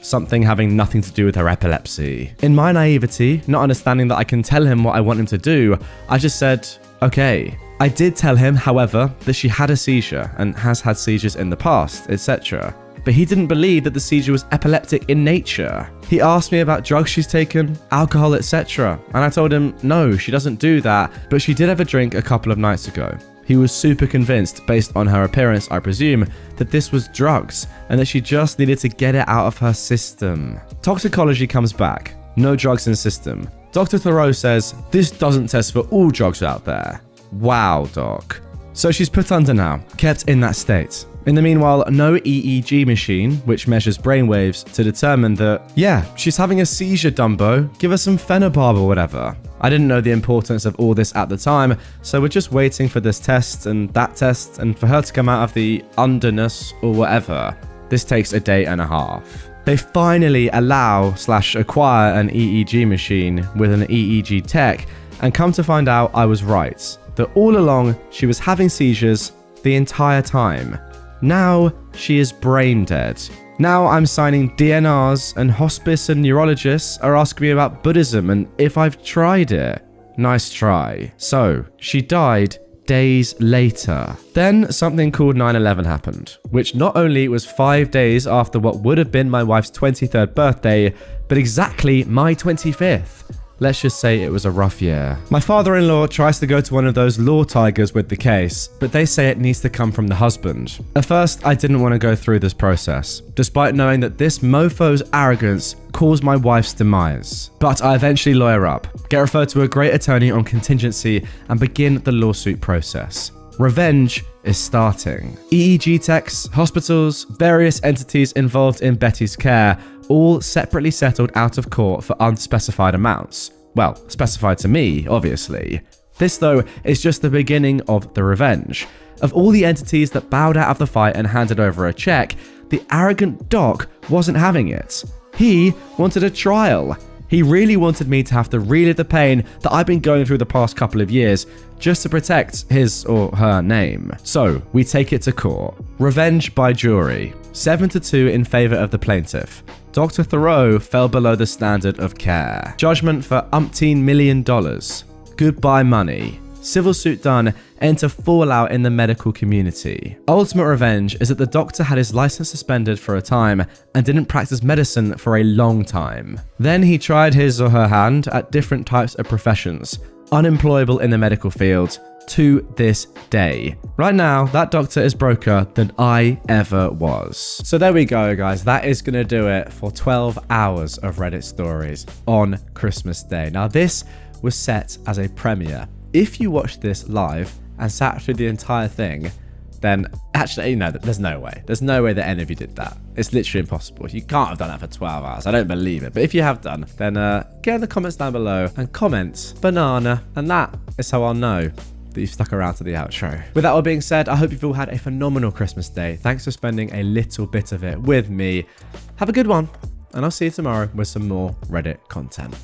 / something having nothing to do with her epilepsy. In my naivety, not understanding that I can tell him what I want him to do, I just said, okay. I did tell him, however, that she had a seizure and has had seizures in the past, etc. But he didn't believe that the seizure was epileptic in nature. He asked me about drugs she's taken, alcohol, etc. And I told him, no, she doesn't do that, but she did have a drink a couple of nights ago. He was super convinced, based on her appearance I presume, that this was drugs and that she just needed to get it out of her system. Toxicology comes back. No drugs in system. Dr. Thoreau says, this doesn't test for all drugs out there. Wow, doc. So she's put under now, kept in that state. In the meanwhile, no EEG machine, which measures brainwaves, to determine that, yeah, she's having a seizure, Dumbo, give her some phenobarb or whatever. I didn't know the importance of all this at the time, so we're just waiting for this test and that test and for her to come out of the underness or whatever. This takes a day and a half. They finally allow / acquire an EEG machine with an EEG tech, and come to find out I was right, that all along she was having seizures the entire time. Now she is brain dead. Now I'm signing DNRs and hospice and neurologists are asking me about Buddhism and if I've tried it. Nice try. So she died days later. Then something called 9/11 happened, which not only was 5 days after what would have been my wife's 23rd birthday, but exactly my 25th. Let's just say it was a rough year. My father-in-law tries to go to one of those law tigers with the case, but they say it needs to come from the husband. At first, I didn't want to go through this process, despite knowing that this mofo's arrogance caused my wife's demise. But I eventually lawyer up, get referred to a great attorney on contingency, and begin the lawsuit process. Revenge is starting. EEG techs, hospitals, various entities involved in Betty's care, all separately settled out of court for unspecified amounts. Well, specified to me, obviously. This, though, is just the beginning of the revenge. Of all the entities that bowed out of the fight and handed over a check, the arrogant doc wasn't having it. He wanted a trial. He really wanted me to have to relive the pain that I've been going through the past couple of years just to protect his or her name. So we take it to court. Revenge by jury. 7-2 in favor of the plaintiff. Dr. Thoreau fell below the standard of care. Judgment for umpteen $1 million. Goodbye money. Civil suit done, enter fallout in the medical community. Ultimate revenge is that the doctor had his license suspended for a time and didn't practice medicine for a long time. Then he tried his or her hand at different types of professions, unemployable in the medical field, to this day. Right now, that doctor is broker than I ever was. So there we go, guys. That is going to do it for 12 hours of Reddit stories on Christmas Day. Now, this was set as a premiere. If you watched this live and sat through the entire thing, then actually, no, there's no way. There's no way that any of you did that. It's literally impossible. You can't have done that for 12 hours. I don't believe it. But if you have done, then get in the comments down below and comment banana. And that is how I'll know that you've stuck around to the outro. With that all being said, I hope you've all had a phenomenal Christmas day. Thanks for spending a little bit of it with me. Have a good one. And I'll see you tomorrow with some more Reddit content.